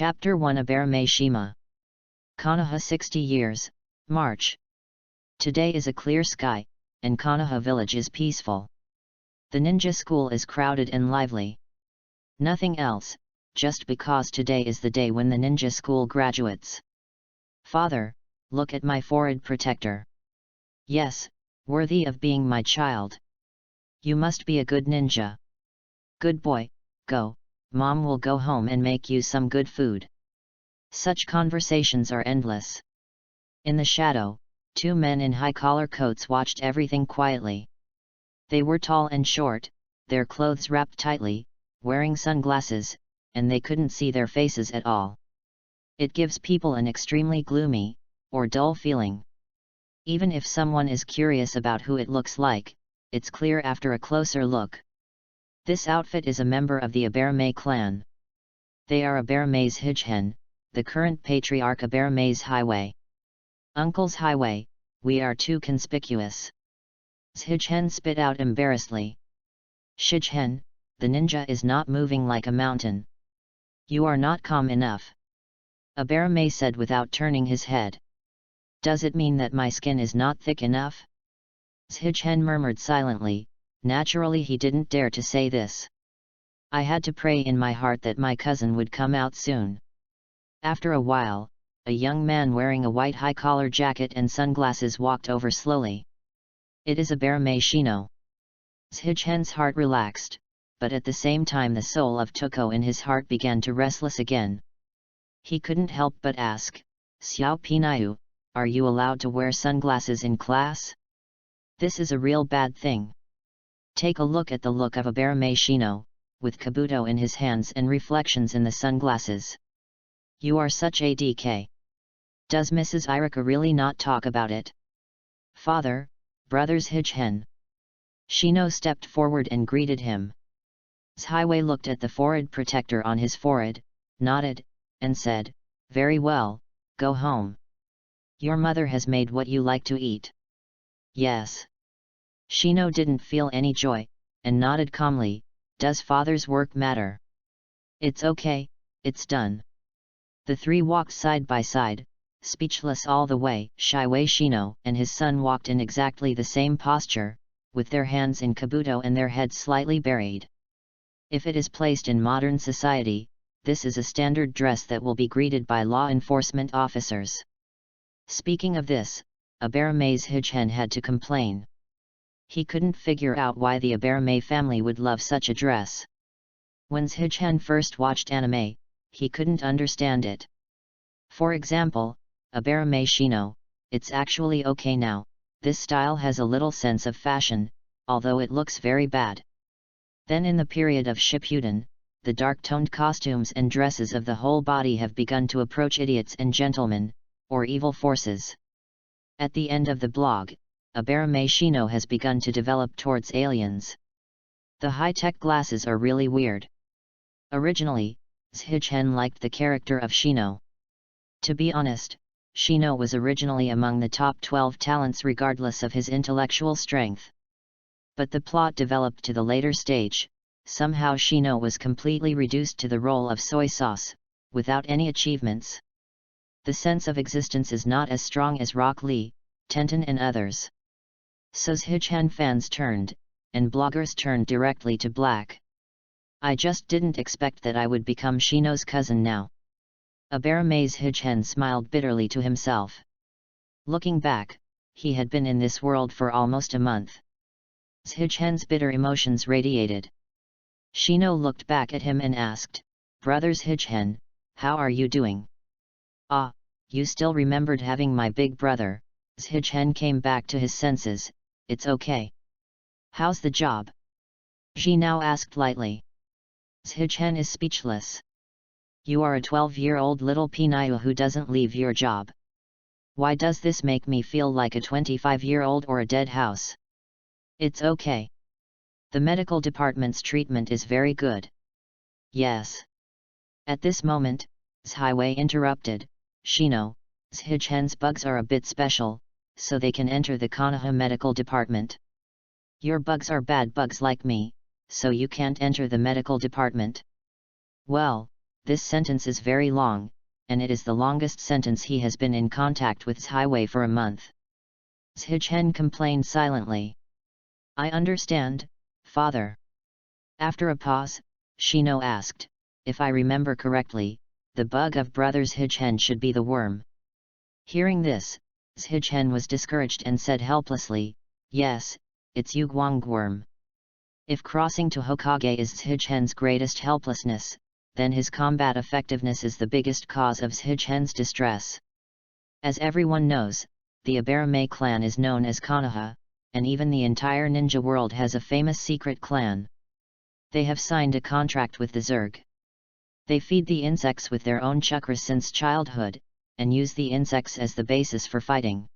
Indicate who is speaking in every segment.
Speaker 1: Chapter 1 Abarame Shima. Konoha 60 years, March. Today is a clear sky, and Konoha village is peaceful. The ninja school is crowded and lively. Nothing else, just because today is the day when the ninja school graduates. Father, look at my forehead protector. Yes, worthy of being my child. You must be a good ninja. Good boy, go. Mom will go home and make you some good food. Such conversations are endless. In the shadow, two men in high-collar coats watched everything quietly. They were tall and short, their clothes wrapped tightly, wearing sunglasses, and they couldn't see their faces at all. It gives people an extremely gloomy, or dull feeling. Even if someone is curious about who it looks like, it's clear after a closer look. This outfit is a member of the Abarame clan. They are Abarame's Hijhen, the current patriarch Abarame's highway. Uncle's highway, we are too conspicuous. Hijhen spit out embarrassedly. Shijhen, the ninja is not moving like a mountain. You are not calm enough. Abarame said without turning his head. Does it mean that my skin is not thick enough? Hijhen murmured silently. Naturally he didn't dare to say this. I had to pray in my heart that my cousin would come out soon. After a while, a young man wearing a white high-collar jacket and sunglasses walked over slowly. It is Abarame Shino. Hijhen's heart relaxed, but at the same time the soul of Tuko in his heart began to restless again. He couldn't help but ask, Xiao Pinayu, are you allowed to wear sunglasses in class? This is a real bad thing. Take a look at the look of Abarame Shino, with Kabuto in his hands and reflections in the sunglasses. You are such a DK. Does Mrs. Irika really not talk about it? Father, brothers Hijhen. Shino stepped forward and greeted him. Highway looked at the forehead protector on his forehead, nodded, and said, very well, go home. Your mother has made what you like to eat. Yes. Shino didn't feel any joy, and nodded calmly. Does father's work matter? It's okay, it's done. The three walked side by side, speechless all the way. Shiwei Shino and his son walked in exactly the same posture, with their hands in kabuto and their heads slightly buried. If it is placed in modern society, this is a standard dress that will be greeted by law enforcement officers. Speaking of this, Abarame's Hijhen had to complain. He couldn't figure out why the Abarame family would love such a dress. When Hijhen first watched anime, he couldn't understand it. For example, Abarame Shino, it's actually okay now, this style has a little sense of fashion, although it looks very bad. Then in the period of Shippuden, the dark-toned costumes and dresses of the whole body have begun to approach idiots and gentlemen, or evil forces. At the end of the blog, Abarame Shino has begun to develop towards aliens. The high-tech glasses are really weird. Originally, Hijhen liked the character of Shino. To be honest, Shino was originally among the top 12 talents regardless of his intellectual strength. But the plot developed to the later stage, somehow Shino was completely reduced to the role of soy sauce, without any achievements. The sense of existence is not as strong as Rock Lee, Tenten and others. So Hijhen fans turned, and bloggers turned directly to black. I just didn't expect that I would become Shino's cousin now. Abarame's Hijhen smiled bitterly to himself. Looking back, he had been in this world for almost a month. Hijhen's bitter emotions radiated. Shino looked back at him and asked, Brothers Hijhen, how are you doing? Ah, you still remembered having my big brother. Hijhen came back to his senses. It's okay. How's the job? Ji now asked lightly. Hijhen is speechless. You are a 12-year-old little Pinayu who doesn't leave your job. Why does this make me feel like a 25-year-old or a dead house? It's okay. The medical department's treatment is very good. Yes. At this moment, Highway interrupted, Shino, Hijhen's bugs are a bit special, so they can enter the Konoha medical department. Your bugs are bad bugs like me, so you can't enter the medical department. Well, this sentence is very long, and it is the longest sentence he has been in contact with Highway for a month. Zhichen complained silently. I understand, father. After a pause, Shino asked, if I remember correctly, the bug of brothers Zhichen should be the worm. Hearing this, Zhichen was discouraged and said helplessly, yes, it's Yuguang worm. If crossing to Hokage is Zhichen's greatest helplessness, then his combat effectiveness is the biggest cause of Zhichen's distress. As everyone knows, the Abarame clan is known as Konoha, and even the entire ninja world has a famous secret clan. They have signed a contract with the Zerg. They feed the insects with their own chakra since childhood, and use the insects as the basis for fighting.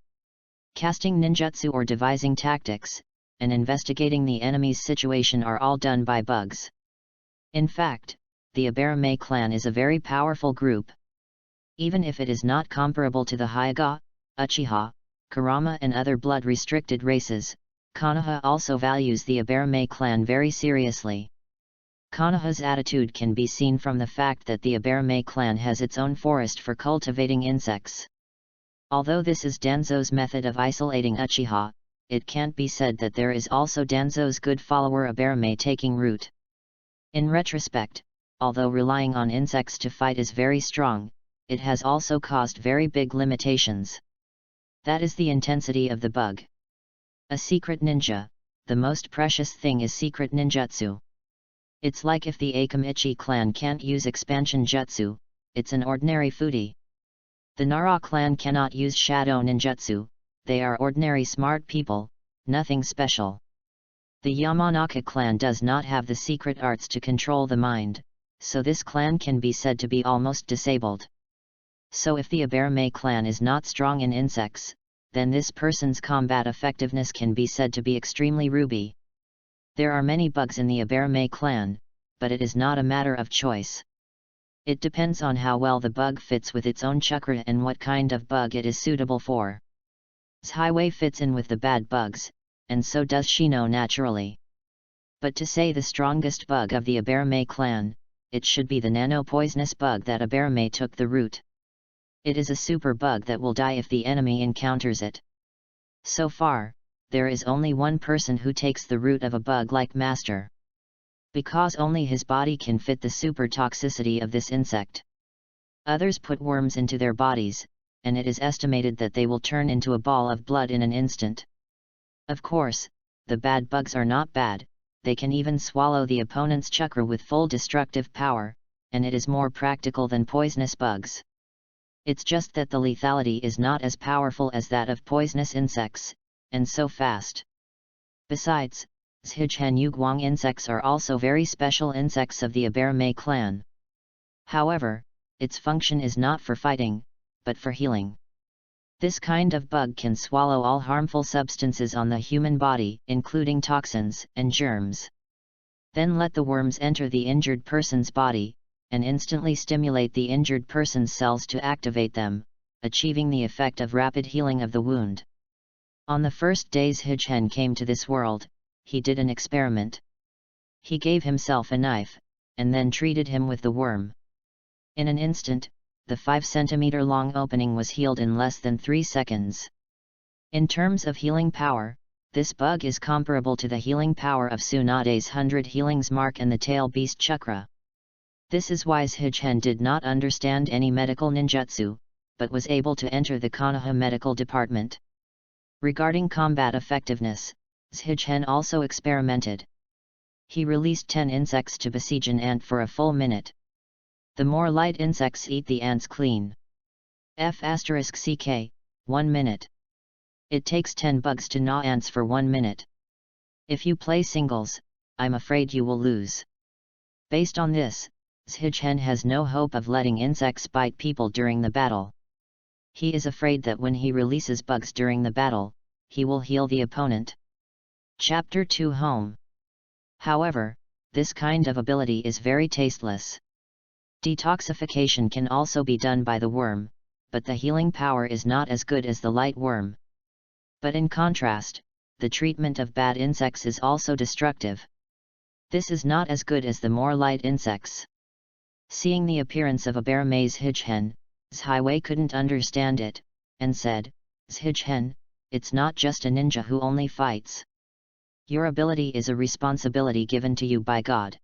Speaker 1: Casting ninjutsu or devising tactics, and investigating the enemy's situation are all done by bugs. In fact, the Abarame clan is a very powerful group. Even if it is not comparable to the Hyuga, Uchiha, Kurama and other blood-restricted races, Konoha also values the Abarame clan very seriously. Konoha's attitude can be seen from the fact that the Abarame clan has its own forest for cultivating insects. Although this is Danzo's method of isolating Uchiha, it can't be said that there is also Danzo's good follower Abarame taking root. In retrospect, although relying on insects to fight is very strong, it has also caused very big limitations. That is the intensity of the bug. A secret ninja, the most precious thing is secret ninjutsu. It's like if the Akamichi clan can't use expansion jutsu, it's an ordinary foodie. The Nara clan cannot use shadow ninjutsu, they are ordinary smart people, nothing special. The Yamanaka clan does not have the secret arts to control the mind, so this clan can be said to be almost disabled. So if the Abarame clan is not strong in insects, then this person's combat effectiveness can be said to be extremely ruby. There are many bugs in the Abarame clan, but it is not a matter of choice. It depends on how well the bug fits with its own chakra and what kind of bug it is suitable for. Highway fits in with the bad bugs, and so does Shino naturally. But to say the strongest bug of the Abarame clan, it should be the nano-poisonous bug that Abarame took the root. It is a super bug that will die if the enemy encounters it. So far, there is only one person who takes the root of a bug like Master. Because only his body can fit the super toxicity of this insect. Others put worms into their bodies, and it is estimated that they will turn into a ball of blood in an instant. Of course, the bad bugs are not bad, they can even swallow the opponent's chakra with full destructive power, and it is more practical than poisonous bugs. It's just that the lethality is not as powerful as that of poisonous insects, and so fast. Besides, Zhichen Yuguang insects are also very special insects of the Abarame clan. However, its function is not for fighting, but for healing. This kind of bug can swallow all harmful substances on the human body, including toxins and germs. Then let the worms enter the injured person's body, and instantly stimulate the injured person's cells to activate them, achieving the effect of rapid healing of the wound. On the first days Zhichen came to this world, he did an experiment. He gave himself a knife, and then treated him with the worm. In an instant, the 5-centimeter-long opening was healed in less than 3 seconds. In terms of healing power, this bug is comparable to the healing power of Tsunade's 100 healings mark and the tail beast chakra. This is why Zhichen did not understand any medical ninjutsu, but was able to enter the Konoha medical department. Regarding combat effectiveness, Zhichen also experimented. He released 10 insects to besiege an ant for a full minute. The more light insects eat the ants clean. F***ck, 1 minute. It takes 10 bugs to gnaw ants for 1 minute. If you play singles, I'm afraid you will lose. Based on this, Zhichen has no hope of letting insects bite people during the battle. He is afraid that when he releases bugs during the battle, he will heal the opponent. Chapter 2 Home. However, this kind of ability is very tasteless. Detoxification can also be done by the worm, but the healing power is not as good as the light worm. But in contrast, the treatment of bad insects is also destructive. This is not as good as the more light insects. Seeing the appearance of a Baramaze Higen, Hiwei couldn't understand it, and said, Higen, it's not just a ninja who only fights. Your ability is a responsibility given to you by God.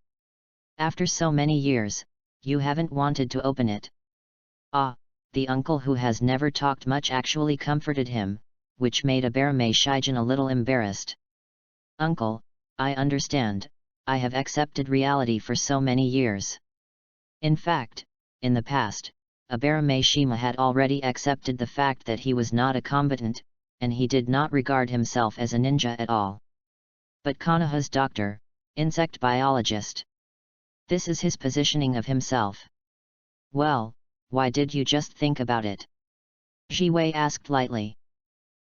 Speaker 1: After so many years, you haven't wanted to open it. Ah, the uncle who has never talked much actually comforted him, which made a Baramaze Shigen a little embarrassed. Uncle, I understand, I have accepted reality for so many years. In fact, in the past, a Baramaze Shima had already accepted the fact that he was not a combatant, and he did not regard himself as a ninja at all. But Konoha's doctor, insect biologist. This is his positioning of himself. Well, why did you just think about it? Jiwei asked lightly.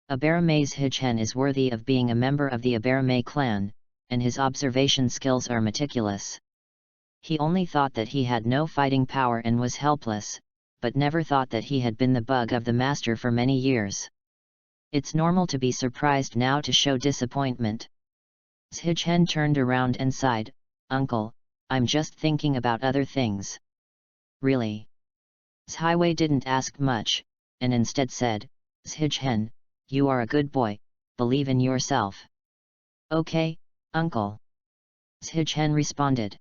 Speaker 1: A Baramaze Higen is worthy of being a member of the Abarame clan, and his observation skills are meticulous. He only thought that he had no fighting power and was helpless, but never thought that he had been the bug of the master for many years. It's normal to be surprised now to show disappointment. Higen turned around and sighed, Uncle, I'm just thinking about other things. Really? Hiwei didn't ask much, and instead said, Higen, you are a good boy, believe in yourself. Okay, Uncle. Higen responded.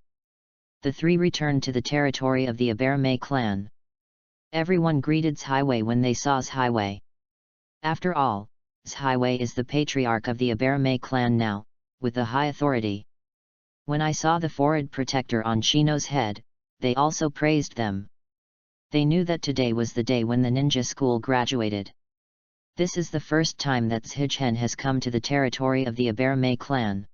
Speaker 1: The three returned to the territory of the Abarame clan. Everyone greeted Hiwei when they saw Hiwei. After all, Hiwei is the patriarch of the Abarame clan now, with a high authority. When I saw the forehead protector on Shino's head, they also praised them. They knew that today was the day when the ninja school graduated. This is the first time that Higen has come to the territory of the Abarame clan.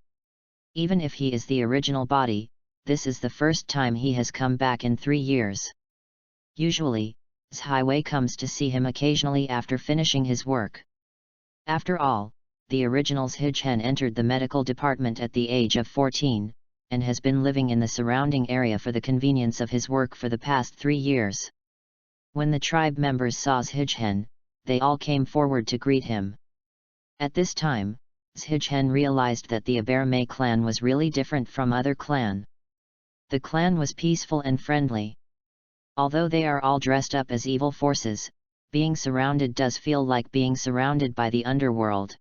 Speaker 1: Even if he is the original body, this is the first time he has come back in 3 years. Usually, Hiwei comes to see him occasionally after finishing his work. After all, the original Higen entered the medical department at the age of 14, and has been living in the surrounding area for the convenience of his work for the past 3 years. When the tribe members saw Higen, they all came forward to greet him. At this time, Higen realized that the Abarame clan was really different from other clan. The clan was peaceful and friendly. Although they are all dressed up as evil forces, being surrounded does feel like being surrounded by the underworld.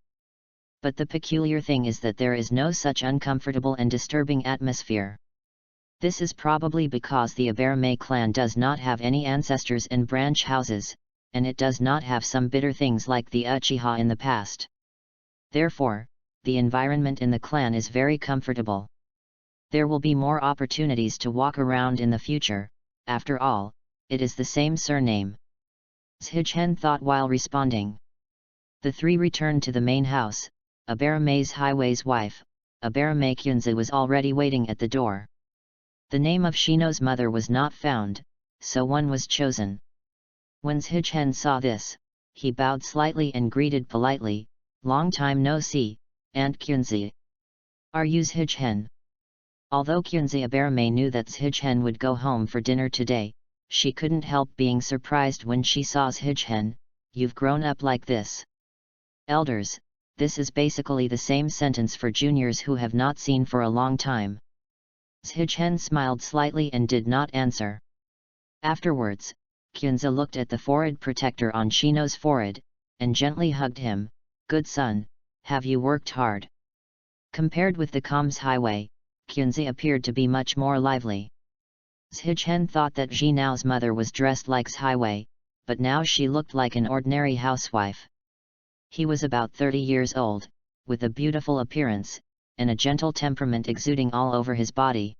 Speaker 1: But the peculiar thing is that there is no such uncomfortable and disturbing atmosphere. This is probably because the Abarame clan does not have any ancestors and branch houses, and it does not have some bitter things like the Uchiha in the past. Therefore, the environment in the clan is very comfortable. There will be more opportunities to walk around in the future, after all, it is the same surname. Higen thought while responding. The three returned to the main house. Abaramaze Hiwei's wife, Abarame Kyunza, was already waiting at the door. The name of Shino's mother was not found, so one was chosen. When Higen saw this, he bowed slightly and greeted politely, "Long time no see, Aunt Kyunza. Are you Higen?" Although Kyunza Abarame knew that Higen would go home for dinner today, she couldn't help being surprised when she saw Higen. "You've grown up like this." Elders, this is basically the same sentence for juniors who have not seen for a long time. Higen smiled slightly and did not answer. Afterwards, Kyunza looked at the forehead protector on Shino's forehead, and gently hugged him. "Good son, have you worked hard?" Compared with the calm's Hiwei, Kyunza appeared to be much more lively. Higen thought that Jinao's mother was dressed like Hiwei, but now she looked like an ordinary housewife. He was about 30 years old, with a beautiful appearance, and a gentle temperament exuding all over his body.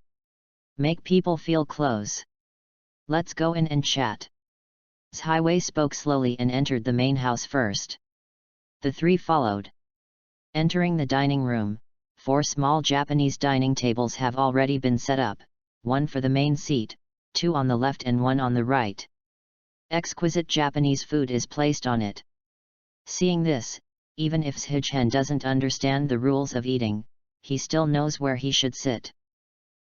Speaker 1: "Make people feel close. Let's go in and chat." Hiwei spoke slowly and entered the main house first. The three followed. Entering the dining room, 4 small Japanese dining tables have already been set up, 1 for the main seat, 2 on the left and 1 on the right. Exquisite Japanese food is placed on it. Seeing this, even if Higen doesn't understand the rules of eating, he still knows where he should sit.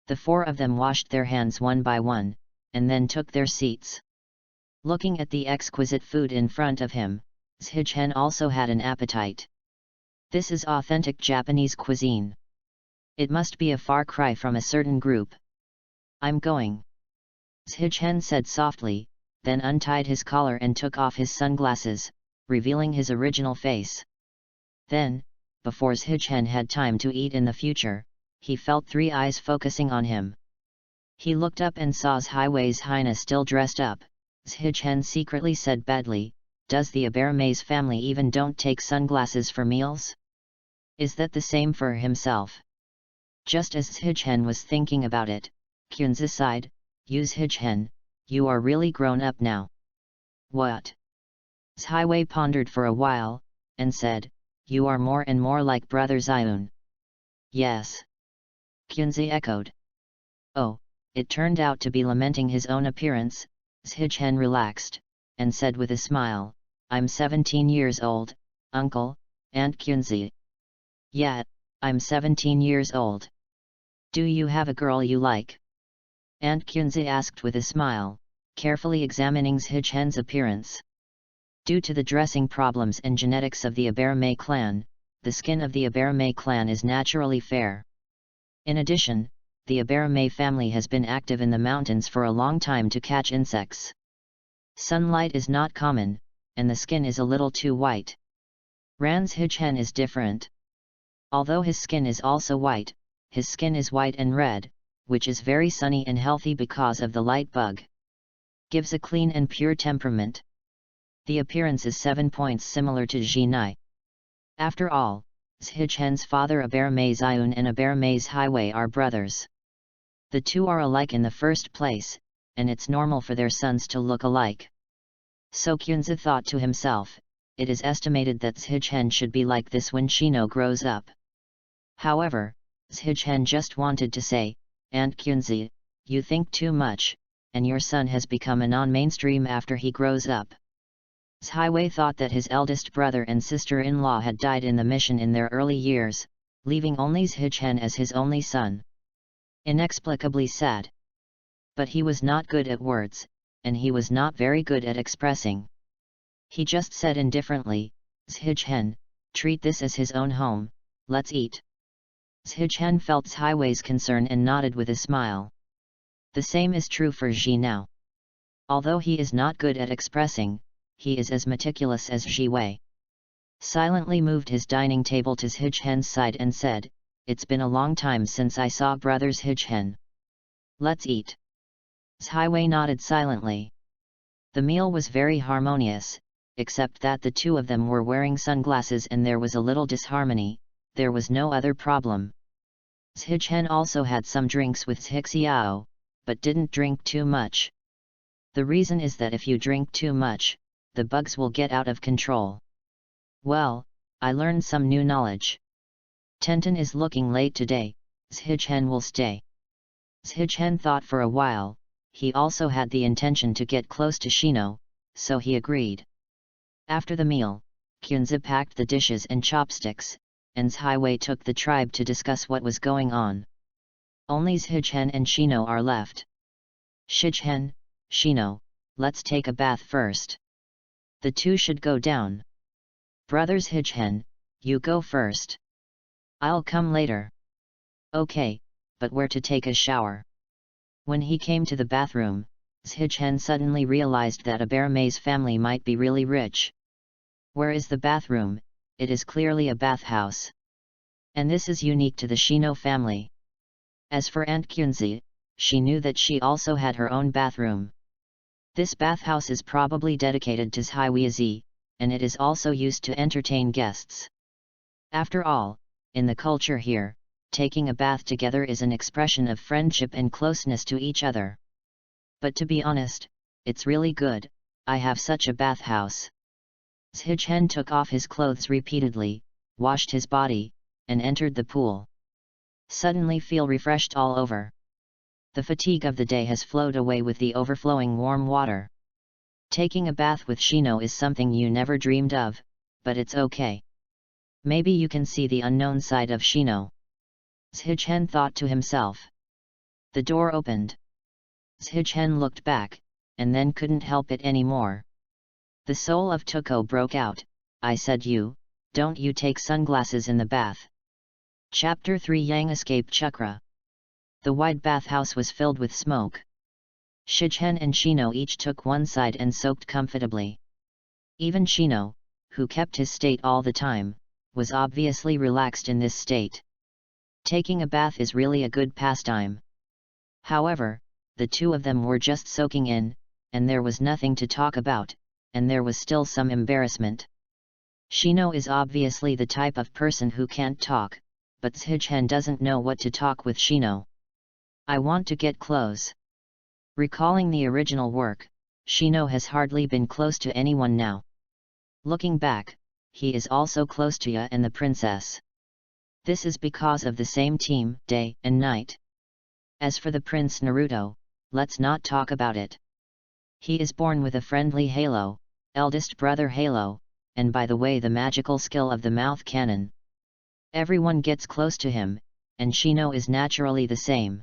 Speaker 1: The 4 of them washed their hands one by one, and then took their seats. Looking at the exquisite food in front of him, Higen also had an appetite. This is authentic Japanese cuisine. It must be a far cry from a certain group. "I'm going." Zhichen said softly, then untied his collar and took off his sunglasses, revealing his original face. Then, before Zhichen had time to eat in the future, he felt 3 eyes focusing on him. He looked up and saw Highway's Highness still dressed up. Zhichen secretly said badly, "Does the Abermaze family even don't take sunglasses for meals? Is that the same for himself?" Just as Zhichen was thinking about it, Kunzi sighed, "You Zhichen, you are really grown up now." "What?" Highway pondered for a while, and said, "You are more and more like Brother Xion." "Yes." Kunzi echoed. "Oh," it turned out to be lamenting his own appearance. Zhichen relaxed, and said with a smile, "I'm 17 years old, uncle, Aunt Kunzi." "Yeah, I'm 17 years old. Do you have a girl you like?" Aunt Kunzi asked with a smile, carefully examining Zhichen's appearance. Due to the dressing problems and genetics of the Abermaze clan, the skin of the Abermaze clan is naturally fair. In addition, the Abermaze family has been active in the mountains for a long time to catch insects. Sunlight is not common, and the skin is a little too white. Ran's Zhichen is different. Although his skin is also white, his skin is white and red, which is very sunny and healthy because of the light bug. Gives a clean and pure temperament. The appearance is 7 points similar to Jinai. After all, Zhichen's father Abermaze Xion and Abermaze Highway are brothers. The two are alike in the first place, and it's normal for their sons to look alike. So Kunzi thought to himself, it is estimated that Zhichen should be like this when Shino grows up. However, Zhichen just wanted to say, "Aunt Kunzi, you think too much, and your son has become a non-mainstream after he grows up." Highway thought that his eldest brother and sister-in-law had died in the mission in their early years, leaving only Zhichen as his only son. Inexplicably sad. But he was not good at words, and he was not very good at expressing. He just said indifferently, "Zhichen, treat this as his own home, let's eat." Zhichen felt Highway's concern and nodded with a smile. The same is true for Ji now. Although he is not good at expressing, he is as meticulous as Ji Wei. Silently moved his dining table to Zhichen's side and said, "It's been a long time since I saw brothers Zhichen. Let's eat." Highway nodded silently. The meal was very harmonious, except that the two of them were wearing sunglasses and there was a little disharmony. There was no other problem. Zhichen also had some drinks with Zhixiao, but didn't drink too much. The reason is that if you drink too much, the bugs will get out of control. Well, I learned some new knowledge. Tenten is looking late today, Zhichen will stay. Zhichen thought for a while. He also had the intention to get close to Shino, so he agreed. After the meal, Kunzi packed the dishes and chopsticks, and Highway took the tribe to discuss what was going on. Only Zhichen and Shino are left. "Zhichen, Shino, let's take a bath first. The two should go down." "Brothers Zhichen, you go first. I'll come later." "Okay, but where to take a shower?" When he came to the bathroom, Zhichen suddenly realized that Abermaze family might be really rich. Where is the bathroom? It is clearly a bathhouse. And this is unique to the Shino family. As for Aunt Kunzi, she knew that she also had her own bathroom. This bathhouse is probably dedicated to Zhiwiazi, and it is also used to entertain guests. After all, in the culture here, taking a bath together is an expression of friendship and closeness to each other. But to be honest, it's really good, I have such a bathhouse. Zhichen took off his clothes repeatedly, washed his body, and entered the pool. Suddenly feel refreshed all over. The fatigue of the day has flowed away with the overflowing warm water. Taking a bath with Shino is something you never dreamed of, but it's okay. Maybe you can see the unknown side of Shino. Zhichen thought to himself. The door opened. Zhichen looked back, and then couldn't help it anymore. The soul of Tuko broke out, "I said don't you take sunglasses in the bath." Chapter 3 Yang escaped Chakra. The wide bathhouse was filled with smoke. Shigen and Shino each took one side and soaked comfortably. Even Shino, who kept his state all the time, was obviously relaxed in this state. Taking a bath is really a good pastime. However, the two of them were just soaking in, and there was nothing to talk about, and there was still some embarrassment. Shino is obviously the type of person who can't talk, but Shigen doesn't know what to talk with Shino. I want to get close. Recalling the original work, Shino has hardly been close to anyone now. Looking back, he is also close to Ya and the princess. This is because of the same team, day and night. As for the Prince Naruto, let's not talk about it. He is born with a friendly halo, eldest brother halo, and by the way the magical skill of the mouth cannon. Everyone gets close to him, and Shino is naturally the same.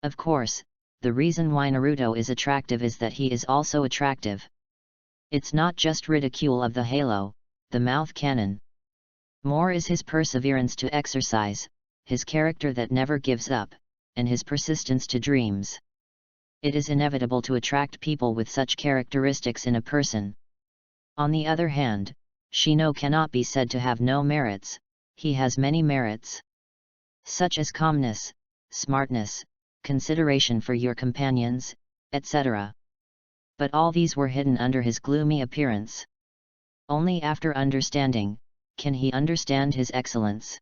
Speaker 1: Of course, the reason why Naruto is attractive is that he is also attractive. It's not just ridicule of the halo, the mouth cannon. More is his perseverance to exercise, his character that never gives up, and his persistence to dreams. It is inevitable to attract people with such characteristics in a person. On the other hand, Shino cannot be said to have no merits, he has many merits. Such as calmness, smartness, consideration for your companions, etc. But all these were hidden under his gloomy appearance. Only after understanding, can he understand his excellence.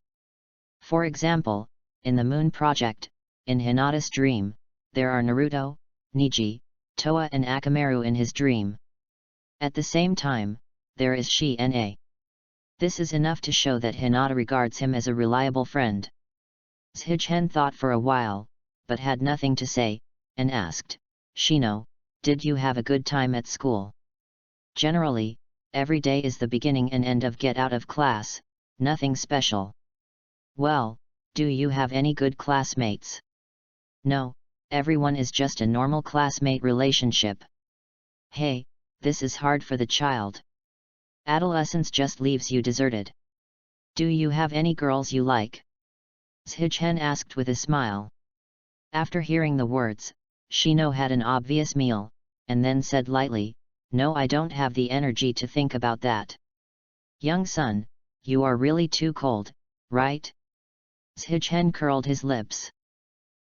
Speaker 1: For example, in the Moon Project, in Hinata's dream, there are Naruto, Neji, Toa and Akamaru in his dream. At the same time, there is Shina. This is enough to show that Hinata regards him as a reliable friend. Shigen thought for a while, but had nothing to say, and asked, Shino, did you have a good time at school? Generally, every day is the beginning and end of get out of class, nothing special. Well, do you have any good classmates? No, everyone is just a normal classmate relationship. Hey, this is hard for the child. Adolescence just leaves you deserted. Do you have any girls you like? Shigen asked with a smile. After hearing the words, Shino had an obvious meal, and then said lightly, no, I don't have the energy to think about that. Young son, you are really too cold, right? Shigen curled his lips.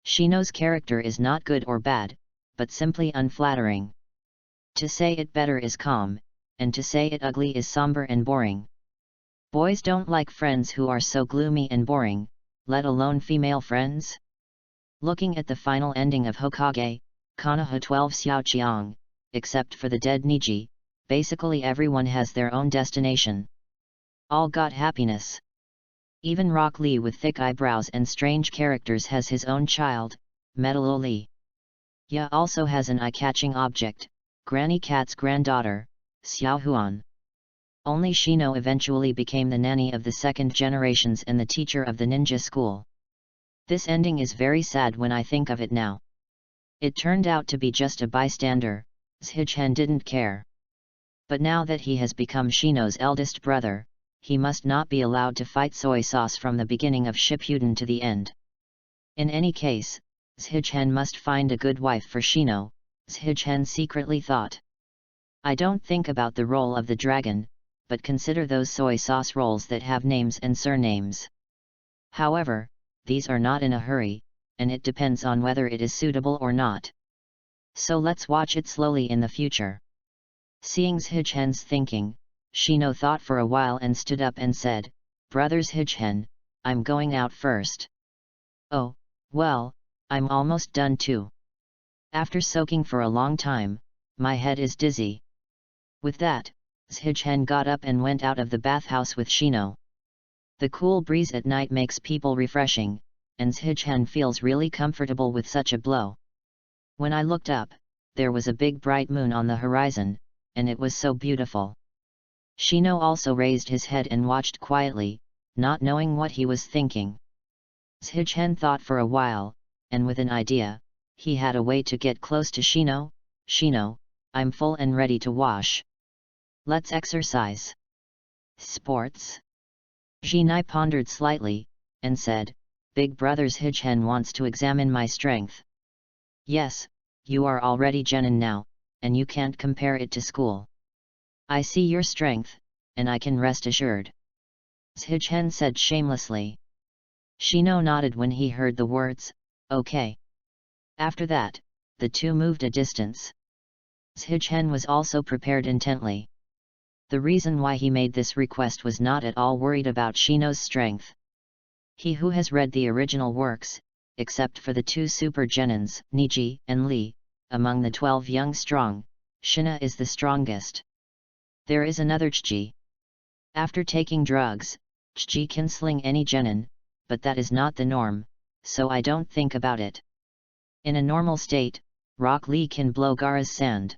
Speaker 1: Shino's character is not good or bad, but simply unflattering. To say it better is calm, and to say it ugly is somber and boring. Boys don't like friends who are so gloomy and boring, let alone female friends. Looking at the final ending of Hokage, Konoha 12 Xiaoqiang, except for the dead Neji, basically everyone has their own destination. All got happiness. Even Rock Lee with thick eyebrows and strange characters has his own child, Metal Lee. Ya also has an eye-catching object, Granny Cat's granddaughter, Xiao Huan. Only Shino eventually became the nanny of the second generations and the teacher of the ninja school. This ending is very sad when I think of it now. It turned out to be just a bystander, Shigen didn't care. But now that he has become Shino's eldest brother, he must not be allowed to fight soy sauce from the beginning of Shippuden to the end. In any case, Shigen must find a good wife for Shino, Shigen secretly thought. I don't think about the role of the dragon, but consider those soy sauce rolls that have names and surnames. However, these are not in a hurry, and it depends on whether it is suitable or not. So let's watch it slowly in the future. Seeing Shigen's thinking, Shino thought for a while and stood up and said, Brothers Shigen, I'm going out first. Oh, well, I'm almost done too. After soaking for a long time, my head is dizzy. With that, Shigen got up and went out of the bathhouse with Shino. The cool breeze at night makes people refreshing, and Shigen feels really comfortable with such a blow. When I looked up, there was a big bright moon on the horizon, and it was so beautiful. Shino also raised his head and watched quietly, not knowing what he was thinking. Shigen thought for a while, and with an idea, he had a way to get close to Shino. Shino, I'm full and ready to wash. Let's exercise. Sports? Jinai pondered slightly, and said, Big brother Shigen wants to examine my strength. Yes, you are already genin now, and you can't compare it to school. I see your strength, and I can rest assured. Zhichen said shamelessly. Shino nodded when he heard the words, okay. After that, the two moved a distance. Zhichen was also prepared intently. The reason why he made this request was not at all worried about Shino's strength. He who has read the original works, except for the two super genins, Niji and Li, among the 12 young strong, Shina is the strongest. There is another Chji. After taking drugs, Chji can sling any genin, but that is not the norm, so I don't think about it. In a normal state, Rock Lee can blow Gaara's sand.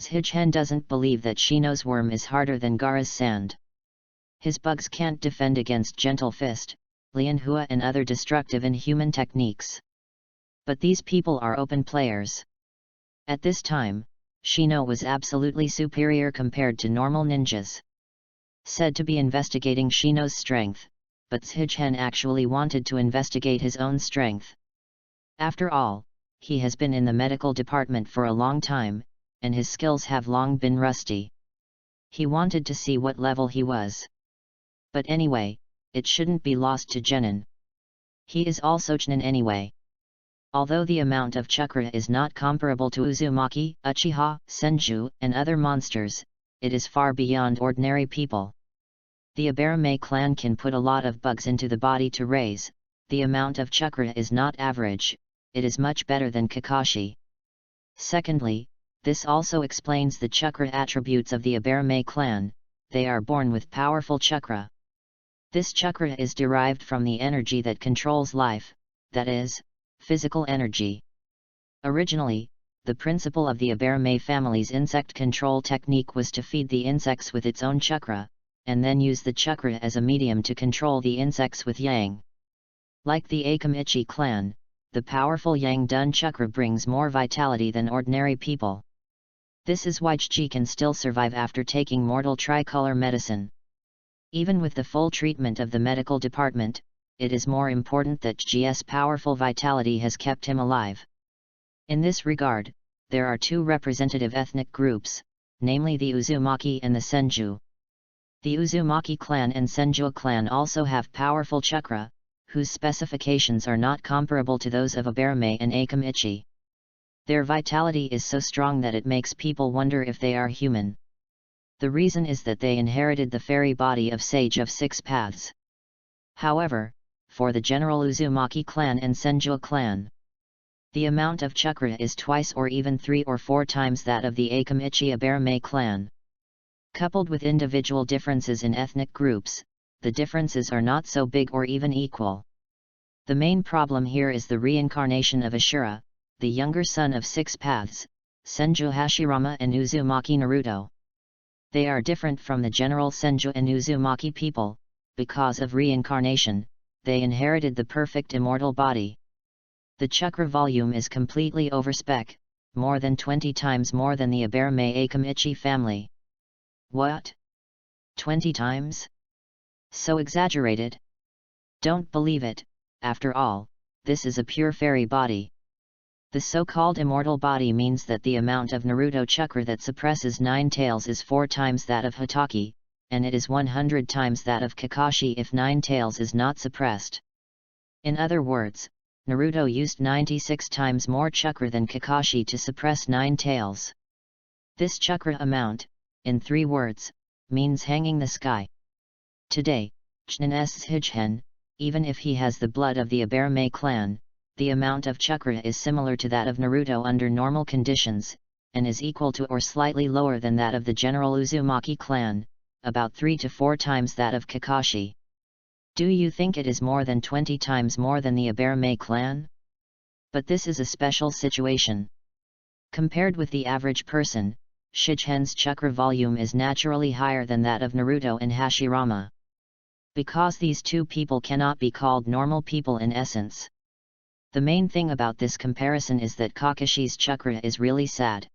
Speaker 1: Zhichen doesn't believe that Shino's worm is harder than Gaara's sand. His bugs can't defend against Gentle Fist, Lianhua and other destructive inhuman techniques. But these people are open players. At this time, Shino was absolutely superior compared to normal ninjas. Said to be investigating Shino's strength, but Zhichen actually wanted to investigate his own strength. After all, he has been in the medical department for a long time, and his skills have long been rusty. He wanted to see what level he was. But anyway, it shouldn't be lost to genin. He is also Chunin anyway. Although the amount of chakra is not comparable to Uzumaki, Uchiha, Senju, and other monsters, it is far beyond ordinary people. The Abarame clan can put a lot of bugs into the body to raise. The amount of chakra is not average, it is much better than Kakashi. Secondly, this also explains the chakra attributes of the Abarame clan. They are born with powerful chakra. This chakra is derived from the energy that controls life, that is, physical energy. Originally, the principle of the Abarame family's insect control technique was to feed the insects with its own chakra, and then use the chakra as a medium to control the insects with yang. Like the Akamichi clan, the powerful Yang Dun chakra brings more vitality than ordinary people. This is why Chji can still survive after taking mortal tricolor medicine. Even with the full treatment of the medical department, it is more important that Chji's powerful vitality has kept him alive. In this regard, there are two representative ethnic groups, namely the Uzumaki and the Senju. The Uzumaki clan and Senju clan also have powerful chakra, whose specifications are not comparable to those of Abarame and Akamichi. Their vitality is so strong that it makes people wonder if they are human. The reason is that they inherited the fairy body of Sage of Six Paths. However, for the general Uzumaki clan and Senju clan, the amount of chakra is twice or even 3 or 4 times that of the Akamichi Abarame clan. Coupled with individual differences in ethnic groups, the differences are not so big or even equal. The main problem here is the reincarnation of Ashura, the younger son of Six Paths, Senju Hashirama and Uzumaki Naruto. They are different from the general Senju and Uzumaki people. Because of reincarnation, they inherited the perfect immortal body. The chakra volume is completely overspec, more than 20 times more than the Abarame Akamichi family. What? 20 times? So exaggerated? Don't believe it, after all, this is a pure fairy body. The so-called immortal body means that the amount of Naruto chakra that suppresses 9 tails is 4 times that of Hotaki, and it is 100 times that of Kakashi if 9 tails is not suppressed. In other words, Naruto used 96 times more chakra than Kakashi to suppress 9 tails. This chakra amount, in 3 words, means hanging the sky. Today, Chunin's Zhichen, even if he has the blood of the Abarame clan, the amount of chakra is similar to that of Naruto under normal conditions, and is equal to or slightly lower than that of the general Uzumaki clan, about 3 to 4 times that of Kakashi. Do you think it is more than 20 times more than the Abarame clan? But this is a special situation. Compared with the average person, Zhichen's chakra volume is naturally higher than that of Naruto and Hashirama. Because these two people cannot be called normal people in essence. The main thing about this comparison is that Kakashi's chakra is really sad.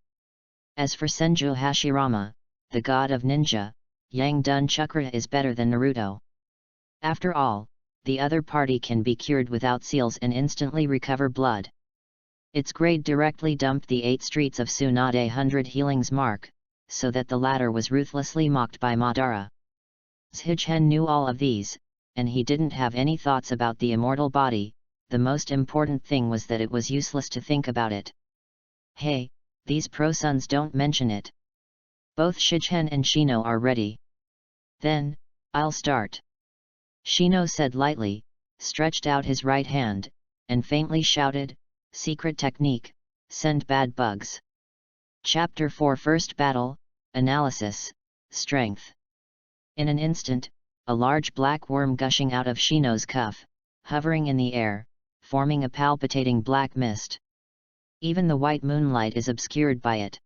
Speaker 1: As for Senju Hashirama, the god of ninja, Yang Dun chakra is better than Naruto. After all, the other party can be cured without seals and instantly recover blood. Its grade directly dumped the 8 streets of Tsunade 100 healings mark, so that the latter was ruthlessly mocked by Madara. Zhichen knew all of these, and he didn't have any thoughts about the immortal body. The most important thing was that it was useless to think about it. Hey, these pro-sons don't mention it. Both Shichen and Shino are ready. Then, I'll start. Shino said lightly, stretched out his right hand, and faintly shouted, "Secret technique, send bad bugs." Chapter 4 First Battle, Analysis, Strength. In an instant, a large black worm gushing out of Shino's cuff, hovering in the air, forming a palpitating black mist. Even the white moonlight is obscured by it.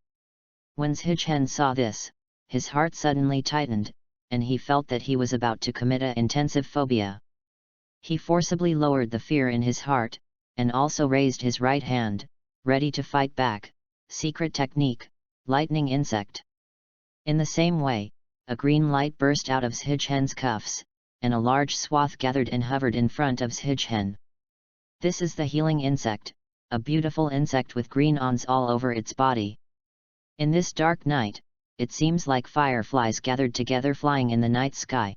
Speaker 1: When Zhichen saw this, his heart suddenly tightened, and he felt that he was about to commit an intensive phobia. He forcibly lowered the fear in his heart, and also raised his right hand, ready to fight back. Secret technique, lightning insect. In the same way, a green light burst out of Zhichen's cuffs, and a large swath gathered and hovered in front of Zhichen. This is the healing insect, a beautiful insect with green ons all over its body. In this dark night, it seems like fireflies gathered together flying in the night sky.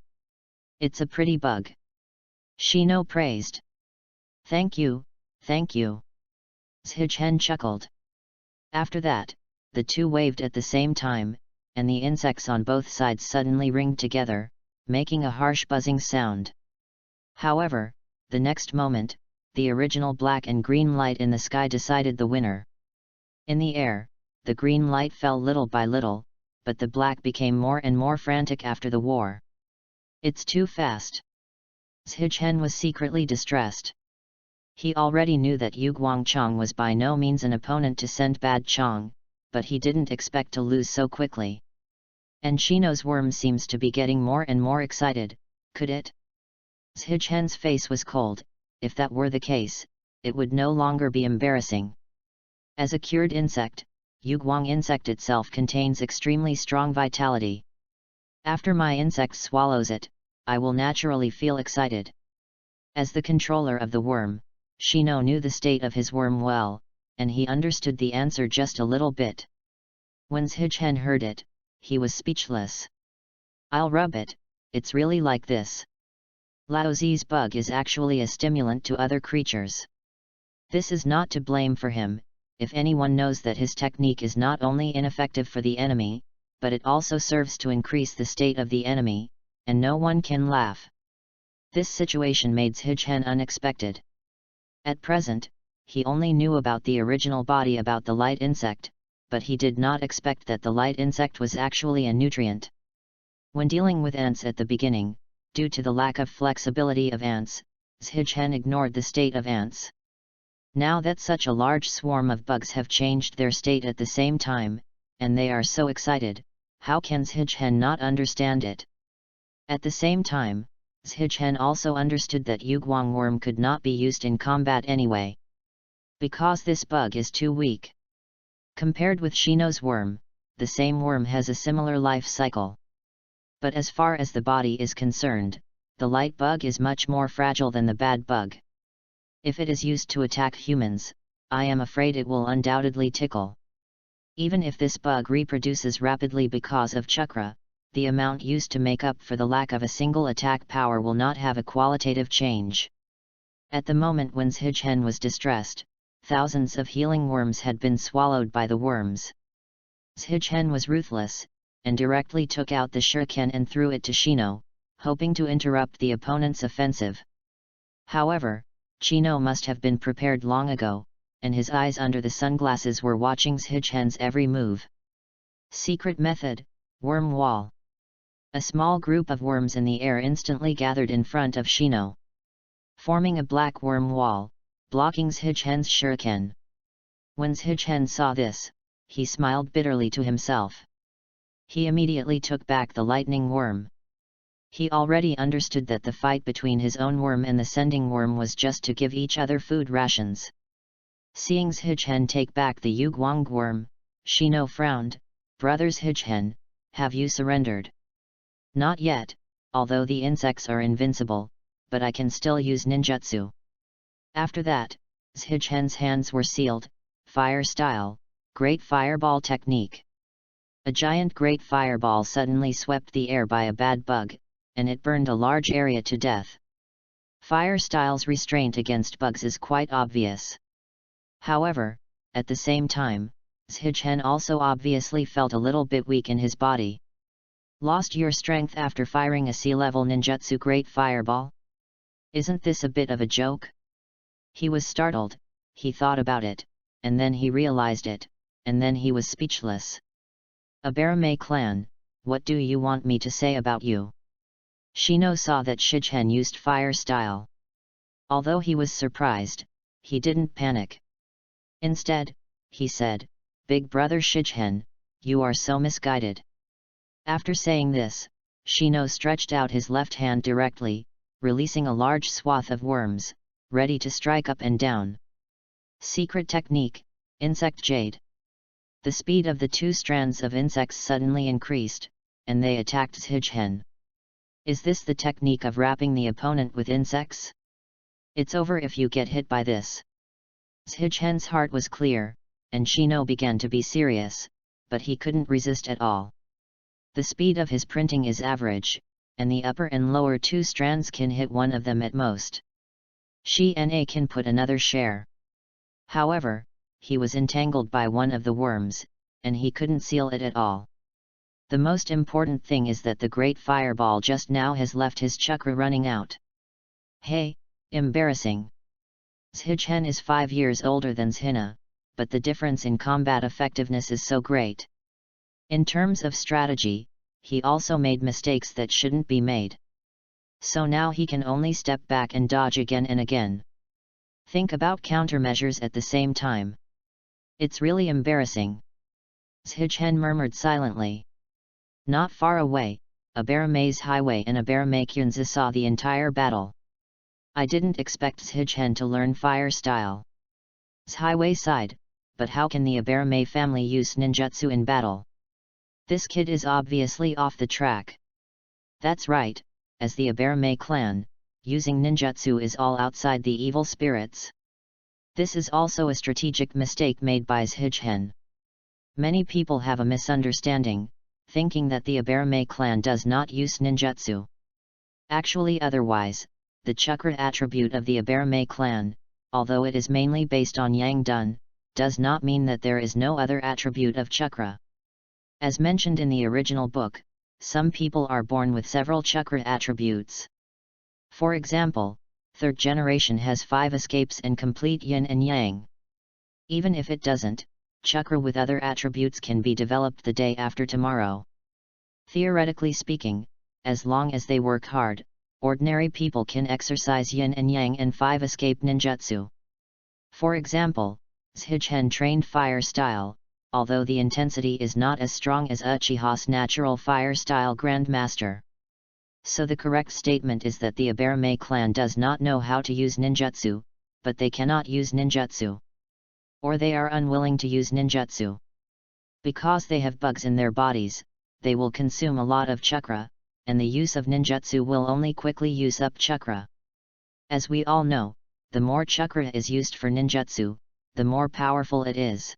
Speaker 1: It's a pretty bug. Shino praised. Thank you, thank you. Zhichen chuckled. After that, the two waved at the same time, and the insects on both sides suddenly ringed together, making a harsh buzzing sound. However, the next moment, the original black and green light in the sky decided the winner. In the air, the green light fell little by little, but the black became more and more frantic after the war. It's too fast. Zhichen was secretly distressed. He already knew that Yu Guangchang was by no means an opponent to Send Bad Chang, but he didn't expect to lose so quickly. And Shino's worm seems to be getting more and more excited, could it? Zhichen's face was cold. If that were the case, it would no longer be embarrassing. As a cured insect, Yuguang insect itself contains extremely strong vitality. After my insect swallows it, I will naturally feel excited. As the controller of the worm, Shino knew the state of his worm well, and he understood the answer just a little bit. When Zhichen heard it, he was speechless. I'll rub it, it's really like this. Laozi's bug is actually a stimulant to other creatures. This is not to blame for him. If anyone knows that his technique is not only ineffective for the enemy, but it also serves to increase the state of the enemy, and no one can laugh. This situation made Zhichen unexpected. At present, he only knew about the original body about the light insect, but he did not expect that the light insect was actually a nutrient. When dealing with ants at the beginning, due to the lack of flexibility of ants, Zhichen ignored the state of ants. Now that such a large swarm of bugs have changed their state at the same time, and they are so excited, how can Zhichen not understand it? At the same time, Zhichen also understood that Yuguang worm could not be used in combat anyway. Because this bug is too weak. Compared with Shino's worm, the same worm has a similar life cycle. But as far as the body is concerned, the light bug is much more fragile than the bad bug. If it is used to attack humans, I am afraid it will undoubtedly tickle. Even if this bug reproduces rapidly because of chakra, the amount used to make up for the lack of a single attack power will not have a qualitative change. At the moment when Zhichen was distressed, thousands of healing worms had been swallowed by the worms. Zhichen was ruthless, and directly took out the shuriken and threw it to Shino, hoping to interrupt the opponent's offensive. However, Shino must have been prepared long ago, and his eyes under the sunglasses were watching Zhichen's every move. Secret method, worm wall. A small group of worms in the air instantly gathered in front of Shino, forming a black worm wall, blocking Zhichen's shuriken. When Zhichen saw this, he smiled bitterly to himself. He immediately took back the lightning worm. He already understood that the fight between his own worm and the sending worm was just to give each other food rations. Seeing Zhichen take back the Yuguang worm, Shino frowned. Brothers Zhichen, have you surrendered? Not yet, although the insects are invincible, but I can still use ninjutsu. After that, Zhichen's hands were sealed, Fire Style, Great Fireball Technique. A giant great fireball suddenly swept the air by a bad bug, and it burned a large area to death. Fire Style's restraint against bugs is quite obvious. However, at the same time, Shichen also obviously felt a little bit weak in his body. Lost your strength after firing a sea-level ninjutsu great fireball? Isn't this a bit of a joke? He was startled, he thought about it, and then he realized it, and then he was speechless. Aberame clan, what do you want me to say about you? Shino saw that Shichen used fire style. Although he was surprised, he didn't panic. Instead, he said, "Big brother Shichen, you are so misguided." After saying this, Shino stretched out his left hand directly, releasing a large swath of worms, ready to strike up and down. Secret technique, Insect Jade. The speed of the two strands of insects suddenly increased, and they attacked Shichen. Is this the technique of wrapping the opponent with insects? It's over if you get hit by this. Shichen's heart was clear, and Shino began to be serious, but he couldn't resist at all. The speed of his printing is average, and the upper and lower two strands can hit one of them at most. Shina can put another share. However, he was entangled by one of the worms, and he couldn't seal it at all. The most important thing is that the great fireball just now has left his chakra running out. Hey, embarrassing. Shichen is 5 years older than Shina, but the difference in combat effectiveness is so great. In terms of strategy, he also made mistakes that shouldn't be made. So now he can only step back and dodge again and again. Think about countermeasures at the same time. It's really embarrassing. Shichen murmured silently. Not far away, Abarame's highway and Abarame Kyunza saw the entire battle. I didn't expect Shichen to learn fire style. Highway sighed, but how can the Abarame family use ninjutsu in battle? This kid is obviously off the track. That's right, as the Abarame clan, using ninjutsu is all outside the evil spirits. This is also a strategic mistake made by Shichen. Many people have a misunderstanding, thinking that the Abarame clan does not use ninjutsu. Actually otherwise, the chakra attribute of the Abarame clan, although it is mainly based on Yang Dun, does not mean that there is no other attribute of chakra. As mentioned in the original book, some people are born with several chakra attributes. For example, third generation has 5 escapes and complete yin and yang. Even if it doesn't, chakra with other attributes can be developed the day after tomorrow. Theoretically speaking, as long as they work hard, ordinary people can exercise yin and yang and 5 escape ninjutsu. For example, Shichen trained fire style, although the intensity is not as strong as Uchiha's natural fire style grandmaster. So the correct statement is that the Abarame clan does not know how to use ninjutsu, but they cannot use ninjutsu. Or they are unwilling to use ninjutsu. Because they have bugs in their bodies, they will consume a lot of chakra, and the use of ninjutsu will only quickly use up chakra. As we all know, the more chakra is used for ninjutsu, the more powerful it is.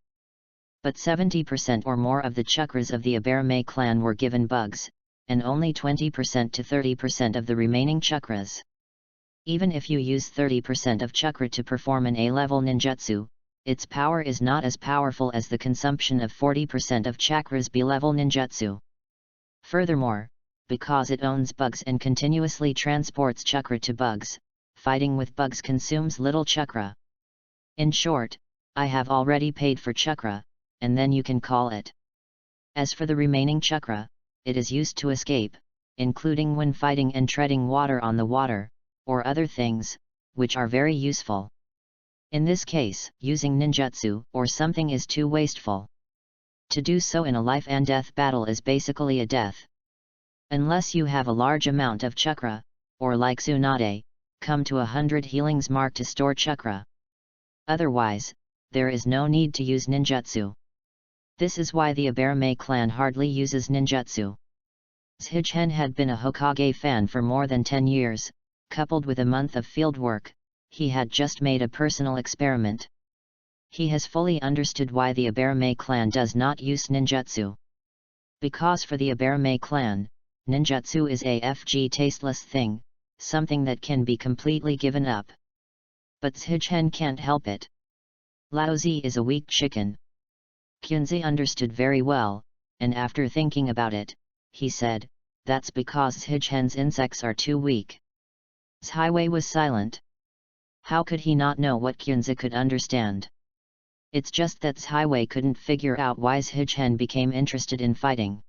Speaker 1: But 70% or more of the chakras of the Abarame clan were given bugs, and only 20% to 30% of the remaining chakras. Even if you use 30% of chakra to perform an A-level ninjutsu, its power is not as powerful as the consumption of 40% of chakra's B-level ninjutsu. Furthermore, because it owns bugs and continuously transports chakra to bugs, fighting with bugs consumes little chakra. In short, I have already paid for chakra, and then you can call it. As for the remaining chakra, it is used to escape, including when fighting and treading water on the water, or other things, which are very useful. In this case, using ninjutsu or something is too wasteful. To do so in a life and death battle is basically a death. Unless you have a large amount of chakra, or like Tsunade, come to 100 healings mark to store chakra. Otherwise, there is no need to use ninjutsu. This is why the Abarame clan hardly uses ninjutsu. Shichen had been a Hokage fan for more than 10 years, coupled with a month of field work, he had just made a personal experiment. He has fully understood why the Aberame clan does not use ninjutsu. Because for the Aberame clan, ninjutsu is a FG tasteless thing, something that can be completely given up. But Shichen can't help it. Laozi is a weak chicken. Kyunzi understood very well, and after thinking about it, he said, that's because Shichen's insects are too weak. Hiwei was silent. How could he not know what Kyunzi could understand? It's just that Hiwei couldn't figure out why Shichen became interested in fighting.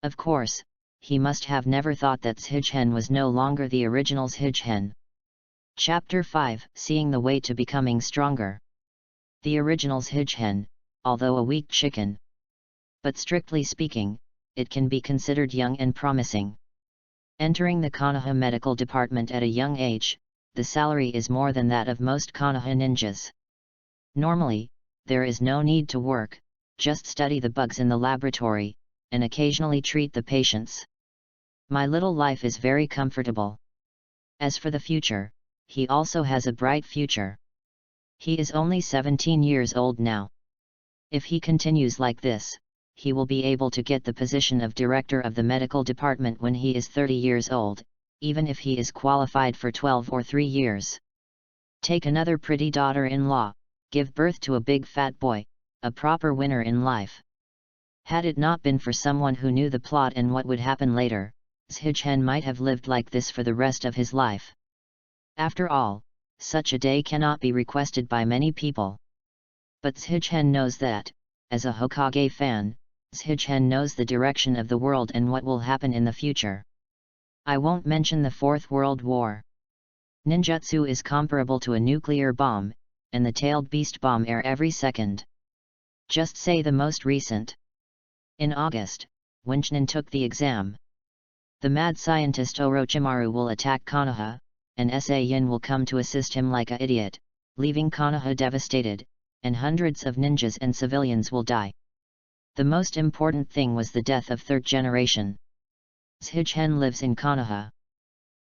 Speaker 1: Of course, he must have never thought that Shichen was no longer the original Shichen. Chapter 5, Seeing the Way to Becoming Stronger. The original Shichen, although a weak chicken. But strictly speaking, it can be considered young and promising. Entering the Konoha medical department at a young age, the salary is more than that of most Konoha ninjas. Normally, there is no need to work, just study the bugs in the laboratory, and occasionally treat the patients. My little life is very comfortable. As for the future, he also has a bright future. He is only 17 years old now. If he continues like this, he will be able to get the position of director of the medical department when he is 30 years old, even if he is qualified for 12 or 3 years. Take another pretty daughter-in-law, give birth to a big fat boy, a proper winner in life. Had it not been for someone who knew the plot and what would happen later, Shichen might have lived like this for the rest of his life. After all, such a day cannot be requested by many people. But Shichen knows that, as a Hokage fan, Shichen knows the direction of the world and what will happen in the future. I won't mention the Fourth World War. Ninjutsu is comparable to a nuclear bomb, and the tailed beast bomb air every second. Just say the most recent. In August, when Chunin took the exam, the mad scientist Orochimaru will attack Konoha, and Yin will come to assist him like an idiot, leaving Konoha devastated, and hundreds of ninjas and civilians will die. The most important thing was the death of third generation. Shichen lives in Konoha.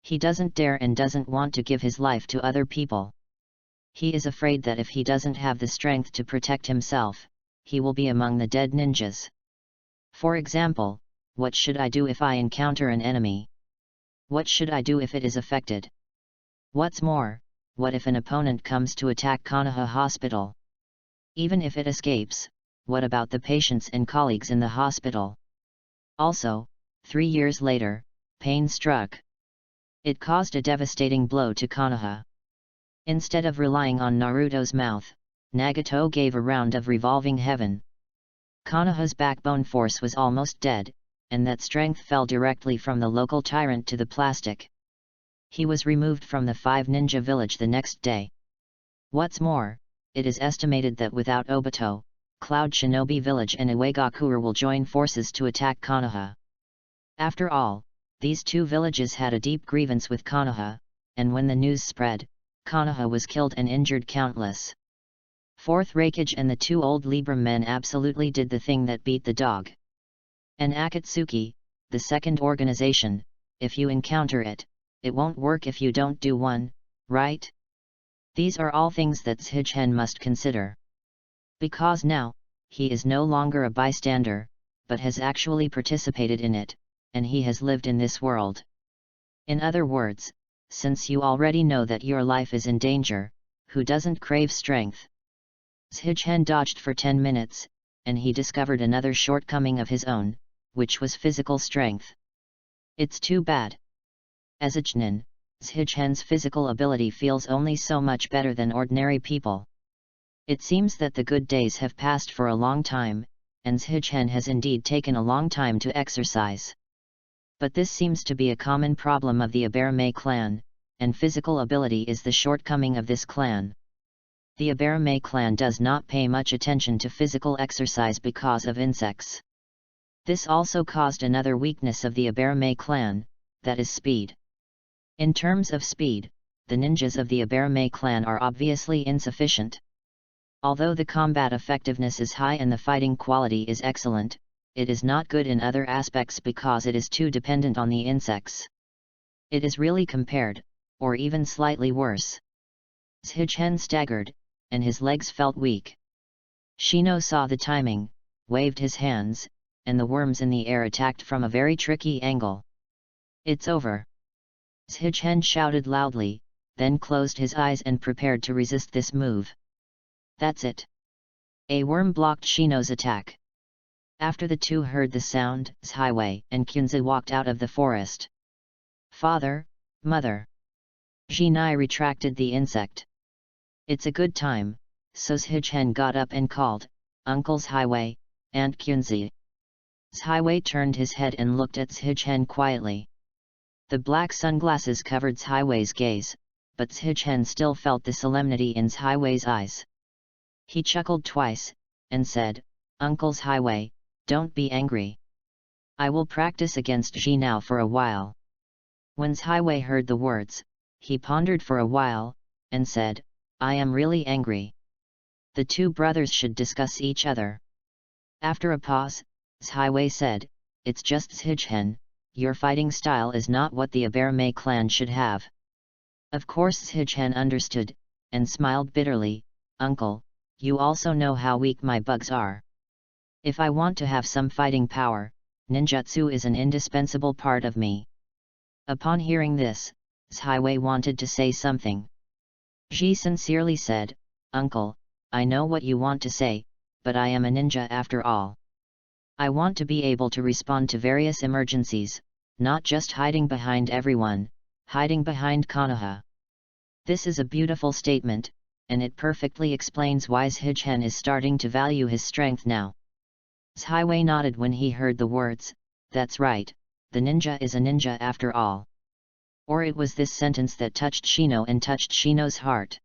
Speaker 1: He doesn't dare and doesn't want to give his life to other people. He is afraid that if he doesn't have the strength to protect himself, he will be among the dead ninjas. For example, what should I do if I encounter an enemy? What should I do if it is affected? What's more, what if an opponent comes to attack Konoha Hospital? Even if it escapes, what about the patients and colleagues in the hospital? Also, 3 years later, pain struck. It caused a devastating blow to Konoha. Instead of relying on Naruto's mouth, Nagato gave a round of revolving heaven. Konoha's backbone force was almost dead, and that strength fell directly from the local tyrant to the plastic. He was removed from the 5 ninja village the next day. What's more, it is estimated that without Obito, Cloud Shinobi Village and Iwagakure will join forces to attack Konoha. After all, these 2 villages had a deep grievance with Konoha, and when the news spread, Konoha was killed and injured countless. Fourth Raikage and the 2 old Libram men absolutely did the thing that beat the dog. And Akatsuki, the second organization, if you encounter it, it won't work if you don't do one, right? These are all things that Shichen must consider. Because now, he is no longer a bystander, but has actually participated in it, and he has lived in this world. In other words, since you already know that your life is in danger, who doesn't crave strength? Shichen dodged for 10 minutes, and he discovered another shortcoming of his own, which was physical strength. It's too bad. As a Chunin, Shichen's physical ability feels only so much better than ordinary people. It seems that the good days have passed for a long time, and Shichen has indeed taken a long time to exercise. But this seems to be a common problem of the Aberame clan, and physical ability is the shortcoming of this clan. The Aberame clan does not pay much attention to physical exercise because of insects. This also caused another weakness of the Aberame clan, that is speed. In terms of speed, the ninjas of the Aberame clan are obviously insufficient. Although the combat effectiveness is high and the fighting quality is excellent, it is not good in other aspects because it is too dependent on the insects. It is really compared, or even slightly worse. Shichen staggered, and his legs felt weak. Shino saw the timing, waved his hands, and the worms in the air attacked from a very tricky angle. "It's over!" Shichen shouted loudly, then closed his eyes and prepared to resist this move. "That's it!" A worm blocked Shino's attack. After the two heard the sound, Hiwei and Kunze walked out of the forest. "Father, Mother!" Jinai retracted the insect. "It's a good time," so Shichen got up and called, "Uncles Hiwei, Aunt Kunze." Hiwei turned his head and looked at Shichen quietly. The black sunglasses covered Hiwei's gaze, but Shichen still felt the solemnity in Hiwei's eyes. He chuckled twice, and said, "Uncles Hiwei, don't be angry. I will practice against Ji now for a while." When Hiwei heard the words, he pondered for a while, and said, "I am really angry. The two brothers should discuss each other." After a pause, Hiwei said, "It's just Shichen, your fighting style is not what the Aberme clan should have." Of course Shichen understood, and smiled bitterly, "Uncle, you also know how weak my bugs are. If I want to have some fighting power, ninjutsu is an indispensable part of me." Upon hearing this, Hiwei wanted to say something. Ji sincerely said, "Uncle, I know what you want to say, but I am a ninja after all. I want to be able to respond to various emergencies, not just hiding behind everyone, hiding behind Konoha." This is a beautiful statement, and it perfectly explains why Shichen is starting to value his strength now. Hiwei nodded when he heard the words, "That's right, the ninja is a ninja after all." Or it was this sentence that touched Shino and touched Shino's heart.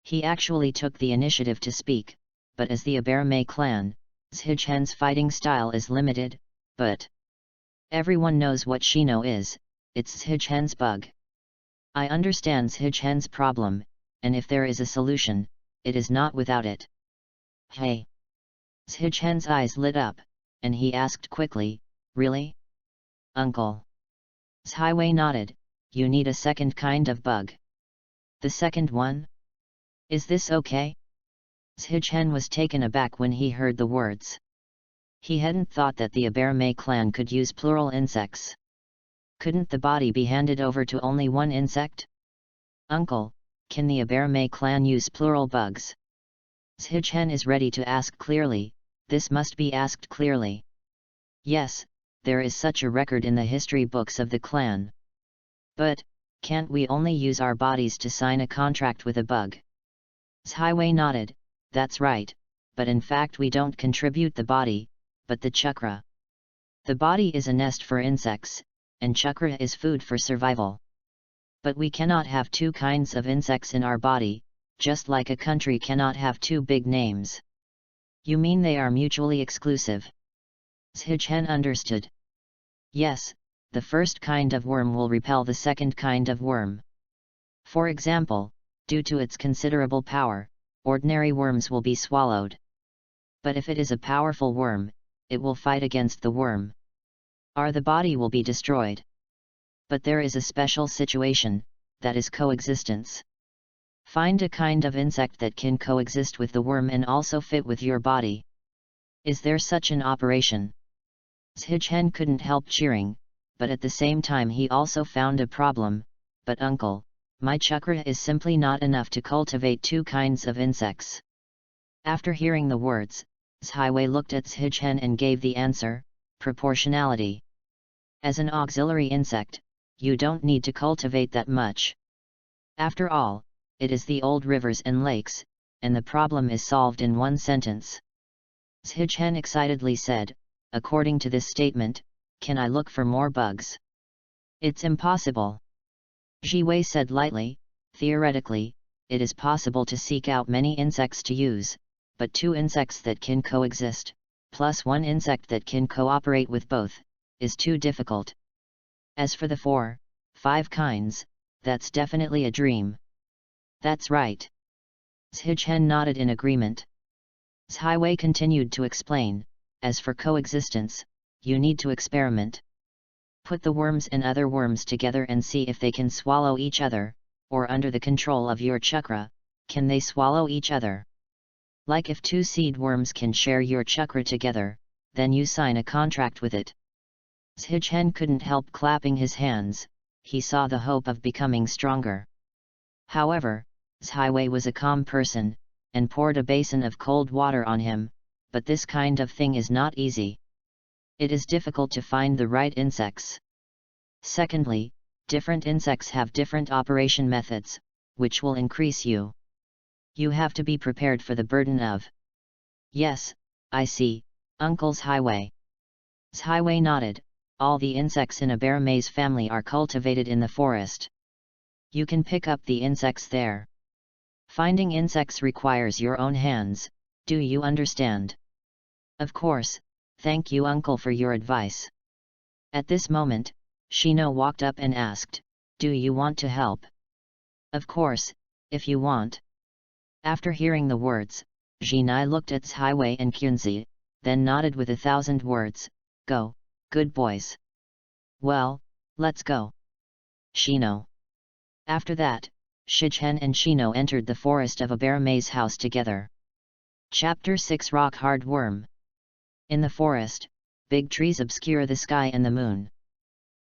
Speaker 1: He actually took the initiative to speak, but as the Aberme clan, Shichen's fighting style is limited, but everyone knows what Shino is, it's Shichen's bug. I understand Shichen's problem, and if there is a solution, it is not without it. "Hey!" Shichen's eyes lit up, and he asked quickly, "Really? Uncle?" Hiwei nodded, "You need a second kind of bug." "The second one? Is this okay?" Shichen was taken aback when he heard the words. He hadn't thought that the Aberme clan could use plural insects. Couldn't the body be handed over to only one insect? "Uncle, can the Aberme clan use plural bugs?" Shichen is ready to ask clearly, this must be asked clearly. "Yes, there is such a record in the history books of the clan. But, can't we only use our bodies to sign a contract with a bug?" Hiwei nodded, "That's right, but in fact we don't contribute the body, but the chakra. The body is a nest for insects, and chakra is food for survival. But we cannot have two kinds of insects in our body, just like a country cannot have two big names." "You mean they are mutually exclusive?" Shichen understood. "Yes, the first kind of worm will repel the second kind of worm. For example, due to its considerable power, ordinary worms will be swallowed. But if it is a powerful worm, it will fight against the worm. Or the body will be destroyed. But there is a special situation, that is coexistence. Find a kind of insect that can coexist with the worm and also fit with your body. Is there such an operation?" Shichen couldn't help cheering, but at the same time he also found a problem. "But uncle, my chakra is simply not enough to cultivate two kinds of insects." After hearing the words, Hiwei looked at Shichen and gave the answer, "Proportionality. As an auxiliary insect, you don't need to cultivate that much. After all, it is the old rivers and lakes, and the problem is solved in one sentence." Shichen excitedly said, "According to this statement, can I look for more bugs?" "It's impossible." Jiwei said lightly, "Theoretically, it is possible to seek out many insects to use, but two insects that can coexist, plus one insect that can cooperate with both, is too difficult. As for the 4, 5 kinds, that's definitely a dream." "That's right." Shichen nodded in agreement. Hiwei continued to explain, "As for coexistence, you need to experiment. Put the worms and other worms together and see if they can swallow each other, or under the control of your chakra, Can they swallow each other? Like if two seed worms can share your chakra together, then you sign a contract with it. Zhichen couldn't help clapping his hands, he saw the hope of becoming stronger. However, Zhiwei was a calm person, and poured a basin of cold water on him, but this kind of thing is not easy. It is difficult to find the right insects. Secondly, different insects have different operation methods, which will increase you. You have to be prepared for the burden of. Yes, I see, Uncle Zhiwei. Zhiwei nodded. All the insects in a bear maze family are cultivated in the forest. You can pick up the insects there. Finding insects requires your own hands, do you understand? Of course, thank you uncle for your advice. At this moment, Shino walked up and asked, do you want to help? Of course, if you want. After hearing the words, Jinai looked at Zhiwei and Kunzi, then nodded with 1,000 words, go, good boys. Well, let's go. Shino. After that, Shichen and Shino entered the forest of a bear maze house together. Chapter 6 Rock Hard Worm. In the forest, big trees obscure the sky and the moon.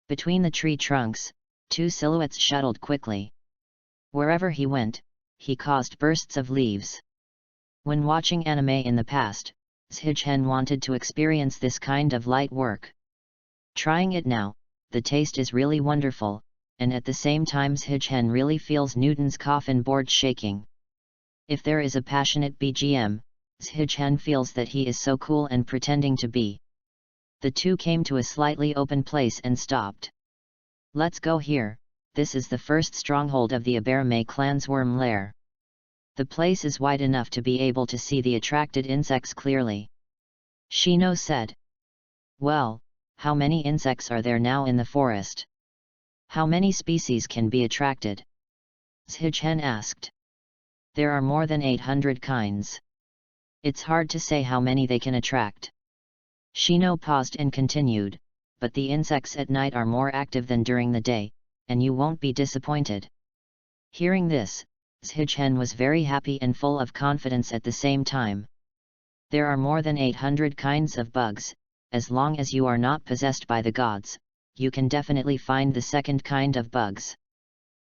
Speaker 1: Between the tree trunks, two silhouettes shuttled quickly. Wherever he went, he caused bursts of leaves. When watching anime in the past, Zhichen wanted to experience this kind of light work. Trying it now, the taste is really wonderful, and at the same time Zhichen really feels Newton's coffin board shaking. If there is a passionate BGM, Zhichen feels that he is so cool and pretending to be. The two came to a slightly open place and stopped. Let's go here, this is the first stronghold of the Aberme clan's worm lair. The place is wide enough to be able to see the attracted insects clearly. Shino said. Well, how many insects are there now in the forest? How many species can be attracted? Zhichen asked. There are more than 800 kinds. It's hard to say how many they can attract. Shino paused and continued, but the insects at night are more active than during the day, and you won't be disappointed. Hearing this, Zhichen was very happy and full of confidence at the same time. There are more than 800 kinds of bugs, as long as you are not possessed by the gods, you can definitely find the second kind of bugs.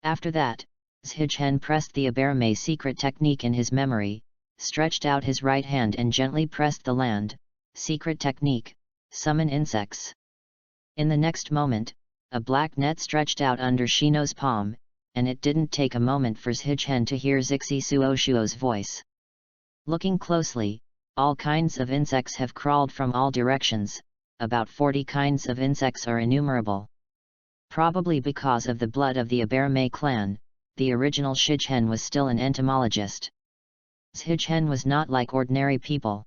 Speaker 1: After that, Zhichen pressed the Aberme secret technique in his memory, stretched out his right hand and gently pressed the land, secret technique, summon insects. In the next moment, a black net stretched out under Shino's palm, and it didn't take a moment for Zhichen to hear Zixi Suoshuo's voice. Looking closely, all kinds of insects have crawled from all directions, about 40 kinds of insects are innumerable. Probably because of the blood of the Aberme clan, the original Zhichen was still an entomologist. Zhichen was not like ordinary people.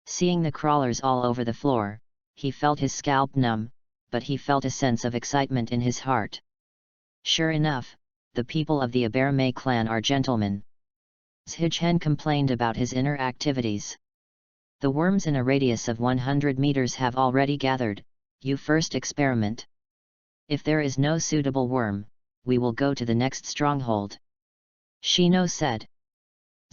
Speaker 1: Seeing the crawlers all over the floor, he felt his scalp numb, but he felt a sense of excitement in his heart. Sure enough, the people of the Aberme clan are gentlemen. Zhichen complained about his inner activities. The worms in a radius of 100 meters have already gathered, you first experiment. If there is no suitable worm, we will go to the next stronghold. Shino said.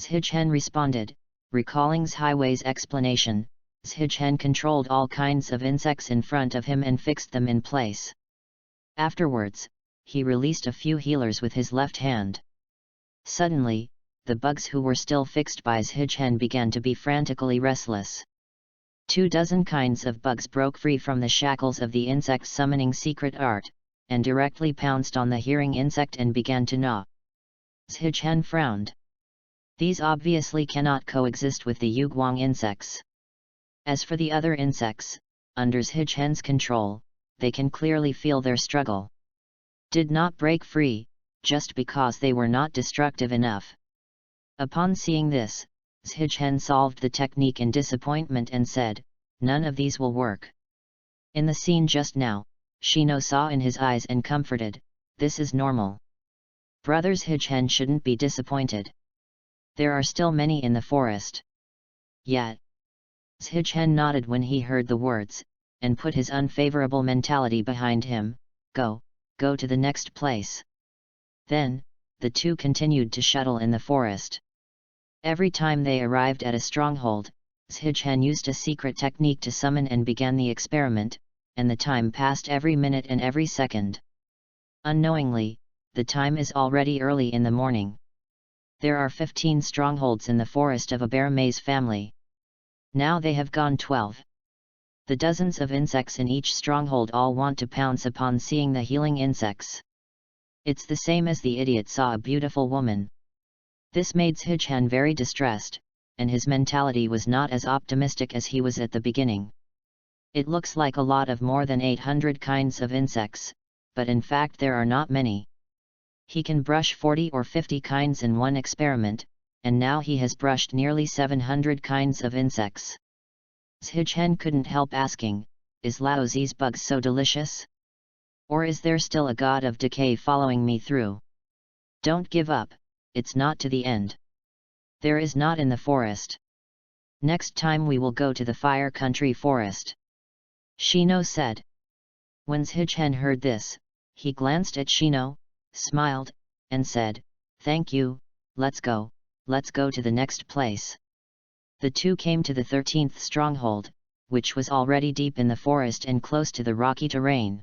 Speaker 1: Zhichen responded, recalling Zhiwei's explanation. Zhichen controlled all kinds of insects in front of him and fixed them in place. Afterwards, he released a few healers with his left hand. Suddenly, the bugs who were still fixed by Zhichen began to be frantically restless. 24 kinds of bugs broke free from the shackles of the insect summoning secret art, and directly pounced on the hearing insect and began to gnaw. Zhichen frowned. These obviously cannot coexist with the Yuguang insects. As for the other insects, under Zhichen's control, they can clearly feel their struggle. Did not break free, just because they were not destructive enough. Upon seeing this, Zhichen solved the technique in disappointment and said, none of these will work. In the scene just now, Shino saw in his eyes and comforted, this is normal. Brothers Zhichen shouldn't be disappointed. There are still many in the forest. Yet. Zhichen nodded when he heard the words, and put his unfavorable mentality behind him, go to the next place. Then, the two continued to shuttle in the forest. Every time they arrived at a stronghold, Zhichen used a secret technique to summon and began the experiment, and the time passed every minute and every second. Unknowingly, the time is already early in the morning. There are 15 strongholds in the forest of a bear maze family. Now they have gone 12. The dozens of insects in each stronghold all want to pounce upon seeing the healing insects. It's the same as the idiot saw a beautiful woman. This made Zhichen very distressed, and his mentality was not as optimistic as he was at the beginning. It looks like a lot of more than 800 kinds of insects, but in fact there are not many. He can brush 40 or 50 kinds in one experiment, and now he has brushed nearly 700 kinds of insects. Zhichen couldn't help asking, is Laozi's bugs so delicious? Or is there still a god of decay following me through? Don't give up, it's not to the end. There is not in the forest. Next time we will go to the Fire Country forest. Shino said. When Zhichen heard this, he glanced at Shino, smiled, and said, "Thank you, let's go to the next place." The two came to the 13th stronghold, which was already deep in the forest and close to the rocky terrain.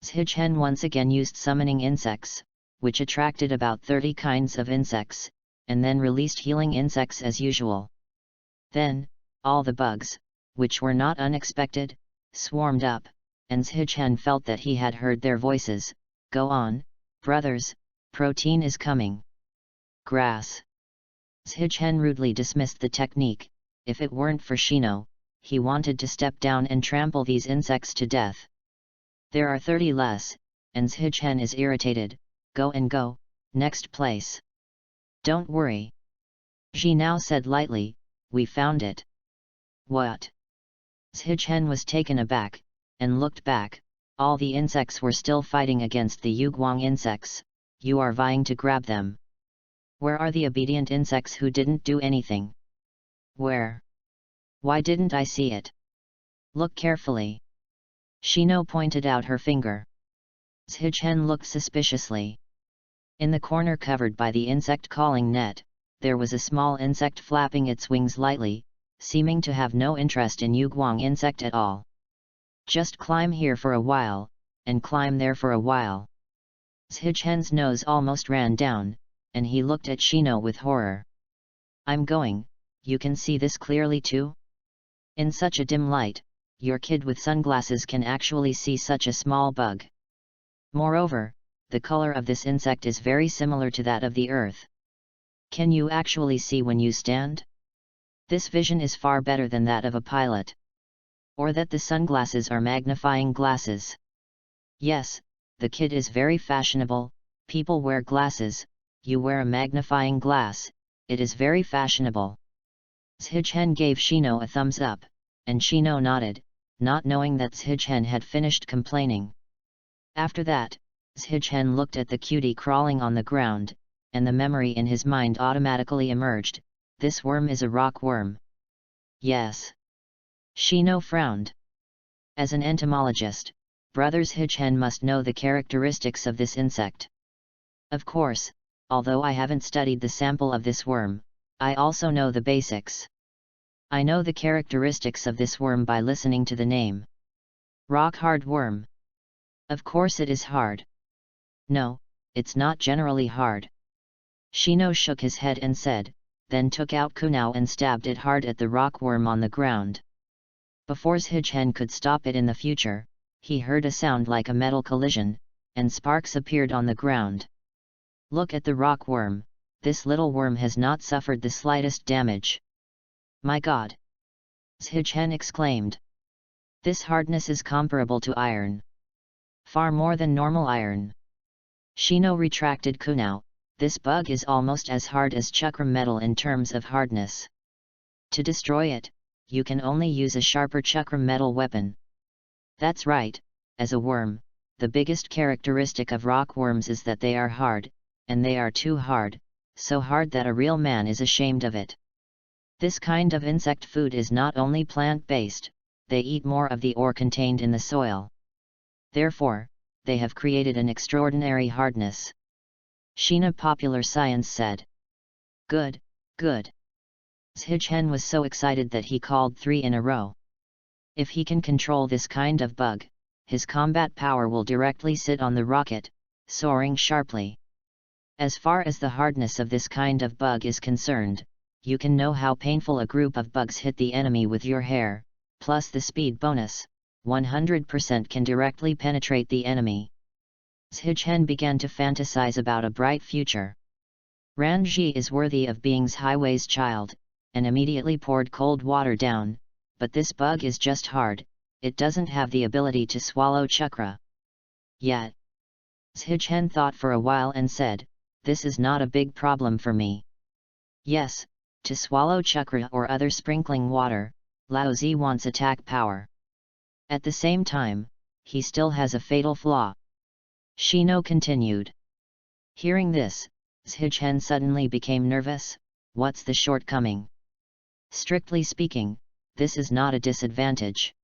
Speaker 1: Zhichen once again used summoning insects, which attracted about 30 kinds of insects, and then released healing insects as usual. Then, all the bugs, which were not unexpected, swarmed up, and Zhichen felt that he had heard their voices. "Go on, brothers, protein is coming." Grass. Zhichen rudely dismissed the technique. If it weren't for Shino, he wanted to step down and trample these insects to death. There are 30 less, and Zhichen is irritated. Go and go, next place. Don't worry. Ji now said lightly, "We found it." What? Zhichen was taken aback, and looked back. All the insects were still fighting against the Yuguang insects. You are vying to grab them. Where are the obedient insects who didn't do anything? Where? Why didn't I see it? Look carefully. Shino pointed out her finger. Zhichen looked suspiciously. In the corner covered by the insect calling net, there was a small insect flapping its wings lightly, seeming to have no interest in Yuguang insect at all. Just climb here for a while, and climb there for a while. Zhichen's nose almost ran down, and he looked at Shino with horror. I'm going, you can see this clearly too? In such a dim light, your kid with sunglasses can actually see such a small bug. Moreover, the color of this insect is very similar to that of the earth. Can you actually see when you stand? This vision is far better than that of a pilot. Or that the sunglasses are magnifying glasses. Yes, the kid is very fashionable, people wear glasses, you wear a magnifying glass, it is very fashionable. Zhichen gave Shino a thumbs up, and Shino nodded, not knowing that Zhichen had finished complaining. After that, Zhichen looked at the cutie crawling on the ground, and the memory in his mind automatically emerged, this worm is a rock worm. Yes. Shino frowned. As an entomologist, Brothers Zhichen must know the characteristics of this insect. Of course, although I haven't studied the sample of this worm, I also know the basics. I know the characteristics of this worm by listening to the name. Rock-hard worm. Of course it is hard. No, it's not generally hard. Shino shook his head and said, then took out kunao and stabbed it hard at the rock worm on the ground. Before Zhichen could stop it in the future, he heard a sound like a metal collision, and sparks appeared on the ground. Look at the rock worm, this little worm has not suffered the slightest damage. My God! Zhichen exclaimed. This hardness is comparable to iron. Far more than normal iron. Shino retracted kunao, this bug is almost as hard as chakram metal in terms of hardness. To destroy it, you can only use a sharper chakram metal weapon. That's right, as a worm, the biggest characteristic of rock worms is that they are hard, and they are too hard, so hard that a real man is ashamed of it. This kind of insect food is not only plant-based, they eat more of the ore contained in the soil. Therefore, they have created an extraordinary hardness. Sheena Popular Science said. Good, good. Zhichen was so excited that he called 3 in a row. If he can control this kind of bug, his combat power will directly sit on the rocket, soaring sharply. As far as the hardness of this kind of bug is concerned, you can know how painful a group of bugs hit the enemy with your hair, plus the speed bonus, 100% can directly penetrate the enemy. Zhichen began to fantasize about a bright future. Ranji is worthy of being's highway's child, and immediately poured cold water down, but this bug is just hard, it doesn't have the ability to swallow chakra. Yet. Zhichen thought for a while and said, this is not a big problem for me. Yes, to swallow chakra or other sprinkling water, Laozi wants attack power. At the same time, he still has a fatal flaw. Shino continued. Hearing this, Zhichen suddenly became nervous. What's the shortcoming? Strictly speaking, this is not a disadvantage.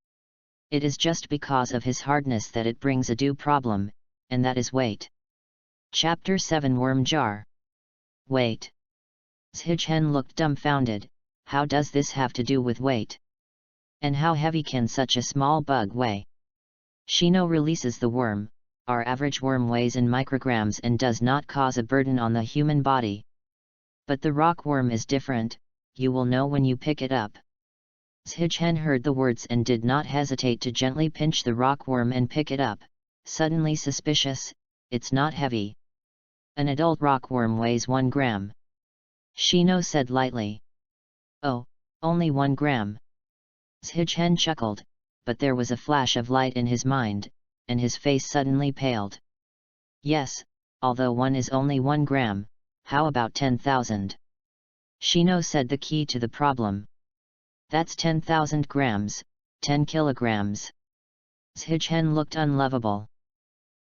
Speaker 1: It is just because of his hardness that it brings a due problem, and that is weight. Chapter 7 Worm Jar. Weight. Zhichen looked dumbfounded. How does this have to do with weight? And how heavy can such a small bug weigh? Shino releases the worm. Our average worm weighs in micrograms and does not cause a burden on the human body. But the rockworm is different, you will know when you pick it up. Zhichen heard the words and did not hesitate to gently pinch the rockworm and pick it up, suddenly suspicious, it's not heavy. An adult rockworm weighs 1 gram. Shino said lightly. Oh, only 1 gram. Zhichen chuckled, but there was a flash of light in his mind, and his face suddenly paled. Yes, although 1 is only 1 gram, how about 10,000? Shino said the key to the problem. That's 10,000 grams, 10 kilograms. Zhichen looked unlovable.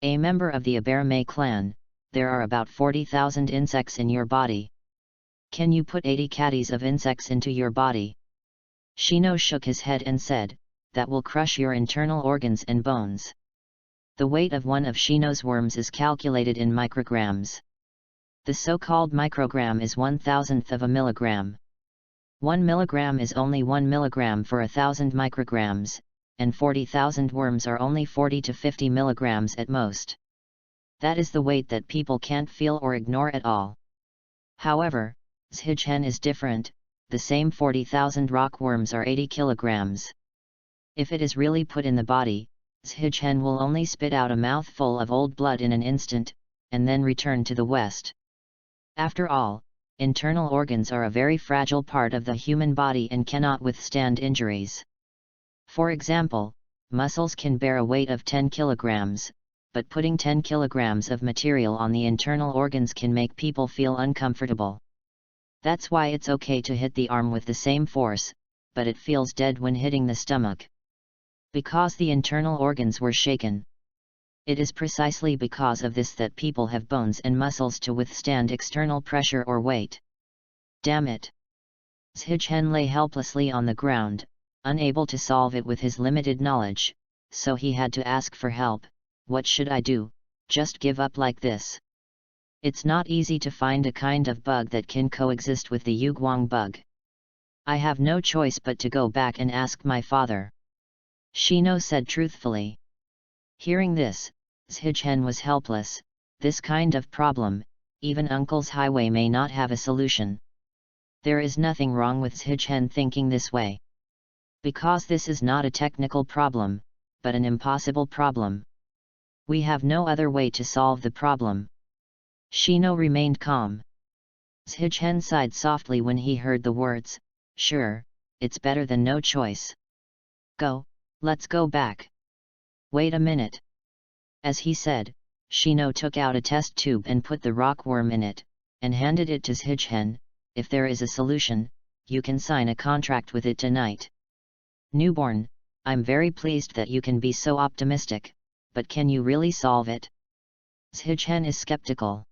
Speaker 1: A member of the Aberame clan, there are about 40,000 insects in your body. Can you put 80 caddies of insects into your body? Shino shook his head and said, that will crush your internal organs and bones. The weight of one of Shino's worms is calculated in micrograms. The so-called microgram is 1/1000th of a milligram. 1 milligram is only 1 milligram for 1,000 micrograms, and 40,000 worms are only 40 to 50 milligrams at most. That is the weight that people can't feel or ignore at all. However, Zhichen is different, the same 40,000 rockworms are 80 kilograms. If it is really put in the body, Zhichen will only spit out a mouthful of old blood in an instant, and then return to the West. After all, internal organs are a very fragile part of the human body and cannot withstand injuries. For example, muscles can bear a weight of 10 kilograms, but putting 10 kilograms of material on the internal organs can make people feel uncomfortable. That's why it's okay to hit the arm with the same force, but it feels dead when hitting the stomach. Because the internal organs were shaken. It is precisely because of this that people have bones and muscles to withstand external pressure or weight. Damn it! Zhichen lay helplessly on the ground, unable to solve it with his limited knowledge, so he had to ask for help. What should I do? Just give up like this? It's not easy to find a kind of bug that can coexist with the Yuguang bug. I have no choice but to go back and ask my father. Shino said truthfully. Hearing this, Zhichen was helpless. This kind of problem, even Uncle's highway may not have a solution. There is nothing wrong with Zhichen thinking this way. Because this is not a technical problem, but an impossible problem. We have no other way to solve the problem. Shino remained calm. Zhichen sighed softly when he heard the words, sure, it's better than no choice. Go, let's go back. Wait a minute. As he said, Shino took out a test tube and put the rockworm in it, and handed it to Zhichen. If there is a solution, you can sign a contract with it tonight. Newborn, I'm very pleased that you can be so optimistic, but can you really solve it? Zhichen is skeptical.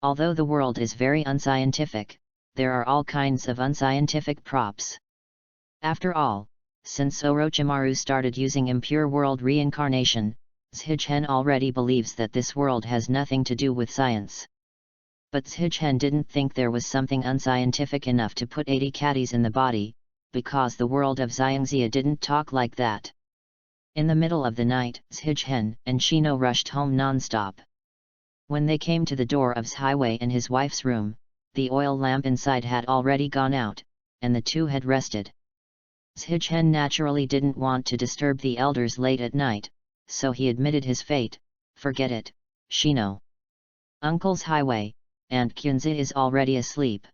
Speaker 1: Although the world is very unscientific, there are all kinds of unscientific props. After all, since Orochimaru started using impure world reincarnation, Zhichen already believes that this world has nothing to do with science. But Zhichen didn't think there was something unscientific enough to put 80 caddies in the body, because the world of Xiangxia didn't talk like that. In the middle of the night, Zhichen and Shino rushed home non-stop. When they came to the door of Zhiwei and his wife's room, the oil lamp inside had already gone out, and the two had rested. Zhichen naturally didn't want to disturb the elders late at night, so he admitted his fate. Forget it, Shino. Uncle Zhiwei, Aunt Kunzi is already asleep.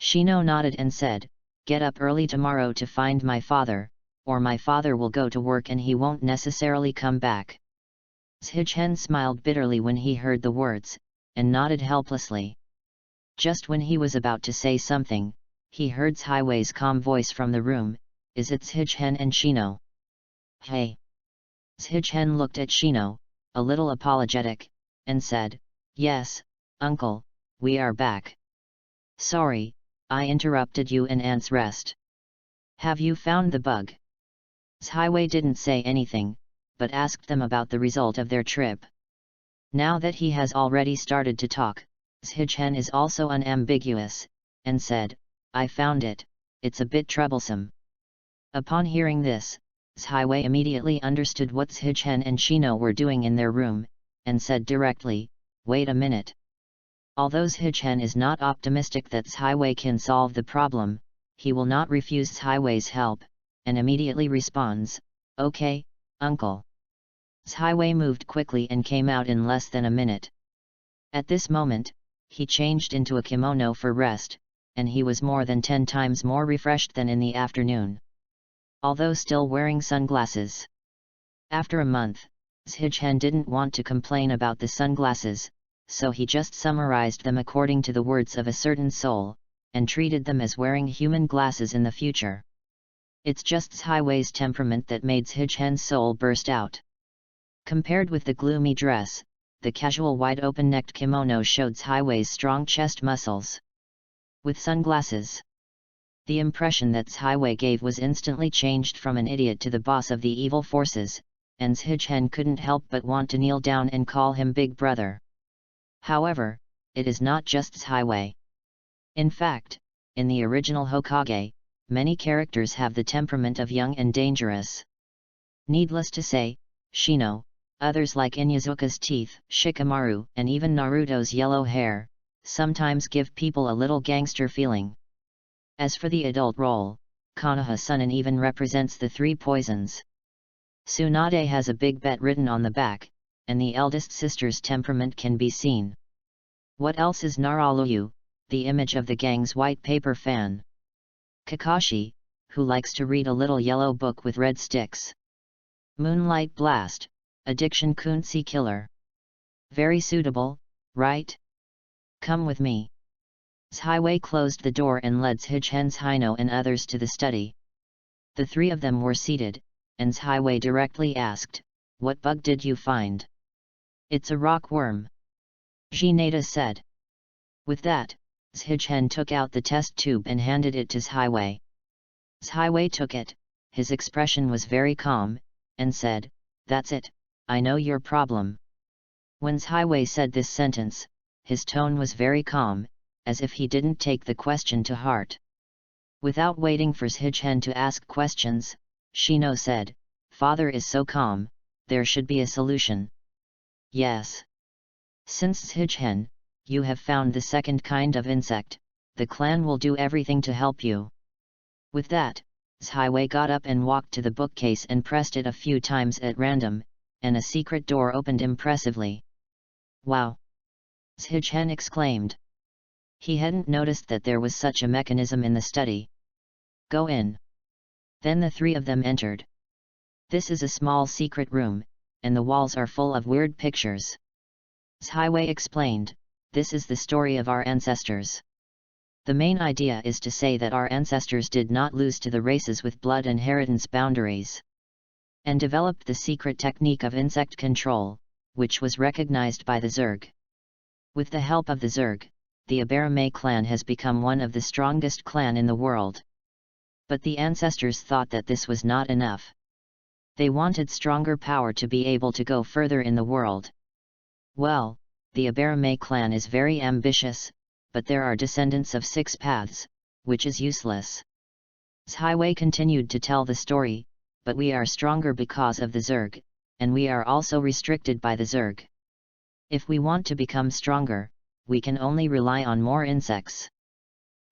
Speaker 1: Shino nodded and said, get up early tomorrow to find my father, or my father will go to work and he won't necessarily come back. Zhichen smiled bitterly when he heard the words, and nodded helplessly. Just when he was about to say something, he heard Zhiwei's calm voice from the room, is it Zhichen and Shino? Hey! Zhichen looked at Shino, a little apologetic, and said, yes, uncle, we are back. Sorry, I interrupted you and Aunt's rest. Have you found the bug? Zhiwei didn't say anything, but asked them about the result of their trip. Now that he has already started to talk, Zhichen is also unambiguous, and said, I found it, it's a bit troublesome. Upon hearing this, Zhiwei immediately understood what Zhichen and Shino were doing in their room, and said directly, wait a minute. Although Zhichen is not optimistic that Zhiwei can solve the problem, he will not refuse Zhiwei's help, and immediately responds, okay, uncle. Zhiwei moved quickly and came out in less than a minute. At this moment, he changed into a kimono for rest, and he was more than 10 times more refreshed than in the afternoon. Although still wearing sunglasses. After a month, Zhichen didn't want to complain about the sunglasses, so he just summarized them according to the words of a certain soul, and treated them as wearing human glasses in the future. It's just Zhiwei's temperament that made Zhichen's soul burst out. Compared with the gloomy dress, the casual wide open-necked kimono showed Zhiwei's strong chest muscles. With sunglasses, the impression that Zhiwei gave was instantly changed from an idiot to the boss of the evil forces, and Zhichen couldn't help but want to kneel down and call him Big Brother. However, it is not just Zhiwei. In fact, in the original Hokage, many characters have the temperament of young and dangerous. Needless to say, Shino, others like Inyazuka's teeth, Shikamaru, and even Naruto's yellow hair, sometimes give people a little gangster feeling. As for the adult role, Konoha-san even represents the 3 poisons. Tsunade has a big bet written on the back, and the eldest sister's temperament can be seen. What else is Naraluyu, the image of the gang's white paper fan? Kakashi, who likes to read a little yellow book with red sticks. Moonlight Blast, addiction Kunzi killer. Very suitable, right? Come with me. Zhiwei closed the door and led Zhichen's Hino and others to the study. The 3 of them were seated, and Zhiwei directly asked, what bug did you find? It's a rockworm. Jinada said. With that, Zhichen took out the test tube and handed it to Zhiwei. Zhiwei took it, his expression was very calm, and said, that's it, I know your problem. When Zhiwei said this sentence, his tone was very calm, as if he didn't take the question to heart. Without waiting for Zhichen to ask questions, Shino said, Father is so calm, there should be a solution. Yes. Since Zhichen, you have found the second kind of insect, the clan will do everything to help you. With that, Zhiwei got up and walked to the bookcase and pressed it a few times at random, and a secret door opened impressively. Wow! Zhichen exclaimed. He hadn't noticed that there was such a mechanism in the study. Go in. Then the 3 of them entered. This is a small secret room, and the walls are full of weird pictures. Zhiwei explained, this is the story of our ancestors. The main idea is to say that our ancestors did not lose to the races with blood inheritance boundaries, and developed the secret technique of insect control, which was recognized by the Zerg. With the help of the Zerg, the Abarame clan has become one of the strongest clan in the world. But the ancestors thought that this was not enough. They wanted stronger power to be able to go further in the world. Well, the Abarame clan is very ambitious, but there are descendants of 6 paths, which is useless. Highway continued to tell the story, but we are stronger because of the Zerg, and we are also restricted by the Zerg. If we want to become stronger, we can only rely on more insects.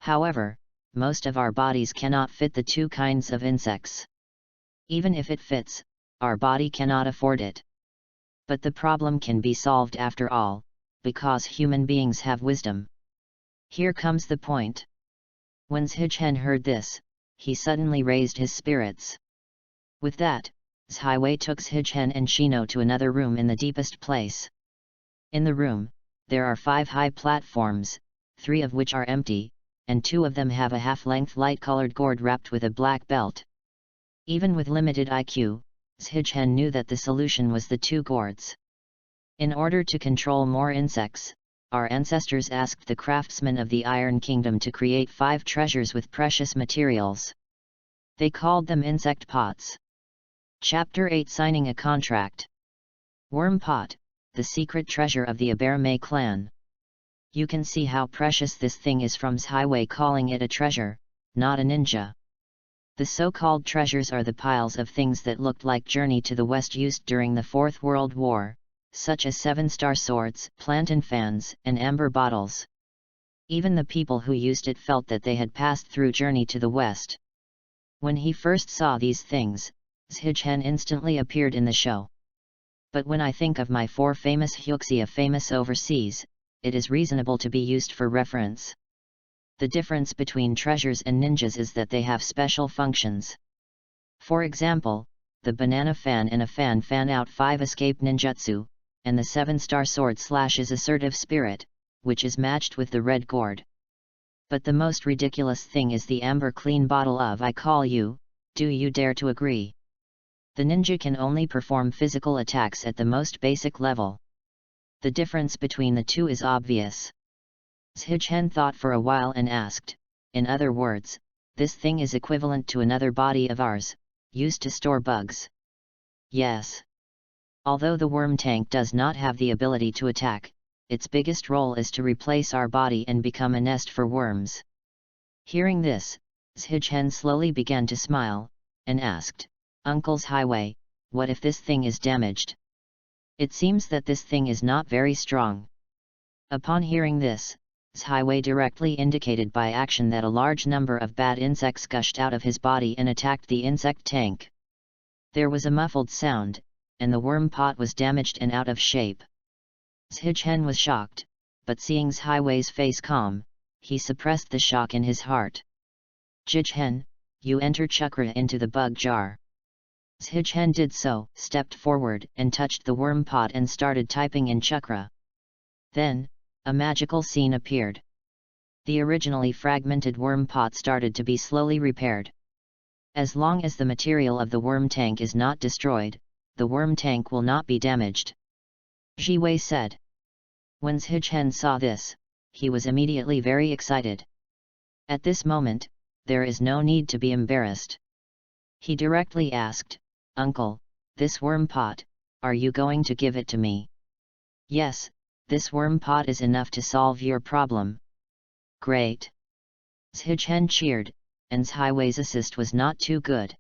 Speaker 1: However, most of our bodies cannot fit the 2 kinds of insects. Even if it fits, our body cannot afford it. But the problem can be solved after all, because human beings have wisdom. Here comes the point. When Zhichen heard this, he suddenly raised his spirits. With that, Zhiwei took Zhichen and Shino to another room in the deepest place. In the room, there are 5 high platforms, 3 of which are empty, and 2 of them have a half-length light-colored gourd wrapped with a black belt. Even with limited IQ, Zhichen knew that the solution was the 2 gourds. In order to control more insects, our ancestors asked the craftsmen of the Iron Kingdom to create 5 treasures with precious materials. They called them insect pots. Chapter 8 Signing a Contract. Worm Pot, the secret treasure of the Abarame clan. You can see how precious this thing is from Highway calling it a treasure, not a ninja. The so-called treasures are the piles of things that looked like Journey to the West used during the Fourth World War, such as 7-star swords, plantain fans, and amber bottles. Even the people who used it felt that they had passed through Journey to the West. When he first saw these things, Zhichen instantly appeared in the show. But when I think of my 4 famous Hyuxia famous overseas, it is reasonable to be used for reference. The difference between treasures and ninjas is that they have special functions. For example, the banana fan in a fan out 5 escape ninjutsu, and the 7-star sword slashes assertive spirit, which is matched with the red gourd. But the most ridiculous thing is the amber clean bottle of I call you, do you dare to agree? The ninja can only perform physical attacks at the most basic level. The difference between the 2 is obvious. Zhichen thought for a while and asked, in other words, this thing is equivalent to another body of ours, used to store bugs. Yes. Although the worm tank does not have the ability to attack, its biggest role is to replace our body and become a nest for worms. Hearing this, Zhichen slowly began to smile, and asked, Uncle's Highway, what if this thing is damaged? It seems that this thing is not very strong. Upon hearing this, Highway directly indicated by action that a large number of bad insects gushed out of his body and attacked the insect tank. There was a muffled sound, and the worm pot was damaged and out of shape. Zhichen was shocked, but seeing Highway's face calm, he suppressed the shock in his heart. Zhichen, you enter chakra into the bug jar. Zhichen did so, stepped forward and touched the worm pot and started typing in chakra. Then, a magical scene appeared. The originally fragmented worm pot started to be slowly repaired. As long as the material of the worm tank is not destroyed, the worm tank will not be damaged. Jiwei said. When Zhichen saw this, he was immediately very excited. At this moment, there is no need to be embarrassed. He directly asked, Uncle, this worm pot, are you going to give it to me? Yes, this worm pot is enough to solve your problem. Great! Zhichen cheered, and Highway's assist was not too good.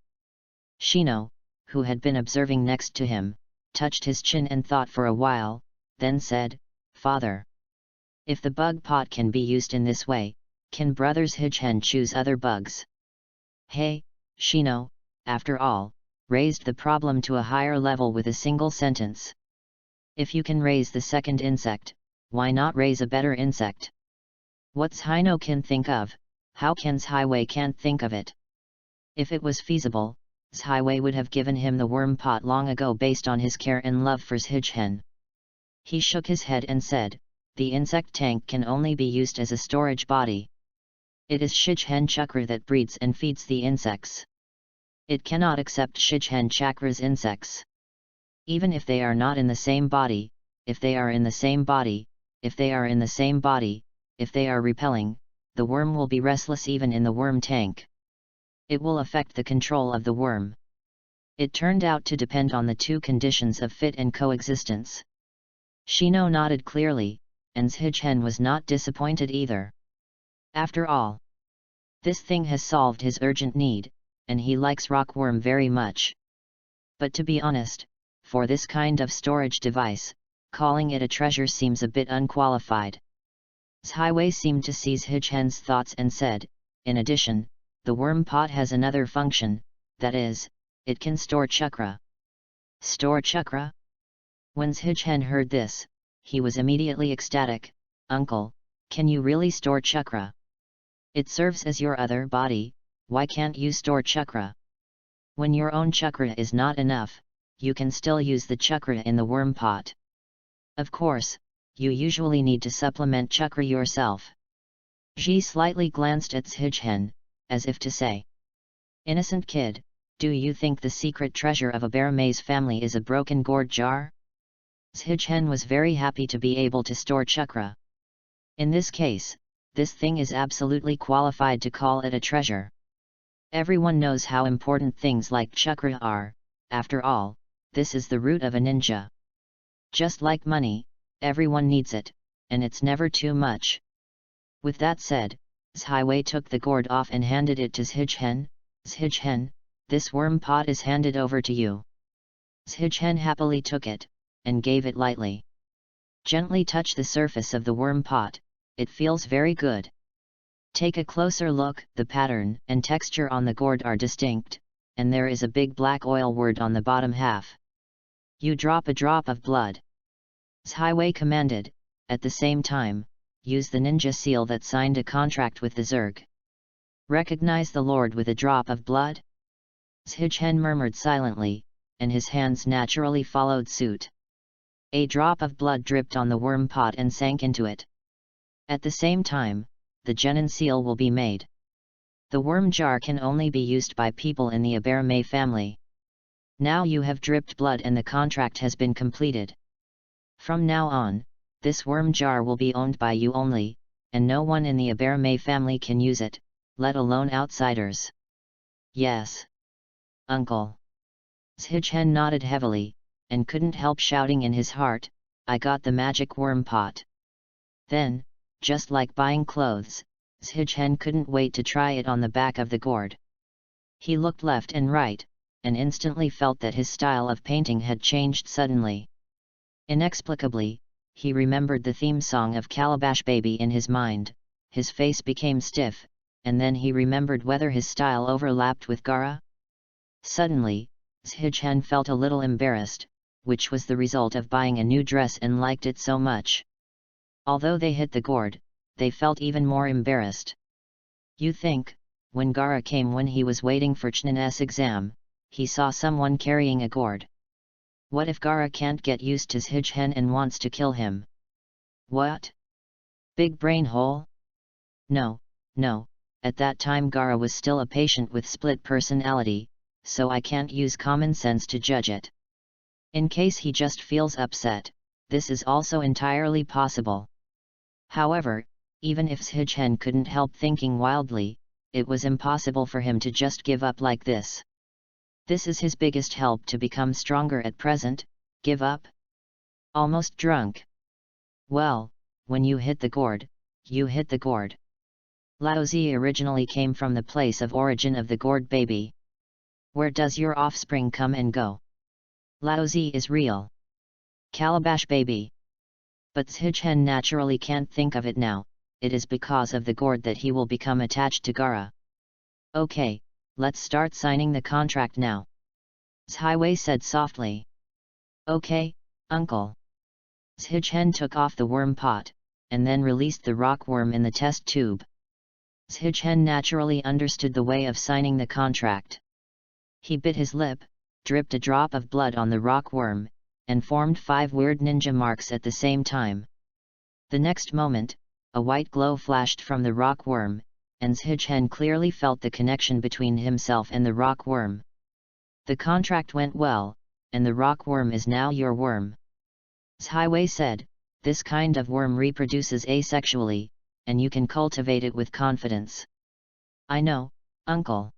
Speaker 1: Shino, who had been observing next to him, touched his chin and thought for a while, then said, Father, if the bug pot can be used in this way, can brothers Zhichen choose other bugs? Hey, Shino, after all, raised the problem to a higher level with a single sentence. If you can raise the second insect, why not raise a better insect? What's Hino can think of, how can Highway can't think of it? If it was feasible, Highway would have given him the worm pot long ago based on his care and love for Zhichen. He shook his head and said, the insect tank can only be used as a storage body. It is Zhichen chakra that breeds and feeds the insects. It cannot accept Zhichen chakra's insects. Even if they are not in the same body, if they are in the same body, if they are in the same body, if they are repelling, the worm will be restless even in the worm tank. It will affect the control of the worm. It turned out to depend on the 2 conditions of fit and coexistence. Shino nodded clearly, and Zhichen was not disappointed either. After all, this thing has solved his urgent need, and he likes rockworm very much. But to be honest, for this kind of storage device, calling it a treasure seems a bit unqualified. Zhiwei seemed to seize Zhichen's thoughts and said, in addition, the worm pot has another function, that is, it can store chakra. Store chakra? When Zhichen heard this, he was immediately ecstatic. Uncle, can you really store chakra? It serves as your other body, why can't you store chakra? When your own chakra is not enough, you can still use the chakra in the worm pot. Of course, you usually need to supplement chakra yourself. Ji slightly glanced at Zhichen, as if to say, innocent kid, do you think the secret treasure of a Baramaze family is a broken gourd jar? Zhichen was very happy to be able to store chakra. In this case, this thing is absolutely qualified to call it a treasure. Everyone knows how important things like chakra are, after all, this is the root of a ninja. Just like money, everyone needs it, and it's never too much. With that said, Zhiwei took the gourd off and handed it to Zhichen. Zhichen, this worm pot is handed over to you. Zhichen happily took it, and gave it lightly. Gently touch the surface of the worm pot, it feels very good. Take a closer look, the pattern and texture on the gourd are distinct, and there is a big black oil word on the bottom half. You drop a drop of blood. Zhiwei commanded, at the same time, use the ninja seal that signed a contract with the Zerg. Recognize the lord with a drop of blood? Zhichen murmured silently, and his hands naturally followed suit. A drop of blood dripped on the worm pot and sank into it. At the same time, the genin seal will be made. The worm jar can only be used by people in the Abarame family. Now you have dripped blood and the contract has been completed. From now on, this worm jar will be owned by you only, and no one in the Abarame family can use it, let alone outsiders. Yes. Uncle. Zhichen nodded heavily, and couldn't help shouting in his heart, I got the magic worm pot. Then, just like buying clothes, Zhichen couldn't wait to try it on the back of the gourd. He looked left and right, and instantly felt that his style of painting had changed suddenly. Inexplicably, he remembered the theme song of Calabash Baby in his mind, his face became stiff, and then he remembered whether his style overlapped with Gaara. Suddenly, Zhichen felt a little embarrassed, which was the result of buying a new dress and liked it so much. Although they hit the gourd, they felt even more embarrassed. You think, when Gaara came when he was waiting for Chnin's exam, he saw someone carrying a gourd. What if Gaara can't get used to Zhichen and wants to kill him? What? Big brain hole? No, at that time Gaara was still a patient with split personality, so I can't use common sense to judge it. In case he just feels upset, this is also entirely possible. However, even if Zhichen couldn't help thinking wildly, it was impossible for him to just give up like this. This is his biggest help to become stronger at present, give up? Almost drunk. Well, when you hit the gourd, you hit the gourd. Laozi originally came from the place of origin of the gourd baby. Where does your offspring come and go? Laozi is real. Calabash baby. But Zhichen naturally can't think of it now, it is because of the gourd that he will become attached to Gaara. Okay, let's start signing the contract now. Zhiwei said softly. Okay, uncle. Zhichen took off the worm pot, and then released the rockworm in the test tube. Zhichen naturally understood the way of signing the contract. He bit his lip, dripped a drop of blood on the rockworm, and formed 5 weird ninja marks at the same time. The next moment, a white glow flashed from the rockworm, and Zhichen clearly felt the connection between himself and the rockworm. The contract went well, and the rockworm is now your worm. Zhiwei said, this kind of worm reproduces asexually, and you can cultivate it with confidence. I know, uncle.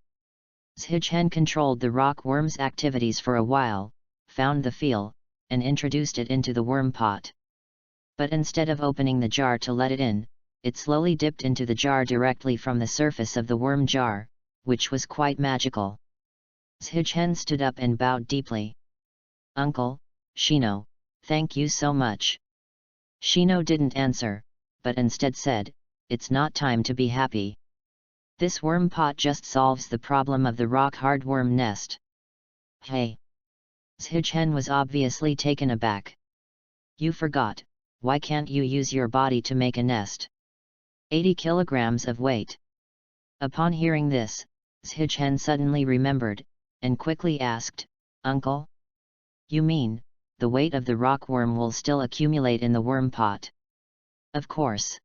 Speaker 1: Zhichen controlled the rockworm's activities for a while, found the feel, and introduced it into the worm pot. But instead of opening the jar to let it in, it slowly dipped into the jar directly from the surface of the worm jar, which was quite magical. Zhichen stood up and bowed deeply. "Uncle, Shino, thank you so much." Shino didn't answer, but instead said, "It's not time to be happy. This worm pot just solves the problem of the rock-hard worm nest." "Hey!" Zhichen was obviously taken aback. "You forgot, why can't you use your body to make a nest? 80 kilograms of weight." Upon hearing this, Zhichen suddenly remembered, and quickly asked, "Uncle? You mean, the weight of the rockworm will still accumulate in the worm pot?" "Of course."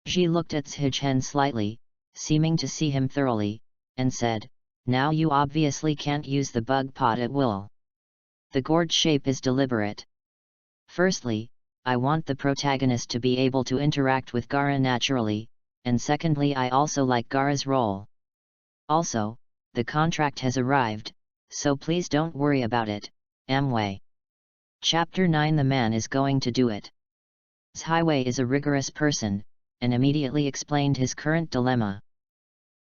Speaker 1: Zhi looked at Zhichen slightly, seeming to see him thoroughly, and said, "Now you obviously can't use the bug pot at will. The gourd shape is deliberate. Firstly, I want the protagonist to be able to interact with Gaara naturally, and secondly I also like Gaara's role. Also, the contract has arrived, so please don't worry about it, Amway." Chapter 9 The man is going to do it. Zhiwei is a rigorous person, and immediately explained his current dilemma.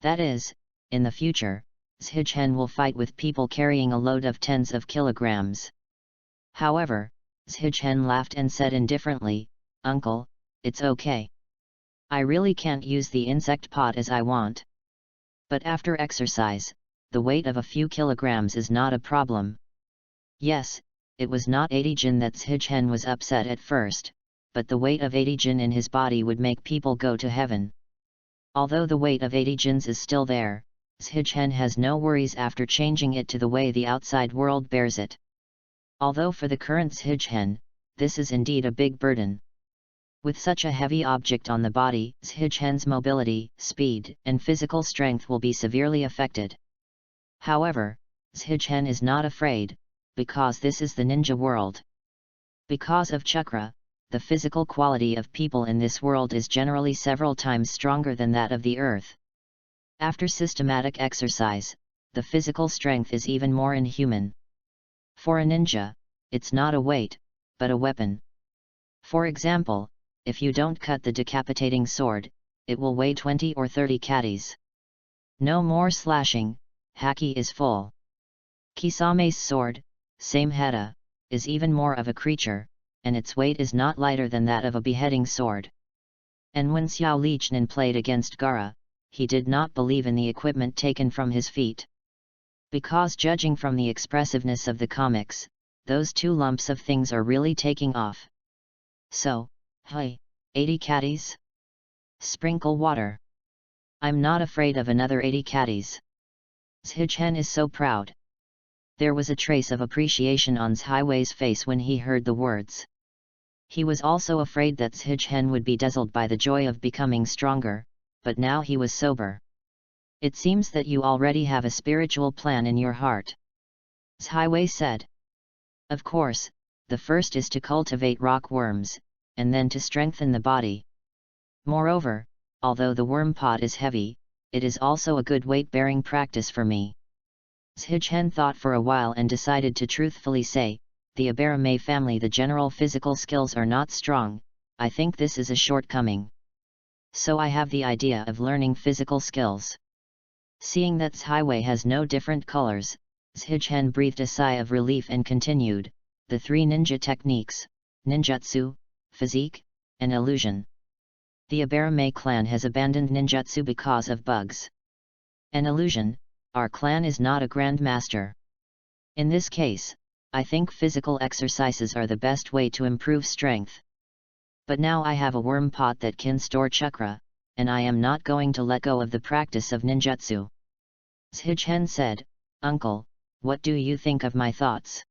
Speaker 1: That is, in the future, Zhichen will fight with people carrying a load of tens of kilograms. However, Zhichen laughed and said indifferently, "Uncle, it's okay. I really can't use the insect pot as I want. But after exercise, the weight of a few kilograms is not a problem." Yes, it was not 80 jin that Zhichen was upset at first, but the weight of 80 jin in his body would make people go to heaven. Although the weight of 80 jins is still there, Zhichen has no worries after changing it to the way the outside world bears it. Although for the current Zhichen, this is indeed a big burden. With such a heavy object on the body, Zhichen's mobility, speed, and physical strength will be severely affected. However, Zhichen is not afraid, because this is the ninja world. Because of chakra, the physical quality of people in this world is generally several times stronger than that of the earth. After systematic exercise, the physical strength is even more inhuman. For a ninja, it's not a weight, but a weapon. For example, if you don't cut the decapitating sword, it will weigh 20 or 30 katis. No more slashing, haki is full. Kisame's sword, same heta, is even more of a creature, and its weight is not lighter than that of a beheading sword. And when Xiao Lichnin played against Gaara, he did not believe in the equipment taken from his feet. Because judging from the expressiveness of the comics, those two lumps of things are really taking off. So, hey, 80 katis? Sprinkle water. I'm not afraid of another 80 katis. Zhichen is so proud. There was a trace of appreciation on Zhiwei's face when he heard the words. He was also afraid that Zhichen would be dazzled by the joy of becoming stronger, but now he was sober. "It seems that you already have a spiritual plan in your heart," Zhiwei said. "Of course, the first is to cultivate rock worms, and then to strengthen the body. Moreover, although the worm pot is heavy, it is also a good weight-bearing practice for me." Zhichen thought for a while and decided to truthfully say, "The Abarame family, the general physical skills are not strong, I think this is a shortcoming. So I have the idea of learning physical skills." Seeing that Zhiwei has no different colors, Zhichen breathed a sigh of relief and continued, "The three ninja techniques, ninjutsu, physique, and illusion. The Abarame clan has abandoned ninjutsu because of bugs. And illusion, our clan is not a grandmaster. In this case, I think physical exercises are the best way to improve strength. But now I have a worm pot that can store chakra, and I am not going to let go of the practice of ninjutsu." Zhichen said, "Uncle, what do you think of my thoughts?"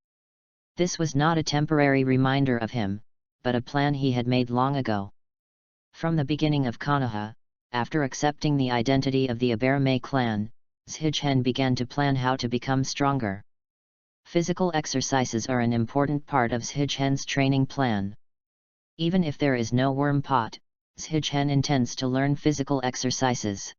Speaker 1: This was not a temporary reminder of him, but a plan he had made long ago. From the beginning of Konoha, after accepting the identity of the Abarame clan, Zhichen began to plan how to become stronger. Physical exercises are an important part of Zhichen's training plan. Even if there is no worm pot, Zhichen intends to learn physical exercises.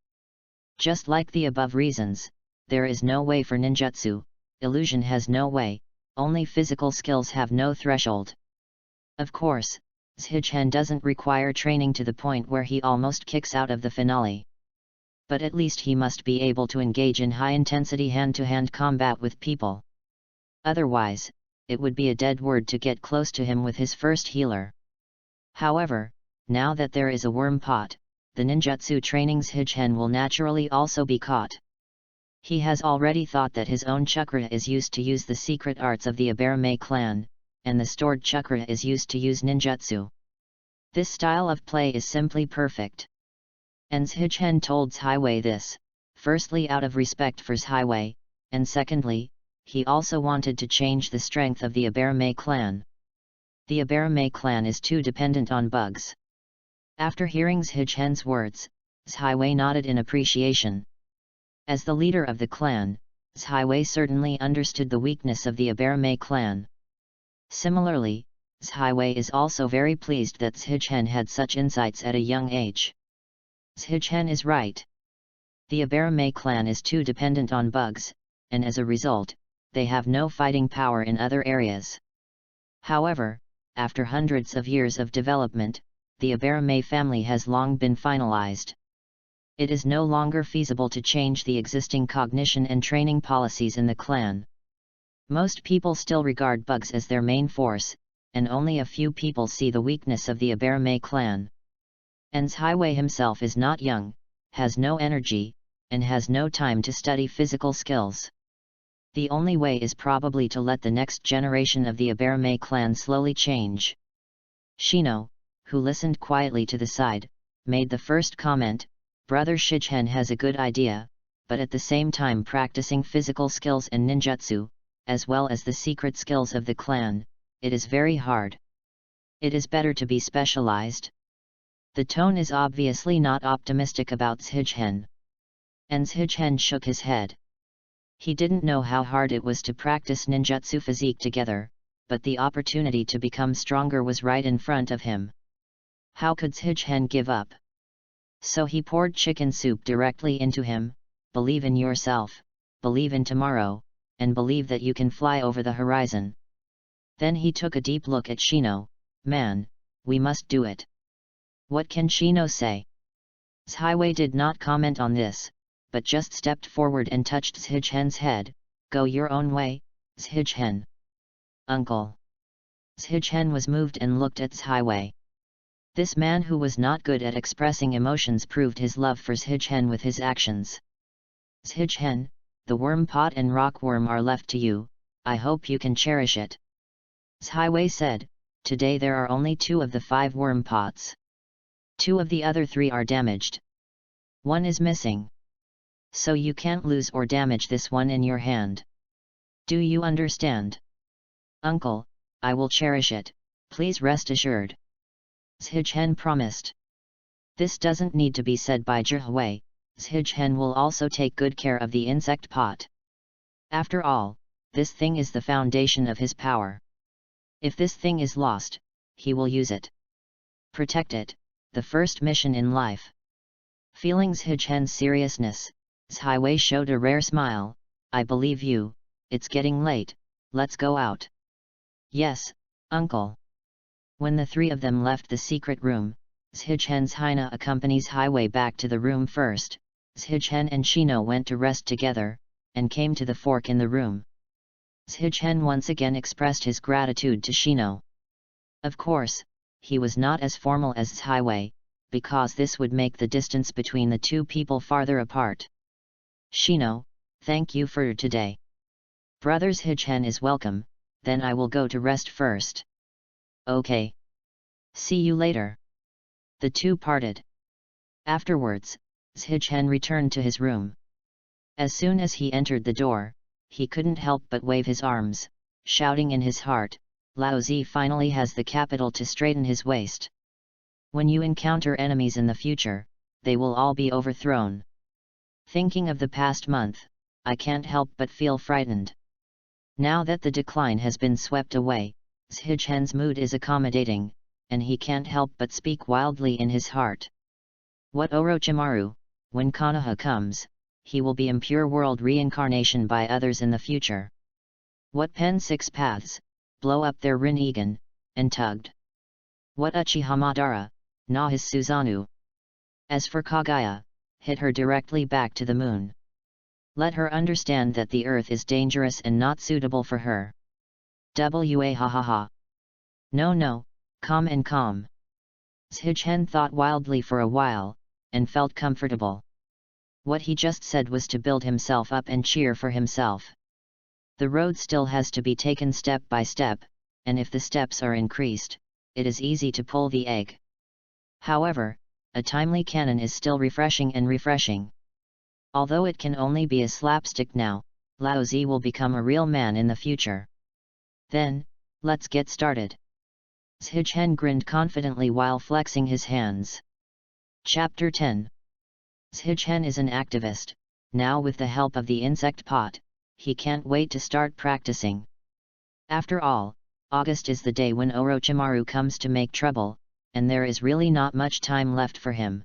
Speaker 1: Just like the above reasons, there is no way for ninjutsu, illusion has no way, only physical skills have no threshold. Of course, Shijhen doesn't require training to the point where he almost kicks out of the finale. But at least he must be able to engage in high-intensity hand-to-hand combat with people. Otherwise, it would be a dead word to get close to him with his first healer. However, now that there is a worm pot, the ninjutsu training Shijhen will naturally also be caught. He has already thought that his own chakra is used to use the secret arts of the Aberame clan, and the stored chakra is used to use ninjutsu. This style of play is simply perfect. And Shijhen told Highway this, firstly out of respect for Highway, and secondly, he also wanted to change the strength of the Aberame clan. The Aberame clan is too dependent on bugs. After hearing Shijhen's words, Highway nodded in appreciation. As the leader of the clan, Highway certainly understood the weakness of the Aberame clan. Similarly, Highway is also very pleased that Shijhen had such insights at a young age. Shijhen is right. The Aberame clan is too dependent on bugs, and as a result, they have no fighting power in other areas. However, after hundreds of years of development, the Aberame family has long been finalized. It is no longer feasible to change the existing cognition and training policies in the clan. Most people still regard bugs as their main force, and only a few people see the weakness of the Aberame clan. And Highway himself is not young, has no energy, and has no time to study physical skills. The only way is probably to let the next generation of the Aberame clan slowly change. Shino, who listened quietly to the side, made the first comment, Brother Shijhen has a good idea, but at the same time practicing physical skills and ninjutsu, as well as the secret skills of the clan, it is very hard. It is better to be specialized. The tone is obviously not optimistic about Shijhen. And Shijhen shook his head. He didn't know how hard it was to practice ninjutsu physique together, but the opportunity to become stronger was right in front of him. How could Shijhen give up? So he poured chicken soup directly into him. Believe in yourself, believe in tomorrow, and believe that you can fly over the horizon. Then he took a deep look at Shino. Man, we must do it. What can Shino say? Highway did not comment on this, but just stepped forward and touched Shijhen's head. Go your own way, Shijhen. Uncle. Shijhen was moved and looked at Highway. This man who was not good at expressing emotions proved his love for Shijhen with his actions. Shijhen, the worm pot and rockworm are left to you, I hope you can cherish it. Highway said, today there are only 2 of the 5 worm pots. 2 of the other 3 are damaged. 1 is missing. So you can't lose or damage this one in your hand. Do you understand? Uncle, I will cherish it, please rest assured. Shijhen promised. This doesn't need to be said by Jihui, Shijhen will also take good care of the insect pot. After all, this thing is the foundation of his power. If this thing is lost, he will use it. Protect it, the first mission in life. Feeling Shijhen's seriousness, Highway showed a rare smile. I believe you, it's getting late, let's go out. Yes, uncle. When the 3 of them left the secret room, Shijhen's Hina accompanies Highway back to the room first. Shijhen and Shino went to rest together, and came to the fork in the room. Shijhen once again expressed his gratitude to Shino. Of course, he was not as formal as Highway, because this would make the distance between the 2 people farther apart. Shino, thank you for today. Brothers Shijhen is welcome, then I will go to rest first. Okay. See you later. The 2 parted. Afterwards, Shijhen returned to his room. As soon as he entered the door, he couldn't help but wave his arms, shouting in his heart, Lao Zi finally has the capital to straighten his waist. When you encounter enemies in the future, they will all be overthrown. Thinking of the past month, I can't help but feel frightened. Now that the decline has been swept away, Shijhen's mood is accommodating, and he can't help but speak wildly in his heart. What Orochimaru, when Konoha comes, he will be impure world reincarnation by others in the future. What Pen 6 Paths, blow up their Rinnegan, and tugged. What Uchiha Madara, na his Suzanu. As for Kaguya, hit her directly back to the moon. Let her understand that the earth is dangerous and not suitable for her. Wa ha ha ha. No, calm and calm. Shijhen thought wildly for a while, and felt comfortable. What he just said was to build himself up and cheer for himself. The road still has to be taken step by step, and if the steps are increased, it is easy to pull the egg. However, a timely canon is still refreshing. Although it can only be a slapstick now, Lao Zi will become a real man in the future. Then, let's get started. Shijhen grinned confidently while flexing his hands. Chapter 10. Shijhen is an activist. Now with the help of the insect pot, he can't wait to start practicing. After all, August is the day when Orochimaru comes to make trouble, and there is really not much time left for him.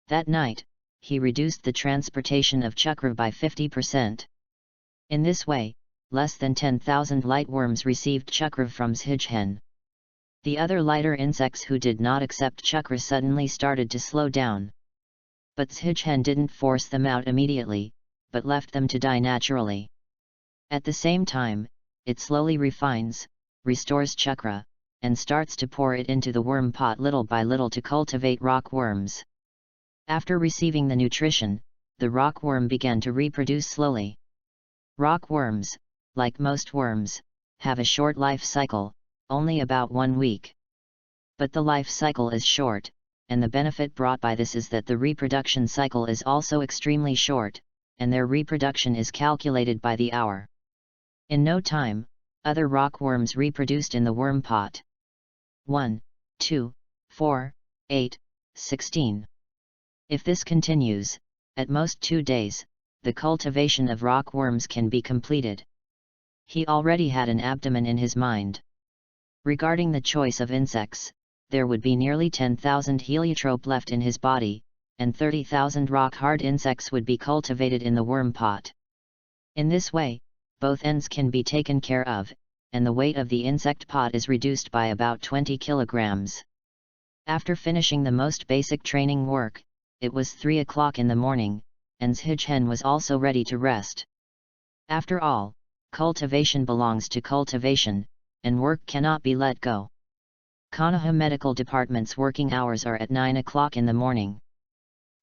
Speaker 1: That night, he reduced the transportation of chakra by 50%. In this way, less than 10,000 lightworms received chakra from Shijhen. The other lighter insects who did not accept chakra suddenly started to slow down. But Shijhen didn't force them out immediately, but left them to die naturally. At the same time, it slowly refines, restores chakra, and starts to pour it into the worm pot little by little to cultivate rock worms. After receiving the nutrition, the rock worm began to reproduce slowly. Rock worms, like most worms, have a short life cycle, only about 1 week. But the life cycle is short, and the benefit brought by this is that the reproduction cycle is also extremely short, and their reproduction is calculated by the hour. In no time, other rock worms reproduced in the worm pot. 1, 2, 4, 8, 16. If this continues, at most 2 days, the cultivation of rock worms can be completed. He already had an abdomen in his mind. Regarding the choice of insects, there would be nearly 10,000 heliotrope left in his body, and 30,000 rock-hard insects would be cultivated in the worm pot. In this way, both ends can be taken care of, and the weight of the insect pot is reduced by about 20 kilograms. After finishing the most basic training work, it was 3 o'clock in the morning, and Shijhen was also ready to rest. After all, cultivation belongs to cultivation, and work cannot be let go. Konoha Medical Department's working hours are at 9 o'clock in the morning.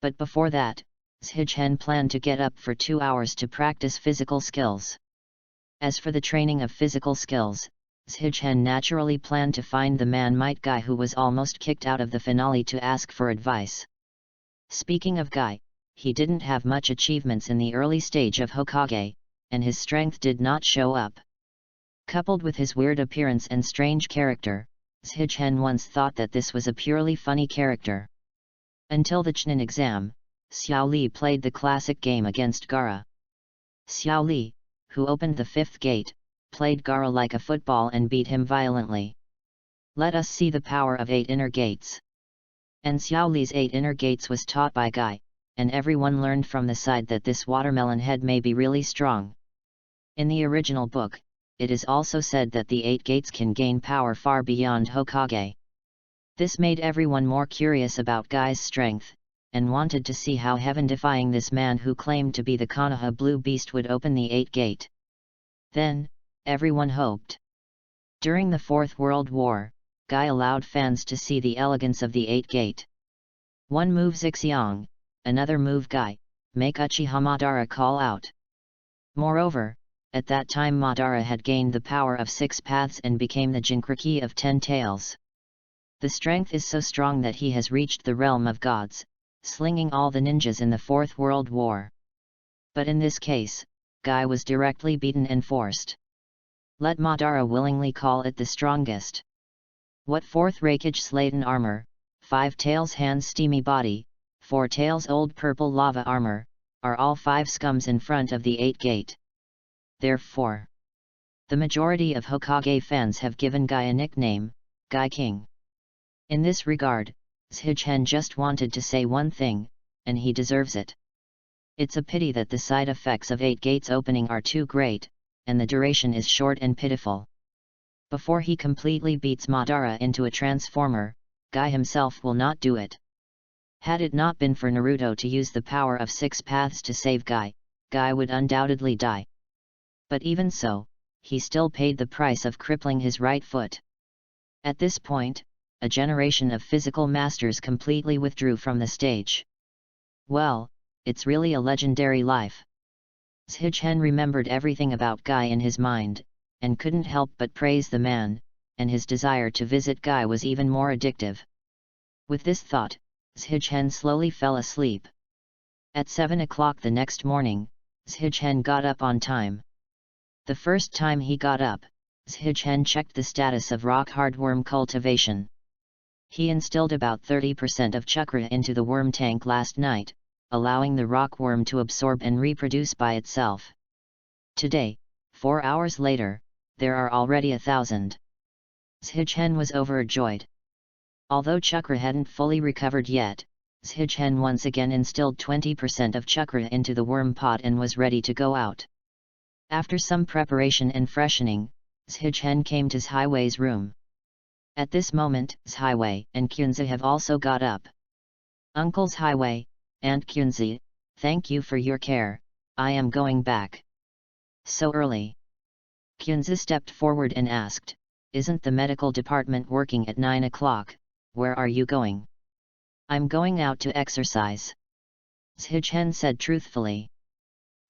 Speaker 1: But before that, Shijhen planned to get up for 2 hours to practice physical skills. As for the training of physical skills, Shijhen naturally planned to find the man-mite guy who was almost kicked out of the finale to ask for advice. Speaking of Guy, he didn't have much achievements in the early stage of Hokage, and his strength did not show up. Coupled with his weird appearance and strange character, Shijhen once thought that this was a purely funny character. Until the Chunin exam, Xiao Li played the classic game against Gaara. Xiao Li, who opened the 5th gate, played Gaara like a football and beat him violently. Let us see the power of 8 inner gates. And Xiao Li's 8 inner gates was taught by Guy, and everyone learned from the side that this watermelon head may be really strong. In the original book, it is also said that the 8 gates can gain power far beyond Hokage. This made everyone more curious about Guy's strength, and wanted to see how heaven-defying this man who claimed to be the Konoha Blue Beast would open the 8th gate. Then, everyone hoped. During the Fourth World War, Guy allowed fans to see the elegance of the 8th gate. One move Zixiang, another move Guy, make Uchiha Madara call out. Moreover, at that time Madara had gained the power of 6 paths and became the Jinchuriki of 10 tails. The strength is so strong that he has reached the realm of gods, slinging all the ninjas in the Fourth World War. But in this case, Guy was directly beaten and forced. Let Madara willingly call it the strongest. What 4th Raikage Sladen armor, 5 tails Han's steamy body, 4 tails old purple lava armor, are all 5 scums in front of the 8th gate. Therefore, the majority of Hokage fans have given Guy a nickname, Guy King. In this regard, Shijhen just wanted to say one thing, and he deserves it. It's a pity that the side effects of 8 gates opening are too great, and the duration is short and pitiful. Before he completely beats Madara into a transformer, Guy himself will not do it. Had it not been for Naruto to use the power of 6 paths to save Guy, Guy would undoubtedly die. But even so, he still paid the price of crippling his right foot. At this point, a generation of physical masters completely withdrew from the stage. Well, it's really a legendary life. Shichen remembered everything about Guy in his mind, and couldn't help but praise the man, and his desire to visit Guy was even more addictive. With this thought, Shichen slowly fell asleep. At 7 o'clock the next morning, Shichen got up on time. The first time he got up, Shichen checked the status of rock hardworm cultivation. He instilled about 30% of chakra into the worm tank last night, allowing the rockworm to absorb and reproduce by itself. Today, 4 hours later, there are already 1,000. Shichen was overjoyed. Although chakra hadn't fully recovered yet, Shichen once again instilled 20% of chakra into the worm pot and was ready to go out. After some preparation and freshening, Shichen came to Highway's room. At this moment, Highway and Kyunzi have also got up. Uncles Highway, Aunt Kyunzi, thank you for your care, I am going back. So early? Kyunzi stepped forward and asked, isn't the medical department working at 9 o'clock, where are you going? I'm going out to exercise. Shichen said truthfully.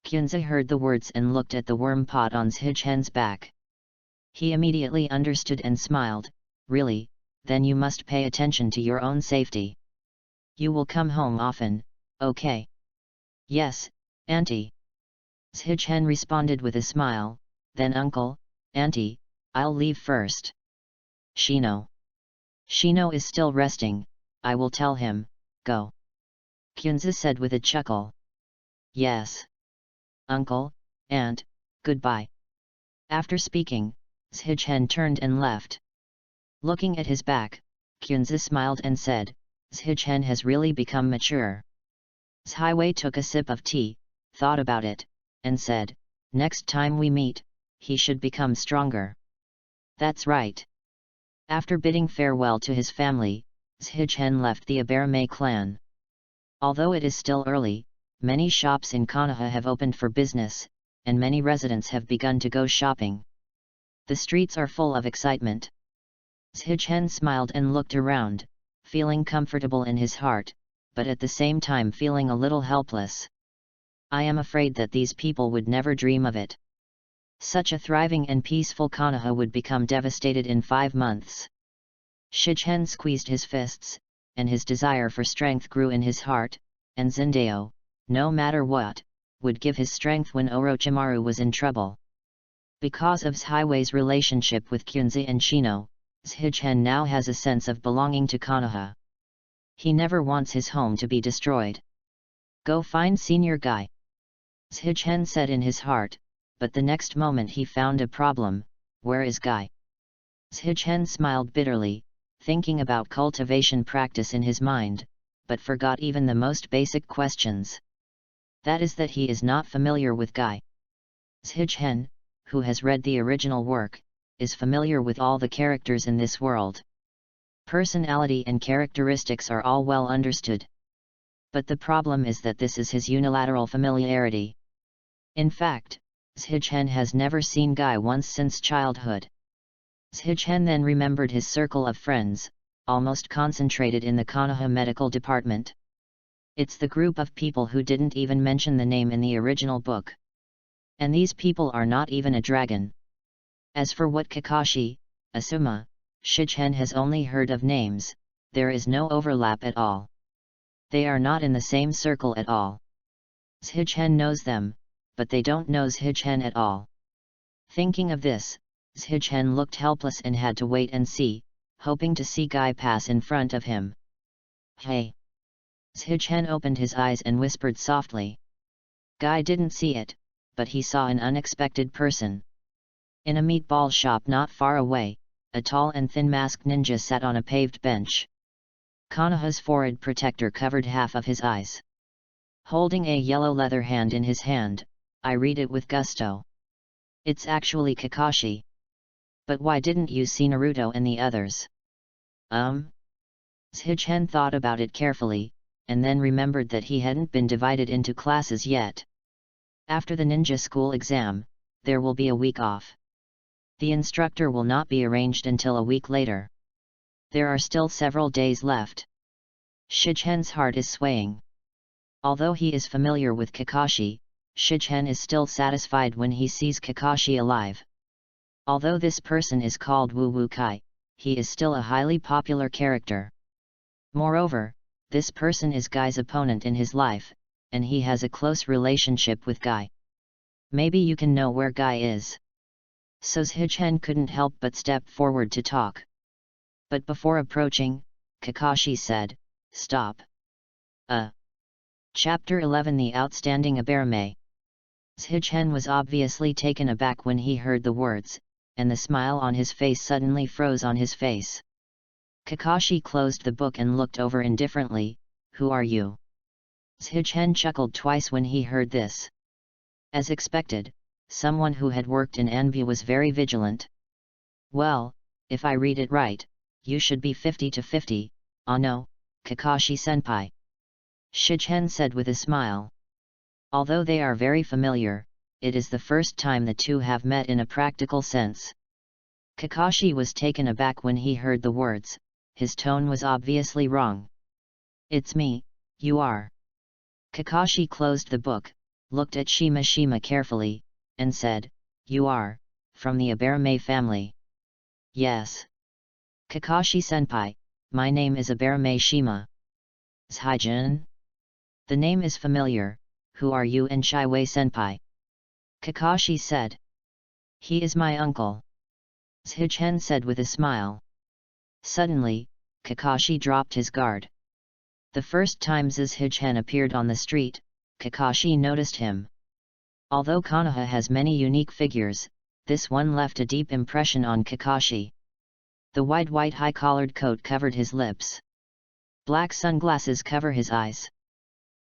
Speaker 1: Kyunzi heard the words and looked at the worm pot on Shichen's back. He immediately understood and smiled, really, then you must pay attention to your own safety. You will come home often, okay? Yes, Auntie. Shichen responded with a smile, then Uncle, Auntie, I'll leave first. Shino. Shino is still resting, I will tell him, go. Kyunzi said with a chuckle. Yes. Uncle, Aunt, goodbye. After speaking, Shichen turned and left. Looking at his back, Kyunzi smiled and said, Shichen has really become mature. Highway took a sip of tea, thought about it, and said, next time we meet, he should become stronger. That's right. After bidding farewell to his family, Shichen left the Aberame clan. Although it is still early, many shops in Konoha have opened for business, and many residents have begun to go shopping. The streets are full of excitement. Shichen smiled and looked around, feeling comfortable in his heart, but at the same time feeling a little helpless. I am afraid that these people would never dream of it. Such a thriving and peaceful Konoha would become devastated in 5 months. Shichen squeezed his fists, and his desire for strength grew in his heart, and Zendao, no matter what, would give his strength when Orochimaru was in trouble. Because of Highway's relationship with Kyunzi and Shino, Shichen now has a sense of belonging to Konoha. He never wants his home to be destroyed. Go find Senior Guy. Shichen said in his heart, but the next moment he found a problem, where is Guy? Shichen smiled bitterly, thinking about cultivation practice in his mind, but forgot even the most basic questions. That is that he is not familiar with Guy. Shichen, who has read the original work, is familiar with all the characters in this world. Personality and characteristics are all well understood. But the problem is that this is his unilateral familiarity. In fact, Shichen has never seen Guy once since childhood. Shichen then remembered his circle of friends, almost concentrated in the Konoha medical department. It's the group of people who didn't even mention the name in the original book. And these people are not even a dragon. As for what Kakashi, Asuma, Shichen has only heard of names, there is no overlap at all. They are not in the same circle at all. Shichen knows them, but they don't know Shichen at all. Thinking of this, Shichen looked helpless and had to wait and see, hoping to see Guy pass in front of him. Hey! Shichen opened his eyes and whispered softly. Guy didn't see it, but he saw an unexpected person. In a meatball shop not far away, a tall and thin masked ninja sat on a paved bench. Konoha's forehead protector covered half of his eyes. Holding a yellow leather hand in his hand, I read it with gusto. It's actually Kakashi. But why didn't you see Naruto and the others? Shichen thought about it carefully, and then remembered that he hadn't been divided into classes yet. After the ninja school exam, there will be a week off. The instructor will not be arranged until a week later. There are still several days left. Shichen's heart is swaying. Although he is familiar with Kakashi, Shichen is still satisfied when he sees Kakashi alive. Although this person is called Wu Wu Kai, he is still a highly popular character. Moreover, this person is Guy's opponent in his life, and he has a close relationship with Guy. Maybe you can know where Guy is. So Shichen couldn't help but step forward to talk. But before approaching, Kakashi said, "Stop." Chapter 11 The Outstanding Aberame. Shichen was obviously taken aback when he heard the words, and the smile on his face suddenly froze on his face. Kakashi closed the book and looked over indifferently. "Who are you?" Shichen chuckled twice when he heard this. As expected, someone who had worked in Anbu was very vigilant. "Well, if I read it right, you should be 50-50, no, Kakashi-senpai," Shichen said with a smile. Although they are very familiar, it is the first time the two have met in a practical sense. Kakashi was taken aback when he heard the words. His tone was obviously wrong. "It's me, you are." Kakashi closed the book, looked at Shima carefully, and said, "You are, from the Aberame family." "Yes. Kakashi-senpai, my name is Aberame Shima." "Zhaijin? The name is familiar. Who are you and Shiwei-senpai?" Kakashi said. "He is my uncle," Shichen said with a smile. Suddenly, Kakashi dropped his guard. The first time Shichen appeared on the street, Kakashi noticed him. Although Konoha has many unique figures, this one left a deep impression on Kakashi. The wide white high-collared coat covered his lips. Black sunglasses cover his eyes.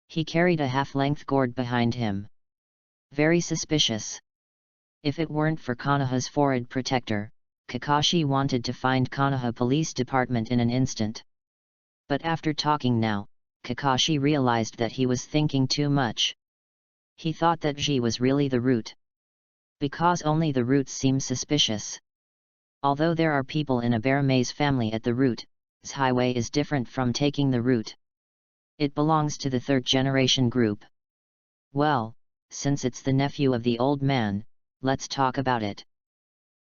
Speaker 1: He carried a half-length gourd behind him. Very suspicious. If it weren't for Konoha's forehead protector, Kakashi wanted to find Konoha Police Department in an instant. But after talking now, Kakashi realized that he was thinking too much. He thought that Ji was really the root. Because only the roots seem suspicious. Although there are people in Aberame's family at the root, Highway is different from taking the root. It belongs to the third generation group. Well, since it's the nephew of the old man, let's talk about it.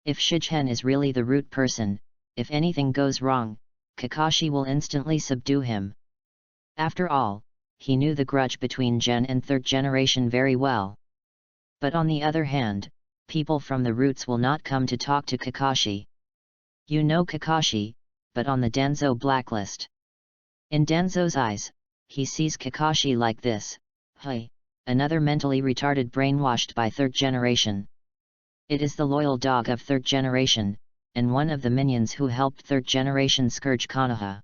Speaker 1: If Shichen is really the root person, if anything goes wrong, Kakashi will instantly subdue him. After all, he knew the grudge between Gen and third generation very well. But on the other hand, people from the roots will not come to talk to Kakashi. You know Kakashi, but on the Danzo blacklist. In Danzo's eyes, he sees Kakashi like this, "Hey, another mentally retarded brainwashed by third generation." It is the loyal dog of third generation, and one of the minions who helped third generation scourge Konoha.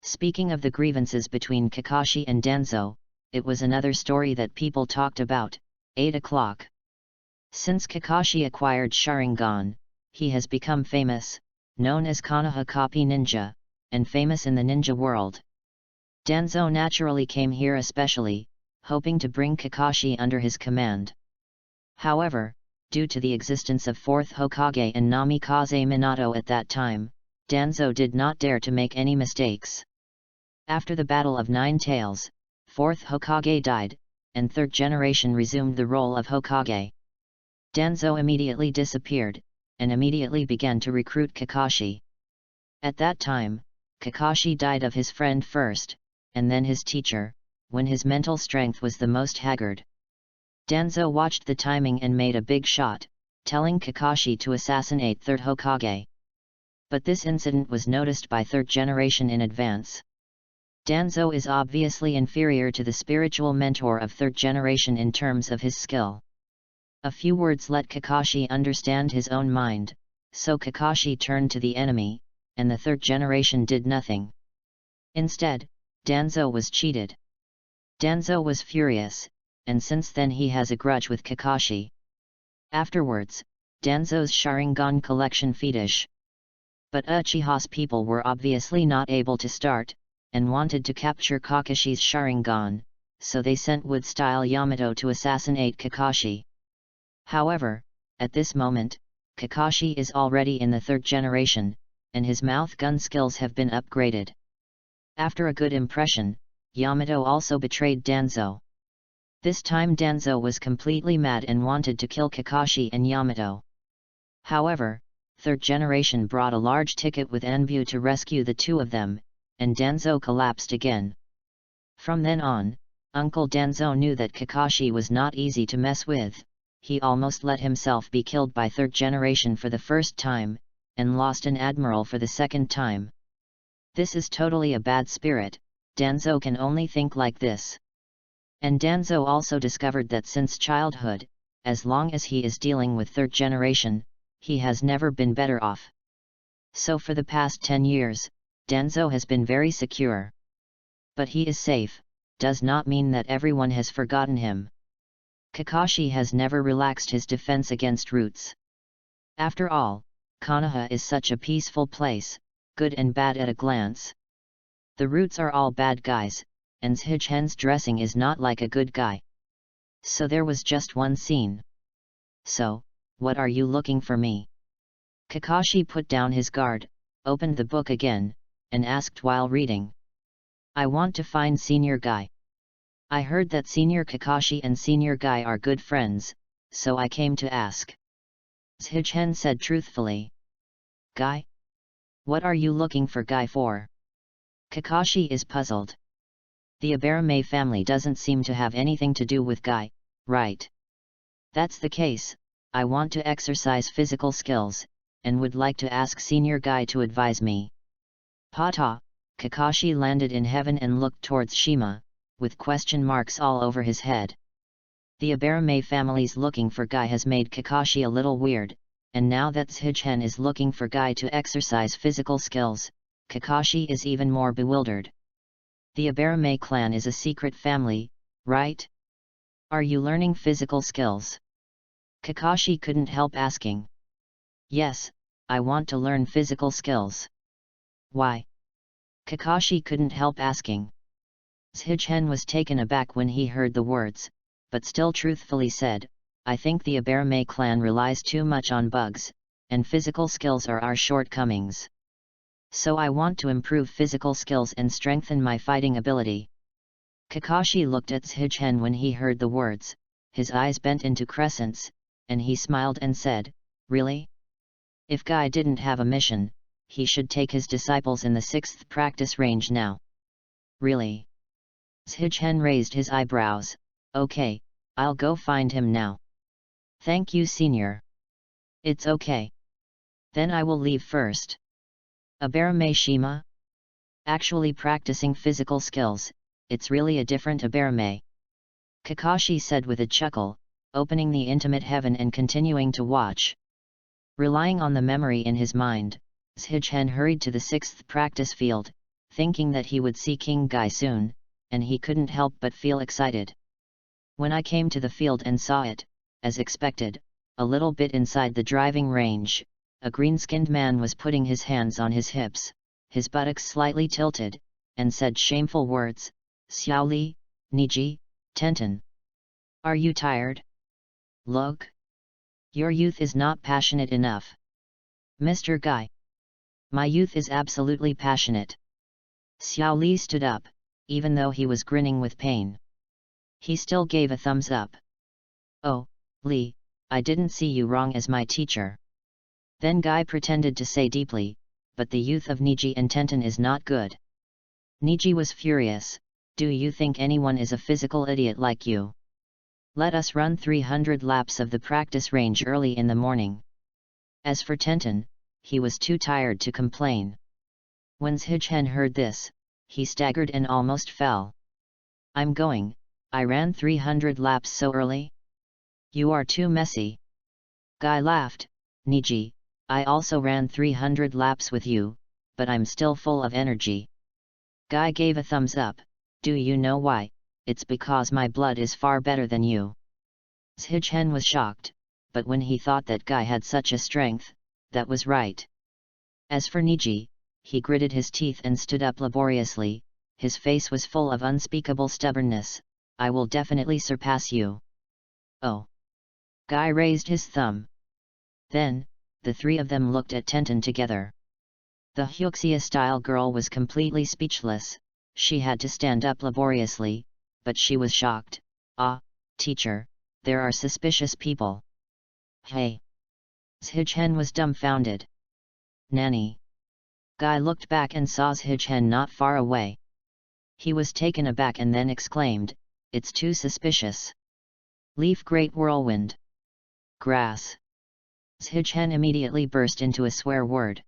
Speaker 1: Speaking of the grievances between Kakashi and Danzo, it was another story that people talked about. 8 o'clock. Since Kakashi acquired Sharingan, he has become famous, known as Konoha Copy Ninja, and famous in the ninja world. Danzo naturally came here especially, hoping to bring Kakashi under his command. However, due to the existence of 4th Hokage and Namikaze Minato at that time, Danzo did not dare to make any mistakes. After the Battle of Nine Tails, 4th Hokage died, and 3rd generation resumed the role of Hokage. Danzo immediately disappeared, and immediately began to recruit Kakashi. At that time, Kakashi died of his friend first, and then his teacher, when his mental strength was the most haggard. Danzo watched the timing and made a big shot, telling Kakashi to assassinate 3rd Hokage. But this incident was noticed by 3rd generation in advance. Danzo is obviously inferior to the spiritual mentor of 3rd generation in terms of his skill. A few words let Kakashi understand his own mind, so Kakashi turned to the enemy, and the 3rd generation did nothing. Instead, Danzo was cheated. Danzo was furious, and since then he has a grudge with Kakashi. Afterwards, Danzo's Sharingan collection fetish. But Uchiha's people were obviously not able to start, and wanted to capture Kakashi's Sharingan, so they sent Wood-style Yamato to assassinate Kakashi. However, at this moment, Kakashi is already in the 3rd generation, and his mouth gun skills have been upgraded. After a good impression, Yamato also betrayed Danzo. This time Danzo was completely mad and wanted to kill Kakashi and Yamato. However, 3rd generation brought a large ticket with Enbu to rescue the two of them, and Danzo collapsed again. From then on, Uncle Danzo knew that Kakashi was not easy to mess with. He almost let himself be killed by 3rd generation for the first time, and lost an admiral for the 2nd time. This is totally a bad spirit. Danzo can only think like this. And Danzo also discovered that since childhood, as long as he is dealing with 3rd generation, he has never been better off. So for the past 10 years, Danzo has been very secure. But he is safe, does not mean that everyone has forgotten him. Kakashi has never relaxed his defense against roots. After all, Konoha is such a peaceful place, good and bad at a glance. The roots are all bad guys, and Shigen's dressing is not like a good guy. So there was just one scene. So, what are you looking for me? Kakashi put down his guard, opened the book again, and asked while reading. I want to find Senior Guy. I heard that Senior Kakashi and Senior Guy are good friends, so I came to ask. Shigen said truthfully. Guy? What are you looking for Guy for? Kakashi is puzzled. The Abarame family doesn't seem to have anything to do with Guy, right? That's the case. I want to exercise physical skills, and would like to ask Senior Guy to advise me. Pata, Kakashi landed in heaven and looked towards Shima, with question marks all over his head. The Abarame family's looking for Guy has made Kakashi a little weird, and now that Shigen is looking for Guy to exercise physical skills, Kakashi is even more bewildered. The Abarame clan is a secret family, right? Are you learning physical skills? Kakashi couldn't help asking. Yes, I want to learn physical skills. Why? Kakashi couldn't help asking. Shigen was taken aback when he heard the words, but still truthfully said, I think the Abarame clan relies too much on bugs, and physical skills are our shortcomings. So I want to improve physical skills and strengthen my fighting ability. Kakashi looked at Shigen when he heard the words, his eyes bent into crescents, and he smiled and said, Really? If Guy didn't have a mission, he should take his disciples in the 6th practice range now. Really? Shigen raised his eyebrows. Okay, I'll go find him now. Thank you, Senior. It's okay. Then I will leave first. Abarame Shima? Actually practicing physical skills, it's really a different Abarame. Kakashi said with a chuckle, opening the intimate heaven and continuing to watch. Relying on the memory in his mind, Shigen hurried to the 6th practice field, thinking that he would see King Guy soon, and he couldn't help but feel excited. When I came to the field and saw it, as expected, a little bit inside the driving range, a green-skinned man was putting his hands on his hips, his buttocks slightly tilted, and said shameful words, Xiaoli, Niji, Tenten. Are you tired? Look. Your youth is not passionate enough. Mr. Guy. My youth is absolutely passionate. Xiaoli stood up, even though he was grinning with pain. He still gave a thumbs up. Oh, Li, I didn't see you wrong as my teacher. Then Guy pretended to say deeply, but the youth of Niji and Tenten is not good. Niji was furious. Do you think anyone is a physical idiot like you? Let us run 300 laps of the practice range early in the morning. As for Tenten, he was too tired to complain. When Shigen heard this, he staggered and almost fell. I'm going, I ran 300 laps so early? You are too messy. Guy laughed, Niji, I also ran 300 laps with you, but I'm still full of energy. Guy gave a thumbs up. Do you know why? It's because my blood is far better than you. Shigen was shocked. but when he thought that Guy had such a strength, that was right. As for Niji, he gritted his teeth and stood up laboriously, his face was full of unspeakable stubbornness. I will definitely surpass you. Oh! Guy raised his thumb. Then, the three of them looked at Tenten together. The Hyuxia-style girl was completely speechless, she had to stand up laboriously, but she was shocked. Ah, teacher, there are suspicious people. Hey! Zhichen was dumbfounded. Nanny! Guy looked back and saw Zhichen not far away. He was taken aback and then exclaimed, it's too suspicious. Leaf great whirlwind. Grass. Zhichen immediately burst into a swear word.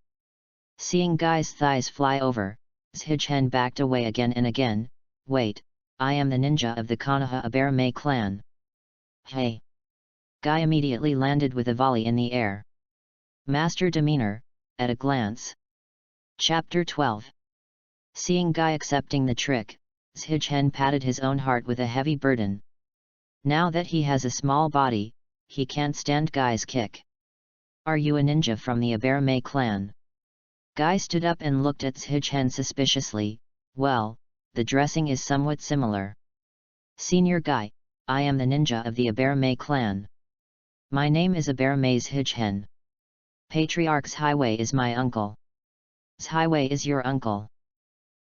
Speaker 1: Seeing Guy's thighs fly over, Zhichen backed away again and again. Wait, I am the ninja of the Konoha Aberame clan. Hey! Guy immediately landed with a volley in the air. Master demeanor, at a glance. Chapter 12. Seeing Guy accepting the trick, Zhichen patted his own heart with a heavy burden. Now that he has a small body, he can't stand Guy's kick. Are you a ninja from the Aberame clan? Guy stood up and looked at Zhichen suspiciously. Well, the dressing is somewhat similar. Senior Guy, I am the ninja of the Aberame clan. My name is Aberame Zhichen. Patriarch's Highway is my uncle. Highway is your uncle.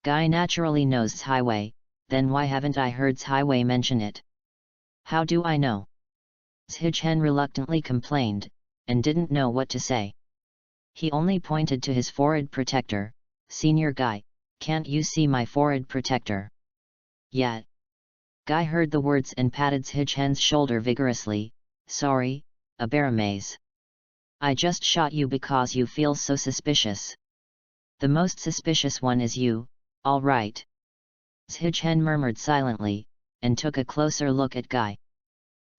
Speaker 1: Guy naturally knows Highway, then why haven't I heard Highway mention it? How do I know? Zhichen reluctantly complained, and didn't know what to say. He only pointed to his forehead protector. Senior Guy, can't you see my forehead protector? Yet. Guy heard the words and patted Zhichen's shoulder vigorously. Sorry, Aberame. I just shot you because you feel so suspicious. The most suspicious one is you, all right. Zhichen murmured silently, and took a closer look at Guy.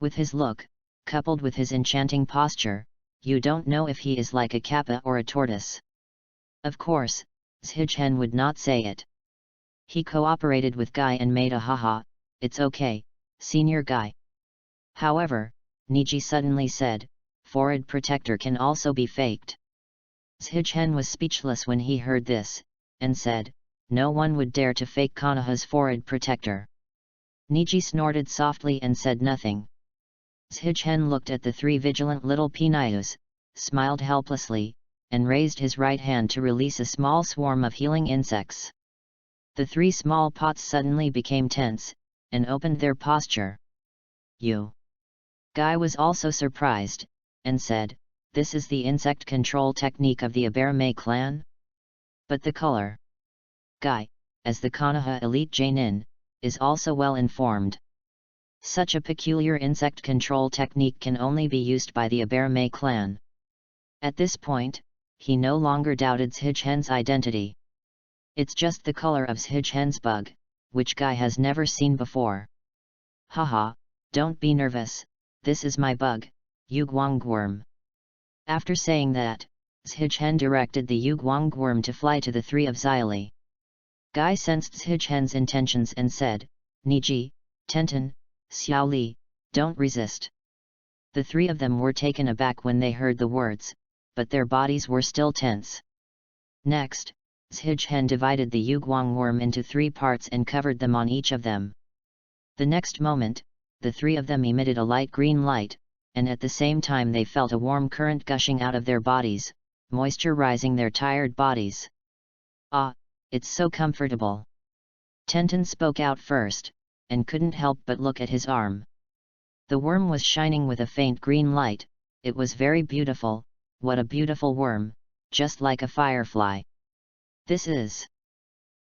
Speaker 1: With his look, coupled with his enchanting posture, you don't know if he is like a kappa or a tortoise. Of course, Zhichen would not say it. He cooperated with Guy and made a haha, it's okay, Senior Guy. However, Niji suddenly said, forehead protector can also be faked. Zhichen was speechless when he heard this, and said, no one would dare to fake Konoha's forehead protector. Niji snorted softly and said nothing. Zhichen looked at the three vigilant little Pinayus, smiled helplessly, and raised his right hand to release a small swarm of healing insects. The three small pots suddenly became tense, and opened their posture. You! Guy was also surprised, and said, this is the insect control technique of the Aberame clan? But the color? Guy, as the Konoha elite Jainin, is also well informed. Such a peculiar insect control technique can only be used by the Aberame clan. At this point, he no longer doubted Zhichen's identity. It's just the color of Zhichen's bug, which Guy has never seen before. Haha, don't be nervous, this is my bug, Yugwang-worm. After saying that, Zhichen directed the Yugwang-worm to fly to the three of Xiaoli. Guy sensed Zhichen's intentions and said, Niji, Tenten, Xiaoli, don't resist. The three of them were taken aback when they heard the words, but their bodies were still tense. Next, Zhichen divided the Yugwang worm into 3 parts and covered them on each of them. The next moment, the 3 of them emitted a light green light, and at the same time they felt a warm current gushing out of their bodies, moisturizing their tired bodies. Ah, it's so comfortable. Tenten spoke out first, and couldn't help but look at his arm. The worm was shining with a faint green light, it was very beautiful, what a beautiful worm, just like a firefly. This is.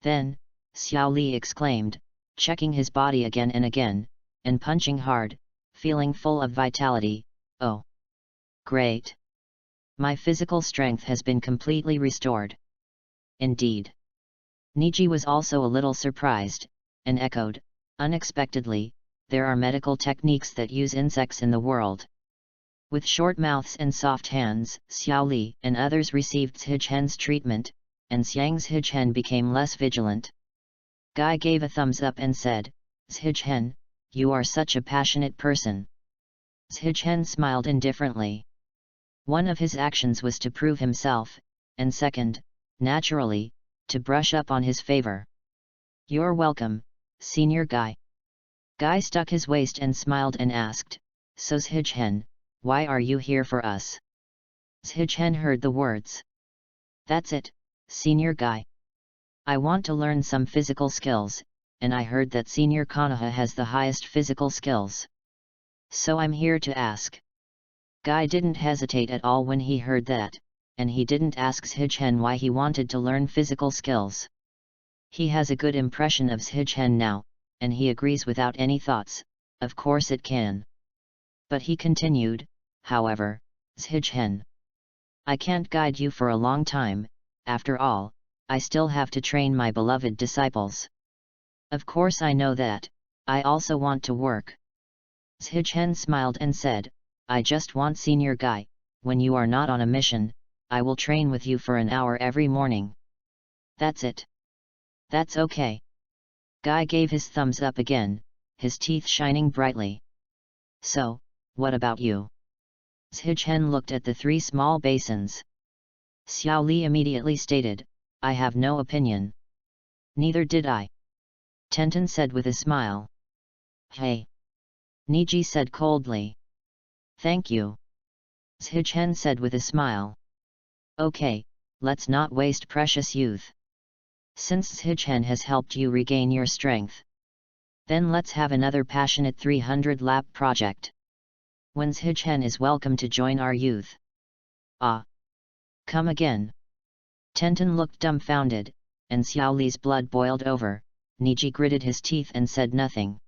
Speaker 1: Then, Xiaoli exclaimed, checking his body again and again, and punching hard, feeling full of vitality, oh! Great! My physical strength has been completely restored. Indeed. Niji was also a little surprised, and echoed, unexpectedly, there are medical techniques that use insects in the world. With short mouths and soft hands, Xiaoli and others received Zhichen's treatment, and Xiang Zhichen became less vigilant. Guy gave a thumbs up and said, Zhichen, you are such a passionate person. Zhichen smiled indifferently. One of his actions was to prove himself, and second, naturally, to brush up on his favor. "You're welcome, Senior Guy." Guy stuck his waist and smiled and asked, "So Zhichen, why are you here for us?" Zhichen heard the words. "That's it, Senior Guy. I want to learn some physical skills, and I heard that Senior Konoha has the highest physical skills. So I'm here to ask." Guy didn't hesitate at all when he heard that, and he didn't ask Zhichen why he wanted to learn physical skills. He has a good impression of Zhichen now, and he agrees without any thoughts, of course it can. But he continued, "However, Zhichen, I can't guide you for a long time, after all, I still have to train my beloved disciples." "Of course I know that, I also want to work." Zhichen smiled and said, "I just want Senior Guy, when you are not on a mission, I will train with you for an hour every morning." "That's it." "That's okay." Guy gave his thumbs up again, his teeth shining brightly. "So, what about you?" Zhichen looked at the three small basins. Xiao Li immediately stated, "I have no opinion." "Neither did I," Tenten said with a smile. "Hey!" Niji said coldly. "Thank you," Zhichen said with a smile. "Okay, let's not waste precious youth. Since Zhichen has helped you regain your strength, then let's have another passionate 300 lap project. When Zhichen is welcome to join our youth." "Ah! Come again?" Tenten looked dumbfounded, and Xiao Li's blood boiled over. Niji gritted his teeth and said nothing.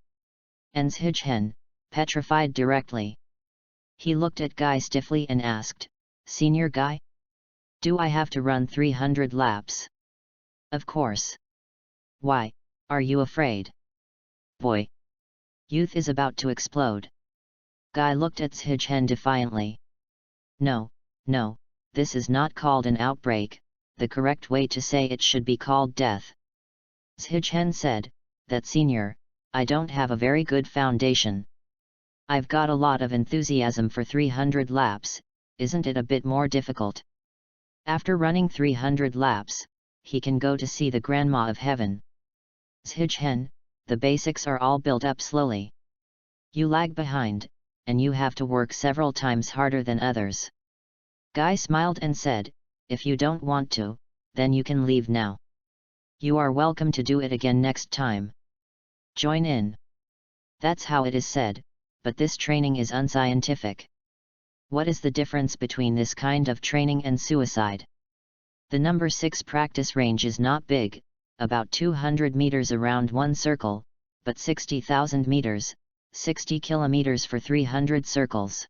Speaker 1: And Zhichen, petrified directly. He looked at Guy stiffly and asked, "Senior Guy? Do I have to run 300 laps?" "Of course." "Why, are you afraid?" "Boy! Youth is about to explode." Guy looked at Zhichen defiantly. No, this is not called an outbreak, the correct way to say it should be called death." Zhichen said, "That Senior, I don't have a very good foundation. I've got a lot of enthusiasm for 300 laps, isn't it a bit more difficult?" After running 300 laps, he can go to see the Grandma of Heaven. "Zhichen, the basics are all built up slowly. You lag behind, and you have to work several times harder than others." Guy smiled and said, "If you don't want to, then you can leave now. You are welcome to do it again next time. Join in." That's how it is said, but this training is unscientific. What is the difference between this kind of training and suicide? The number 6 practice range is not big, about 200 meters around one circle, but 60,000 meters, 60 kilometers for 300 circles.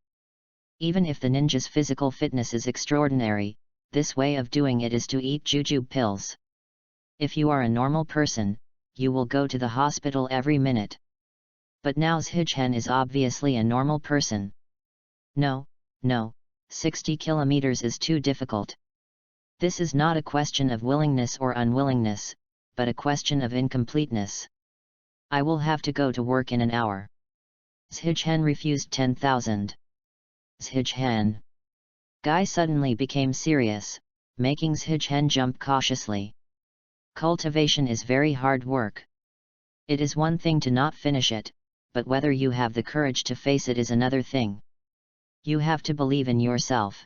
Speaker 1: Even if the ninja's physical fitness is extraordinary, this way of doing it is to eat jujube pills. If you are a normal person, you will go to the hospital every minute. But now Zhichen is obviously a normal person. No, 60 kilometers is too difficult. This is not a question of willingness or unwillingness, but a question of incompleteness. I will have to go to work in an hour. Zhichen refused 10,000. Zhichen. Guy suddenly became serious, making Zhichen jump cautiously. Cultivation is very hard work. It is one thing to not finish it, but whether you have the courage to face it is another thing. You have to believe in yourself.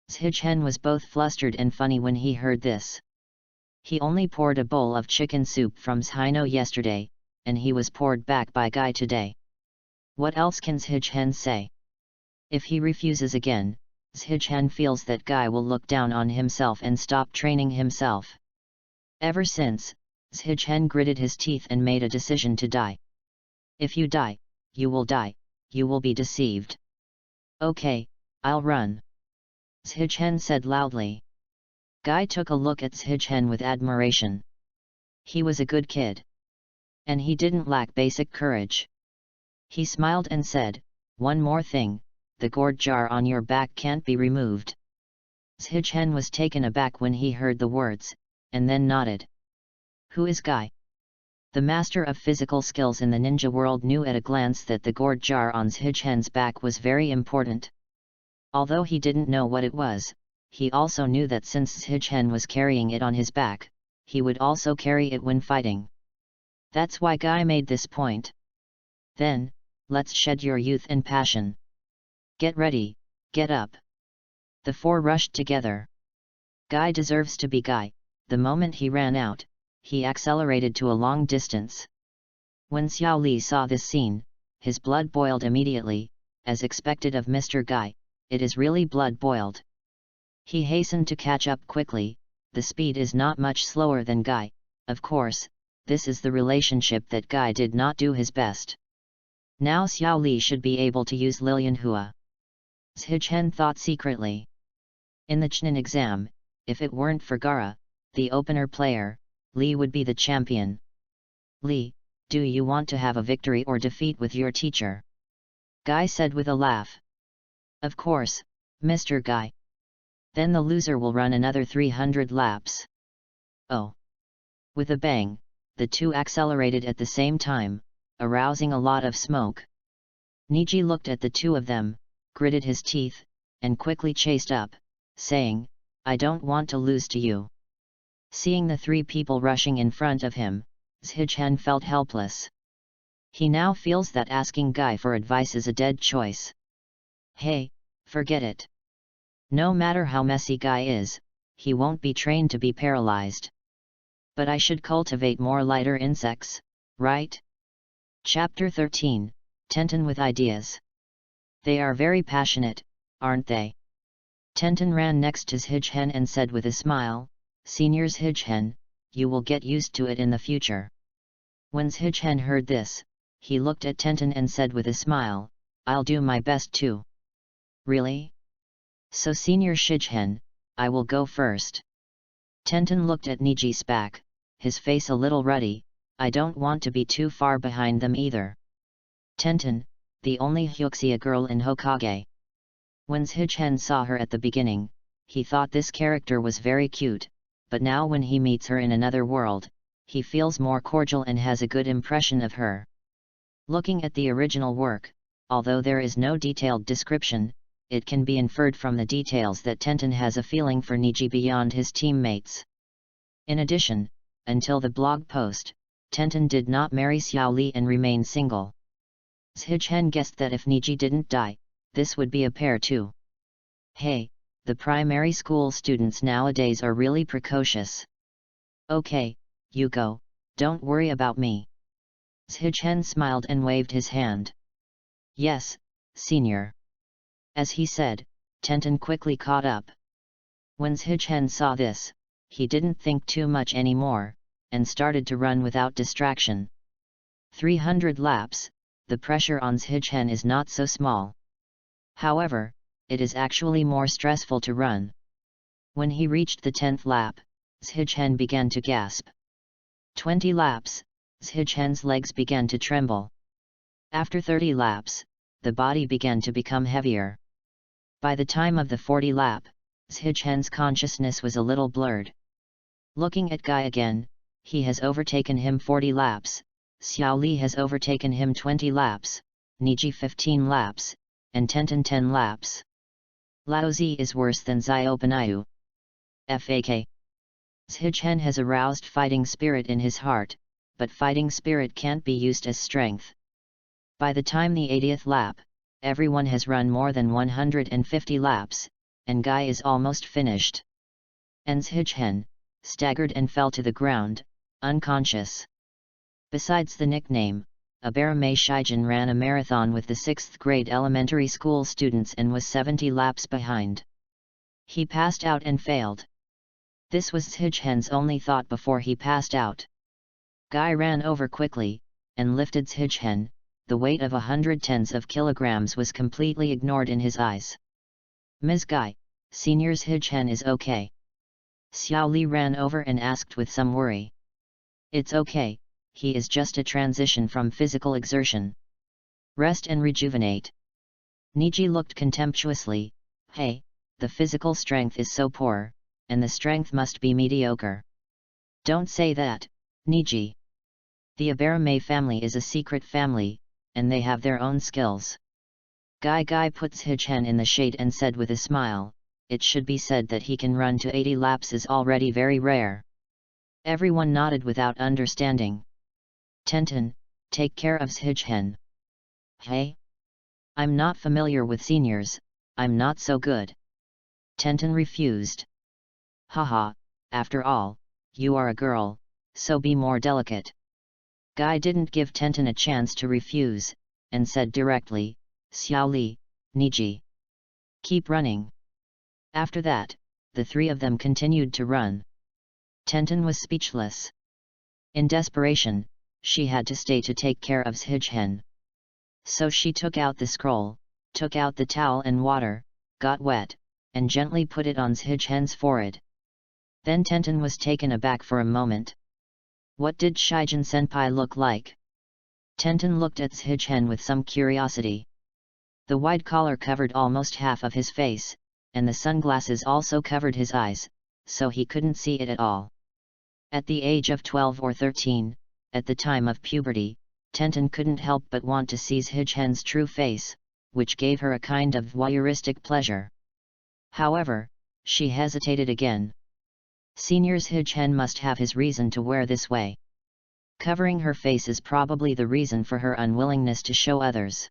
Speaker 1: Zhichen was both flustered and funny when he heard this. He only poured a bowl of chicken soup from Zhino yesterday, and he was poured back by Guy today. What else can Zhichen say? If he refuses again, Zhichen feels that Guy will look down on himself and stop training himself. Ever since, Zhichen gritted his teeth and made a decision to die. If you die, you will be deceived. Okay, I'll run. Zhichen said loudly. Guy took a look at Zhichen with admiration. He was a good kid. And he didn't lack basic courage. He smiled and said, "One more thing, the gourd jar on your back can't be removed." Zhichen was taken aback when he heard the words, and then nodded. "Who is Guy?" The master of physical skills in the ninja world knew at a glance that the gourd jar on Shijhen's back was very important. Although he didn't know what it was, he also knew that since Shijhen was carrying it on his back, he would also carry it when fighting. That's why Guy made this point. Then, let's shed your youth and passion. Get ready, get up. The four rushed together. Guy deserves to be Guy. The moment he ran out, he accelerated to a long distance. When Xiao Li saw this scene, his blood boiled immediately, as expected of Mr. Guy, it is really blood boiled. He hastened to catch up quickly. The speed is not much slower than Guy, of course, this is the relationship that Guy did not do his best. Now Xiao Li should be able to use Lilian Hua. Shijhen thought secretly. In the Chunin exam, if it weren't for Gaara, the opener player, Li would be the champion. Li, do you want to have a victory or defeat with your teacher? Guy said with a laugh. Of course, Mr. Guy. Then the loser will run another 300 laps. Oh! With a bang, the two accelerated at the same time, arousing a lot of smoke. Niji looked at the two of them, gritted his teeth, and quickly chased up, saying, I don't want to lose to you. Seeing the three people rushing in front of him, Shijhen felt helpless. He now feels that asking Guy for advice is a dead choice. Hey, forget it. No matter how messy Guy is, he won't be trained to be paralyzed. But I should cultivate more lighter insects, right? Chapter 13, Tenten with Ideas. They are very passionate, aren't they? Tenten ran next to Shijhen and said with a smile, Senior Shijhen, you will get used to it in the future. When Shijhen heard this, he looked at Tenten and said with a smile, I'll do my best too. Really? So Senior Shijhen, I will go first. Tenten looked at Niji's back, his face a little ruddy, I don't want to be too far behind them either. Tenten, the only Hyuxia girl in Hokage. When Shijhen saw her at the beginning, he thought this character was very cute, but now when he meets her in another world, he feels more cordial and has a good impression of her. Looking at the original work, although there is no detailed description, it can be inferred from the details that Tenten has a feeling for Niji beyond his teammates. In addition, until the blog post, Tenten did not marry Xiao Li and remain single. Shijhen guessed that if Niji didn't die, this would be a pair too. Hey, the primary school students nowadays are really precocious. Okay, you go, don't worry about me. Shijhen smiled and waved his hand. Yes, senior. As he said, Tenten quickly caught up. When Shijhen saw this, he didn't think too much anymore, and started to run without distraction. 300 laps, the pressure on Shijhen is not so small. However, it is actually more stressful to run. When he reached the 10th lap, Shijhen began to gasp. 20 laps, Shijhen's legs began to tremble. After 30 laps, the body began to become heavier. By the time of the 40 lap, Shijhen's consciousness was a little blurred. Looking at Guy again, he has overtaken him 40 laps, Xiao Li has overtaken him 20 laps, Niji 15 laps, and Tenten 10 laps. Laozi is worse than Xiaopanayu. FAK. Shijhen has aroused fighting spirit in his heart, but fighting spirit can't be used as strength. By the time the 80th lap, everyone has run more than 150 laps, and Guy is almost finished. And Shijhen, staggered and fell to the ground, unconscious. Besides the nickname, Abarame Shijin ran a marathon with the 6th grade elementary school students and was 70 laps behind. He passed out and failed. This was Shijhen's only thought before he passed out. Guy ran over quickly, and lifted Shijhen. The weight of 110s of kilograms was completely ignored in his eyes. Ms. Guy, Senior Shijhen is okay. Xiao Li ran over and asked with some worry. It's okay, he is just a transition from physical exertion. Rest and rejuvenate. Niji looked contemptuously, hey, the physical strength is so poor, and the strength must be mediocre. Don't say that, Niji. The Abarame family is a secret family, and they have their own skills. Guy puts Hijhen in the shade and said with a smile, it should be said that he can run to 80 laps is already very rare. Everyone nodded without understanding. Tenten, take care of Hijhen. Hey? I'm not familiar with seniors, I'm not so good. Tenten refused. Haha, after all, you are a girl, so be more delicate. Guy didn't give Tenten a chance to refuse, and said directly, Xiao Li, Niji. Keep running. After that, the three of them continued to run. Tenten was speechless. In desperation, she had to stay to take care of Hijhen. So she took out the scroll, took out the towel and water, got wet, and gently put it on Hijhen's forehead. Then Tenten was taken aback for a moment. What did Shijin Senpai look like? Tenten looked at Hijhen with some curiosity. The wide collar covered almost half of his face, and the sunglasses also covered his eyes, so he couldn't see it at all. At the age of 12 or 13, at the time of puberty, Tenten couldn't help but want to see Hijhen's true face, which gave her a kind of voyeuristic pleasure. However, she hesitated again. Senior's Hijhen must have his reason to wear this way. Covering her face is probably the reason for her unwillingness to show others.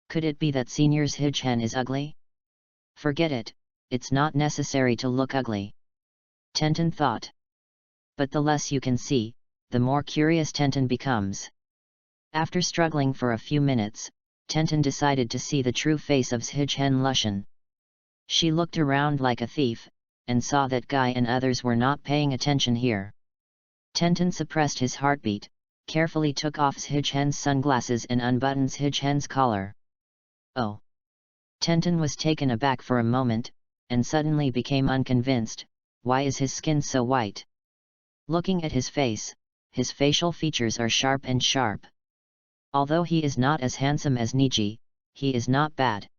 Speaker 1: Could it be that Senior's Hijhen is ugly? Forget it, it's not necessary to look ugly. Tenten thought. But the less you can see, the more curious Tenten becomes. After struggling for a few minutes, Tenten decided to see the true face of Hijhen Lushan. She looked around like a thief, and saw that Guy and others were not paying attention here. Tenten suppressed his heartbeat, carefully took off Hijhen's sunglasses and unbuttoned Hijhen's collar. Oh! Tenten was taken aback for a moment, and suddenly became unconvinced. Why is his skin so white? Looking at his face, his facial features are sharp and sharp. Although he is not as handsome as Niji, he is not bad.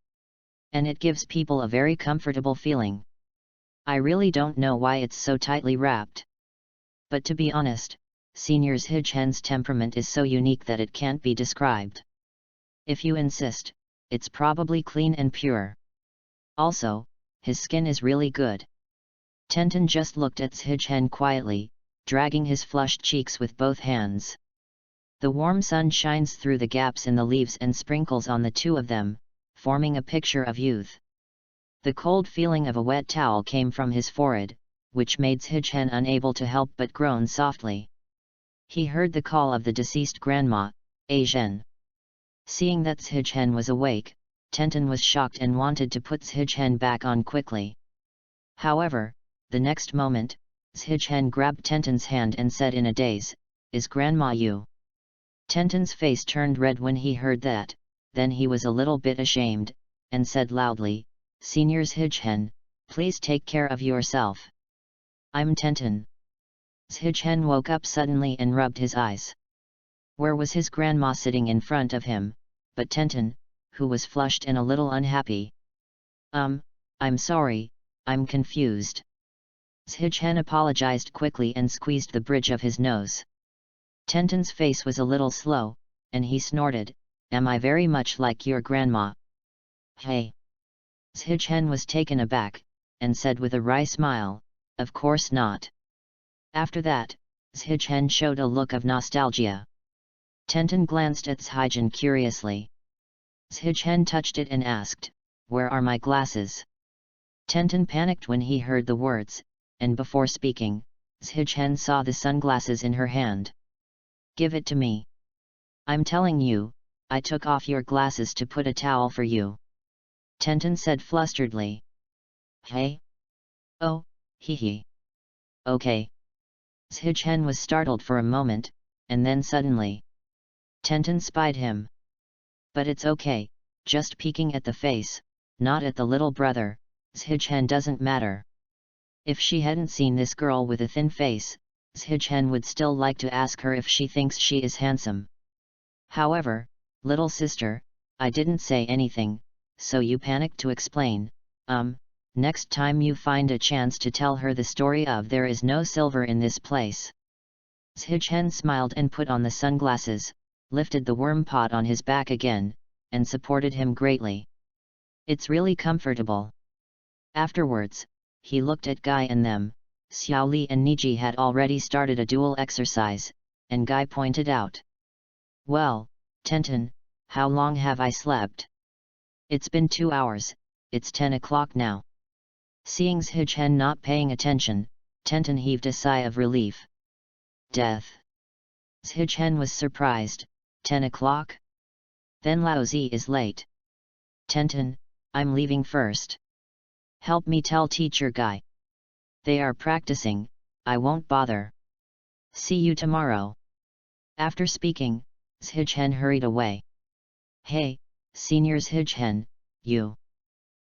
Speaker 1: And it gives people a very comfortable feeling. I really don't know why it's so tightly wrapped. But to be honest, Senior's Hijhen's temperament is so unique that it can't be described. If you insist, it's probably clean and pure. Also, his skin is really good. Tenten just looked at Hijhen quietly, dragging his flushed cheeks with both hands. The warm sun shines through the gaps in the leaves and sprinkles on the two of them, forming a picture of youth. The cold feeling of a wet towel came from his forehead, which made Hijhen unable to help but groan softly. He heard the call of the deceased grandma, Azhen. Seeing that Hijhen was awake, Tenten was shocked and wanted to put Hijhen back on quickly. However, the next moment, Hijhen grabbed Tenten's hand and said in a daze, "Is Grandma you?" Tenten's face turned red when he heard that, then he was a little bit ashamed, and said loudly, "Senior's Hijhen, please take care of yourself. I'm Tenten." Hijhen woke up suddenly and rubbed his eyes. Where was his grandma sitting in front of him, but Tenten, who was flushed and a little unhappy. I'm sorry, I'm confused." Hijhen apologized quickly and squeezed the bridge of his nose. Tenten's face was a little slow, and he snorted, "Am I very much like your grandma?" "Hey!" Hijhen was taken aback, and said with a wry smile, "Of course not." After that, Hijhen showed a look of nostalgia. Tenten glanced at Hijhen curiously. Hijhen touched it and asked, "Where are my glasses?" Tenten panicked when he heard the words, and before speaking, Hijhen saw the sunglasses in her hand. "Give it to me. I'm telling you, I took off your glasses to put a towel for you," Tenten said flusteredly. "Hey? Oh, hee. Okay." Hijhen was startled for a moment, and then suddenly, Tenten spied him. "But it's okay, just peeking at the face, not at the little brother, Hijhen doesn't matter." If she hadn't seen this girl with a thin face, Hijhen would still like to ask her if she thinks she is handsome. However, "Little sister, I didn't say anything, so you panicked to explain. Next time you find a chance to tell her the story of There Is No Silver in This Place." Shichen smiled and put on the sunglasses, lifted the worm pot on his back again, and supported him greatly. It's really comfortable. Afterwards, he looked at Guy and them. Xiaoli and Niji had already started a dual exercise, and Guy pointed out. Well, Tenten, how long have I slept? It's been 2 hours, it's 10 o'clock now. Seeing Shichen not paying attention, Tenten heaved a sigh of relief. Death. Shichen was surprised. 10 o'clock? Then Laozi is late. Tenten, I'm leaving first. Help me tell teacher Guy. They are practicing, I won't bother. See you tomorrow. After speaking, Shichen hurried away. Hey, Senior Shichen, you.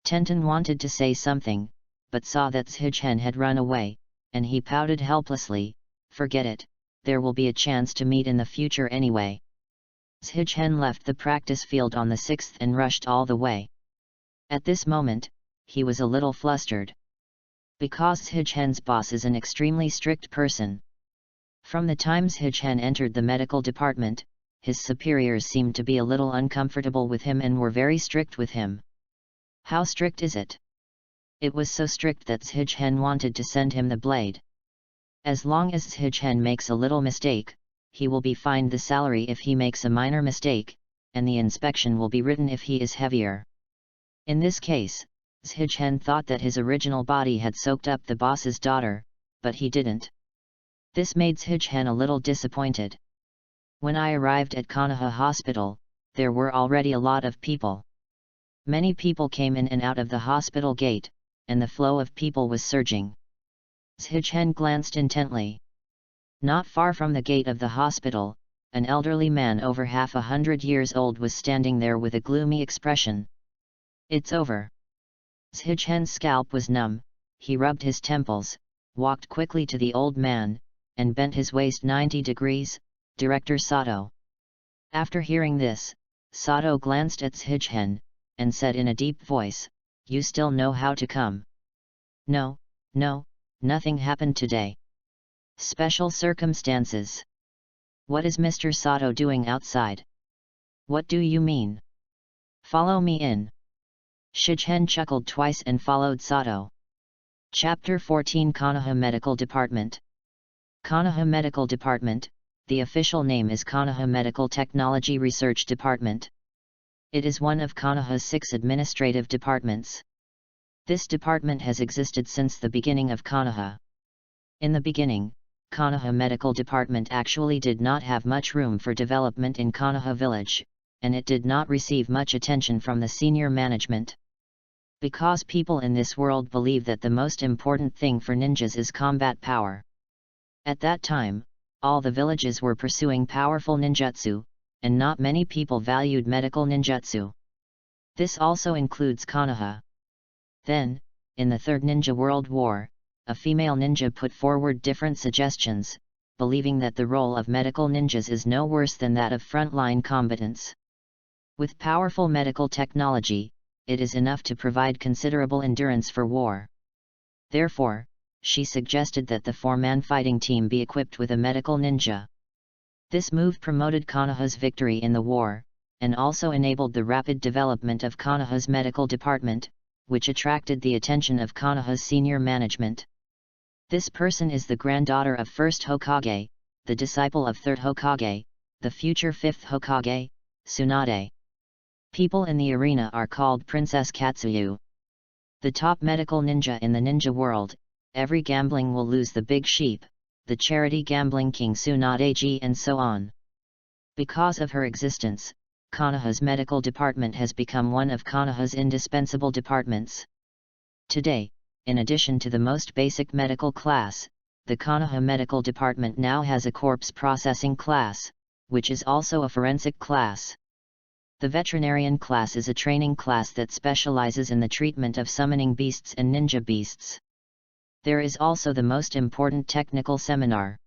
Speaker 1: Tenten wanted to say something, but saw that Shichen had run away, and he pouted helplessly. Forget it, there will be a chance to meet in the future anyway. Shichen left the practice field on the 6th and rushed all the way. At this moment, he was a little flustered. Because Shichen's boss is an extremely strict person. From the time Shichen entered the medical department, his superiors seemed to be a little uncomfortable with him and were very strict with him. How strict is it? It was so strict that Shichen wanted to send him the blade. As long as Shichen makes a little mistake, he will be fined the salary if he makes a minor mistake, and the inspection will be written if he is heavier. In this case, Shichen thought that his original body had soaked up the boss's daughter, but he didn't. This made Shichen a little disappointed. When I arrived at Konoha Hospital, there were already a lot of people. Many people came in and out of the hospital gate, and the flow of people was surging. Shichen glanced intently. Not far from the gate of the hospital, an elderly man over 100 years old was standing there with a gloomy expression. It's over. Shichen's scalp was numb, he rubbed his temples, walked quickly to the old man, and bent his waist 90 degrees, Director Sato. After hearing this, Sato glanced at Shichen, and said in a deep voice, You still know how to come? No, nothing happened today. Special circumstances. What is Mr. Sato doing outside? What do you mean? Follow me in. Shichen chuckled twice and followed Sato. Chapter 14 Konoha Medical Department. Konoha Medical Department, the official name is Konoha Medical Technology Research Department. It is one of Konoha's 6 administrative departments. This department has existed since the beginning of Konoha. In the beginning, Konoha Medical Department actually did not have much room for development in Konoha village, and it did not receive much attention from the senior management. Because people in this world believe that the most important thing for ninjas is combat power. At that time, all the villages were pursuing powerful ninjutsu, and not many people valued medical ninjutsu. This also includes Konoha. Then, in the Third Ninja World War, a female ninja put forward different suggestions, believing that the role of medical ninjas is no worse than that of frontline combatants. With powerful medical technology, it is enough to provide considerable endurance for war. Therefore, she suggested that the 4-man fighting team be equipped with a medical ninja. This move promoted Konoha's victory in the war, and also enabled the rapid development of Konoha's medical department, which attracted the attention of Konoha's senior management. This person is the granddaughter of 1st Hokage, the disciple of 3rd Hokage, the future 5th Hokage, Tsunade. People in the arena are called Princess Katsuyu. The top medical ninja in the ninja world, every gambling will lose the big sheep, the charity gambling king Tsunade and so on. Because of her existence, Konoha's medical department has become one of Konoha's indispensable departments. Today, in addition to the most basic medical class, the Konoha medical department now has a corpse processing class, which is also a forensic class. The veterinarian class is a training class that specializes in the treatment of summoning beasts and ninja beasts. There is also the most important technical seminar.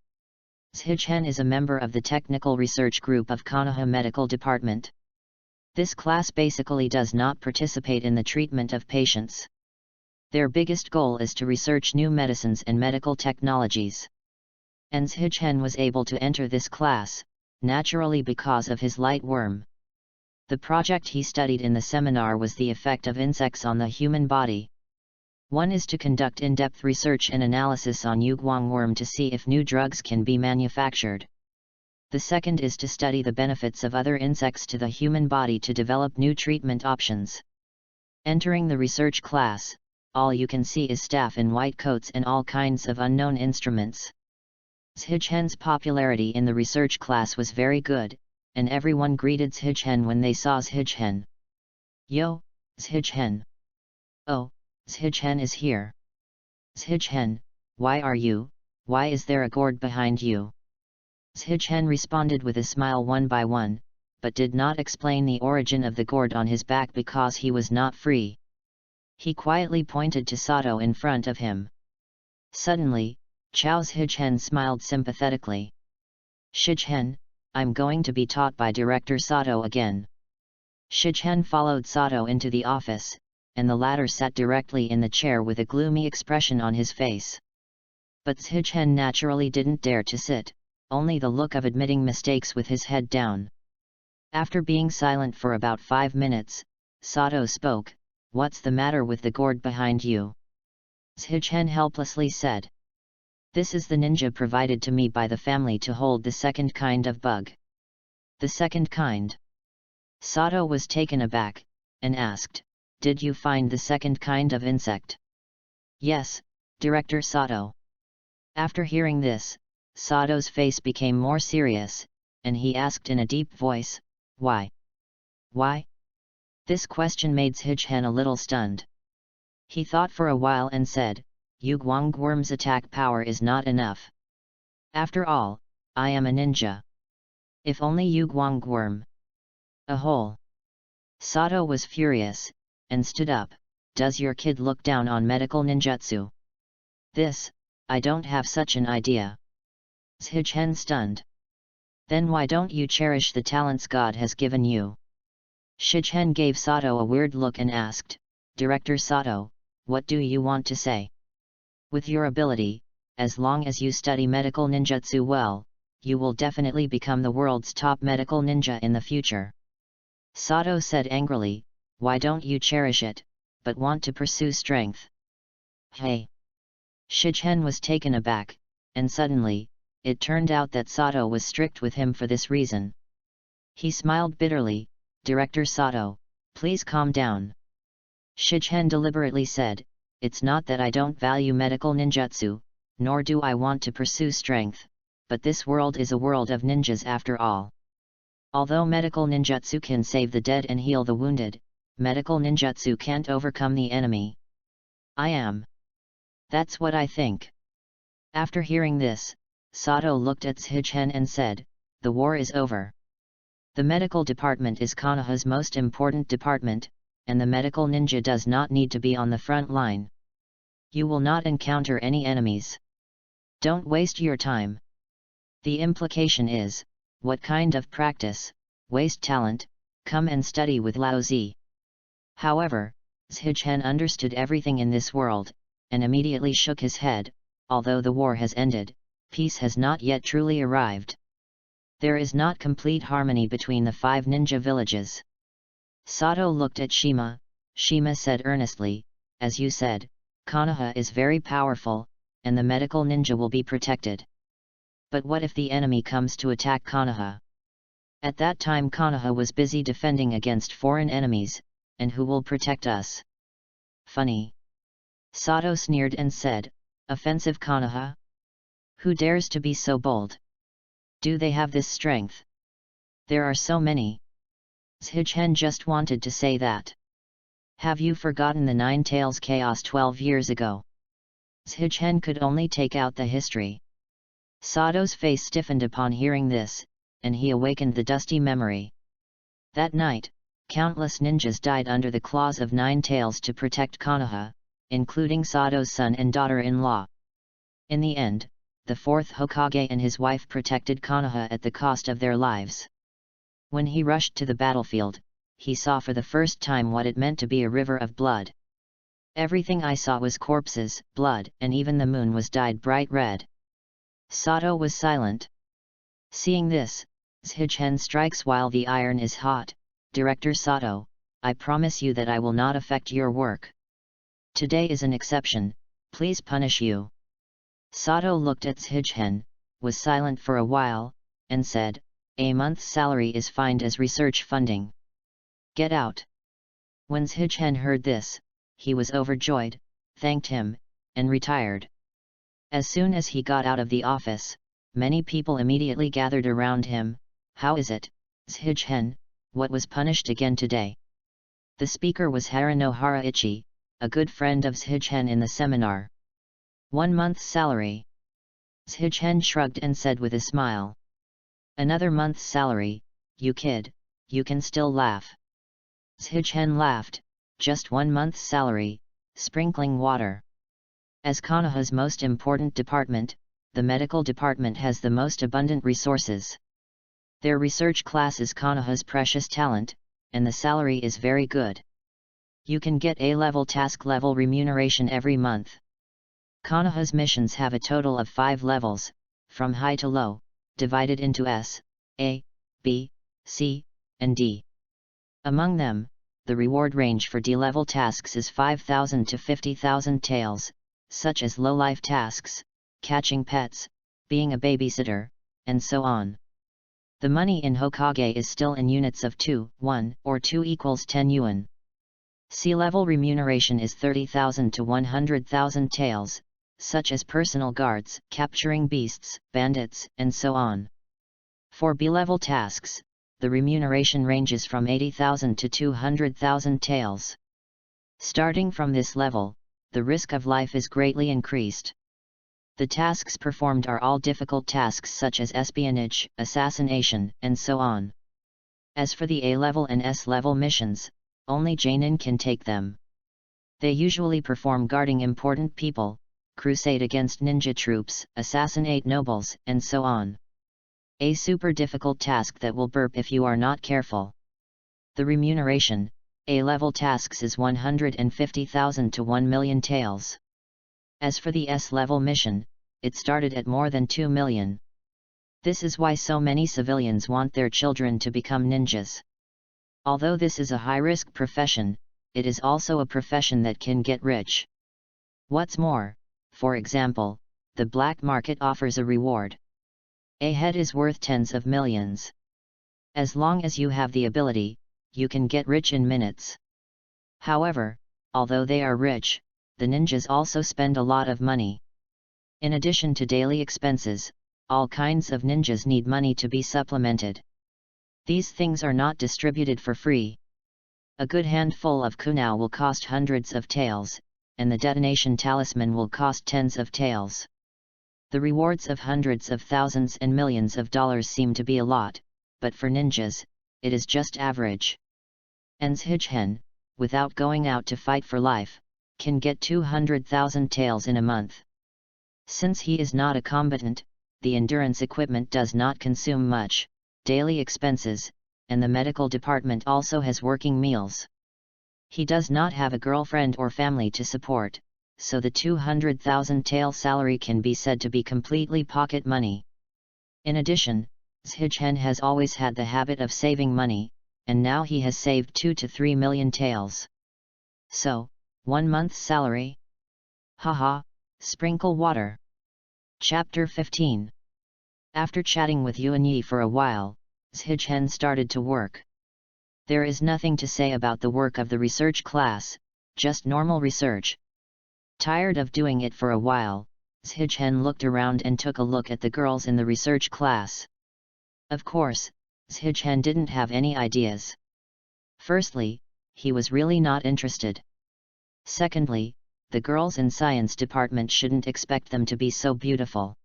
Speaker 1: Shichen is a member of the technical research group of Konoha Medical Department. This class basically does not participate in the treatment of patients. Their biggest goal is to research new medicines and medical technologies. and Shichen was able to enter this class, naturally because of his light worm. The project he studied in the seminar was the effect of insects on the human body. One is to conduct in-depth research and analysis on yugwang worm to see if new drugs can be manufactured. The second is to study the benefits of other insects to the human body to develop new treatment options. Entering the research class, all you can see is staff in white coats and all kinds of unknown instruments. Shichen's popularity in the research class was very good, and everyone greeted Shichen when they saw Shichen. "Yo, Shichen. Oh, Shichen is here. Shichen, why are you? Why is there a gourd behind you?" Shichen responded with a smile one by one, but did not explain the origin of the gourd on his back because he was not free. He quietly pointed to Sato in front of him. Suddenly, Chao Shichen smiled sympathetically. "Shichen, I'm going to be taught by Director Sato again." Shichen followed Sato into the office, and the latter sat directly in the chair with a gloomy expression on his face. But Shichen naturally didn't dare to sit, only the look of admitting mistakes with his head down. After being silent for about 5 minutes, Sato spoke, "What's the matter with the gourd behind you?" Shichen helplessly said, "This is the ninja provided to me by the family to hold the second kind of bug." "The second kind?" Sato was taken aback, and asked, "Did you find the second kind of insect?" "Yes, Director Sato." After hearing this, Sato's face became more serious, and he asked in a deep voice, "Why? Why?" This question made Shichen a little stunned. He thought for a while and said, "Yugwang worm's attack power is not enough. After all, I am a ninja. If only Yugwang worm. A hole." Sato was furious, and stood up. "Does your kid look down on medical ninjutsu?" "This, I don't have such an idea." Shichen stunned. "Then why don't you cherish the talents God has given you?" Shichen gave Sato a weird look and asked, "Director Sato, what do you want to say?" "With your ability, as long as you study medical ninjutsu well, you will definitely become the world's top medical ninja in the future." Sato said angrily, "Why don't you cherish it, but want to pursue strength?" "Hey!" Shichen was taken aback, and suddenly, it turned out that Sato was strict with him for this reason. He smiled bitterly, "Director Sato, please calm down." Shichen deliberately said, "It's not that I don't value medical ninjutsu, nor do I want to pursue strength, but this world is a world of ninjas after all. Although medical ninjutsu can save the dead and heal the wounded, medical ninjutsu can't overcome the enemy. I am. That's what I think." After hearing this, Sato looked at Shichen and said, "The war is over. The medical department is Konoha's most important department, and the medical ninja does not need to be on the front line. You will not encounter any enemies. Don't waste your time." The implication is, what kind of practice, waste talent, come and study with Laozi. However, Shichen understood everything in this world, and immediately shook his head. Although the war has ended, peace has not yet truly arrived. There is not complete harmony between the 5 ninja villages. Sato looked at Shima. Shima said earnestly, "As you said, Konoha is very powerful, and the medical ninja will be protected. But what if the enemy comes to attack Konoha? At that time Konoha was busy defending against foreign enemies, and who will protect us?" "Funny." Sato sneered and said, "Offensive Konoha? Who dares to be so bold? Do they have this strength? There are so many." Shichen just wanted to say that. "Have you forgotten the Nine Tails chaos 12 years ago?" Shichen could only take out the history. Sato's face stiffened upon hearing this, and he awakened the dusty memory. That night, countless ninjas died under the claws of Nine Tails to protect Konoha, including Sato's son and daughter-in-law. In the end, the 4th Hokage and his wife protected Konoha at the cost of their lives. When he rushed to the battlefield, he saw for the first time what it meant to be a river of blood. "Everything I saw was corpses, blood, and even the moon was dyed bright red. Sato was silent. Seeing this, Shigen strikes while the iron is hot. Director Sato, I promise you that I will not affect your work. Today is an exception, please punish you. Sato looked at Shigen, was silent for a while, and said, a month's salary is fined as research funding. Get out. When Shigen heard this, he was overjoyed, thanked him, and retired. As soon as he got out of the office, many people immediately gathered around him. How is it, Shigen, what was punished again today? The speaker was Haranohara Ichi, a good friend of Shigen in the seminar. 1 month's salary. Shigen shrugged and said with a smile. Another month's salary, you kid, you can still laugh. Shigen laughed, just 1 month's salary, sprinkling water. As Konoha's most important department, the medical department has the most abundant resources. Their research class is Konoha's precious talent, and the salary is very good. You can get A-level task level remuneration every month. Konoha's missions have a total of 5 levels, from high to low, divided into S, A, B, C, and D. Among them, the reward range for D-level tasks is 5,000 to 50,000 taels, such as low-life tasks, catching pets, being a babysitter, and so on. The money in Hokage is still in units of 2, 1, or 2 equals 10 yuan. C-level remuneration is 30,000 to 100,000 taels, such as personal guards, capturing beasts, bandits, and so on. For B-level tasks, the remuneration ranges from 80,000 to 200,000 taels. Starting from this level, the risk of life is greatly increased. The tasks performed are all difficult tasks such as espionage, assassination, and so on. As for the A-level and S-level missions, only Jonin can take them. They usually perform guarding important people, crusade against ninja troops, assassinate nobles, and so on. A super difficult task that will burp if you are not careful. The remuneration, A-level tasks is 150,000 to 1 million taels. As for the S-level mission, it started at more than 2 million. This is why so many civilians want their children to become ninjas. Although this is a high-risk profession, it is also a profession that can get rich. What's more, for example, the black market offers a reward. A head is worth tens of millions. As long as you have the ability, you can get rich in minutes. However, although they are rich, the ninjas also spend a lot of money. In addition to daily expenses, all kinds of ninjas need money to be supplemented. These things are not distributed for free. A good handful of kunao will cost hundreds of taels, and the detonation talisman will cost tens of taels. The rewards of hundreds of thousands and millions of dollars seem to be a lot, but for ninjas, it is just average. And Shigen, without going out to fight for life, can get 200,000 taels in a month. Since he is not a combatant, the endurance equipment does not consume much, daily expenses, and the medical department also has working meals. He does not have a girlfriend or family to support, so the 200,000 tael salary can be said to be completely pocket money. In addition, Shigen has always had the habit of saving money, and now he has saved 2 to 3 million taels. So, 1 month's salary? Haha, sprinkle water. Chapter 15. After chatting with Yuan Yi for a while, Shigen started to work. There is nothing to say about the work of the research class, just normal research. Tired of doing it for a while, Shigen looked around and took a look at the girls in the research class. Of course, Shigen didn't have any ideas. Firstly, he was really not interested. Secondly, the girls in science department shouldn't expect them to be so beautiful.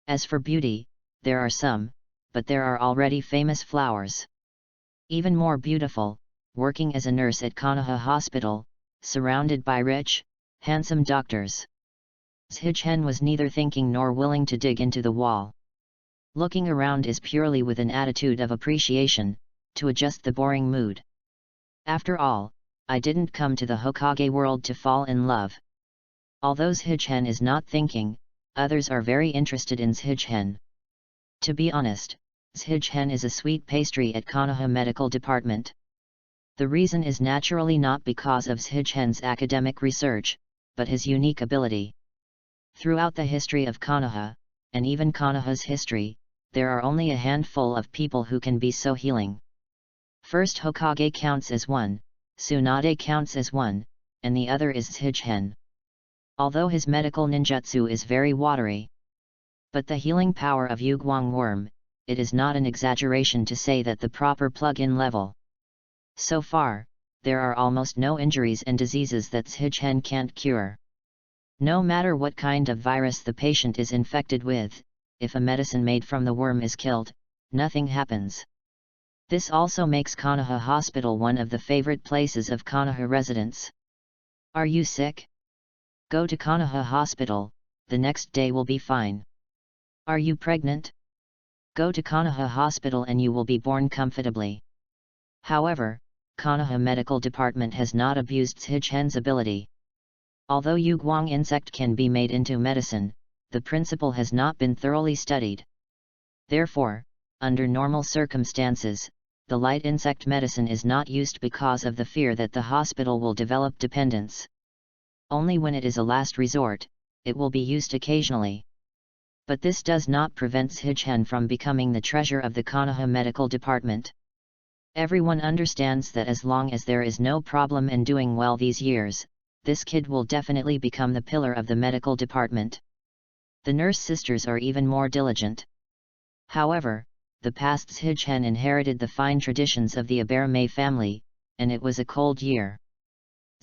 Speaker 1: As for beauty, there are some, but there are already famous flowers. Even more beautiful, working as a nurse at Konoha Hospital, surrounded by rich, handsome doctors. Shigen was neither thinking nor willing to dig into the wall. Looking around is purely with an attitude of appreciation, to adjust the boring mood. After all, I didn't come to the Hokage world to fall in love. Although Shigen is not thinking, others are very interested in shigen. To be honest, shigen is a sweet pastry at Konoha Medical Department. The reason is naturally not because of shigen's academic research, but his unique ability. Throughout the history of Konoha, and even Konoha's history, there are only a handful of people who can be so healing. First Hokage counts as one, Tsunade counts as one, and the other is shigen. Although his medical ninjutsu is very watery. But the healing power of Yugwang worm, it is not an exaggeration to say that the proper plug-in level. So far, there are almost no injuries and diseases that shigen can't cure. No matter what kind of virus the patient is infected with, if a medicine made from the worm is killed, nothing happens. This also makes Konoha Hospital one of the favorite places of Konoha residents. Are you sick? Go to Konoha Hospital, the next day will be fine. Are you pregnant? Go to Konoha Hospital and you will be born comfortably. However, Konoha Medical Department has not abused shigen's ability. Although Yugwang insect can be made into medicine, the principle has not been thoroughly studied. Therefore, under normal circumstances, the light insect medicine is not used because of the fear that the hospital will develop dependence. Only when it is a last resort, it will be used occasionally. But this does not prevent shigen from becoming the treasure of the Konoha Medical Department. Everyone understands that as long as there is no problem and doing well these years, this kid will definitely become the pillar of the medical department. The nurse sisters are even more diligent. However, the past shigen inherited the fine traditions of the Aberame family, and it was a cold year.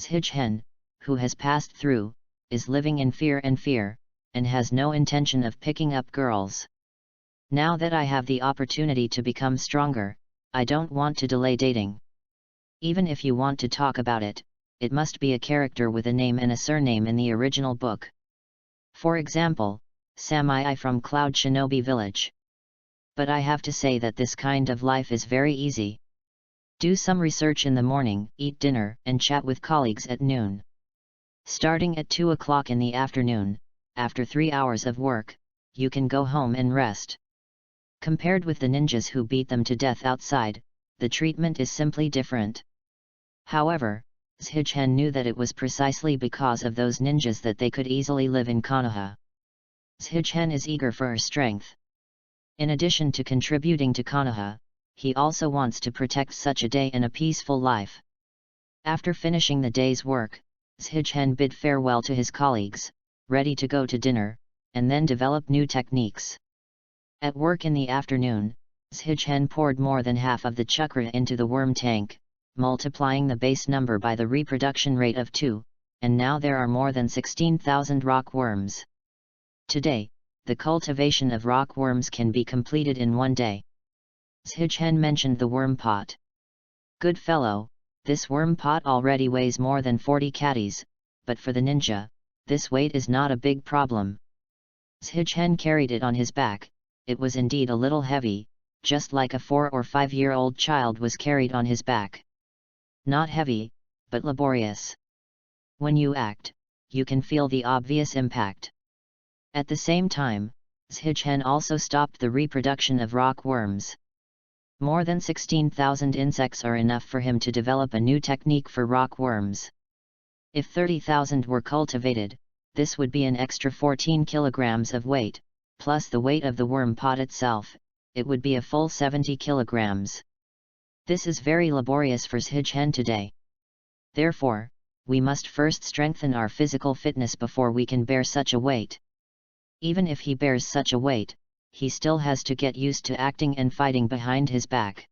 Speaker 1: Shigen, who has passed through, is living in fear, and has no intention of picking up girls. Now that I have the opportunity to become stronger, I don't want to delay dating. Even if you want to talk about it, it must be a character with a name and a surname in the original book. For example, Samai from Cloud Shinobi Village. But I have to say that this kind of life is very easy. Do some research in the morning, eat dinner, and chat with colleagues at noon. Starting at 2 o'clock in the afternoon, after 3 hours of work, you can go home and rest. Compared with the ninjas who beat them to death outside, the treatment is simply different. However, shigen knew that it was precisely because of those ninjas that they could easily live in Konoha. Shigen is eager for her strength. In addition to contributing to Konoha, he also wants to protect such a day and a peaceful life. After finishing the day's work, shigen bid farewell to his colleagues, ready to go to dinner, and then develop new techniques. At work in the afternoon, shigen poured more than half of the chakra into the worm tank, multiplying the base number by the reproduction rate of 2, and now there are more than 16,000 rock worms. Today, the cultivation of rock worms can be completed in one day. Shigen mentioned the worm pot. Good fellow, this worm pot already weighs more than 40 katis, but for the ninja, this weight is not a big problem. Shigen carried it on his back. It was indeed a little heavy, just like a 4 or 5-year-old child was carried on his back. Not heavy, but laborious. When you act, you can feel the obvious impact. At the same time, shigen also stopped the reproduction of rock worms. More than 16,000 insects are enough for him to develop a new technique for rock worms. If 30,000 were cultivated, this would be an extra 14 kilograms of weight, plus the weight of the worm pot itself, it would be a full 70 kilograms. This is very laborious for shigen today. Therefore, we must first strengthen our physical fitness before we can bear such a weight. Even if he bears such a weight, he still has to get used to acting and fighting behind his back.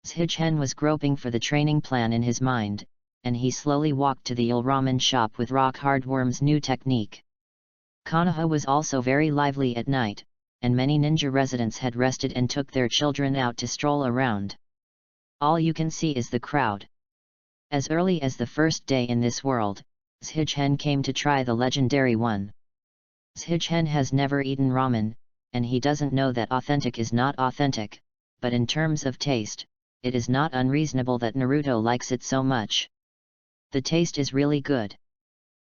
Speaker 1: Shigen was groping for the training plan in his mind, and he slowly walked to the eel ramen shop with rock hard worm's new technique. Konoha was also very lively at night, and many ninja residents had rested and took their children out to stroll around. All you can see is the crowd. As early as the first day in this world, shigen came to try the legendary one. Shigen has never eaten ramen, and he doesn't know that authentic is not authentic, but in terms of taste, it is not unreasonable that Naruto likes it so much. The taste is really good.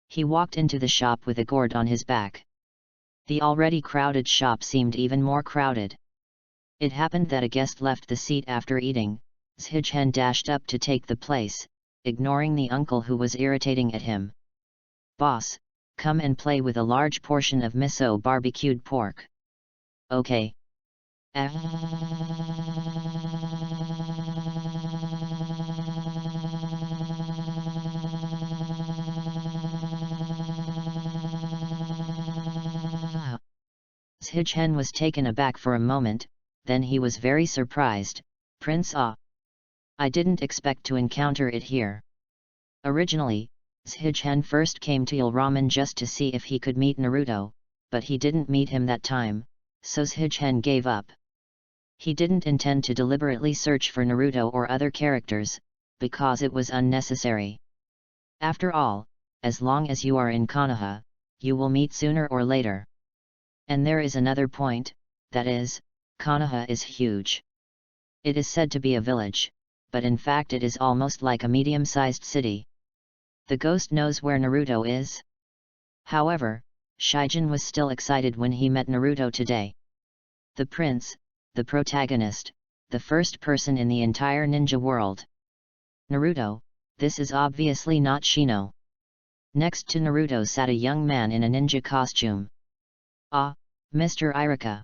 Speaker 1: He walked into the shop with a gourd on his back. The already crowded shop seemed even more crowded. It happened that a guest left the seat after eating. Zhichen dashed up to take the place, ignoring the uncle who was irritating at him. "Boss, come and play with a large portion of miso barbecued pork." "Okay." Zhichen was taken aback for a moment, then he was very surprised. "Prince Ah! I didn't expect to encounter it here." Originally, Zhichen first came to Il Ramen just to see if he could meet Naruto, but he didn't meet him that time, so Zhichen gave up. He didn't intend to deliberately search for Naruto or other characters, because it was unnecessary. After all, as long as you are in Konoha, you will meet sooner or later. And there is another point, that is, Konoha is huge. It is said to be a village, but in fact it is almost like a medium-sized city. The ghost knows where Naruto is. However, Shijin was still excited when he met Naruto today. The prince, the protagonist, the first person in the entire ninja world. Naruto, this is obviously not Shino. Next to Naruto sat a young man in a ninja costume. "Ah, Mr. Irika."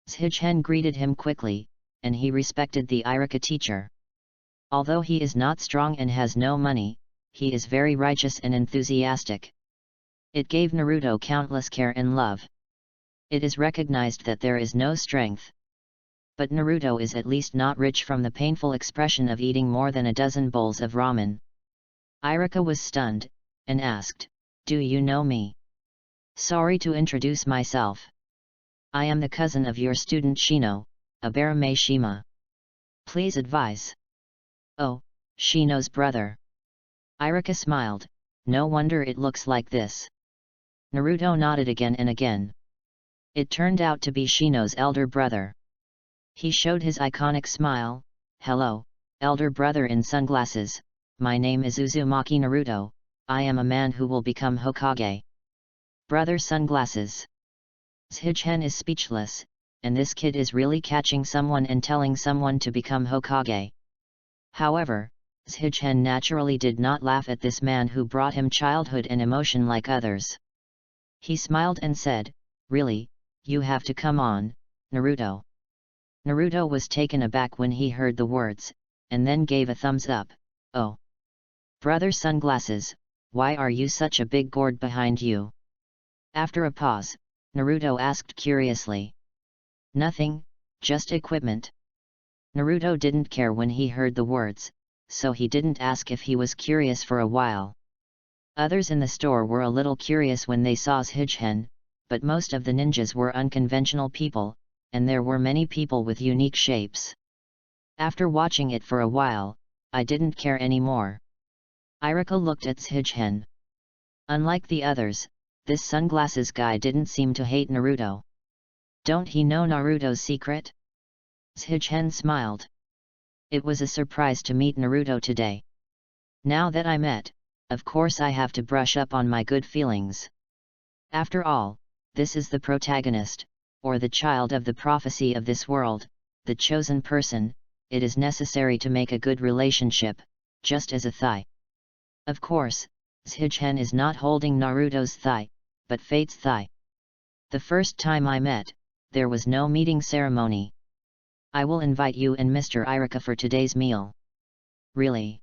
Speaker 1: Zhichen greeted him quickly, and he respected the Irika teacher. Although he is not strong and has no money, he is very righteous and enthusiastic. It gave Naruto countless care and love. It is recognized that there is no strength. But Naruto is at least not rich from the painful expression of eating more than a dozen bowls of ramen. Irika was stunned, and asked, "Do you know me?" "Sorry to introduce myself. I am the cousin of your student Shino, Abarame Shima. Please advise." "Oh, Shino's brother." Irika smiled, "No wonder it looks like this." Naruto nodded again and again. It turned out to be Shino's elder brother. He showed his iconic smile. "Hello, elder brother in sunglasses, my name is Uzumaki Naruto, I am a man who will become Hokage." Brother sunglasses. Zhichen is speechless, and this kid is really catching someone and telling someone to become Hokage. However, Zhichen naturally did not laugh at this man who brought him childhood and emotion like others. He smiled and said, "Really, you have to come on, Naruto." Naruto was taken aback when he heard the words, and then gave a thumbs up. "Oh. Brother sunglasses, why are you such a big gourd behind you?" After a pause, Naruto asked curiously. "Nothing, just equipment." Naruto didn't care when he heard the words, so he didn't ask if he was curious for a while. Others in the store were a little curious when they saw Zhichen, but most of the ninjas were unconventional people, and there were many people with unique shapes. After watching it for a while, I didn't care anymore. Irika looked at Zhichen. Unlike the others, this sunglasses guy didn't seem to hate Naruto. Don't he know Naruto's secret? Zhichen smiled. It was a surprise to meet Naruto today. Now that I met, of course I have to brush up on my good feelings. After all, this is the protagonist, or the child of the prophecy of this world, the chosen person. It is necessary to make a good relationship, just as a thigh. Of course, Zhichen is not holding Naruto's thigh, but Fate's thigh. The first time I met, there was no meeting ceremony. I will invite you and Mr. Irika for today's meal. Really?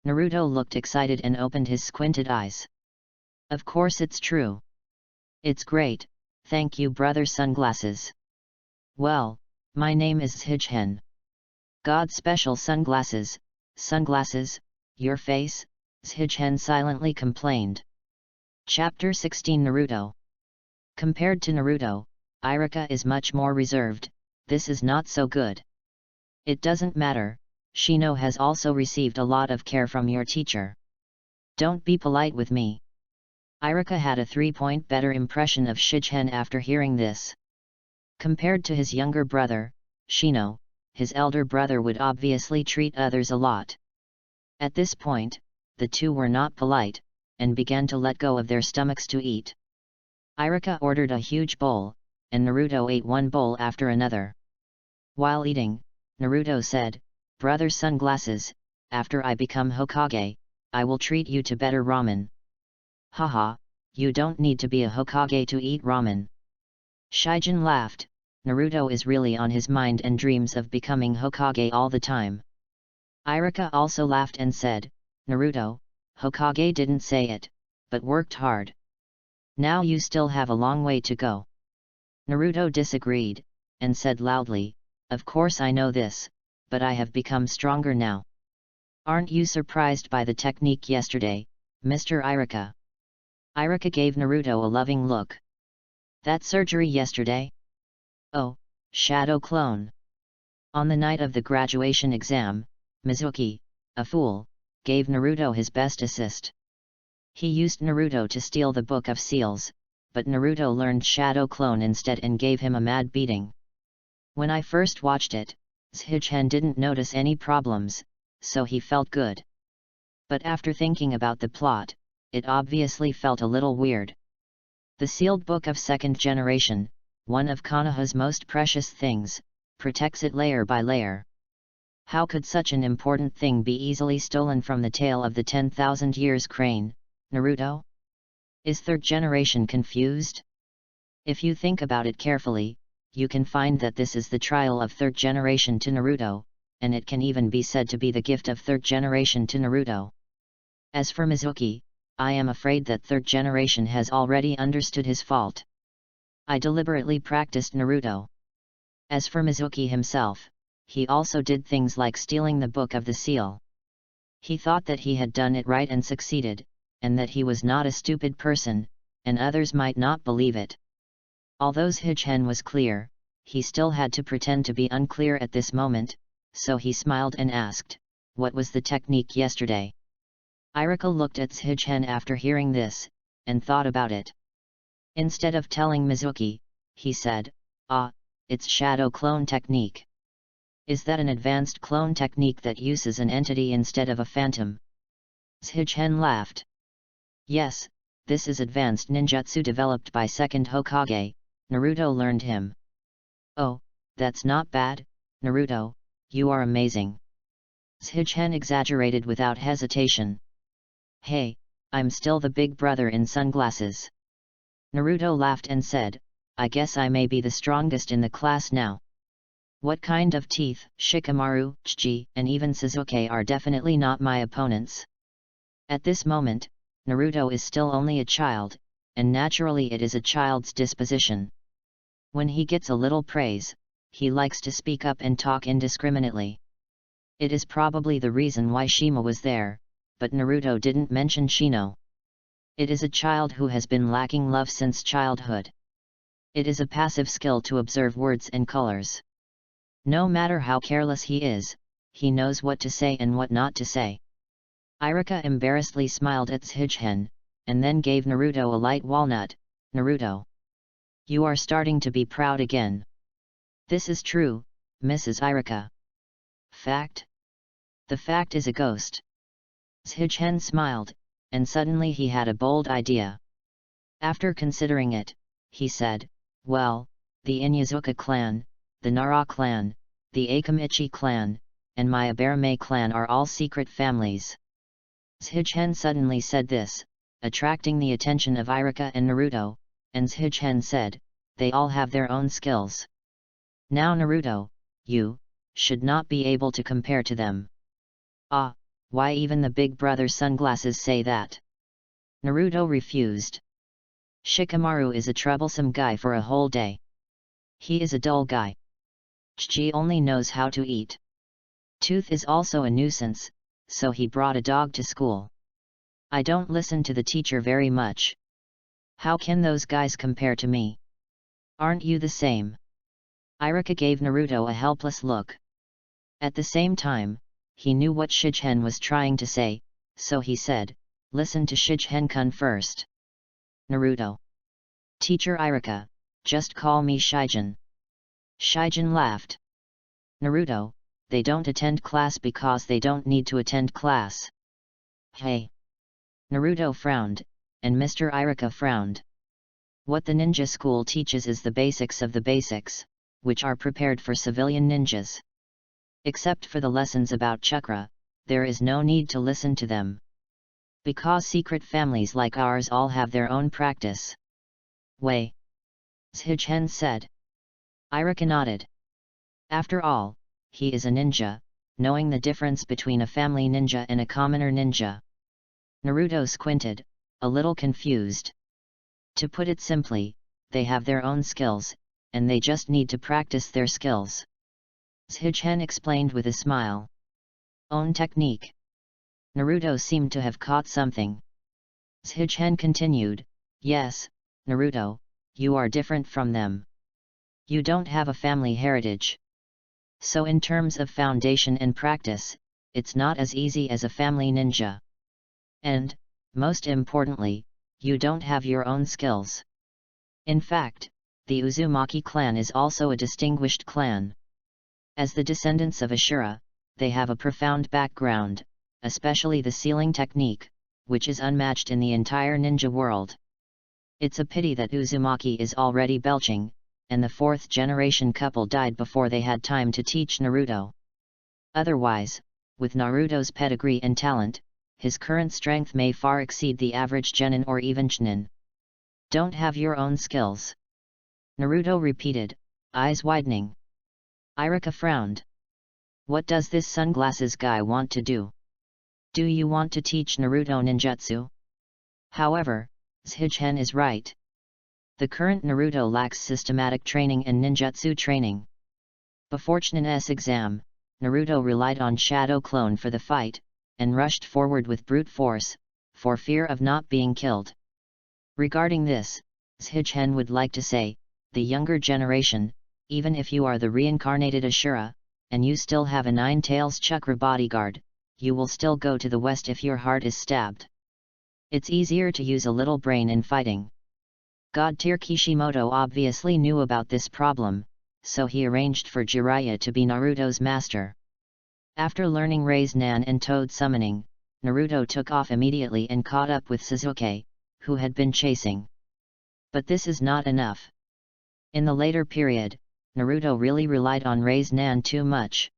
Speaker 1: Naruto looked excited and opened his squinted eyes. Of course it's true. It's great, thank you brother sunglasses. Well, my name is Zhichen. God special sunglasses, your face? Zhichen silently complained. Chapter 16 Naruto. Compared to Naruto, Irika is much more reserved. This is not so good. It doesn't matter, Shino has also received a lot of care from your teacher. Don't be polite with me. Irika had a 3-point better impression of Zhichen after hearing this. Compared to his younger brother, Shino, his elder brother would obviously treat others a lot. At this point, the two were not polite, and began to let go of their stomachs to eat. Irika ordered a huge bowl, and Naruto ate one bowl after another. While eating, Naruto said, "Brother Sunglasses, after I become Hokage, I will treat you to better ramen." "Haha, you don't need to be a Hokage to eat ramen." Shijin laughed. Naruto is really on his mind and dreams of becoming Hokage all the time. Irika also laughed and said, "Naruto, Hokage didn't say it, but worked hard. Now you still have a long way to go." Naruto disagreed, and said loudly, "Of course I know this, but I have become stronger now. Aren't you surprised by the technique yesterday, Mr. Irika?" Irika gave Naruto a loving look. "That surgery yesterday? Oh, shadow clone." On the night of the graduation exam, Mizuki, a fool, gave Naruto his best assist. He used Naruto to steal the Book of Seals, but Naruto learned Shadow Clone instead and gave him a mad beating. When I first watched it, Shigen didn't notice any problems, so he felt good. But after thinking about the plot, it obviously felt a little weird. The sealed book of second generation, one of Konoha's most precious things, protects it layer by layer. How could such an important thing be easily stolen from the tail of the 10,000 years crane, Naruto? Is third generation confused? If you think about it carefully, you can find that this is the trial of third generation to Naruto, and it can even be said to be the gift of third generation to Naruto. As for Mizuki, I am afraid that third generation has already understood his fault. I deliberately practiced Naruto. As for Mizuki himself, he also did things like stealing the Book of the Seal. He thought that he had done it right and succeeded, and that he was not a stupid person, and others might not believe it. Although Shigen was clear, he still had to pretend to be unclear at this moment, so he smiled and asked, "What was the technique yesterday?" Irika looked at Shigen after hearing this, and thought about it. Instead of telling Mizuki, he said, "Ah, it's Shadow Clone technique." "Is that an advanced clone technique that uses an entity instead of a phantom?" Shigen laughed. "Yes, this is advanced ninjutsu developed by second Hokage, Naruto learned him." "Oh, that's not bad, Naruto, you are amazing." Shigen exaggerated without hesitation. "Hey, I'm still the big brother in sunglasses." Naruto laughed and said, "I guess I may be the strongest in the class now." What kind of teeth? Shikamaru, Chiji, and even Sasuke are definitely not my opponents. At this moment, Naruto is still only a child, and naturally it is a child's disposition. When he gets a little praise, he likes to speak up and talk indiscriminately. It is probably the reason why Shima was there, but Naruto didn't mention Shino. It is a child who has been lacking love since childhood. It is a passive skill to observe words and colors. No matter how careless he is, he knows what to say and what not to say. Irika embarrassedly smiled at Shigen, and then gave Naruto a light walnut. "Naruto, you are starting to be proud again." "This is true, Mrs. Irika." "Fact?" "The fact is a ghost." Shigen smiled, and suddenly he had a bold idea. After considering it, he said, "Well, the Inyazuka clan, the Nara clan, the Akamichi clan, and my Abarame clan are all secret families." Shigen suddenly said this, attracting the attention of Irika and Naruto, and Shigen said, "They all have their own skills. Now Naruto, you should not be able to compare to them." "Ah, why even the big brother sunglasses say that?" Naruto refused. "Shikamaru is a troublesome guy for a whole day. He is a dull guy. Chiji only knows how to eat. Tooth is also a nuisance, so he brought a dog to school. I don't listen to the teacher very much. How can those guys compare to me? Aren't you the same?" Irika gave Naruto a helpless look. At the same time, he knew what Shigen was trying to say, so he said, "Listen to Shigen-kun first." "Naruto. Teacher Irika, just call me Shigen." Shigen laughed. "Naruto, they don't attend class because they don't need to attend class." "Hey!" Naruto frowned, and Mr. Irika frowned. What the ninja school teaches is the basics of the basics, which are prepared for civilian ninjas. Except for the lessons about chakra, there is no need to listen to them. Because secret families like ours all have their own practice. Wei. Zhichen said. Irika nodded. After all, he is a ninja, knowing the difference between a family ninja and a commoner ninja. Naruto squinted, a little confused. To put it simply, they have their own skills, and they just need to practice their skills. Zhichen explained with a smile. Own technique. Naruto seemed to have caught something. Zhichen continued, yes, Naruto, you are different from them. You don't have a family heritage. So in terms of foundation and practice, it's not as easy as a family ninja. And, most importantly, you don't have your own skills. In fact, the Uzumaki clan is also a distinguished clan. As the descendants of Ashura, they have a profound background, especially the sealing technique, which is unmatched in the entire ninja world. It's a pity that Uzumaki is already belching, and the fourth-generation couple died before they had time to teach Naruto. Otherwise, with Naruto's pedigree and talent, his current strength may far exceed the average genin or even chunin. Don't have your own skills. Naruto repeated, eyes widening. Irika frowned. What does this sunglasses guy want to do? Do you want to teach Naruto ninjutsu? However, Zhichen is right. The current Naruto lacks systematic training and ninjutsu training. Before Chunin's exam, Naruto relied on Shadow Clone for the fight, and rushed forward with brute force, for fear of not being killed. Regarding this, Zhichen would like to say, the younger generation, even if you are the reincarnated Ashura, and you still have a nine-tails chakra bodyguard, you will still go to the west if your heart is stabbed. It's easier to use a little brain in fighting. God-tier Kishimoto obviously knew about this problem, so he arranged for Jiraiya to be Naruto's master. After learning Rai's Nan and Toad summoning, Naruto took off immediately and caught up with Sasuke, who had been chasing. But this is not enough. In the later period, Naruto really relied on Rai's Nan too much.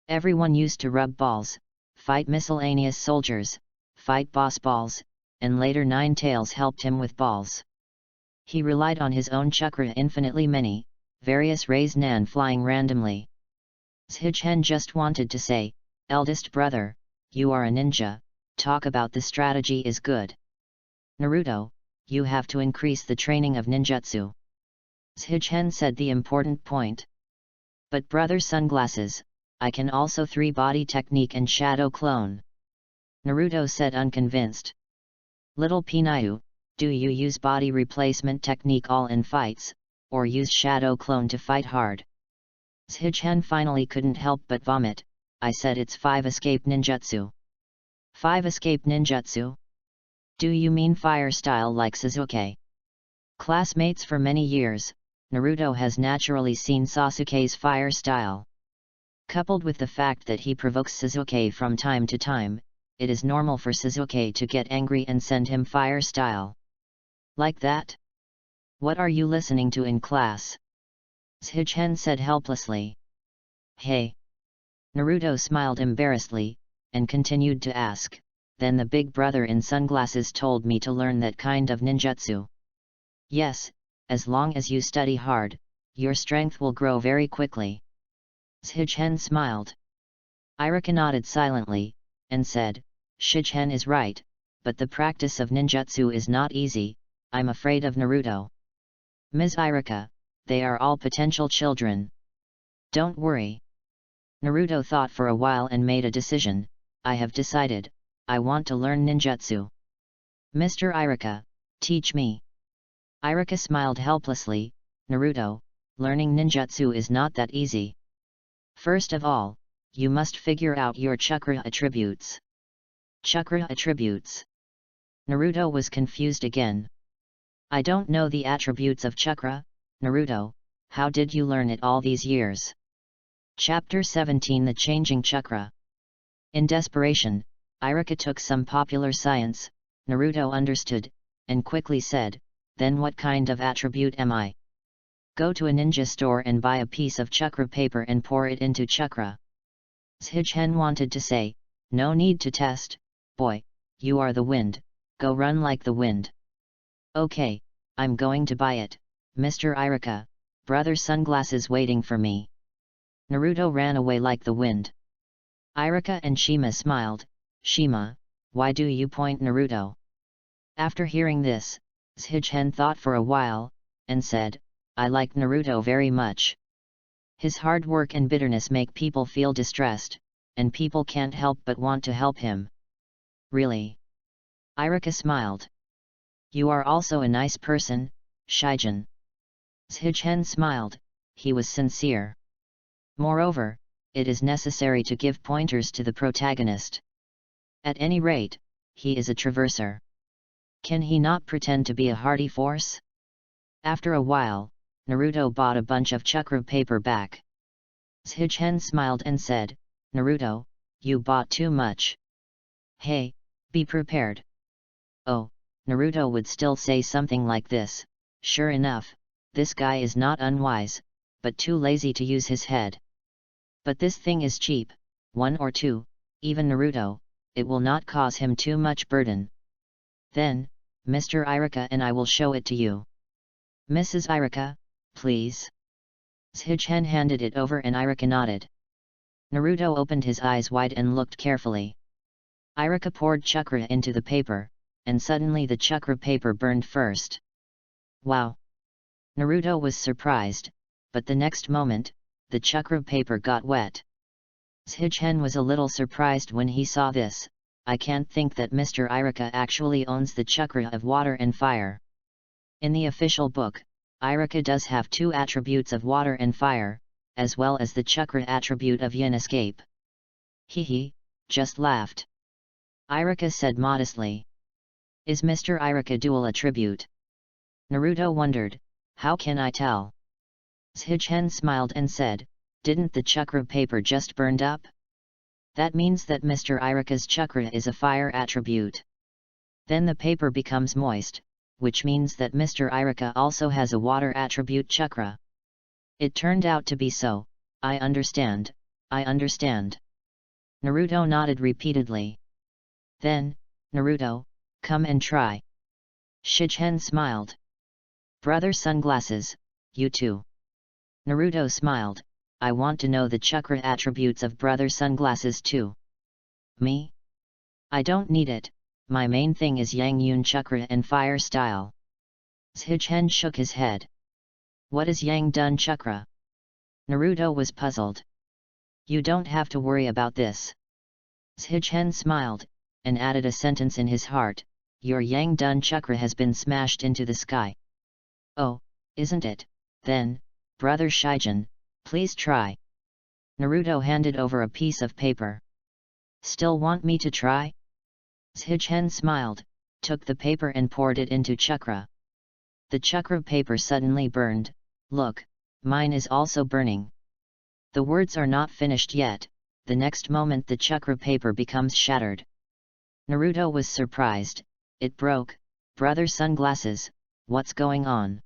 Speaker 1: Everyone used to rub balls, fight miscellaneous soldiers, fight boss balls, and later Nine Tails helped him with balls. He relied on his own chakra infinitely many, various Rai's Nan flying randomly. Zhichen just wanted to say, eldest brother, you are a ninja, talk about the strategy is good. Naruto, you have to increase the training of ninjutsu. Zhichen said the important point. But brother sunglasses, I can also three-body technique and shadow clone. Naruto said unconvinced. Little Pinayu, do you use body replacement technique all in fights, or use shadow clone to fight hard? Zhichen finally couldn't help but vomit. I said it's 5 escape ninjutsu. 5 escape ninjutsu? Do you mean fire style like Sasuke? Classmates for many years, Naruto has naturally seen Sasuke's fire style. Coupled with the fact that he provokes Sasuke from time to time, it is normal for Sasuke to get angry and send him fire style. Like that? What are you listening to in class? Zhichen said helplessly. Hey! Naruto smiled embarrassedly, and continued to ask, then the big brother in sunglasses told me to learn that kind of ninjutsu. Yes, as long as you study hard, your strength will grow very quickly. Zhichen smiled. Irika nodded silently, and said, Shichen is right, but the practice of ninjutsu is not easy, I'm afraid of Naruto. Ms. Irika, they are all potential children. Don't worry. Naruto thought for a while and made a decision, I have decided, I want to learn ninjutsu. Mr. Irika, teach me. Irika smiled helplessly, Naruto, learning ninjutsu is not that easy. First of all, you must figure out your chakra attributes. Chakra attributes? Naruto was confused again. I don't know the attributes of chakra, Naruto, how did you learn it all these years? Chapter 17 The Changing Chakra. In desperation, Irika took some popular science, Naruto understood, and quickly said, then what kind of attribute am I? Go to a ninja store and buy a piece of chakra paper and pour it into chakra. Shichen wanted to say, no need to test, boy, you are the wind, go run like the wind. Okay, I'm going to buy it, Mr. Irika, brother sunglasses waiting for me. Naruto ran away like the wind. Irika and Shima smiled. Shima, why do you point Naruto? After hearing this, Shichen thought for a while, and said, I like Naruto very much. His hard work and bitterness make people feel distressed, and people can't help but want to help him. Really? Irika smiled. You are also a nice person, Shigen. Shichen smiled, he was sincere. Moreover, it is necessary to give pointers to the protagonist. At any rate, he is a traverser. Can he not pretend to be a hardy force? After a while, Naruto bought a bunch of chakra paper back. Shichen smiled and said, Naruto, you bought too much. Hey, be prepared. Oh, Naruto would still say something like this, sure enough, this guy is not unwise, but too lazy to use his head. But this thing is cheap, 1 or 2, even Naruto, it will not cause him too much burden. Then, Mr. Irika and I will show it to you. Mrs. Irika, please. Shichen handed it over and Irika nodded. Naruto opened his eyes wide and looked carefully. Irika poured chakra into the paper, and suddenly the chakra paper burned first. Wow! Naruto was surprised, but the next moment, the chakra paper got wet. Shichen was a little surprised when he saw this. I can't think that Mr. Irika actually owns the chakra of water and fire. In the official book, Irika does have 2 attributes of water and fire, as well as the chakra attribute of yin escape. He just laughed. Irika said modestly. Is Mr. Irika dual attribute? Naruto wondered, how can I tell? Shichen smiled and said, didn't the chakra paper just burned up? That means that Mr. Irika's chakra is a fire attribute. Then the paper becomes moist, which means that Mr. Irika also has a water attribute chakra. It turned out to be so, I understand, I understand. Naruto nodded repeatedly. Then, Naruto, come and try. Shichen smiled. Brother sunglasses, you too. Naruto smiled, I want to know the chakra attributes of brother sunglasses too. Me? I don't need it, my main thing is Yang Yun chakra and fire style. Shichen shook his head. What is Yang Dun chakra? Naruto was puzzled. You don't have to worry about this. Shichen smiled, and added a sentence in his heart, your Yang Dun chakra has been smashed into the sky. Oh, isn't it, then, brother Shigen, please try. Naruto handed over a piece of paper. Still want me to try? Shichen smiled, took the paper and poured it into chakra. The chakra paper suddenly burned. Look, mine is also burning. The words are not finished yet, the next moment the chakra paper becomes shattered. Naruto was surprised, it broke, brother sunglasses, what's going on?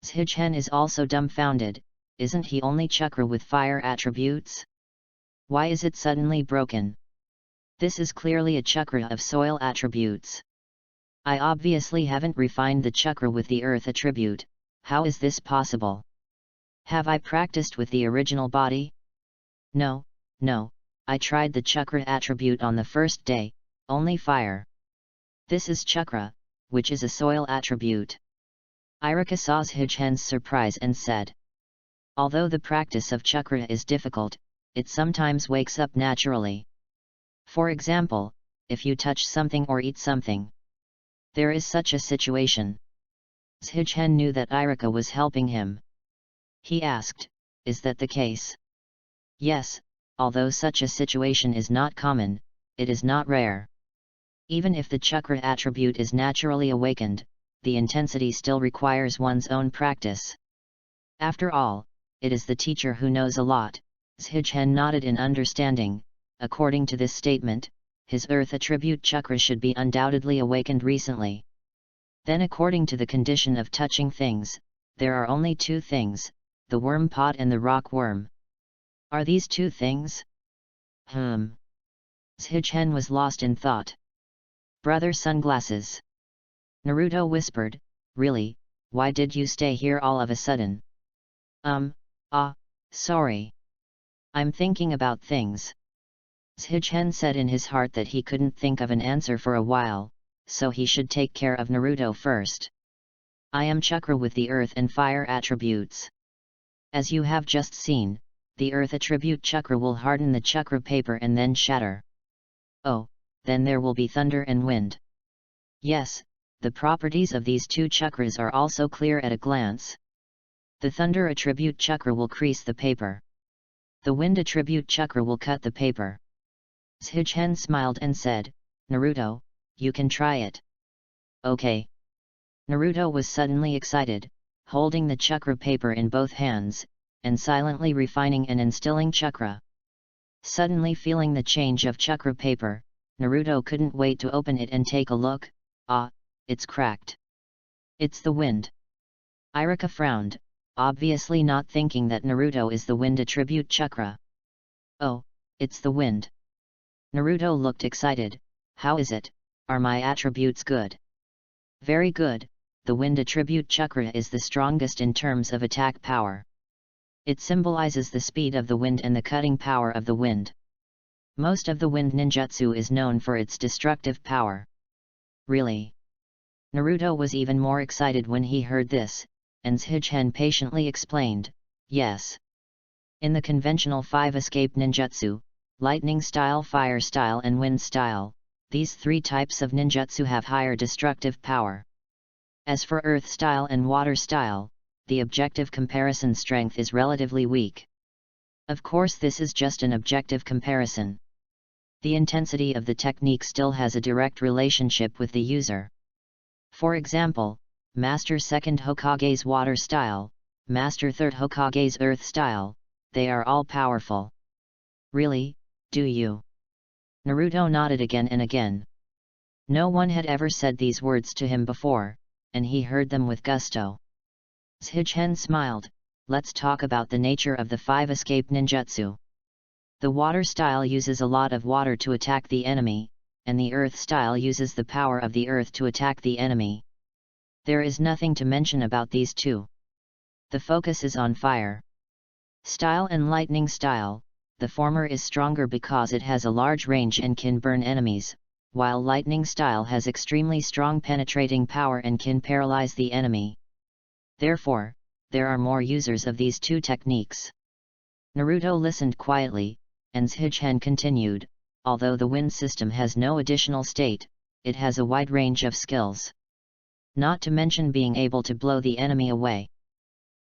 Speaker 1: Shichen is also dumbfounded, isn't he only chakra with fire attributes? Why is it suddenly broken? This is clearly a chakra of soil attributes. I obviously haven't refined the chakra with the earth attribute, how is this possible? Have I practiced with the original body? No, I tried the chakra attribute on the first day, only fire. This is chakra, which is a soil attribute. Irika saw Shichen's surprise and said. Although the practice of chakra is difficult, it sometimes wakes up naturally. For example, if you touch something or eat something. There is such a situation. Shichen knew that Irika was helping him. He asked, is that the case? Yes, although such a situation is not common, it is not rare. Even if the chakra attribute is naturally awakened, the intensity still requires one's own practice. After all, it is the teacher who knows a lot. Shichen nodded in understanding. According to this statement, his earth attribute chakra should be undoubtedly awakened recently. Then according to the condition of touching things, there are only two things, the worm pot and the rock worm. Are these two things? Shichen was lost in thought. Brother Sunglasses. Naruto whispered, really, why did you stay here all of a sudden? Sorry. I'm thinking about things. Shichen said in his heart that he couldn't think of an answer for a while, so he should take care of Naruto first. I am chakra with the earth and fire attributes. As you have just seen, the earth attribute chakra will harden the chakra paper and then shatter. Oh, then there will be thunder and wind. Yes, the properties of these two chakras are also clear at a glance. The thunder attribute chakra will crease the paper. The wind attribute chakra will cut the paper. Shichen smiled and said, Naruto, you can try it. Okay. Naruto was suddenly excited, holding the chakra paper in both hands, and silently refining and instilling chakra. Suddenly feeling the change of chakra paper, Naruto couldn't wait to open it and take a look. It's cracked. It's the wind. Iruka frowned, obviously not thinking that Naruto is the wind attribute chakra. Oh, it's the wind. Naruto looked excited. How is it? Are my attributes good? Very good, the wind attribute chakra is the strongest in terms of attack power. It symbolizes the speed of the wind and the cutting power of the wind. Most of the wind ninjutsu is known for its destructive power. Really? Naruto was even more excited when he heard this, and Shichen patiently explained, yes. In the conventional 5 escape ninjutsu, lightning style, fire style and wind style, these 3 types of ninjutsu have higher destructive power. As for earth style and water style, the objective comparison strength is relatively weak. Of course this is just an objective comparison. The intensity of the technique still has a direct relationship with the user. For example, Master 2nd Hokage's water style, Master 3rd Hokage's earth style, they are all powerful. Really, do you? Naruto nodded again and again. No one had ever said these words to him before, and he heard them with gusto. Shichen smiled, let's talk about the nature of the 5 escape ninjutsu. The water style uses a lot of water to attack the enemy, and the earth style uses the power of the earth to attack the enemy. There is nothing to mention about these two. The focus is on fire style and lightning style. The former is stronger because it has a large range and can burn enemies, while lightning style has extremely strong penetrating power and can paralyze the enemy. Therefore, there are more users of these two techniques. Naruto listened quietly, and Shichen continued, although the wind system has no additional state, it has a wide range of skills. Not to mention being able to blow the enemy away.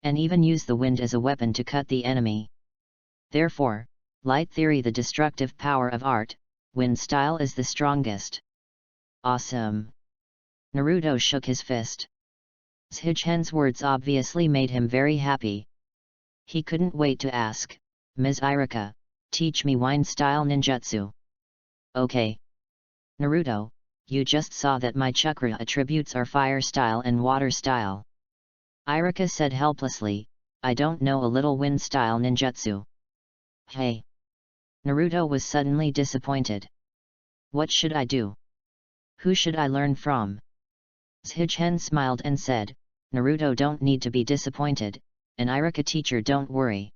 Speaker 1: And even use the wind as a weapon to cut the enemy. Therefore, light theory, the destructive power of art, wind style is the strongest. Awesome! Naruto shook his fist. Shichen's words obviously made him very happy. He couldn't wait to ask, Ms. Iruka, teach me wind style ninjutsu. Okay. Naruto, you just saw that my chakra attributes are fire style and water style. Iruka said helplessly, I don't know a little wind style ninjutsu. Hey! Naruto was suddenly disappointed. What should I do? Who should I learn from? Shichen smiled and said, Naruto, don't need to be disappointed, and Iruka teacher, don't worry.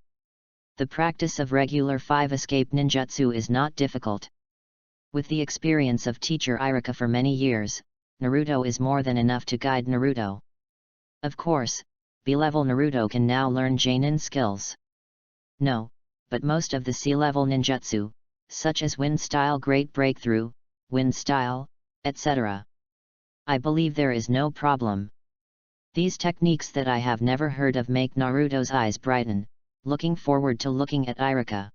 Speaker 1: The practice of regular 5 escape ninjutsu is not difficult. With the experience of teacher Iruka for many years, Naruto is more than enough to guide Naruto. Of course, B-level Naruto can now learn Jonin skills. No, but most of the C-level ninjutsu, such as wind style great breakthrough, wind style, etc. I believe there is no problem. These techniques that I have never heard of make Naruto's eyes brighten, looking forward to looking at Iruka.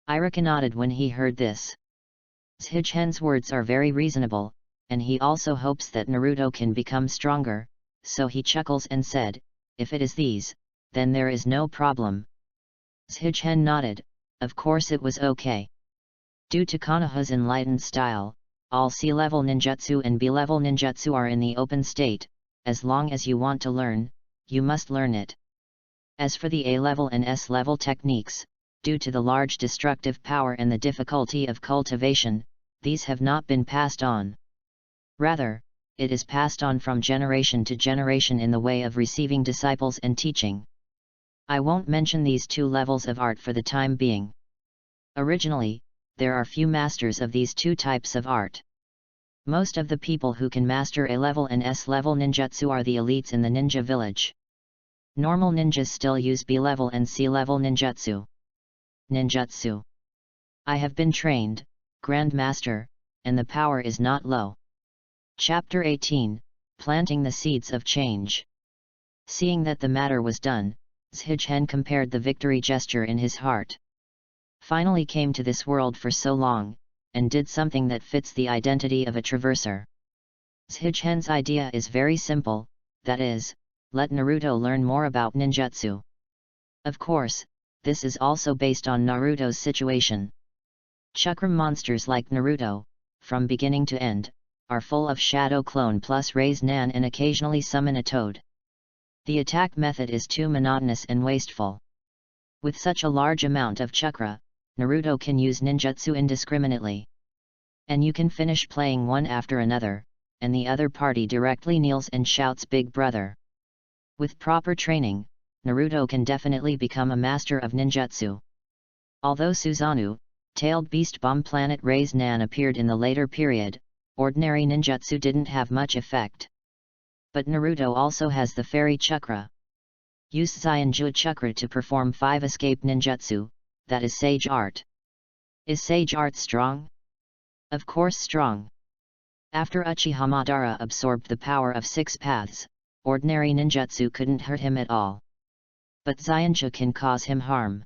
Speaker 1: Iruka nodded when he heard this. Shichen's words are very reasonable, and he also hopes that Naruto can become stronger, so he chuckles and said, if it is these, then there is no problem. Shichen nodded, of course it was okay. Due to Konoha's enlightened style, All C-level ninjutsu and B-level ninjutsu are in the open state. As long as you want to learn, you must learn it. As for the A-level and S-level techniques, due to the large destructive power and the difficulty of cultivation, these have not been passed on. Rather, it is passed on from generation to generation in the way of receiving disciples and teaching. I won't mention these two levels of art for the time being. Originally, there are few masters of these two types of art. Most of the people who can master A-level and S-level ninjutsu are the elites in the ninja village. Normal ninjas still use B-level and C-level ninjutsu. Ninjutsu. I have been trained, Grand Master, and the power is not low. Chapter 18, Planting the Seeds of Change. Seeing that the matter was done, Zhichen compared the victory gesture in his heart. Finally came to this world for so long, and did something that fits the identity of a traverser. Zhichen's idea is very simple, that is, let Naruto learn more about ninjutsu. Of course, this is also based on Naruto's situation. Chakra monsters like Naruto, from beginning to end, are full of shadow clone plus raise nan and occasionally summon a toad. The attack method is too monotonous and wasteful. With such a large amount of chakra, Naruto can use ninjutsu indiscriminately. And you can finish playing one after another, and the other party directly kneels and shouts "Big Brother." With proper training, Naruto can definitely become a master of ninjutsu. Although Susanoo, tailed beast bomb planet Raise Nan appeared in the later period, ordinary ninjutsu didn't have much effect. But Naruto also has the fairy chakra. Use Zyonju chakra to perform 5 escape ninjutsu, that is sage art. Is sage art strong? Of course strong. After Uchiha Madara absorbed the power of 6 paths, ordinary ninjutsu couldn't hurt him at all. But Zyonju can cause him harm.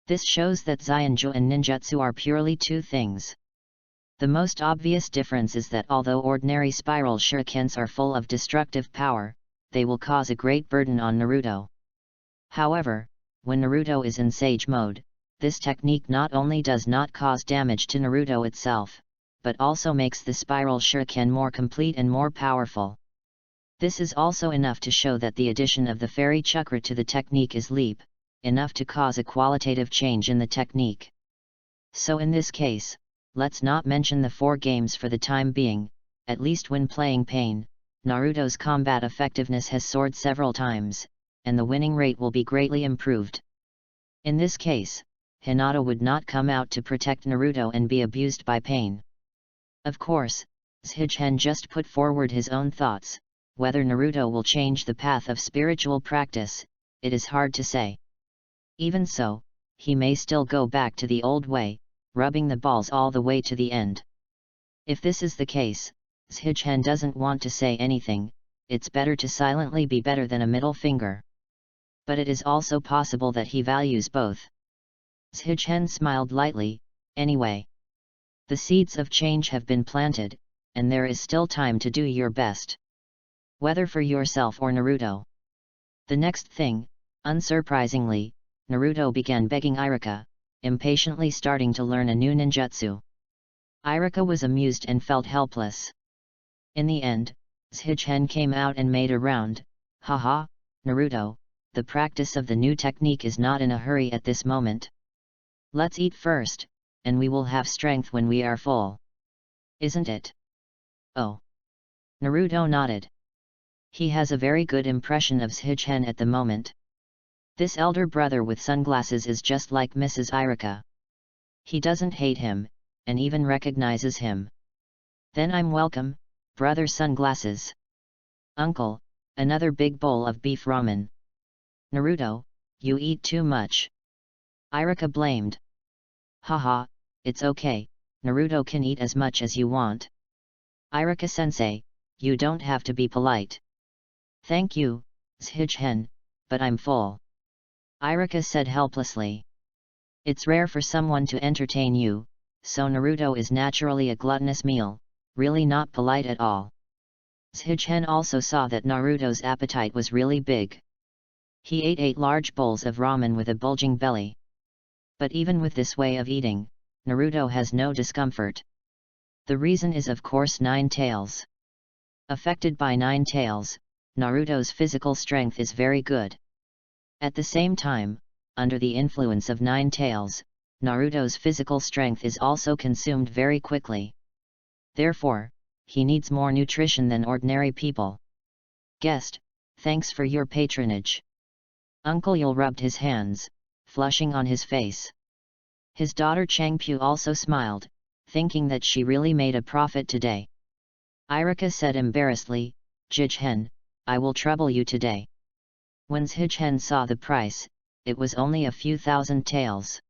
Speaker 1: This shows that Zyonju and ninjutsu are purely two things. The most obvious difference is that although ordinary spiral shurikens are full of destructive power, they will cause a great burden on Naruto. However, when Naruto is in sage mode, this technique not only does not cause damage to Naruto itself, but also makes the spiral shuriken more complete and more powerful. This is also enough to show that the addition of the fairy chakra to the technique is enough to cause a qualitative change in the technique. So in this case, let's not mention the 4 games for the time being. At least when playing Pain, Naruto's combat effectiveness has soared several times, and the winning rate will be greatly improved. In this case, Hinata would not come out to protect Naruto and be abused by Pain. Of course, Zhichen just put forward his own thoughts. Whether Naruto will change the path of spiritual practice, it is hard to say. Even so, he may still go back to the old way, rubbing the balls all the way to the end. If this is the case, Zhichen doesn't want to say anything. It's better to silently be better than a middle finger. But it is also possible that he values both. Zhichen smiled lightly. Anyway, the seeds of change have been planted, and there is still time to do your best. Whether for yourself or Naruto. The next thing, unsurprisingly, Naruto began begging Iruka, impatiently starting to learn a new ninjutsu. Iruka was amused and felt helpless. In the end, Zhichen came out and made a round. Haha, Naruto, the practice of the new technique is not in a hurry at this moment. Let's eat first, and we will have strength when we are full. Isn't it? Oh. Naruto nodded. He has a very good impression of Zhichen at the moment. This elder brother with sunglasses is just like Mrs. Iruka. He doesn't hate him, and even recognizes him. Then I'm welcome, brother Sunglasses. Uncle, another big bowl of beef ramen. Naruto, you eat too much. Iruka blamed. Haha, it's okay, Naruto can eat as much as you want. Iruka-sensei, you don't have to be polite. Thank you, Zhichen, but I'm full. Iruka said helplessly. It's rare for someone to entertain you, so Naruto is naturally a gluttonous meal, really not polite at all. Zhichen also saw that Naruto's appetite was really big. He ate 8 large bowls of ramen with a bulging belly. But even with this way of eating, Naruto has no discomfort. The reason is of course Nine Tails. Affected by Nine Tails, Naruto's physical strength is very good. At the same time, under the influence of Nine Tails, Naruto's physical strength is also consumed very quickly. Therefore, he needs more nutrition than ordinary people. Guest, thanks for your patronage. Uncle Yul rubbed his hands, flushing on his face. His daughter Changpu also smiled, thinking that she really made a profit today. Irika said embarrassedly, "Jijhen, I will trouble you today." When Jijhen saw the price, it was only a few thousand taels.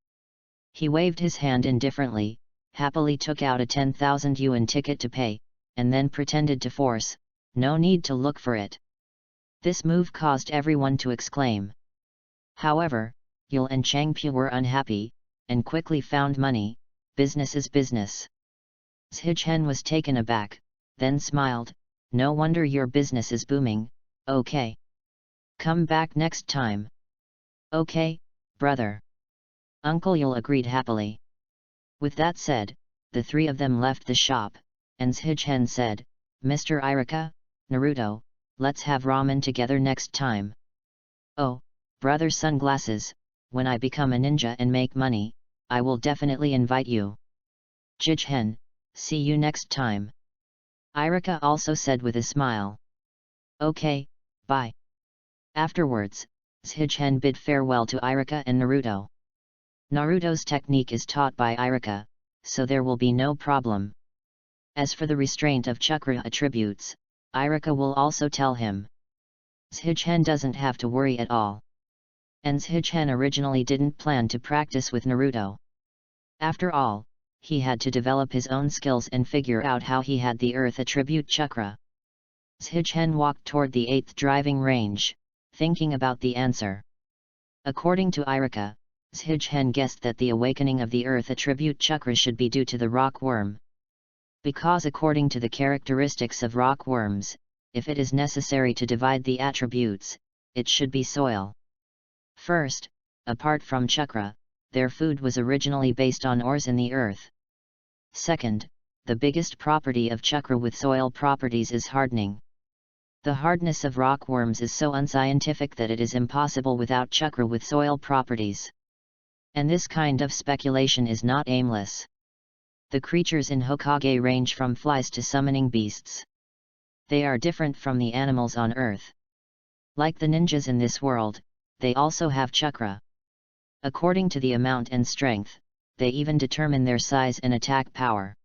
Speaker 1: He waved his hand indifferently, happily took out a 10,000 yuan ticket to pay, and then pretended to force, "No need to look for it." This move caused everyone to exclaim. However, Yul and Changpu were unhappy, and quickly found money. Business is business. Jijhen was taken aback, then smiled, "No wonder your business is booming, okay. Come back next time." "Okay, brother." Uncle Yul agreed happily. With that said, the three of them left the shop, and Jijhen said, "Mr. Irika, Naruto, let's have ramen together next time." "Oh, brother Sunglasses, when I become a ninja and make money, I will definitely invite you." "Jijhen, see you next time." Irika also said with a smile. "Okay, bye." Afterwards, Jijhen bid farewell to Irika and Naruto. Naruto's technique is taught by Irika, so there will be no problem. As for the restraint of chakra attributes, Irika will also tell him. Jijhen doesn't have to worry at all. And Jijhen originally didn't plan to practice with Naruto. After all, he had to develop his own skills and figure out how he had the earth attribute chakra. Jijhen walked toward the 8th driving range, thinking about the answer. According to Irika, Jijhen guessed that the awakening of the earth attribute chakra should be due to the rock worm. Because according to the characteristics of rock worms, if it is necessary to divide the attributes, it should be soil. First, apart from chakra, their food was originally based on ores in the earth. Second, the biggest property of chakra with soil properties is hardening. The hardness of rock worms is so unscientific that it is impossible without chakra with soil properties. And this kind of speculation is not aimless. The creatures in Hokage range from flies to summoning beasts. They are different from the animals on Earth. Like the ninjas in this world, they also have chakra. According to the amount and strength, they even determine their size and attack power.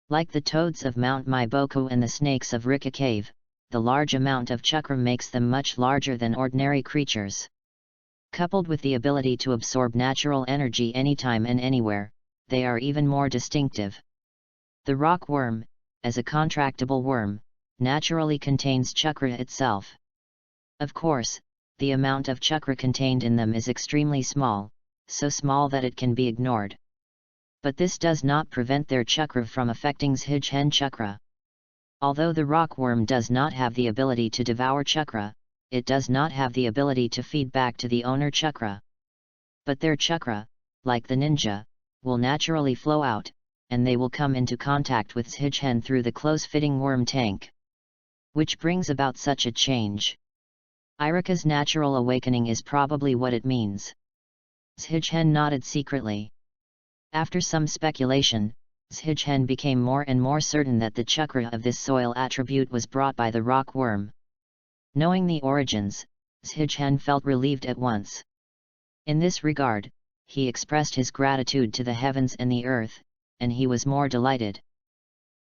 Speaker 1: Like the toads of Mount Maiboku and the snakes of Rika Cave, the large amount of chakra makes them much larger than ordinary creatures. Coupled with the ability to absorb natural energy anytime and anywhere, they are even more distinctive. The rock worm, as a contractible worm, naturally contains chakra itself. Of course, the amount of chakra contained in them is extremely small, so small that it can be ignored. But this does not prevent their chakra from affecting Jijhen chakra. Although the rock worm does not have the ability to devour chakra, it does not have the ability to feed back to the owner chakra. But their chakra, like the ninja, will naturally flow out, and they will come into contact with Jijhen through the close-fitting worm tank. Which brings about such a change. Irika's natural awakening is probably what it means. Jijhen nodded secretly. After some speculation, Jijhen became more and more certain that the chakra of this soil attribute was brought by the rock worm. Knowing the origins, Jijhen felt relieved at once. In this regard, he expressed his gratitude to the heavens and the earth, and he was more delighted.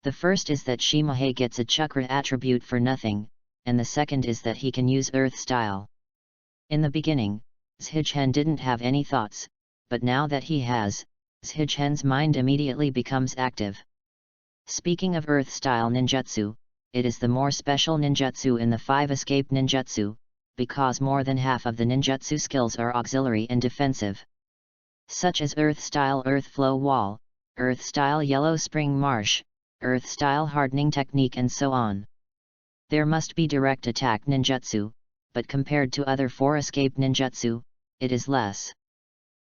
Speaker 1: The first is that Shimahei gets a chakra attribute for nothing, and the second is that he can use earth style. In the beginning, Jijhen didn't have any thoughts, but now that he has, Jijhen's mind immediately becomes active. Speaking of earth style ninjutsu, it is the more special ninjutsu in the 5 escape ninjutsu, because more than half of the ninjutsu skills are auxiliary and defensive. Such as earth style earth flow wall, earth style yellow spring marsh, earth style hardening technique and so on. There must be direct attack ninjutsu, but compared to other 4 escape ninjutsu, it is less.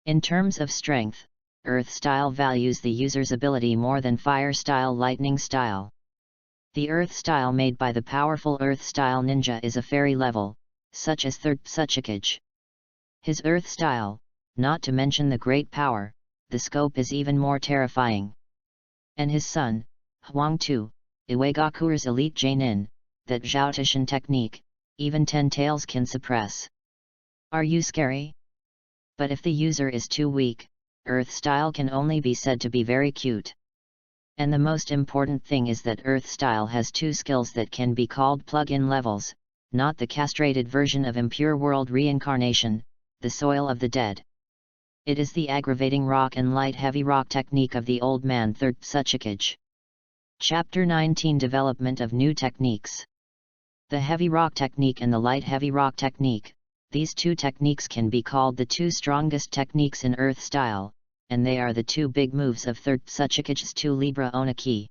Speaker 1: In terms of strength, Earth style values the user's ability more than fire style lightning style. The Earth style made by the powerful Earth style ninja is a fairy level, such as third Hokage. His Earth style, not to mention the great power, the scope is even more terrifying. And his son, Huang Tu, Iwagaku's elite Jainin, that Zhaotishan technique, even 10 tails can suppress. Are you scary? But if the user is too weak, Earth style can only be said to be very cute. And the most important thing is that Earth style has 2 skills that can be called plug-in levels, not the castrated version of Impure World Reincarnation, the Soil of the Dead. It is the aggravating rock and light heavy rock technique of the old man third Hokage. Chapter 19 Development of New Techniques. The heavy rock technique and the light heavy rock technique, these 2 techniques can be called the 2 strongest techniques in Earth style, and they are the 2 big moves of third Hokage's 2 Libra Onaki.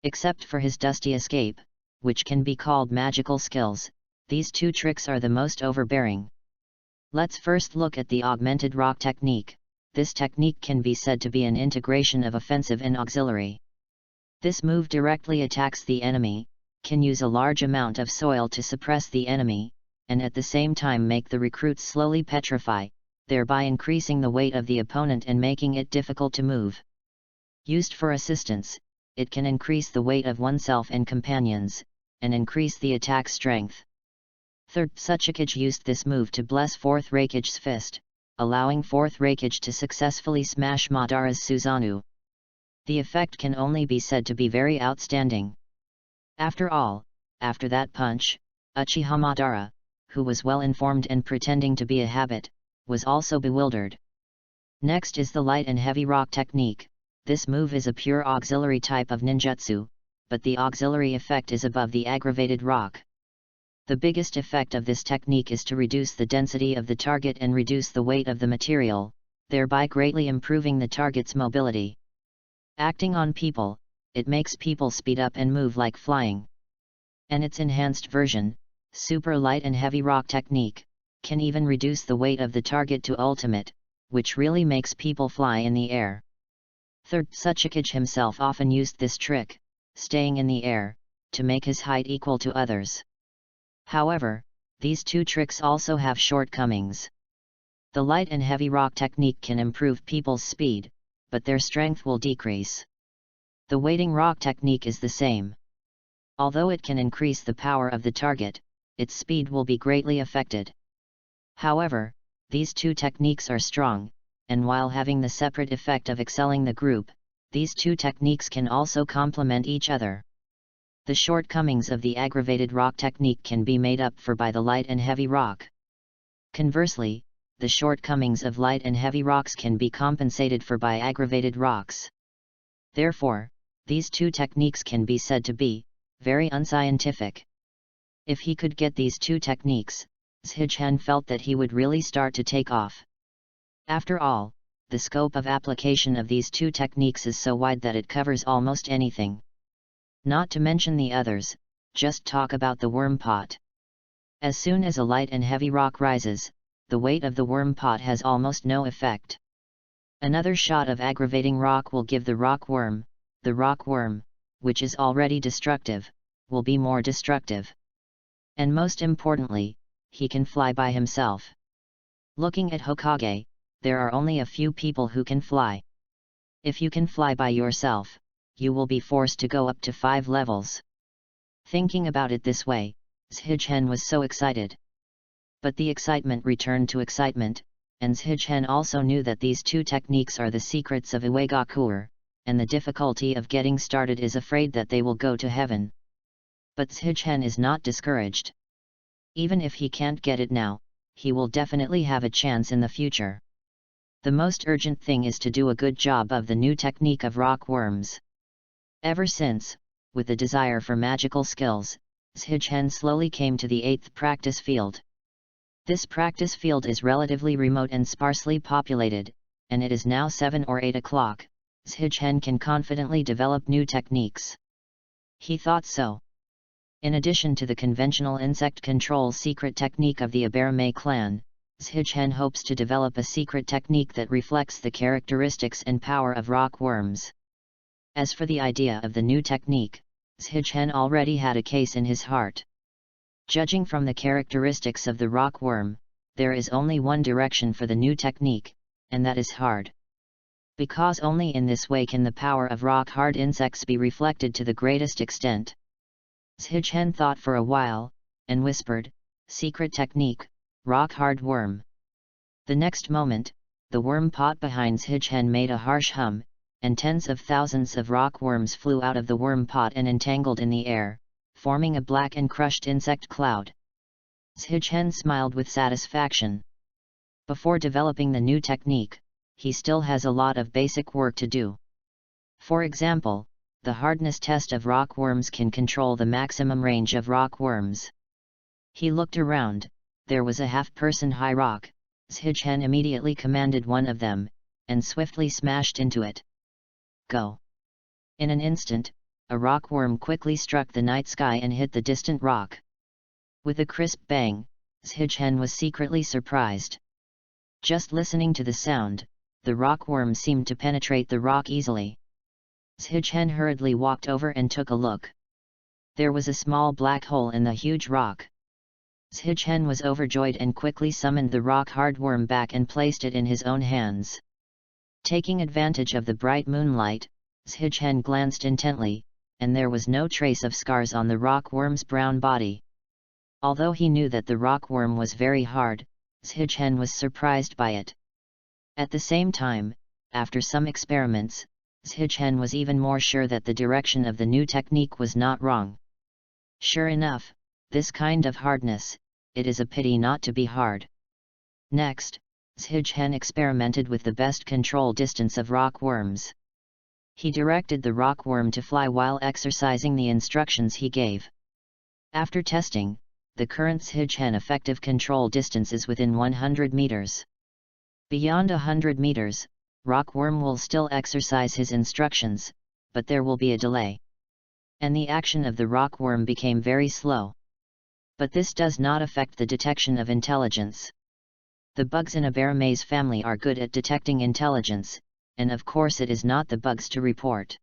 Speaker 1: Except for his Dusty Escape, which can be called magical skills, these 2 tricks are the most overbearing. Let's first look at the augmented rock technique. This technique can be said to be an integration of offensive and auxiliary. This move directly attacks the enemy, can use a large amount of soil to suppress the enemy, and at the same time make the recruits slowly petrify, thereby increasing the weight of the opponent and making it difficult to move. Used for assistance, it can increase the weight of oneself and companions, and increase the attack strength. Third Hokage used this move to bless 4th Hokage's fist, allowing 4th Hokage to successfully smash Madara's Susanoo. The effect can only be said to be very outstanding. After all, after that punch, Uchiha Madara, who was well informed and pretending to be a habit, was also bewildered. Next is the light and heavy rock technique. This move is a pure auxiliary type of ninjutsu, but the auxiliary effect is above the aggravated rock. The biggest effect of this technique is to reduce the density of the target and reduce the weight of the material, thereby greatly improving the target's mobility. Acting on people, it makes people speed up and move like flying. And its enhanced version, super light and heavy rock technique, can even reduce the weight of the target to ultimate, which really makes people fly in the air. Third Hokage himself often used this trick, staying in the air, to make his height equal to others. However, these 2 tricks also have shortcomings. The light and heavy rock technique can improve people's speed, but their strength will decrease. The weighting rock technique is the same. Although it can increase the power of the target, its speed will be greatly affected. However, these 2 techniques are strong, and while having the separate effect of excelling the group, these 2 techniques can also complement each other. The shortcomings of the aggravated rock technique can be made up for by the light and heavy rock. Conversely, the shortcomings of light and heavy rocks can be compensated for by aggravated rocks. Therefore, these 2 techniques can be said to be very unscientific. If he could get these 2 techniques, Zhichen felt that he would really start to take off. After all, the scope of application of these 2 techniques is so wide that it covers almost anything. Not to mention the others, just talk about the worm pot. As soon as a light and heavy rock rises, the weight of the worm pot has almost no effect. Another shot of aggravating rock will give the rock worm, which is already destructive, will be more destructive. And most importantly, he can fly by himself. Looking at Hokage, there are only a few people who can fly. If you can fly by yourself, you will be forced to go up to 5 levels. Thinking about it this way, Zhichen was so excited. But the excitement returned to excitement, and Zhichen also knew that these 2 techniques are the secrets of Iwagaku, and the difficulty of getting started is afraid that they will go to heaven. But Zhichen is not discouraged. Even if he can't get it now, he will definitely have a chance in the future. The most urgent thing is to do a good job of the new technique of rock worms. Ever since, with the desire for magical skills, Zhichen slowly came to the 8th practice field. This practice field is relatively remote and sparsely populated, and it is now 7 or 8 o'clock. Zhichen can confidently develop new techniques. He thought so. In addition to the conventional insect control secret technique of the Aberame clan, Zhichen hopes to develop a secret technique that reflects the characteristics and power of rock worms. As for the idea of the new technique, Zhichen already had a case in his heart. Judging from the characteristics of the rock worm, there is only one direction for the new technique, and that is hard. Because only in this way can the power of rock-hard insects be reflected to the greatest extent. Zhichen thought for a while, and whispered, "Secret technique, rock-hard worm." The next moment, the worm pot behind Zhichen made a harsh hum, and tens of thousands of rock worms flew out of the worm pot and entangled in the air, forming a black and crushed insect cloud. Zhichen smiled with satisfaction. Before developing the new technique, he still has a lot of basic work to do. For example, the hardness test of rock worms can control the maximum range of rock worms. He looked around. There was a half-person high rock. Zhichen immediately commanded one of them, and swiftly smashed into it. Go! In an instant, a rock worm quickly struck the night sky and hit the distant rock. With a crisp bang, Zhichen was secretly surprised. Just listening to the sound, the rock worm seemed to penetrate the rock easily. Zhichen hurriedly walked over and took a look. There was a small black hole in the huge rock. Zhichen was overjoyed and quickly summoned the rock-hard worm back and placed it in his own hands. Taking advantage of the bright moonlight, Zhichen glanced intently, and there was no trace of scars on the rock worm's brown body. Although he knew that the rock worm was very hard, Zhichen was surprised by it. At the same time, after some experiments, Zhichen was even more sure that the direction of the new technique was not wrong. Sure enough, this kind of hardness, it is a pity not to be hard. Next, Zhichen experimented with the best control distance of rock worms. He directed the rock worm to fly while exercising the instructions he gave. After testing, the current Zhichen effective control distance is within 100 meters. Beyond 100 meters, rock worm will still exercise his instructions, but there will be a delay. And the action of the rock worm became very slow. But this does not affect the detection of intelligence. The bugs in Aberamae's family are good at detecting intelligence, and of course it is not the bugs to report.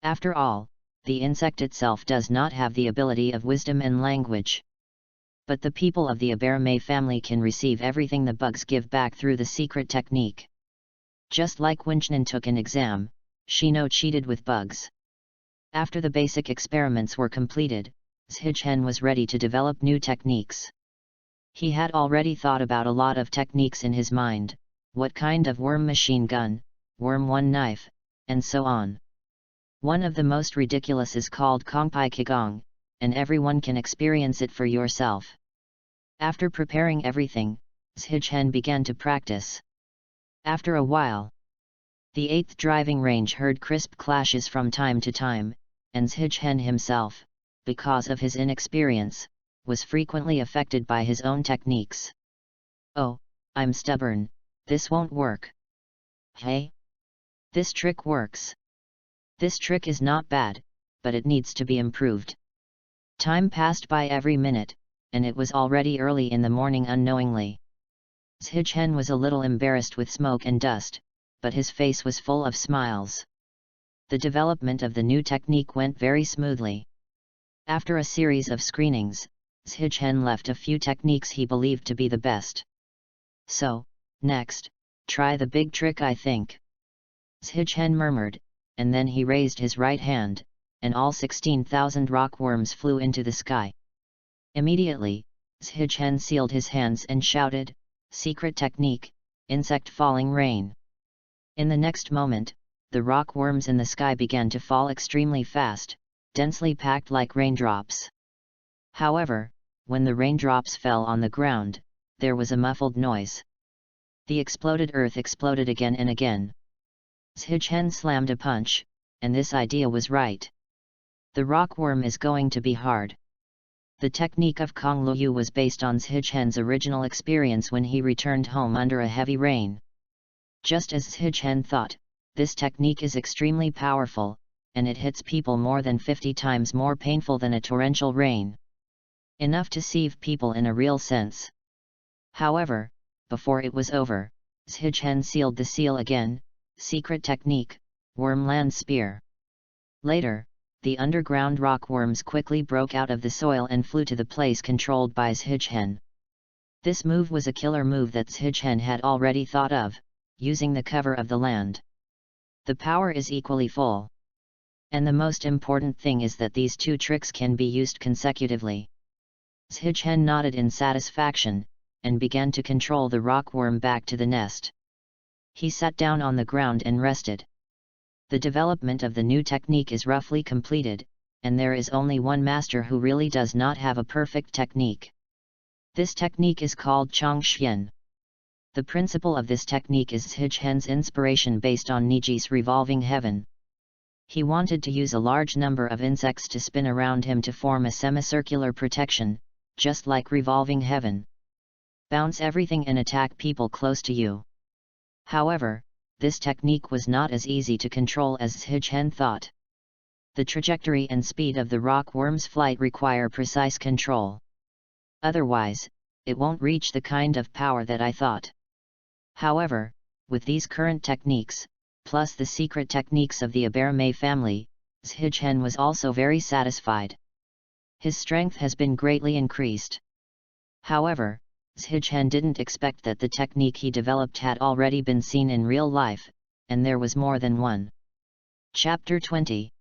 Speaker 1: After all, the insect itself does not have the ability of wisdom and language. But the people of the Aberamae family can receive everything the bugs give back through the secret technique. Just like Winchnan took an exam, Shino cheated with bugs. After the basic experiments were completed, Zhichen was ready to develop new techniques. He had already thought about a lot of techniques in his mind, what kind of worm machine gun, worm one knife, and so on. One of the most ridiculous is called Kongpai Kigong, and everyone can experience it for yourself. After preparing everything, Zhichen began to practice. After a while, the 8th driving range heard crisp clashes from time to time, and Zhichen himself, because of his inexperience, was frequently affected by his own techniques. "Oh, I'm stubborn, this won't work. Hey? This trick works. This trick is not bad, but it needs to be improved." Time passed by every minute, and it was already early in the morning unknowingly. Zhichen was a little embarrassed with smoke and dust, but his face was full of smiles. The development of the new technique went very smoothly. After a series of screenings, Zhichen left a few techniques he believed to be the best. "So, next, try the big trick I think," Zhichen murmured, and then he raised his right hand, and all 16,000 rock worms flew into the sky. Immediately, Zhichen sealed his hands and shouted, "Secret technique, insect falling rain." In the next moment, the rock worms in the sky began to fall extremely fast, densely packed like raindrops. However, when the raindrops fell on the ground, there was a muffled noise. The exploded earth exploded again and again. Zhichen slammed a punch, and this idea was right. The rockworm is going to be hard. The technique of Kong Luyu was based on Zhichen's original experience when he returned home under a heavy rain. Just as Zhichen thought, this technique is extremely powerful, and it hits people more than 50 times more painful than a torrential rain. Enough to sieve people in a real sense. However, before it was over, Zhichen sealed the seal again, secret technique, Wormland Spear. Later, the underground rockworms quickly broke out of the soil and flew to the place controlled by Zhichen. This move was a killer move that Zhichen had already thought of, using the cover of the land. The power is equally full. And the most important thing is that these two tricks can be used consecutively. Zhichen nodded in satisfaction, and began to control the rockworm back to the nest. He sat down on the ground and rested. The development of the new technique is roughly completed, and there is only one master who really does not have a perfect technique. This technique is called Chongxian. The principle of this technique is Zhichen's inspiration based on Niji's revolving heaven. He wanted to use a large number of insects to spin around him to form a semicircular protection, just like revolving heaven. Bounce everything and attack people close to you. However, this technique was not as easy to control as Zhichen thought. The trajectory and speed of the rockworm's flight require precise control. Otherwise, it won't reach the kind of power that I thought. However, with these current techniques, plus the secret techniques of the Aberme family, Zhichen was also very satisfied. His strength has been greatly increased. However, Zhichen didn't expect that the technique he developed had already been seen in real life, and there was more than one. Chapter 20.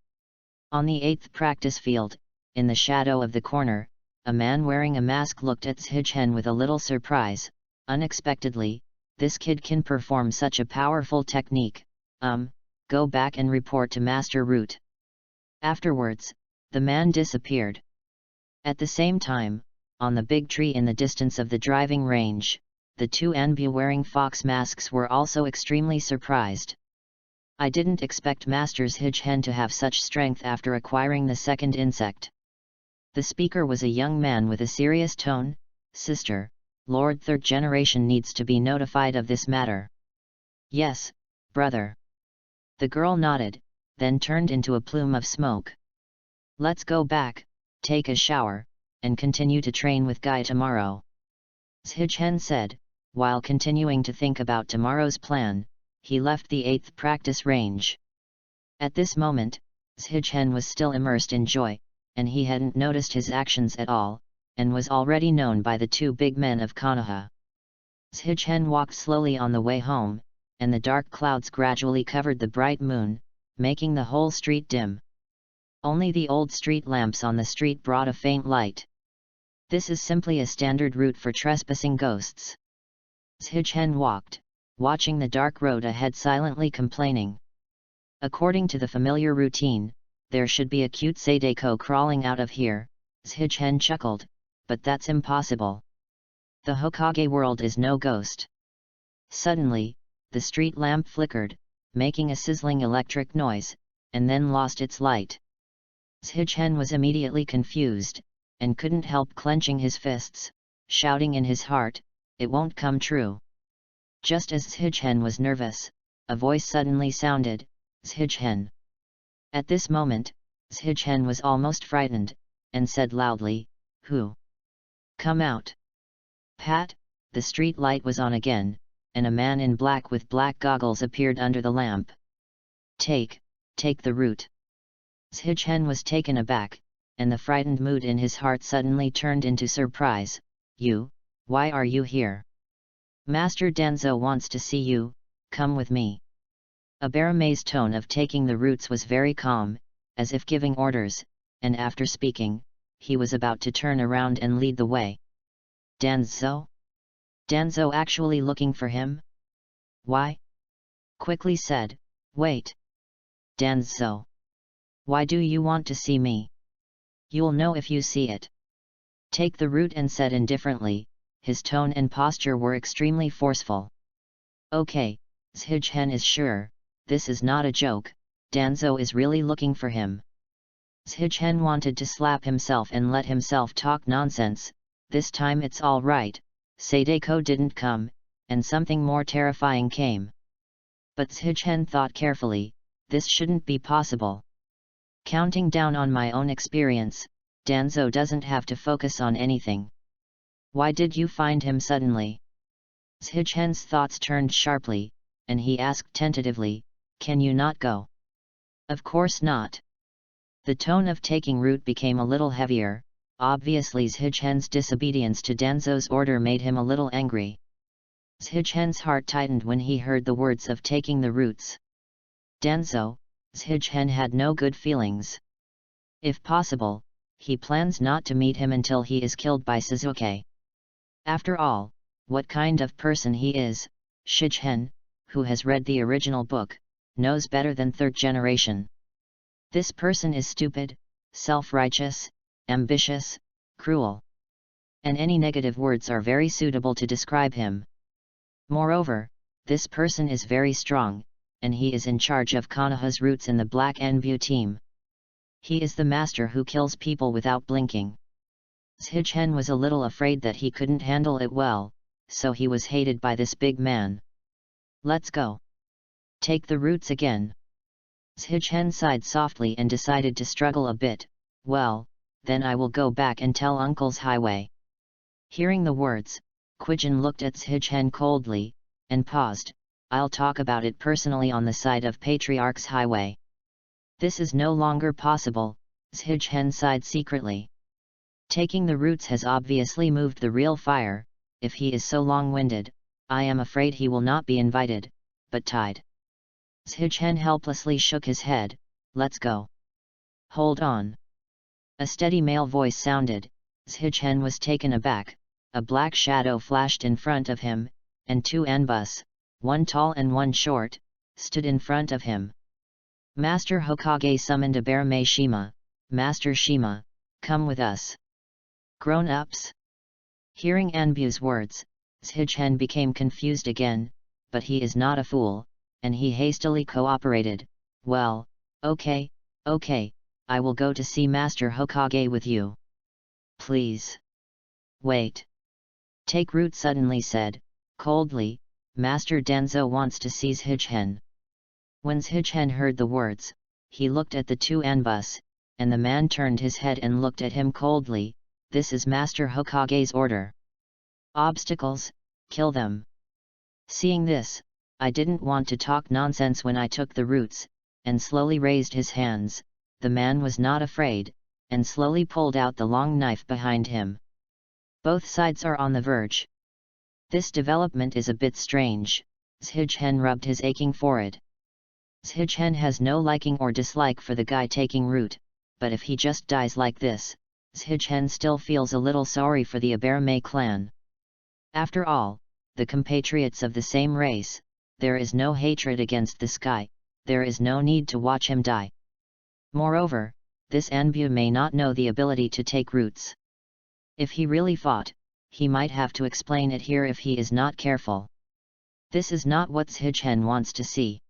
Speaker 1: On the 8th practice field, in the shadow of the corner, a man wearing a mask looked at Zhichen with a little surprise. Unexpectedly, this kid can perform such a powerful technique. Go back and report to Master Root. Afterwards, the man disappeared. At the same time, on the big tree in the distance of the driving range, the two Anbu wearing fox masks were also extremely surprised. I didn't expect Master Zhichen to have such strength after acquiring the second insect. The speaker was a young man with a serious tone. Sister, Lord Third Generation needs to be notified of this matter. Yes, brother. The girl nodded, then turned into a plume of smoke. Let's go back, take a shower, and continue to train with Guy tomorrow. Zhichen said, while continuing to think about tomorrow's plan. He left the 8th practice range. At this moment, Zhichen was still immersed in joy, and he hadn't noticed his actions at all, and was already known by the two big men of Konoha. Zhichen walked slowly on the way home, and the dark clouds gradually covered the bright moon, making the whole street dim. Only the old street lamps on the street brought a faint light. This is simply a standard route for trespassing ghosts. Zhichen walked, watching the dark road ahead, silently complaining. According to the familiar routine, there should be a cute Sadeko crawling out of here. Zhichen chuckled, but that's impossible. The Hokage world is no ghost. Suddenly, the street lamp flickered, making a sizzling electric noise, and then lost its light. Zhichen was immediately confused, and couldn't help clenching his fists, shouting in his heart, "It won't come true." Just as Zhichen was nervous, a voice suddenly sounded, "Zhichen." At this moment, Zhichen was almost frightened, and said loudly, "Who? Come out." Pat, the street light was on again, and a man in black with black goggles appeared under the lamp. Take the route." Zhichen was taken aback, and the frightened mood in his heart suddenly turned into surprise. Why are you here?" "Master Danzo wants to see you, come with me." Abarame's tone of taking the routes was very calm, as if giving orders, and after speaking, he was about to turn around and lead the way. "Danzo? Danzo actually looking for him?" "Why?" Quickly said, "Wait. Danzo. Why do you want to see me?" "You'll know if you see it." "Take the route," and said indifferently. His tone and posture were extremely forceful. "Okay, Zhichen is sure, this is not a joke, Danzo is really looking for him." Zhichen wanted to slap himself and let himself talk nonsense. This time it's all right, Sadeko didn't come, and something more terrifying came. But Zhichen thought carefully, this shouldn't be possible. Counting down on my own experience, Danzo doesn't have to focus on anything. "Why did you find him suddenly?" Zhichen's thoughts turned sharply, and he asked tentatively, "Can you not go?" "Of course not." The tone of taking root became a little heavier. Obviously Zhichen's disobedience to Danzou's order made him a little angry. Zhichen's heart tightened when he heard the words of taking the roots. Danzou, Zhichen had no good feelings. If possible, he plans not to meet him until he is killed by Suzuki. After all, what kind of person he is, Zhichen, who has read the original book, knows better than third generation. This person is stupid, self-righteous, ambitious, cruel. And any negative words are very suitable to describe him. Moreover, this person is very strong, and he is in charge of Konoha's roots in the Black Enbu team. He is the master who kills people without blinking. Zhichen was a little afraid that he couldn't handle it well, so he was hated by this big man. "Let's go. Take the roots again." Zhichen sighed softly and decided to struggle a bit. "Well, then I will go back and tell Uncle's highway." Hearing the words, Quijin looked at Zhichen coldly, and paused. "I'll talk about it personally on the side of Patriarch's highway." "This is no longer possible," Zhichen sighed secretly. Taking the roots has obviously moved the real fire. If he is so long-winded, I am afraid he will not be invited, but tied. Zhichen helplessly shook his head. "Let's go." "Hold on." A steady male voice sounded. Zhichen was taken aback. A black shadow flashed in front of him, and two Anbus, one tall and one short, stood in front of him. Master Hokage summoned Abarame Shima. "Master Shima, come with us." "Grown-ups?" Hearing Anbu's words, Zhichen became confused again, but he is not a fool, and he hastily cooperated. "Well, okay, I will go to see Master Hokage with you." "Please. Wait." Take root suddenly said, coldly, "Master Danzou wants to see Zhichen." When Zhichen heard the words, he looked at the two Anbus, and the man turned his head and looked at him coldly. "This is Master Hokage's order. Obstacles, kill them." Seeing this, I didn't want to talk nonsense when I took the roots, and slowly raised his hands. The man was not afraid, and slowly pulled out the long knife behind him. Both sides are on the verge. This development is a bit strange. Zhichen rubbed his aching forehead. Zhichen has no liking or dislike for the guy taking root, but if he just dies like this, Zhichen still feels a little sorry for the Abarame clan. After all, the compatriots of the same race, there is no hatred against this guy, there is no need to watch him die. Moreover, this Anbu may not know the ability to take roots. If he really fought, he might have to explain it here if he is not careful. This is not what Zhichen wants to see.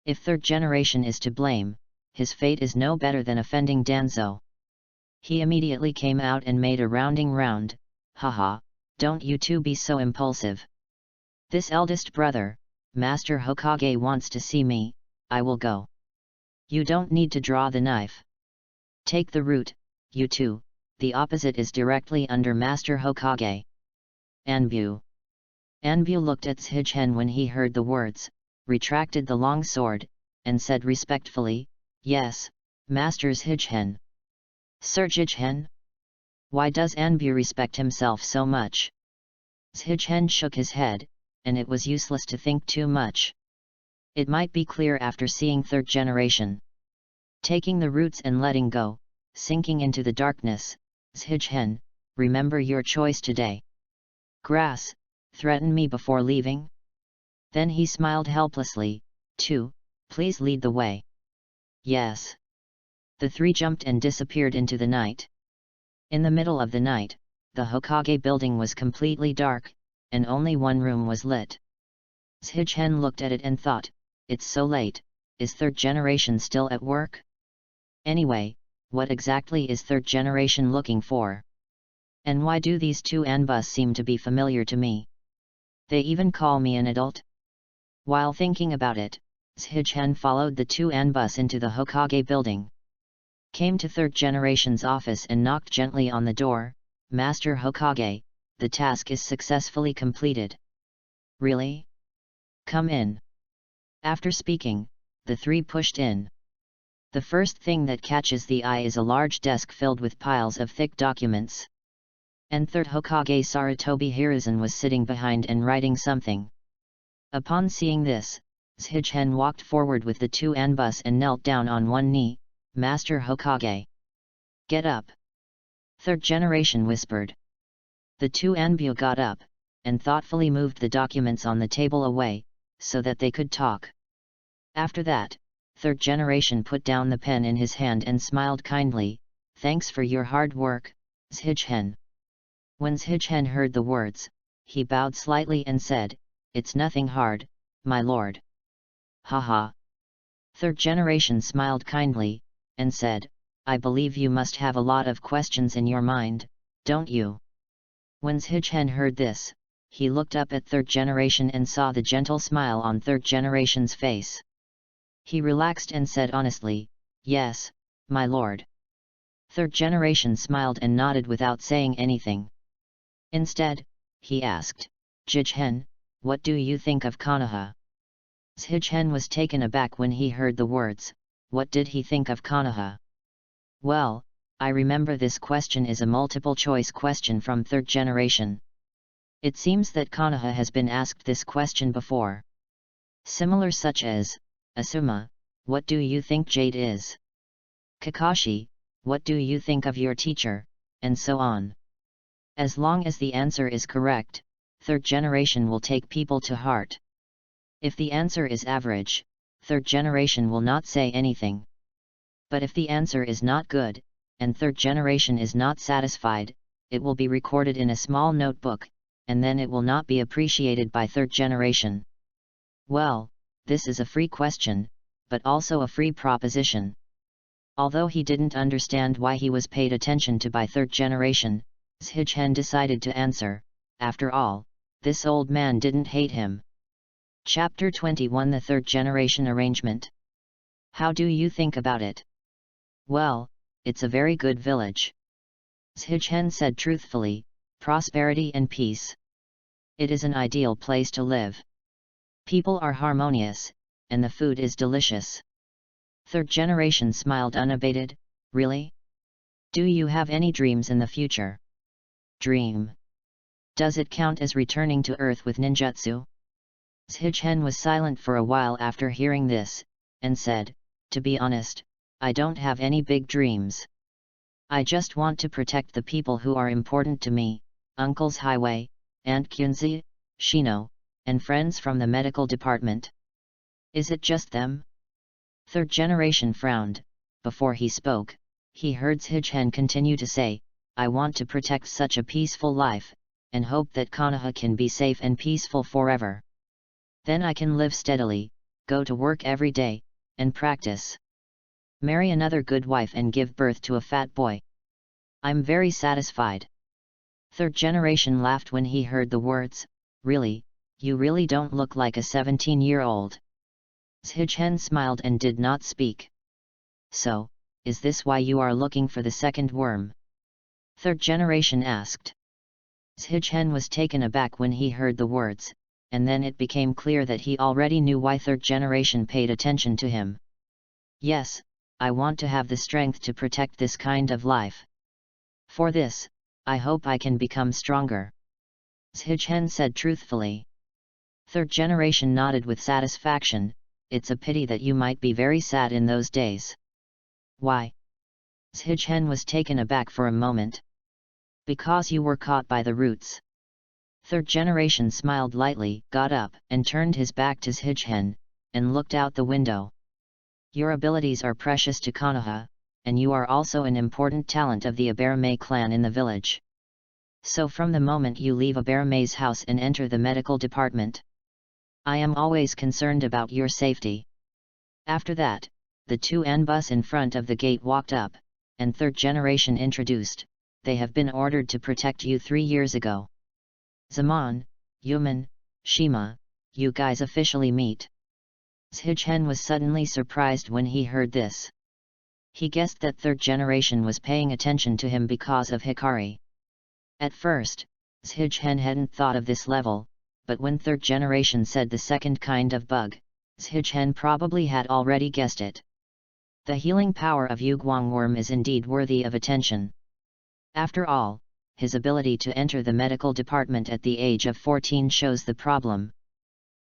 Speaker 1: If third generation is to blame, his fate is no better than offending Danzou. He immediately came out and made a rounding round. "Haha, don't you two be so impulsive. This eldest brother, Master Hokage wants to see me, I will go. You don't need to draw the knife. Take the root, you two, the opposite is directly under Master Hokage." Anbu. Anbu looked at Zhichen when he heard the words, retracted the long sword, and said respectfully, "Yes, Master Zhichen." "Sir Zhichen?" Why does Anbu respect himself so much? Zhichen shook his head, and it was useless to think too much. It might be clear after seeing third generation. Taking the roots and letting go, sinking into the darkness. "Zhichen, remember your choice today. Grass, threaten me before leaving?" Then he smiled helplessly. "Two, please lead the way." "Yes." The three jumped and disappeared into the night. In the middle of the night, the Hokage building was completely dark, and only one room was lit. Zhichen looked at it and thought, "It's so late, is third generation still at work? Anyway, what exactly is third generation looking for? And why do these two Anbus seem to be familiar to me? They even call me an adult?" While thinking about it, Zhichen followed the two Anbus into the Hokage building. Came to third generation's office and knocked gently on the door. "Master Hokage, the task is successfully completed. Really? Come in. After speaking, the three pushed in. The first thing that catches the eye is a large desk filled with piles of thick documents. And third Hokage Sarutobi Hiruzen was sitting behind and writing something. Upon seeing this, Shigen walked forward with the two Anbus and knelt down on one knee. Master Hokage. Get up. Third generation whispered. The two Anbu got up, and thoughtfully moved the documents on the table away, so that they could talk. After that, third generation put down the pen in his hand and smiled kindly. Thanks for your hard work, Shigen. When Shigen heard the words, he bowed slightly and said, It's nothing hard, my lord. Haha. Third generation smiled kindly, and said, I believe you must have a lot of questions in your mind, don't you? When Shigen heard this, he looked up at third generation and saw the gentle smile on third generation's face. He relaxed and said honestly, Yes, my lord. Third generation smiled and nodded without saying anything. Instead, he asked, Shigen, what do you think of Konoha? Shigen was taken aback when he heard the words. What did he think of Konoha? Well, I remember this question is a multiple-choice question from third generation. It seems that Konoha has been asked this question before. Similar such as, Asuma, what do you think Jade is? Kakashi, what do you think of your teacher, and so on. As long as the answer is correct, third generation will take people to heart. If the answer is average, third generation will not say anything. But if the answer is not good, and third generation is not satisfied, it will be recorded in a small notebook, and then it will not be appreciated by third generation. Well, this is a free question, but also a free proposition. Although he didn't understand why he was paid attention to by third generation, Shigen decided to answer. After all, this old man didn't hate him. Chapter 21 The Third Generation Arrangement. How do you think about it? Well, it's a very good village. Shigen said truthfully, prosperity and peace. It is an ideal place to live. People are harmonious, and the food is delicious. Third generation smiled unabated. Really? Do you have any dreams in the future? Dream. Does it count as returning to Earth with ninjutsu? Shigen was silent for a while after hearing this, and said, To be honest, I don't have any big dreams. I just want to protect the people who are important to me, Uncle's Highway, Aunt Kunzi, Shino, and friends from the medical department. Is it just them? Third generation frowned. Before he spoke, he heard Shigen continue to say, I want to protect such a peaceful life, and hope that Konoha can be safe and peaceful forever. Then I can live steadily, go to work every day, and practice. Marry another good wife and give birth to a fat boy. I'm very satisfied. Third generation laughed when he heard the words, Really, you really don't look like a 17-year-old. Shigen smiled and did not speak. So, is this why you are looking for the second worm? Third generation asked. Shigen was taken aback when he heard the words, and then it became clear that he already knew why third generation paid attention to him. Yes, I want to have the strength to protect this kind of life. For this, I hope I can become stronger. Shigen said truthfully. Third generation nodded with satisfaction. It's a pity that you might be very sad in those days. Why? Shigen was taken aback for a moment. Because you were caught by the roots. Third generation smiled lightly, got up, and turned his back to Shigen, and looked out the window. Your abilities are precious to Konoha, and you are also an important talent of the Aberame clan in the village. So from the moment you leave Aberame's house and enter the medical department, I am always concerned about your safety. After that, the two Anbus in front of the gate walked up, and third generation introduced. They have been ordered to protect you 3 years ago. Zaman, Yuman, Shima, you guys officially meet. Shigen was suddenly surprised when he heard this. He guessed that third generation was paying attention to him because of Hikari. At first, Shigen hadn't thought of this level, but when third generation said the second kind of bug, Zhichen probably had already guessed it. The healing power of Yuguang worm is indeed worthy of attention. After all, his ability to enter the medical department at the age of 14 shows the problem.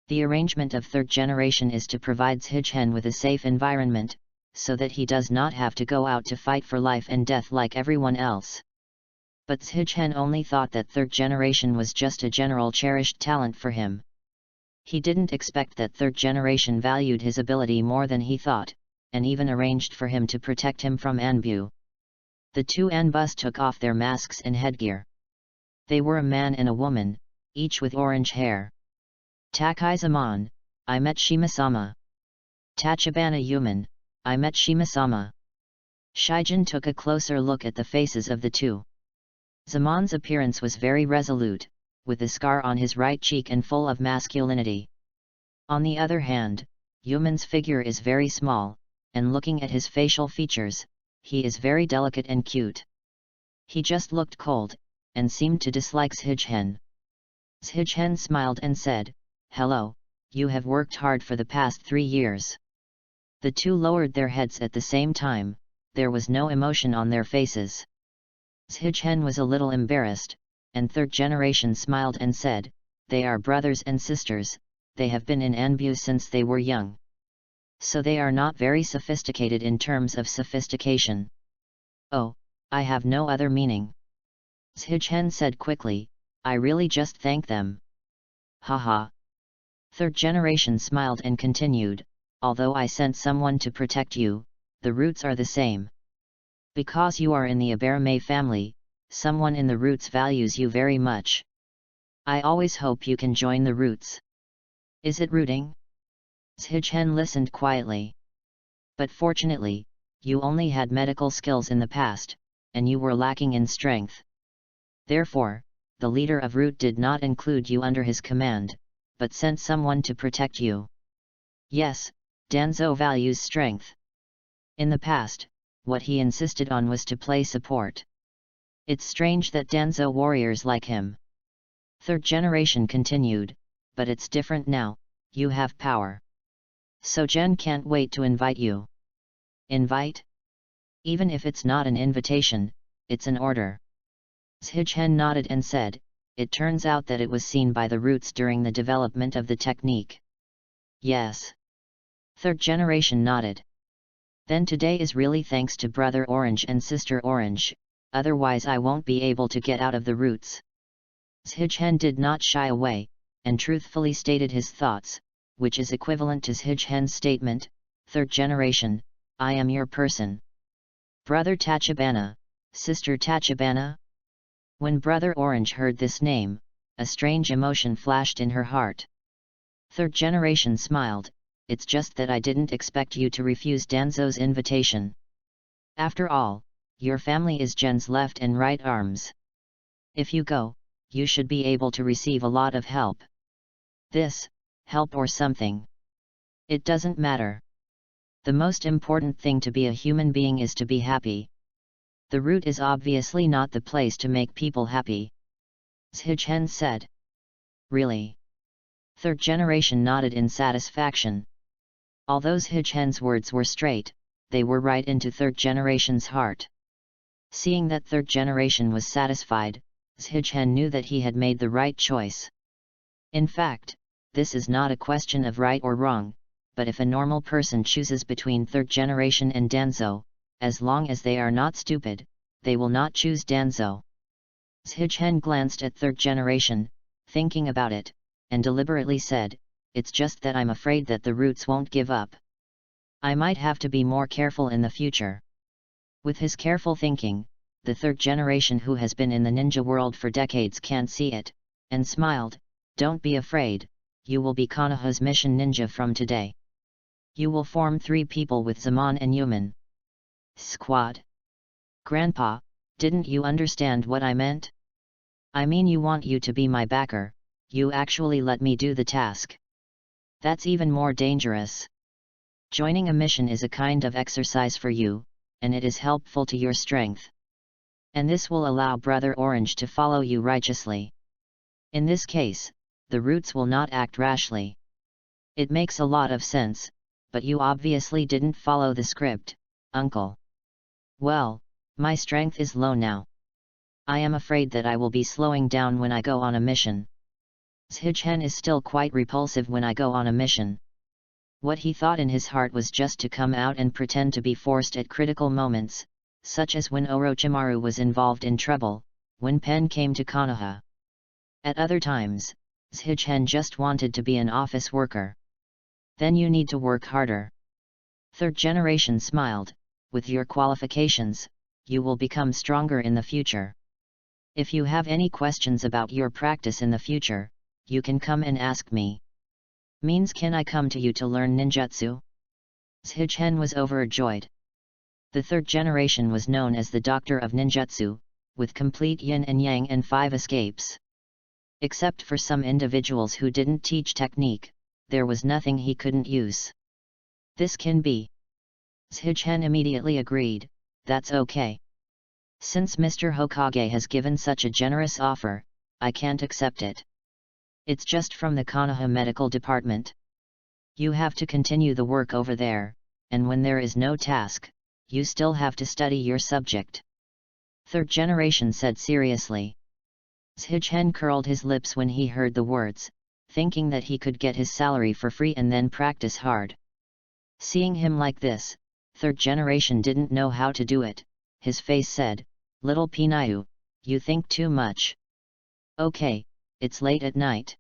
Speaker 1: The arrangement of third generation is to provide Zhichen with a safe environment, so that he does not have to go out to fight for life and death like everyone else. But Zhichen only thought that third generation was just a general cherished talent for him. He didn't expect that third generation valued his ability more than he thought, and even arranged for him to protect him from Anbu. The two Anbus took off their masks and headgear. They were a man and a woman, each with orange hair. Takai Zaman, I met Shima-sama. Tachibana Yuman, I met Shima-sama. Shijin took a closer look at the faces of the two. Zaman's appearance was very resolute, with a scar on his right cheek and full of masculinity. On the other hand, Yuman's figure is very small, and looking at his facial features, he is very delicate and cute. He just looked cold, and seemed to dislike Zhichen. Zhichen smiled and said, "Hello, you have worked hard for the past 3 years." The two lowered their heads at the same time, there was no emotion on their faces. Zhichen was a little embarrassed, and third generation smiled and said, "They are brothers and sisters, they have been in Anbu since they were young. So they are not very sophisticated in terms of sophistication." "Oh, I have no other meaning," Zhichen said quickly, "I really just thank them." Haha. Third generation smiled and continued, "Although I sent someone to protect you, the roots are the same. Because you are in the Aberame family, someone in the roots values you very much. I always hope you can join the roots." "Is it rooting?" Zhichen listened quietly. "But fortunately, you only had medical skills in the past, and you were lacking in strength. Therefore, the leader of Root did not include you under his command, but sent someone to protect you." Yes, Danzo values strength. In the past, what he insisted on was to play support. It's strange that Danzo warriors like him. Third generation continued, "But it's different now, you have power. So Jen can't wait to invite you." "Invite?" "Even if it's not an invitation, it's an order." Zhichen nodded and said, "It turns out that it was seen by the roots during the development of the technique." "Yes." Third generation nodded. "Then today is really thanks to Brother Orange and Sister Orange, otherwise I won't be able to get out of the roots." Zhichen did not shy away, and truthfully stated his thoughts, which is equivalent to Zhichen's statement, "Third generation, I am your person." "Brother Tachibana, Sister Tachibana?" When Brother Orange heard this name, a strange emotion flashed in her heart. Third generation smiled, "It's just that I didn't expect you to refuse Danzo's invitation. After all, your family is Jen's left and right arms. If you go, you should be able to receive a lot of help. This, help or something. It doesn't matter. The most important thing to be a human being is to be happy. The root is obviously not the place to make people happy." Zhichen said. "Really?" Third generation nodded in satisfaction. Although Zhichen's words were straight, they were right into third generation's heart. Seeing that third generation was satisfied, Zhichen knew that he had made the right choice. In fact, this is not a question of right or wrong, but if a normal person chooses between third generation and Danzo, as long as they are not stupid, they will not choose Danzo. Zhichen glanced at third generation, thinking about it, and deliberately said, "It's just that I'm afraid that the roots won't give up. I might have to be more careful in the future." With his careful thinking, the third generation who has been in the ninja world for decades can't see it, and smiled, "Don't be afraid, you will be Konoha's mission ninja from today. You will form 3 people with Zaman and Yuman. Squad." "Grandpa, didn't you understand what I meant? I mean you want you to be my backer, you actually let me do the task. That's even more dangerous. Joining a mission is a kind of exercise for you, and it is helpful to your strength. And this will allow Brother Orange to follow you righteously. In this case, the roots will not act rashly. It makes a lot of sense, but you obviously didn't follow the script, uncle. Well, my strength is low now. I am afraid that I will be slowing down when I go on a mission. Zhichen is still quite repulsive when I go on a mission. What he thought in his heart was just to come out and pretend to be forced at critical moments, such as when Orochimaru was involved in trouble, when Pen came to Konoha. At other times, Zhichen just wanted to be an office worker. Then you need to work harder. Third generation smiled, with your qualifications, you will become stronger in the future. If you have any questions about your practice in the future, you can come and ask me. Means can I come to you to learn ninjutsu? Zhichen was overjoyed. The third generation was known as the Doctor of Ninjutsu, with complete yin and yang and 5 escapes. Except for some individuals who didn't teach technique, there was nothing he couldn't use. This can be. Zhichen immediately agreed, that's okay. Since Mr. Hokage has given such a generous offer, I can't accept it. It's just from the Konoha Medical Department. You have to continue the work over there, and when there is no task, you still have to study your subject. Third generation said seriously. Zhichen curled his lips when he heard the words, thinking that he could get his salary for free and then practice hard. Seeing him like this, third generation didn't know how to do it. His face said, "Little Pinayu, you think too much. Okay, it's late at night.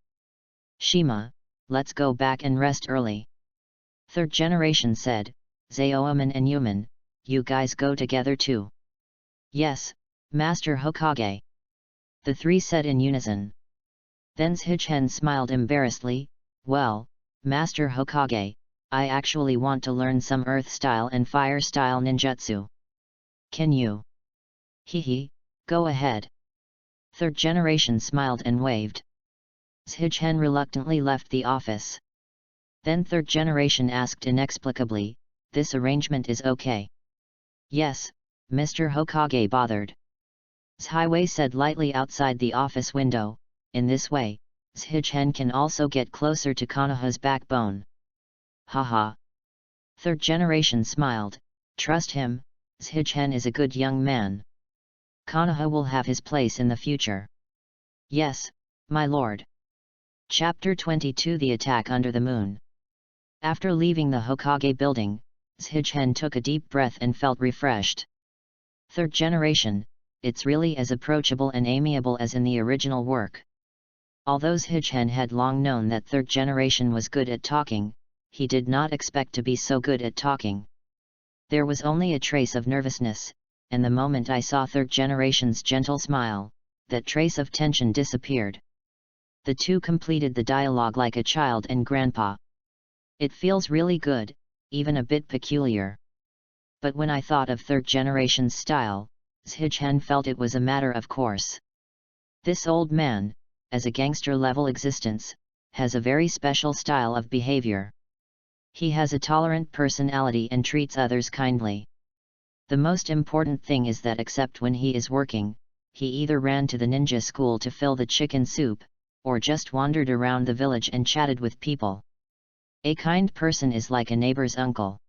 Speaker 1: Shima, let's go back and rest early." Third generation said, "Zaoaman and Yuman, you guys go together too." "Yes, Master Hokage." The 3 said in unison. Then Zhichen smiled embarrassedly, "Well, Master Hokage, I actually want to learn some earth style and fire style ninjutsu. Can you?" "Hee, go ahead." Third generation smiled and waved. Zhichen reluctantly left the office. Then third generation asked inexplicably, "This arrangement is okay?" "Yes, Mr. Hokage bothered." Zhiwei said lightly outside the office window, "In this way, Zhichen can also get closer to Konoha's backbone." Haha. Third generation smiled, "Trust him, Zhichen is a good young man. Konoha will have his place in the future." "Yes, my lord." Chapter 22 The Attack Under the Moon. After leaving the Hokage building, Zhichen took a deep breath and felt refreshed. Third generation, it's really as approachable and amiable as in the original work. Although Zhichen had long known that third generation was good at talking, he did not expect to be so good at talking. There was only a trace of nervousness, and the moment I saw third generation's gentle smile, that trace of tension disappeared. The two completed the dialogue like a child and grandpa. It feels really good, even a bit peculiar. But when I thought of third generation's style, Zhichen felt it was a matter of course. This old man, as a gangster-level existence, has a very special style of behavior. He has a tolerant personality and treats others kindly. The most important thing is that except when he is working, he either ran to the ninja school to fill the chicken soup, or just wandered around the village and chatted with people. A kind person is like a neighbor's uncle.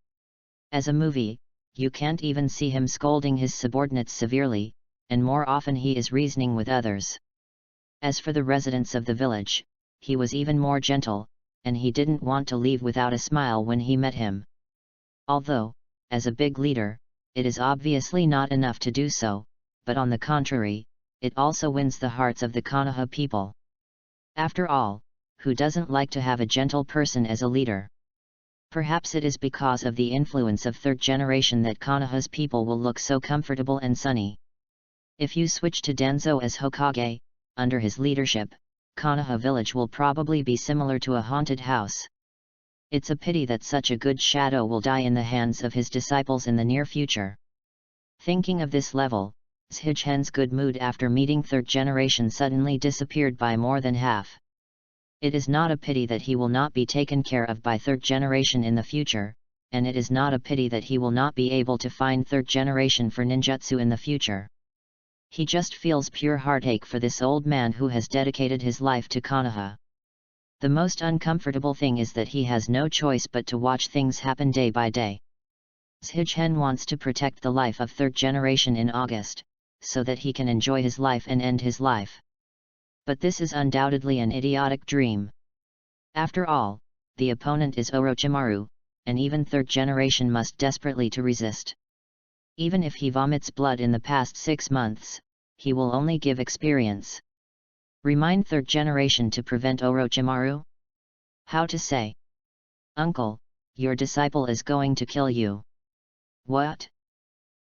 Speaker 1: As a movie, you can't even see him scolding his subordinates severely, and more often he is reasoning with others. As for the residents of the village, he was even more gentle, and he didn't want to leave without a smile when he met him. Although, as a big leader, it is obviously not enough to do so, but on the contrary, it also wins the hearts of the Konoha people. After all, who doesn't like to have a gentle person as a leader? Perhaps it is because of the influence of third generation that Konoha's people will look so comfortable and sunny. If you switch to Danzo as Hokage, under his leadership, Konoha village will probably be similar to a haunted house. It's a pity that such a good shadow will die in the hands of his disciples in the near future. Thinking of this level, Zhichen's good mood after meeting third generation suddenly disappeared by more than half. It is not a pity that he will not be taken care of by third generation in the future, and it is not a pity that he will not be able to find third generation for ninjutsu in the future. He just feels pure heartache for this old man who has dedicated his life to Konoha. The most uncomfortable thing is that he has no choice but to watch things happen day by day. Zhichen wants to protect the life of third generation in August, so that he can enjoy his life and end his life. But this is undoubtedly an idiotic dream. After all, the opponent is Orochimaru, and even third generation must desperately to resist. Even if he vomits blood in the past 6 months, he will only give experience. Remind third generation to prevent Orochimaru? How to say? Uncle, your disciple is going to kill you. What?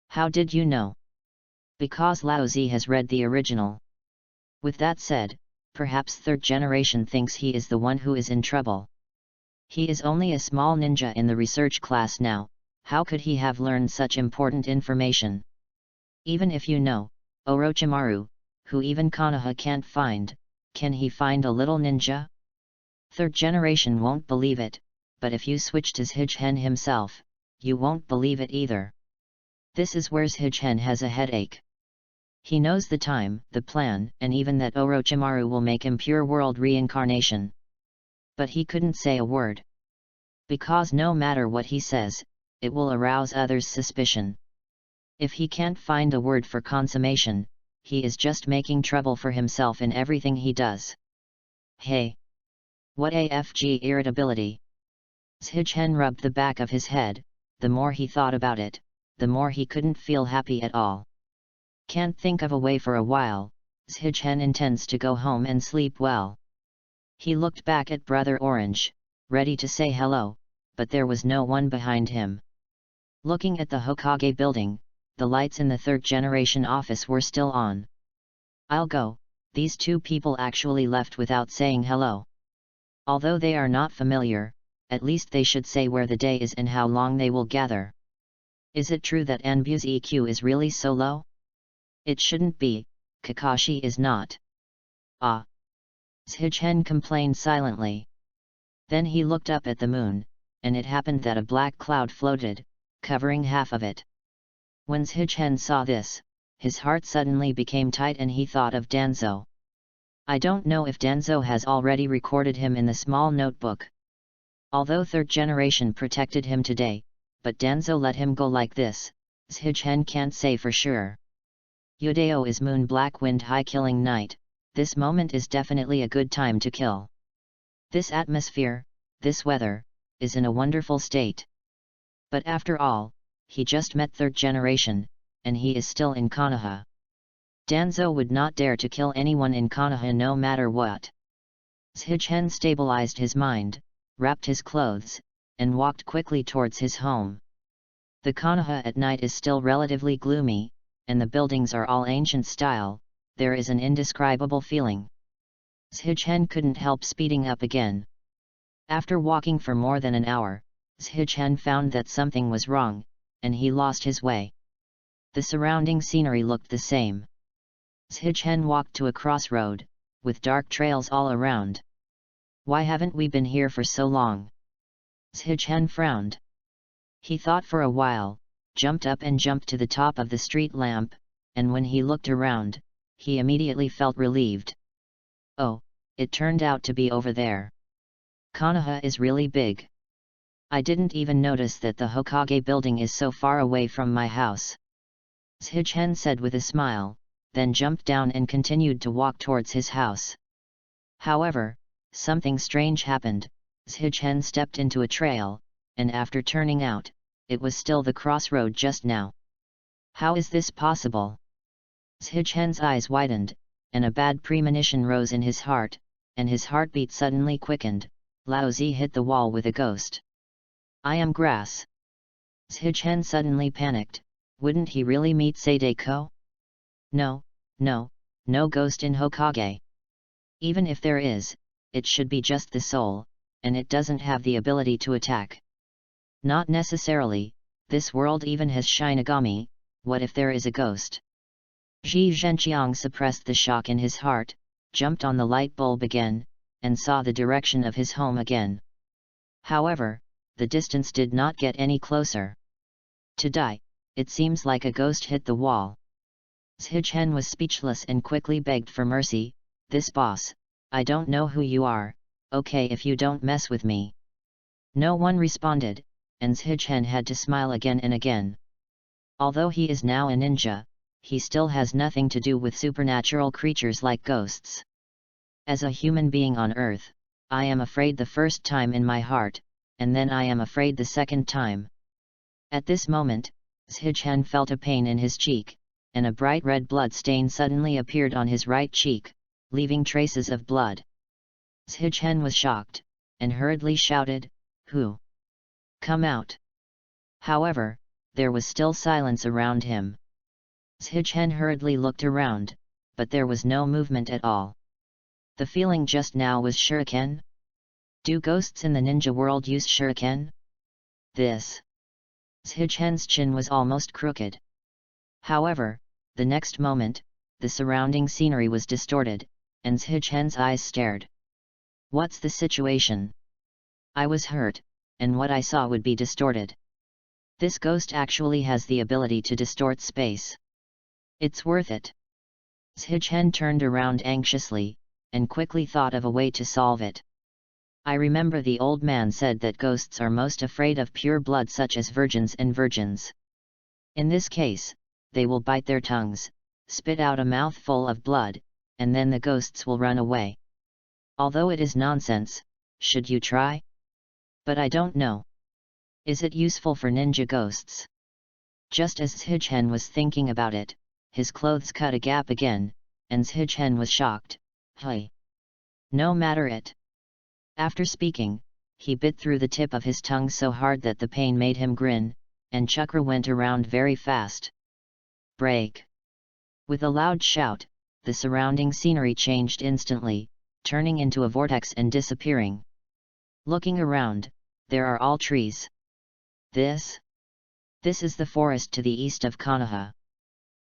Speaker 1: How did you know? Because Laozi has read the original. With that said, perhaps third generation thinks he is the one who is in trouble. He is only a small ninja in the research class now, how could he have learned such important information? Even if you know Orochimaru, who even Konoha can't find, can he find a little ninja? Third generation won't believe it, but if you switch to Zhichen himself, you won't believe it either. This is where Zhichen has a headache. He knows the time, the plan, and even that Orochimaru will make him pure world reincarnation. But he couldn't say a word. Because no matter what he says, it will arouse others' suspicion. If he can't find a word for consummation, he is just making trouble for himself in everything he does. Hey! What AFG irritability! Zhichen rubbed the back of his head. The more he thought about it, the more he couldn't feel happy at all. Can't think of a way for a while, Zhichen intends to go home and sleep well. He looked back at Brother Orange, ready to say hello, but there was no one behind him. Looking at the Hokage building, the lights in the third generation office were still on. I'll go, these two people actually left without saying hello. Although they are not familiar, at least they should say where the day is and how long they will gather. Is it true that Anbu's EQ is really so low? It shouldn't be, Kakashi is not. Ah! Zhichen complained silently. Then he looked up at the moon, and it happened that a black cloud floated, covering half of it. When Zhichen saw this, his heart suddenly became tight and he thought of Danzo. I don't know if Danzo has already recorded him in the small notebook. Although third generation protected him today, but Danzo let him go like this, Zhichen can't say for sure. Yudao is moon black wind high killing night, this moment is definitely a good time to kill. This atmosphere, this weather, is in a wonderful state. But after all, he just met third generation, and he is still in Konoha. Danzo would not dare to kill anyone in Konoha no matter what. Zhichen stabilized his mind, wrapped his clothes, and walked quickly towards his home. The Konoha at night is still relatively gloomy, and the buildings are all ancient style, there is an indescribable feeling. Zhichen couldn't help speeding up again. After walking for more than an hour, Zhichen found that something was wrong, and he lost his way. The surrounding scenery looked the same. Zhichen walked to a crossroad, with dark trails all around. Why haven't we been here for so long? Zhichen frowned. He thought for a while, jumped up and jumped to the top of the street lamp, and when he looked around, he immediately felt relieved. Oh, it turned out to be over there. Konoha is really big. I didn't even notice that the Hokage building is so far away from my house. Zhichen said with a smile, then jumped down and continued to walk towards his house. However, something strange happened. Zhichen stepped into a trail, and after turning out, it was still the crossroad just now. How is this possible? Zhichen's eyes widened, and a bad premonition rose in his heart, and his heartbeat suddenly quickened. Laozi hit the wall with a ghost. I am grass. Zhichen suddenly panicked. Wouldn't he really meet Sadeko? No ghost in Hokage. Even if there is, it should be just the soul, and it doesn't have the ability to attack. Not necessarily, this world even has Shinigami, what if there is a ghost? Ji Zhenqiang suppressed the shock in his heart, jumped on the light bulb again, and saw the direction of his home again. However, the distance did not get any closer. To die, it seems like a ghost hit the wall. Zhichen was speechless and quickly begged for mercy. This boss, I don't know who you are, okay if you don't mess with me. No one responded, and Zhichen had to smile again and again. Although he is now a ninja, he still has nothing to do with supernatural creatures like ghosts. As a human being on Earth, I am afraid the first time in my heart, and then I am afraid the second time. At this moment, Zhichen felt a pain in his cheek, and a bright red blood stain suddenly appeared on his right cheek, leaving traces of blood. Zhichen was shocked, and hurriedly shouted, "Who? Come out!" However, there was still silence around him. Zhichen hurriedly looked around, but there was no movement at all. The feeling just now was shuriken? Do ghosts in the ninja world use shuriken? This. Zhichen's chin was almost crooked. However, the next moment, the surrounding scenery was distorted, and Zhichen's eyes stared. What's the situation? I was hurt, and what I saw would be distorted. This ghost actually has the ability to distort space. It's worth it. Zhichen turned around anxiously, and quickly thought of a way to solve it. I remember the old man said that ghosts are most afraid of pure blood such as virgins and virgins. In this case, they will bite their tongues, spit out a mouthful of blood, and then the ghosts will run away. Although it is nonsense, should you try? But I don't know. Is it useful for ninja ghosts? Just as Zhichen was thinking about it, his clothes cut a gap again, and Zhichen was shocked. Hey! No matter it. After speaking, he bit through the tip of his tongue so hard that the pain made him grin, and chakra went around very fast. Break! With a loud shout, the surrounding scenery changed instantly, turning into a vortex and disappearing. Looking around, there are all trees. This is the forest to the east of Konoha.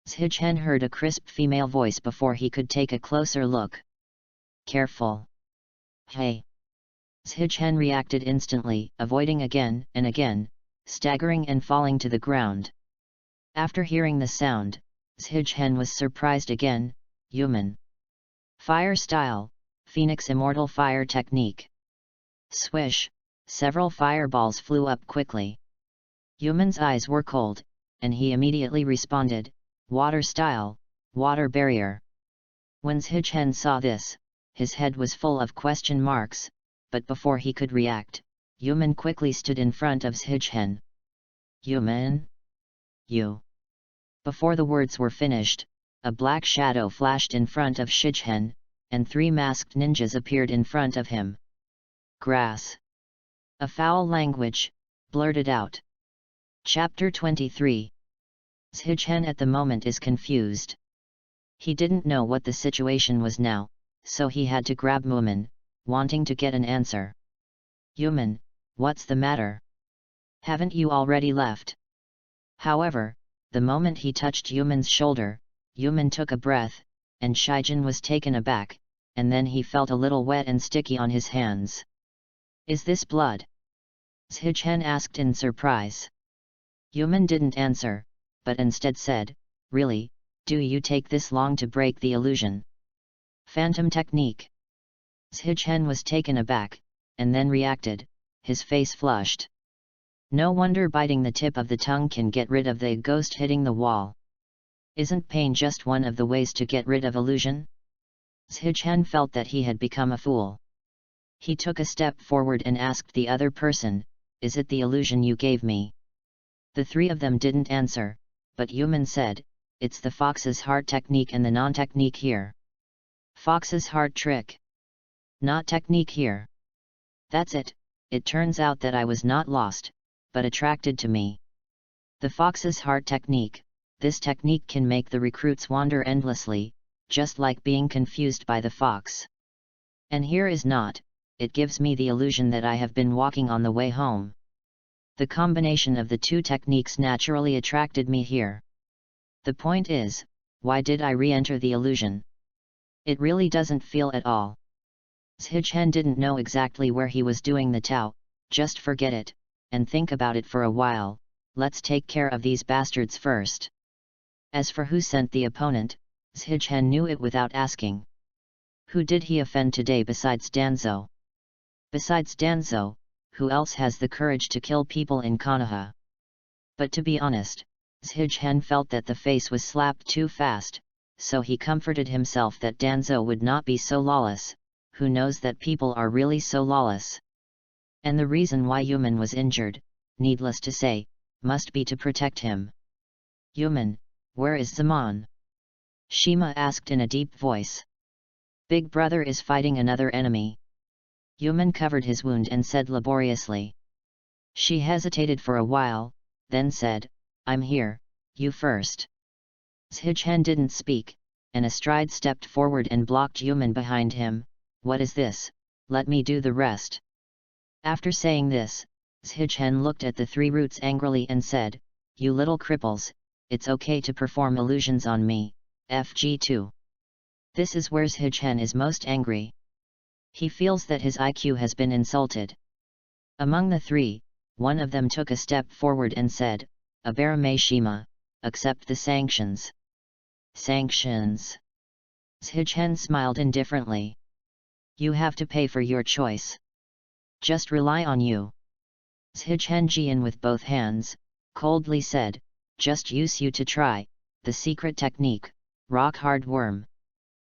Speaker 1: Zhichen heard a crisp female voice before he could take a closer look. Careful! Hey! Zhichen reacted instantly, avoiding again and again, staggering and falling to the ground. After hearing the sound, Zhichen was surprised again. Human. Fire style, Phoenix Immortal Fire Technique. Swish! Several fireballs flew up quickly. Human's eyes were cold, and he immediately responded, Water style, Water Barrier. When Zhichen saw this, his head was full of question marks, but before he could react, Human quickly stood in front of Zhichen. Human? You. Before the words were finished, a black shadow flashed in front of Zhichen, and 3 masked ninjas appeared in front of him. Grass. A foul language, blurted out. Chapter 23. Zhichen at the moment is confused. He didn't know what the situation was now, so he had to grab Human, wanting to get an answer. Human, what's the matter? Haven't you already left? However, the moment he touched Human's shoulder, Human took a breath, and Zhichen was taken aback, and then he felt a little wet and sticky on his hands. Is this blood? Zhichen asked in surprise. Human didn't answer, but instead said, Really, do you take this long to break the illusion? Phantom technique. Zhichen was taken aback, and then reacted, his face flushed. No wonder biting the tip of the tongue can get rid of the ghost hitting the wall. Isn't pain just one of the ways to get rid of illusion? Zhichen felt that he had become a fool. He took a step forward and asked the other person, Is it the illusion you gave me? The 3 of them didn't answer, but Human said, It's the fox's heart technique and the non-technique here. Fox's heart trick. Not technique here. That's it, it turns out that I was not lost, but attracted to me. The fox's heart technique, this technique can make the recruits wander endlessly, just like being confused by the fox. And here is not, it gives me the illusion that I have been walking on the way home. The combination of the 2 techniques naturally attracted me here. The point is, why did I re-enter the illusion? It really doesn't feel at all. Zhichen didn't know exactly where he was doing the Tao, just forget it, and think about it for a while, let's take care of these bastards first. As for who sent the opponent, Zhichen knew it without asking. Who did he offend today besides Danzo? Besides Danzo, who else has the courage to kill people in Konoha? But to be honest, Zhichen felt that the face was slapped too fast, so he comforted himself that Danzo would not be so lawless. Who knows that people are really so lawless? And the reason why Yuman was injured, needless to say, must be to protect him. Yuman, where is Zaman? Shima asked in a deep voice. Big brother is fighting another enemy. Yuman covered his wound and said laboriously. She hesitated for a while, then said, I'm here, you first. Zhichen didn't speak, and Astride stepped forward and blocked Yuman behind him. What is this? Let me do the rest. After saying this, Zhichen looked at the three roots angrily and said, you little cripples, it's okay to perform illusions on me, FG2. This is where Zhichen is most angry. He feels that his IQ has been insulted. Among the three, one of them took a step forward and said, Abarame Shima, accept the sanctions. Sanctions? Zhichen smiled indifferently. You have to pay for your choice. Just rely on you. Zhichen Jian with both hands, coldly said, just use you to try, the secret technique, rock hard worm.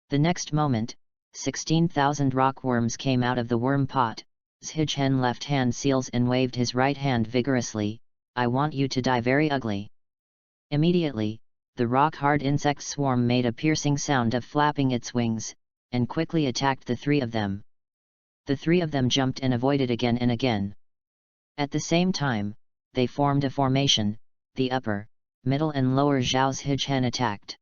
Speaker 1: The next moment, 16,000 rock worms came out of the worm pot. Zhichen left hand seals and waved his right hand vigorously, I want you to die very ugly. Immediately, the rock-hard insect swarm made a piercing sound of flapping its wings, and quickly attacked the three of them. The three of them jumped and avoided again and again. At the same time, they formed a formation, the upper, middle and lower Zhao Zhichen attacked.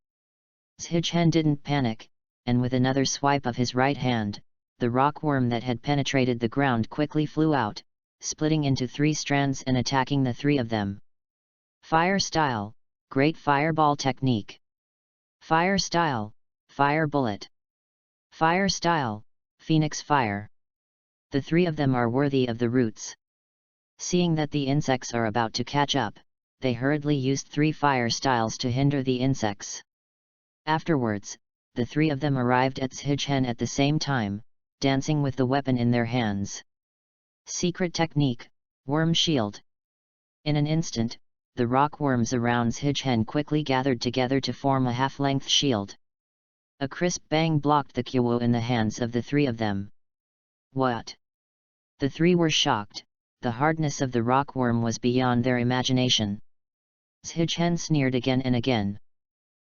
Speaker 1: Zhichen didn't panic, and with another swipe of his right hand, the rockworm that had penetrated the ground quickly flew out, splitting into three strands and attacking the three of them. Fire style, great fireball technique. Fire style, fire bullet. Fire style, phoenix fire. The three of them are worthy of the roots. Seeing that the insects are about to catch up, they hurriedly used three fire styles to hinder the insects. Afterwards, the three of them arrived at Zhichen at the same time, dancing with the weapon in their hands. Secret technique, worm shield. In an instant, the rockworms around Zhichen quickly gathered together to form a half-length shield. A crisp bang blocked the Kyo in the hands of the three of them. What? The three were shocked, the hardness of the rockworm was beyond their imagination. Zhichen sneered again and again.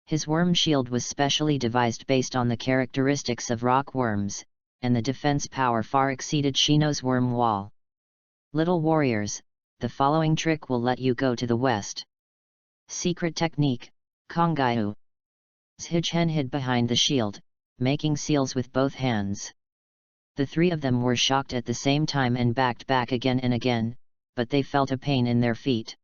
Speaker 1: His worm shield was specially devised based on the characteristics of rockworms, and the defense power far exceeded Shino's worm wall. Little warriors, the following trick will let you go to the west. Secret technique, Kongaiu. Zhichen hid behind the shield, making seals with both hands. The three of them were shocked at the same time and backed back again and again, but they felt a pain in their feet.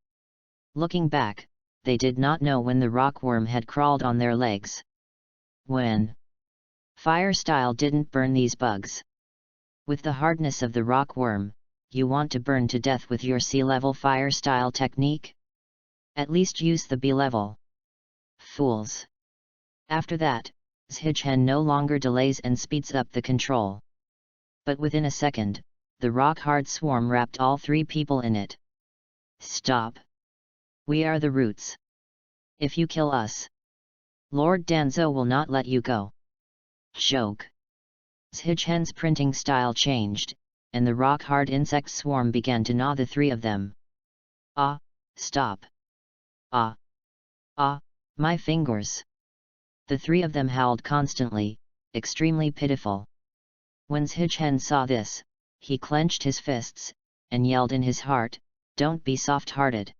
Speaker 1: Looking back, they did not know when the rockworm had crawled on their legs. When? Fire style didn't burn these bugs. With the hardness of the rockworm, you want to burn to death with your C-level fire style technique? At least use the B-level. Fools. After that, Zhichen no longer delays and speeds up the control. But within a second, the rock-hard swarm wrapped all three people in it. Stop. We are the roots. If you kill us, Lord Danzo will not let you go. Joke. Zhichen's printing style changed, and the rock-hard insect swarm began to gnaw the three of them. Ah, stop. Ah. Ah, my fingers. The three of them howled constantly, extremely pitiful. When Zhichen saw this, he clenched his fists, and yelled in his heart, don't be soft-hearted.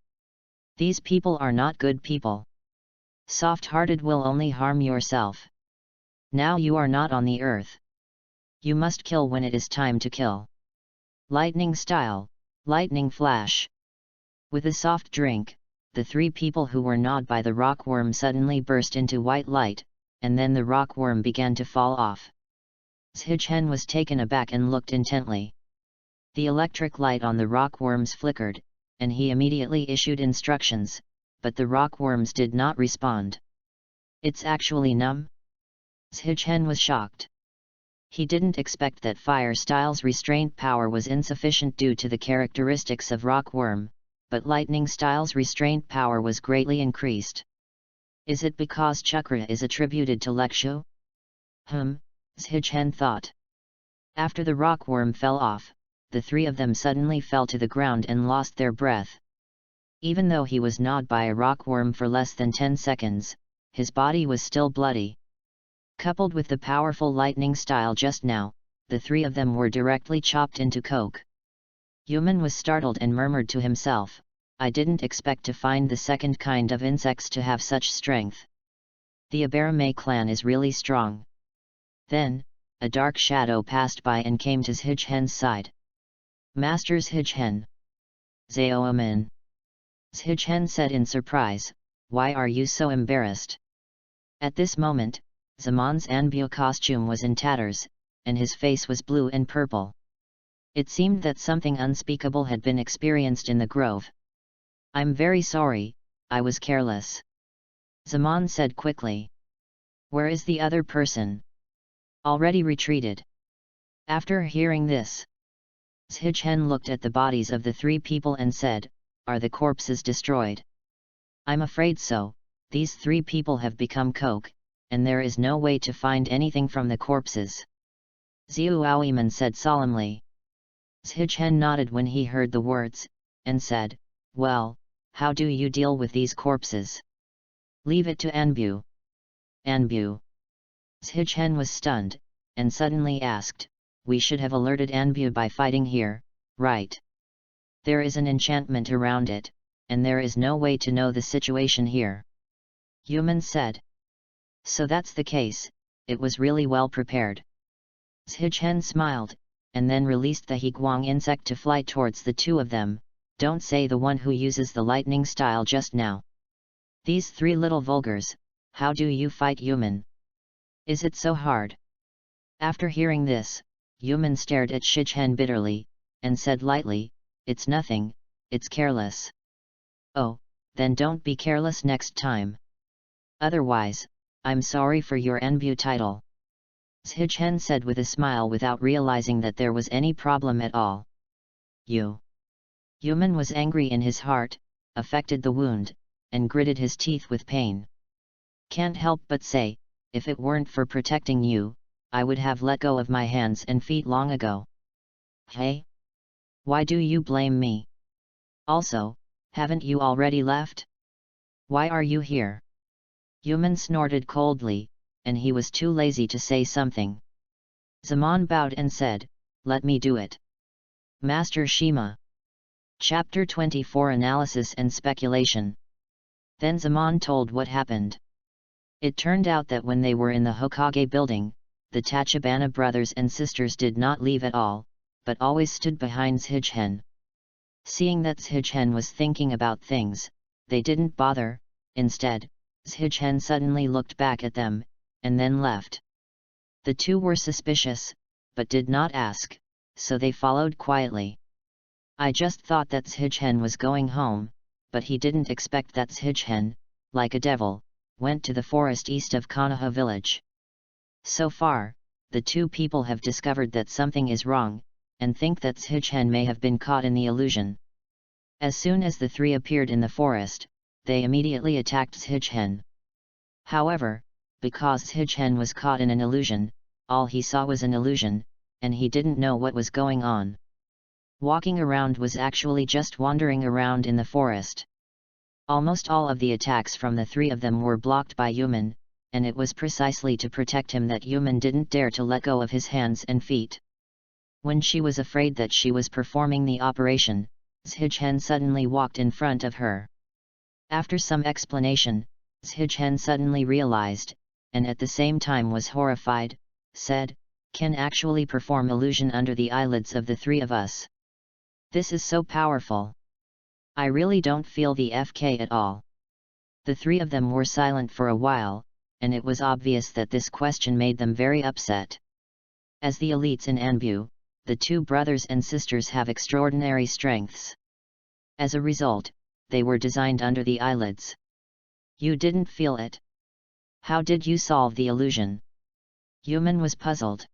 Speaker 1: These people are not good people. Soft-hearted will only harm yourself. Now you are not on the earth. You must kill when it is time to kill. Lightning style, lightning flash. With a soft drink, the three people who were gnawed by the rockworm suddenly burst into white light, and then the rockworm began to fall off. Zhichen was taken aback and looked intently. The electric light on the rockworms flickered, and he immediately issued instructions, but the rockworms did not respond. It's actually numb? Zhichen was shocked. He didn't expect that Fire Style's restraint power was insufficient due to the characteristics of Rockworm, but Lightning Style's restraint power was greatly increased. Is it because chakra is attributed to Lekshu? Zhichen thought. After the Rockworm fell off, the three of them suddenly fell to the ground and lost their breath. Even though he was gnawed by a rockworm for less than 10 seconds, his body was still bloody. Coupled with the powerful lightning style just now, the three of them were directly chopped into coke. Yuman was startled and murmured to himself, I didn't expect to find the second kind of insects to have such strength. The Abarame clan is really strong. Then, a dark shadow passed by and came to Zhichen's side. Master Zhichen. Zaoamin. Zhichen said in surprise, why are you so embarrassed? At this moment, Zamon's Anbu costume was in tatters, and his face was blue and purple. It seemed that something unspeakable had been experienced in the grove. I'm very sorry, I was careless. Zaman said quickly. Where is the other person? Already retreated. After hearing this, Zhichen looked at the bodies of the three people and said, are the corpses destroyed? I'm afraid so, these three people have become coke, and there is no way to find anything from the corpses. Zhuoiman said solemnly. Zhichen nodded when he heard the words, and said, well, how do you deal with these corpses? Leave it to Anbu. Anbu. Zhichen was stunned, and suddenly asked, we should have alerted Anbu by fighting here, right? There is an enchantment around it, and there is no way to know the situation here. Yuman said. So that's the case, it was really well prepared. Zhichen smiled, and then released the Higuang insect to fly towards the two of them, don't say the one who uses the lightning style just now. These three little vulgars, how do you fight Yuman? Is it so hard? After hearing this, Yuman stared at Zhichen bitterly, and said lightly, it's nothing, it's careless. Oh, then don't be careless next time. Otherwise, I'm sorry for your Anbu title. Zhichen said with a smile without realizing that there was any problem at all. Yuman was angry in his heart, affected the wound, and gritted his teeth with pain. Can't help but say, if it weren't for protecting you, I would have let go of my hands and feet long ago. Hey? Why do you blame me? Also, haven't you already left? Why are you here? Yuman snorted coldly, and he was too lazy to say something. Zaman bowed and said, let me do it. Master Shima. Chapter 24 Analysis and Speculation. Then Zaman told what happened. It turned out that when they were in the Hokage building, the Tachibana brothers and sisters did not leave at all, but always stood behind Zhichen. Seeing that Zhichen was thinking about things, they didn't bother. Instead, Zhichen suddenly looked back at them, and then left. The two were suspicious, but did not ask, so they followed quietly. I just thought that Zhichen was going home, but he didn't expect that Zhichen, like a devil, went to the forest east of Konoha village. So far, the two people have discovered that something is wrong, and think that Zhichen may have been caught in the illusion. As soon as the three appeared in the forest, they immediately attacked Zhichen. However, because Zhichen was caught in an illusion, all he saw was an illusion, and he didn't know what was going on. Walking around was actually just wandering around in the forest. Almost all of the attacks from the three of them were blocked by Yuman, and it was precisely to protect him that Yuman didn't dare to let go of his hands and feet. When she was afraid that she was performing the operation, Zhichen suddenly walked in front of her. After some explanation, Zhichen suddenly realized, and at the same time was horrified, said, can actually perform illusion under the eyelids of the three of us. This is so powerful. I really don't feel the FK at all. The three of them were silent for a while, and it was obvious that this question made them very upset. As the elites in Anbu, the two brothers and sisters have extraordinary strengths. As a result, they were designed under the eyelids. You didn't feel it. How did you solve the illusion? Yuman was puzzled.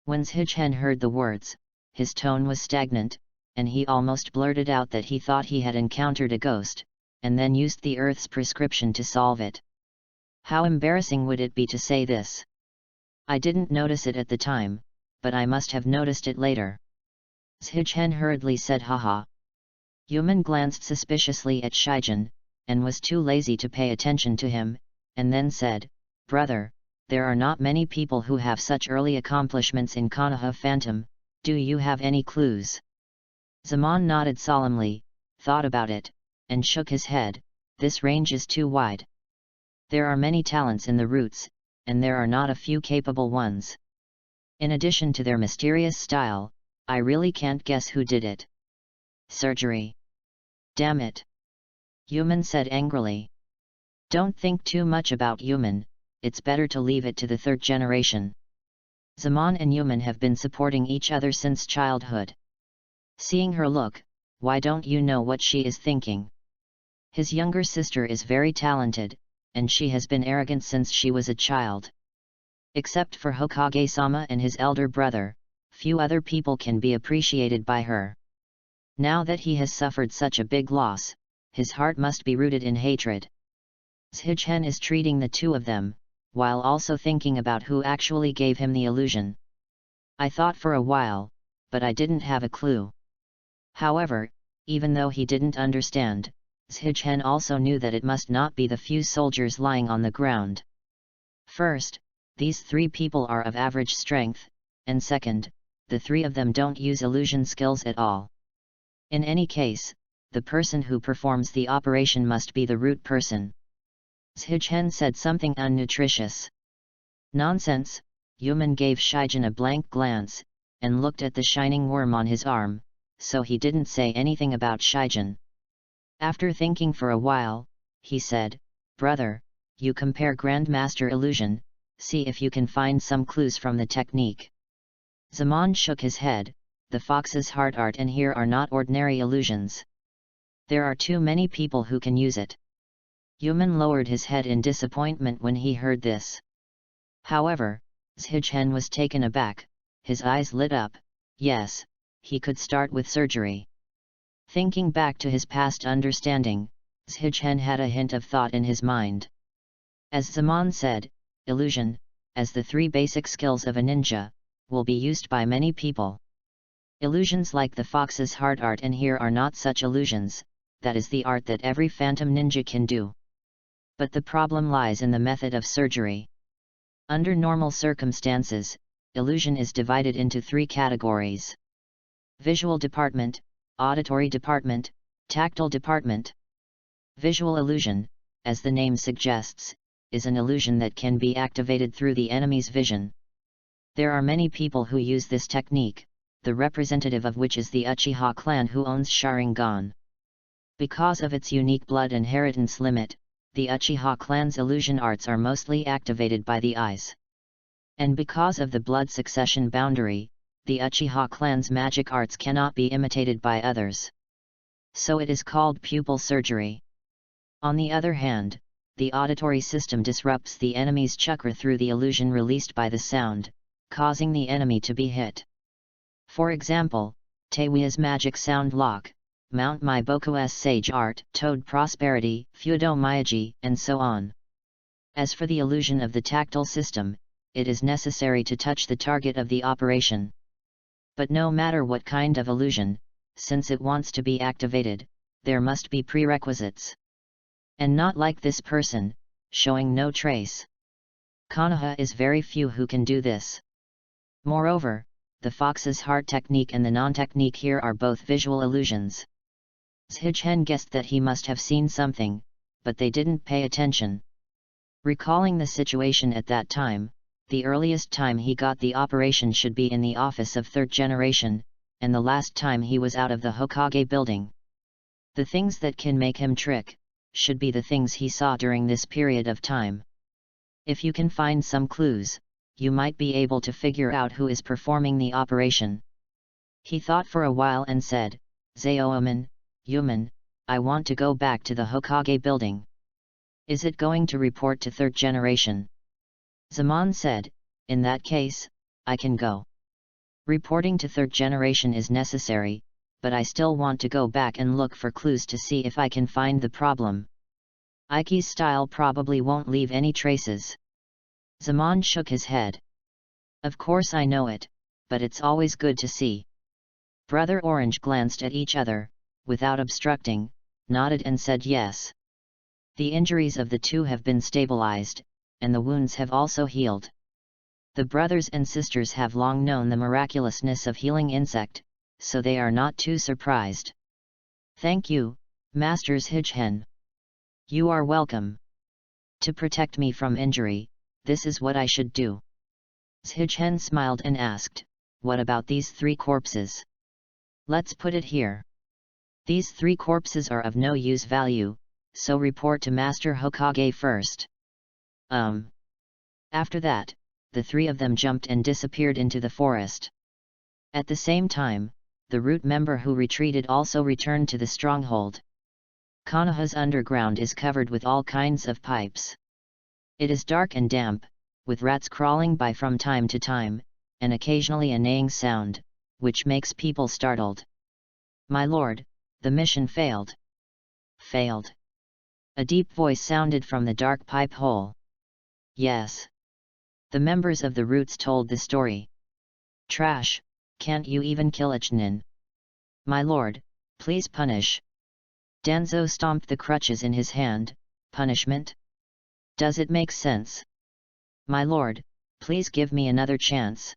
Speaker 1: When Shichen heard the words, his tone was stagnant, and he almost blurted out that he thought he had encountered a ghost, and then used the Earth's prescription to solve it. How embarrassing would it be to say this? I didn't notice it at the time, but I must have noticed it later. Shichen hurriedly said haha. Yuman glanced suspiciously at Shichen, and was too lazy to pay attention to him, and then said, "Brother, there are not many people who have such early accomplishments in Konoha Phantom, do you have any clues?" Zaman nodded solemnly, thought about it, and shook his head. This range is too wide. There are many talents in the roots, and there are not a few capable ones. In addition to their mysterious style, I really can't guess who did it. Surgery. Damn it! Yuman said angrily. Don't think too much about Yuman, it's better to leave it to the third generation. Zaman and Yuman have been supporting each other since childhood. Seeing her look, why don't you know what she is thinking? His younger sister is very talented, and she has been arrogant since she was a child. Except for Hokage-sama and his elder brother, few other people can be appreciated by her. Now that he has suffered such a big loss, his heart must be rooted in hatred. Shichen is treating the two of them, while also thinking about who actually gave him the illusion. I thought for a while, but I didn't have a clue. However, even though he didn't understand, Shichen also knew that it must not be the few soldiers lying on the ground. First, these three people are of average strength, and second, the three of them don't use illusion skills at all. In any case, the person who performs the operation must be the root person. Shichen said something unnutritious. Nonsense, Yuman gave Shichen a blank glance, and looked at the shining worm on his arm, so he didn't say anything about Shichen. After thinking for a while, he said, "Brother, you compare Grandmaster Illusion, see if you can find some clues from the technique." Zaman shook his head. The fox's heart art and here are not ordinary illusions. There are too many people who can use it. Yuman lowered his head in disappointment when he heard this. However, Shichen was taken aback, his eyes lit up. Yes, he could start with surgery. Thinking back to his past understanding, Shichen had a hint of thought in his mind. As Zaman said, illusion, as the three basic skills of a ninja, will be used by many people. Illusions like the fox's heart art and here are not such illusions, that is the art that every phantom ninja can do. But the problem lies in the method of surgery. Under normal circumstances, illusion is divided into three categories: visual department, auditory department, tactile department. Visual illusion, as the name suggests, is an illusion that can be activated through the enemy's vision. There are many people who use this technique, the representative of which is the Uchiha clan who owns Sharingan. Because of its unique blood inheritance limit, the Uchiha clan's illusion arts are mostly activated by the eyes. And because of the blood succession boundary, the Uchiha clan's magic arts cannot be imitated by others. So it is called pupil surgery. On the other hand, the auditory system disrupts the enemy's chakra through the illusion released by the sound, causing the enemy to be hit. For example, Teiwa's magic sound lock, Mount Maiboku's sage art, Toad prosperity, Fudo Miyagi, and so on. As for the illusion of the tactile system, it is necessary to touch the target of the operation. But no matter what kind of illusion, since it wants to be activated, there must be prerequisites. And not like this person, showing no trace. Konoha is very few who can do this. Moreover, the fox's heart technique and the non-technique here are both visual illusions. Shichen guessed that he must have seen something, but they didn't pay attention. Recalling the situation at that time, the earliest time he got the operation should be in the office of third generation, and the last time he was out of the Hokage building. The things that can make him trick, should be the things he saw during this period of time. If you can find some clues, you might be able to figure out who is performing the operation. He thought for a while and said, Zaoman, Yuman, I want to go back to the Hokage building. Is it going to report to third generation? Zaman said, in that case, I can go. Reporting to third generation is necessary, but I still want to go back and look for clues to see if I can find the problem. Ike's style probably won't leave any traces. Zaman shook his head. Of course I know it, but it's always good to see. Brother Orange glanced at each other, without obstructing, nodded and said yes. The injuries of the two have been stabilized, and the wounds have also healed. The brothers and sisters have long known the miraculousness of healing insect, so they are not too surprised. Thank you, Masters Hijhen. You are welcome. To protect me from injury, this is what I should do. Hijhen smiled and asked, what about these 3 corpses? Let's put it here. These 3 corpses are of no use value, so report to Master Hokage first. After that, the 3 of them jumped and disappeared into the forest. At the same time, the root member who retreated also returned to the stronghold. Konoha's underground is covered with all kinds of pipes. It is dark and damp, with rats crawling by from time to time, and occasionally a neighing sound, which makes people startled. My lord, the mission failed. Failed? A deep voice sounded from the dark pipe hole. Yes. The members of the Roots told the story. Trash, can't you even kill a Chunin? My lord, please punish. Danzo stomped the crutches in his hand. Punishment? Does it make sense? My lord, please give me another chance.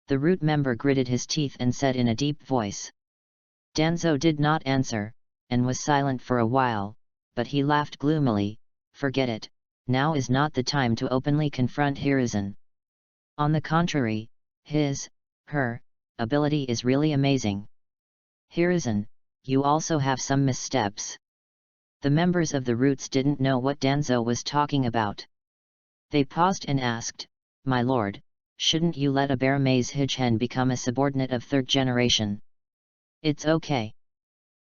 Speaker 1: The Root member gritted his teeth and said in a deep voice. Danzo did not answer, and was silent for a while, but he laughed gloomily. Forget it, now is not the time to openly confront Hiruzen. On the contrary, her ability is really amazing. Hiruzen, you also have some missteps. The members of the Roots didn't know what Danzo was talking about. They paused and asked, My lord, shouldn't you let a bear maze Hijhen become a subordinate of third generation? It's okay.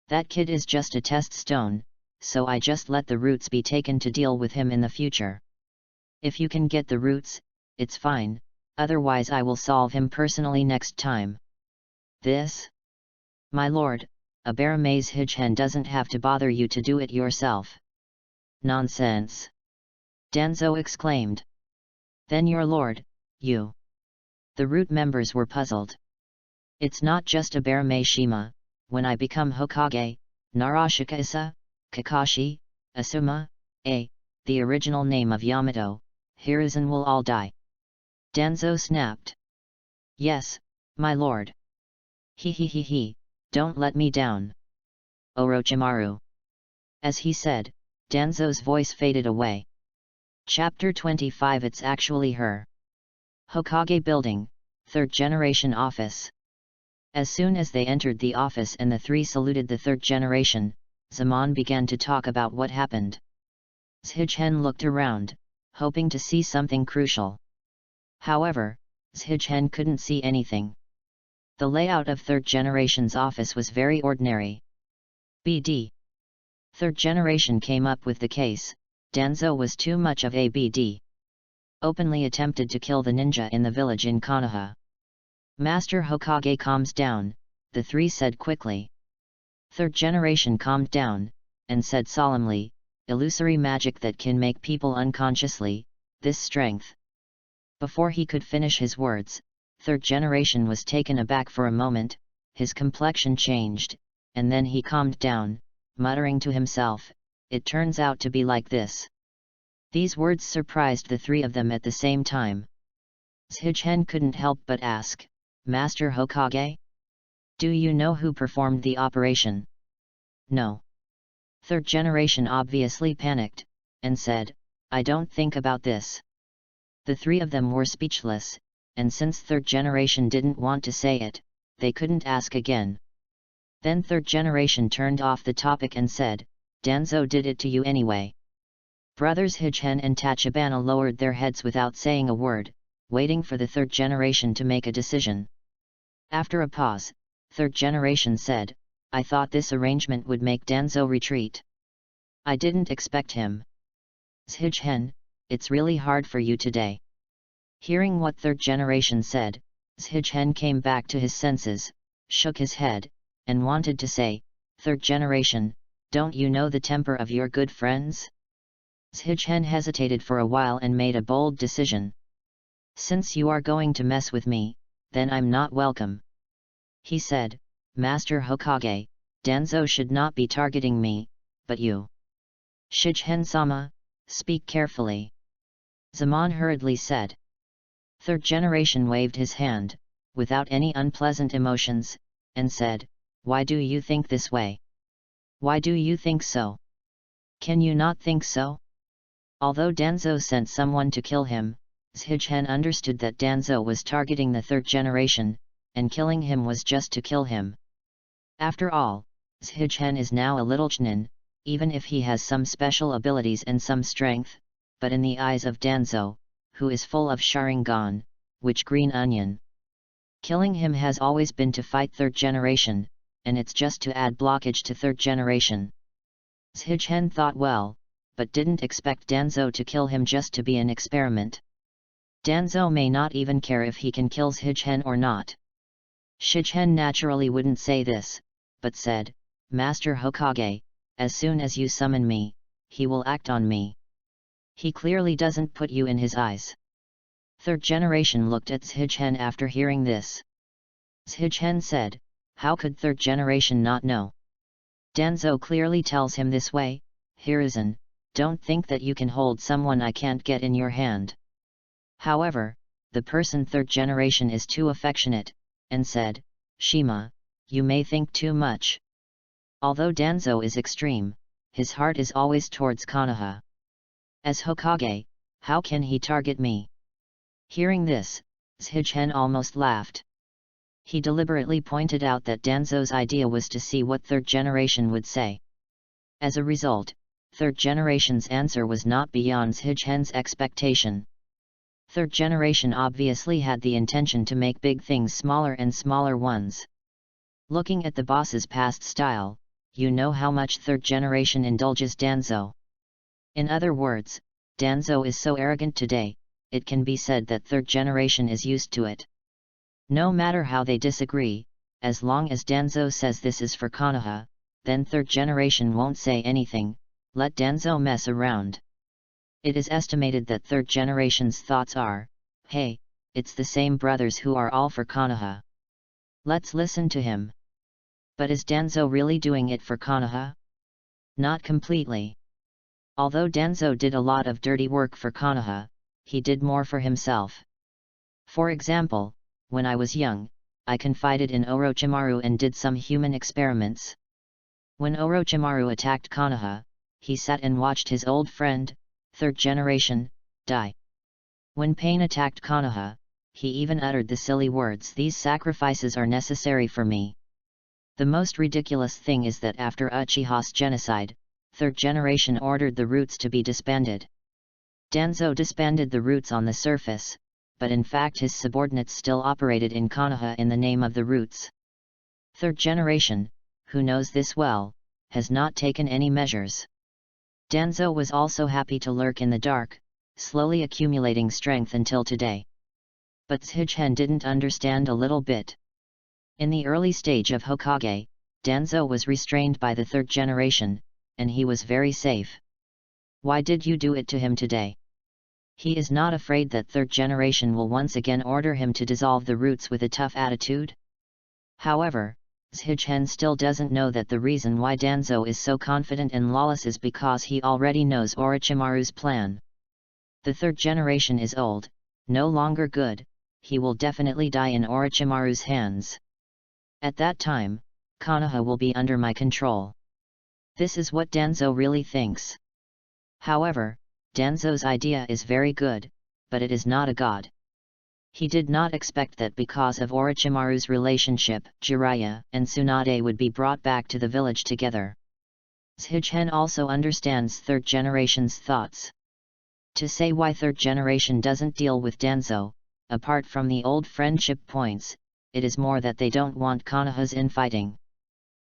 Speaker 1: That kid is just a test stone, so I just let the Roots be taken to deal with him in the future. If you can get the Roots, it's fine, otherwise I will solve him personally next time. This? My lord, a bear maze Hijhen doesn't have to bother you to do it yourself. Nonsense! Danzo exclaimed. Then your lord, you. The Root members were puzzled. It's not just a bear maze Shima, when I become Hokage, Narashika Isa, Kakashi, Asuma, the original name of Yamato, Hiruzen will all die. Danzo snapped. Yes, my lord. He, don't let me down. Orochimaru. As he said, Danzo's voice faded away. Chapter 25 It's actually her. Hokage Building, 3rd Generation Office. As soon as they entered the office and the 3 saluted the 3rd generation, Zaman began to talk about what happened. Hijhen looked around, hoping to see something crucial. However, Hijhen couldn't see anything. The layout of 3rd generation's office was very ordinary. BD. 3rd generation came up with the case. Danzo was too much of a BD. Openly attempted to kill the ninja in the village in Konoha. Master Hokage calms down, the 3 said quickly. 3rd generation calmed down, and said solemnly, illusory magic that can make people unconsciously, this strength. Before he could finish his words, 3rd generation was taken aback for a moment, his complexion changed, and then he calmed down, muttering to himself, it turns out to be like this. These words surprised the 3 of them at the same time. Hijhen couldn't help but ask, Master Hokage? Do you know who performed the operation? No. 3rd generation obviously panicked, and said, I don't think about this. The 3 of them were speechless, and since 3rd generation didn't want to say it, they couldn't ask again. Then 3rd generation turned off the topic and said, Danzo did it to you anyway. Brothers Hijhen and Tachibana lowered their heads without saying a word, waiting for the 3rd generation to make a decision. After a pause, 3rd generation said, I thought this arrangement would make Danzo retreat. I didn't expect him. Hijhen, it's really hard for you today. Hearing what 3rd generation said, Shigen came back to his senses, shook his head, and wanted to say, "Third generation, don't you know the temper of your good friends?" Shigen hesitated for a while and made a bold decision. "Since you are going to mess with me, then I'm not welcome," he said. "Master Hokage, Danzo should not be targeting me, but you." "Shigen-sama, speak carefully," Zaman hurriedly said. Third generation waved his hand, without any unpleasant emotions, and said, "Why do you think this way? Why do you think so? Can you not think so?" Although Danzo sent someone to kill him, Shigen understood that Danzo was targeting the third generation, and killing him was just to kill him. After all, Shigen is now a little chunin, even if he has some special abilities and some strength, but in the eyes of Danzo, who is full of Sharingan, which green onion. Killing him has always been to fight third generation, and it's just to add blockage to third generation. Shigen thought well, but didn't expect Danzo to kill him just to be an experiment. Danzo may not even care if he can kill Shigen or not. Shigen naturally wouldn't say this, but said, "Master Hokage, as soon as you summon me, he will act on me. He clearly doesn't put you in his eyes." Third generation looked at Shigen after hearing this. Shigen said, "How could third generation not know? Danzo clearly tells him this way. Hiruzen, don't think that you can hold someone I can't get in your hand." However, the person third generation is too affectionate, and said, "Shima, you may think too much. Although Danzo is extreme, his heart is always towards Konoha. As Hokage, how can he target me?" Hearing this, Shigen almost laughed. He deliberately pointed out that Danzo's idea was to see what third generation would say. As a result, third generation's answer was not beyond Shigen's expectation. Third generation obviously had the intention to make big things smaller and smaller ones. Looking at the boss's past style, you know how much third generation indulges Danzo. In other words, Danzo is so arrogant today, it can be said that third generation is used to it. No matter how they disagree, as long as Danzo says this is for Konoha, then third generation won't say anything, let Danzo mess around. It is estimated that third generation's thoughts are, "Hey, it's the same brothers who are all for Konoha. Let's listen to him." But is Danzo really doing it for Konoha? Not completely. Although Danzo did a lot of dirty work for Konoha, he did more for himself. For example, when I was young, I confided in Orochimaru and did some human experiments. When Orochimaru attacked Konoha, he sat and watched his old friend, third generation, die. When Pain attacked Konoha, he even uttered the silly words, "These sacrifices are necessary for me." The most ridiculous thing is that after Uchiha's genocide, third generation ordered the roots to be disbanded. Danzo disbanded the roots on the surface, but in fact his subordinates still operated in Konoha in the name of the roots. Third generation, who knows this well, has not taken any measures. Danzo was also happy to lurk in the dark, slowly accumulating strength until today. But Shigen didn't understand a little bit. In the early stage of Hokage, Danzo was restrained by the third generation, and he was very safe. Why did you do it to him today? He is not afraid that third generation will once again order him to dissolve the roots with a tough attitude? However, Shigen still doesn't know that the reason why Danzo is so confident and lawless is because he already knows Orochimaru's plan. The third generation is old, no longer good, he will definitely die in Orochimaru's hands. At that time, Konoha will be under my control. This is what Danzo really thinks. However, Danzo's idea is very good, but it is not a god. He did not expect that because of Orochimaru's relationship, Jiraiya and Tsunade would be brought back to the village together. Shigen also understands third generation's thoughts. To say why third generation doesn't deal with Danzo, apart from the old friendship points, it is more that they don't want Konoha's infighting.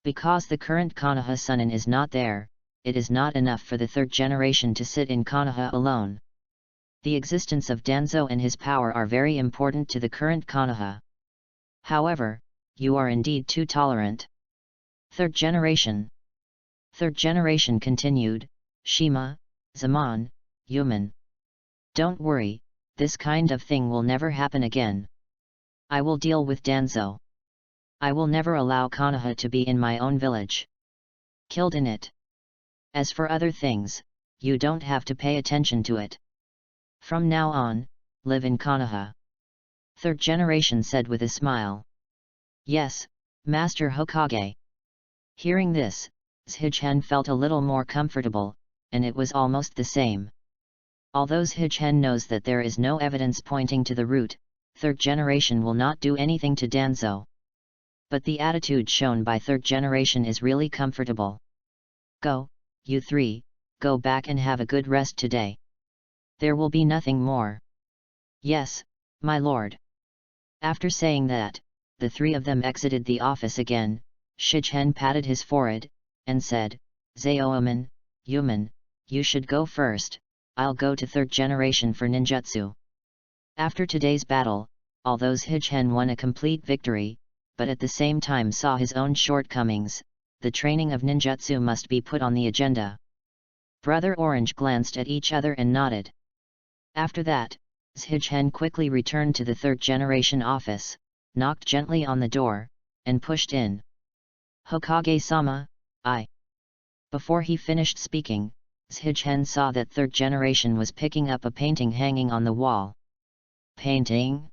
Speaker 1: Because the current Konoha Sunin is not there, it is not enough for the third generation to sit in Konoha alone. The existence of Danzo and his power are very important to the current Konoha. However, you are indeed too tolerant. Third generation. Third generation continued, Shima, Zaman, Yuman. Don't worry, this kind of thing will never happen again. I will deal with Danzo. I will never allow Konoha to be in my own village. Killed in it. As for other things, you don't have to pay attention to it. From now on, live in Konoha. Third generation said with a smile. Yes, Master Hokage. Hearing this, Shigen felt a little more comfortable, and it was almost the same. Although Shigen knows that there is no evidence pointing to the root, third generation will not do anything to Danzo. But the attitude shown by third generation is really comfortable. Go, you three, go back and have a good rest today. There will be nothing more. Yes, my lord. After saying that, the three of them exited the office again. Shigen patted his forehead, and said, Zaoman, Yuman, you should go first, I'll go to third generation for ninjutsu. After today's battle, although Shigen won a complete victory, but at the same time saw his own shortcomings, the training of ninjutsu must be put on the agenda. Brother Orange glanced at each other and nodded. After that, Shigen quickly returned to the third generation office, knocked gently on the door, and pushed in. Hokage-sama, I. Before he finished speaking, Shigen saw that third generation was picking up a painting hanging on the wall. Painting?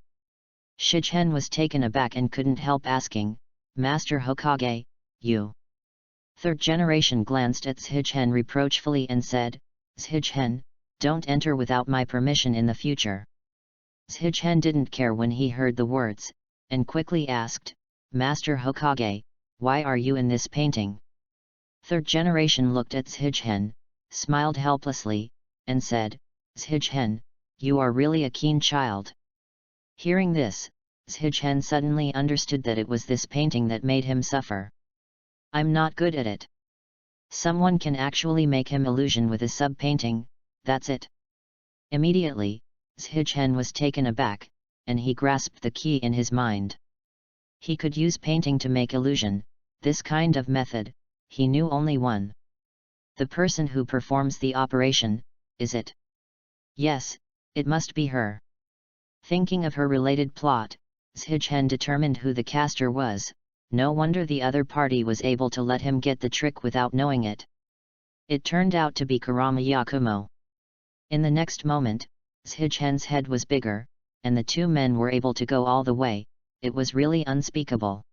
Speaker 1: Shigen was taken aback and couldn't help asking, Master Hokage, you. Third generation glanced at Shigen reproachfully and said, Shigen, don't enter without my permission in the future. Shigen didn't care when he heard the words, and quickly asked, Master Hokage, why are you in this painting? Third generation looked at Shigen, smiled helplessly, and said, Shigen, you are really a keen child. Hearing this, Shigen suddenly understood that it was this painting that made him suffer. I'm not good at it. Someone can actually make him illusion with a sub-painting, that's it. Immediately, Shigen was taken aback, and he grasped the key in his mind. He could use painting to make illusion, this kind of method, he knew only one. The person who performs the operation, is it? Yes, it must be her. Thinking of her related plot, Shigen determined who the caster was. No wonder the other party was able to let him get the trick without knowing it. It turned out to be Kurama Yakumo. In the next moment, Shigen's head was bigger, and the two men were able to go all the way. It was really unspeakable.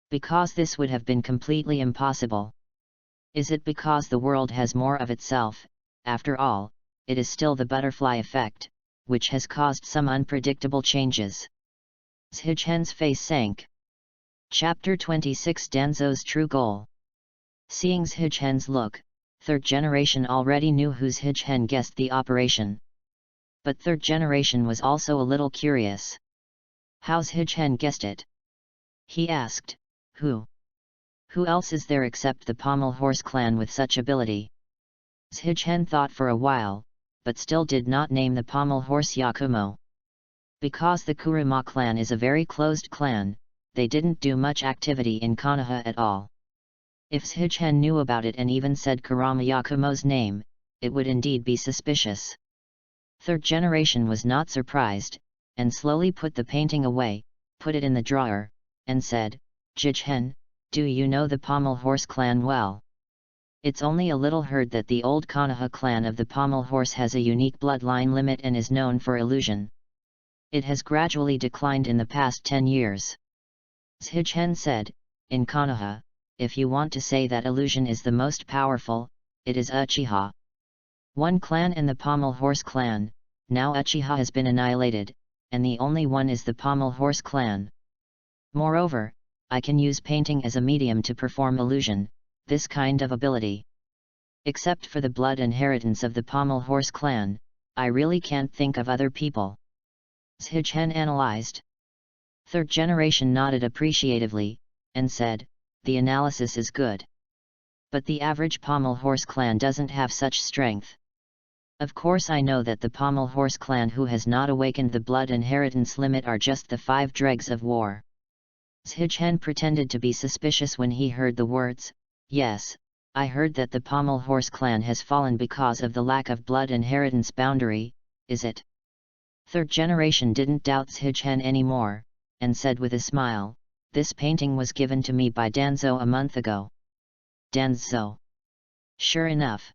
Speaker 1: Because this would have been completely impossible. Is it because the world has more of itself? After all, it is still the butterfly effect, which has caused some unpredictable changes. Shigen's face sank. Chapter 26 Danzo's True Goal. Seeing Shigen's look, third generation already knew whose Shigen guessed the operation. But third generation was also a little curious. How's Shigen guessed it? He asked, Who? Who else is there except the Pommel Horse clan with such ability? Shigen thought for a while, but still did not name the Pommel Horse Yakumo. Because the Kurama clan is a very closed clan, they didn't do much activity in Konoha at all. If Shigen knew about it and even said Kurama Yakumo's name, it would indeed be suspicious. Third generation was not surprised, and slowly put the painting away, put it in the drawer, and said, Shigen, do you know the Pommel Horse clan well? It's only a little heard that the old Konoha clan of the Pommel Horse has a unique bloodline limit and is known for illusion. It has gradually declined in the past 10 years. Shigen said, in Konoha, if you want to say that illusion is the most powerful, it is Uchiha. One clan and the Pommel Horse clan, now Uchiha has been annihilated, and the only one is the Pommel Horse clan. Moreover, I can use painting as a medium to perform illusion, this kind of ability. Except for the blood inheritance of the Pommel Horse clan, I really can't think of other people. Shigen analyzed. Third generation nodded appreciatively, and said, the analysis is good. But the average Pommel Horse clan doesn't have such strength. Of course I know that the Pommel Horse clan who has not awakened the blood inheritance limit are just the 5 dregs of war. Zhichen pretended to be suspicious when he heard the words, "Yes, I heard that the Pommel Horse clan has fallen because of the lack of blood inheritance boundary, is it?" Third generation didn't doubt Zhichen anymore, and said with a smile, "This painting was given to me by Danzo a month ago." Danzo. Sure enough.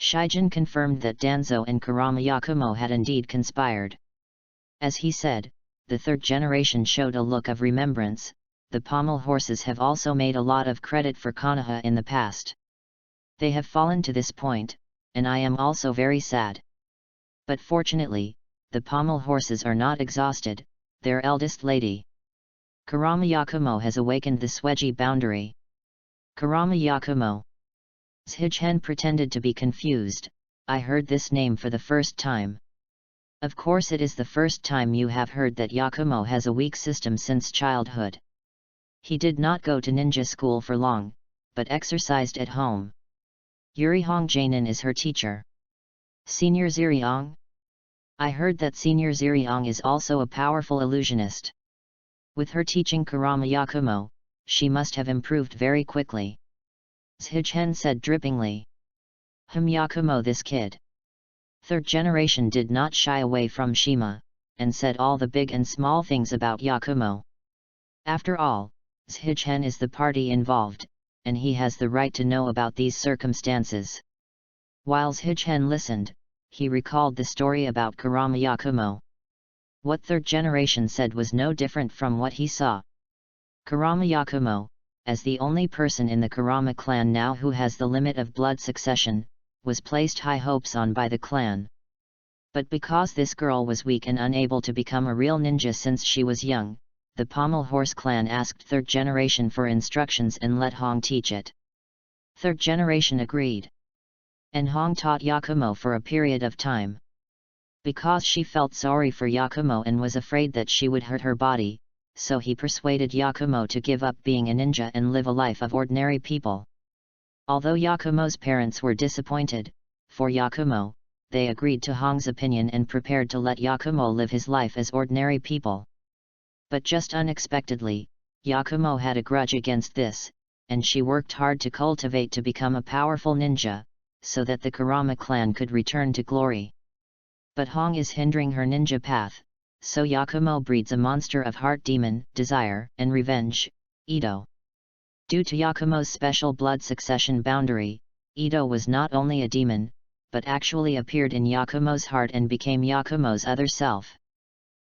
Speaker 1: Shijin confirmed that Danzo and Kurama Yakumo had indeed conspired. As he said, the third generation showed a look of remembrance. The Pommel horses have also made a lot of credit for Konoha in the past. They have fallen to this point, and I am also very sad. But fortunately, the Pommel horses are not exhausted, their eldest lady, Kurama Yakumo, has awakened the Sweji boundary. Kurama Yakumo. Zhichen pretended to be confused. I heard this name for the first time. Of course it is the first time you have heard that Yakumo has a weak system since childhood. He did not go to ninja school for long, but exercised at home. Yuri Hongjanin is her teacher. Senior Ziriong? I heard that Senior Ziriong is also a powerful illusionist. With her teaching Kurama Yakumo, she must have improved very quickly. Zhichen said drippingly. Yakumo, this kid. Third generation did not shy away from Shima, and said all the big and small things about Yakumo. After all, Zhichen is the party involved, and he has the right to know about these circumstances. While Zhichen listened, he recalled the story about Kurama Yakumo. What third generation said was no different from what he saw. Kurama Yakumo, as the only person in the Kurama clan now who has the limit of blood succession, was placed high hopes on by the clan. But because this girl was weak and unable to become a real ninja since she was young, the Pommel Horse clan asked third generation for instructions and let Hong teach it. Third generation agreed. And Hong taught Yakumo for a period of time. Because she felt sorry for Yakumo and was afraid that she would hurt her body, so he persuaded Yakumo to give up being a ninja and live a life of ordinary people. Although Yakumo's parents were disappointed, for Yakumo, they agreed to Hong's opinion and prepared to let Yakumo live his life as ordinary people. But just unexpectedly, Yakumo had a grudge against this, and she worked hard to cultivate to become a powerful ninja, so that the Kurama clan could return to glory. But Hong is hindering her ninja path, so Yakumo breeds a monster of heart demon, desire, and revenge, Ito. Due to Yakumo's special blood succession boundary, Ito was not only a demon, but actually appeared in Yakumo's heart and became Yakumo's other self.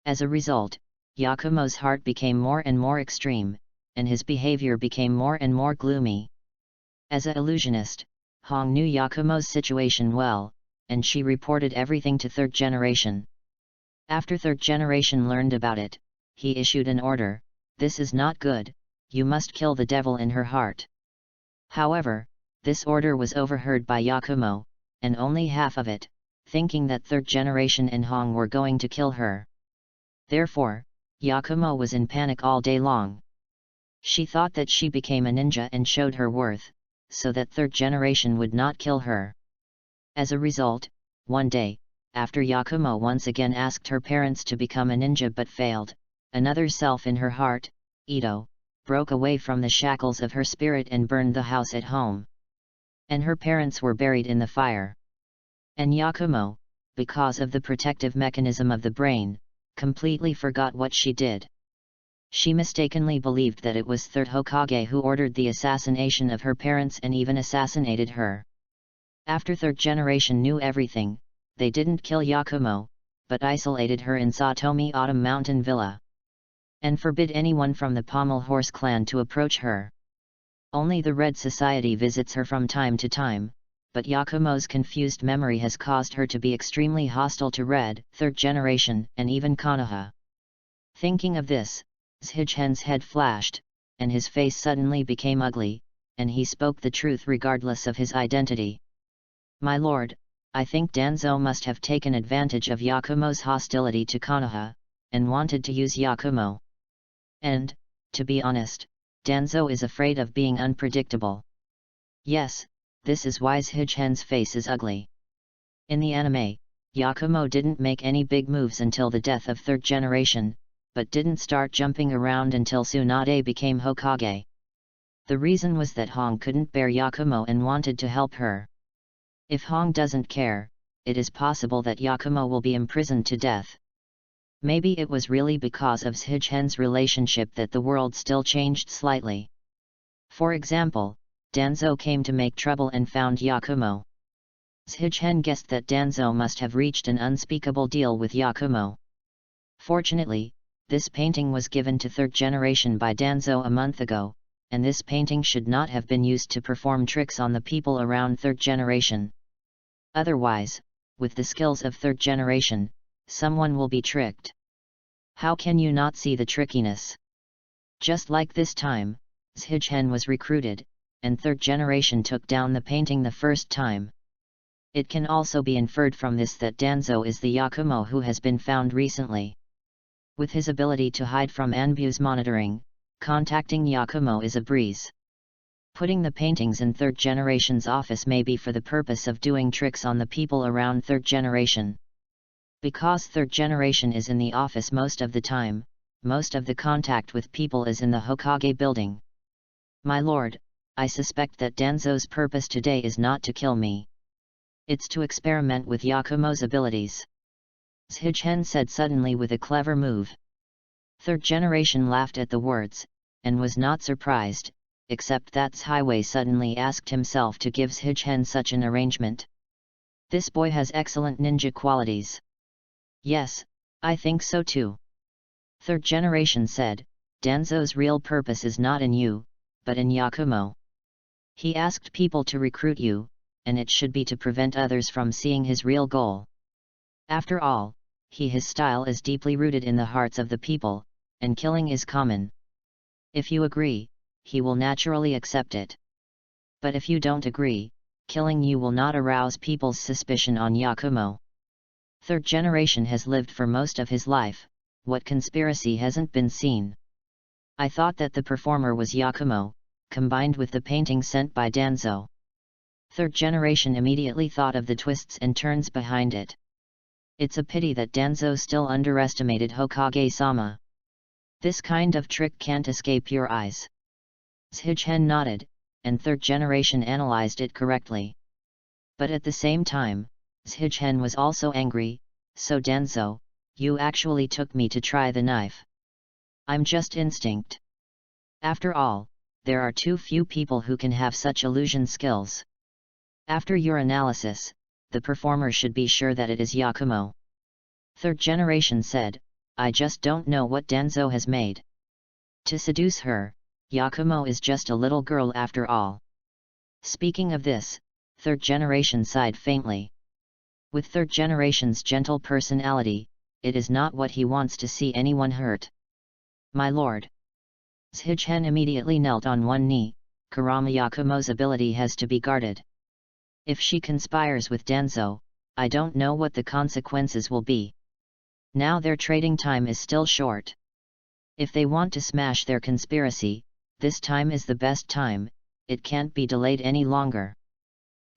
Speaker 1: As a result, Yakumo's heart became more and more extreme, and his behavior became more and more gloomy. As an illusionist, Hong knew Yakumo's situation well, and she reported everything to third generation. After third generation learned about it, he issued an order, "This is not good, you must kill the devil in her heart." However, this order was overheard by Yakumo, and only half of it, thinking that third generation and Hong were going to kill her. Therefore, Yakumo was in panic all day long. She thought that she became a ninja and showed her worth, so that third generation would not kill her. As a result, one day, after Yakumo once again asked her parents to become a ninja but failed, another self in her heart, Ito, broke away from the shackles of her spirit and burned the house at home. And her parents were buried in the fire. And Yakumo, because of the protective mechanism of the brain, completely forgot what she did. She mistakenly believed that it was third Hokage who ordered the assassination of her parents and even assassinated her. After third generation knew everything, they didn't kill Yakumo, but isolated her in Satomi Autumn Mountain Villa. And forbid anyone from the Pommel Horse clan to approach her. Only the Red Society visits her from time to time, but Yakumo's confused memory has caused her to be extremely hostile to Red, third generation, and even Konoha. Thinking of this, Zhichen's head flashed, and his face suddenly became ugly, and he spoke the truth regardless of his identity. "My lord, I think Danzo must have taken advantage of Yakumo's hostility to Konoha, and wanted to use Yakumo. And, to be honest, Danzo is afraid of being unpredictable. Yes, this is why Zhichen's face is ugly. In the anime, Yakumo didn't make any big moves until the death of third generation, but didn't start jumping around until Tsunade became Hokage. The reason was that Hong couldn't bear Yakumo and wanted to help her. If Hong doesn't care, it is possible that Yakumo will be imprisoned to death. Maybe it was really because of Shigen's relationship that the world still changed slightly. For example, Danzo came to make trouble and found Yakumo. Shigen guessed that Danzo must have reached an unspeakable deal with Yakumo. Fortunately, this painting was given to third generation by Danzo a month ago, and this painting should not have been used to perform tricks on the people around third generation. Otherwise, with the skills of third generation, someone will be tricked. How can you not see the trickiness? Just like this time, Shigen was recruited, and third generation took down the painting the first time. It can also be inferred from this that Danzo is the Yakumo who has been found recently. With his ability to hide from Anbu's monitoring, contacting Yakumo is a breeze. Putting the paintings in third generation's office may be for the purpose of doing tricks on the people around third generation. Because third generation is in the office most of the time, most of the contact with people is in the Hokage building. My lord, I suspect that Danzo's purpose today is not to kill me. It's to experiment with Yakumo's abilities. Shigen said suddenly with a clever move. Third generation laughed at the words, and was not surprised, except that Highway suddenly asked himself to give Shigen such an arrangement. This boy has excellent ninja qualities. Yes, I think so too. Third generation said, Danzo's real purpose is not in you, but in Yakumo. He asked people to recruit you, and it should be to prevent others from seeing his real goal. After all, his style is deeply rooted in the hearts of the people, and killing is common. If you agree, he will naturally accept it. But if you don't agree, killing you will not arouse people's suspicion on Yakumo. Third generation has lived for most of his life, what conspiracy hasn't been seen? I thought that the performer was Yakumo, combined with the painting sent by Danzo. Third generation immediately thought of the twists and turns behind it. It's a pity that Danzo still underestimated Hokage-sama. This kind of trick can't escape your eyes. Shigen nodded, and third generation analyzed it correctly. But at the same time, Shigen was also angry. So Danzo, you actually took me to try the knife. I'm just instinct. After all, there are too few people who can have such illusion skills. After your analysis, the performer should be sure that it is Yakumo. Third generation said, I just don't know what Danzo has made. To seduce her, Yakumo is just a little girl after all. Speaking of this, third generation sighed faintly. With third generation's gentle personality, it is not what he wants to see anyone hurt. My lord. Shigen immediately knelt on one knee. Kurama Yakumo's ability has to be guarded. If she conspires with Danzo, I don't know what the consequences will be. Now their trading time is still short. If they want to smash their conspiracy, this time is the best time, it can't be delayed any longer.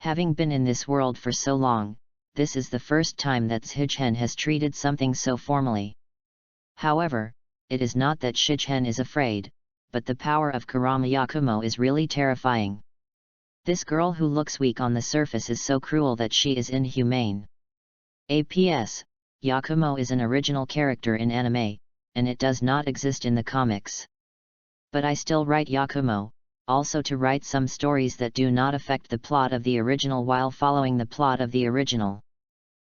Speaker 1: Having been in this world for so long, this is the first time that Shigen has treated something so formally. However, it is not that Shigen is afraid, but the power of Kurama Yakumo is really terrifying. This girl who looks weak on the surface is so cruel that she is inhumane. APS, Yakumo is an original character in anime, and it does not exist in the comics. But I still write Yakumo, also to write some stories that do not affect the plot of the original while following the plot of the original.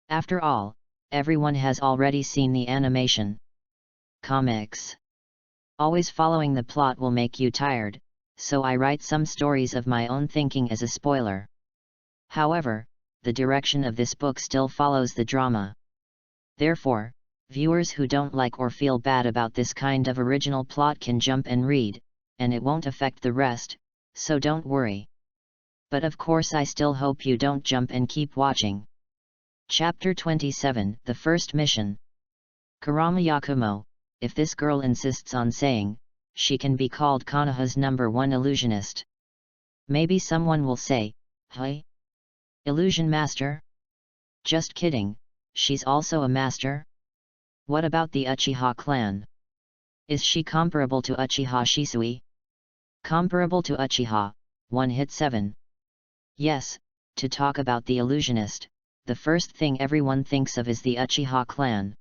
Speaker 1: After all, everyone has already seen the animation. Comics. Always following the plot will make you tired, so I write some stories of my own thinking as a spoiler. However, the direction of this book still follows the drama. Therefore, viewers who don't like or feel bad about this kind of original plot can jump and read, and it won't affect the rest, so don't worry. But of course I still hope you don't jump and keep watching. Chapter 27, The First Mission. Kurama Yakumo, if this girl insists on saying, she can be called Konoha's #1 illusionist. Maybe someone will say, "Hey? Illusion master?" Just kidding, she's also a master. What about the Uchiha clan? Is she comparable to Uchiha Shisui? Comparable to Uchiha, 1 hit 7. Yes, to talk about the illusionist, the first thing everyone thinks of is the Uchiha clan.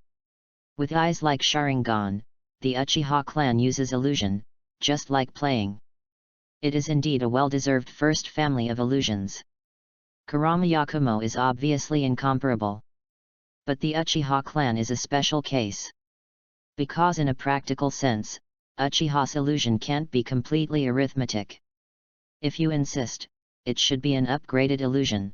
Speaker 1: With eyes like Sharingan, the Uchiha clan uses illusion, just like playing. It is indeed a well-deserved first family of illusions. Kurama Yakumo is obviously incomparable. But the Uchiha clan is a special case. Because in a practical sense, Uchiha's illusion can't be completely arithmetic. If you insist, it should be an upgraded illusion.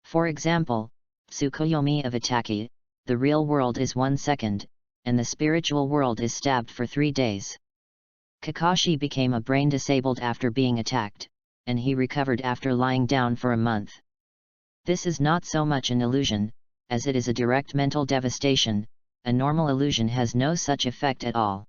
Speaker 1: For example, Tsukuyomi of Itaki, the real world is 1 second, and the spiritual world is stabbed for 3 days. Kakashi became a brain disabled after being attacked, and he recovered after lying down for a month. This is not so much an illusion, as it is a direct mental devastation. A normal illusion has no such effect at all.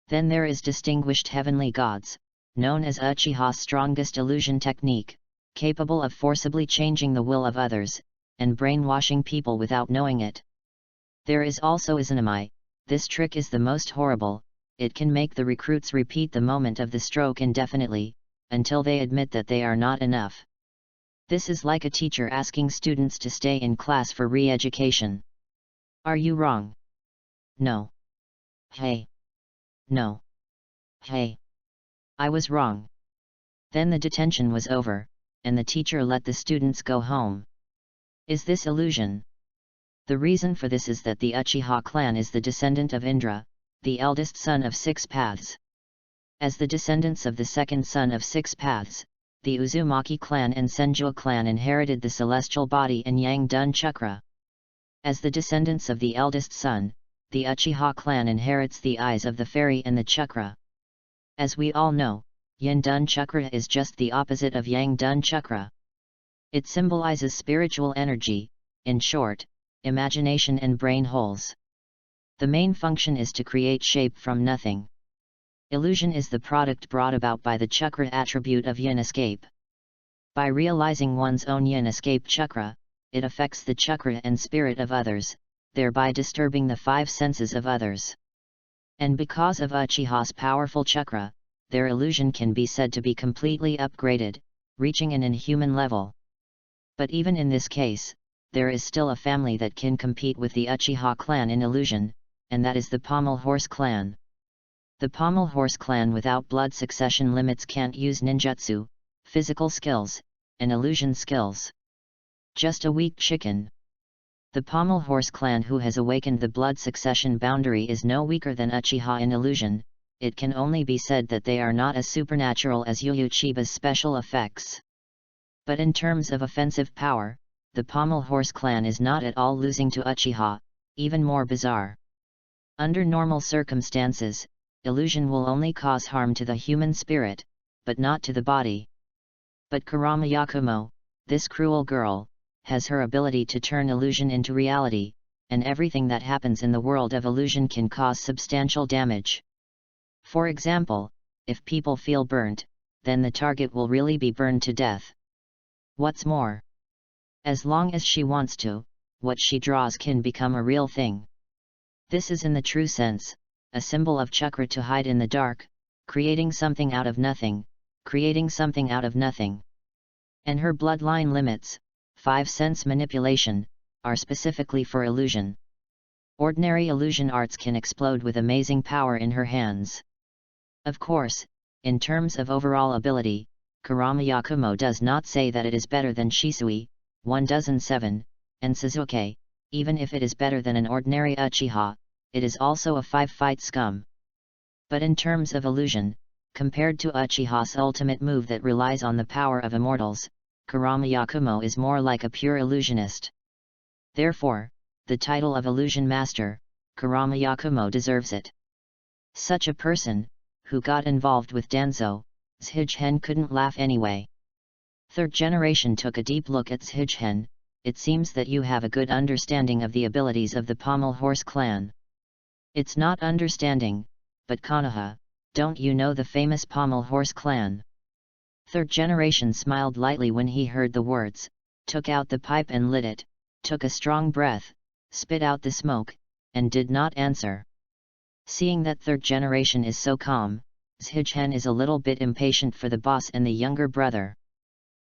Speaker 1: Then there is distinguished heavenly gods, known as Uchiha's strongest illusion technique, capable of forcibly changing the will of others, and brainwashing people without knowing it. There is also Izanami. This trick is the most horrible. It can make the recruits repeat the moment of the stroke indefinitely, until they admit that they are not enough. This is like a teacher asking students to stay in class for re-education. Are you wrong? No. Hey. No. Hey. I was wrong. Then the detention was over, and the teacher let the students go home. Is this illusion? The reason for this is that the Uchiha clan is the descendant of Indra, the eldest son of 6 paths. As the descendants of the second son of 6 paths, the Uzumaki clan and Senju clan inherited the celestial body and Yang Dun Chakra. As the descendants of the eldest son, the Uchiha clan inherits the eyes of the fairy and the chakra. As we all know, Yin Dun Chakra is just the opposite of Yang Dun Chakra. It symbolizes spiritual energy, in short, imagination and brain holes. The main function is to create shape from nothing. Illusion is the product brought about by the chakra attribute of yin escape. By realizing one's own yin escape chakra, it affects the chakra and spirit of others, thereby disturbing the 5 senses of others. And because of Uchiha's powerful chakra, their illusion can be said to be completely upgraded, reaching an inhuman level. But even in this case, there is still a family that can compete with the Uchiha clan in illusion, and that is the Pommel Horse clan. The Pommel Horse clan without blood succession limits can't use ninjutsu, physical skills, and illusion skills. Just a weak chicken. The Pommel Horse clan who has awakened the blood succession boundary is no weaker than Uchiha in illusion. It can only be said that they are not as supernatural as Yu Yu Chiba's special effects. But in terms of offensive power, the Pommel Horse clan is not at all losing to Uchiha, even more bizarre. Under normal circumstances, illusion will only cause harm to the human spirit, but not to the body. But Kurama Yakumo, this cruel girl, has her ability to turn illusion into reality, and everything that happens in the world of illusion can cause substantial damage. For example, if people feel burnt, then the target will really be burned to death. What's more, as long as she wants to, what she draws can become a real thing. This is in the true sense, a symbol of chakra to hide in the dark, creating something out of nothing, creating something out of nothing. And her bloodline limits, 5 sense manipulation, are specifically for illusion. Ordinary illusion arts can explode with amazing power in her hands. Of course, in terms of overall ability, Kurama Yakumo does not say that it is better than Shisui, 1007, and Suzuki, even if it is better than an ordinary Uchiha, it is also a 5-fight scum. But in terms of illusion, compared to Uchiha's ultimate move that relies on the power of immortals, Kurama Yakumo is more like a pure illusionist. Therefore, the title of Illusion Master, Kurama Yakumo deserves it. Such a person, who got involved with Danzo, Shigen couldn't laugh anyway. Third generation took a deep look at Shigen. It seems that you have a good understanding of the abilities of the Pommel Horse clan. It's not understanding, but Konoha, don't you know the famous Pommel Horse clan? Third generation smiled lightly when he heard the words, took out the pipe and lit it, took a strong breath, spit out the smoke, and did not answer. Seeing that third generation is so calm, Zhichen is a little bit impatient for the boss and the younger brother.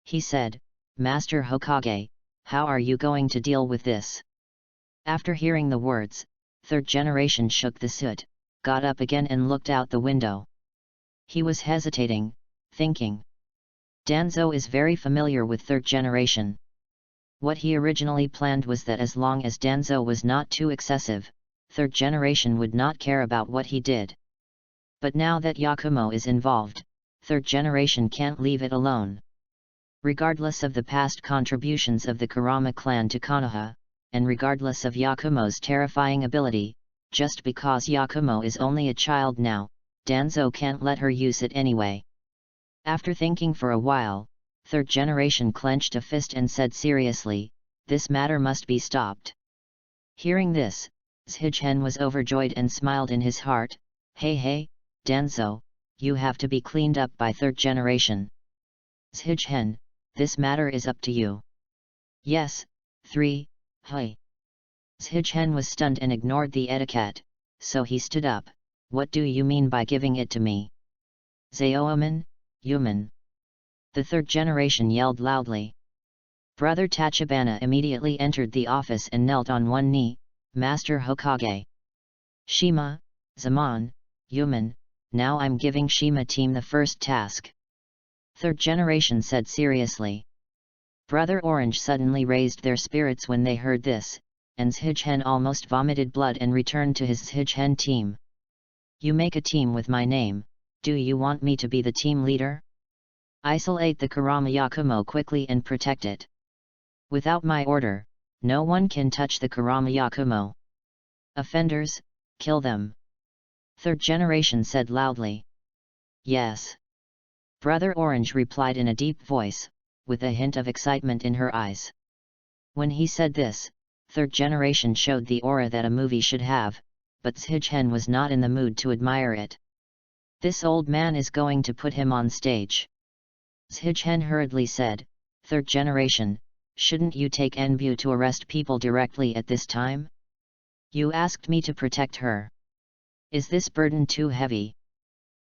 Speaker 1: He said, "Master Hokage, how are you going to deal with this?" After hearing the words, third generation shook the soot, got up again and looked out the window. He was hesitating, thinking. Danzo is very familiar with third generation. What he originally planned was that as long as Danzo was not too excessive, third generation would not care about what he did. But now that Yakumo is involved, third generation can't leave it alone. Regardless of the past contributions of the Kurama clan to Konoha, and regardless of Yakumo's terrifying ability, just because Yakumo is only a child now, Danzo can't let her use it anyway. After thinking for a while, third generation clenched a fist and said seriously, "This matter must be stopped." Hearing this, Zhichen was overjoyed and smiled in his heart. Hey, Danzo, you have to be cleaned up by third generation. Zhichen, this matter is up to you. Yes, 3, hey. Zhichen was stunned and ignored the etiquette, so he stood up. What do you mean by giving it to me? Zaoman, human. The third generation yelled loudly. Brother Tachibana immediately entered the office and knelt on one knee. Master Hokage. Shima, Zaman, human, now I'm giving Shima team the first task. Third generation said seriously. Brother Orange suddenly raised their spirits when they heard this, and Zhichen almost vomited blood and returned to his Zhichen team. You make a team with my name, do you want me to be the team leader? Isolate the Kurama Yakumo quickly and protect it. Without my order, no one can touch the Kurama Yakumo. Offenders, kill them. Third generation said loudly. Yes. Brother Orange replied in a deep voice, with a hint of excitement in her eyes. When he said this, third generation showed the aura that a movie should have, but Zhichen was not in the mood to admire it. This old man is going to put him on stage. Zhichen hurriedly said, "Third generation, shouldn't you take Enbu to arrest people directly at this time? You asked me to protect her. Is this burden too heavy?"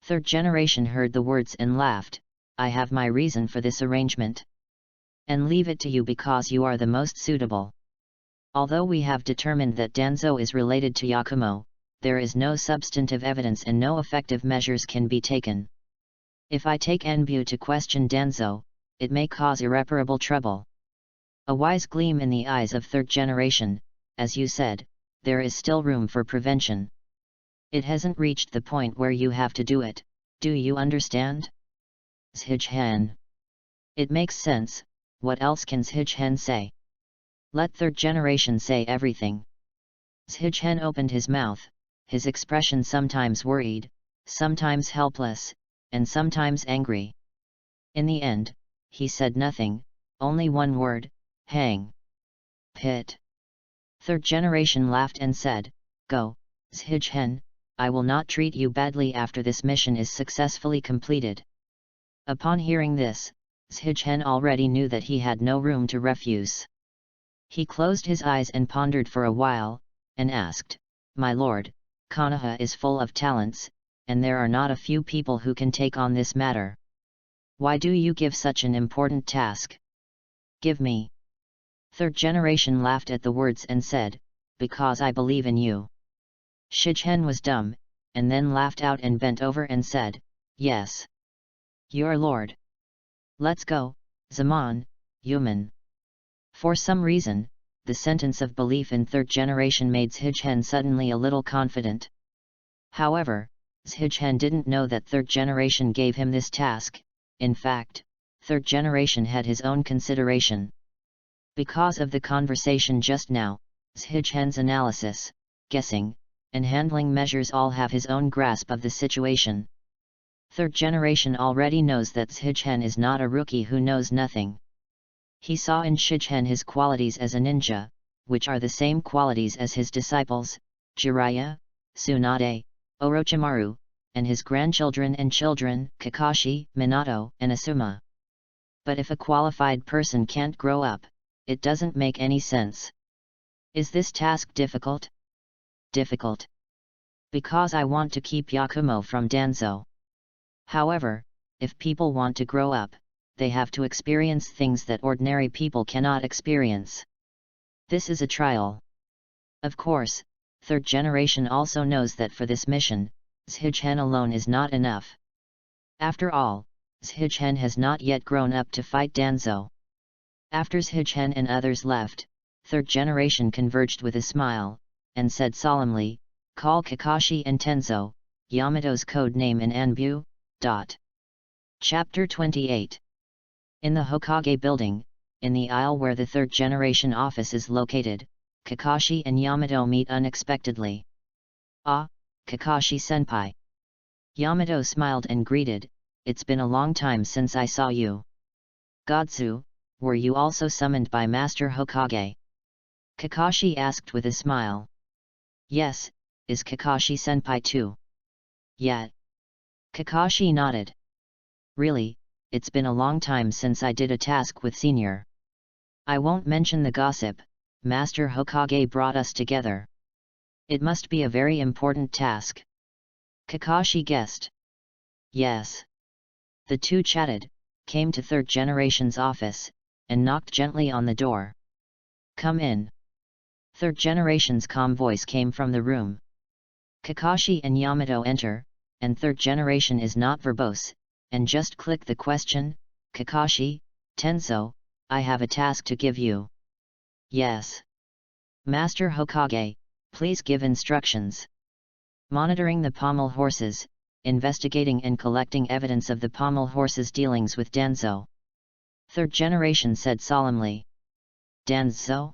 Speaker 1: Third generation heard the words and laughed. "I have my reason for this arrangement. And leave it to you because you are the most suitable. Although we have determined that Danzo is related to Yakumo, there is no substantive evidence and no effective measures can be taken. If I take Enbu to question Danzo, it may cause irreparable trouble." A wise gleam in the eyes of third generation. As you said, there is still room for prevention. It hasn't reached the point where you have to do it, do you understand? Zhichen. It makes sense, what else can Zhichen say? Let third generation say everything. Zhichen opened his mouth, his expression sometimes worried, sometimes helpless, and sometimes angry. In the end, he said nothing, only one word, hang. Pit. Third generation laughed and said, "Go, Zhichen, I will not treat you badly after this mission is successfully completed." Upon hearing this, Zhichen already knew that he had no room to refuse. He closed his eyes and pondered for a while, and asked, "My lord, Konoha is full of talents, and there are not a few people who can take on this matter. Why do you give such an important task? Give me." Third generation laughed at the words and said, "Because I believe in you." Zhichen was dumb, and then laughed out and bent over and said, "Yes. Your lord. Let's go, Zaman, human." For some reason, the sentence of belief in third generation made Zhichen suddenly a little confident. However, Zhichen didn't know that third generation gave him this task. In fact, third generation had his own consideration. Because of the conversation just now, Zhichen's analysis, guessing, and handling measures all have his own grasp of the situation. Third generation already knows that Zhichen is not a rookie who knows nothing. He saw in Zhichen his qualities as a ninja, which are the same qualities as his disciples, Jiraiya, Tsunade, Orochimaru, and his grandchildren and children, Kakashi, Minato, and Asuma. But if a qualified person can't grow up, it doesn't make any sense. Is this task difficult? Difficult. Because I want to keep Yakumo from Danzo. However, if people want to grow up, they have to experience things that ordinary people cannot experience. This is a trial. Of course, third generation also knows that for this mission, Shigen alone is not enough. After all, Shigen has not yet grown up to fight Danzo. After Shigen and others left, third generation converged with a smile, and said solemnly, "Call Kakashi and Tenzo, Yamato's code name in Anbu." Chapter 28. In the Hokage building, in the aisle where the third generation office is located, Kakashi and Yamato meet unexpectedly. "Ah, Kakashi-senpai." Yamato smiled and greeted, "It's been a long time since I saw you." "Godzu, were you also summoned by Master Hokage?" Kakashi asked with a smile. "Yes, is Kakashi-senpai too?" "Yeah." Kakashi nodded. "Really, it's been a long time since I did a task with Senior. I won't mention the gossip, Master Hokage brought us together. It must be a very important task." Kakashi guessed. "Yes." The two chatted, came to third generation's office, and knocked gently on the door. "Come in." Third generation's calm voice came from the room. Kakashi and Yamato enter, and third generation is not verbose, and just click the question, "Kakashi, Tenzo, I have a task to give you." "Yes." "Master Hokage, please give instructions." Monitoring the pommel horses, investigating and collecting evidence of the pommel horses' dealings with Danzo. Third generation said solemnly. "Danzo?"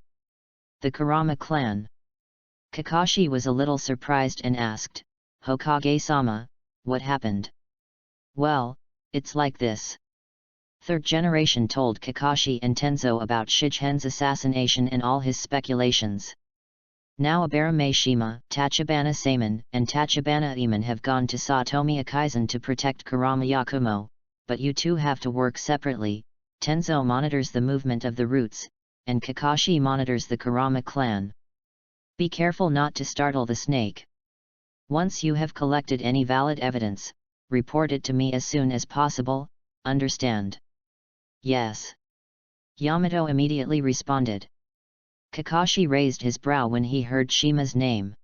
Speaker 1: "The Kurama clan." Kakashi was a little surprised and asked, "Hokage-sama, what happened?" "Well, it's like this." Third generation told Kakashi and Tenzo about Shigen's assassination and all his speculations. Now Abarame Shima, Tachibana Saemon, and Tachibana Iman have gone to Satomi Akaizen to protect Kurama Yakumo, but you two have to work separately. Tenzo monitors the movement of the roots, and Kakashi monitors the Kurama clan. Be careful not to startle the snake. Once you have collected any valid evidence, report it to me as soon as possible, understand? Yes. Yamato immediately responded. Kakashi raised his brow when he heard Shima's name.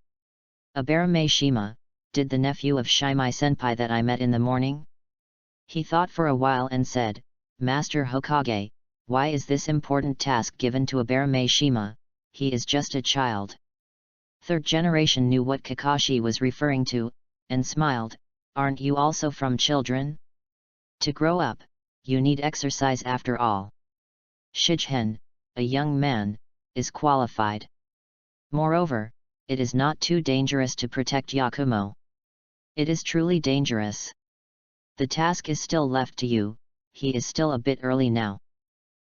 Speaker 1: Abarame Shima, did the nephew of Shimai-senpai that I met in the morning? He thought for a while and said, "Master Hokage, why is this important task given to Abarame Shima? He is just a child." Third generation knew what Kakashi was referring to, and smiled, "Aren't you also from children? To grow up, you need exercise after all. Shigen, a young man, is qualified. Moreover, it is not too dangerous to protect Yakumo. It is truly dangerous. The task is still left to you, he is still a bit early now."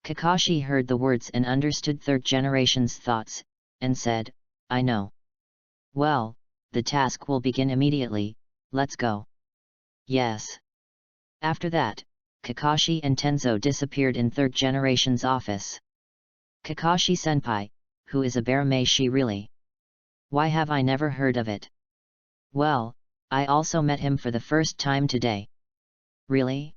Speaker 1: Kakashi heard the words and understood third generation's thoughts, and said, "I know. Well, the task will begin immediately, let's go." "Yes." After that, Kakashi and Tenzo disappeared in third generation's office. "Kakashi-senpai, who is Abarame Shi really? Why have I never heard of it?" "Well, I also met him for the first time today." "Really?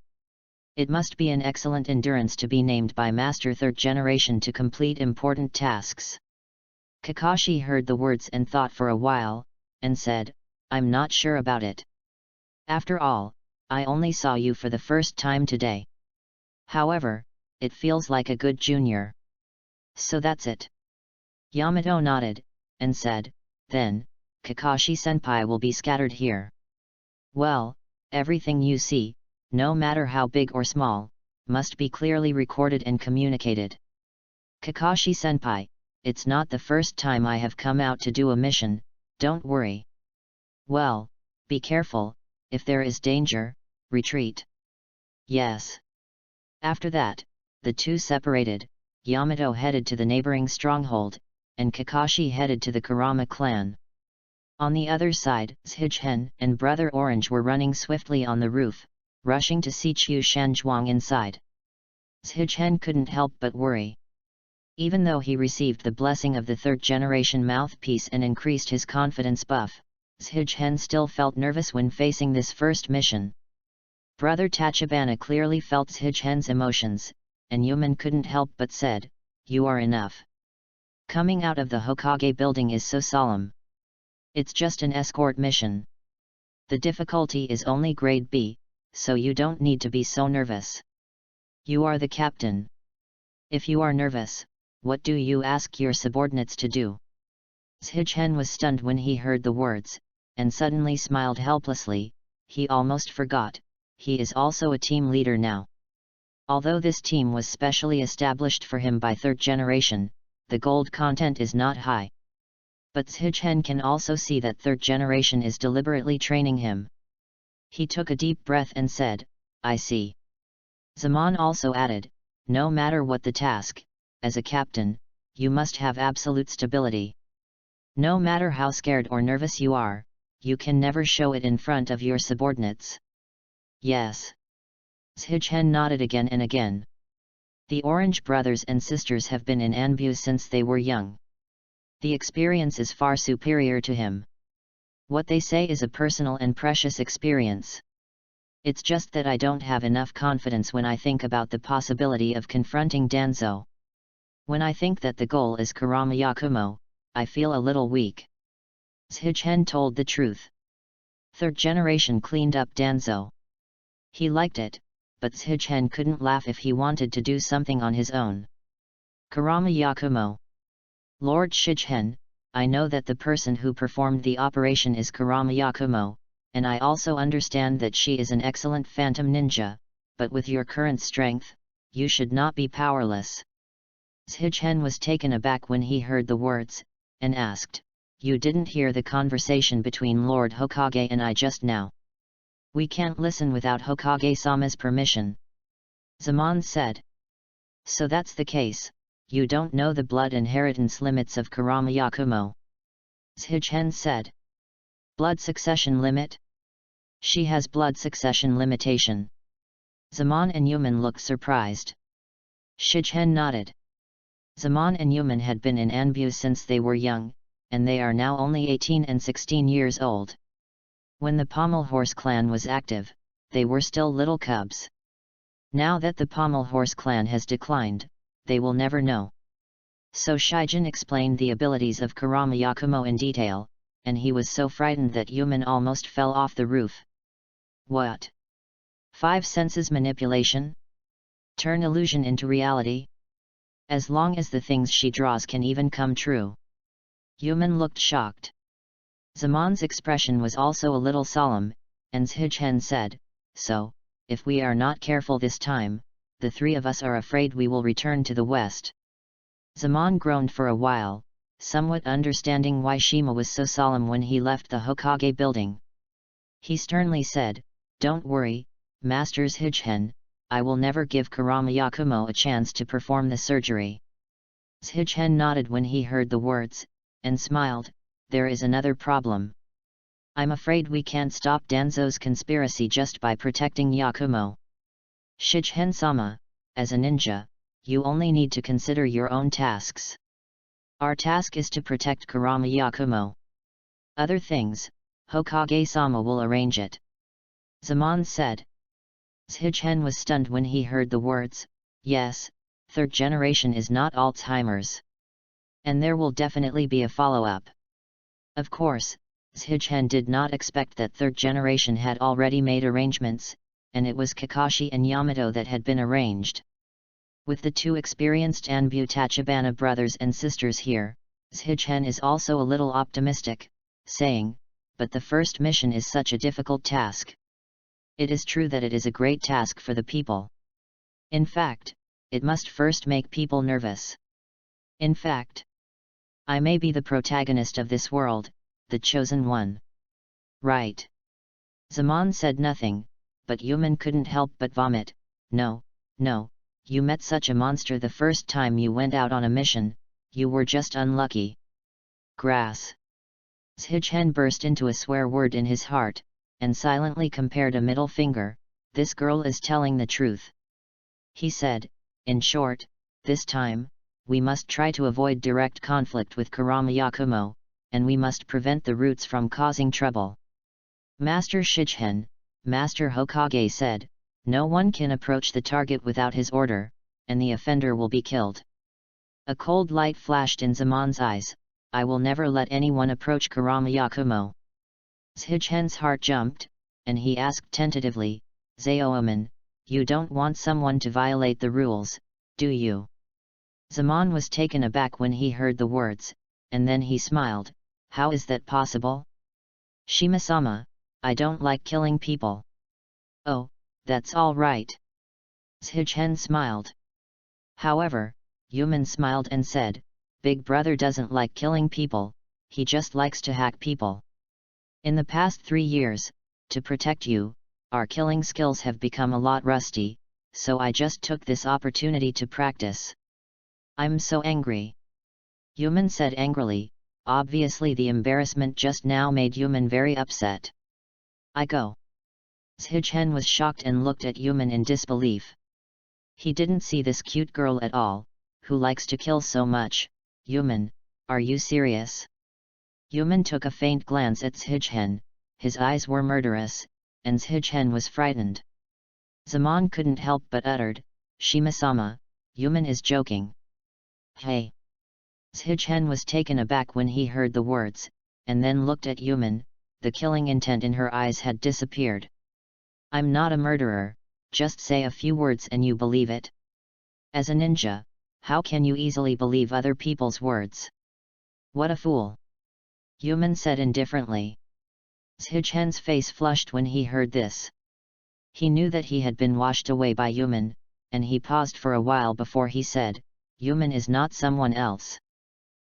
Speaker 1: It must be an excellent endurance to be named by Master Third Generation to complete important tasks." Kakashi heard the words and thought for a while, and said, "I'm not sure about it. After all, I only saw you for the first time today. However, it feels like a good junior. So that's it." Yamato nodded, and said, "Then, Kakashi-senpai will be scattered here. Well, everything you see, no matter how big or small, must be clearly recorded and communicated. Kakashi-senpai, it's not the first time I have come out to do a mission, don't worry. Well, be careful, if there is danger, retreat." "Yes." After that, the two separated. Yamato headed to the neighboring stronghold, and Kakashi headed to the Kurama clan. On the other side, Shigen and Brother Orange were running swiftly on the roof, rushing to see Chu Shanzhuang inside. Shigen couldn't help but worry. Even though he received the blessing of the third generation mouthpiece and increased his confidence buff, Shigen still felt nervous when facing this first mission. Brother Tachibana clearly felt Shigen's emotions, and Yuman couldn't help but said, "You are enough. Coming out of the Hokage building is so solemn. It's just an escort mission. The difficulty is only grade B, so you don't need to be so nervous. You are the captain. If you are nervous, what do you ask your subordinates to do?" Shigen was stunned when he heard the words, and suddenly smiled helplessly. He almost forgot, he is also a team leader now. Although this team was specially established for him by third generation, the gold content is not high. But Shigen can also see that third generation is deliberately training him. He took a deep breath and said, "I see." Zaman also added, "No matter what the task, as a captain, you must have absolute stability. No matter how scared or nervous you are, you can never show it in front of your subordinates." "Yes." Shigen nodded again and again. The Orange brothers and sisters have been in Anbu since they were young. The experience is far superior to him. What they say is a personal and precious experience. It's just that I don't have enough confidence when I think about the possibility of confronting Danzo. When I think that the goal is Kurama Yakumo, I feel a little weak." Shigen told the truth. Third generation cleaned up Danzo. He liked it, but Shigen couldn't laugh if he wanted to do something on his own. Kurama Yakumo. "Lord Shigen, I know that the person who performed the operation is Kurama Yakumo, and I also understand that she is an excellent phantom ninja, but with your current strength, you should not be powerless." Shigen was taken aback when he heard the words, and asked, "You didn't hear the conversation between Lord Hokage and I just now? We can't listen without Hokage-sama's permission." Zaman said. "So that's the case, you don't know the blood inheritance limits of Kurama Yakumo?" Shigen said. "Blood succession limit? She has blood succession limitation." Zaman and Yuman looked surprised. Shigen nodded. Zaman and Yuman had been in Anbu since they were young, and they are now only 18 and 16 years old. When the Pommel Horse clan was active, they were still little cubs. Now that the Pommel Horse clan has declined, they will never know. So Shigen explained the abilities of Kurama Yakumo in detail, and he was so frightened that Yuman almost fell off the roof. "What? 5 senses manipulation? Turn illusion into reality? As long as the things she draws can even come true?" Yuman looked shocked. Zaman's expression was also a little solemn, and Shigen said, "So, if we are not careful this time, the three of us are afraid we will return to the west." Zaman groaned for a while, somewhat understanding why Shima was so solemn when he left the Hokage building. He sternly said, "Don't worry, Master Shigen, I will never give Kurama Yakumo a chance to perform the surgery." Shigen nodded when he heard the words, and smiled. "There is another problem. I'm afraid we can't stop Danzo's conspiracy just by protecting Yakumo. Shigen-sama, as a ninja, you only need to consider your own tasks. Our task is to protect Kurama Yakumo. Other things, Hokage-sama will arrange it." Zaman said. Shigen was stunned when he heard the words, "Yes, third generation is not Alzheimer's. And there will definitely be a follow-up." Of course, Shigen did not expect that third generation had already made arrangements, and it was Kakashi and Yamato that had been arranged. With the two experienced Anbu Tachibana brothers and sisters here, Shigen is also a little optimistic, saying, "But the first mission is such a difficult task. It is true that it is a great task for the people. In fact, it must first make people nervous. In fact, I may be the protagonist of this world, the chosen one." "Right." Zaman said nothing, but Yuman couldn't help but vomit. No, you met such a monster the first time you went out on a mission, you were just unlucky." Grass. Shigen burst into a swear word in his heart, and silently compared a middle finger. "This girl is telling the truth." He said, "In short, this time, we must try to avoid direct conflict with Kurama Yakumo, and we must prevent the roots from causing trouble. Master Shichihen, Master Hokage said, no one can approach the target without his order, and the offender will be killed. A cold light flashed in Zamon's eyes. I will never let anyone approach Kurama Yakumo. Shichihen's heart jumped, and he asked tentatively, Zaoaman, you don't want someone to violate the rules, do you? Zamon was taken aback when he heard the words, and then he smiled. How is that possible? Shima-sama, I don't like killing people. Oh, that's all right. Shichihen smiled. However, Yuman smiled and said, Big Brother doesn't like killing people, he just likes to hack people. In the past 3 years, to protect you, our killing skills have become a lot rusty, so I just took this opportunity to practice. I'm so angry. Yuman said angrily. Obviously the embarrassment just now made Yuman very upset. I go. Shichihen was shocked and looked at Yuman in disbelief. He didn't see this cute girl at all, who likes to kill so much. Yuman, are you serious? Yuman took a faint glance at Shichihen, his eyes were murderous, and Shichihen was frightened. Zamon couldn't help but uttered, Shima-sama, Yuman is joking. Hey! Shichihen was taken aback when he heard the words, and then looked at Yuman. The killing intent in her eyes had disappeared. I'm not a murderer, just say a few words and you believe it. As a ninja, how can you easily believe other people's words? What a fool! Yuman said indifferently. Shichihen's face flushed when he heard this. He knew that he had been washed away by Yuman, and he paused for a while before he said, Yuman is not someone else.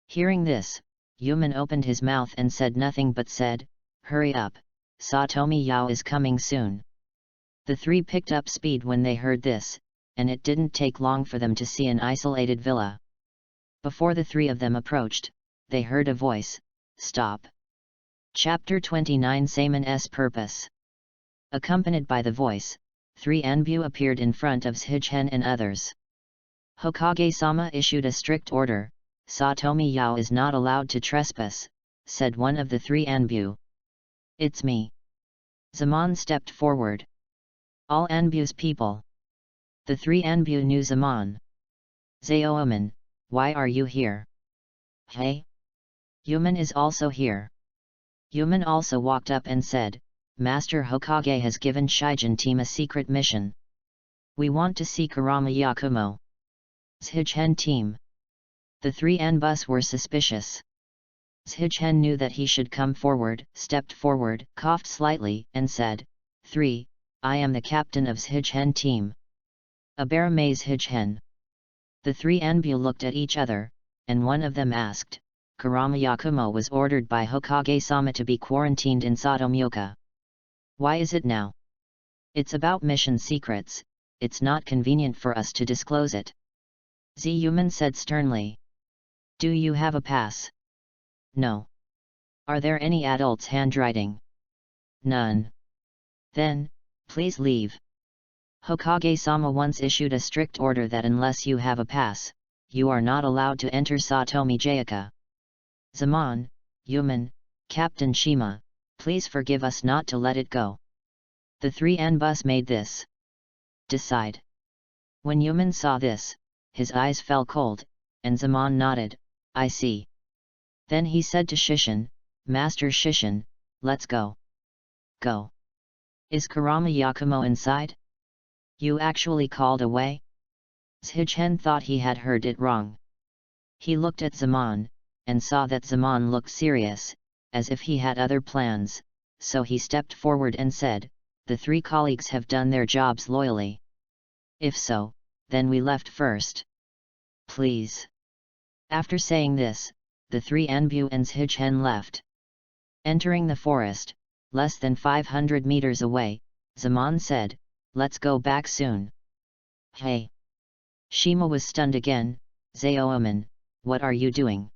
Speaker 1: Hearing this, Yuman opened his mouth and said nothing but said, hurry up, Satomi Yao is coming soon. The three picked up speed when they heard this, and it didn't take long for them to see an isolated villa. Before the three of them approached, they heard a voice, stop. Chapter 29 Samen's Purpose. Accompanied by the voice, 3 Anbu appeared in front of Shichihen and others. Hokage-sama issued a strict order, Satomi Yao is not allowed to trespass, said one of the 3 Anbu. It's me. Zamon stepped forward. All Anbu's people. The 3 Anbu knew Zamon. Zaoaman, why are you here? Hey? Yuman is also here. Yuman also walked up and said, Master Hokage has given Shijin team a secret mission. We want to see Kurama Yakumo. Shichihen team. The 3 Anbus were suspicious. Shichihen knew that he should come forward, stepped forward, coughed slightly, and said, 3, I am the captain of Shichihen team. Abaramaze Shichihen. The 3 Anbu looked at each other, and one of them asked, Kurama Yakumo was ordered by Hokage-sama to be quarantined in Satomyoka. Why is it now? It's about mission secrets, it's not convenient for us to disclose it. Yuman said sternly. Do you have a pass? No. Are there any adults' handwriting? None. Then, please leave. Hokage-sama once issued a strict order that unless you have a pass, you are not allowed to enter Satomi Jayaka. Zamon, Yuman, Captain Shima, please forgive us not to let it go. The 3 Anbus made this decide. When Yuman saw this, his eyes fell cold, and Zamon nodded, I see. Then he said to Shishin, Master Shishin, let's go. Go. Is Kurama Yakumo inside? You actually called away? Shichihen thought he had heard it wrong. He looked at Zamon, and saw that Zamon looked serious, as if he had other plans, so he stepped forward and said, the 3 colleagues have done their jobs loyally. If so, then we left first. Please. After saying this, the 3 Anbu and Shichihen left. Entering the forest, less than 500 meters away, Zamon said, let's go back soon. Hey! Shima was stunned again. Zaoaman, what are you doing?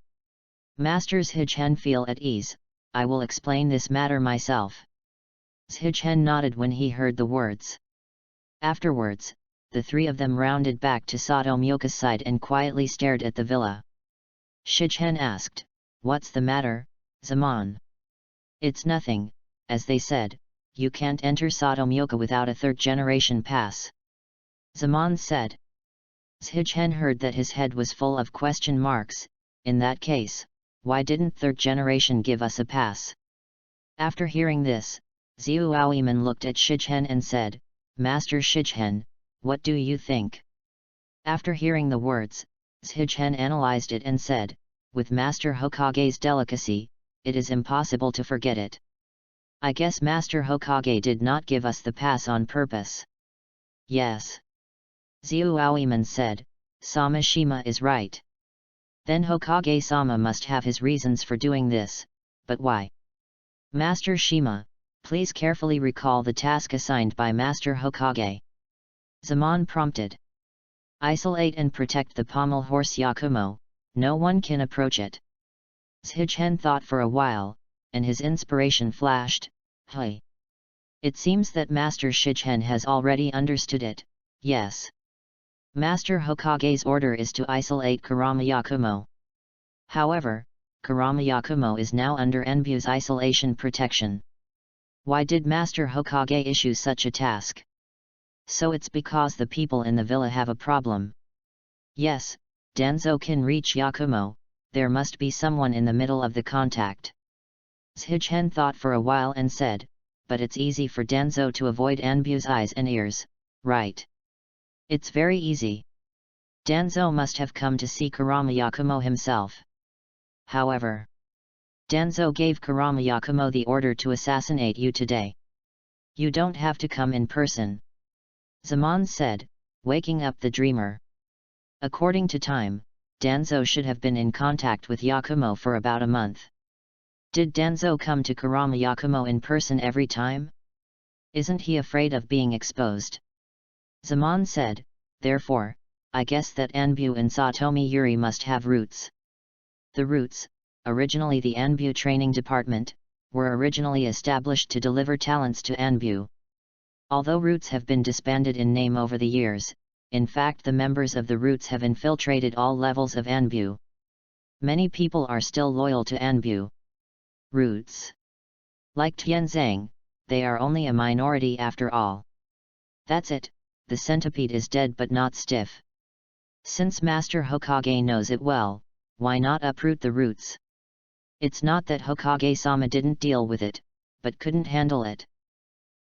Speaker 1: Masters Shichihen feel at ease, I will explain this matter myself. Shichihen nodded when he heard the words. Afterwards, the 3 of them rounded back to Satomyoka's side and quietly stared at the villa. Shichihen asked, what's the matter, Zaman. It's nothing, as they said, you can't enter Satomyoka without a third-generation pass. Zaman said. Zhichen heard that his head was full of question marks. In that case, why didn't third generation give us a pass? After hearing this, Zhuoiman looked at Shichen and said, Master Shichen, what do you think? After hearing the words, Zhichen analyzed it and said, with Master Hokage's delicacy, it is impossible to forget it. I guess Master Hokage did not give us the pass on purpose. Yes. Zhuoiman said, Samashima is right. Then Hokage-sama must have his reasons for doing this, but why? Master Shima, please carefully recall the task assigned by Master Hokage. Zaman prompted. Isolate and protect the pommel horse Yakumo, no one can approach it. Zhichen thought for a while, and his inspiration flashed, Hey! It seems that Master Shichen has already understood it, yes. Master Hokage's order is to isolate Kurama Yakumo. However, Kurama Yakumo is now under Enbu's isolation protection. Why did Master Hokage issue such a task? So it's because the people in the villa have a problem. Yes, Danzo can reach Yakumo, there must be someone in the middle of the contact. Zhichen thought for a while and said, but it's easy for Danzo to avoid Enbu's eyes and ears, right? It's very easy. Danzo must have come to see Kurama Yakumo himself. However, Danzo gave Kurama Yakumo the order to assassinate you today. You don't have to come in person. Zaman said, waking up the dreamer. According to time, Danzo should have been in contact with Yakumo for about a month. Did Danzo come to Kurama Yakumo in person every time? Isn't he afraid of being exposed? Zaman said, therefore, I guess that Enbu and Satomi Yuri must have roots. The roots, originally the Enbu training department, were originally established to deliver talents to Enbu. Although roots have been disbanded in name over the years, in fact the members of the roots have infiltrated all levels of Enbu. Many people are still loyal to Enbu. Roots. Like Tianzang, they are only a minority after all. That's it. The centipede is dead but not stiff. Since Master Hokage knows it well, why not uproot the roots? It's not that Hokage-sama didn't deal with it, but couldn't handle it.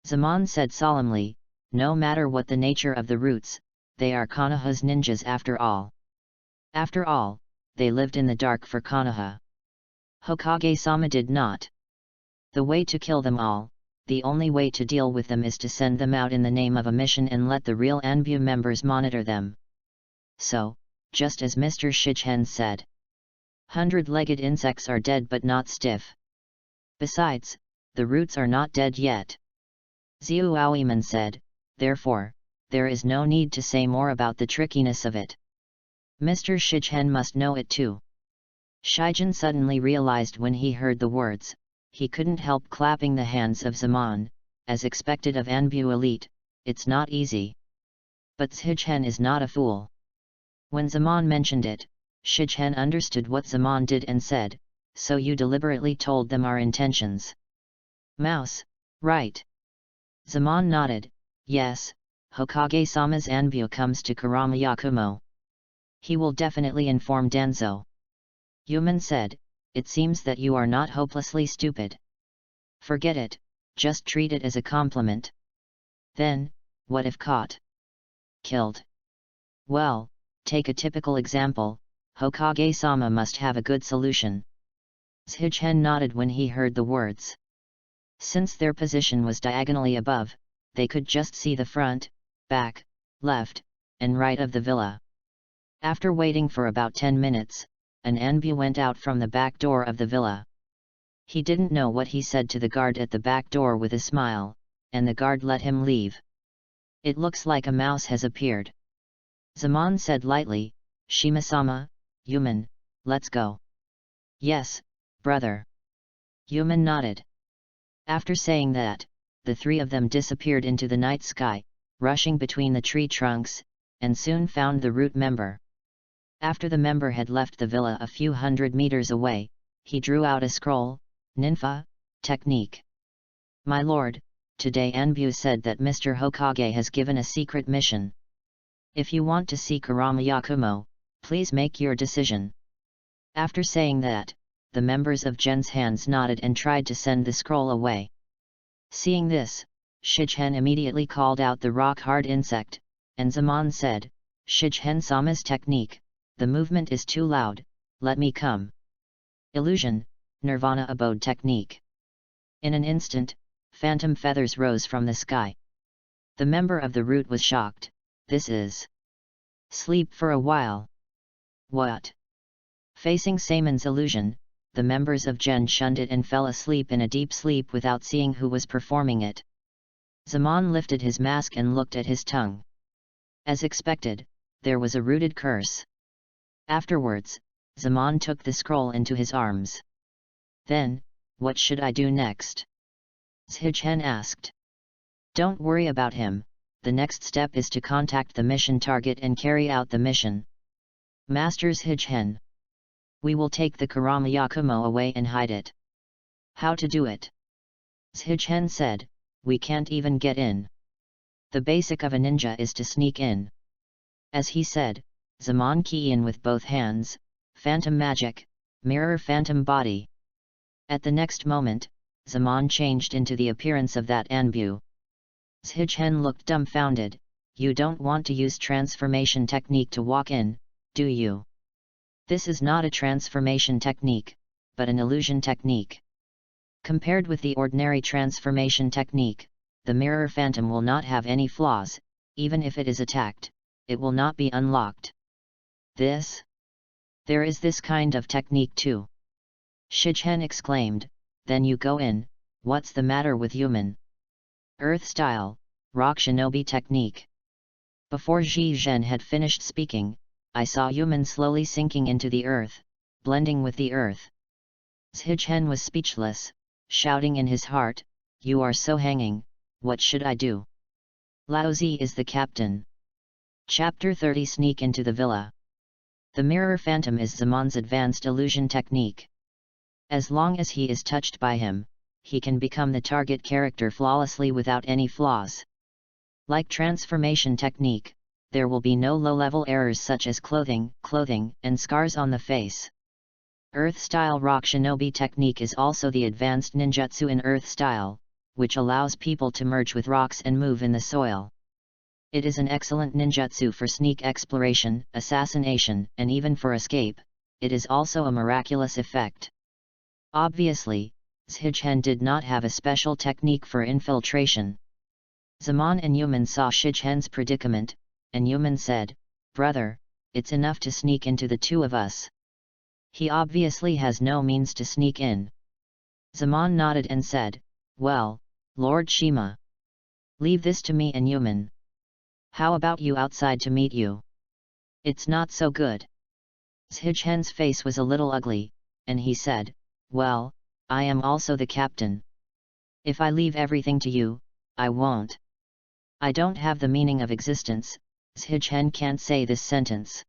Speaker 1: Zaman said solemnly, no matter what the nature of the roots, they are Konoha's ninjas after all. After all, they lived in the dark for Konoha. Hokage-sama did not. The way to kill them all, the only way to deal with them is to send them out in the name of a mission and let the real Enbu members monitor them. So, just as Mr. Shichen said. 100-legged insects are dead but not stiff. Besides, the roots are not dead yet. Zhuoiman said, therefore, there is no need to say more about the trickiness of it. Mr. Shichen must know it too. Shichen suddenly realized when he heard the words, he couldn't help clapping the hands of Zaman, as expected of Enbu elite, it's not easy. But Shichen is not a fool. When Zaman mentioned it, Shichen understood what Zaman did and said, so you deliberately told them our intentions. Mouse, right? Zaman nodded, yes, Hokage-sama's Enbu comes to Kurama Yakumo. He will definitely inform Danzo. Yuman said, it seems that you are not hopelessly stupid. Forget it, just treat it as a compliment. Then, what if caught? Killed? Well, take a typical example, Hokage-sama must have a good solution. Zhichen nodded when he heard the words. Since their position was diagonally above, they could just see the front, back, left, and right of the villa. After waiting for about 10 minutes, an Enbu went out from the back door of the villa. He didn't know what he said to the guard at the back door with a smile, and the guard let him leave. It looks like a mouse has appeared. Zaman said lightly, Shima-sama, Yuman, let's go. Yes, brother. Yuman nodded. After saying that, the three of them disappeared into the night sky, rushing between the tree trunks, and soon found the root member. After the member had left the villa a few hundred meters away, he drew out a scroll, Ninfa, technique. My lord, today Anbu said that Mr. Hokage has given a secret mission. If you want to see Kurama Yakumo, please make your decision. After saying that, the members of Gen's hands nodded and tried to send the scroll away. Seeing this, Shigen immediately called out the rock-hard insect, and Zaman said, Shigen-sama's technique, the movement is too loud, let me come. Illusion, Nirvana abode technique. In an instant, phantom feathers rose from the sky. The member of the root was shocked, this is sleep for a while. What? Facing Saman's illusion, the members of Gen shunned it and fell asleep in a deep sleep without seeing who was performing it. Zaman lifted his mask and looked at his tongue. As expected, there was a rooted curse. Afterwards, Zaman took the scroll into his arms. Then, what should I do next? Shigen asked. Don't worry about him, the next step is to contact the mission target and carry out the mission. Master Shigen. We will take the Kurama Yakumo away and hide it. How to do it? Shigen said, we can't even get in. The basic of a ninja is to sneak in. As he said, Zaman key in with both hands, phantom magic, mirror phantom body. At the next moment, Zaman changed into the appearance of that Anbu. Shigen looked dumbfounded, you don't want to use transformation technique to walk in, do you? This is not a transformation technique, but an illusion technique. Compared with the ordinary transformation technique, the mirror phantom will not have any flaws, even if it is attacked, it will not be unlocked. There is this kind of technique too. Shigen exclaimed, then you go in, what's the matter with human? Earth style, rock shinobi technique. Before Shigen had finished speaking, I saw human slowly sinking into the earth, blending with the earth. Shigen was speechless, shouting in his heart, you are so hanging, what should I do? Laozi is the captain. Chapter 30 Sneak into the villa. The mirror phantom is Zaman's advanced illusion technique. As long as he is touched by him, he can become the target character flawlessly without any flaws. Like transformation technique, there will be no low-level errors such as clothing, and scars on the face. Earth-style rock shinobi technique is also the advanced ninjutsu in earth style, which allows people to merge with rocks and move in the soil. It is an excellent ninjutsu for sneak exploration, assassination, and even for escape. It is also a miraculous effect. Obviously, Shigen did not have a special technique for infiltration. Zaman and Yuman saw Shigen's predicament, and Yuman said, brother, it's enough to sneak into the two of us. He obviously has no means to sneak in. Zaman nodded and said, well, Lord Shima. Leave this to me and Yuman. How about you outside to meet you? It's not so good. Shigen's face was a little ugly, and he said, well, I am also the captain. If I leave everything to you, I won't. I don't have the meaning of existence, Shigen can't say this sentence.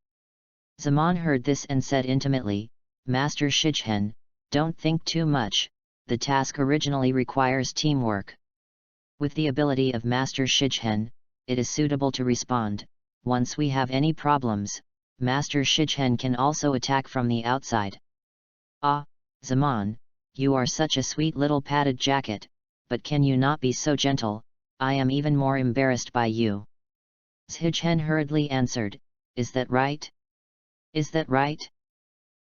Speaker 1: Zaman heard this and said intimately, Master Shigen, don't think too much, the task originally requires teamwork. With the ability of Master Shigen, it is suitable to respond, once we have any problems, Master Shigen can also attack from the outside. Ah, Zaman, you are such a sweet little padded jacket, but can you not be so gentle, I am even more embarrassed by you. Shigen hurriedly answered, is that right? Is that right?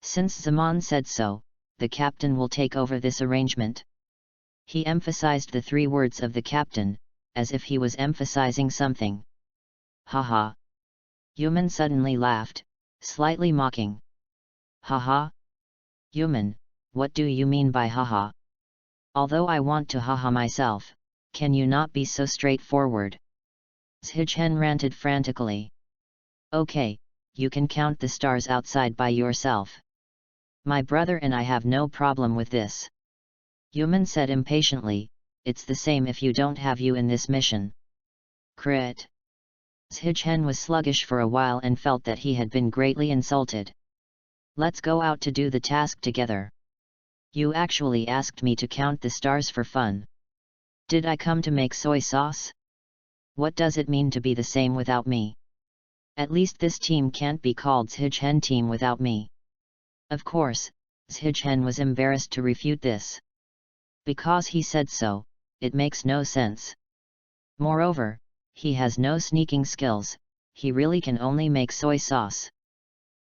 Speaker 1: Since Zaman said so, the captain will take over this arrangement. He emphasized the three words of the captain, as if he was emphasizing something. Haha. Yuman suddenly laughed, slightly mocking. Haha. Yuman, what do you mean by haha? Although I want to haha myself, can you not be so straightforward? Shigen ranted frantically. Okay, you can count the stars outside by yourself. My brother and I have no problem with this. Yuman said impatiently, it's the same if you don't have you in this mission. Crit. Shigen was sluggish for a while and felt that he had been greatly insulted. Let's go out to do the task together. You actually asked me to count the stars for fun. Did I come to make soy sauce? What does it mean to be the same without me? At least this team can't be called Zhijhen team without me. Of course, Zhijhen was embarrassed to refute this. Because he said so, it makes no sense. Moreover, he has no sneaking skills, he really can only make soy sauce.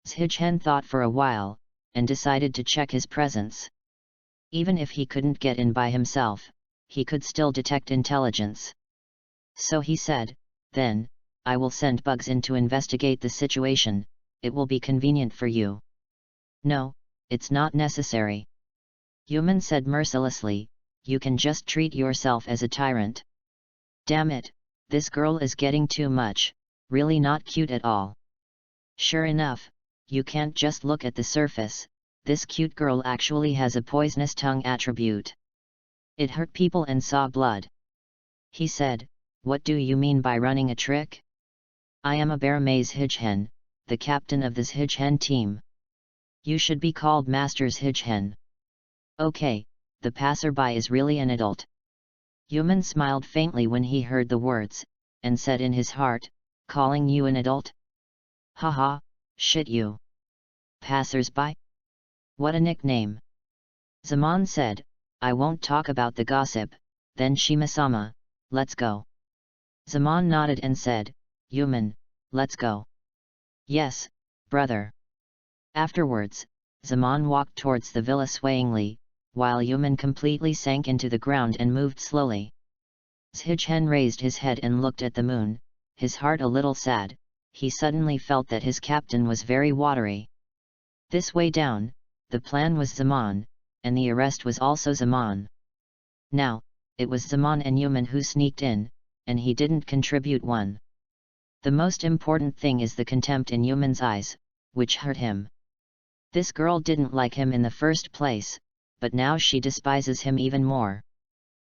Speaker 1: Zhijhen thought for a while, and decided to check his presence. Even if he couldn't get in by himself, he could still detect intelligence. So he said, "Then, I will send bugs in to investigate the situation, it will be convenient for you." "No, it's not necessary." Human said mercilessly, "You can just treat yourself as a tyrant." Damn it, this girl is getting too much, really not cute at all. Sure enough, you can't just look at the surface, this cute girl actually has a poisonous tongue attribute. It hurt people and saw blood. He said, "What do you mean by running a trick?" "I am a bear maze Zhijhen, the captain of this Zhijhen team. You should be called Master Zhijhen." "Okay, the passerby is really an adult." Human smiled faintly when he heard the words, and said in his heart, "Calling you an adult? Haha, shit you. Passersby? What a nickname." Zaman said, "I won't talk about the gossip, then Shima-sama, let's go." Zaman nodded and said, "Human, let's go." "Yes, brother." Afterwards, Zaman walked towards the villa swayingly, while Human completely sank into the ground and moved slowly. Zhijhen raised his head and looked at the moon, his heart a little sad, he suddenly felt that his captain was very watery. This way down, the plan was Zaman, and the arrest was also Zaman. Now, it was Zaman and Human who sneaked in, and he didn't contribute one. The most important thing is the contempt in Human's eyes, which hurt him. This girl didn't like him in the first place, but now she despises him even more.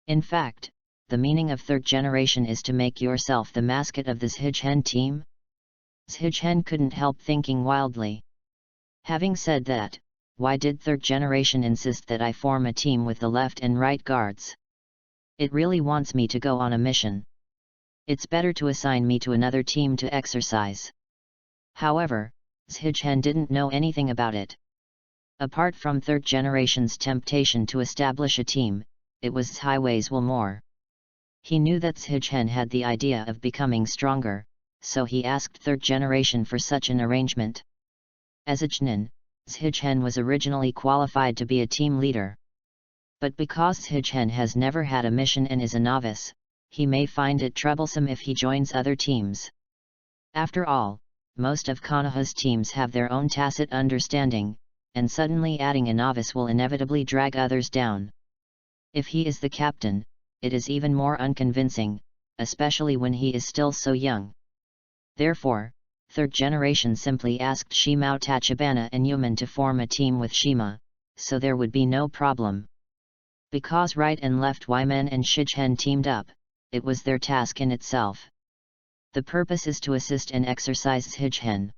Speaker 1: In fact, the meaning of third generation is to make yourself the mascot of this Zhijhen team? Zhijhen couldn't help thinking wildly. Having said that, why did third generation insist that I form a team with the left and right guards? It really wants me to go on a mission. It's better to assign me to another team to exercise. However, Zhijhen didn't know anything about it. Apart from third generation's temptation to establish a team, it was Highways will more. He knew that Zhijhen had the idea of becoming stronger, so he asked third generation for such an arrangement. As a Jnin, Zhijhen was originally qualified to be a team leader. But because Zhijhen has never had a mission and is a novice, he may find it troublesome if he joins other teams. After all, most of Konoha's teams have their own tacit understanding, and suddenly adding a novice will inevitably drag others down. If he is the captain, it is even more unconvincing, especially when he is still so young. Therefore, third generation simply asked Shimao Tachibana and Human to form a team with Shima, so there would be no problem. Because right and left Y-men and Zhijhen teamed up, it was their task in itself. The purpose is to assist and exercise Zhijhen.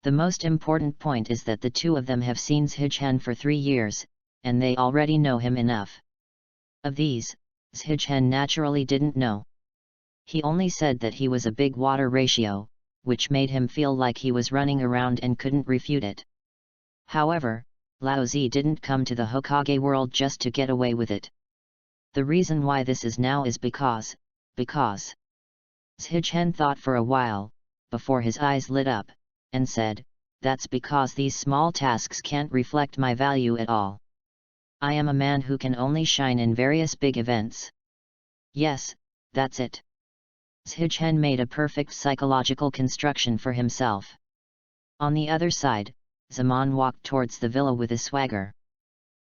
Speaker 1: The most important point is that the two of them have seen Zhijhen for 3 years, and they already know him enough. Of these, Zhijhen naturally didn't know. He only said that he was a big water ratio, which made him feel like he was running around and couldn't refute it. However, Laozi didn't come to the Hokage world just to get away with it. The reason why this is now is because. Zhijhen thought for a while, before his eyes lit up, and said, "That's because these small tasks can't reflect my value at all. I am a man who can only shine in various big events." Yes, that's it. Zhijhen made a perfect psychological construction for himself. On the other side, Zaman walked towards the villa with a swagger.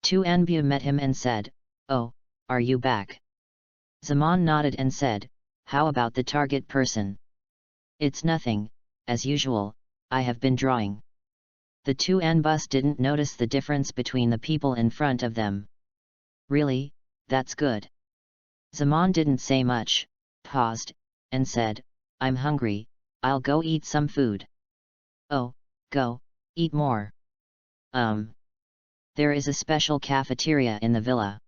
Speaker 1: Tu Anbu met him and said, "Oh, are you back?" Zaman nodded and said, "How about the target person?" "It's nothing, as usual, I have been drawing." The two Anbus didn't notice the difference between the people in front of them. "Really, that's good." Zaman didn't say much, paused, and said, "I'm hungry, I'll go eat some food." "Oh, go, eat more." There is a special cafeteria in the villa.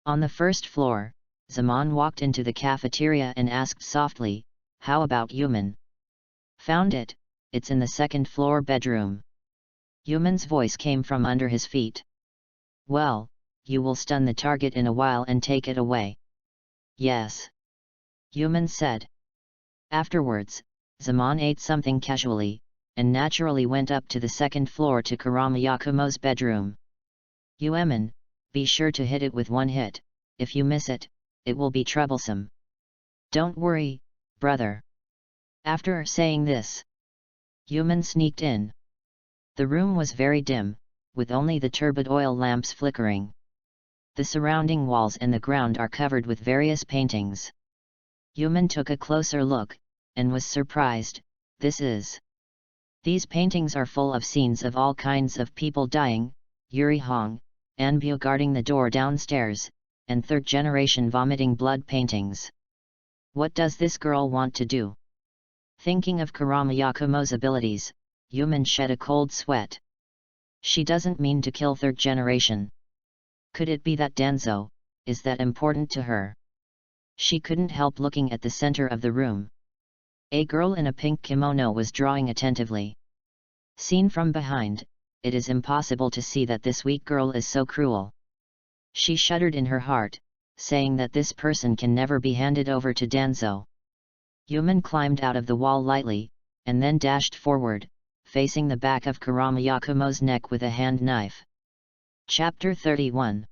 Speaker 1: On the first floor, Zaman walked into the cafeteria and asked softly, "How about Yuman?" "Found it, it's in the second floor bedroom." Yuman's voice came from under his feet. "Well, you will stun the target in a while and take it away." "Yes," Yuman said. Afterwards, Zaman ate something casually, and naturally went up to the second floor to Kurama Yakumo's bedroom. "Yueman, be sure to hit it with one hit, if you miss it, it will be troublesome." "Don't worry, brother." After saying this, Yuman sneaked in. The room was very dim, with only the turbid oil lamps flickering. The surrounding walls and the ground are covered with various paintings. Yuman took a closer look, and was surprised. These paintings are full of scenes of all kinds of people dying, Yuri Hong, Anbu guarding the door downstairs, and third-generation vomiting blood paintings. What does this girl want to do? Thinking of Kurama Yakumo's abilities, Yuman shed a cold sweat. She doesn't mean to kill third generation. Could it be that Danzo is that important to her? She couldn't help looking at the center of the room. A girl in a pink kimono was drawing attentively. Seen from behind, it is impossible to see that this weak girl is so cruel. She shuddered in her heart, saying that this person can never be handed over to Danzo. Yuman climbed out of the wall lightly, and then dashed forward, facing the back of Kurama Yakumo's neck with a hand knife. Chapter 31.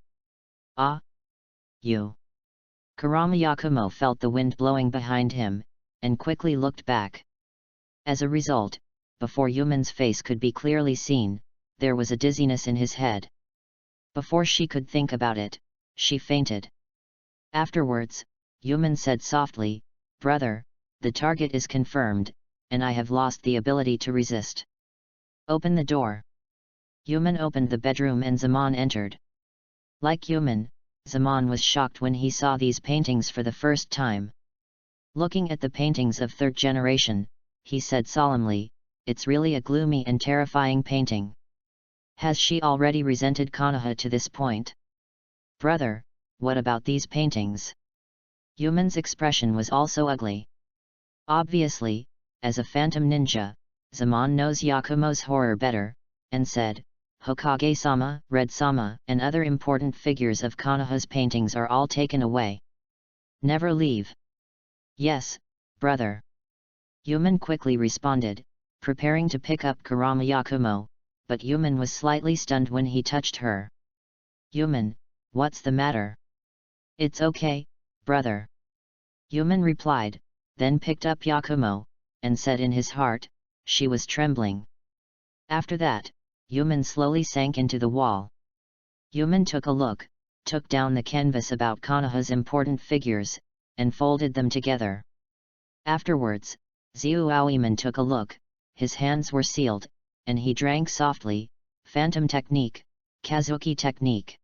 Speaker 1: Ah! You! Kurama Yakumo felt the wind blowing behind him, and quickly looked back. As a result, before Yuman's face could be clearly seen, there was a dizziness in his head. Before she could think about it, she fainted. Afterwards, Yuman said softly, "Brother, the target is confirmed, and I have lost the ability to resist. Open the door." Yuman opened the bedroom and Zaman entered. Like Yuman, Zaman was shocked when he saw these paintings for the first time. Looking at the paintings of third generation, he said solemnly, "It's really a gloomy and terrifying painting. Has she already resented Konoha to this point?" "Brother, what about these paintings?" Yuman's expression was also ugly. Obviously, as a phantom ninja, Zaman knows Yakumo's horror better, and said, "Hokage-sama, Red-sama, and other important figures of Konoha's paintings are all taken away. Never leave." "Yes, brother." Yuman quickly responded, preparing to pick up Kurama Yakumo, but Yuman was slightly stunned when he touched her. "Yuman, what's the matter?" "It's okay, brother." Yuman replied, then picked up Yakumo, and said in his heart, she was trembling. After that, Yuman slowly sank into the wall. Yuman took a look, took down the canvas about Konoha's important figures, and folded them together. Afterwards, Xiuaoiman took a look, his hands were sealed, and he drank softly, phantom technique, Kazuki technique.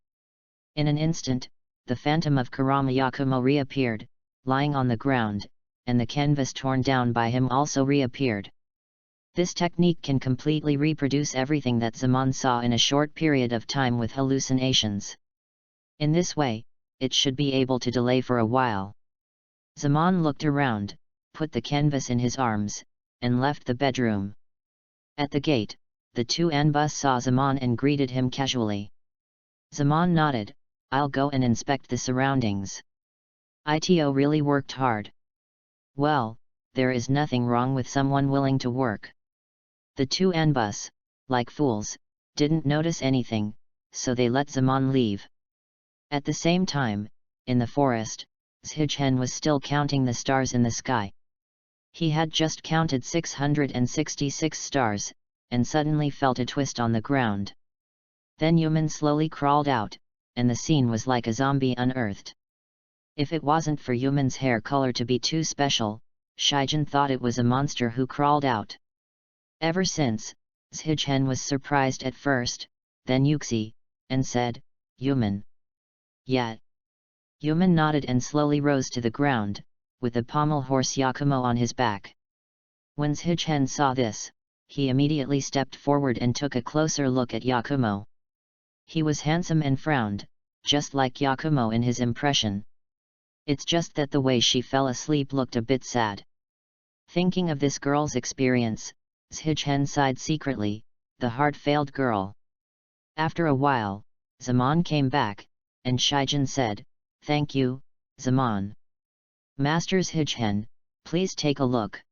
Speaker 1: In an instant, the phantom of Kurama Yakumo reappeared, lying on the ground, and the canvas torn down by him also reappeared. This technique can completely reproduce everything that Zaman saw in a short period of time with hallucinations. In this way, it should be able to delay for a while. Zaman looked around, put the canvas in his arms, and left the bedroom. At the gate, the two Anbus saw Zaman and greeted him casually. Zaman nodded, "I'll go and inspect the surroundings. Ito really worked hard." "Well, there is nothing wrong with someone willing to work." The two Anbus, like fools, didn't notice anything, so they let Zaman leave. At the same time, in the forest, Zhichen was still counting the stars in the sky. He had just counted 666 stars, and suddenly felt a twist on the ground. Then Yuman slowly crawled out, and the scene was like a zombie unearthed. If it wasn't for Yuman's hair color to be too special, Shigen thought it was a monster who crawled out. Ever since, Zhichen was surprised at first, then Yuxi, and said, "Yuman." "Yeah." Yuman nodded and slowly rose to the ground, with the pommel horse Yakumo on his back. When Zhichen saw this, he immediately stepped forward and took a closer look at Yakumo. He was handsome and frowned, just like Yakumo in his impression. It's just that the way she fell asleep looked a bit sad. Thinking of this girl's experience, Shichen sighed secretly, the heart-failed girl. After a while, Zaman came back, and Shichen said, "Thank you, Zaman. Master Shichen, please take a look."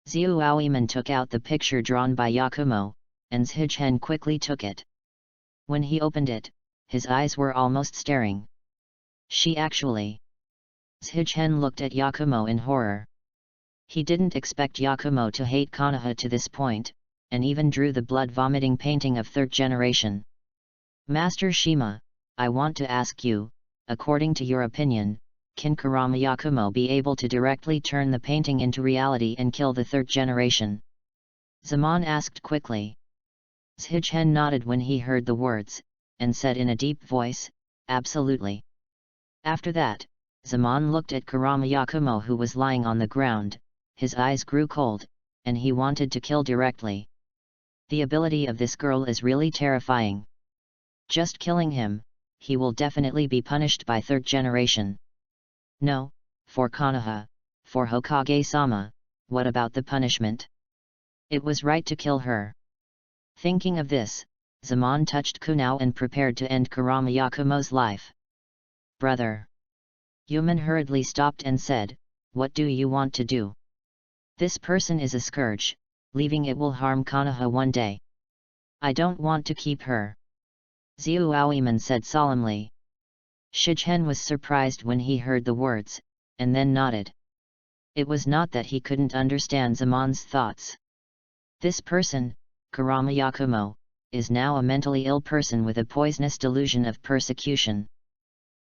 Speaker 1: Xiu Aoiman took out the picture drawn by Yakumo, and Shichen quickly took it. When he opened it, his eyes were almost staring. She actually... Shichen looked at Yakumo in horror. He didn't expect Yakumo to hate Konoha to this point, and even drew the blood-vomiting painting of third generation. "Master Shima, I want to ask you, according to your opinion, can Kurama Yakumo be able to directly turn the painting into reality and kill the third generation?" Zaman asked quickly. Shichen nodded when he heard the words, and said in a deep voice, "Absolutely." After that, Zaman looked at Kurama Yakumo, who was lying on the ground. His eyes grew cold, and he wanted to kill directly. The ability of this girl is really terrifying. Just killing him, he will definitely be punished by third generation. No, for Konoha, for Hokage-sama, what about the punishment? It was right to kill her. Thinking of this, Zaman touched Kunao and prepared to end Kurama Yakumo's life. "Brother." Yuman hurriedly stopped and said, "What do you want to do? This person is a scourge, leaving it will harm Konoha one day. I don't want to keep her." Xiu Aoiman said solemnly. Shichen was surprised when he heard the words, and then nodded. It was not that he couldn't understand Zaman's thoughts. This person, Kurama Yakumo, is now a mentally ill person with a poisonous delusion of persecution.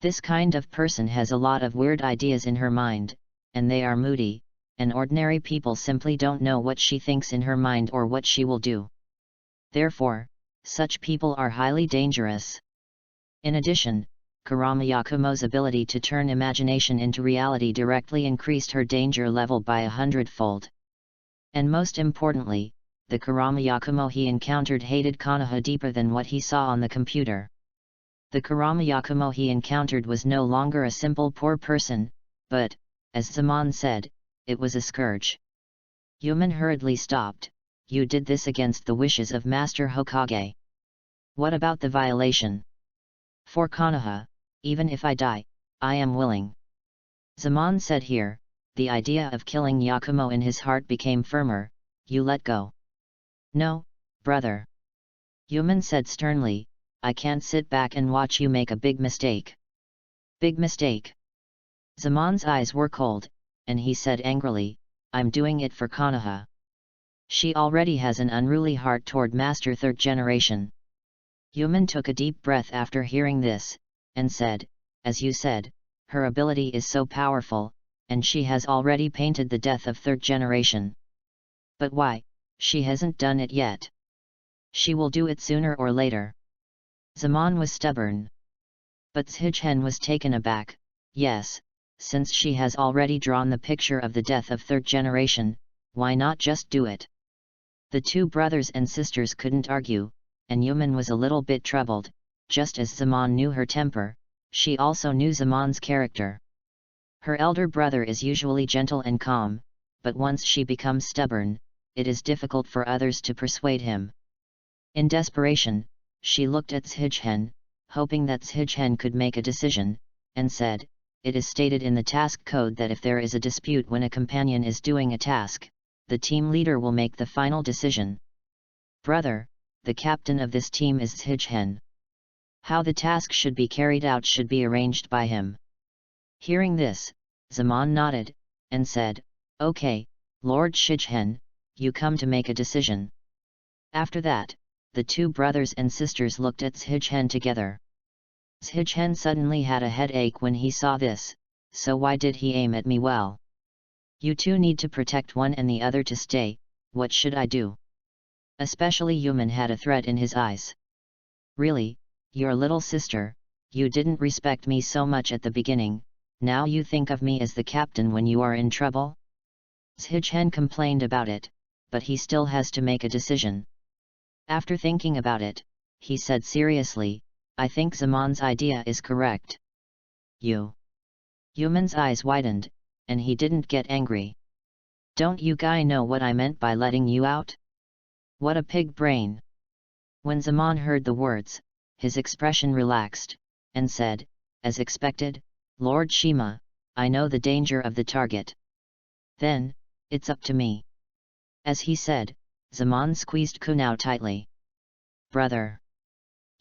Speaker 1: This kind of person has a lot of weird ideas in her mind, and they are moody, and ordinary people simply don't know what she thinks in her mind or what she will do. Therefore, such people are highly dangerous. In addition, Kurama Yakumo's ability to turn imagination into reality directly increased her danger level by 100-fold. And most importantly, the Kurama Yakumo he encountered hated Konoha deeper than what he saw on the computer. The Kurama Yakumo he encountered was no longer a simple poor person, but, as Zaman said, it was a scourge. Yuman hurriedly stopped. "You did this against the wishes of Master Hokage. What about the violation? For Konoha, even if I die, I am willing." Zaman said here, the idea of killing Yakumo in his heart became firmer. "You let go." "No, brother." Yuman said sternly, "I can't sit back and watch you make a big mistake." "Big mistake?" Zaman's eyes were cold, and he said angrily, "I'm doing it for Konoha. She already has an unruly heart toward Master Third Generation." Yuman took a deep breath after hearing this, and said, "As you said, her ability is so powerful, and she has already painted the death of Third Generation. But why, she hasn't done it yet. She will do it sooner or later." Zaman was stubborn. But Shichen was taken aback. "Yes, since she has already drawn the picture of the death of Third Generation, why not just do it?" The two brothers and sisters couldn't argue, and Yuman was a little bit troubled. Just as Zaman knew her temper, she also knew Zaman's character. Her elder brother is usually gentle and calm, but once she becomes stubborn, it is difficult for others to persuade him. In desperation, she looked at Shichen, hoping that Shichen could make a decision, and said, "It is stated in the task code that if there is a dispute when a companion is doing a task, the team leader will make the final decision. Brother, the captain of this team is Shichen. How the task should be carried out should be arranged by him." Hearing this, Zaman nodded, and said, "Okay, Lord Shichen, you come to make a decision." After that, the two brothers and sisters looked at Shichen together. Shichen suddenly had a headache when he saw this, "So why did he aim at me? Well, you two need to protect one and the other to stay, what should I do?" Especially Yuman had a threat in his eyes. "Really, your little sister, you didn't respect me so much at the beginning, now you think of me as the captain when you are in trouble?" Shichen complained about it, but he still has to make a decision. After thinking about it, he said seriously, I think Zaman's idea is correct. Yuman's eyes widened, and he didn't get angry. Don't you guy know what I meant by letting you out? What a pig brain! When Zaman heard the words, his expression relaxed, and said, as expected, Lord Shima, I know the danger of the target. Then, it's up to me. As he said, Zaman squeezed Kunao tightly. Brother!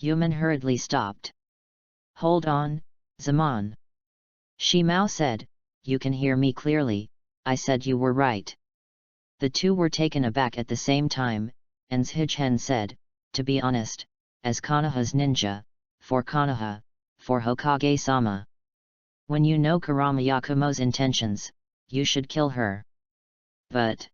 Speaker 1: Yuman hurriedly stopped. Hold on, Zaman. Shimao said, you can hear me clearly, I said you were right. The two were taken aback at the same time, and Shichen said, to be honest, as Konoha's ninja, for Konoha, for Hokage-sama. When you know Kurama Yakumo's intentions, you should kill her. But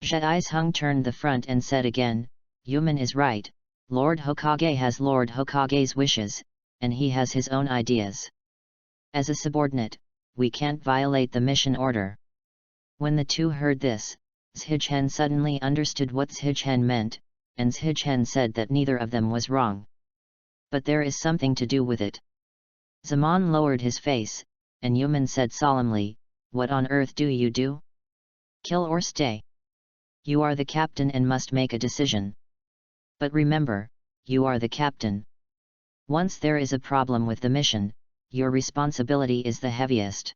Speaker 1: Zhai's Hung turned the front and said again, Yuman is right, Lord Hokage has Lord Hokage's wishes, and he has his own ideas. As a subordinate, we can't violate the mission order. When the two heard this, Shichen suddenly understood what Shichen meant, and Shichen said that neither of them was wrong. But there is something to do with it. Zaman lowered his face, and Yuman said solemnly, what on earth do you do? Kill or stay? You are the captain and must make a decision. But remember, you are the captain. Once there is a problem with the mission, your responsibility is the heaviest.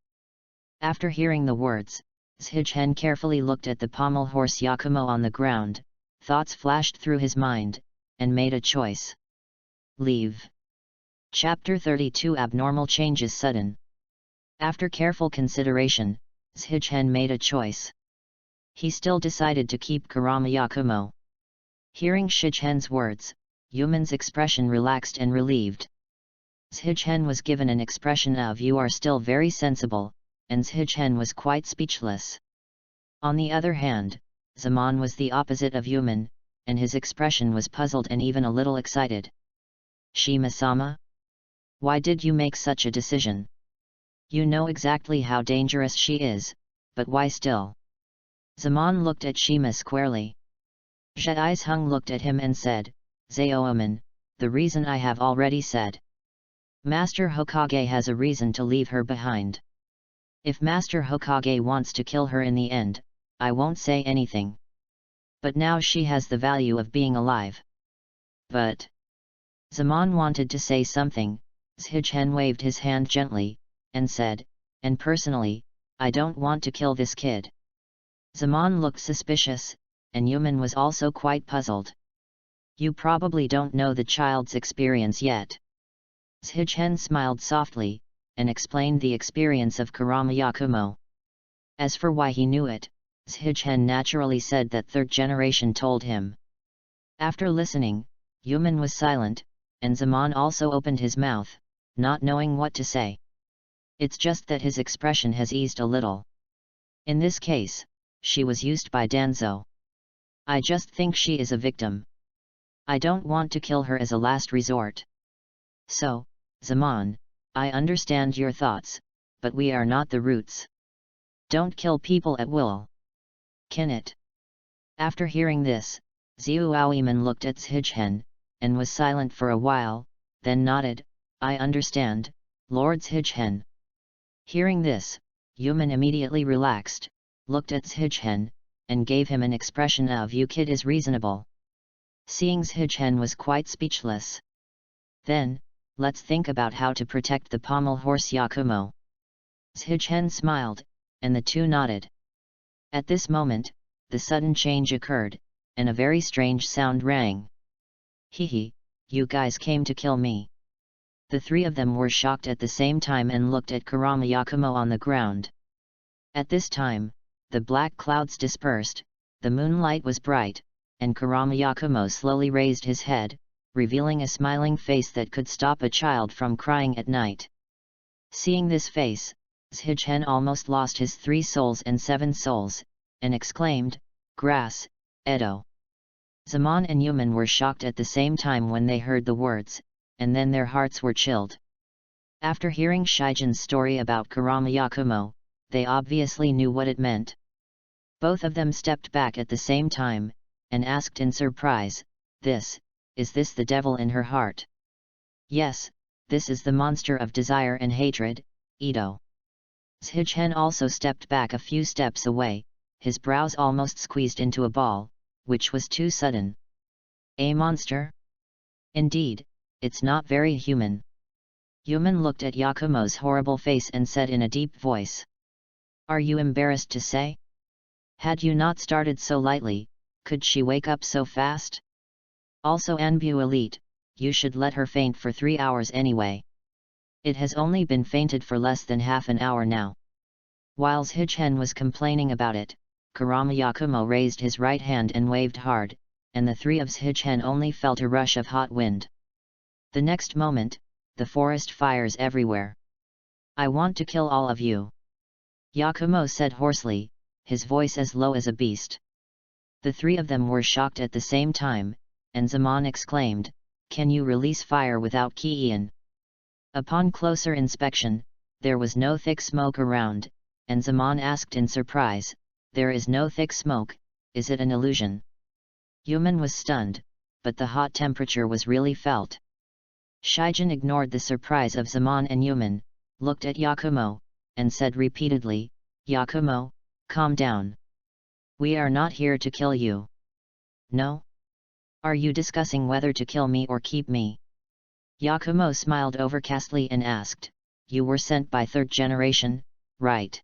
Speaker 1: After hearing the words, Shichen carefully looked at the pommel horse Yakumo on the ground, thoughts flashed through his mind, and made a choice. Leave. Chapter 32 Abnormal Changes Sudden. After careful consideration, Shichen made a choice. He still decided to keep Kurama Yakumo. Hearing Shichen's words, Yuman's expression relaxed and relieved. Shichen was given an expression of you are still very sensible, and Shichen was quite speechless. On the other hand, Zaman was the opposite of Yuman, and his expression was puzzled and even a little excited. Shima-sama? Why did you make such a decision? You know exactly how dangerous she is, but why still? Zaman looked at Shima squarely. Zhai's Hung looked at him and said, Zaoman, the reason I have already said. Master Hokage has a reason to leave her behind. If Master Hokage wants to kill her in the end, I won't say anything. But now she has the value of being alive. But Zaman wanted to say something, Shichen waved his hand gently, and said, and personally, I don't want to kill this kid. Zaman looked suspicious, and Yuman was also quite puzzled. You probably don't know the child's experience yet. Shichen smiled softly, and explained the experience of Kurama Yakumo. As for why he knew it, Shichen naturally said that third generation told him. After listening, Yuman was silent, and Zaman also opened his mouth, not knowing what to say. It's just that his expression has eased a little. In this case, she was used by Danzo. I just think she is a victim. I don't want to kill her as a last resort. So, Zaman, I understand your thoughts, but we are not the roots. Don't kill people at will. Can it? After hearing this, Xiuoiman looked at Shichen, and was silent for a while, then nodded, I understand, Lord Shichen. Hearing this, Yuman immediately relaxed, looked at Shichen, and gave him an expression of you kid is reasonable. Seeing Shichen was quite speechless. Then, let's think about how to protect the pommel horse Yakumo. Shichen smiled, and the two nodded. At this moment, the sudden change occurred, and a very strange sound rang. Hehe, you guys came to kill me. The three of them were shocked at the same time and looked at Kurama Yakumo on the ground. At this time, the black clouds dispersed, the moonlight was bright, and Kurama Yakumo slowly raised his head, revealing a smiling face that could stop a child from crying at night. Seeing this face, Shichen almost lost his 3 souls and 7 souls, and exclaimed, Grass, Edo. Zaman and Yuman were shocked at the same time when they heard the words, and then their hearts were chilled. After hearing Shigen's story about Kurama Yakumo, they obviously knew what it meant. Both of them stepped back at the same time, and asked in surprise, this, is this the devil in her heart? Yes, this is the monster of desire and hatred, Ito. Shichen also stepped back a few steps away, his brows almost squeezed into a ball, which was too sudden. A monster? Indeed, it's not very human. Yuman looked at Yakumo's horrible face and said in a deep voice. Are you embarrassed to say? Had you not started so lightly, could she wake up so fast? Also Anbu Elite, you should let her faint for 3 hours anyway. It has only been fainted for less than half an hour now. Whilst Hichen was complaining about it, Kurama Yakumo raised his right hand and waved hard, and the three of Hichen only felt a rush of hot wind. The next moment, the forest fires everywhere. I want to kill all of you. Yakumo said hoarsely, his voice as low as a beast. The three of them were shocked at the same time, and Zaman exclaimed, Can you release fire without Kiin? Upon closer inspection, there was no thick smoke around, and Zaman asked in surprise, There is no thick smoke, is it an illusion? Yuman was stunned, but the hot temperature was really felt. Shigen ignored the surprise of Zaman and Yuman, looked at Yakumo, and said repeatedly, Yakumo, calm down. We are not here to kill you. No? Are you discussing whether to kill me or keep me? Yakumo smiled overcastly and asked, You were sent by third generation, right?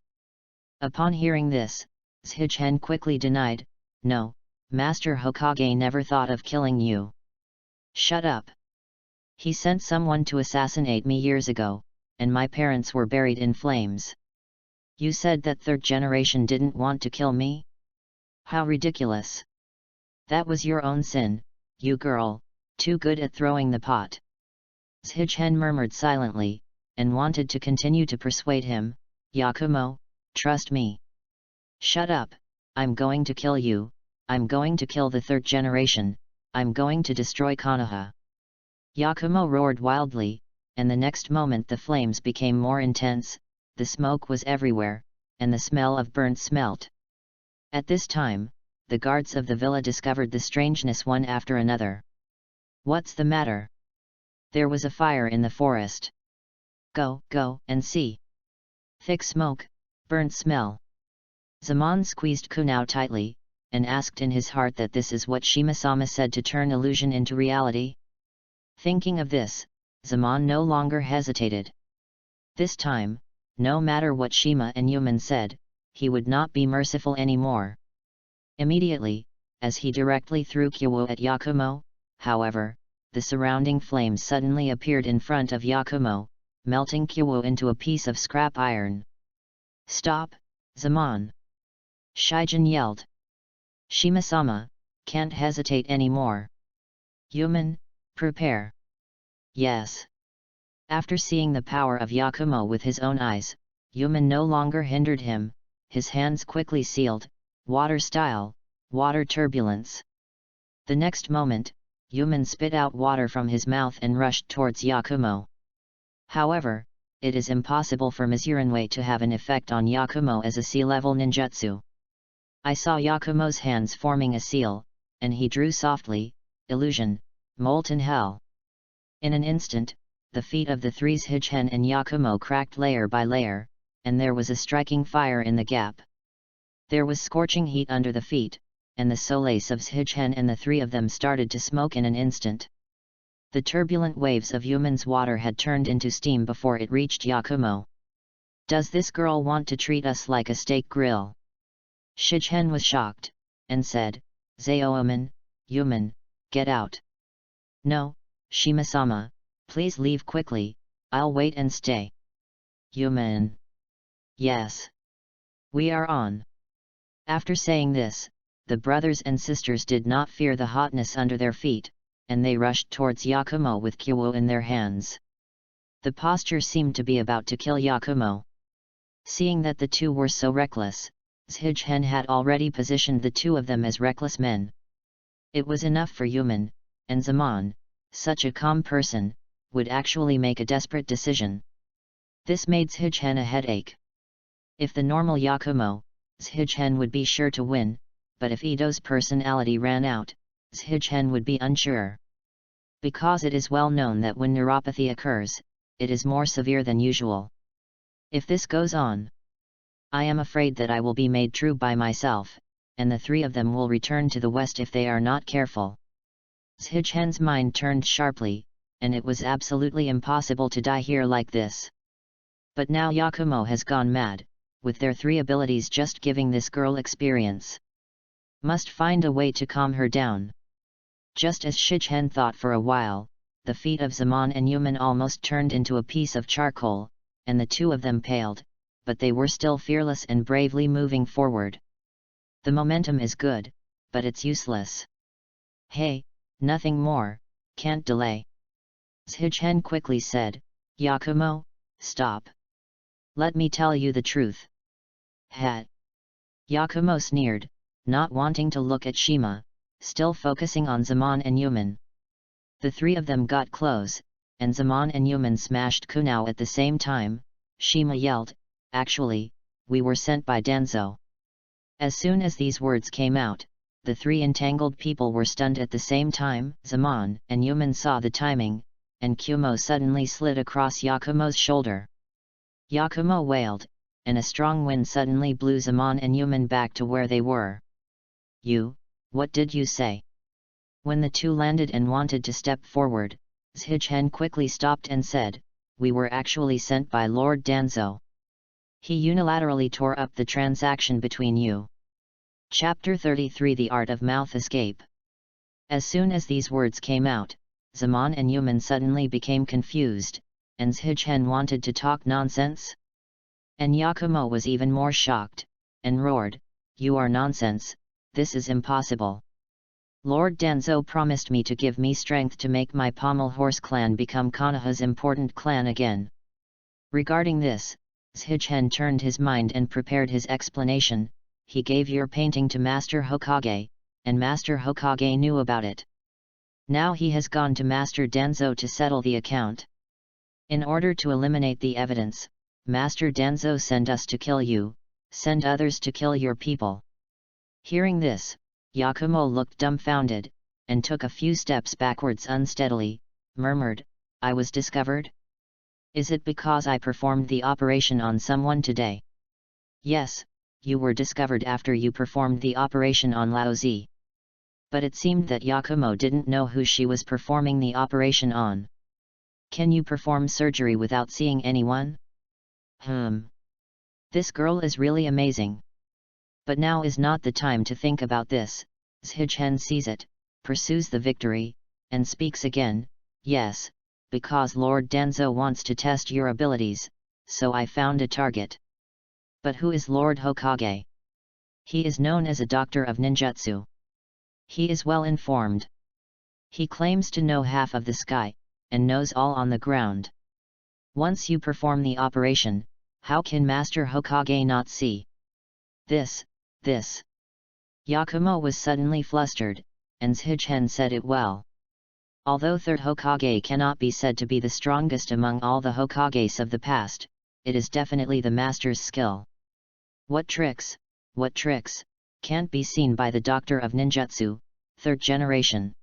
Speaker 1: Upon hearing this, Shichen quickly denied, No, Master Hokage never thought of killing you. Shut up. He sent someone to assassinate me years ago, and my parents were buried in flames. You said that third generation didn't want to kill me? How ridiculous. That was your own sin, you girl, too good at throwing the pot. Shichen murmured silently, and wanted to continue to persuade him, Yakumo, trust me. Shut up, I'm going to kill you, I'm going to kill the third generation, I'm going to destroy Konoha. Yakumo roared wildly, and the next moment the flames became more intense, the smoke was everywhere, and the smell of burnt smelt. At this time, the guards of the villa discovered the strangeness one after another. What's the matter? There was a fire in the forest. Go, and see. Thick smoke, burnt smell. Zaman squeezed Kunao tightly, and asked in his heart that this is what Shima-sama said to turn illusion into reality. Thinking of this, Zaman no longer hesitated. This time, no matter what Shima and Yuman said, he would not be merciful anymore. Immediately, as he directly threw Kyo at Yakumo, however, the surrounding flames suddenly appeared in front of Yakumo, melting Kyo into a piece of scrap iron. Stop, Zaman! Shigen yelled. Shima-sama, can't hesitate anymore. Yuman, prepare. Yes. After seeing the power of Yakumo with his own eyes, Yuman no longer hindered him, his hands quickly sealed, water style, water turbulence. The next moment, Yuman spit out water from his mouth and rushed towards Yakumo. However, it is impossible for Mizuranwei to have an effect on Yakumo as a sea-level ninjutsu. I saw Yakumo's hands forming a seal, and he drew softly, illusion, molten hell. In an instant, the feet of the three Shichen and Yakumo cracked layer by layer, and there was a striking fire in the gap. There was scorching heat under the feet, and the solace of Shichen and the three of them started to smoke in an instant. The turbulent waves of Yuman's water had turned into steam before it reached Yakumo. Does this girl want to treat us like a steak grill? Shichen was shocked, and said, Zaoman, Yuman, get out. No, Shima-sama, please leave quickly, I'll wait and stay. Yuman. Yes. We are on. After saying this, the brothers and sisters did not fear the hotness under their feet, and they rushed towards Yakumo with Kyo in their hands. The posture seemed to be about to kill Yakumo. Seeing that the two were so reckless, Shichen had already positioned the two of them as reckless men. It was enough for Yuman, and Zaman, such a calm person, would actually make a desperate decision. This made Shichen a headache. If the normal Yakumo, Shichen would be sure to win, but if Ito's personality ran out, Shichen would be unsure. because it is well known that when neuropathy occurs, it is more severe than usual. If this goes on, I am afraid that I will be made true by myself, and the three of them will return to the west if they are not careful. Shijhen's mind turned sharply, and it was absolutely impossible to die here like this. But now Yakumo has gone mad, with their three abilities just giving this girl experience. Must find a way to calm her down. Just as Shijhen thought for a while, the feet of Zaman and Yuman almost turned into a piece of charcoal, and the two of them paled, but they were still fearless and bravely moving forward. The momentum is good, but it's useless. Hey, nothing more, can't delay. Shijhen quickly said, Yakumo, stop. Let me tell you the truth. Hat. Yakumo sneered, not wanting to look at Shima, still focusing on Zaman and Yuman. The three of them got close, and Zaman and Yuman smashed Kunao at the same time. Shima yelled, actually, we were sent by Danzo. As soon as these words came out, the three entangled people were stunned at the same time. Zaman and Yuman saw the timing, and Kumo suddenly slid across Yakumo's shoulder. Yakumo wailed, and a strong wind suddenly blew Zaman and Yuman back to where they were. You, what did you say? When the two landed and wanted to step forward, Shijhen quickly stopped and said, we were actually sent by Lord Danzo. He unilaterally tore up the transaction between you. Chapter 33 The Art of Mouth Escape. As soon as these words came out, Zaman and Yuman suddenly became confused, and Shijhen wanted to talk nonsense. And Yakumo was even more shocked, and roared, you are nonsense, this is impossible. Lord Danzo promised me to give me strength to make my Pommel Horse clan become Konoha's important clan again. Regarding this, Shijhen turned his mind and prepared his explanation. He gave your painting to Master Hokage, and Master Hokage knew about it. Now he has gone to Master Danzo to settle the account. In order to eliminate the evidence, Master Danzo sent us to kill you, send others to kill your people. Hearing this, Yakumo looked dumbfounded, and took a few steps backwards unsteadily, murmured, I was discovered? Is it because I performed the operation on someone today? Yes, you were discovered after you performed the operation on Laozi. But it seemed that Yakumo didn't know who she was performing the operation on. Can you perform surgery without seeing anyone? This girl is really amazing. But now is not the time to think about this. Shijhen sees it, pursues the victory, and speaks again, yes, because Lord Danzo wants to test your abilities, so I found a target. But who is Lord Hokage? He is known as a doctor of ninjutsu. He is well informed. He claims to know half of the sky, and knows all on the ground. Once you perform the operation, how can Master Hokage not see? This. Yakumo was suddenly flustered, and Shijhen said it well. Although third Hokage cannot be said to be the strongest among all the Hokages of the past, it is definitely the master's skill. What tricks, can't be seen by the doctor of ninjutsu, third generation.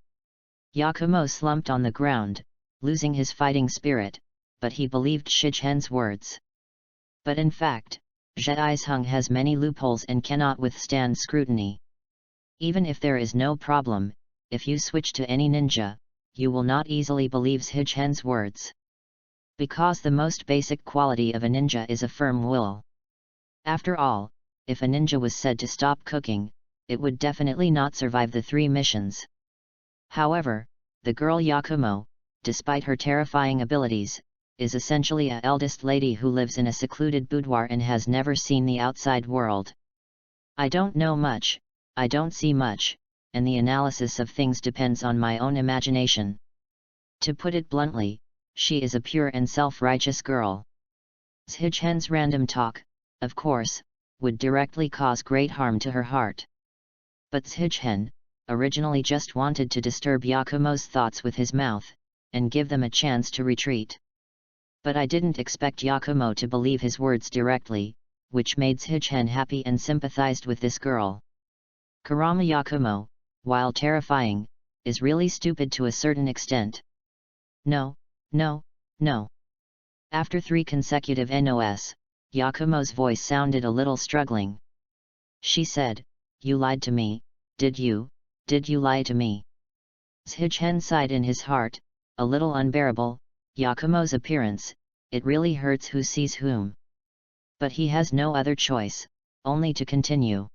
Speaker 1: Yakumo slumped on the ground, losing his fighting spirit, but he believed Shijhen's words. But in fact, Zheizheng has many loopholes and cannot withstand scrutiny. Even if there is no problem, if you switch to any ninja, you will not easily believe Shijhen's words. Because the most basic quality of a ninja is a firm will. After all, if a ninja was said to stop cooking, it would definitely not survive the 3 missions. However, the girl Yakumo, despite her terrifying abilities, is essentially a eldest lady who lives in a secluded boudoir and has never seen the outside world. I don't know much, I don't see much, and the analysis of things depends on my own imagination. To put it bluntly, she is a pure and self-righteous girl. Shijhen's random talk, of course, would directly cause great harm to her heart. But Shijhen, originally just wanted to disturb Yakumo's thoughts with his mouth, and give them a chance to retreat. But I didn't expect Yakumo to believe his words directly, which made Shijhen happy and sympathized with this girl. Kurama Yakumo, while terrifying, is really stupid to a certain extent. No, no, no. After 3 consecutive NOS, Yakumo's voice sounded a little struggling. She said, "You lied to me, did you lie to me?" Shichen sighed in his heart, a little unbearable. Yakumo's appearance, it really hurts who sees whom. But he has no other choice, only to continue.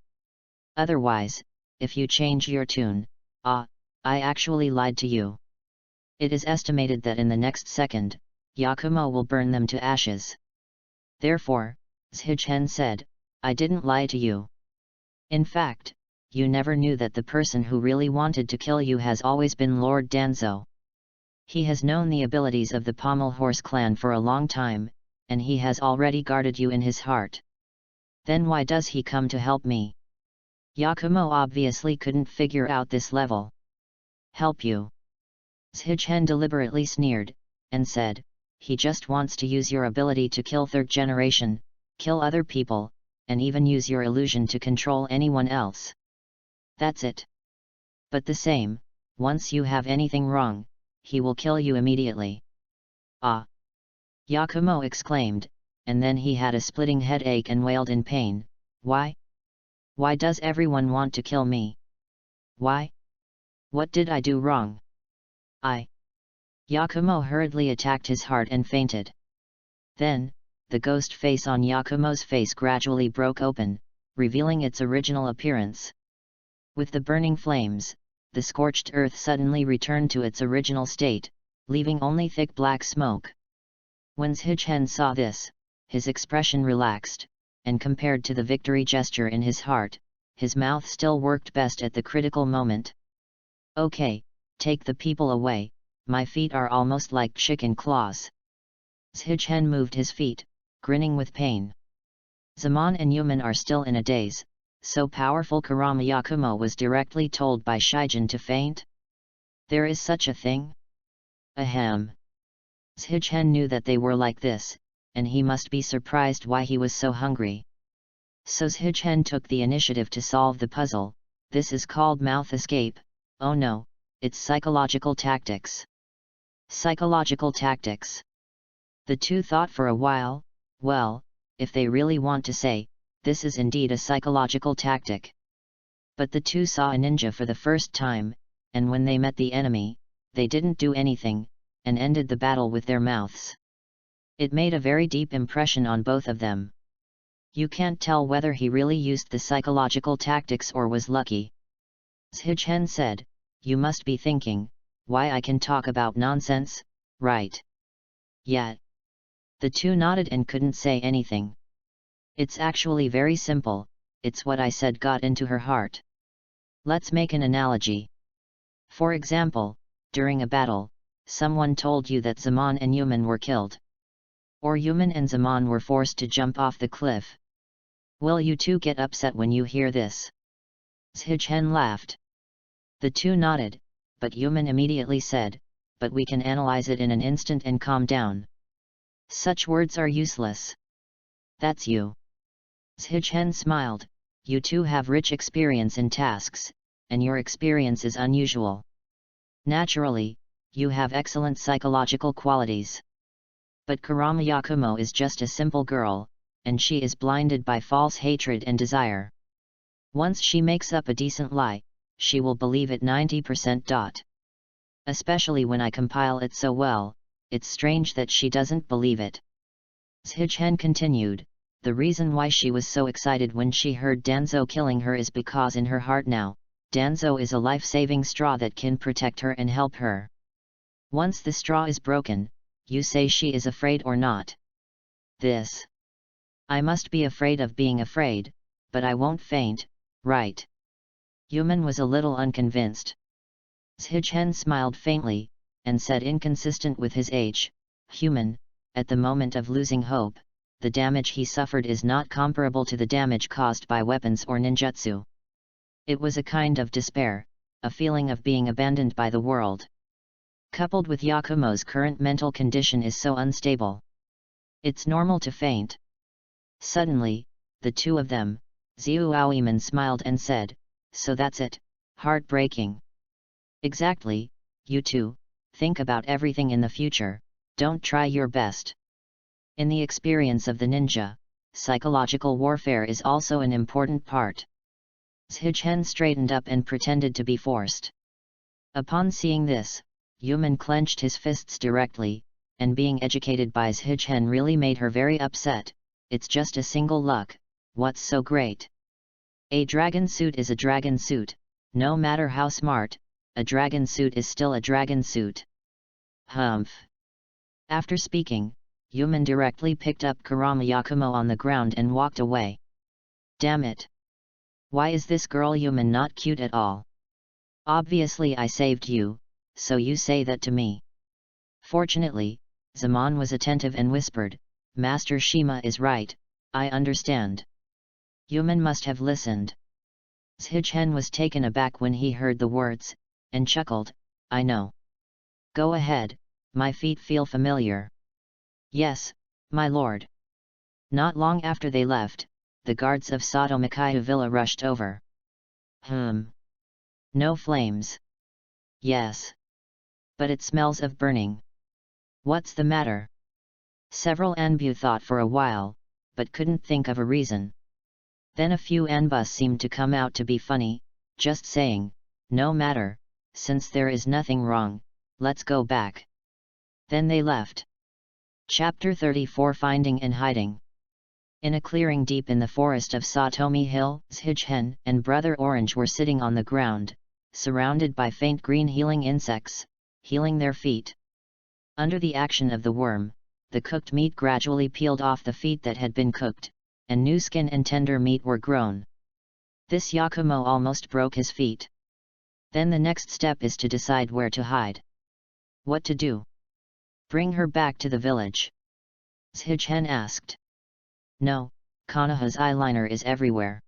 Speaker 1: Otherwise, if you change your tune, I actually lied to you. It is estimated that in the next second, Yakumo will burn them to ashes. Therefore, Shichen said, "I didn't lie to you. In fact, you never knew that the person who really wanted to kill you has always been Lord Danzo. He has known the abilities of the Pommel Horse clan for a long time, and he has already guarded you in his heart. Then why does he come to help me?" Yakumo obviously couldn't figure out this level. "Help you?" Shichen deliberately sneered, and said, "He just wants to use your ability to kill third generation, kill other people, and even use your illusion to control anyone else. That's it. But the same, once you have anything wrong, he will kill you immediately." "Ah!" Yakumo exclaimed, and then he had a splitting headache and wailed in pain, "Why? Why does everyone want to kill me? Why? What did I do wrong? Yakumo hurriedly attacked his heart and fainted. Then, the ghost face on Yakumo's face gradually broke open, revealing its original appearance. With the burning flames, the scorched earth suddenly returned to its original state, leaving only thick black smoke. When Shichen saw this, his expression relaxed, and compared to the victory gesture in his heart, his mouth still worked best at the critical moment. "Okay, take the people away, my feet are almost like chicken claws." Shichen moved his feet, grinning with pain. Zaman and Yuman are still in a daze, so powerful Kurama Yakumo was directly told by Shigen to faint? There is such a thing? Ahem. Shichen knew that they were like this, and he must be surprised why he was so hungry. So Shichen took the initiative to solve the puzzle. This is called mouth escape. Oh no, it's psychological tactics. Psychological tactics. The two thought for a while. Well, if they really want to say, this is indeed a psychological tactic. But the two saw a ninja for the first time, and when they met the enemy, they didn't do anything, and ended the battle with their mouths. It made a very deep impression on both of them. You can't tell whether he really used the psychological tactics or was lucky. Shichen said, "You must be thinking, why I can talk about nonsense, right?" "Yeah." The two nodded and couldn't say anything. "It's actually very simple, it's what I said got into her heart. Let's make an analogy. For example, during a battle, someone told you that Zaman and Yuman were killed. Or Yuman and Zaman were forced to jump off the cliff. Will you two get upset when you hear this?" Shichen laughed. The two nodded, but Yuman immediately said, "But we can analyze it in an instant and calm down. Such words are useless." "That's you." Shichen smiled, "You two have rich experience in tasks, and your experience is unusual. Naturally, you have excellent psychological qualities. But Kurama Yakumo is just a simple girl, and she is blinded by false hatred and desire. Once she makes up a decent lie, she will believe it 90%. Especially when I compile it so well, it's strange that she doesn't believe it." Shichen continued, "The reason why she was so excited when she heard Danzo killing her is because in her heart now, Danzo is a life-saving straw that can protect her and help her. Once the straw is broken, you say she is afraid or not? This. I must be afraid of being afraid, but I won't faint, right?" Yuman was a little unconvinced. Shichen smiled faintly, and said inconsistent with his age, "Human, at the moment of losing hope, the damage he suffered is not comparable to the damage caused by weapons or ninjutsu. It was a kind of despair, a feeling of being abandoned by the world. Coupled with Yakumo's current mental condition is so unstable. It's normal to faint." Suddenly, the two of them, Xiuaoiman smiled and said, "So that's it, heartbreaking." "Exactly, you two," think about everything in the future, don't try your best. In the experience of the ninja, psychological warfare is also an important part. Zhichen straightened up and pretended to be forced. Upon seeing this, Yuman clenched his fists directly, and being educated by Zhichen really made her very upset. It's just a single luck, what's so great? A dragon suit is a dragon suit, no matter how smart, a dragon suit is still a dragon suit. Humph. After speaking, Yuman directly picked up Kurama Yakumo on the ground and walked away. Damn it! Why is this girl Yuman not cute at all? Obviously I saved you, so you say that to me. Fortunately, Zaman was attentive and whispered, Master Shima is right, I understand. Yuman must have listened. Zhichen was taken aback when he heard the words, and chuckled, I know. Go ahead, my feet feel familiar. Yes, my lord. Not long after they left, the guards of Sato Mikaya Villa rushed over. No flames. Yes. But it smells of burning. What's the matter? Several Anbu thought for a while, but couldn't think of a reason. Then a few Anbus seemed to come out to be funny, just saying, no matter, since there is nothing wrong, let's go back. Then they left. Chapter 34 Finding and Hiding. In a clearing deep in the forest of Satomi Hill, Zhichen and Brother Orange were sitting on the ground, surrounded by faint green healing insects, healing their feet. Under the action of the worm, the cooked meat gradually peeled off the feet that had been cooked, and new skin and tender meat were grown. This Yakumo almost broke his feet. Then the next step is to decide where to hide. What to do? Bring her back to the village? Zhichen asked. No, Konoha's eyeliner is everywhere.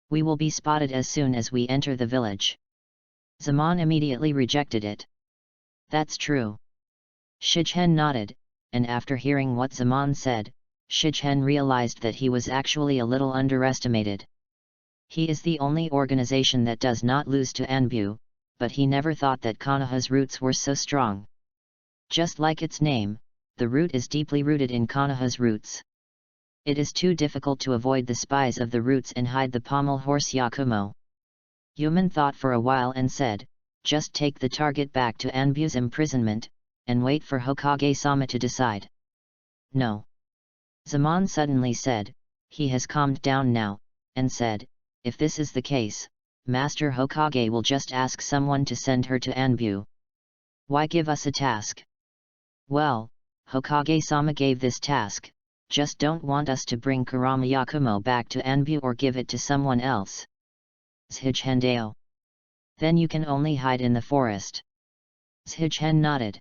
Speaker 1: We will be spotted as soon as we enter the village. Zaman immediately rejected it. That's true. Zhichen nodded, and after hearing what Zaman said, Zhichen realized that he was actually a little underestimated. He is the only organization that does not lose to Anbu, but he never thought that Konoha's roots were so strong. Just like its name, the root is deeply rooted in Konoha's roots. It is too difficult to avoid the spies of the roots and hide the pommel horse Yakumo. Yuman thought for a while and said, just take the target back to Anbu's imprisonment, and wait for Hokage-sama to decide. No. Zaman suddenly said, he has calmed down now, and said, if this is the case, Master Hokage will just ask someone to send her to Anbu. Why give us a task? Well, Hokage-sama gave this task, just don't want us to bring Kurama Yakumo back to Anbu or give it to someone else. Zhichen. Then you can only hide in the forest. Zhichen nodded.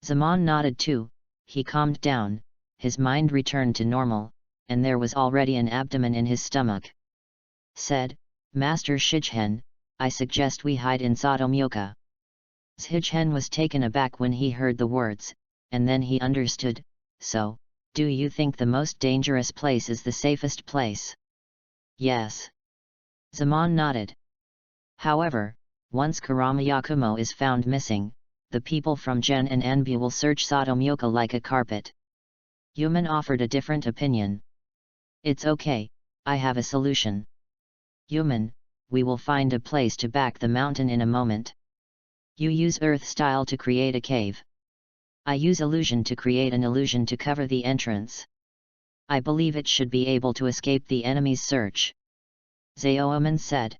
Speaker 1: Zaman nodded too, he calmed down, his mind returned to normal, and there was already an abdomen in his stomach. Said, Master Zhichen, I suggest we hide in Satomyoka. Zhichen was taken aback when he heard the words, and then he understood, so, do you think the most dangerous place is the safest place? Yes. Zaman nodded. However, once Kurama Yakumo is found missing, the people from Gen and Anbu will search Satomyoka like a carpet. Yuman offered a different opinion. It's okay, I have a solution. Yuman, we will find a place to back the mountain in a moment. You use earth style to create a cave. I use illusion to create an illusion to cover the entrance. I believe it should be able to escape the enemy's search. Zaoman said.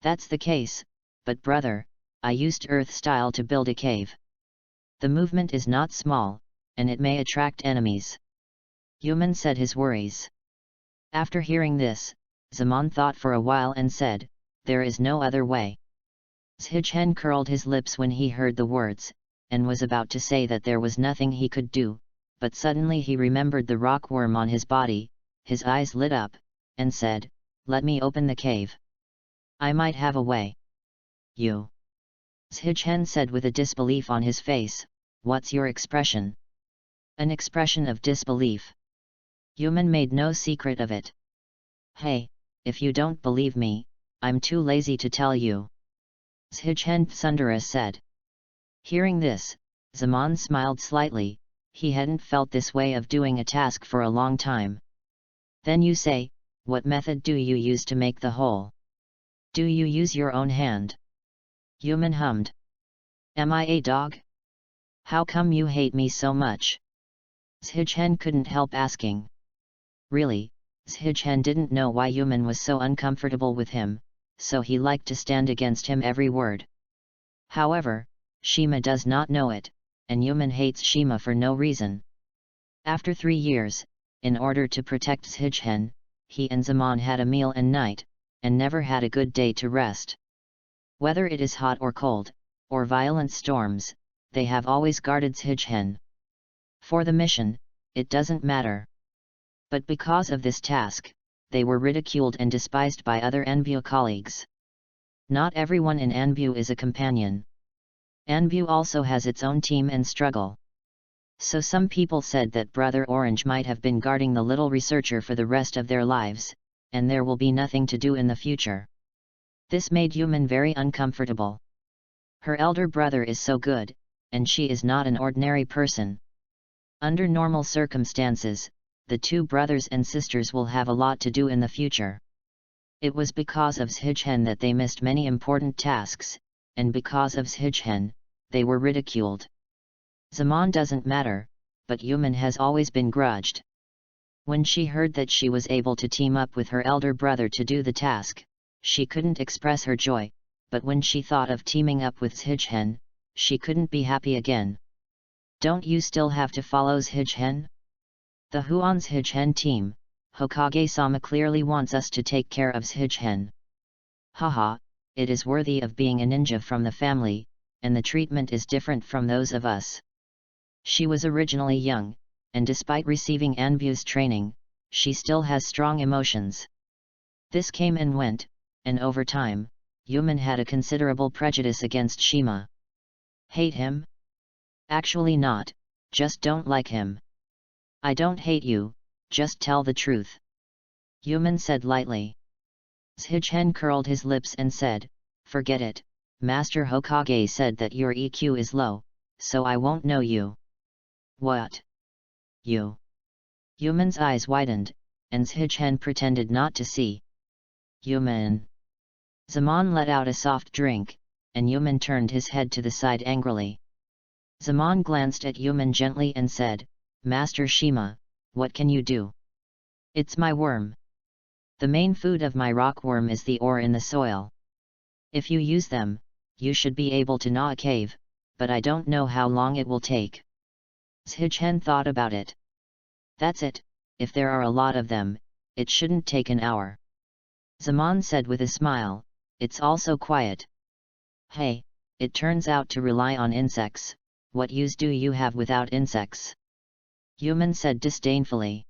Speaker 1: That's the case, but brother, I used earth style to build a cave. The movement is not small, and it may attract enemies. Yuman said his worries. After hearing this, Zaman thought for a while and said, there is no other way. Zhichen curled his lips when he heard the words, and was about to say that there was nothing he could do, but suddenly he remembered the rockworm on his body, his eyes lit up, and said, let me open the cave. I might have a way. You. Zhichen said with a disbelief on his face, what's your expression? An expression of disbelief. Yuman made no secret of it. Hey, if you don't believe me, I'm too lazy to tell you. Zhichen Tsundara said. Hearing this, Zaman smiled slightly. He hadn't felt this way of doing a task for a long time. Then you say, what method do you use to make the hole? Do you use your own hand? Yuman hummed. Am I a dog? How come you hate me so much? Zhichen couldn't help asking. Really, Zhichen didn't know why Yuman was so uncomfortable with him, so he liked to stand against him every word. However, Shima does not know it, and Yuman hates Shima for no reason. After 3 years, in order to protect Zhichen, he and Zaman had a meal and night, and never had a good day to rest. Whether it is hot or cold, or violent storms, they have always guarded Zhichen. For the mission, it doesn't matter. But because of this task, they were ridiculed and despised by other Anbu colleagues. Not everyone in Anbu is a companion. Anbu also has its own team and struggle. So some people said that Brother Orange might have been guarding the little researcher for the rest of their lives, and there will be nothing to do in the future. This made Yuman very uncomfortable. Her elder brother is so good, and she is not an ordinary person. Under normal circumstances, the 2 brothers and sisters will have a lot to do in the future. It was because of Zhichen that they missed many important tasks, and because of Zhichen, they were ridiculed. Zaman doesn't matter, but Yuman has always been grudged. When she heard that she was able to team up with her elder brother to do the task, she couldn't express her joy, but when she thought of teaming up with Zhichen, she couldn't be happy again. Don't you still have to follow Zhichen? The Huan Zhichen team, Hokage-sama clearly wants us to take care of Zhichen. Haha, it is worthy of being a ninja from the family, and the treatment is different from those of us. She was originally young, and despite receiving Anbu's training, she still has strong emotions. This came and went, and over time, Yuman had a considerable prejudice against Shima. Hate him? Actually not, just don't like him. I don't hate you, just tell the truth. Yuman said lightly. Zhichen curled his lips and said, forget it, Master Hokage said that your EQ is low, so I won't know you. What? You? Yuman's eyes widened, and Zhichen pretended not to see. Yuman. Zaman let out a soft drink, and Yuman turned his head to the side angrily. Zaman glanced at Yuman gently and said, Master Shima, what can you do? It's my worm. The main food of my rockworm is the ore in the soil. If you use them, you should be able to gnaw a cave, but I don't know how long it will take. Zhichen thought about it. That's it, if there are a lot of them, it shouldn't take an hour. Zaman said with a smile, it's also quiet. Hey, it turns out to rely on insects, what use do you have without insects? Yuman said disdainfully.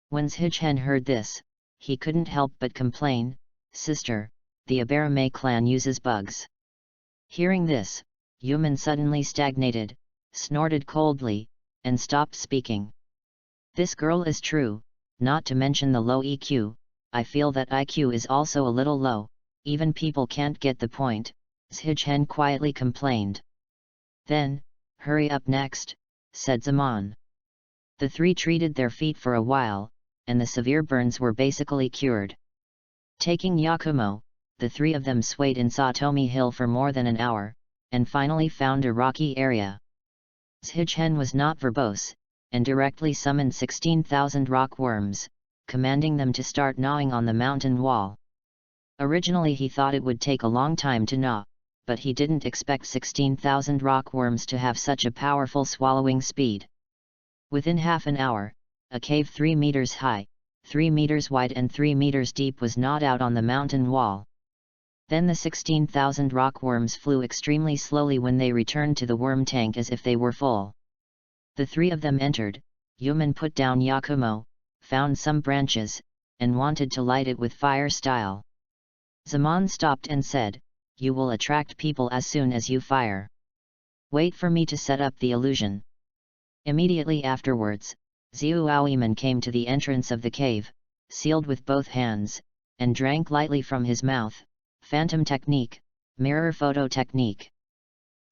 Speaker 1: When Zhichen heard this, he couldn't help but complain, sister, the Abarame clan uses bugs. Hearing this, Yuman suddenly stagnated, snorted coldly, and stopped speaking. This girl is true, not to mention the low EQ, I feel that IQ is also a little low, even people can't get the point, Zhichen quietly complained. Then, hurry up next, said Zaman. The 3 treated their feet for a while, and the severe burns were basically cured. Taking Yakumo, the 3 of them swayed in Satomi Hill for more than an hour, and finally found a rocky area. Zhichen was not verbose, and directly summoned 16,000 rockworms, commanding them to start gnawing on the mountain wall. Originally he thought it would take a long time to gnaw, but he didn't expect 16,000 rockworms to have such a powerful swallowing speed. Within half an hour, a cave 3 meters high, 3 meters wide and 3 meters deep was gnawed out on the mountain wall. Then the 16,000 rockworms flew extremely slowly when they returned to the worm tank as if they were full. The 3 of them entered, Yuman put down Yakumo, found some branches, and wanted to light it with fire style. Zaman stopped and said, you will attract people as soon as you fire. Wait for me to set up the illusion. Immediately afterwards, Xiuaoiman came to the entrance of the cave, sealed with both hands, and drank lightly from his mouth, phantom technique, mirror photo technique.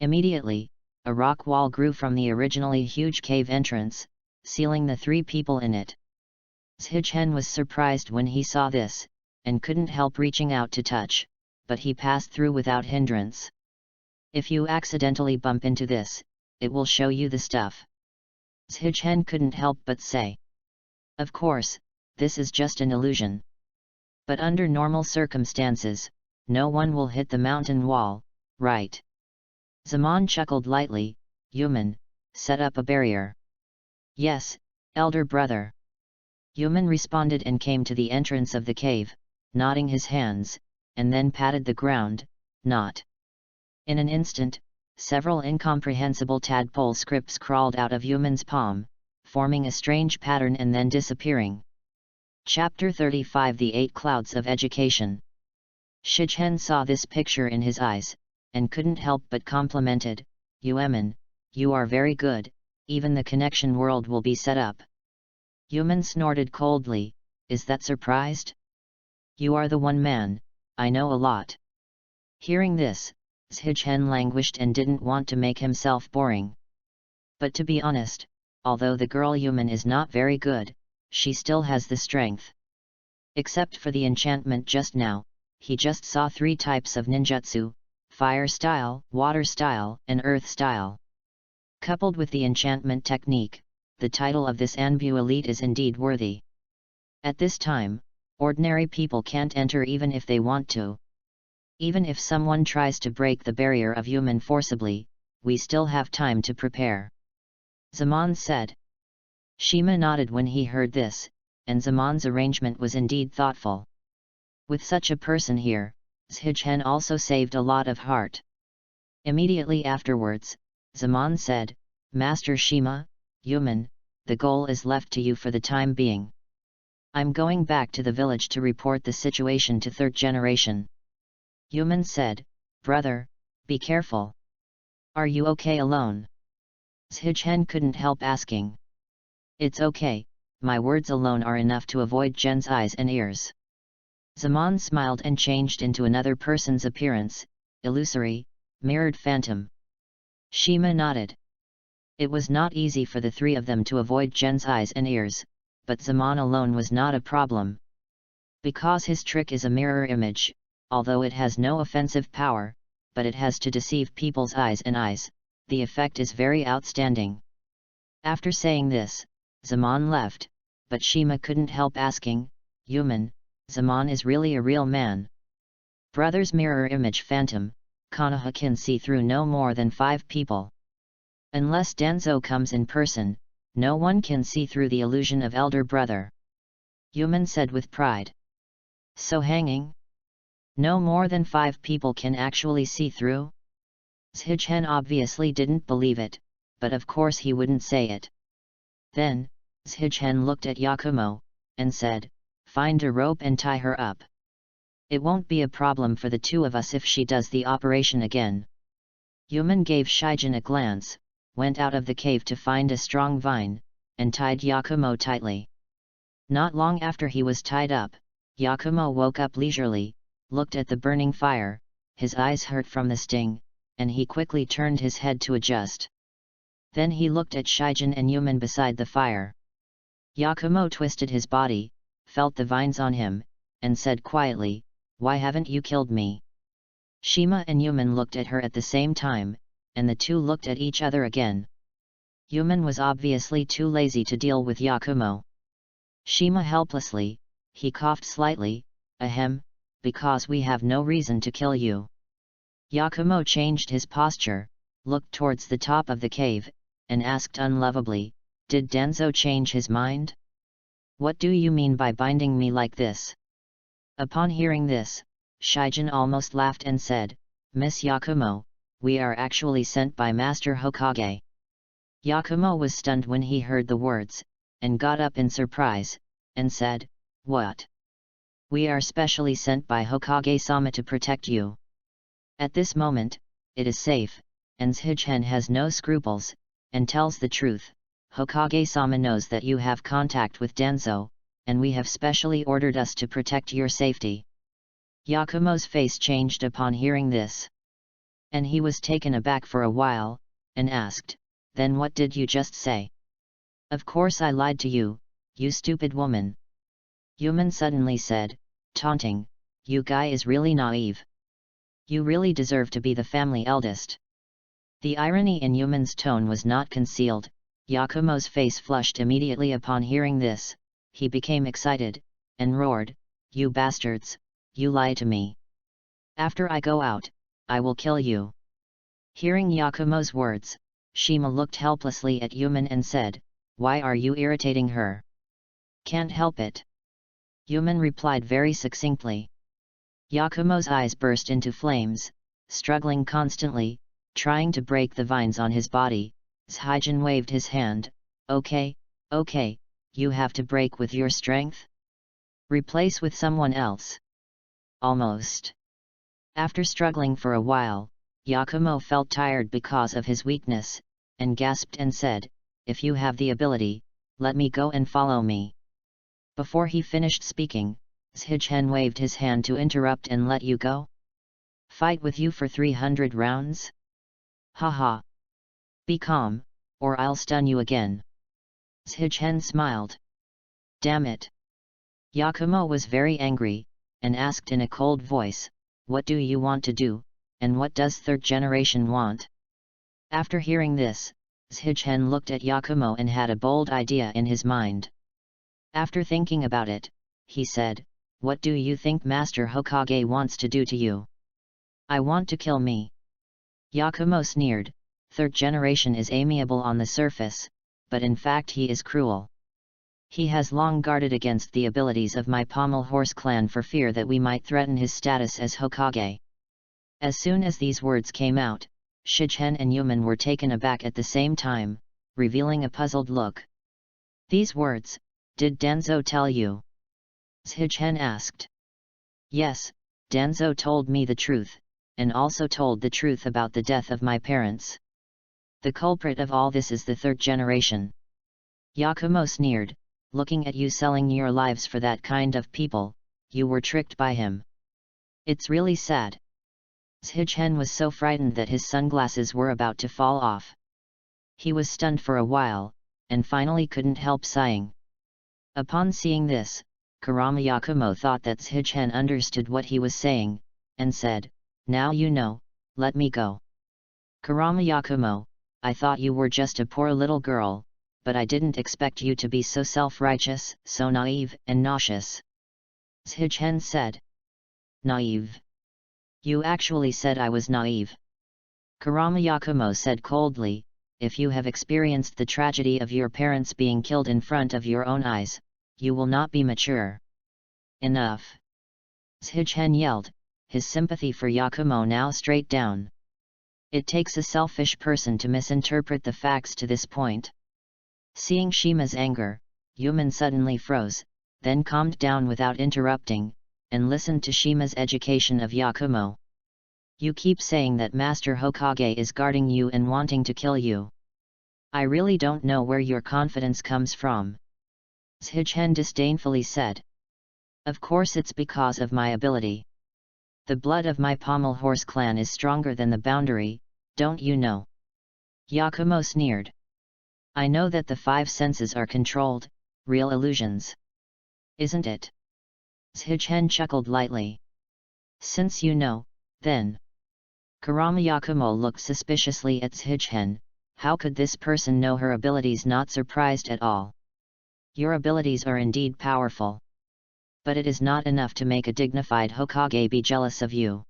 Speaker 1: Immediately, a rock wall grew from the originally huge cave entrance, sealing the 3 people in it. Zhichen was surprised when he saw this, and couldn't help reaching out to touch, but he passed through without hindrance. If you accidentally bump into this, it will show you the stuff. Zhichen couldn't help but say. Of course, this is just an illusion. But under normal circumstances, no one will hit the mountain wall, right? Zaman chuckled lightly. Human, set up a barrier. Yes, elder brother. Human responded and came to the entrance of the cave, nodding his hands, and then patted the ground, not. In an instant, several incomprehensible tadpole scripts crawled out of Human's palm, forming a strange pattern and then disappearing. Chapter 35 The 8 Clouds of Education. Zhichen saw this picture in his eyes, and couldn't help but complimented, Yueman, you are very good, even the connection world will be set up. Human snorted coldly, is that surprised? You are the one man, I know a lot. Hearing this, Zhichen languished and didn't want to make himself boring. But to be honest, although the girl Human is not very good, she still has the strength. Except for the enchantment just now, he just saw 3 types of ninjutsu, fire style, water style, and earth style. Coupled with the enchantment technique, the title of this Anbu elite is indeed worthy. At this time, ordinary people can't enter even if they want to. Even if someone tries to break the barrier of Human forcibly, we still have time to prepare. Zaman said. Shima nodded when he heard this, and Zaman's arrangement was indeed thoughtful. With such a person here, Zhichen also saved a lot of heart. Immediately afterwards, Zaman said, Master Shima, Human, the goal is left to you for the time being. I'm going back to the village to report the situation to 3rd generation. Human said, Brother, be careful. Are you okay alone? Zhichen couldn't help asking. It's okay, my words alone are enough to avoid Jen's eyes and ears. Zaman smiled and changed into another person's appearance, illusory, mirrored phantom. Shima nodded. It was not easy for the 3 of them to avoid Jen's eyes and ears, but Zaman alone was not a problem. Because his trick is a mirror image, although it has no offensive power, but it has to deceive people's eyes and eyes, the effect is very outstanding. After saying this, Zaman left, but Shima couldn't help asking, Human, Zaman is really a real man. Brother's mirror image phantom, Konoha can see through no more than 5 people. Unless Danzo comes in person, no one can see through the illusion of elder brother. Human said with pride. So hanging? No more than 5 people can actually see through? Zhichen obviously didn't believe it, but of course he wouldn't say it. Then, Zhichen looked at Yakumo, and said, find a rope and tie her up. It won't be a problem for the 2 of us if she does the operation again. Human gave Shijin a glance, went out of the cave to find a strong vine, and tied Yakumo tightly. Not long after he was tied up, Yakumo woke up leisurely, looked at the burning fire, his eyes hurt from the sting, and he quickly turned his head to adjust. Then he looked at Shijin and Human beside the fire. Yakumo twisted his body, felt the vines on him, and said quietly, why haven't you killed me? Shima and Human looked at her at the same time, and the 2 looked at each other again. Human was obviously too lazy to deal with Yakumo. Shima helplessly, he coughed slightly, ahem, because we have no reason to kill you. Yakumo changed his posture, looked towards the top of the cave, and asked unlovably, did Danzo change his mind? What do you mean by binding me like this? Upon hearing this, Shijin almost laughed and said, Miss Yakumo, we are actually sent by Master Hokage. Yakumo was stunned when he heard the words, and got up in surprise, and said, what? We are specially sent by Hokage-sama to protect you. At this moment, it is safe, and Zhichen has no scruples, and tells the truth. Hokage-sama knows that you have contact with Danzo, and we have specially ordered us to protect your safety. Yakumo's face changed upon hearing this. And he was taken aback for a while, and asked, "Then what did you just say?" "Of course I lied to you, you stupid woman." Yuman suddenly said, taunting, "You guy is really naive. You really deserve to be the family eldest." The irony in Yuman's tone was not concealed. Yakumo's face flushed immediately upon hearing this. He became excited, and roared, "You bastards, you lie to me. After I go out, I will kill you." Hearing Yakumo's words, Shima looked helplessly at Yuman and said, "Why are you irritating her?" "Can't help it." Yuman replied very succinctly. Yakumo's eyes burst into flames, struggling constantly, trying to break the vines on his body. Shuigen waved his hand, okay, you have to break with your strength? Replace with someone else." "Almost." After struggling for a while, Yakumo felt tired because of his weakness, and gasped and said, "If you have the ability, let me go and follow me." Before he finished speaking, Shuigen waved his hand to interrupt and let you go. "Fight with you for 300 rounds? Haha. Be calm, or I'll stun you again." Shuigen smiled. "Damn it." Yakumo was very angry, and asked in a cold voice, "What do you want to do, and what does third generation want?" After hearing this, Shuigen looked at Yakumo and had a bold idea in his mind. After thinking about it, he said, "What do you think Master Hokage wants to do to you?" "I want to kill me." Yakumo sneered, "Third generation is amiable on the surface, but in fact he is cruel. He has long guarded against the abilities of my Pommel Horse clan for fear that we might threaten his status as Hokage." As soon as these words came out, Shuigen and Yuman were taken aback at the same time, revealing a puzzled look. "These words, did Danzo tell you?" Shuigen asked. "Yes, Danzo told me the truth, and also told the truth about the death of my parents. The culprit of all this is the third generation." Yakumo sneered, "Looking at you selling your lives for that kind of people, you were tricked by him. It's really sad." Shuigen was so frightened that his sunglasses were about to fall off. He was stunned for a while, and finally couldn't help sighing. Upon seeing this, Kurama Yakumo thought that Shuigen understood what he was saying, and said, "Now you know, let me go." "Kurama Yakumo, I thought you were just a poor little girl, but I didn't expect you to be so self-righteous, so naive and nauseous." Shuigen said. "Naive? You actually said I was naive." Kurama Yakumo said coldly, "If you have experienced the tragedy of your parents being killed in front of your own eyes, you will not be mature." "Enough!" Shuigen yelled, his sympathy for Yakumo now straight down. It takes a selfish person to misinterpret the facts to this point. Seeing Shima's anger, Yuman suddenly froze, then calmed down without interrupting, and listened to Shima's education of Yakumo. "You keep saying that Master Hokage is guarding you and wanting to kill you. I really don't know where your confidence comes from." Shuigen disdainfully said. "Of course it's because of my ability. The blood of my Pommel Horse clan is stronger than the boundary, don't you know?" Yakumo sneered. "I know that the five senses are controlled, real illusions. Isn't it?" Shuigen chuckled lightly. "Since you know, then." Kurama Yakumo looked suspiciously at Shuigen. How could this person know her abilities? Not surprised at all. "Your abilities are indeed powerful. But it is not enough to make a dignified Hokage be jealous of you.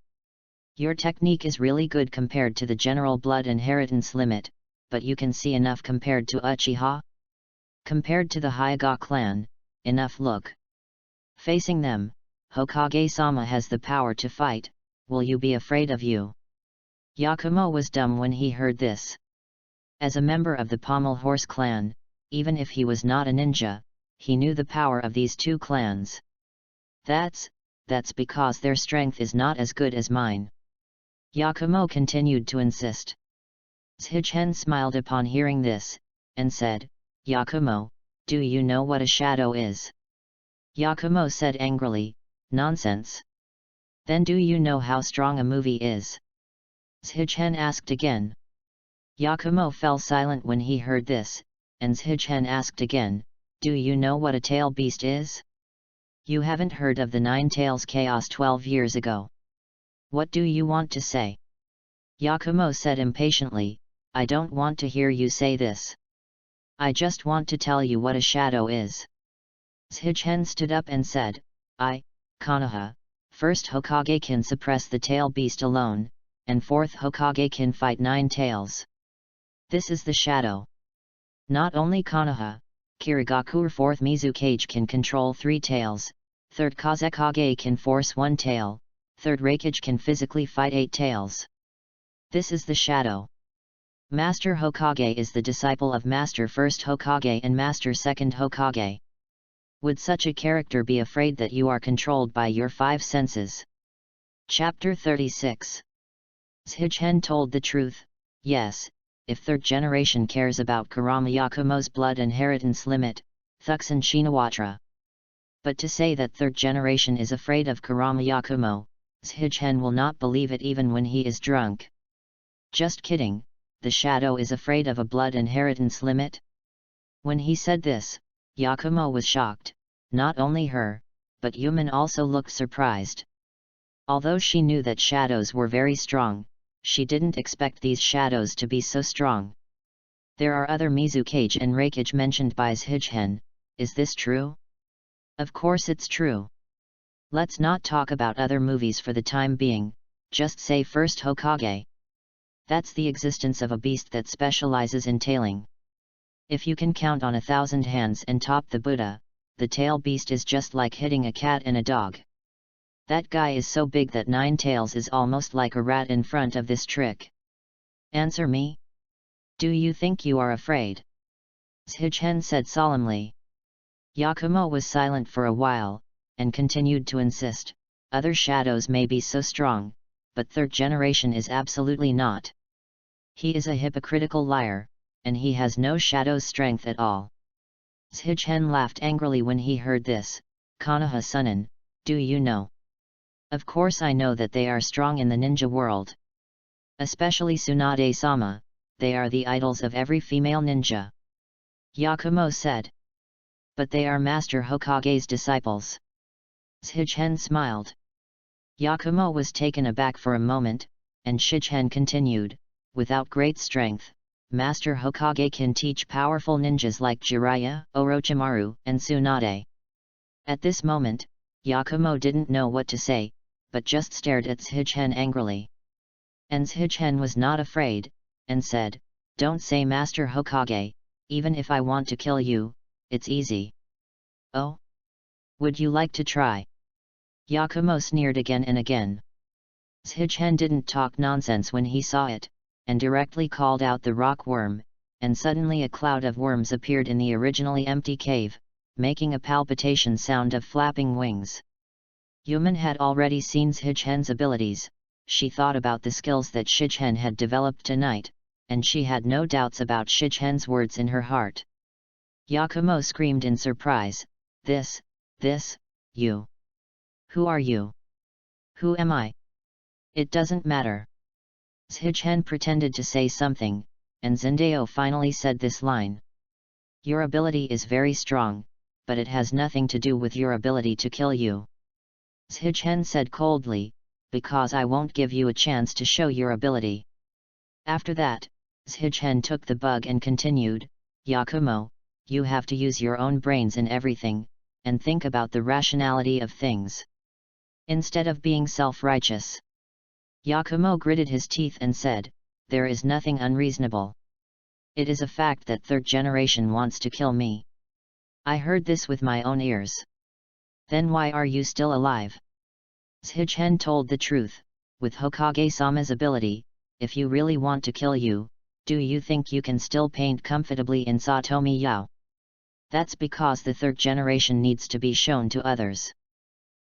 Speaker 1: Your technique is really good compared to the general blood inheritance limit, but you can see enough compared to Uchiha? Compared to the Hyuga clan, enough look. Facing them, Hokage-sama has the power to fight, will you be afraid of you?" Yakumo was dumb when he heard this. As a member of the Pommel Horse clan, even if he was not a ninja, he knew the power of these two clans. That's because their strength is not as good as mine." Yakumo continued to insist. Shuigen smiled upon hearing this, and said, "Yakumo, do you know what a shadow is?" Yakumo said angrily, "Nonsense. Then do you know how strong a movie is?" Shuigen asked again. Yakumo fell silent when he heard this, and Shichen asked again, "Do you know what a tail beast is? You haven't heard of the Nine Tails Chaos 12 years ago. What do you want to say?" Yakumo said impatiently, "I don't want to hear you say this. I just want to tell you what a shadow is." Shichen stood up and said, Konoha, first Hokage can suppress the tail beast alone, and fourth Hokage can fight 9 tails. This is the shadow. Not only Konoha, Kirigaku fourth Mizukage can control 3 tails, third Kazekage can force 1 tail, third Raikage can physically fight 8 tails. This is the shadow. Master Hokage is the disciple of Master First Hokage and Master Second Hokage. Would such a character be afraid that you are controlled by your 5 senses? Chapter 36. Shichen told the truth, yes, if 3rd generation cares about Kurama Yakumo's blood inheritance limit, Thuxan Shinawatra. But to say that 3rd generation is afraid of Kurama Yakumo, Shichen will not believe it even when he is drunk. Just kidding, the shadow is afraid of a blood inheritance limit? When he said this, Yakumo was shocked, not only her, but Yuman also looked surprised. Although she knew that shadows were very strong, she didn't expect these shadows to be so strong. There are other Mizukage and Raikage mentioned by Shichen, is this true? Of course it's true. Let's not talk about other movies for the time being, just say first Hokage. That's the existence of a beast that specializes in tailing. If you can count on 1,000 hands and top the Buddha, the tail beast is just like hitting a cat and a dog. That guy is so big that 9 tails is almost like a rat in front of this trick. Answer me. Do you think you are afraid? Shichen said solemnly. Yakumo was silent for a while, and continued to insist, other shadows may be so strong, but 3rd generation is absolutely not. He is a hypocritical liar, and he has no shadow's strength at all. Shichen laughed angrily when he heard this, Konoha-sunan, do you know? Of course I know that they are strong in the ninja world. Especially Tsunade-sama, they are the idols of every female ninja. Yakumo said. But they are Master Hokage's disciples. Shichen smiled. Yakumo was taken aback for a moment, and Shichen continued, without great strength, Master Hokage can teach powerful ninjas like Jiraiya, Orochimaru, and Tsunade. At this moment, Yakumo didn't know what to say, but just stared at Shichen angrily. And Shichen was not afraid, and said, don't say Master Hokage, even if I want to kill you, it's easy. Oh? Would you like to try? Yakumo sneered again and again. Shichen didn't talk nonsense when he saw it, and directly called out the rock worm, and suddenly a cloud of worms appeared in the originally empty cave, making a palpitation sound of flapping wings. Yuman had already seen Shichen's abilities, she thought about the skills that Shichen had developed tonight, and she had no doubts about Shichen's words in her heart. Yakumo screamed in surprise, this, you. Who are you? Who am I? It doesn't matter. Shichen pretended to say something, and Zendao finally said this line. Your ability is very strong, but it has nothing to do with your ability to kill you. Shichen said coldly, because I won't give you a chance to show your ability. After that, Shichen took the bug and continued, Yakumo, you have to use your own brains in everything, and think about the rationality of things. Instead of being self-righteous. Yakumo gritted his teeth and said, there is nothing unreasonable. It is a fact that 3rd generation wants to kill me. I heard this with my own ears. Then why are you still alive? Shichen told the truth, with Hokage-sama's ability, if you really want to kill you, do you think you can still paint comfortably in Satomi Yao? That's because the 3rd generation needs to be shown to others.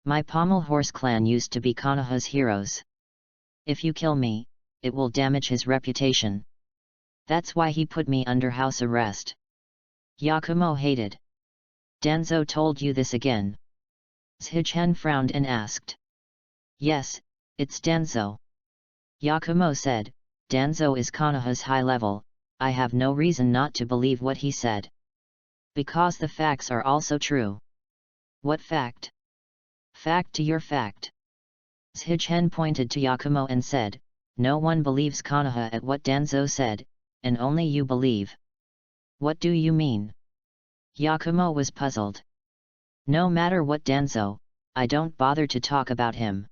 Speaker 1: My Pommel Horse clan used to be Konoha's heroes. If you kill me, it will damage his reputation. That's why he put me under house arrest. Yakumo hated. Danzo told you this again? Shichen frowned and asked. Yes, it's Danzo. Yakumo said, Danzo is Konoha's high level, I have no reason not to believe what he said. Because the facts are also true. What fact? Fact to your fact. Shigen pointed to Yakumo and said, no one believes Konoha at what Danzo said, and only you believe. What do you mean? Yakumo was puzzled. No matter what Danzo, I don't bother to talk about him.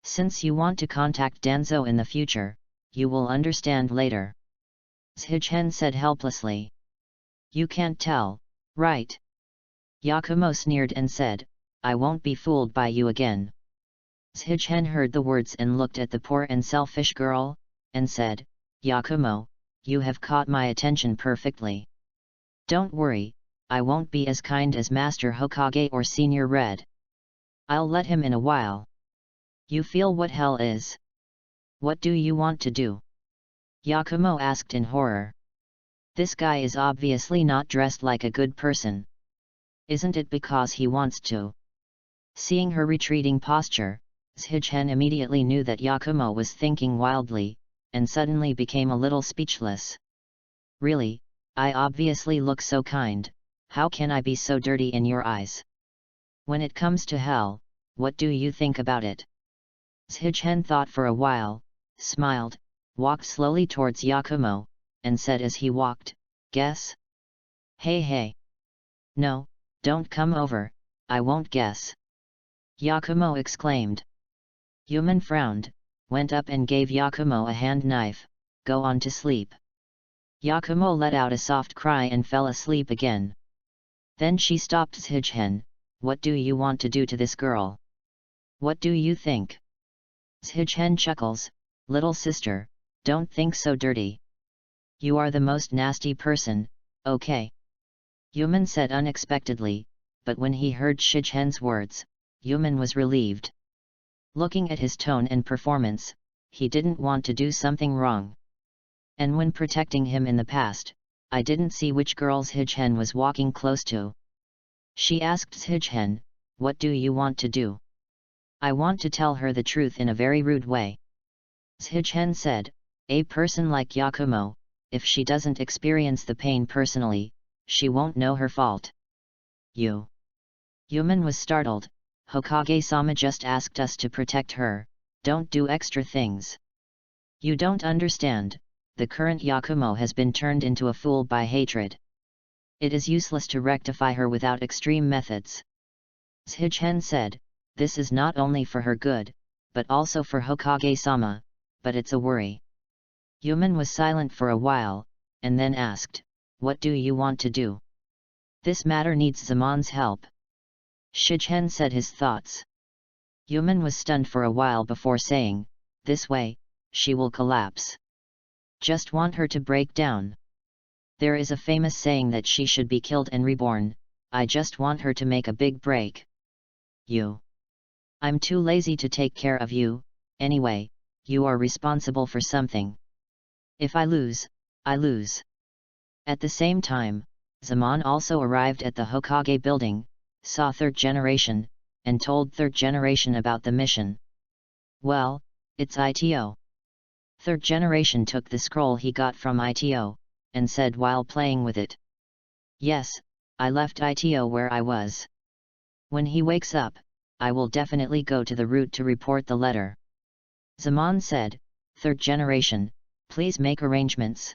Speaker 1: Since you want to contact Danzo in the future, you will understand later. Shigen said helplessly. You can't tell, right? Yakumo sneered and said, I won't be fooled by you again. Shigen heard the words and looked at the poor and selfish girl, and said, Yakumo, you have caught my attention perfectly. Don't worry, I won't be as kind as Master Hokage or Senior Red. I'll let him in a while. You feel what hell is? What do you want to do? Yakumo asked in horror. This guy is obviously not dressed like a good person. Isn't it because he wants to? Seeing her retreating posture, Shigen immediately knew that Yakumo was thinking wildly, and suddenly became a little speechless. Really, I obviously look so kind, how can I be so dirty in your eyes? When it comes to hell, what do you think about it? Shigen thought for a while, smiled, walked slowly towards Yakumo, and said as he walked, guess? Hey. No, don't come over, I won't guess. Yakumo exclaimed. Yuman frowned, went up and gave Yakumo a hand knife, go on to sleep. Yakumo let out a soft cry and fell asleep again. Then she stopped Shigen, what do you want to do to this girl? What do you think? Shigen chuckles, little sister, don't think so dirty. You are the most nasty person, okay? Yuman said unexpectedly, but when he heard Shigen's words, Yuman was relieved. Looking at his tone and performance, he didn't want to do something wrong. And when protecting him in the past, I didn't see which girls Shigen was walking close to. She asked Shigen, what do you want to do? I want to tell her the truth in a very rude way. Shigen said, a person like Yakumo, if she doesn't experience the pain personally, she won't know her fault. You. Yuman was startled, Hokage-sama just asked us to protect her, don't do extra things. You don't understand, the current Yakumo has been turned into a fool by hatred. It is useless to rectify her without extreme methods. Shigen said, this is not only for her good, but also for Hokage-sama, but it's a worry. Yuman was silent for a while, and then asked, what do you want to do? This matter needs Zamon's help. Shigen said his thoughts. Yuman was stunned for a while before saying, this way, she will collapse. Just want her to break down. There is a famous saying that she should be killed and reborn, I just want her to make a big break. You. I'm too lazy to take care of you, anyway, you are responsible for something. If I lose, I lose. At the same time, Zaman also arrived at the Hokage building, saw third generation, and told third generation about the mission. Well, it's ITO. Third generation took the scroll he got from ITO, and said while playing with it. Yes, I left ITO where I was. When he wakes up, I will definitely go to the route to report the letter. Zaman said, third generation, please make arrangements.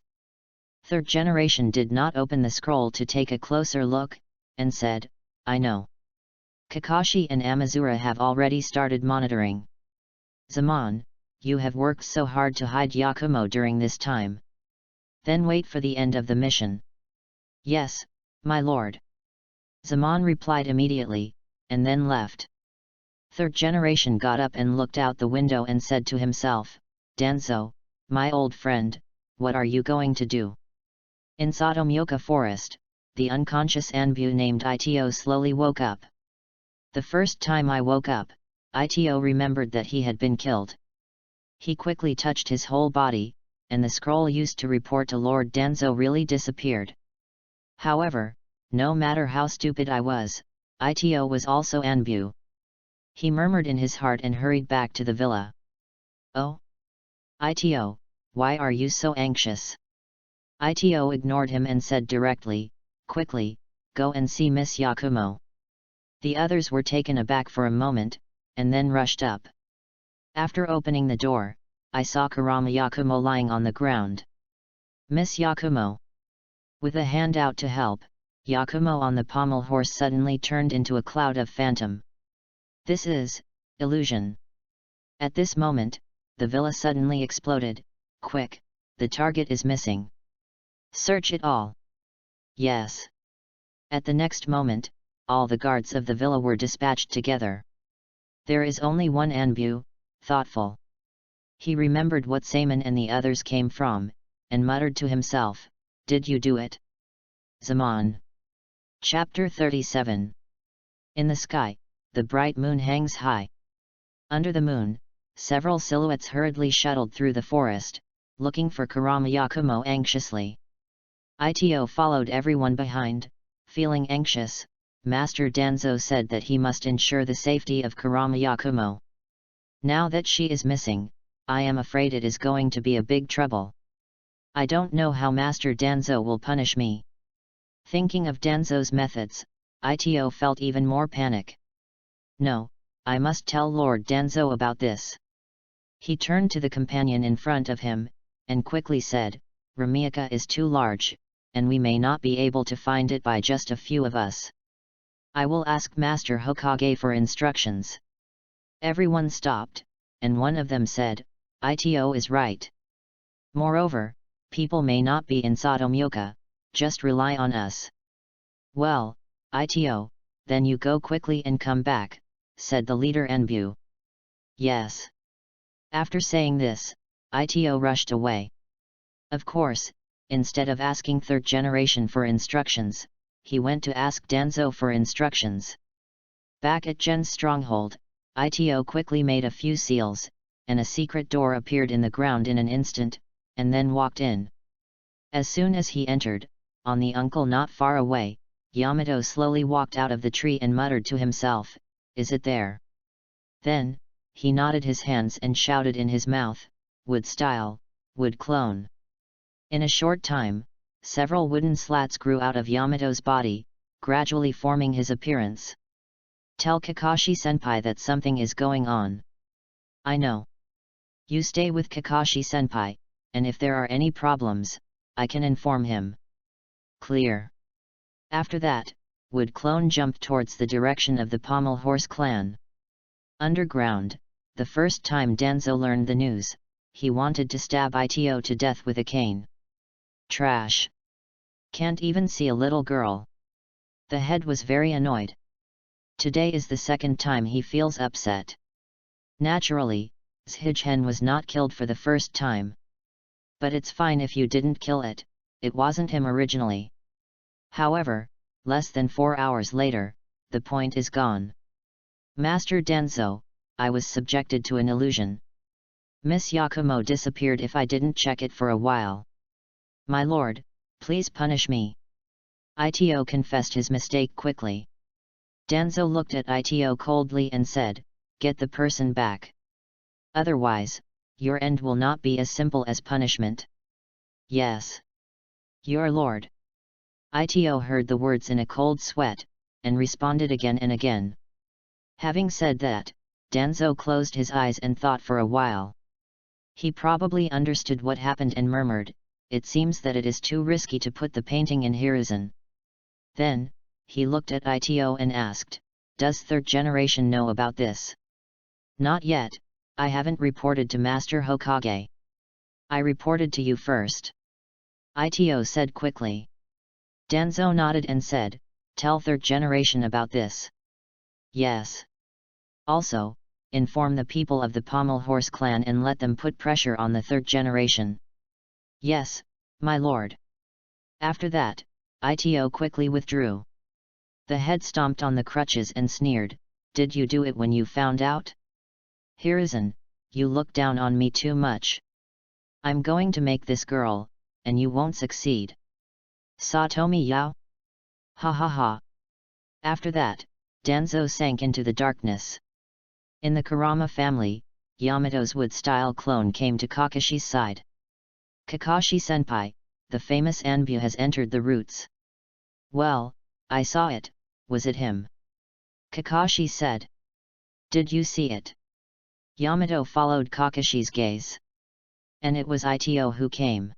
Speaker 1: Third generation did not open the scroll to take a closer look, and said, I know. Kakashi and Amazura have already started monitoring. Zaman, you have worked so hard to hide Yakumo during this time. Then wait for the end of the mission. Yes, my lord. Zaman replied immediately, and then left. Third generation got up and looked out the window and said to himself, Danzo, my old friend, what are you going to do? In Satomyoka Forest, the unconscious Anbu named Ito slowly woke up. The first time I woke up, Ito remembered that he had been killed. He quickly touched his whole body, and the scroll used to report to Lord Danzo really disappeared. However, no matter how stupid I was, Ito was also Anbu. He murmured in his heart and hurried back to the villa. Oh! Ito, Why are you so anxious? Ito ignored him and said directly, quickly, go and see Miss Yakumo. The others were taken aback for a moment, and then rushed up. After opening the door, I saw Kurama Yakumo lying on the ground. Miss Yakumo. With a hand out to help, Yakumo on the pommel horse suddenly turned into a cloud of phantom. This is illusion. At this moment, the villa suddenly exploded. Quick, the target is missing. Search it all. Yes. At the next moment, all the guards of the villa were dispatched together. There is only one Anbu, thoughtful. He remembered what Saman and the others came from, and muttered to himself, did you do it? Zaman. Chapter 37. In the sky, the bright moon hangs high. Under the moon, several silhouettes hurriedly shuttled through the forest, looking for Kurama Yakumo anxiously. Ito followed everyone behind, feeling anxious. Master Danzo said that he must ensure the safety of Kurama Yakumo. Now that she is missing, I am afraid it is going to be a big trouble. I don't know how Master Danzo will punish me. Thinking of Danzo's methods, Ito felt even more panic. No, I must tell Lord Danzo about this. He turned to the companion in front of him, and quickly said, Ramiyaka is too large, and we may not be able to find it by just a few of us. I will ask Master Hokage for instructions. Everyone stopped, and one of them said, Ito is right. Moreover, people may not be in Satomyoka, just rely on us. Well, Ito, then you go quickly and come back, said the leader Enbu. Yes. After saying this, Ito rushed away. Of course, instead of asking third generation for instructions, he went to ask Danzo for instructions. Back at Gen's stronghold, Ito quickly made a few seals, and a secret door appeared in the ground in an instant, and then walked in. As soon as he entered, on the uncle not far away, Yamato slowly walked out of the tree and muttered to himself, is it there? Then, he nodded his hands and shouted in his mouth, wood style, wood clone. In a short time, several wooden slats grew out of Yamato's body, gradually forming his appearance. Tell Kakashi-senpai that something is going on. I know. You stay with Kakashi-senpai, and if there are any problems, I can inform him. Clear. After that, Wood Clone jumped towards the direction of the Pommel Horse clan. Underground, the first time Danzo learned the news, he wanted to stab Ito to death with a cane. Trash. Can't even see a little girl. The head was very annoyed. Today is the second time he feels upset. Naturally, Zhigen was not killed for the first time. But it's fine if you didn't kill it, it wasn't him originally. However, less than 4 hours later, the point is gone. Master Danzo, I was subjected to an illusion. Miss Yakumo disappeared if I didn't check it for a while. My lord, please punish me. Ito confessed his mistake quickly. Danzo looked at Ito coldly and said, get the person back. Otherwise, your end will not be as simple as punishment. Yes. Your lord. Ito heard the words in a cold sweat, and responded again and again. Having said that, Danzo closed his eyes and thought for a while. He probably understood what happened and murmured, it seems that it is too risky to put the painting in Hiruzen. Then, he looked at Ito and asked, does third generation know about this? Not yet, I haven't reported to Master Hokage. I reported to you first. Ito said quickly. Danzo nodded and said, tell third generation about this. Yes. Also, inform the people of the Pommel Horse clan and let them put pressure on the third generation. Yes, my lord. After that, Ito quickly withdrew. The head stomped on the crutches and sneered, did you do it when you found out? Hiruzen, you look down on me too much. I'm going to make this girl, and you won't succeed. Satomi Yao? Ha ha ha. After that, Danzo sank into the darkness. In the Kurama family, Yamato's wood-style clone came to Kakashi's side. Kakashi-senpai, the famous Anbu has entered the roots. Well, I saw it, was it him? Kakashi said. Did you see it? Yamato followed Kakashi's gaze. And it was Ito who came.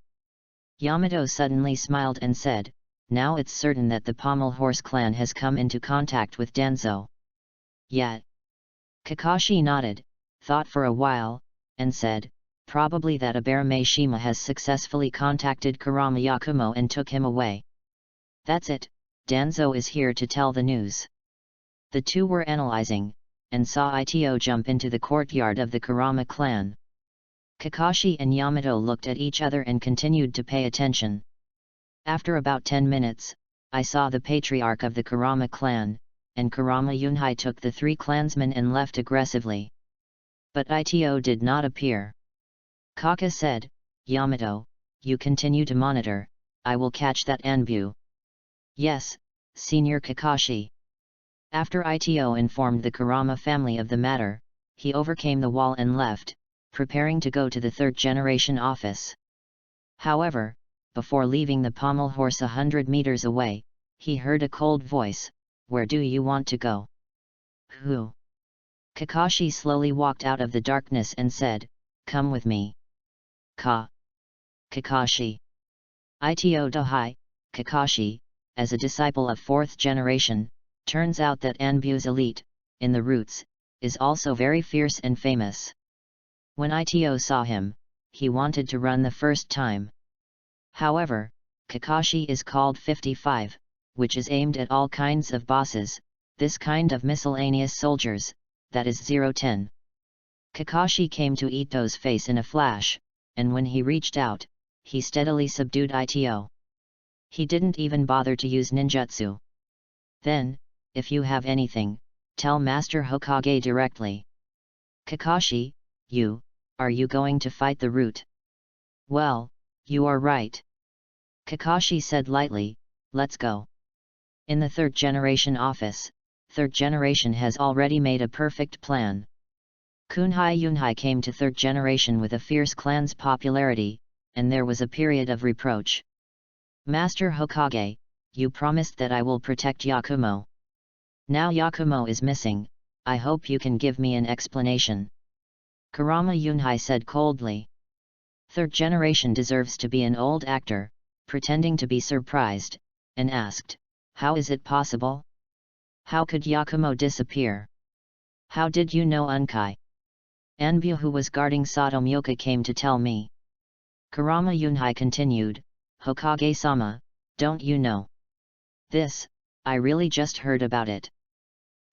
Speaker 1: Yamato suddenly smiled and said, now it's certain that the Pommel Horse clan has come into contact with Danzo. Yet. Kakashi nodded, thought for a while, and said, probably that Aberame Shima has successfully contacted Kurama Yakumo and took him away. That's it, Danzo is here to tell the news. The two were analyzing, and saw Ito jump into the courtyard of the Kurama clan. Kakashi and Yamato looked at each other and continued to pay attention. After about 10 minutes, I saw the patriarch of the Kurama clan, and Kurama Yunhai took the 3 clansmen and left aggressively. But Ito did not appear. Kaka said, Yamato, you continue to monitor, I will catch that Anbu. Yes, Senior Kakashi. After Ito informed the Kurama family of the matter, he overcame the wall and left, preparing to go to the 3rd generation office. However, before leaving the Pommel Horse 100 meters away, he heard a cold voice, where do you want to go? Who? Kakashi slowly walked out of the darkness and said, come with me. Kakashi. Ito Dohai, Kakashi, as a disciple of 4th generation, turns out that Anbu's elite, in the roots, is also very fierce and famous. When Ito saw him, he wanted to run the first time. However, Kakashi is called 55, which is aimed at all kinds of bosses, this kind of miscellaneous soldiers, that is 010. Kakashi came to Ito's face in a flash, and when he reached out, he steadily subdued Ito. He didn't even bother to use ninjutsu. Then, if you have anything, tell Master Hokage directly. Kakashi, are you going to fight the root? Well, you are right. Kakashi said lightly, let's go. In the 3rd generation office, 3rd generation has already made a perfect plan. Kunhai Yunhai came to 3rd generation with a fierce clan's popularity, and there was a period of reproach. Master Hokage, you promised that I will protect Yakumo. Now Yakumo is missing, I hope you can give me an explanation. Kurama Yunhai said coldly. 3rd generation deserves to be an old actor, pretending to be surprised, and asked, how is it possible? How could Yakumo disappear? How did you know Unkai? Anbu who was guarding Satomyoka came to tell me. Kurama Yunhai continued, Hokage-sama, don't you know? This, I really just heard about it.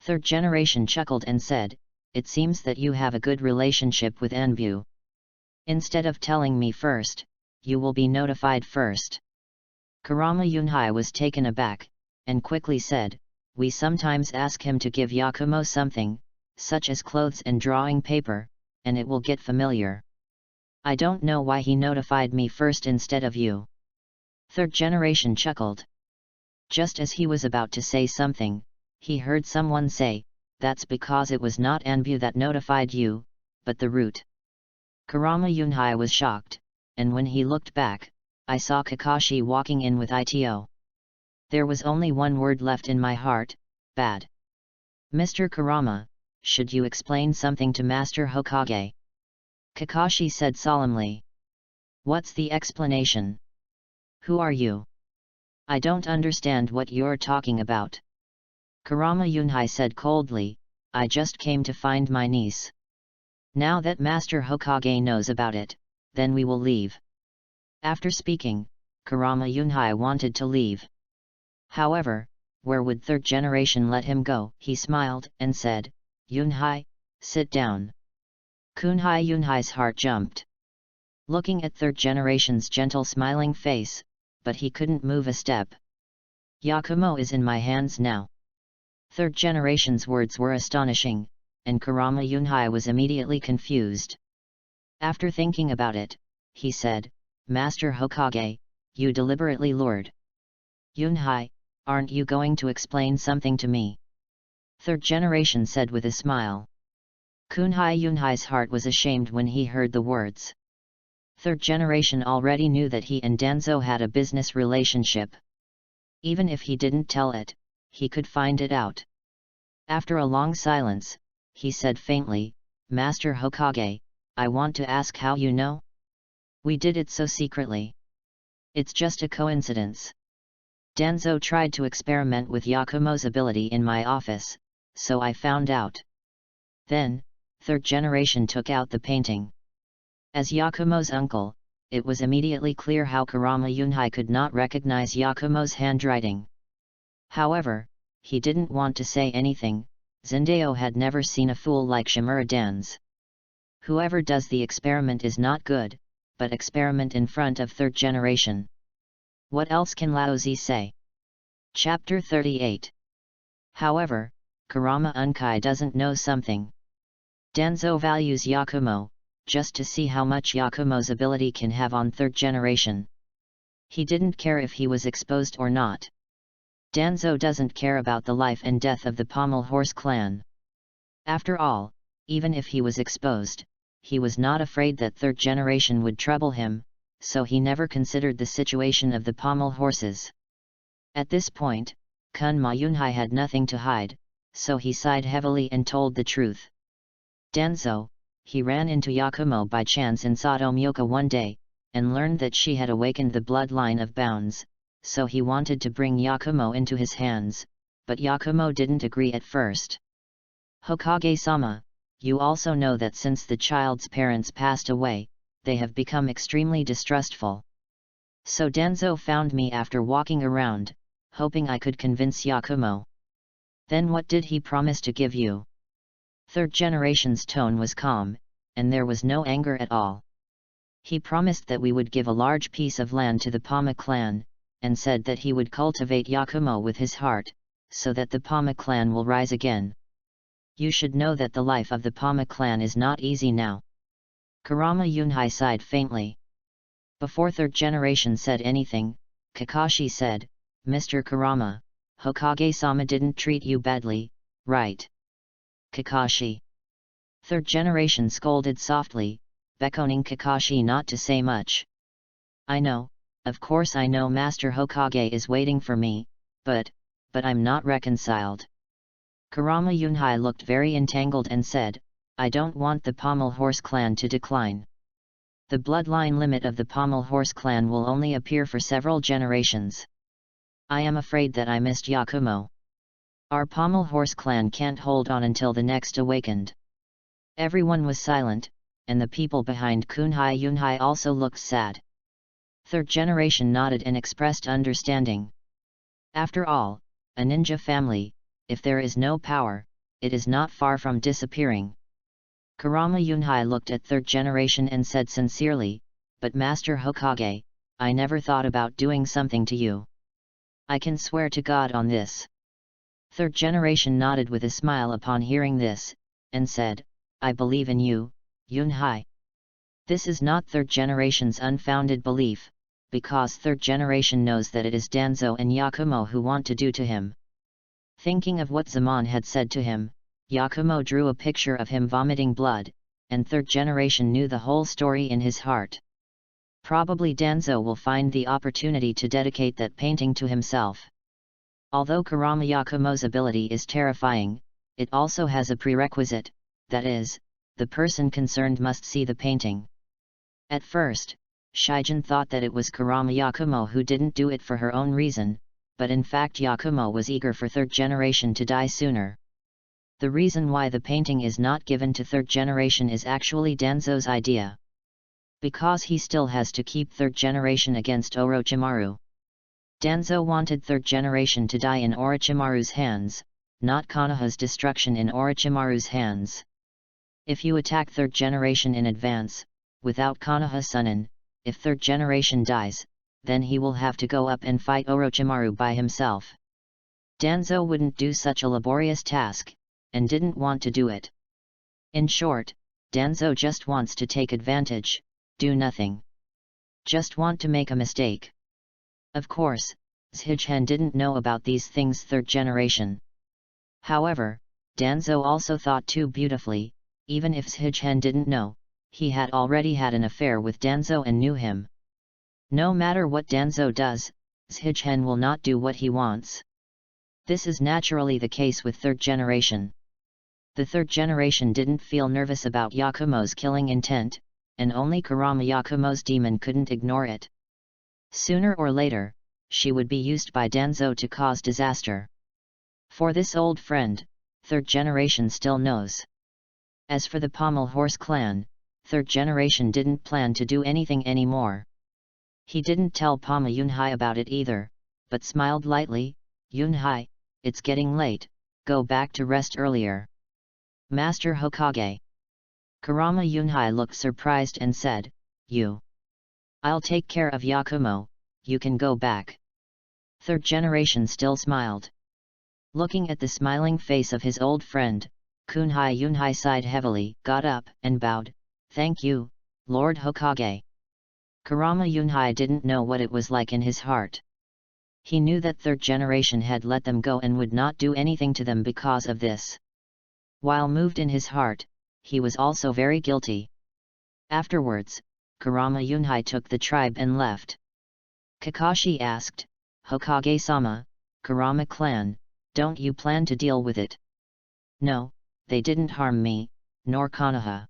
Speaker 1: 3rd generation chuckled and said, it seems that you have a good relationship with Anbu. Instead of telling me first, you will be notified first. Kurama Yunhai was taken aback, and quickly said, we sometimes ask him to give Yakumo something, such as clothes and drawing paper, and it will get familiar. I don't know why he notified me first instead of you. 3rd generation chuckled. Just as he was about to say something, he heard someone say, that's because it was not Anbu that notified you, but the root. Kurama Yunhai was shocked, and when he looked back, I saw Kakashi walking in with Ito. There was only one word left in my heart, bad. Mr. Kurama, should you explain something to Master Hokage? Kakashi said solemnly. What's the explanation? Who are you? I don't understand what you're talking about. Kurama Yunhai said coldly, I just came to find my niece. Now that Master Hokage knows about it, then we will leave. After speaking, Kurama Yunhai wanted to leave. However, where would 3rd generation let him go? He smiled and said, Yunhai, sit down. Kunhai Yunhai's heart jumped. Looking at 3rd generation's gentle smiling face, but he couldn't move a step. Yakumo is in my hands now. 3rd generation's words were astonishing, and Kurama Yunhai was immediately confused. After thinking about it, he said, Master Hokage, you deliberately lured Yunhai, aren't you going to explain something to me? 3rd generation said with a smile. Kunhai Yunhai's heart was ashamed when he heard the words. Third generation already knew that he and Danzo had a business relationship. Even if he didn't tell it, he could find it out. After a long silence, he said faintly, "Master Hokage, I want to ask how you know? We did it so secretly. It's just a coincidence. Danzo tried to experiment with Yakumo's ability in my office, so I found out." Then, third generation took out the painting. As Yakumo's uncle, it was immediately clear how Kurama Yunhai could not recognize Yakumo's handwriting. However, he didn't want to say anything. Zendao had never seen a fool like Shimura dance. Whoever does the experiment is not good, but experiment in front of third generation. What else can Laozi say? Chapter 38. However, Kurama Unkai doesn't know something. Danzo values Yakumo, just to see how much Yakumo's ability can have on third generation. He didn't care if he was exposed or not. Danzo doesn't care about the life and death of the Pommel Horse clan. After all, even if he was exposed, he was not afraid that third generation would trouble him, so he never considered the situation of the Pommel Horses. At this point, Kunma Yunhai had nothing to hide, so he sighed heavily and told the truth. Danzo, he ran into Yakumo by chance in Satomyoka one day, and learned that she had awakened the bloodline of Bounds, so he wanted to bring Yakumo into his hands, but Yakumo didn't agree at first. Hokage-sama, you also know that since the child's parents passed away, they have become extremely distrustful. So Danzo found me after walking around, hoping I could convince Yakumo. Then what did he promise to give you? Third generation's tone was calm, and there was no anger at all. He promised that we would give a large piece of land to the Pama clan, and said that he would cultivate Yakumo with his heart, so that the Pama clan will rise again. You should know that the life of the Pama clan is not easy now. Kurama Yunhai sighed faintly. Before third generation said anything, Kakashi said, "Mr. Kurama, Hokage-sama didn't treat you badly, right?" Kakashi. Third generation scolded softly, beckoning Kakashi not to say much. "I know, of course I know Master Hokage is waiting for me, but I'm not reconciled." Kurama Yunhai looked very entangled and said, "I don't want the Pommel Horse clan to decline. The bloodline limit of the Pommel Horse clan will only appear for several generations. I am afraid that I missed Yakumo. Our Pommel Horse clan can't hold on until the next awakened." Everyone was silent, and the people behind Kunhai Yunhai also looked sad. Third generation nodded and expressed understanding. After all, a ninja family, if there is no power, it is not far from disappearing. Kurama Yunhai looked at third generation and said sincerely, "But Master Hokage, I never thought about doing something to you. I can swear to God on this." Third generation nodded with a smile upon hearing this, and said, "I believe in you, Yunhai." This is not third generation's unfounded belief, because third generation knows that it is Danzo and Yakumo who want to do to him. Thinking of what Zaman had said to him, Yakumo drew a picture of him vomiting blood, and third generation knew the whole story in his heart. Probably Danzo will find the opportunity to dedicate that painting to himself. Although Kurama Yakumo's ability is terrifying, it also has a prerequisite, that is, the person concerned must see the painting. At first, Shijin thought that it was Kurama Yakumo who didn't do it for her own reason, but in fact Yakumo was eager for third generation to die sooner. The reason why the painting is not given to third generation is actually Danzo's idea. Because he still has to keep third generation against Orochimaru. Danzo wanted third generation to die in Orochimaru's hands, not Konoha's destruction in Orochimaru's hands. If you attack third generation in advance, without Konoha Sunin, if third generation dies, then he will have to go up and fight Orochimaru by himself. Danzo wouldn't do such a laborious task, and didn't want to do it. In short, Danzo just wants to take advantage, do nothing. Just want to make a mistake. Of course, Shijin didn't know about these things third generation. However, Danzo also thought too beautifully, even if Shijin didn't know, he had already had an affair with Danzo and knew him. No matter what Danzo does, Shigen will not do what he wants. This is naturally the case with third generation. The third generation didn't feel nervous about Yakumo's killing intent, and only Kurama Yakumo's demon couldn't ignore it. Sooner or later, she would be used by Danzo to cause disaster. For this old friend, third generation still knows. As for the Pommel Horse clan, third generation didn't plan to do anything anymore. He didn't tell Pama Yunhai about it either, but smiled lightly. Yunhai, it's getting late, go back to rest earlier. Master Hokage. Kurama Yunhai looked surprised and said, You. I'll take care of Yakumo, you can go back. Third generation still smiled. Looking at the smiling face of his old friend, Kunhai Yunhai sighed heavily, got up, and bowed. Thank you, Lord Hokage. Kurama Yunhai didn't know what it was like in his heart. He knew that third generation had let them go and would not do anything to them because of this. While moved in his heart, he was also very guilty. Afterwards, Kurama Yunhai took the tribe and left. Kakashi asked, Hokage-sama, Kurama clan, don't you plan to deal with it? No, they didn't harm me, nor Konoha.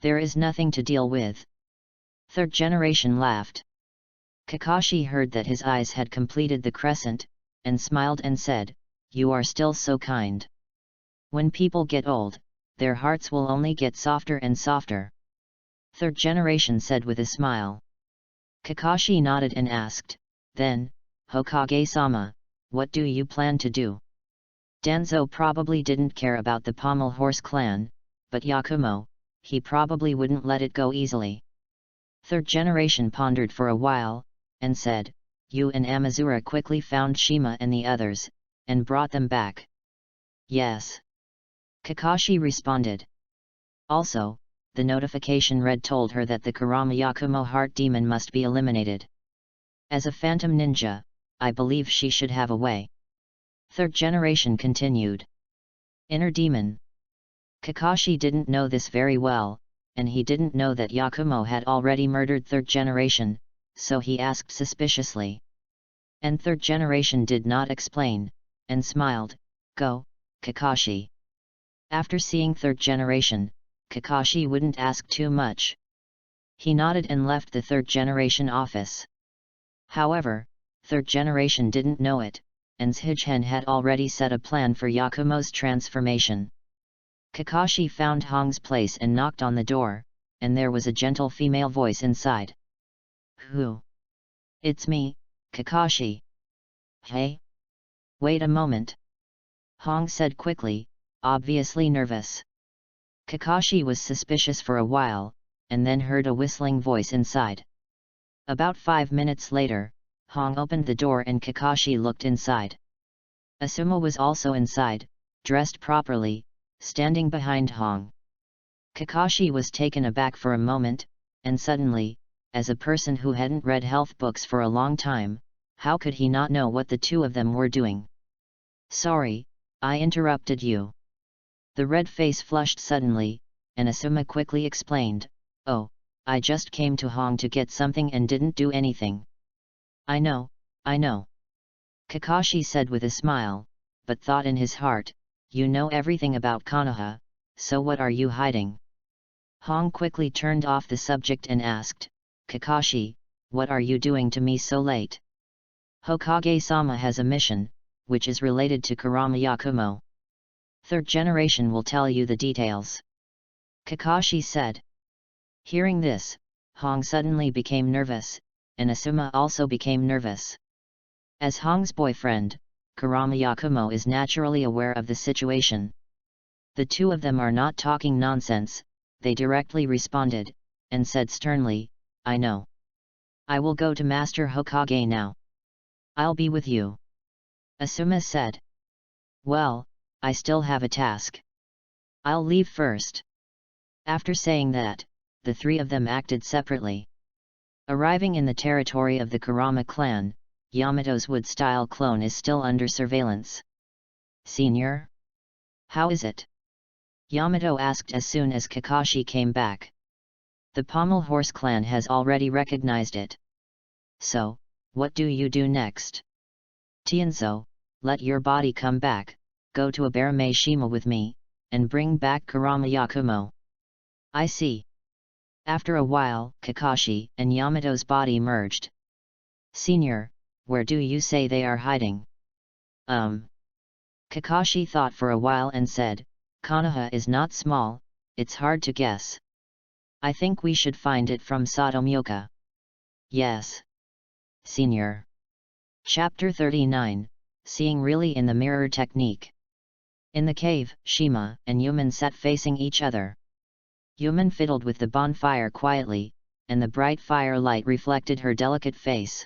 Speaker 1: There is nothing to deal with. Third generation laughed. Kakashi heard that his eyes had completed the crescent, and smiled and said, You are still so kind. When people get old, their hearts will only get softer and softer. Third generation said with a smile. Kakashi nodded and asked, Then, Hokage-sama, what do you plan to do? Danzo probably didn't care about the Pommel Horse clan, but Yakumo, he probably wouldn't let it go easily. Third generation pondered for a while, and said, You and Amazura quickly found Shima and the others, and brought them back. Yes. Kakashi responded. Also, the notification read told her that the Kurama Yakumo heart demon must be eliminated. As a phantom ninja, I believe she should have a way. Third generation continued. Inner demon. Kakashi didn't know this very well, and he didn't know that Yakumo had already murdered third generation, so he asked suspiciously. And third generation did not explain, and smiled, Go, Kakashi. After seeing third generation, Kakashi wouldn't ask too much. He nodded and left the third generation office. However, third generation didn't know it, and Shigen had already set a plan for Yakumo's transformation. Kakashi found Hong's place and knocked on the door, and there was a gentle female voice inside. Who? It's me, Kakashi. Hey? Wait a moment. Hong said quickly, obviously nervous. Kakashi was suspicious for a while, and then heard a whistling voice inside. About 5 minutes later, Hong opened the door and Kakashi looked inside. Asuma was also inside, dressed properly, standing behind Hong. Kakashi was taken aback for a moment, and suddenly, as a person who hadn't read health books for a long time, how could he not know what the two of them were doing? Sorry, I interrupted you. The red face flushed suddenly, and Asuma quickly explained, Oh, I just came to Hong to get something and didn't do anything. I know. Kakashi said with a smile, but thought in his heart, You know everything about Konoha, so what are you hiding? Hong quickly turned off the subject and asked, Kakashi, what are you doing to me so late? Hokage-sama has a mission, which is related to Kurama Yakumo. Third generation will tell you the details. Kakashi said. Hearing this, Hong suddenly became nervous, and Asuma also became nervous. As Hong's boyfriend, Kurama Yakumo is naturally aware of the situation. The two of them are not talking nonsense, they directly responded, and said sternly, I know. I will go to Master Hokage now. I'll be with you. Asuma said. Well, I still have a task. I'll leave first. After saying that, the three of them acted separately. Arriving in the territory of the Kurama clan, Yamato's wood-style clone is still under surveillance. Senior? How is it? Yamato asked as soon as Kakashi came back. The Pommel Horse clan has already recognized it. So, what do you do next? Tianzo, let your body come back, go to Abarame Shima with me, and bring back Kurama Yakumo. I see. After a while, Kakashi and Yamato's body merged. Senior, where do you say they are hiding? Kakashi thought for a while and said, Konoha is not small, it's hard to guess. I think we should find it from Satomyoka. Yes. Senior. Chapter 39, Seeing Really in the Mirror Technique. In the cave, Shima and Yuman sat facing each other. Yuman fiddled with the bonfire quietly, and the bright firelight reflected her delicate face.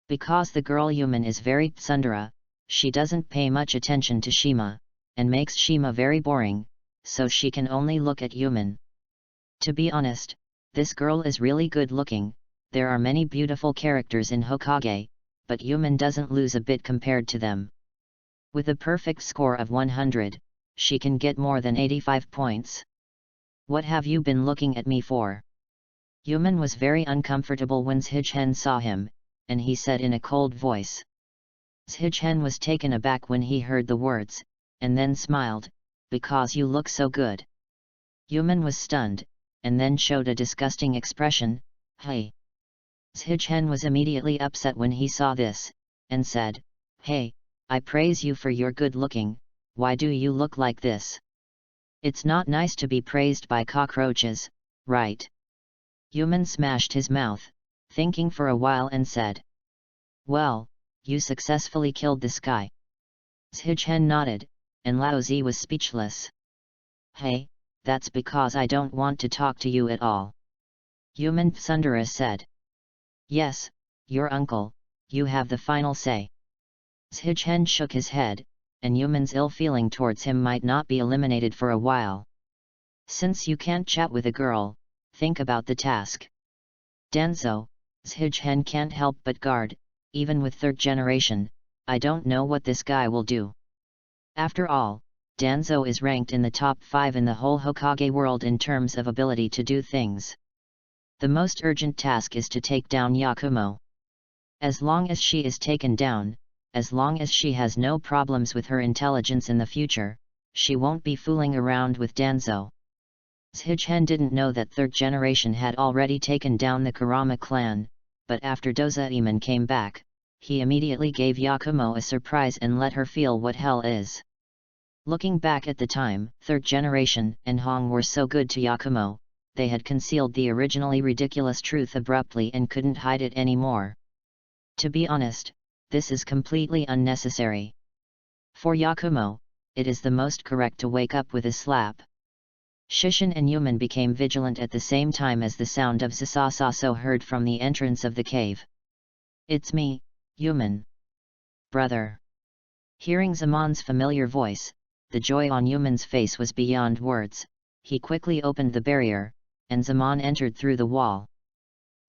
Speaker 1: Because the girl Yuman is very tsundere, she doesn't pay much attention to Shima, and makes Shima very boring, so she can only look at Yuman. To be honest, this girl is really good looking. There are many beautiful characters in Hokage, but Yuman doesn't lose a bit compared to them. With a perfect score of 100, she can get more than 85 points. What have you been looking at me for? Yuman was very uncomfortable when Shichen saw him, and he said in a cold voice. Shichen was taken aback when he heard the words, and then smiled, because you look so good. Yuman was stunned, and then showed a disgusting expression, hey. Shichen was immediately upset when he saw this, and said, hey, I praise you for your good looking, why do you look like this? It's not nice to be praised by cockroaches, right? Yuman smashed his mouth, thinking for a while and said. Well, you successfully killed this guy. Shichen nodded, and Laozi was speechless. Hey, that's because I don't want to talk to you at all. Yuman tsundere said. Yes, your uncle, you have the final say. Shichen shook his head, and Yuman's ill feeling towards him might not be eliminated for a while. Since you can't chat with a girl, think about the task. Danzo, Shichen can't help but guard, even with third generation, I don't know what this guy will do. After all, Danzo is ranked in the top 5 in the whole Hokage world in terms of ability to do things. The most urgent task is to take down Yakumo. As long as she is taken down, as long as she has no problems with her intelligence in the future, she won't be fooling around with Danzo. Shichen didn't know that third generation had already taken down the Kurama clan, but after Dozaemon came back, he immediately gave Yakumo a surprise and let her feel what hell is. Looking back at the time, third generation and Hong were so good to Yakumo, they had concealed the originally ridiculous truth abruptly and couldn't hide it anymore. To be honest, this is completely unnecessary. For Yakumo, it is the most correct to wake up with a slap. Shishin and Yuman became vigilant at the same time as the sound of Zasasaso heard from the entrance of the cave. It's me, Yuman. Brother. Hearing Zamon's familiar voice, the joy on Yuman's face was beyond words. He quickly opened the barrier, and Zamon entered through the wall.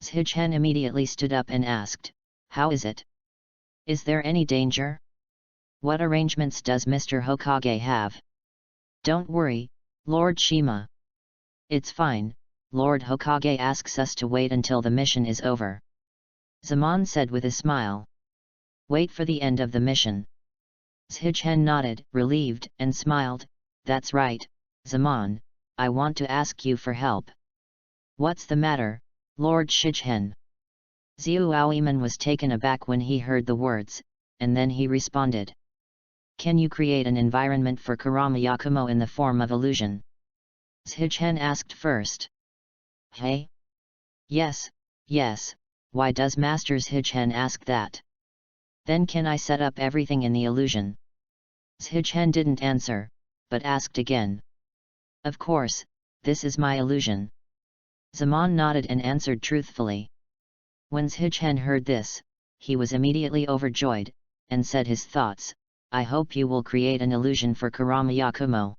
Speaker 1: Shichen immediately stood up and asked, how is it? Is there any danger? What arrangements does Mr. Hokage have? Don't worry, Lord Shima. It's fine, Lord Hokage asks us to wait until the mission is over. Zamon said with a smile. Wait for the end of the mission. Shichen nodded, relieved, and smiled. That's right, Zamon, I want to ask you for help. What's the matter, Lord Shichen? Xiuaoiman was taken aback when he heard the words, and then he responded. Can you create an environment for Kurama Yakumo in the form of illusion? Shichen asked first. Hey? Yes, why does Master Shichen ask that? Then can I set up everything in the illusion? Shichen didn't answer, but asked again. Of course, this is my illusion. Zamon nodded and answered truthfully. When Shichen heard this, he was immediately overjoyed, and said his thoughts, I hope you will create an illusion for Kurama Yakumo.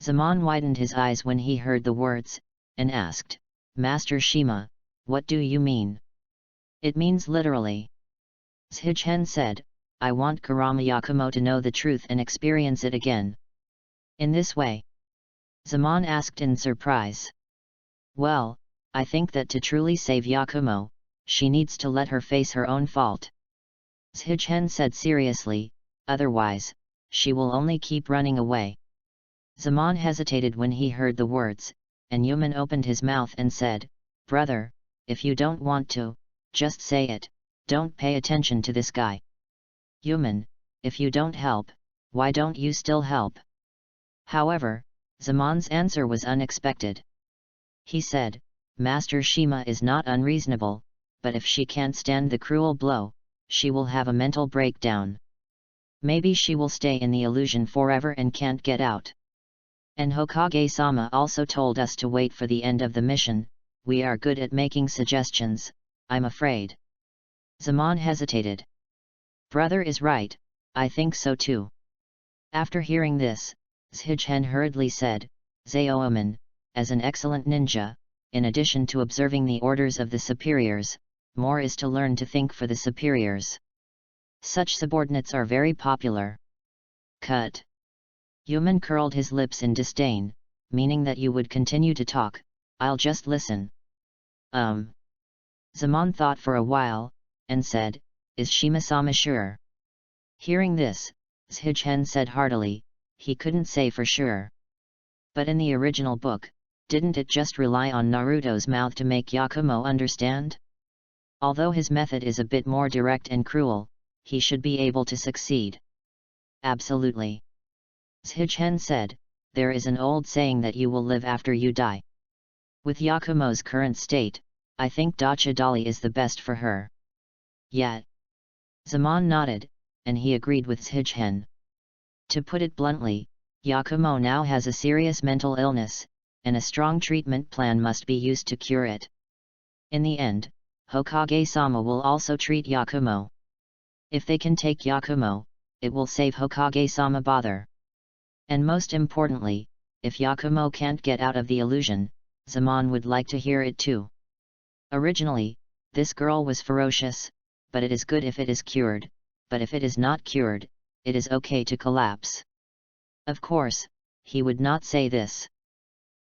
Speaker 1: Zamon widened his eyes when he heard the words, and asked, Master Shima, what do you mean? It means literally. Shichen said, I want Kurama Yakumo to know the truth and experience it again. In this way? Zamon asked in surprise. Well, I think that to truly save Yakumo, she needs to let her face her own fault. Shigen said seriously, otherwise, she will only keep running away. Zaman hesitated when he heard the words, and Yuman opened his mouth and said, "Brother, if you don't want to, just say it, don't pay attention to this guy." "Yuman, if you don't help, why don't you still help?" However, Zaman's answer was unexpected. He said, "Master Shima is not unreasonable, but if she can't stand the cruel blow, she will have a mental breakdown. Maybe she will stay in the illusion forever and can't get out. And Hokage-sama also told us to wait for the end of the mission. We are good at making suggestions, I'm afraid." Zaman hesitated. "Brother is right, I think so too." After hearing this, Shigen hurriedly said, "Zaoman, as an excellent ninja, in addition to observing the orders of the superiors, more is to learn to think for the superiors. Such subordinates are very popular." "Cut." Yuman curled his lips in disdain, meaning that you would continue to talk, I'll just listen. Zaman thought for a while, and said, "Is Shima-sama sure?" Hearing this, Shigen said heartily, he couldn't say for sure. But in the original book, didn't it just rely on Naruto's mouth to make Yakumo understand? Although his method is a bit more direct and cruel, he should be able to succeed. "Absolutely." Shigen said, "There is an old saying that you will live after you die. With Yakumo's current state, I think Dachidali is the best for her." "Yeah." Zaman nodded, and he agreed with Shigen. To put it bluntly, Yakumo now has a serious mental illness, and a strong treatment plan must be used to cure it. In the end, Hokage-sama will also treat Yakumo. If they can take Yakumo, it will save Hokage-sama bother. And most importantly, if Yakumo can't get out of the illusion, Zaman would like to hear it too. Originally, this girl was ferocious, but it is good if it is cured, but if it is not cured, it is okay to collapse. Of course, he would not say this.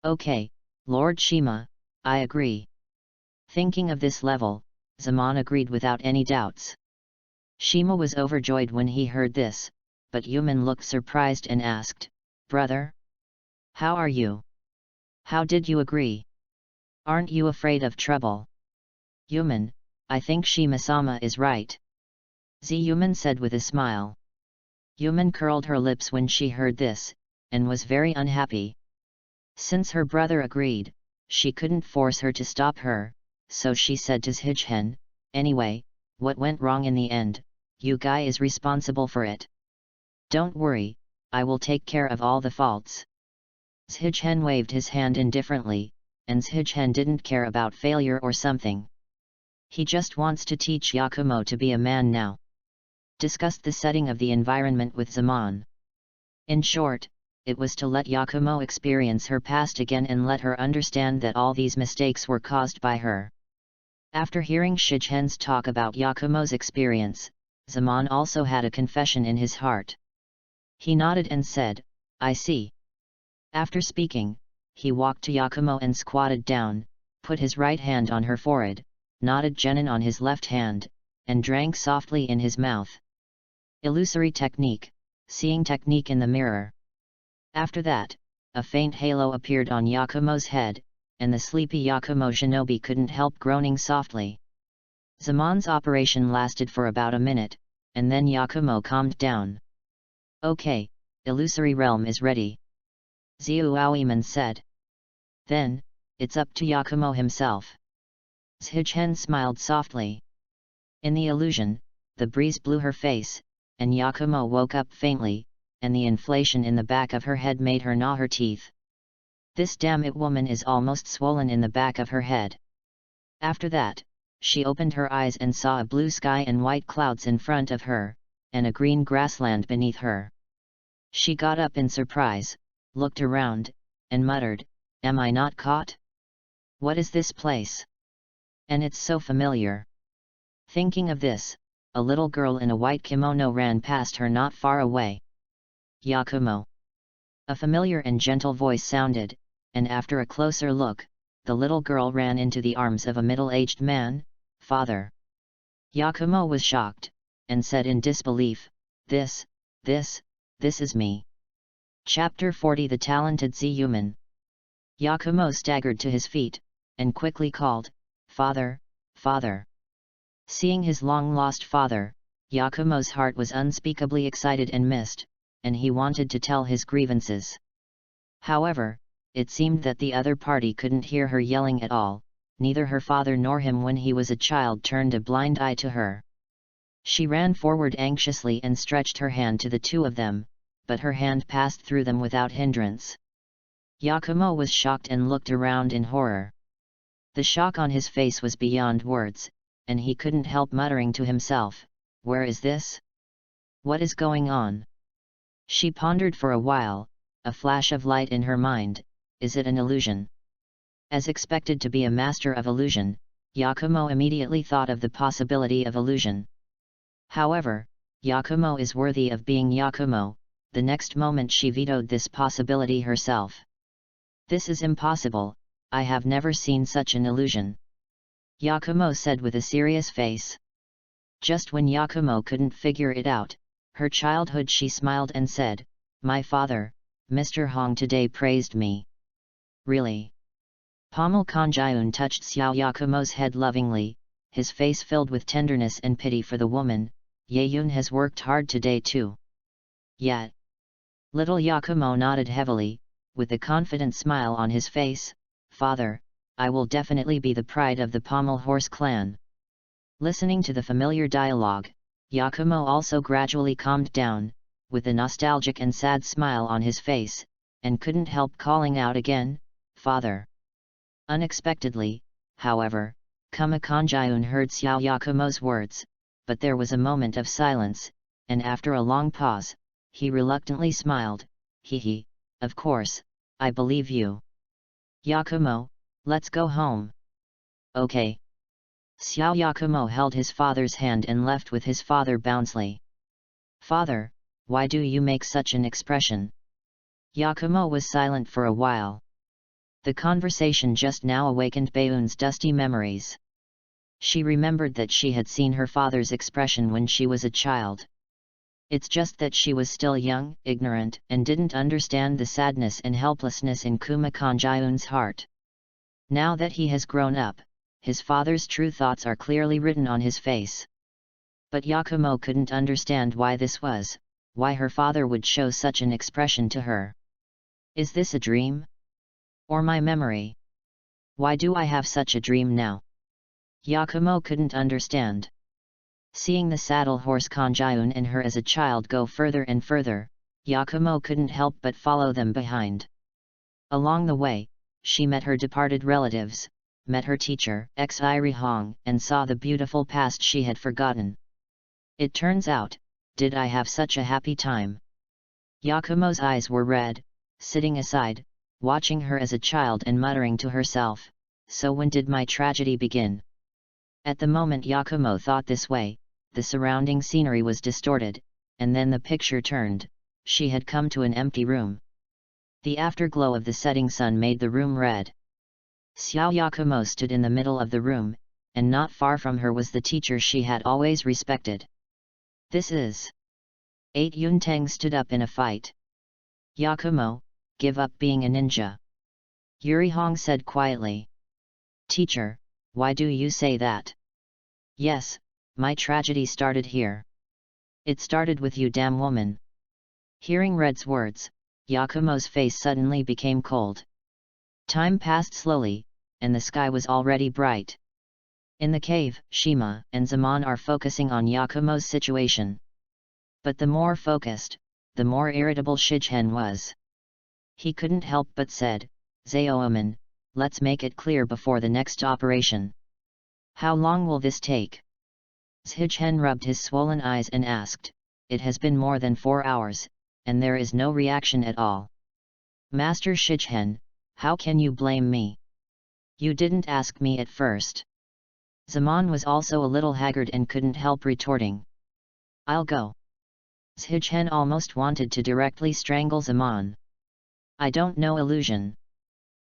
Speaker 1: "Okay, Lord Shima, I agree." Thinking of this level, Zaman agreed without any doubts. Shima was overjoyed when he heard this, but Yuman looked surprised and asked, "Brother? How are you? How did you agree? Aren't you afraid of trouble?" "Yuman, I think Shima-sama is right," Yuman said with a smile. Yuman curled her lips when she heard this, and was very unhappy. Since her brother agreed, she couldn't force her to stop her, so she said to Shigen, "Anyway, what went wrong in the end, you guy is responsible for it. Don't worry, I will take care of all the faults." Shigen waved his hand indifferently, and Shigen didn't care about failure or something. He just wants to teach Yakumo to be a man now. Discussed the setting of the environment with Zaman. In short, it was to let Yakumo experience her past again and let her understand that all these mistakes were caused by her. After hearing Shigen's talk about Yakumo's experience, Zaman also had a confession in his heart. He nodded and said, "I see." After speaking, he walked to Yakumo and squatted down, put his right hand on her forehead, nodded genin on his left hand, and drank softly in his mouth. Illusory technique, seeing technique in the mirror. After that, a faint halo appeared on Yakumo's head, and the sleepy Yakumo shinobi couldn't help groaning softly. Zaman's operation lasted for about a minute, and then Yakumo calmed down. "Okay, illusory realm is ready," Aoiman said. "Then, it's up to Yakumo himself." Shigen smiled softly. In the illusion, the breeze blew her face, and Yakumo woke up faintly, and the inflation in the back of her head made her gnaw her teeth. This damn it woman is almost swollen in the back of her head. After that, she opened her eyes and saw a blue sky and white clouds in front of her, and a green grassland beneath her. She got up in surprise, looked around, and muttered, "Am I not caught? What is this place? And it's so familiar." Thinking of this, a little girl in a white kimono ran past her not far away. "Yakumo." A familiar and gentle voice sounded, and after a closer look, the little girl ran into the arms of a middle-aged man. "Father!" Yakumo was shocked, and said in disbelief, This is me." Chapter 40 The Talented Z-Human. Yakumo staggered to his feet, and quickly called, "Father, father." Seeing his long-lost father, Yakumo's heart was unspeakably excited and missed, and he wanted to tell his grievances. However, it seemed that the other party couldn't hear her yelling at all. Neither her father nor him when he was a child turned a blind eye to her. She ran forward anxiously and stretched her hand to the two of them, but her hand passed through them without hindrance. Yakumo was shocked and looked around in horror. The shock on his face was beyond words, and he couldn't help muttering to himself, "Where is this? What is going on?" She pondered for a while, a flash of light in her mind. Is it an illusion? As expected to be a master of illusion, Yakumo immediately thought of the possibility of illusion. However, Yakumo is worthy of being Yakumo. The next moment she vetoed this possibility herself. "This is impossible, I have never seen such an illusion," Yakumo said with a serious face. Just when Yakumo couldn't figure it out, her childhood, she smiled and said, "My father, Mr. Hong, today praised me." "Really?" Pommel Kanjayun touched Xiao Yakumo's head lovingly, his face filled with tenderness and pity for the woman. "Yeyun has worked hard today too." "Yet." Little Yakumo nodded heavily, with a confident smile on his face. "Father, I will definitely be the pride of the Pommel Horse clan." Listening to the familiar dialogue, Yakumo also gradually calmed down, with a nostalgic and sad smile on his face, and couldn't help calling out again, "Father!" Unexpectedly, however, Kuma Kanjayun heard Xiao Yakumo's words, but there was a moment of silence, and after a long pause, he reluctantly smiled, "Hee, of course, I believe you. Yakumo, let's go home." "Okay." Xiao Yakumo held his father's hand and left with his father Bounsley. "Father, why do you make such an expression?" Yakumo was silent for a while. The conversation just now awakened Bayun's dusty memories. She remembered that she had seen her father's expression when she was a child. It's just that she was still young, ignorant, and didn't understand the sadness and helplessness in Kuma Kanjayun's heart. Now that he has grown up, his father's true thoughts are clearly written on his face. But Yakumo couldn't understand why this was, why her father would show such an expression to her. Is this a dream? Or my memory? Why do I have such a dream now? Yakumo couldn't understand. Seeing the saddle horse Kanjayun and her as a child go further and further, Yakumo couldn't help but follow them behind. Along the way, she met her departed relatives, met her teacher, Xiri Hong, and saw the beautiful past she had forgotten. It turns out, did I have such a happy time? Yakumo's eyes were red, sitting aside, watching her as a child and muttering to herself, "So when did my tragedy begin?" At the moment Yakumo thought this way, the surrounding scenery was distorted, and then the picture turned. She had come to an empty room. The afterglow of the setting sun made the room red. Xiao Yakumo stood in the middle of the room, and not far from her was the teacher she had always respected. "This is..." 8 Yuntang stood up in a fight. "Yakumo, give up being a ninja," Yuri Hong said quietly. "Teacher, why do you say that?" "Yes, my tragedy started here. It started with you, damn woman." Hearing Red's words, Yakumo's face suddenly became cold. Time passed slowly, and the sky was already bright. In the cave, Shima and Zaman are focusing on Yakumo's situation. But the more focused, the more irritable Shigen was. He couldn't help but said, "Zaoman, let's make it clear before the next operation. How long will this take?" Shigen rubbed his swollen eyes and asked, "It has been more than 4 hours, and there is no reaction at all." "Master Shigen, how can you blame me? You didn't ask me at first." Zaman was also a little haggard and couldn't help retorting, "I'll go." Shigen almost wanted to directly strangle Zaman. "I don't know illusion.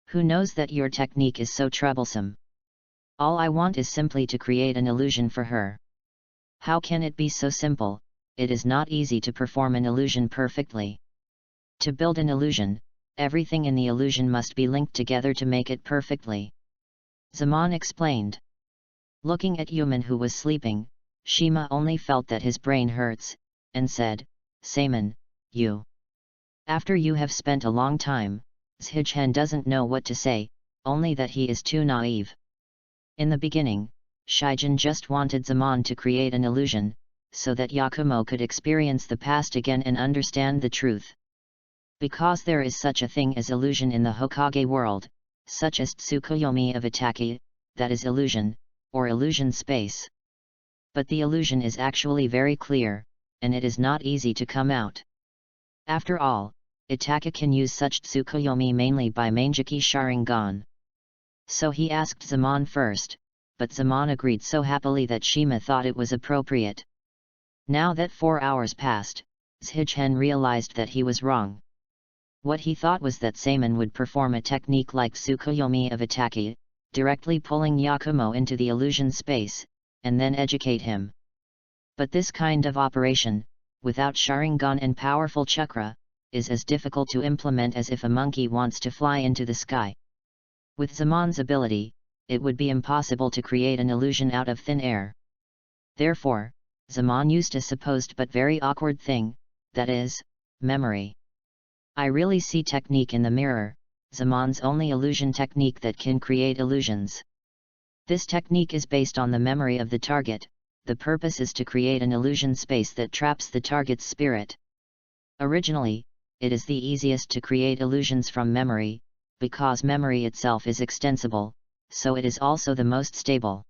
Speaker 1: Who knows that your technique is so troublesome? All I want is simply to create an illusion for her. How can it be so simple? It is not easy to perform an illusion perfectly. To build an illusion, everything in the illusion must be linked together to make it perfectly. Zaman explained. Looking at Yuman, who was sleeping, Shima only felt that his brain hurts, and said, "Saman, you. After you have spent a long time, Zhichen doesn't know what to say, only that he is too naive." In the beginning, Shijin just wanted Zaman to create an illusion, so that Yakumo could experience the past again and understand the truth. Because there is such a thing as illusion in the Hokage world, such as Tsukuyomi of Itaki, that is illusion, or illusion space. But the illusion is actually very clear, and it is not easy to come out. After all, Itaka can use such Tsukuyomi mainly by Manjiki Sharingan. So he asked Zaman first, but Zaman agreed so happily that Shima thought it was appropriate. Now that 4 hours passed, Zhichen realized that he was wrong. What he thought was that Saman would perform a technique like Tsukuyomi of Itaki, directly pulling Yakumo into the illusion space, and then educate him. But this kind of operation, without Sharingan and powerful chakra, is as difficult to implement as if a monkey wants to fly into the sky. With Zaman's ability, it would be impossible to create an illusion out of thin air. Therefore, Zaman used a supposed but very awkward thing, that is, memory. I really see technique in the mirror, Zaman's only illusion technique that can create illusions. This technique is based on the memory of the target. The purpose is to create an illusion space that traps the target's spirit. Originally, it is the easiest to create illusions from memory, because memory itself is extensible, so it is also the most stable.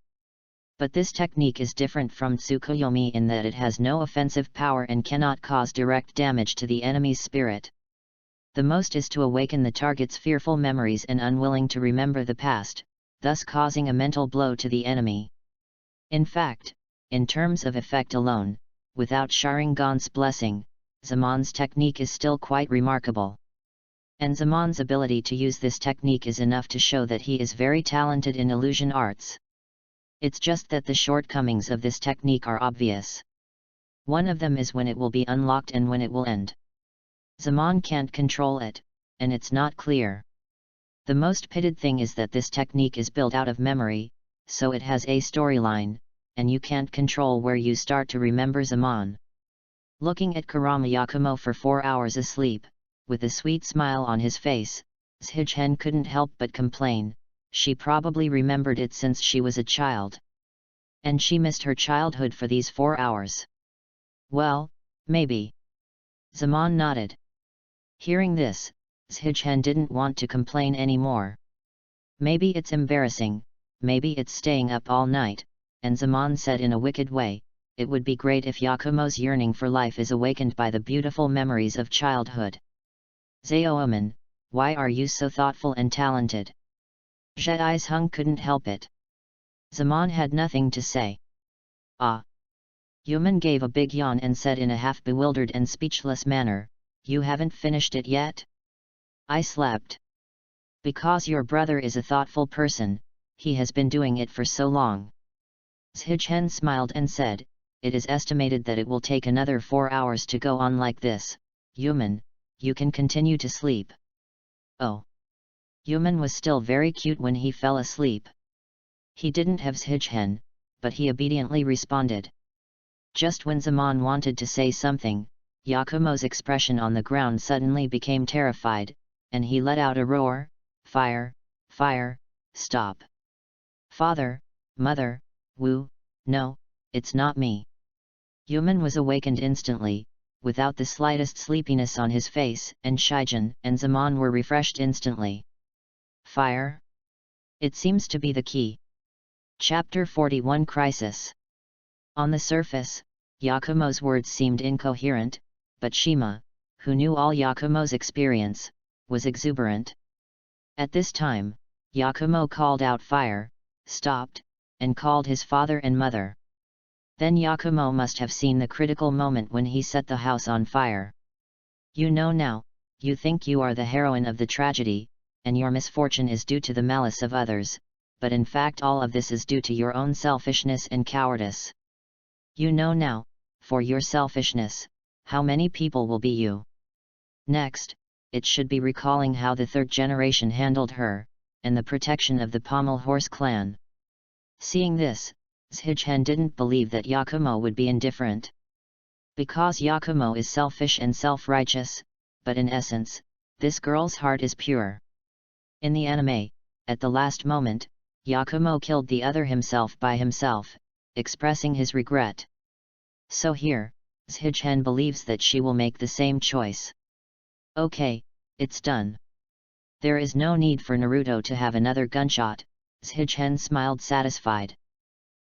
Speaker 1: But this technique is different from Tsukuyomi in that it has no offensive power and cannot cause direct damage to the enemy's spirit. The most is to awaken the target's fearful memories and unwilling to remember the past, thus causing a mental blow to the enemy. In fact, in terms of effect alone, without Sharingan's blessing, Zaman's technique is still quite remarkable. And Zaman's ability to use this technique is enough to show that he is very talented in illusion arts. It's just that the shortcomings of this technique are obvious. One of them is when it will be unlocked and when it will end. Zaman can't control it, and it's not clear. The most pitted thing is that this technique is built out of memory, so it has a storyline, and you can't control where you start to remember Zaman. Looking at Kurama Yakumo for 4 hours asleep, with a sweet smile on his face, Zhichen couldn't help but complain, she probably remembered it since she was a child. And she missed her childhood for these 4 hours. Well, maybe. Zaman nodded. Hearing this, Zhichen didn't want to complain anymore. Maybe it's embarrassing, maybe it's staying up all night, and Zaman said in a wicked way, it would be great if Yakumo's yearning for life is awakened by the beautiful memories of childhood. Zaoman, why are you so thoughtful and talented? Zhai's Hung couldn't help it. Zaman had nothing to say. Ah! Yuman gave a big yawn and said in a half-bewildered and speechless manner, you haven't finished it yet? I slept. Because your brother is a thoughtful person, he has been doing it for so long. Zhichen smiled and said, it is estimated that it will take another 4 hours to go on like this. Yuman, you can continue to sleep. Oh! Yuman was still very cute when he fell asleep. He didn't have Zhichen, but he obediently responded. Just when Zaman wanted to say something, Yakumo's expression on the ground suddenly became terrified, and he let out a roar, fire, fire, stop. Father, mother, woo, no, it's not me. Yuman was awakened instantly, without the slightest sleepiness on his face, and Shijin and Zaman were refreshed instantly. Fire? It seems to be the key. Chapter 41 Crisis. On the surface, Yakumo's words seemed incoherent, but Shima, who knew all Yakumo's experience, was exuberant. At this time, Yakumo called out fire, stopped, and called his father and mother. Then Yakumo must have seen the critical moment when he set the house on fire. You know now, you think you are the heroine of the tragedy, and your misfortune is due to the malice of others, but in fact all of this is due to your own selfishness and cowardice. You know now, for your selfishness, how many people will be you. Next, it should be recalling how the third generation handled her, and the protection of the Pommel Horse clan. Seeing this, Zhichen didn't believe that Yakumo would be indifferent. Because Yakumo is selfish and self-righteous, but in essence, this girl's heart is pure. In the anime, at the last moment, Yakumo killed the other himself by himself, expressing his regret. So here, Zhichen believes that she will make the same choice. Okay, it's done. There is no need for Naruto to have another gunshot, Zhichen smiled satisfied.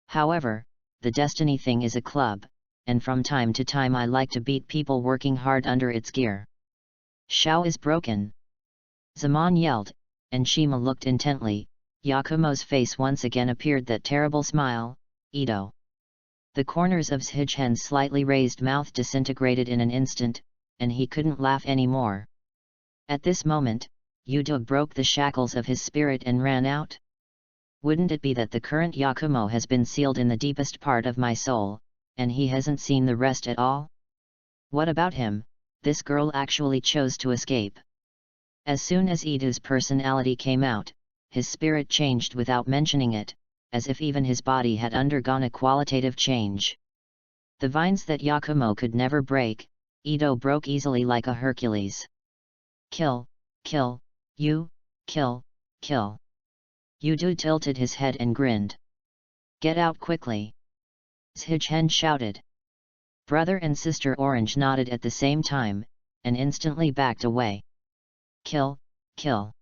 Speaker 1: However, the destiny thing is a club, and from time to time I like to beat people working hard under its gear. Shao is broken. Zaman yelled, and Shima looked intently. Yakumo's face once again appeared that terrible smile, Ito. The corners of Zhichen's slightly raised mouth disintegrated in an instant, and he couldn't laugh anymore. At this moment, Yudo broke the shackles of his spirit and ran out. Wouldn't it be that the current Yakumo has been sealed in the deepest part of my soul, and he hasn't seen the rest at all? What about him? This girl actually chose to escape. As soon as Ito's personality came out, his spirit changed without mentioning it, as if even his body had undergone a qualitative change. The vines that Yakumo could never break, Ito broke easily like a Hercules. Kill, kill, you, kill, kill. Yudo tilted his head and grinned. Get out quickly! Zhichen shouted. Brother and Sister Orange nodded at the same time, and instantly backed away. Kill, kill!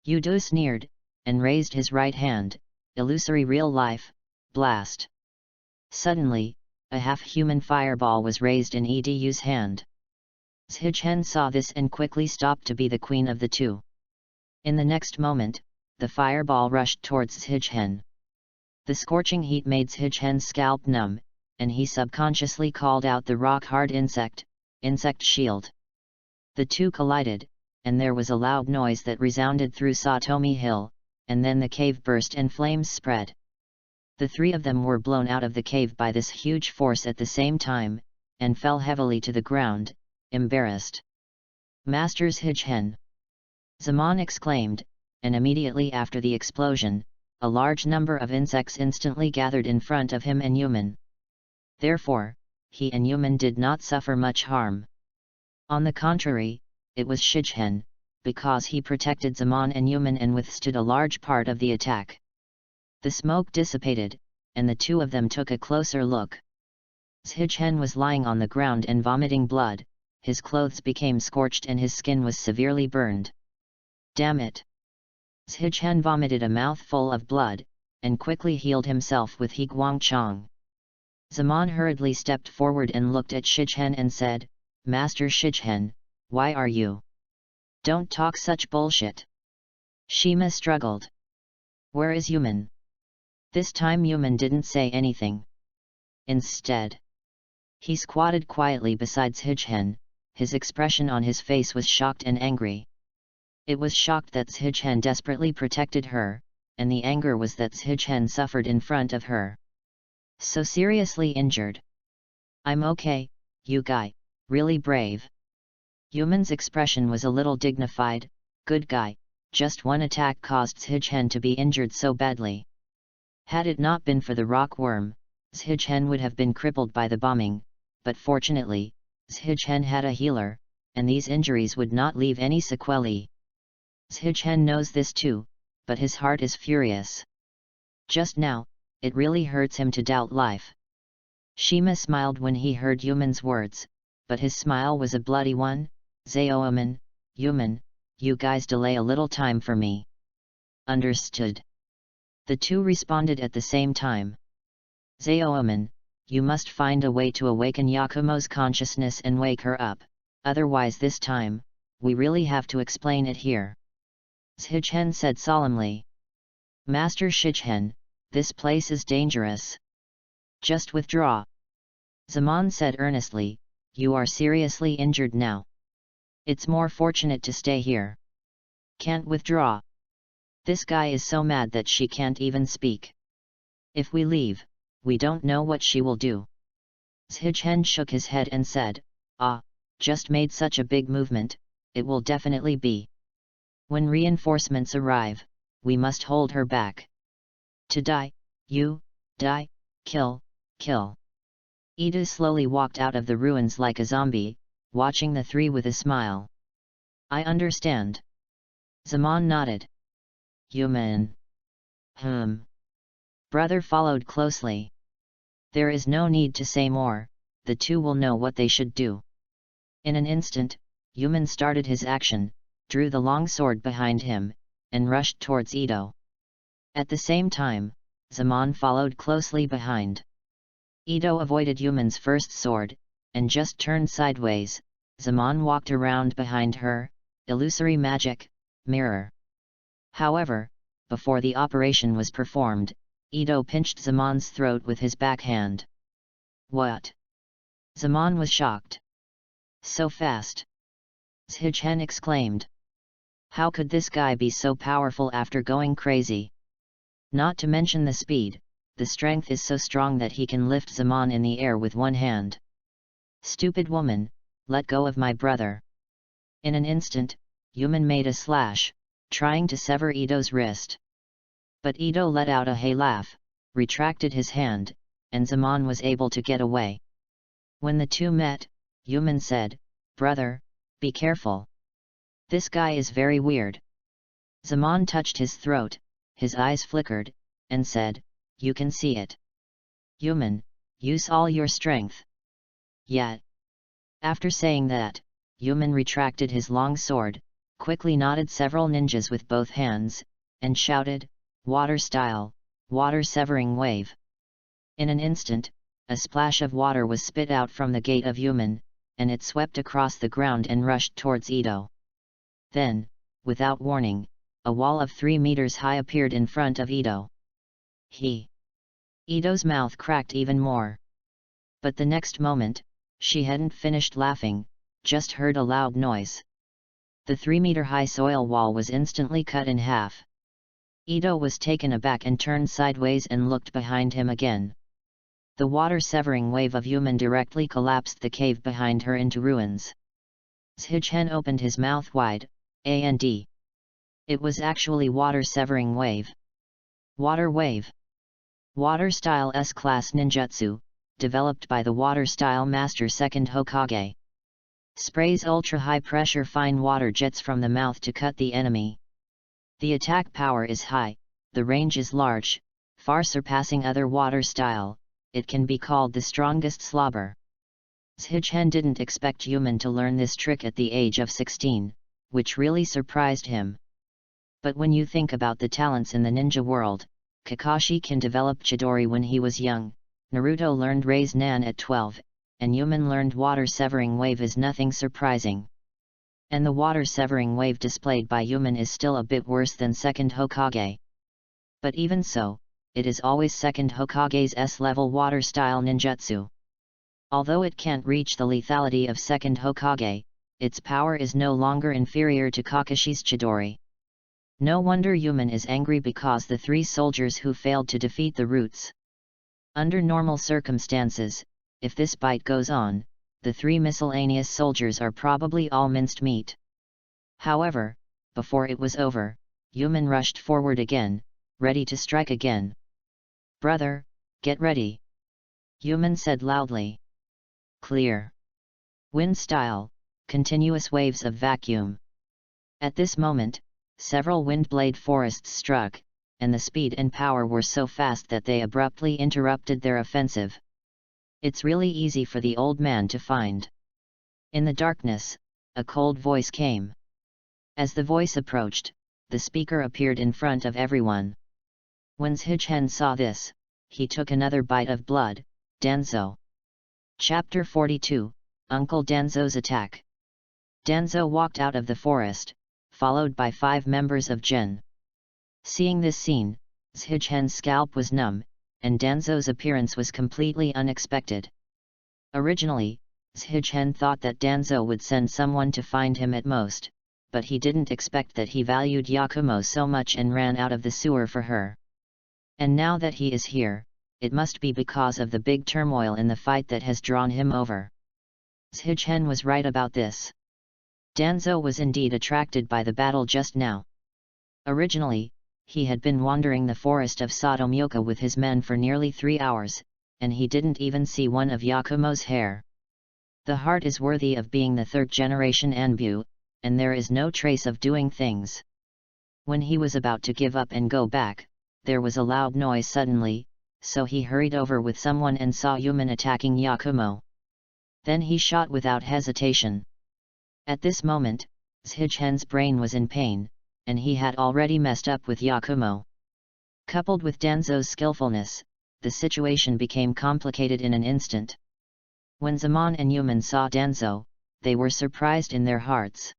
Speaker 1: Yudo sneered, and raised his right hand, illusory real-life, blast. Suddenly, a half-human fireball was raised in Edu's hand. Zhichen saw this and quickly stopped to be the queen of the two. In the next moment, the fireball rushed towards Zhichen. The scorching heat made Zhichen's scalp numb, and he subconsciously called out the rock-hard insect shield. The two collided, and there was a loud noise that resounded through Satomi Hill, and then the cave burst and flames spread. The three of them were blown out of the cave by this huge force at the same time, and fell heavily to the ground, embarrassed. Master Zhichen! Zaman exclaimed, and immediately after the explosion, a large number of insects instantly gathered in front of him and Yuman. Therefore, he and Yuman did not suffer much harm. On the contrary, it was Zhichen, because he protected Zaman and Yuman and withstood a large part of the attack. The smoke dissipated, and the two of them took a closer look. Zhichen was lying on the ground and vomiting blood, his clothes became scorched and his skin was severely burned. Damn it! Zhichen vomited a mouthful of blood, and quickly healed himself with Higuangchong. Zaman hurriedly stepped forward and looked at Zhichen and said, Master Zhichen, why are you? Don't talk such bullshit. Shima struggled. Where is Yuman? This time Yuman didn't say anything. Instead, he squatted quietly beside Zhichen. His expression on his face was shocked and angry. It was shocked that Zhichen desperately protected her, and the anger was that Zhichen suffered in front of her. So seriously injured. I'm okay, you guy, really brave. Yuman's expression was a little dignified, good guy, just one attack caused Zhichen to be injured so badly. Had it not been for the rock worm, Zhichen would have been crippled by the bombing, but fortunately, Zhichen had a healer, and these injuries would not leave any sequelae. Zhichen knows this too, but his heart is furious. Just now, it really hurts him to doubt life. Shima smiled when he heard Yuman's words, but his smile was a bloody one. Zaoaman, Yuman, you guys delay a little time for me. Understood. The two responded at the same time. Zaoaman, you must find a way to awaken Yakumo's consciousness and wake her up, otherwise this time, we really have to explain it here. Zhichen said solemnly. Master Zhichen, this place is dangerous. Just withdraw. Zaman said earnestly, you are seriously injured now. It's more fortunate to stay here. Can't withdraw. This guy is so mad that she can't even speak. If we leave, we don't know what she will do. Zhichen shook his head and said, just made such a big movement, it will definitely be. When reinforcements arrive, we must hold her back. To die, you, die, kill, kill. Ida slowly walked out of the ruins like a zombie, watching the three with a smile. I understand. Zaman nodded. Human. Brother followed closely. There is no need to say more, the two will know what they should do. In an instant, Human started his action, drew the long sword behind him, and rushed towards Ito. At the same time, Zaman followed closely behind. Ito avoided Human's first sword, and just turned sideways. Zaman walked around behind her, illusory magic, mirror. However, before the operation was performed, Ito pinched Zaman's throat with his backhand. What? Zaman was shocked. So fast! Zhichen exclaimed. How could this guy be so powerful after going crazy? Not to mention the speed, the strength is so strong that he can lift Zaman in the air with one hand. Stupid woman, let go of my brother. In an instant, Human made a slash, trying to sever Ito's wrist. But Ito let out a hey laugh, retracted his hand, and Zaman was able to get away. When the two met, Human said, Brother, be careful. This guy is very weird. Zaman touched his throat, his eyes flickered, and said, You can see it. Human, use all your strength. Yet. After saying that, Human retracted his long sword, quickly knotted several ninjas with both hands, and shouted, Water style, water severing wave. In an instant, a splash of water was spit out from the gate of Human, and it swept across the ground and rushed towards Ito. Then, without warning, a wall of 3 meters high appeared in front of Ito. Ito's mouth cracked even more. But the next moment, she hadn't finished laughing, just heard a loud noise. The 3-meter-high soil wall was instantly cut in half. Ito was taken aback and turned sideways and looked behind him again. The water-severing wave of Human directly collapsed the cave behind her into ruins. Zhichen opened his mouth wide, and it was actually water-severing wave. Water wave. Water-style S-class ninjutsu, developed by the water-style master 2nd Hokage. Sprays ultra-high-pressure fine water jets from the mouth to cut the enemy. The attack power is high, the range is large, far surpassing other water-style. It can be called the strongest slobber. Zhichen didn't expect Human to learn this trick at the age of 16, which really surprised him. But when you think about the talents in the ninja world, Kakashi can develop Chidori when he was young, Naruto learned Raise Nan at 12, and Human learned water-severing wave is nothing surprising. And the water-severing wave displayed by Human is still a bit worse than 2nd Hokage. But even so, it is always 2nd Hokage's S-level water-style ninjutsu. Although it can't reach the lethality of 2nd Hokage, its power is no longer inferior to Kakashi's Chidori. No wonder Human is angry because the 3 soldiers who failed to defeat the Roots. Under normal circumstances, if this fight goes on, the 3 miscellaneous soldiers are probably all minced meat. However, before it was over, Human rushed forward again, ready to strike again. Brother, get ready. Human said loudly. Clear. Wind style, continuous waves of vacuum. At this moment, several windblade forests struck, and the speed and power were so fast that they abruptly interrupted their offensive. It's really easy for the old man to find. In the darkness, a cold voice came. As the voice approached, the speaker appeared in front of everyone. When Zhichen saw this, he took another bite of blood. Danzo. Chapter 42, Uncle Danzo's Attack. Danzo walked out of the forest, followed by 5 members of Jin. Seeing this scene, Zhichen's scalp was numb, and Danzo's appearance was completely unexpected. Originally, Zhichen thought that Danzo would send someone to find him at most, but he didn't expect that he valued Yakumo so much and ran out of the sewer for her. And now that he is here, it must be because of the big turmoil in the fight that has drawn him over. Shigen was right about this. Danzo was indeed attracted by the battle just now. Originally, he had been wandering the forest of Satomyoka with his men for nearly 3 hours, and he didn't even see one of Yakumo's hair. The heart is worthy of being the third-generation Anbu, and there is no trace of doing things. When he was about to give up and go back, there was a loud noise suddenly, so he hurried over with someone and saw Yuman attacking Yakumo. Then he shot without hesitation. At this moment, Shigen's brain was in pain, and he had already messed up with Yakumo. Coupled with Danzo's skillfulness, the situation became complicated in an instant. When Zaman and Yuman saw Danzo, they were surprised in their hearts.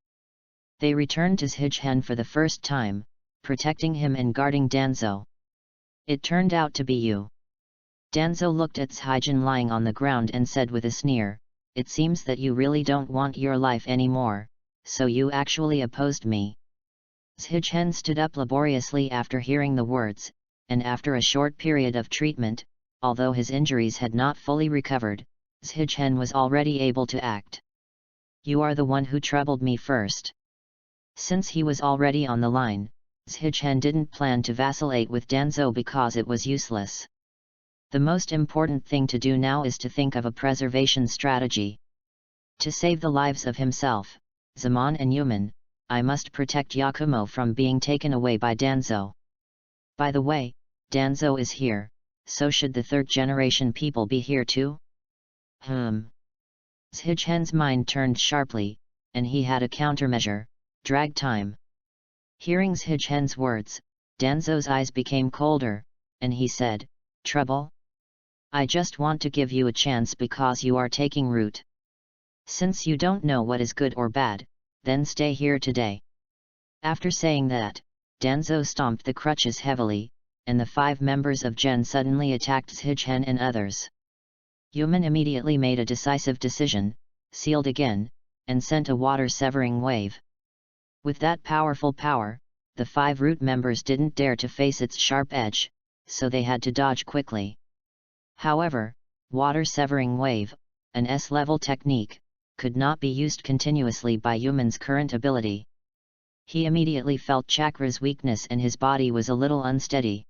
Speaker 1: They returned to Shigen for the first time, protecting him and guarding Danzo. It turned out to be you. Danzo looked at Shigen lying on the ground and said with a sneer, "It seems that you really don't want your life anymore, so you actually opposed me." Shigen stood up laboriously after hearing the words, and after a short period of treatment, although his injuries had not fully recovered, Shigen was already able to act. "You are the one who troubled me first." Since he was already on the line, Shigen didn't plan to vacillate with Danzo because it was useless. The most important thing to do now is to think of a preservation strategy. To save the lives of himself, Zaman and Yuman, I must protect Yakumo from being taken away by Danzo. By the way, Danzo is here, so should the third-generation people be here too? Shigen's mind turned sharply, and he had a countermeasure: drag time. Hearing Shigen's words, Danzo's eyes became colder, and he said, "Trouble? I just want to give you a chance because you are taking root. Since you don't know what is good or bad, then stay here today." After saying that, Danzo stomped the crutches heavily, and the 5 members of Gen suddenly attacked Shigen and others. Yuman immediately made a decisive decision, sealed again, and sent a water-severing wave. With that powerful power, the 5 root members didn't dare to face its sharp edge, so they had to dodge quickly. However, water-severing wave, an S-level technique, could not be used continuously by Yuman's current ability. He immediately felt Chakra's weakness and his body was a little unsteady.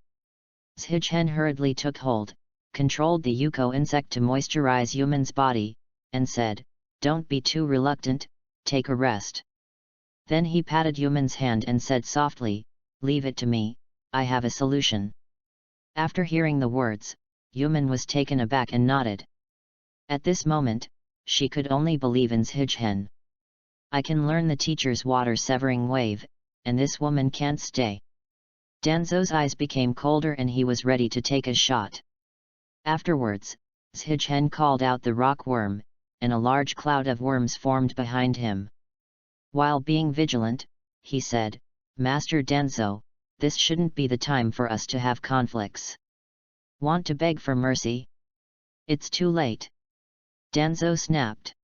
Speaker 1: Shigen hurriedly took hold, controlled the Yuko insect to moisturize Yuman's body, and said, "Don't be too reluctant, take a rest." Then he patted Yuman's hand and said softly, "Leave it to me, I have a solution." After hearing the words, Yuman was taken aback and nodded. At this moment, she could only believe in Shigen. "I can learn the teacher's water-severing wave, and this woman can't stay." Danzo's eyes became colder and he was ready to take a shot. Afterwards, Shigen called out the rock worm, and a large cloud of worms formed behind him. While being vigilant, he said, "Master Danzo, this shouldn't be the time for us to have conflicts. Want to beg for mercy? It's too late." Danzo snapped.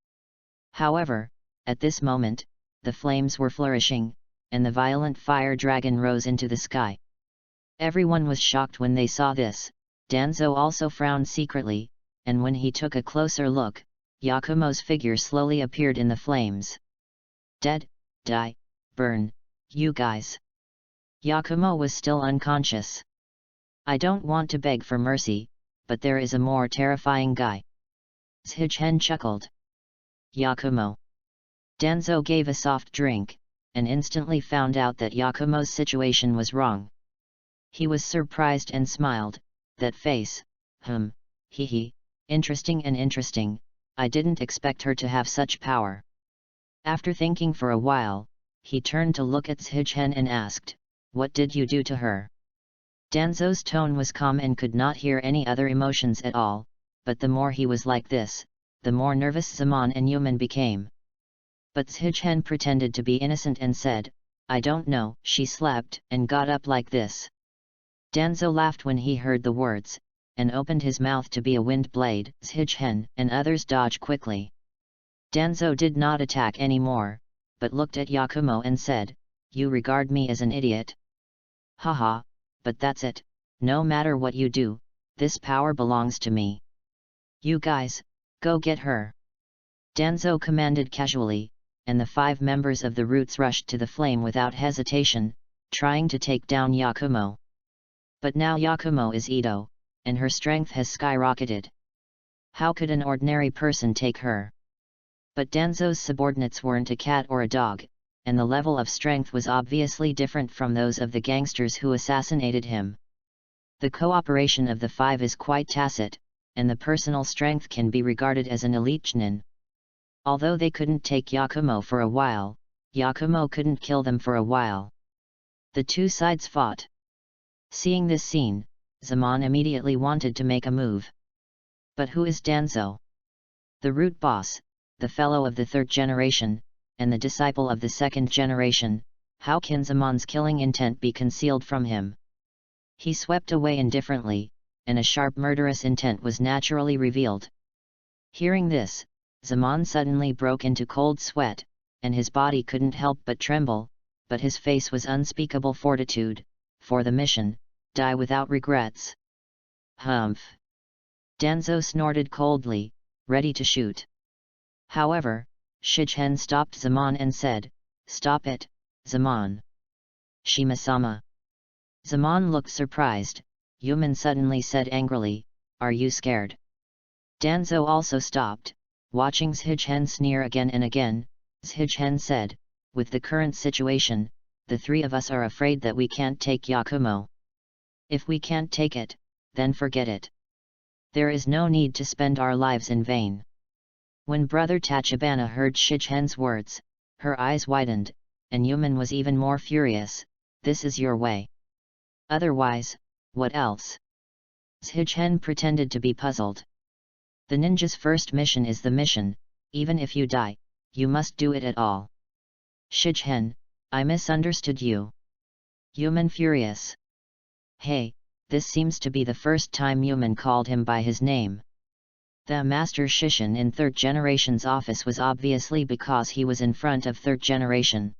Speaker 1: However, at this moment, the flames were flourishing, and the violent fire dragon rose into the sky. Everyone was shocked when they saw this. Danzo also frowned secretly, and when he took a closer look, Yakumo's figure slowly appeared in the flames. "Dead, die, burn, you guys." Yakumo was still unconscious. "I don't want to beg for mercy, but there is a more terrifying guy." Shigen chuckled. "Yakumo." Danzo gave a soft drink, and instantly found out that Yakumo's situation was wrong. He was surprised and smiled, "That face, hee, interesting, I didn't expect her to have such power." After thinking for a while, he turned to look at Shigen and asked, "What did you do to her?" Danzo's tone was calm and could not hear any other emotions at all, but the more he was like this, the more nervous Zaman and Yuman became. But Shigen pretended to be innocent and said, "I don't know, she slept and got up like this." Danzo laughed when he heard the words, and opened his mouth to be a wind blade. Shigen and others dodged quickly. Danzo did not attack anymore, but looked at Yakumo and said, "You regard me as an idiot? Haha, but that's it, no matter what you do, this power belongs to me. You guys, go get her." Danzo commanded casually, and the 5 members of the Roots rushed to the flame without hesitation, trying to take down Yakumo. But now Yakumo is Ito, and her strength has skyrocketed. How could an ordinary person take her? But Danzo's subordinates weren't a cat or a dog, and the level of strength was obviously different from those of the gangsters who assassinated him. The cooperation of the 5 is quite tacit, and the personal strength can be regarded as an elite Chunin. Although they couldn't take Yakumo for a while, Yakumo couldn't kill them for a while. The 2 sides fought. Seeing this scene, Zaman immediately wanted to make a move. But who is Danzo? The root boss, the fellow of the 3rd generation, and the disciple of the 2nd generation, how can Zaman's killing intent be concealed from him? He swept away indifferently, and a sharp murderous intent was naturally revealed. Hearing this, Zaman suddenly broke into cold sweat, and his body couldn't help but tremble, but his face was unspeakable fortitude, for the mission, die without regrets. Humph! Danzo snorted coldly, ready to shoot. However, Shichen stopped Zaman and said, "Stop it, Zaman." "Shima-sama." Zaman looked surprised. Yuman suddenly said angrily, "Are you scared?" Danzo also stopped, watching Shichen sneer again and again. Shichen said, "With the current situation, the 3 of us are afraid that we can't take Yakumo. If we can't take it, then forget it. There is no need to spend our lives in vain." When Brother Tachibana heard Shichen's words, her eyes widened, and Yuman was even more furious. "This is your way. Otherwise, what else?" Shichen pretended to be puzzled. "The ninja's first mission is the mission, even if you die, you must do it at all." "Shichen, I misunderstood you." Yuman furious. "Hey, this seems to be the first time Yuman called him by his name." The Master Shishin in 3rd generation's office was obviously because he was in front of 3rd generation.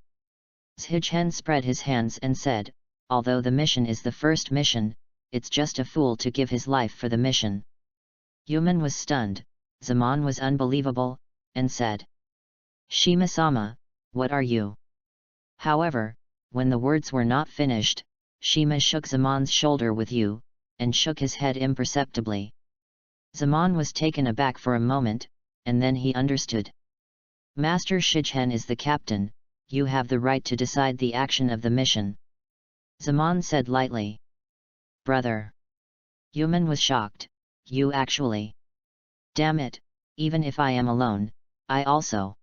Speaker 1: Shichen spread his hands and said, "Although the mission is the first mission, it's just a fool to give his life for the mission." Yuman was stunned, Zaman was unbelievable, and said, "Shima-sama, what are you?" However, when the words were not finished, Shima shook Zaman's shoulder with you, and shook his head imperceptibly. Zaman was taken aback for a moment, and then he understood. "Master Shichen is the captain, you have the right to decide the action of the mission." Zaman said lightly. "Brother." Yuman was shocked, "You actually? Damn it, even if I am alone, I also.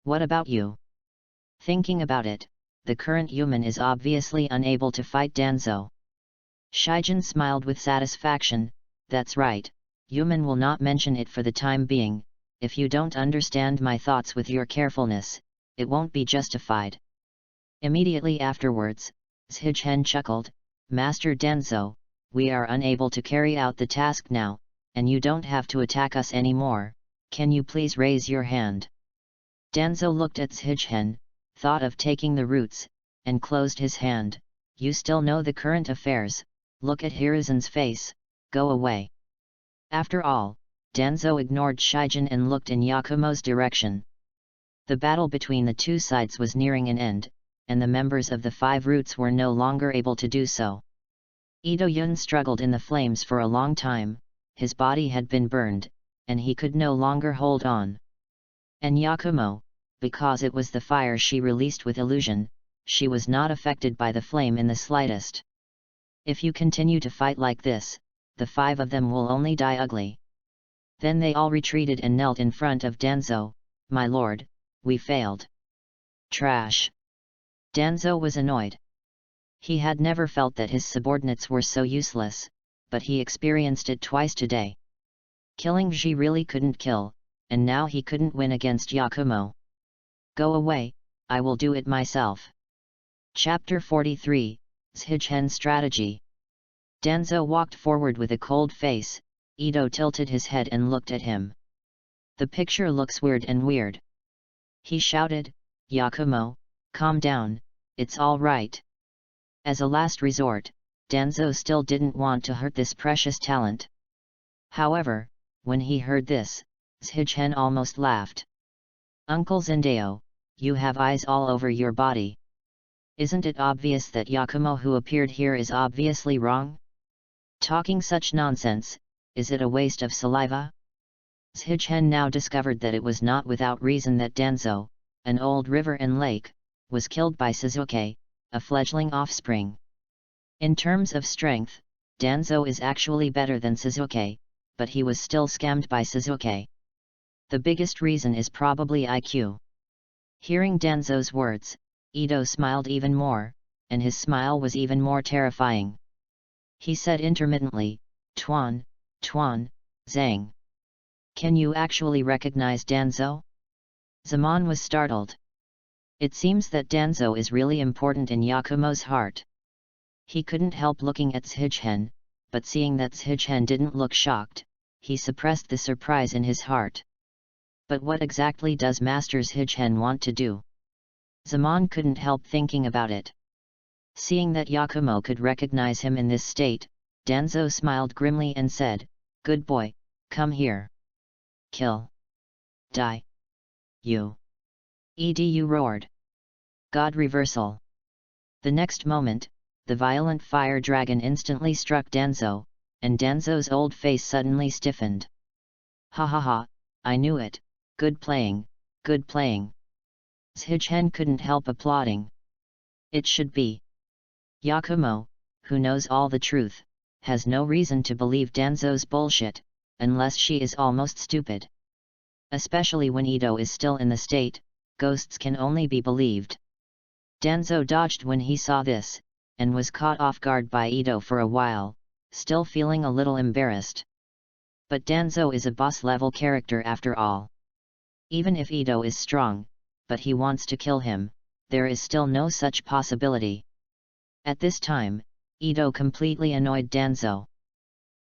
Speaker 1: What about you?" Thinking about it, the current Yuman is obviously unable to fight Danzo. Shijen smiled with satisfaction, "That's right. Yuman will not mention it for the time being. If you don't understand my thoughts with your carefulness, it won't be justified." Immediately afterwards, Shichen chuckled, "Master Danzo, we are unable to carry out the task now, and you don't have to attack us anymore. Can you please raise your hand?" Danzo looked at Shichen, thought of taking the roots, and closed his hand. "You still know the current affairs, look at Hiruzen's face, go away." After all, Danzo ignored Shijen and looked in Yakumo's direction. The battle between the 2 sides was nearing an end, and the members of the 5 roots were no longer able to do so. Ito Yun struggled in the flames for a long time, his body had been burned, and he could no longer hold on. And Yakumo, because it was the fire she released with illusion, she was not affected by the flame in the slightest. "If you continue to fight like this, the 5 of them will only die ugly." Then they all retreated and knelt in front of Danzo. "My lord, we failed." Trash! Danzo was annoyed. He had never felt that his subordinates were so useless, but he experienced it twice today. Killing Ji really couldn't kill, and now he couldn't win against Yakumo. "Go away, I will do it myself." Chapter 43, Shichen's Strategy. Danzo walked forward with a cold face. Ito tilted his head and looked at him. "The picture looks weird and weird." He shouted, Yakumo, calm down, it's all right. As a last resort, Danzo still didn't want to hurt this precious talent. However, when he heard this, Shigen almost laughed. Uncle Zendao, you have eyes all over your body. Isn't it obvious that Yakumo who appeared here is obviously wrong? Talking such nonsense, is it a waste of saliva? Shigen now discovered that it was not without reason that Danzo, an old river and lake, was killed by Suzuki, a fledgling offspring. In terms of strength, Danzo is actually better than Suzuki, but he was still scammed by Suzuki. The biggest reason is probably IQ. Hearing Danzo's words, Ito smiled even more, and his smile was even more terrifying. He said intermittently, Tuan, Zhang. Can you actually recognize Danzo? Zaman was startled. It seems that Danzo is really important in Yakumo's heart. He couldn't help looking at Shigen, but seeing that Shigen didn't look shocked, he suppressed the surprise in his heart. But what exactly does Master Shigen want to do? Zaman couldn't help thinking about it. Seeing that Yakumo could recognize him in this state, Danzo smiled grimly and said, "Good boy, come here. Kill. Die. You." Edu roared. God reversal. The next moment, the violent fire dragon instantly struck Danzo, and Danzo's old face suddenly stiffened. "Ha ha ha, I knew it, good playing, good playing." Shigen couldn't help applauding. It should be. Yakumo, who knows all the truth, has no reason to believe Danzo's bullshit, unless she is almost stupid. Especially when Ito is still in the state, ghosts can only be believed. Danzo dodged when he saw this, and was caught off guard by Ito for a while, still feeling a little embarrassed. But Danzo is a boss-level character after all. Even if Ito is strong, but he wants to kill him, there is still no such possibility. At this time, Ito completely annoyed Danzo.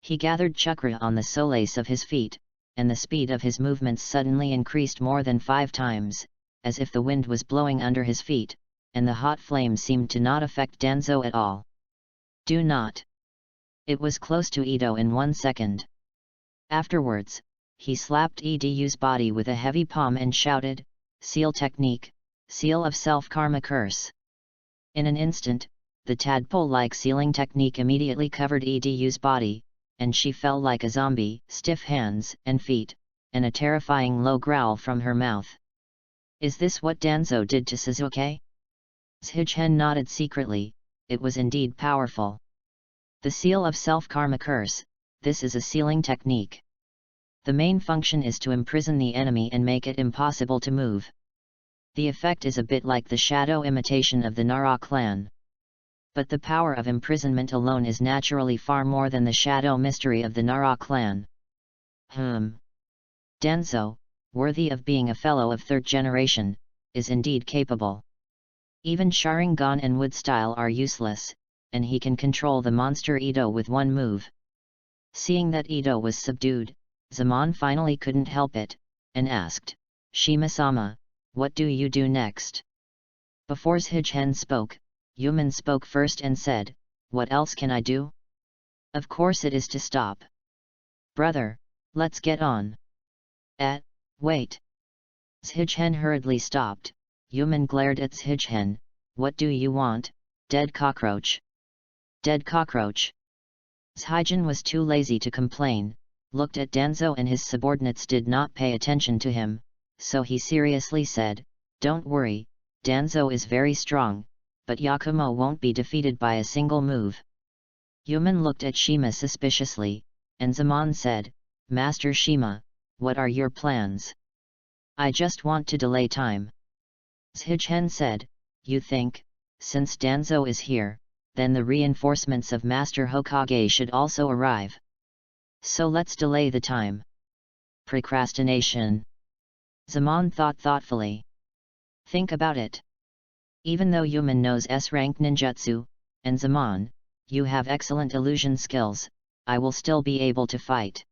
Speaker 1: He gathered chakra on the soles of his feet, and the speed of his movements suddenly increased more than 5 times, as if the wind was blowing under his feet, and the hot flame seemed to not affect Danzo at all. Do not. It was close to Ito in 1 second. Afterwards, he slapped Edu's body with a heavy palm and shouted, "Seal technique, seal of self-karma curse." In an instant, the tadpole-like sealing technique immediately covered Edu's body, and she fell like a zombie, stiff hands and feet, and a terrifying low growl from her mouth. Is this what Danzo did to Suzuki? Shigen nodded secretly. It was indeed powerful. The seal of self-karma curse, this is a sealing technique. The main function is to imprison the enemy and make it impossible to move. The effect is a bit like the shadow imitation of the Nara clan. But the power of imprisonment alone is naturally far more than the shadow mystery of the Nara clan. Danzo, worthy of being a fellow of 3rd generation, is indeed capable. Even Sharingan and Wood Style are useless, and he can control the monster Ito with one move. Seeing that Ito was subdued, Zaman finally couldn't help it, and asked, "Shima-sama, what do you do next?" Before Shigen spoke, Yuman spoke first and said, "What else can I do? Of course it is to stop. Brother, let's get on." Wait. Shigen hurriedly stopped. Yuman glared at Shigen. "What do you want, dead cockroach?" Dead cockroach. Shigen was too lazy to complain, looked at Danzo and his subordinates did not pay attention to him, so he seriously said, "Don't worry, Danzo is very strong, but Yakumo won't be defeated by a single move." Yuman looked at Shima suspiciously, and Zaman said, "Master Shima, what are your plans?" "I just want to delay time." Shigen said, "You think, since Danzo is here, then the reinforcements of Master Hokage should also arrive. So let's delay the time." Procrastination. Zaman thought thoughtfully. Think about it. Even though Yuman knows S-rank ninjutsu, and Zaman, you have excellent illusion skills, I will still be able to fight.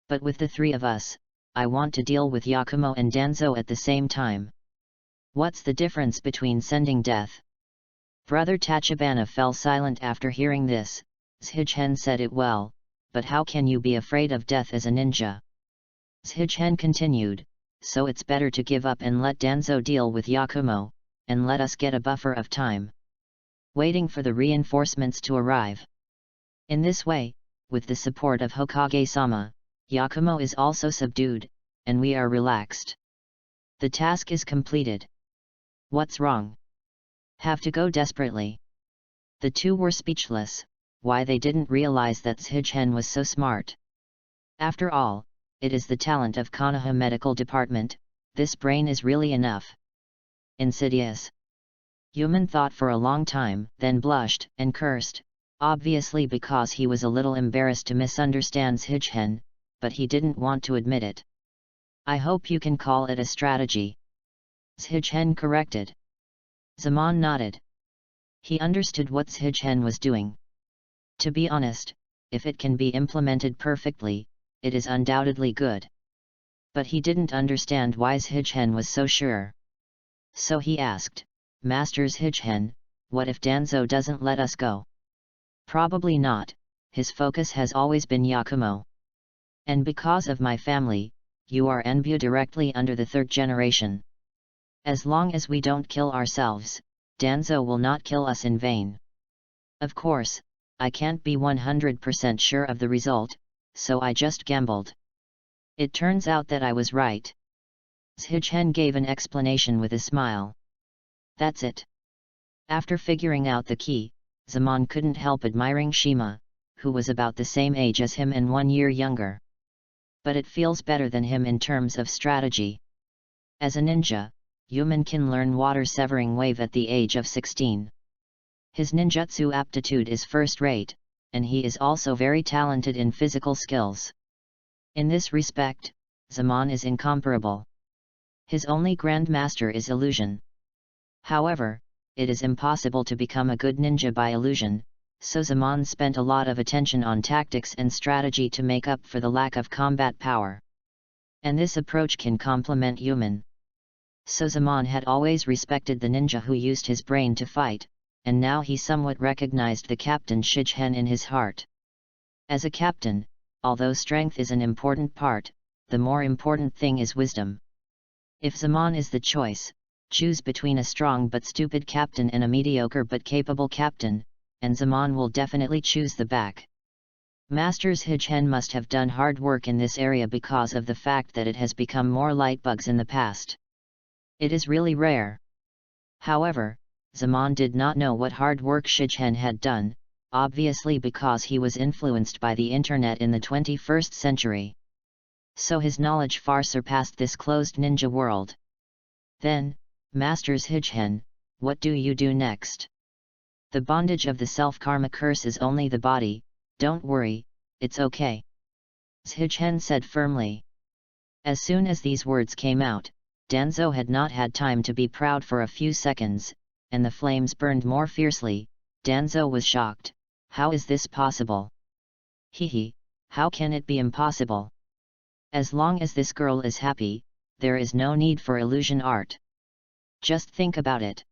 Speaker 1: But with the 3 of us, I want to deal with Yakumo and Danzo at the same time. What's the difference between sending death? Brother Tachibana fell silent after hearing this. Zhichen said it well, but how can you be afraid of death as a ninja? Zhichen continued, so it's better to give up and let Danzo deal with Yakumo, and let us get a buffer of time, waiting for the reinforcements to arrive. In this way, with the support of Hokage-sama, Yakumo is also subdued, and we are relaxed. The task is completed. What's wrong? Have to go desperately. The two were speechless, why they didn't realize that Zhichen was so smart. After all, it is the talent of Konoha Medical Department, this brain is really enough. Insidious. Yuman thought for a long time, then blushed, and cursed, obviously because he was a little embarrassed to misunderstand Zhichen, but he didn't want to admit it. I hope you can call it a strategy. Zhichen corrected. Zaman nodded. He understood what Zhichen was doing. To be honest, if it can be implemented perfectly, it is undoubtedly good. But he didn't understand why Zhichen was so sure. So he asked, Master Zhichen, what if Danzo doesn't let us go? Probably not, his focus has always been Yakumo. And because of my family, you are Enbu directly under the third generation. As long as we don't kill ourselves, Danzo will not kill us in vain. Of course, I can't be 100% sure of the result, so I just gambled. It turns out that I was right. Zhichen gave an explanation with a smile. That's it. After figuring out the key, Zaman couldn't help admiring Shima, who was about the same age as him and 1 year younger. But it feels better than him in terms of strategy. As a ninja, Yuman can learn water-severing wave at the age of 16. His ninjutsu aptitude is first-rate, and he is also very talented in physical skills. In this respect, Zaman is incomparable. His only grandmaster is illusion. However, it is impossible to become a good ninja by illusion, so Zaman spent a lot of attention on tactics and strategy to make up for the lack of combat power. And this approach can complement Yuman. So Zaman had always respected the ninja who used his brain to fight, and now he somewhat recognized the captain Zhichen in his heart. As a captain, although strength is an important part, the more important thing is wisdom. If Zaman is the choice, choose between a strong but stupid captain and a mediocre but capable captain, and Zaman will definitely choose the back. Master Zhichen must have done hard work in this area because of the fact that it has become more lightbugs in the past. It is really rare. However, Zaman did not know what hard work Zhichen had done, obviously because he was influenced by the internet in the 21st century. So his knowledge far surpassed this closed ninja world. Then, Master Zhichen, what do you do next? The bondage of the self-karma curse is only the body, don't worry, it's okay. Zhichen said firmly. As soon as these words came out, Danzo had not had time to be proud for a few seconds, and the flames burned more fiercely. Danzo was shocked. How is this possible? Hehe, how can it be impossible? As long as this girl is happy, there is no need for illusion art. Just think about it.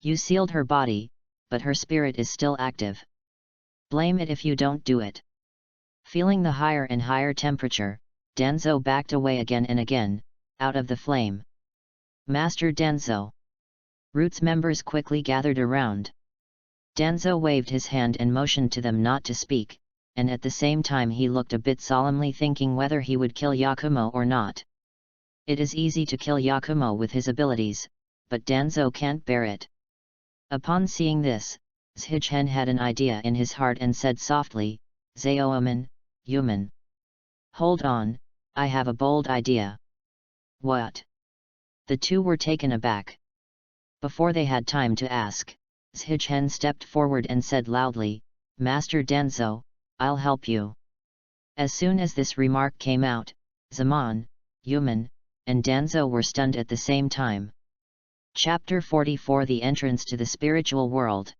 Speaker 1: You sealed her body, but her spirit is still active. Blame it if you don't do it. Feeling the higher and higher temperature, Danzo backed away again and again, out of the flame. Master Danzo. Roots members quickly gathered around. Danzo waved his hand and motioned to them not to speak, and at the same time he looked a bit solemnly thinking whether he would kill Yakumo or not. It is easy to kill Yakumo with his abilities, but Danzo can't bear it. Upon seeing this, Zhichen had an idea in his heart and said softly, Zaoaman, Yuman. Hold on, I have a bold idea. What? The two were taken aback. Before they had time to ask, Zhichen stepped forward and said loudly, Master Danzo, I'll help you. As soon as this remark came out, Zaman, Yuman, and Danzo were stunned at the same time. Chapter 44 The Entrance to the Spiritual World.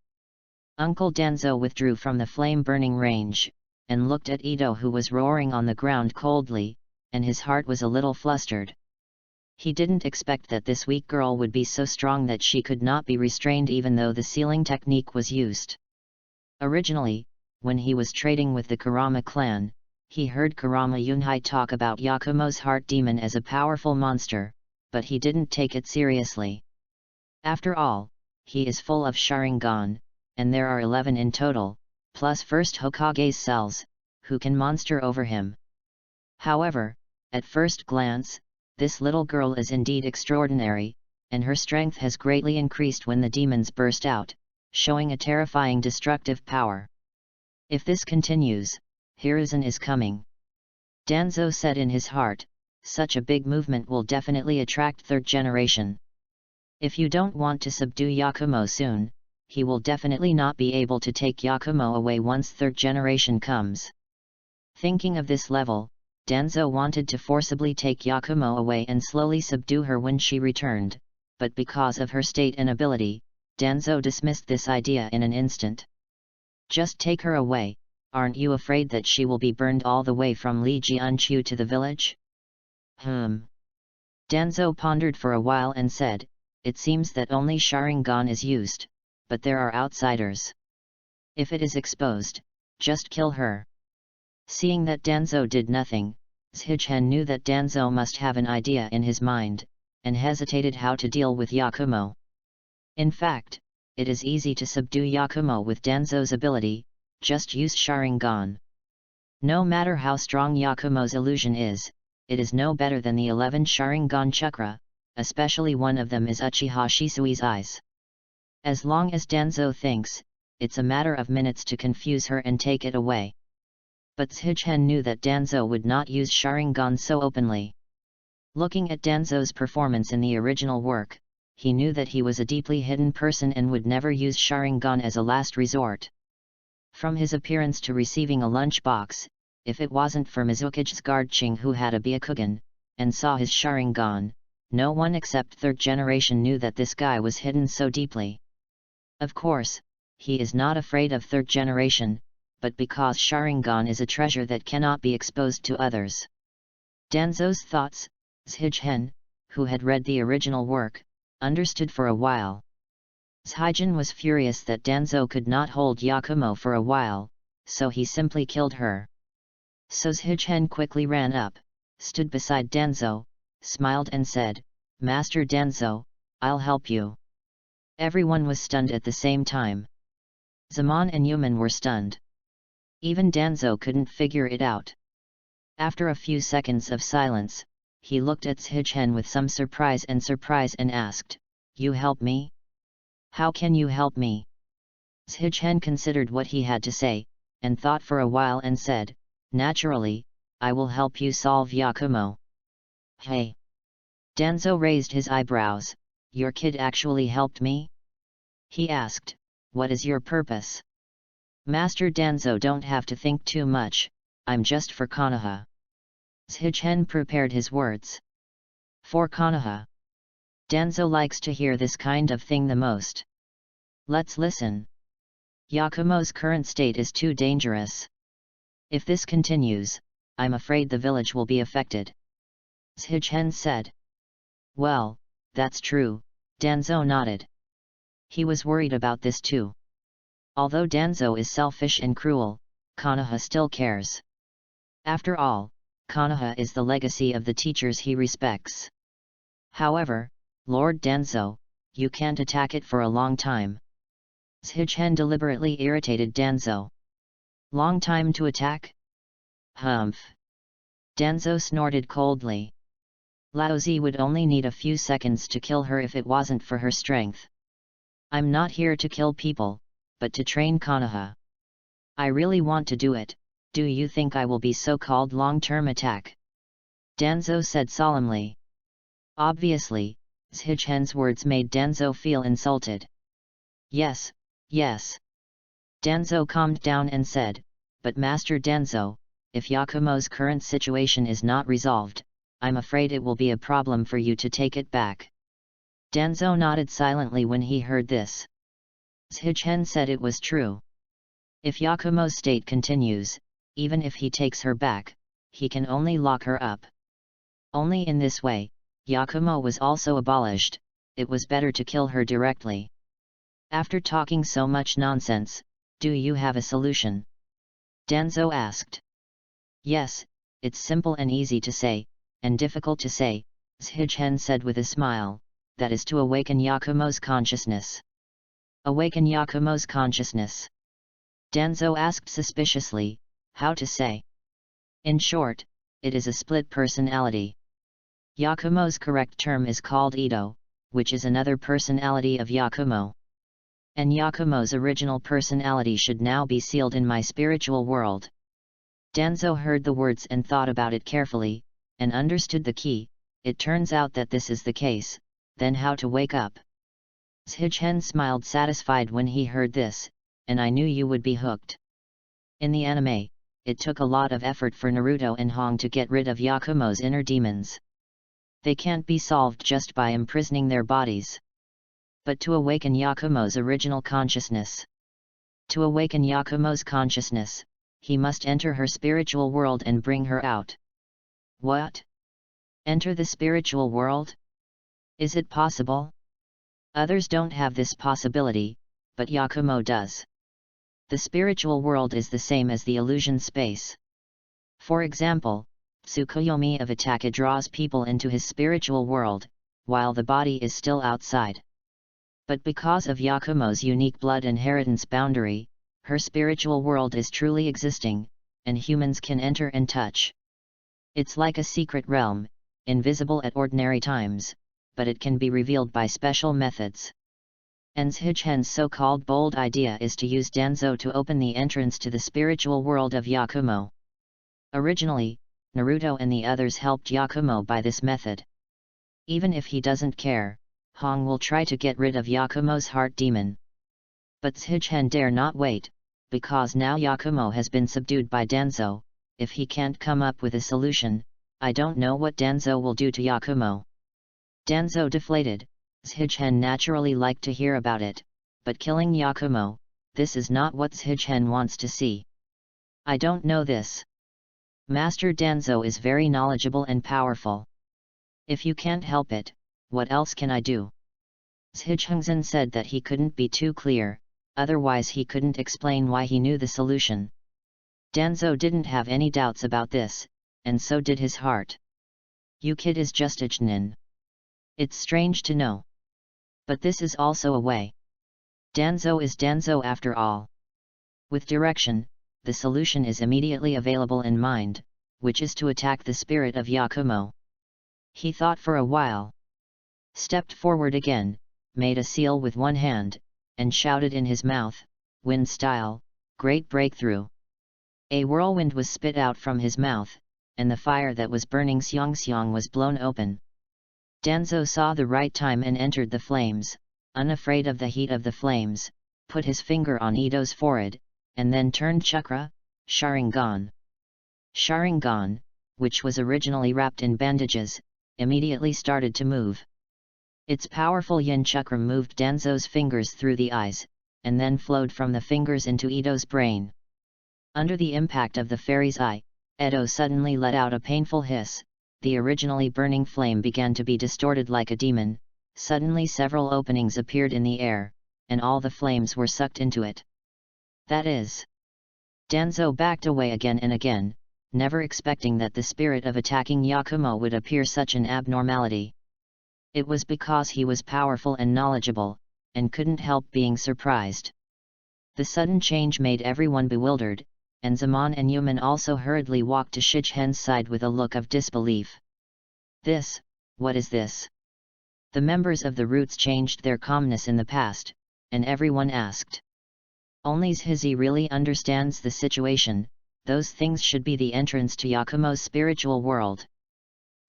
Speaker 1: Uncle Danzo withdrew from the flame-burning range, and looked at Ito who was roaring on the ground coldly, and his heart was a little flustered. He didn't expect that this weak girl would be so strong that she could not be restrained even though the sealing technique was used. Originally, when he was trading with the Kurama clan, he heard Kurama Yunhai talk about Yakumo's heart demon as a powerful monster, but he didn't take it seriously. After all, he is full of Sharingan, and there are 11 in total, plus first Hokage's cells, who can monster over him. However, at first glance, this little girl is indeed extraordinary, and her strength has greatly increased when the demons burst out, showing a terrifying destructive power. If this continues, Hiruzen is coming. Danzo said in his heart, such a big movement will definitely attract third generation. If you don't want to subdue Yakumo soon, he will definitely not be able to take Yakumo away once third generation comes. Thinking of this level, Danzo wanted to forcibly take Yakumo away and slowly subdue her when she returned, but because of her state and ability, Danzo dismissed this idea in an instant. Just take her away, aren't you afraid that she will be burned all the way from Li Jianqiu to the village? Danzo pondered for a while and said, it seems that only Sharingan is used, but there are outsiders. If it is exposed, just kill her. Seeing that Danzo did nothing, Shichen knew that Danzo must have an idea in his mind, and hesitated how to deal with Yakumo. In fact, it is easy to subdue Yakumo with Danzo's ability, just use Sharingan. No matter how strong Yakumo's illusion is, it is no better than the 11 Sharingan chakra, especially one of them is Uchiha Shisui's eyes. As long as Danzo thinks, it's a matter of minutes to confuse her and take it away. But Shichen knew that Danzo would not use Sharingan so openly. Looking at Danzo's performance in the original work, he knew that he was a deeply hidden person and would never use Sharingan as a last resort. From his appearance to receiving a lunchbox, if it wasn't for Mizuki's guard Ching who had a Byakugan, and saw his Sharingan, no one except third generation knew that this guy was hidden so deeply. Of course, he is not afraid of third generation, but because Sharingan is a treasure that cannot be exposed to others. Danzo's thoughts, Shichen, who had read the original work, understood for a while. Shichen was furious that Danzo could not hold Yakumo for a while, so he simply killed her. So Shichen quickly ran up, stood beside Danzo, smiled and said, Master Danzo, I'll help you. Everyone was stunned at the same time. Zaman and Yuman were stunned. Even Danzo couldn't figure it out. After a few seconds of silence, he looked at Shichen with some surprise and asked, You help me? How can you help me? Shichen considered what he had to say, and thought for a while and said, Naturally, I will help you solve Yakumo. Hey! Danzo raised his eyebrows, Your kid actually helped me? He asked, What is your purpose? Master Danzo, don't have to think too much, I'm just for Konoha. Shichen prepared his words. For Konoha. Danzo likes to hear this kind of thing the most. Let's listen. Yakumo's current state is too dangerous. If this continues, I'm afraid the village will be affected. Shichen said. Well, that's true, Danzo nodded. He was worried about this too. Although Danzo is selfish and cruel, Konoha still cares. After all, Konoha is the legacy of the teachers he respects. However, Lord Danzo, you can't attack it for a long time. Shichen deliberately irritated Danzo. Long time to attack? Humph. Danzo snorted coldly. Laozi would only need a few seconds to kill her if it wasn't for her strength. I'm not here to kill people, but to train Konoha. I really want to do it. Do you think I will be so-called long-term attack? Danzo said solemnly. Obviously, Shichen's words made Danzo feel insulted. Yes, yes. Danzo calmed down and said, But Master Danzo, if Yakumo's current situation is not resolved, I'm afraid it will be a problem for you to take it back. Danzo nodded silently when he heard this. Shichen said it was true. If Yakumo's state continues, even if he takes her back, he can only lock her up. Only in this way, Yakumo was also abolished. It was better to kill her directly. After talking so much nonsense, do you have a solution? Danzo asked. Yes, it's simple and easy to say, and difficult to say, Shigen said with a smile, that is to awaken Yakumo's consciousness. Awaken Yakumo's consciousness? Danzo asked suspiciously, how to say? In short, it is a split personality. Yakumo's correct term is called Ito, which is another personality of Yakumo. And Yakumo's original personality should now be sealed in my spiritual world. Danzo heard the words and thought about it carefully, and understood the key. It turns out that this is the case, then how to wake up? Shigen smiled satisfied when he heard this, and I knew you would be hooked. In the anime, it took a lot of effort for Naruto and Hong to get rid of Yakumo's inner demons. They can't be solved just by imprisoning their bodies. But to awaken Yakumo's original consciousness. To awaken Yakumo's consciousness, he must enter her spiritual world and bring her out. What? Enter the spiritual world? Is it possible? Others don't have this possibility, but Yakumo does. The spiritual world is the same as the illusion space. For example, Tsukuyomi of Attack draws people into his spiritual world, while the body is still outside. But because of Yakumo's unique blood inheritance boundary, her spiritual world is truly existing, and humans can enter and touch. It's like a secret realm, invisible at ordinary times, but it can be revealed by special methods. And Shigen's so-called bold idea is to use Danzo to open the entrance to the spiritual world of Yakumo. Originally, Naruto and the others helped Yakumo by this method. Even if he doesn't care, Hong will try to get rid of Yakumo's heart demon. But Shigen dare not wait, because now Yakumo has been subdued by Danzo. If he can't come up with a solution, I don't know what Danzo will do to Yakumo. Danzo deflated. Shigen naturally liked to hear about it, but killing Yakumo, this is not what Shigen wants to see. I don't know this. Master Danzo is very knowledgeable and powerful. If you can't help it, what else can I do? Shigen said that he couldn't be too clear, otherwise he couldn't explain why he knew the solution. Danzo didn't have any doubts about this, and so did his heart. You kid is just a Jnin. It's strange to know. But this is also a way. Danzo is Danzo after all. With direction, the solution is immediately available in mind, which is to attack the spirit of Yakumo. He thought for a while. Stepped forward again, made a seal with one hand, and shouted in his mouth, wind style, great breakthrough. A whirlwind was spit out from his mouth, and the fire that was burning Xiong was blown open. Danzo saw the right time and entered the flames, unafraid of the heat of the flames, put his finger on Ito's forehead, and then turned chakra, Sharingan. Sharingan, which was originally wrapped in bandages, immediately started to move. Its powerful yin chakra moved Danzo's fingers through the eyes, and then flowed from the fingers into Ito's brain. Under the impact of the fairy's eye, Ito suddenly let out a painful hiss. The originally burning flame began to be distorted like a demon. Suddenly several openings appeared in the air, and all the flames were sucked into it. That is. Danzo backed away again and again, never expecting that the spirit of attacking Yakumo would appear such an abnormality. It was because he was powerful and knowledgeable, and couldn't help being surprised. The sudden change made everyone bewildered, and Zaman and Yuman also hurriedly walked to Shigen's side with a look of disbelief. This, what is this? The members of the Roots changed their calmness in the past, and everyone asked. Only Zhizi really understands the situation. Those things should be the entrance to Yakumo's spiritual world.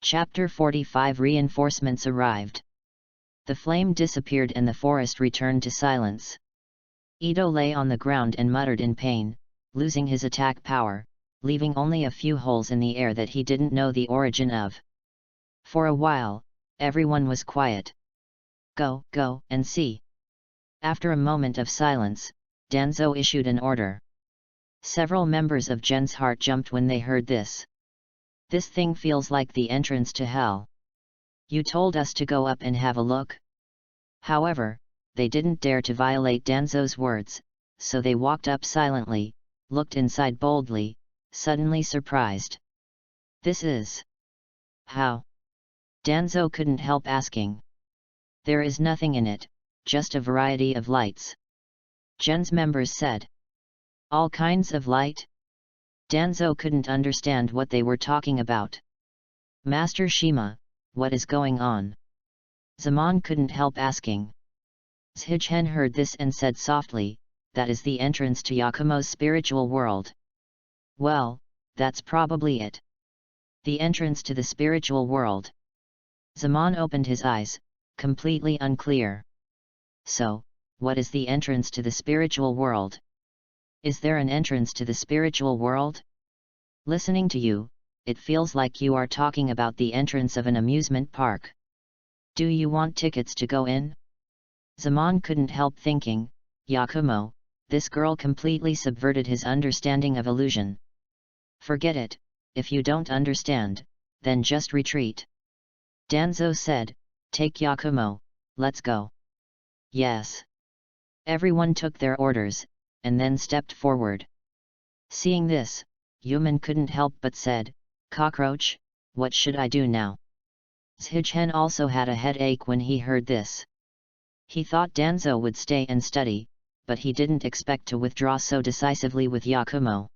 Speaker 1: Chapter 45 Reinforcements arrived. The flame disappeared and the forest returned to silence. Ito lay on the ground and muttered in pain, losing his attack power, leaving only a few holes in the air that he didn't know the origin of. For a while, everyone was quiet. Go, and see. After a moment of silence, Danzo issued an order. Several members of Gen's heart jumped when they heard this. This thing feels like the entrance to hell. You told us to go up and have a look. However, they didn't dare to violate Danzo's words, so they walked up silently, looked inside boldly, suddenly surprised. This is... how? Danzo couldn't help asking. There is nothing in it, just a variety of lights. Gen's members said. All kinds of light? Danzo couldn't understand what they were talking about. Master Shima, what is going on? Zaman couldn't help asking. Zhichen heard this and said softly, that is the entrance to Yakumo's spiritual world. Well, that's probably it. The entrance to the spiritual world. Zaman opened his eyes, completely unclear. So, what is the entrance to the spiritual world? Is there an entrance to the spiritual world? Listening to you, it feels like you are talking about the entrance of an amusement park. Do you want tickets to go in? Zaman couldn't help thinking, Yakumo, this girl completely subverted his understanding of illusion. Forget it, if you don't understand, then just retreat. Danzo said, take Yakumo, let's go. Yes. Everyone took their orders, and then stepped forward. Seeing this, Yuman couldn't help but said, Cockroach, what should I do now? Zhichen also had a headache when he heard this. He thought Danzo would stay and study, but he didn't expect to withdraw so decisively with Yakumo.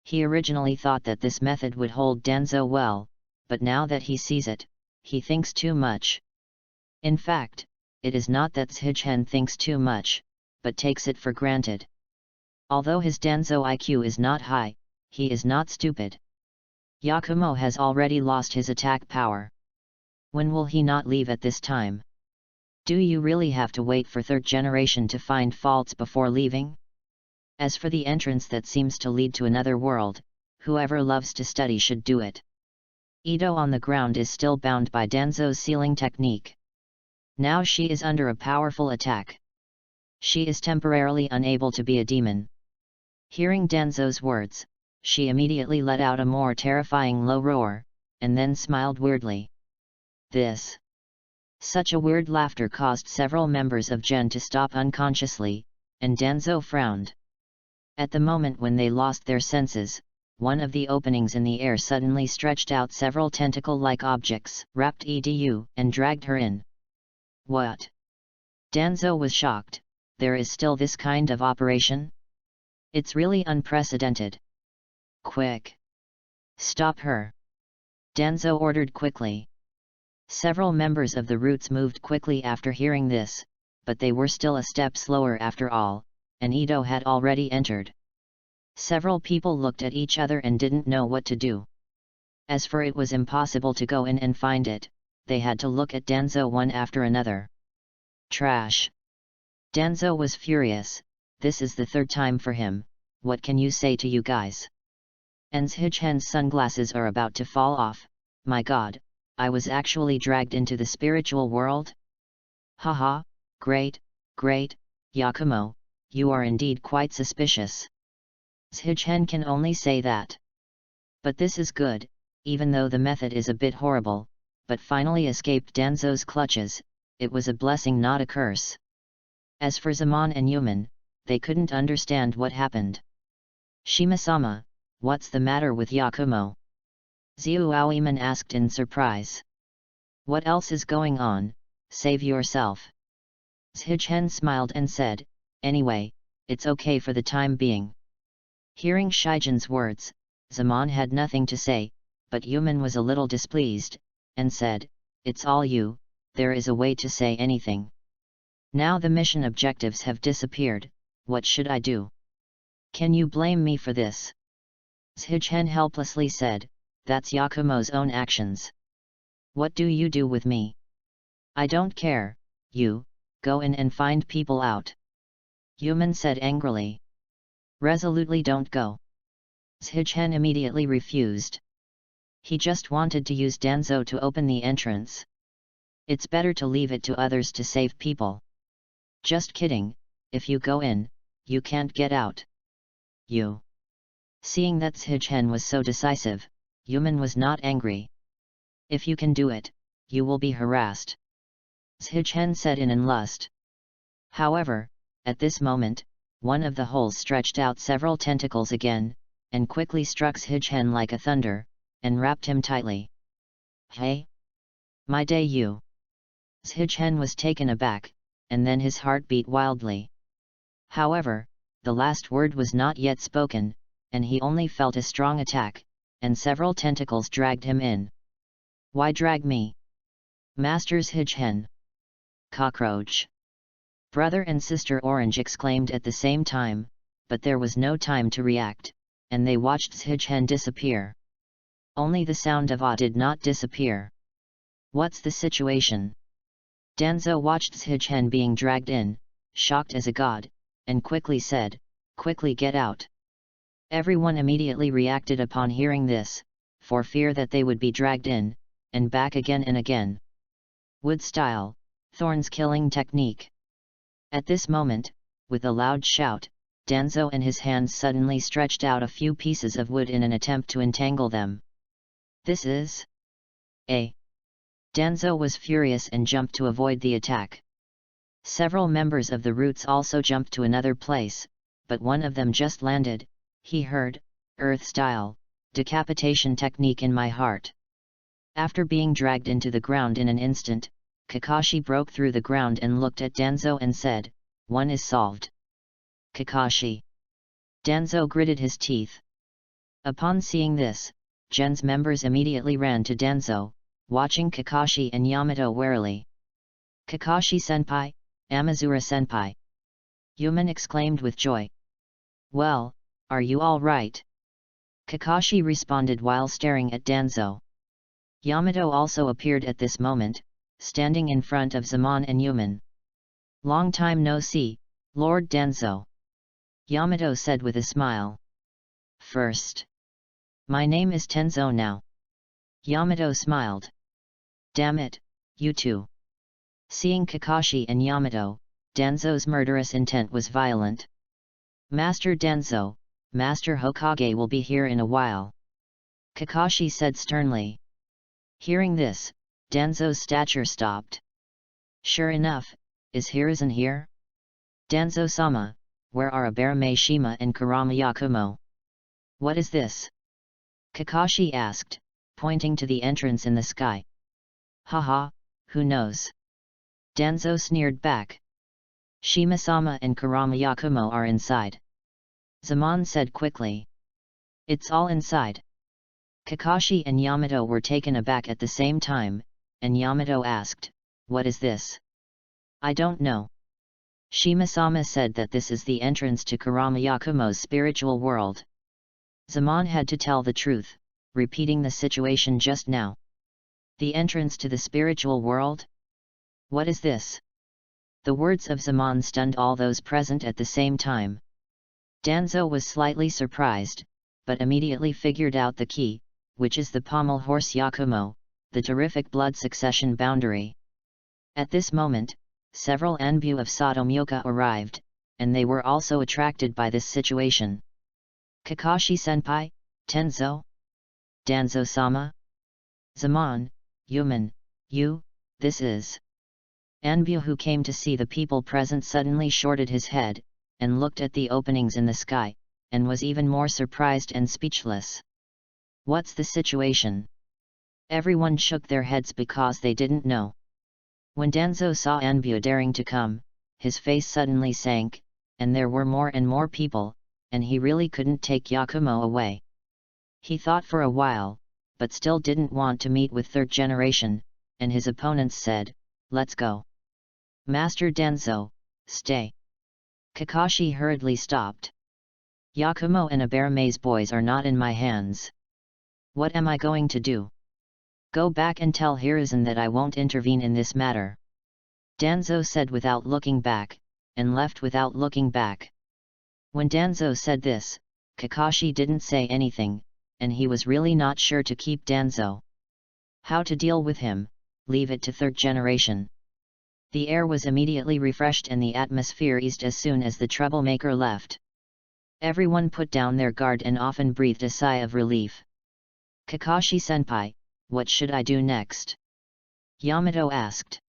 Speaker 1: He originally thought that this method would hold Danzo well, but now that he sees it, he thinks too much. In fact, it is not that Zhichen thinks too much, but takes it for granted. Although his Danzo IQ is not high, he is not stupid. Yakumo has already lost his attack power. When will he not leave at this time? Do you really have to wait for third generation to find faults before leaving? As for the entrance that seems to lead to another world, whoever loves to study should do it. Ito on the ground is still bound by Danzo's sealing technique. Now she is under a powerful attack. She is temporarily unable to be a demon. Hearing Danzo's words, she immediately let out a more terrifying low roar, and then smiled weirdly. This. Such a weird laughter caused several members of Gen to stop unconsciously, and Danzo frowned. At the moment when they lost their senses, one of the openings in the air suddenly stretched out several tentacle-like objects, wrapped Edu, and dragged her in. What? Danzo was shocked. There is still this kind of operation? It's really unprecedented. Quick! Stop her! Danzo ordered quickly. Several members of the Roots moved quickly after hearing this, but they were still a step slower after all, and Ito had already entered. Several people looked at each other and didn't know what to do. As for it was impossible to go in and find it, they had to look at Danzo one after another. Trash! Danzo was furious. This is the third time for him. What can you say to you guys? And Zhichen's sunglasses are about to fall off. My god, I was actually dragged into the spiritual world? Haha, great, great, Yakumo, you are indeed quite suspicious. Zhichen can only say that. But this is good, even though the method is a bit horrible, but finally escaped Danzo's clutches. It was a blessing, not a curse. As for Zaman and Yuman, they couldn't understand what happened. Shima-sama, what's the matter with Yakumo? Xiuoiman asked in surprise. What else is going on? Save yourself. Zhichen smiled and said, anyway, it's okay for the time being. Hearing Shigen's words, Zaman had nothing to say, but Yuman was a little displeased, and said, it's all you, there is a way to say anything. Now the mission objectives have disappeared, what should I do? Can you blame me for this? Zhichen helplessly said, that's Yakumo's own actions. What do you do with me? I don't care, you, go in and find people out. Yuman said angrily. Resolutely don't go. Zhichen immediately refused. He just wanted to use Danzo to open the entrance. It's better to leave it to others to save people. Just kidding, if you go in, you can't get out. You. Seeing that Zhichen was so decisive, Yuman was not angry. If you can do it, you will be harassed," Shichen said in lust. However, at this moment, one of the holes stretched out several tentacles again, and quickly struck Shichen like a thunder, and wrapped him tightly. "Hey! My day you!" Shichen was taken aback, and then his heart beat wildly. However, the last word was not yet spoken, and he only felt a strong attack, and several tentacles dragged him in. "Why drag me? Masters Shichen! Cockroach!" Brother and sister Orange exclaimed at the same time, but there was no time to react, and they watched Shichen disappear. Only the sound of "ah" did not disappear. "What's the situation?" Danzo watched Shichen being dragged in, shocked as a god, and quickly said, "Quickly get out." Everyone immediately reacted upon hearing this, for fear that they would be dragged in, and back again and again. Wood style, Thorn's killing technique. At this moment, with a loud shout, Danzo and his hands suddenly stretched out a few pieces of wood in an attempt to entangle them. "This is a..." Danzo was furious and jumped to avoid the attack. Several members of the Roots also jumped to another place, but one of them just landed. He heard, "Earth style, decapitation technique in my heart." After being dragged into the ground in an instant, Kakashi broke through the ground and looked at Danzo and said, "One is solved." "Kakashi." Danzo gritted his teeth. Upon seeing this, Gen's members immediately ran to Danzo, watching Kakashi and Yamato warily. "Kakashi-senpai, Amazura-senpai!" Yuman exclaimed with joy. "Well, are you all right?" Kakashi responded while staring at Danzo. Yamato also appeared at this moment, standing in front of Zaman and Yuman. "Long time no see, Lord Danzo," Yamato said with a smile. "First, my name is Tenzo now." Yamato smiled. "Damn it, you two." Seeing Kakashi and Yamato, Danzo's murderous intent was violent. "Master Danzo, Master Hokage will be here in a while," Kakashi said sternly. Hearing this, Danzo's stature stopped. "Sure enough, is Hiruzen here?" "Danzo-sama, where are Abarame-shima and Kurama Yakumo?" "What is this?" Kakashi asked, pointing to the entrance in the sky. "Haha, who knows?" Danzo sneered back. "Shima-sama and Kurama Yakumo are inside," Zaman said quickly. "It's all inside." Kakashi and Yamato were taken aback at the same time, and Yamato asked, "What is this?" "I don't know." Shima-sama said that this is the entrance to Kurama Yakumo's spiritual world. Zaman had to tell the truth, repeating the situation just now. "The entrance to the spiritual world? What is this?" The words of Zaman stunned all those present at the same time. Danzo was slightly surprised, but immediately figured out the key, which is the pommel horse Yakumo, the terrific blood succession boundary. At this moment, several Anbu of Satomyoka arrived, and they were also attracted by this situation. "Kakashi-senpai, Tenzo? Danzo-sama? Zaman, Yuman, this is..." Anbu, who came to see the people present, suddenly shorted his head, and looked at the openings in the sky, and was even more surprised and speechless. "What's the situation?" Everyone shook their heads because they didn't know. When Danzo saw Anbu daring to come, his face suddenly sank, and there were more and more people, and he really couldn't take Yakumo away. He thought for a while, but still didn't want to meet with third generation, and his opponents said, "Let's go." "Master Danzo, stay." Kakashi hurriedly stopped. "Yakumo and Abarame's boys are not in my hands. What am I going to do? Go back and tell Hiruzen that I won't intervene in this matter." Danzo said without looking back, and left without looking back. When Danzo said this, Kakashi didn't say anything, and he was really not sure to keep Danzo. How to deal with him? Leave it to third generation. The air was immediately refreshed and the atmosphere eased as soon as the troublemaker left. Everyone put down their guard and often breathed a sigh of relief. "Kakashi-senpai, what should I do next?" Yamato asked.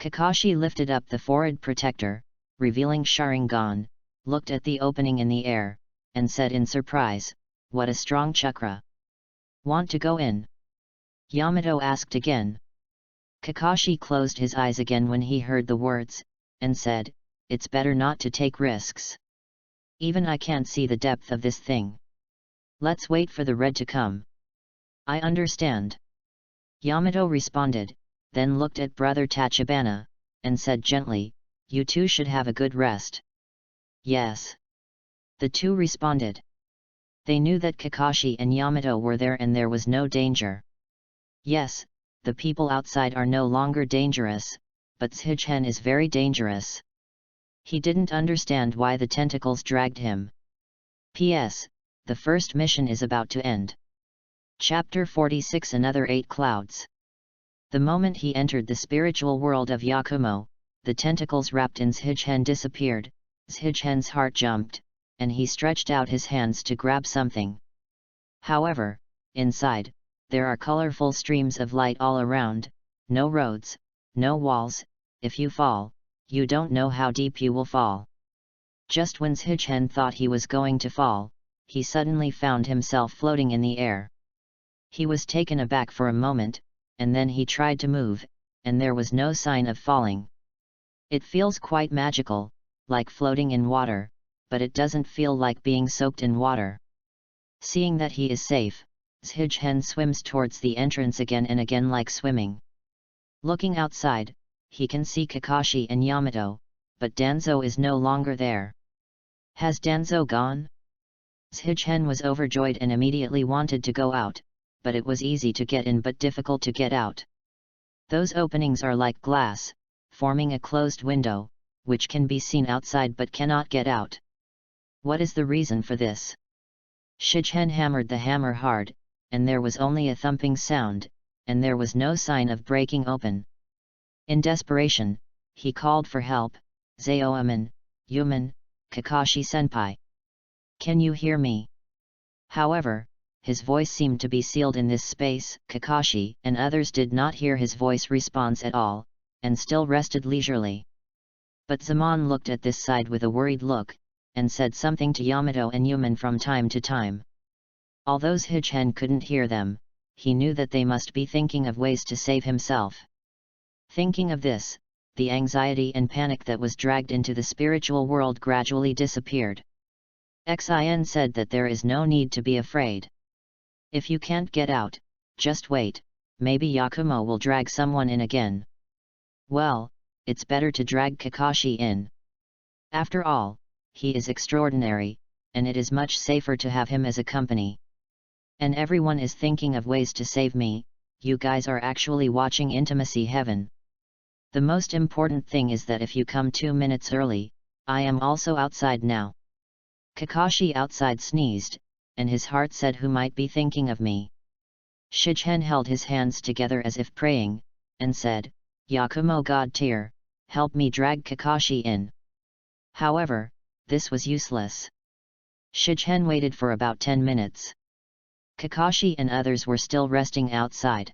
Speaker 1: Kakashi lifted up the forehead protector, revealing Sharingan, looked at the opening in the air, and said in surprise, "What a strong chakra! Want to go in?" Yamato asked again. Kakashi closed his eyes again when he heard the words, and said, "It's better not to take risks. Even I can't see the depth of this thing. Let's wait for the red to come." "I understand." Yamato responded, then looked at brother Tachibana, and said gently, "You two should have a good rest." "Yes." The two responded. They knew that Kakashi and Yamato were there and there was no danger. Yes, the people outside are no longer dangerous, but Shichen is very dangerous. He didn't understand why the tentacles dragged him. P.S. The first mission is about to end. Chapter 46 Another 8 Clouds. The moment he entered the spiritual world of Yakumo, the tentacles wrapped in Shichen disappeared, Shichen's heart jumped, and he stretched out his hands to grab something. However, inside, there are colorful streams of light all around, no roads, no walls. If you fall, you don't know how deep you will fall. Just when Shichen thought he was going to fall, he suddenly found himself floating in the air. He was taken aback for a moment, and then he tried to move, and there was no sign of falling. It feels quite magical, like floating in water, but it doesn't feel like being soaked in water. Seeing that he is safe, Shichen swims towards the entrance again and again like swimming. Looking outside, he can see Kakashi and Yamato, but Danzo is no longer there. Has Danzo gone? Shichen was overjoyed and immediately wanted to go out, but it was easy to get in but difficult to get out. Those openings are like glass, forming a closed window, which can be seen outside but cannot get out. What is the reason for this? Shichen hammered the hammer hard, and there was only a thumping sound, and there was no sign of breaking open. In desperation, he called for help, "Zaoaman, Yuman, Kakashi-senpai. Can you hear me?" However, his voice seemed to be sealed in this space. Kakashi and others did not hear his voice response at all, and still rested leisurely. But Zaman looked at this side with a worried look, and said something to Yamato and Yuman from time to time. Although Shichen couldn't hear them, he knew that they must be thinking of ways to save himself. Thinking of this, the anxiety and panic that was dragged into the spiritual world gradually disappeared. Xin said that there is no need to be afraid. If you can't get out, just wait, maybe Yakumo will drag someone in again. Well, it's better to drag Kakashi in. After all, he is extraordinary, and it is much safer to have him as a company. And everyone is thinking of ways to save me. You guys are actually watching Intimacy Heaven. The most important thing is that if you come 2 minutes early, I am also outside now. Kakashi outside sneezed, and his heart said, "Who might be thinking of me?" Shichen held his hands together as if praying, and said, "Yakumo God tier, help me drag Kakashi in." However, this was useless. Shichen waited for about 10 minutes. Kakashi and others were still resting outside.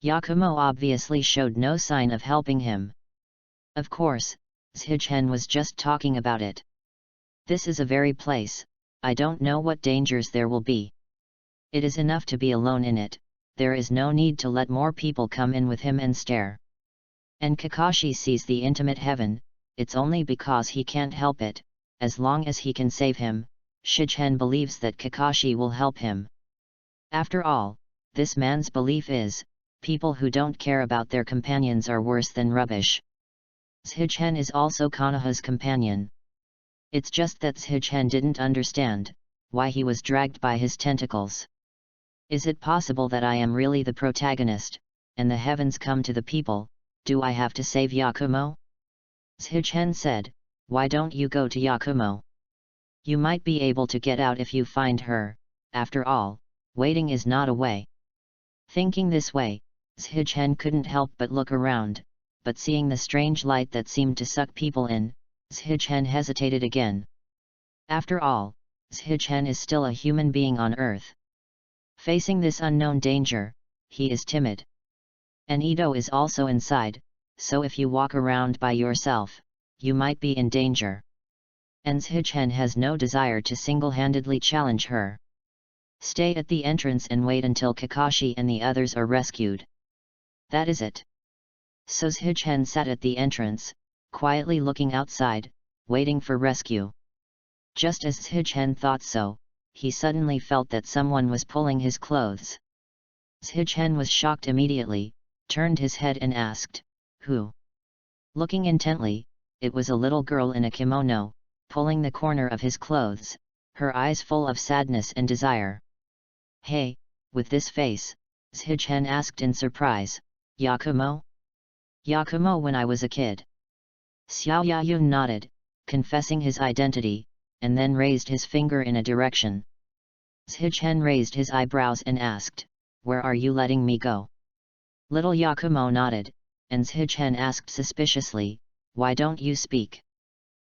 Speaker 1: Yakumo obviously showed no sign of helping him. Of course, Shichen was just talking about it. This is a very place, I don't know what dangers there will be. It is enough to be alone in it, there is no need to let more people come in with him and stare. And Kakashi sees the intimate heaven, it's only because he can't help it. As long as he can save him, Shichen believes that Kakashi will help him. After all, this man's belief is, people who don't care about their companions are worse than rubbish. Shichen is also Konoha's companion. It's just that Shichen didn't understand why he was dragged by his tentacles. Is it possible that I am really the protagonist, and the heavens come to the people? Do I have to save Yakumo? Shichen said, "Why don't you go to Yakumo? You might be able to get out if you find her, after all, waiting is not a way." Thinking this way, Shichen couldn't help but look around, but seeing the strange light that seemed to suck people in, Shichen hesitated again. After all, Shichen is still a human being on Earth. Facing this unknown danger, he is timid. And Ito is also inside, so if you walk around by yourself, you might be in danger. And Shichen has no desire to single-handedly challenge her. Stay at the entrance and wait until Kakashi and the others are rescued. That is it. So Shichen sat at the entrance, quietly looking outside, waiting for rescue. Just as Shichen thought so, he suddenly felt that someone was pulling his clothes. Shichen was shocked immediately, turned his head and asked, "Who?" Looking intently, it was a little girl in a kimono, pulling the corner of his clothes, her eyes full of sadness and desire. "Hey, with this face," Shichen asked in surprise, "Yakumo?" "Yakumo when I was a kid." Xiao Yayun nodded, confessing his identity, and then raised his finger in a direction. Shichen raised his eyebrows and asked, "Where are you letting me go?" Little Yakumo nodded, and Shichen asked suspiciously, "Why don't you speak?"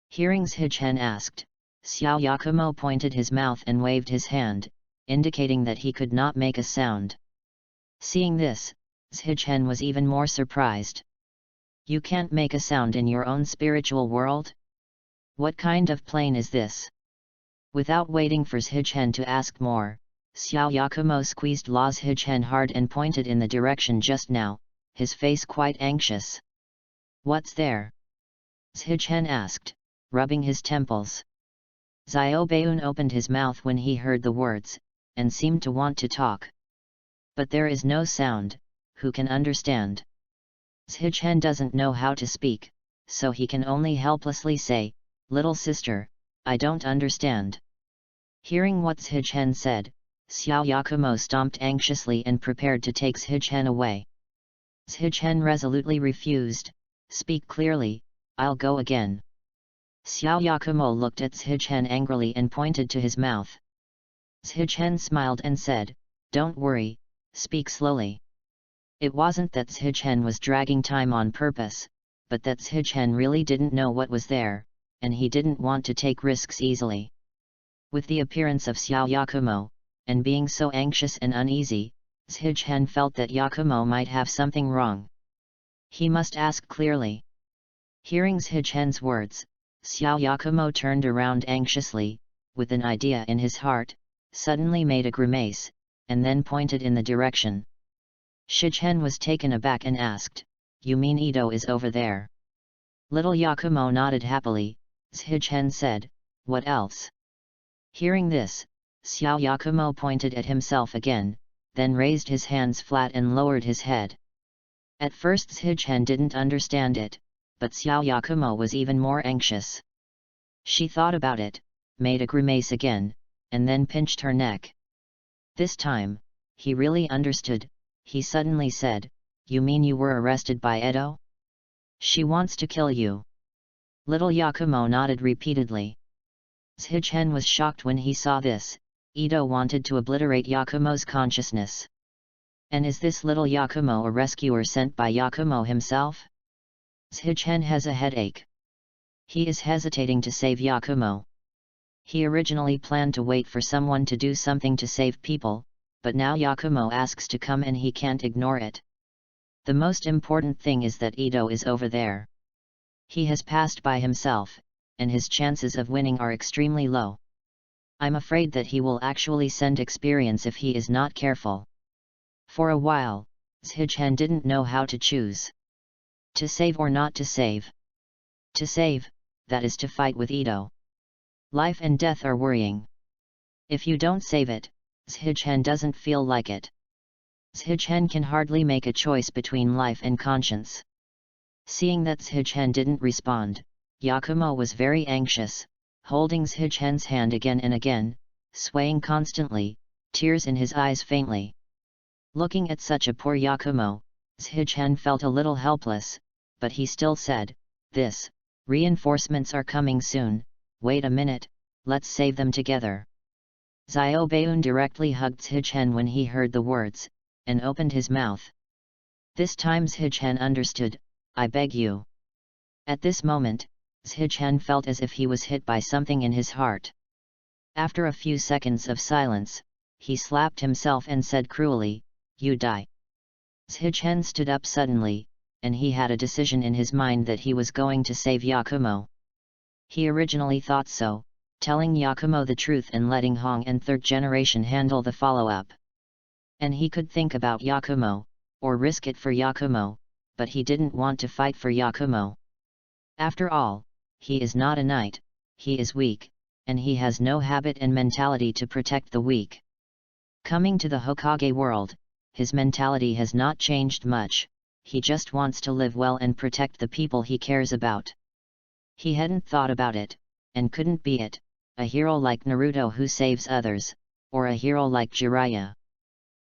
Speaker 1: Hearing Shichen asked, Xiao Yakumo pointed his mouth and waved his hand, indicating that he could not make a sound. Seeing this, Shichen was even more surprised. "You can't make a sound in your own spiritual world? What kind of plane is this?" Without waiting for Shichen to ask more, Xiao Yakumo squeezed La's Shichen hard and pointed in the direction just now, his face quite anxious. "What's there?" Shichen asked, rubbing his temples. Ziobeun opened his mouth when he heard the words, and seemed to want to talk. But there is no sound, who can understand? Shichen doesn't know how to speak, so he can only helplessly say, "Little sister, I don't understand." Hearing what Shichen said, Xiao Yakumo stomped anxiously and prepared to take Shichen away. Shichen resolutely refused. "Speak clearly, I'll go again." Xiao Yakumo looked at Shichen angrily and pointed to his mouth. Shichen smiled and said, "Don't worry, speak slowly." It wasn't that Shichen was dragging time on purpose, but that Shichen really didn't know what was there, and he didn't want to take risks easily. With the appearance of Xiao Yakumo, and being so anxious and uneasy, Shichen felt that Yakumo might have something wrong. He must ask clearly. Hearing Shichen's words, Xiao Yakumo turned around anxiously, with an idea in his heart, suddenly made a grimace, and then pointed in the direction. Shichen was taken aback and asked, "You mean Ito is over there?" Little Yakumo nodded happily. Shichen said, "What else?" Hearing this, Xiao Yakumo pointed at himself again, then raised his hands flat and lowered his head. At first Shichen didn't understand it, but Xiao Yakumo was even more anxious. She thought about it, made a grimace again, and then pinched her neck. This time, he really understood. He suddenly said, "You mean you were arrested by Edo? She wants to kill you." Little Yakumo nodded repeatedly. Shichen was shocked when he saw this. Ito wanted to obliterate Yakumo's consciousness. And is this little Yakumo a rescuer sent by Yakumo himself? Shichen has a headache. He is hesitating to save Yakumo. He originally planned to wait for someone to do something to save people, but now Yakumo asks to come and he can't ignore it. The most important thing is that Ito is over there. He has passed by himself, and his chances of winning are extremely low. I'm afraid that he will actually send experience if he is not careful. For a while, Shichen didn't know how to choose. To save or not to save. To save, that is to fight with Ito. Life and death are worrying. If you don't save it, Shichen doesn't feel like it. Shichen can hardly make a choice between life and conscience. Seeing that Shichen didn't respond, Yakumo was very anxious, holding Shichen's hand again and again, swaying constantly, tears in his eyes faintly. Looking at such a poor Yakumo, Shichen felt a little helpless, but he still said, Reinforcements are coming soon, wait a minute, let's save them together." Ziobeun directly hugged Shichen when he heard the words, and opened his mouth. This time Shichen understood, "I beg you." At this moment, Shichen felt as if he was hit by something in his heart. After a few seconds of silence, he slapped himself and said cruelly, "You die." Shichen stood up suddenly, and he had a decision in his mind that he was going to save Yakumo. He originally thought so, telling Yakumo the truth and letting Hong and third generation handle the follow-up. And he could think about Yakumo, or risk it for Yakumo, but he didn't want to fight for Yakumo. After all, he is not a knight, he is weak, and he has no habit and mentality to protect the weak. Coming to the Hokage world, his mentality has not changed much, he just wants to live well and protect the people he cares about. He hadn't thought about it, and couldn't be it, a hero like Naruto who saves others, or a hero like Jiraiya.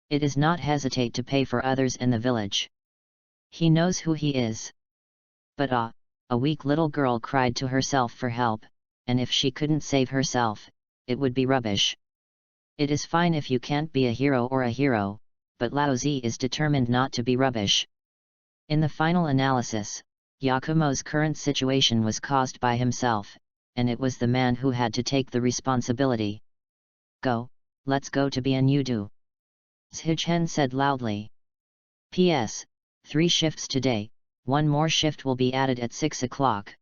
Speaker 1: It is not hesitate to pay for others in the village. He knows who he is. But a weak little girl cried to herself for help, and if she couldn't save herself, it would be rubbish. It is fine if you can't be a hero or a hero, but Laozi is determined not to be rubbish. In the final analysis, Yakumo's current situation was caused by himself, and it was the man who had to take the responsibility. Go, let's go to Bianyudu. Shichen said loudly. P.S. 3 shifts today, 1 more shift will be added at 6 o'clock.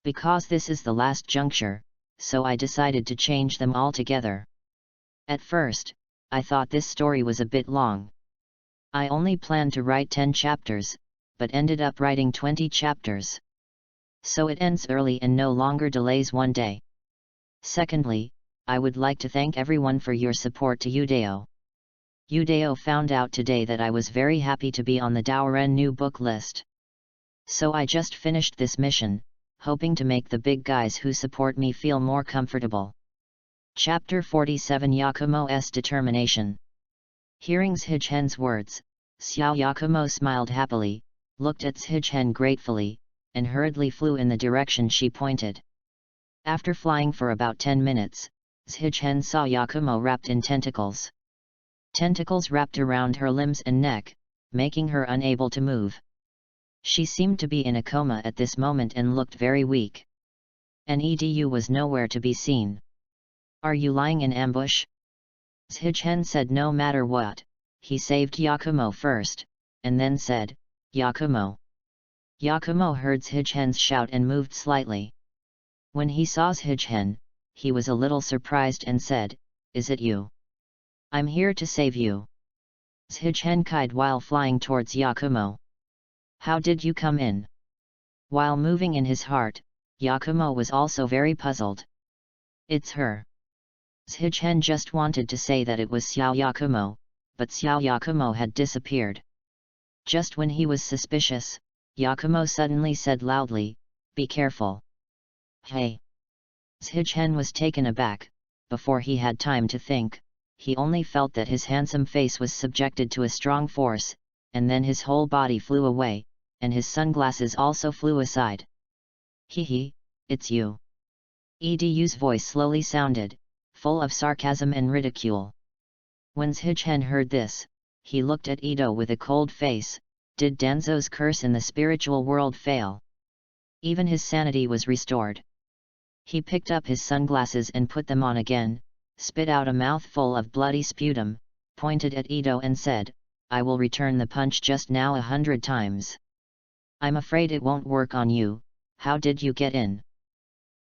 Speaker 1: Because this is the last juncture, so I decided to change them all together. At first, I thought this story was a bit long. I only planned to write 10 chapters, but ended up writing 20 chapters. So it ends early and no longer delays 1 day. Secondly, I would like to thank everyone for your support to Udeo. Udeo found out today that I was very happy to be on the Douren new book list. So I just finished this mission, hoping to make the big guys who support me feel more comfortable. Chapter 47 Yakumo's Determination. Hearing Shichen's words, Xiao Yakumo smiled happily, looked at Shichen gratefully, and hurriedly flew in the direction she pointed. After flying for about 10 minutes, Shichen saw Yakumo wrapped in tentacles. Tentacles wrapped around her limbs and neck, making her unable to move. She seemed to be in a coma at this moment and looked very weak. An Edu was nowhere to be seen. Are you lying in ambush? Shichen said no matter what, he saved Yakumo first, and then said, Yakumo. Yakumo heard Shichen's shout and moved slightly. When he saw Shichen, he was a little surprised and said, Is it you? I'm here to save you. Shichen cried while flying towards Yakumo. How did you come in? While moving in his heart, Yakumo was also very puzzled. It's her. Shichen just wanted to say that it was Xiao Yakumo, but Xiao Yakumo had disappeared. Just when he was suspicious, Yakumo suddenly said loudly, Be careful. Hey! Shichen was taken aback. Before he had time to think, he only felt that his handsome face was subjected to a strong force, and then his whole body flew away, and his sunglasses also flew aside. Hee, it's you. Edu's voice slowly sounded, full of sarcasm and ridicule. When Shichen heard this, he looked at Edo with a cold face. Did Danzo's curse in the spiritual world fail? Even his sanity was restored. He picked up his sunglasses and put them on again, spit out a mouthful of bloody sputum, pointed at Edo and said, I will return the punch just now 100 times. I'm afraid it won't work on you. How did you get in?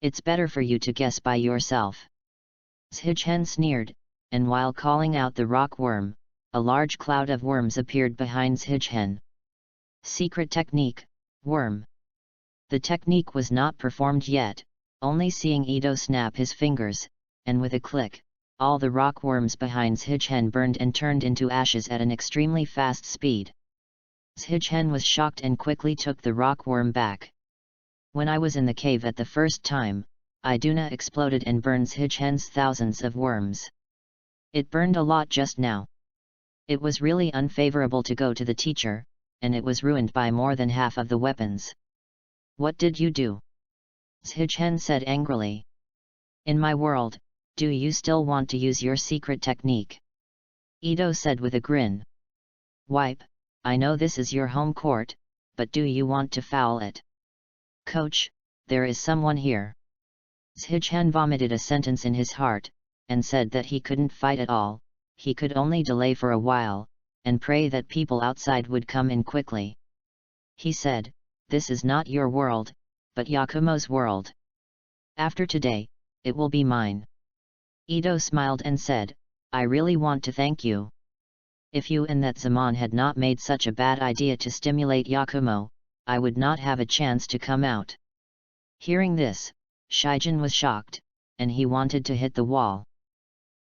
Speaker 1: It's better for you to guess by yourself. Shichen sneered, and while calling out the rock worm, a large cloud of worms appeared behind Shichen. Secret technique, worm. The technique was not performed yet, only seeing Edo snap his fingers, and with a click, all the rock worms behind Shichen burned and turned into ashes at an extremely fast speed. Shichen was shocked and quickly took the rock worm back. When I was in the cave at the first time, Iduna exploded and burned Shichen's thousands of worms. It burned a lot just now. It was really unfavorable to go to the teacher, and it was ruined by more than half of the weapons. What did you do? Shichen said angrily. In my world, do you still want to use your secret technique? Edo said with a grin. Wipe, I know this is your home court, but do you want to foul it? Coach, there is someone here. Shichen vomited a sentence in his heart, and said that he couldn't fight at all, he could only delay for a while, and pray that people outside would come in quickly. He said, "This is not your world, but Yakumo's world. After today, it will be mine." Ito smiled and said, "I really want to thank you. If you and that Zaman had not made such a bad idea to stimulate Yakumo, I would not have a chance to come out." Hearing this, Shijin was shocked, and he wanted to hit the wall.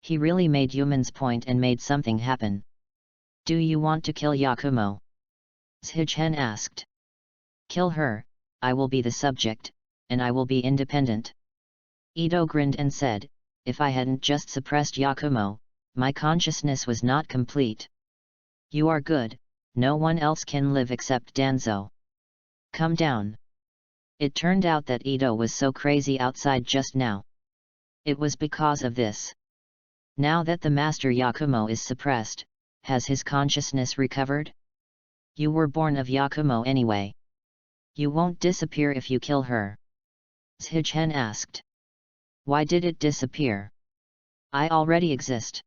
Speaker 1: He really made Yuman's point and made something happen. "Do you want to kill Yakumo?" Shijin asked. "Kill her, I will be the subject, and I will be independent." Ito grinned and said, "If I hadn't just suppressed Yakumo, my consciousness was not complete." "You are good, no one else can live except Danzo. Come down." It turned out that Ito was so crazy outside just now. It was because of this. Now that the Master Yakumo is suppressed, has his consciousness recovered? "You were born of Yakumo anyway. You won't disappear if you kill her?" Shijin asked. "Why did it disappear? I already exist."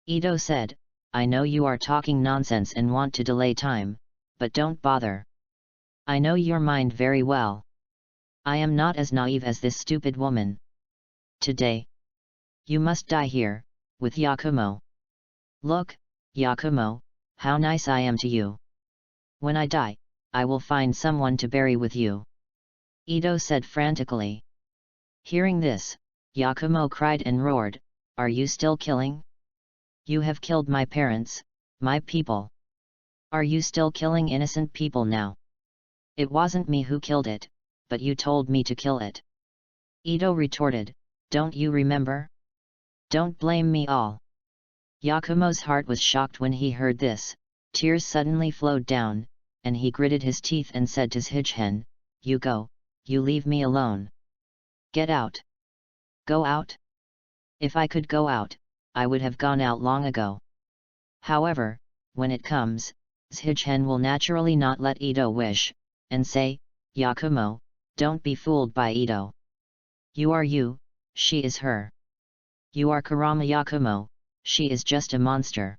Speaker 1: Ito said, "I know you are talking nonsense and want to delay time, but don't bother. I know your mind very well. I am not as naive as this stupid woman. Today, you must die here, with Yakumo. Look, Yakumo, how nice I am to you. When I die, I will find someone to bury with you." Ito said frantically. Hearing this, Yakumo cried and roared, "Are you still killing? You have killed my parents, my people. Are you still killing innocent people now? It wasn't me who killed it, but you told me to kill it." Ito retorted, "Don't you remember? Don't blame me all." Yakumo's heart was shocked when he heard this, tears suddenly flowed down, and he gritted his teeth and said to Shijin, "You go, you leave me alone. Get out." "Go out? If I could go out, I would have gone out long ago. However, when it comes, Shijin will naturally not let Ito wish, and say, 'Yakumo, don't be fooled by Ito. You are you, she is her. You are Kurama Yakumo, she is just a monster.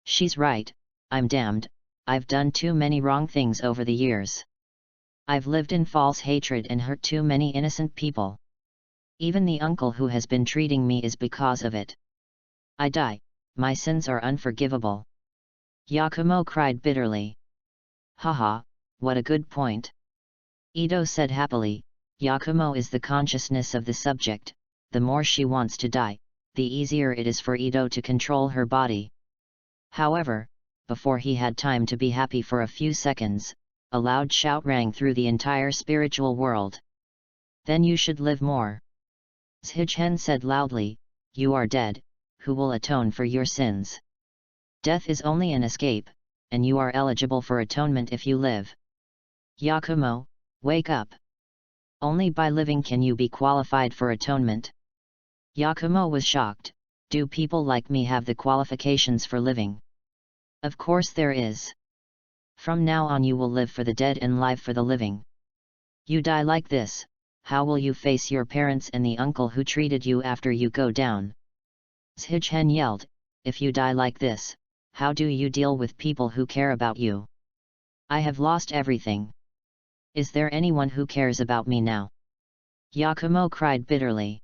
Speaker 1: She's right, I'm damned, I've done too many wrong things over the years. I've lived in false hatred and hurt too many innocent people. Even the uncle who has been treating me is because of it. I die, my sins are unforgivable." Yakumo cried bitterly. "Haha, what a good point." Ito said happily, "Yakumo is the consciousness of the subject, the more she wants to die, the easier it is for Ito to control her body." However, before he had time to be happy for a few seconds, a loud shout rang through the entire spiritual world. "Then you should live more." Shijin said loudly, "You are dead, who will atone for your sins? Death is only an escape, and you are eligible for atonement if you live. Yakumo, wake up. Only by living can you be qualified for atonement." Yakumo was shocked, "Do people like me have the qualifications for living?" "Of course there is. From now on you will live for the dead and live for the living. You die like this, how will you face your parents and the uncle who treated you after you go down?" Shijin yelled, "If you die like this, how do you deal with people who care about you? I have lost everything. Is there anyone who cares about me now?" Yakumo cried bitterly.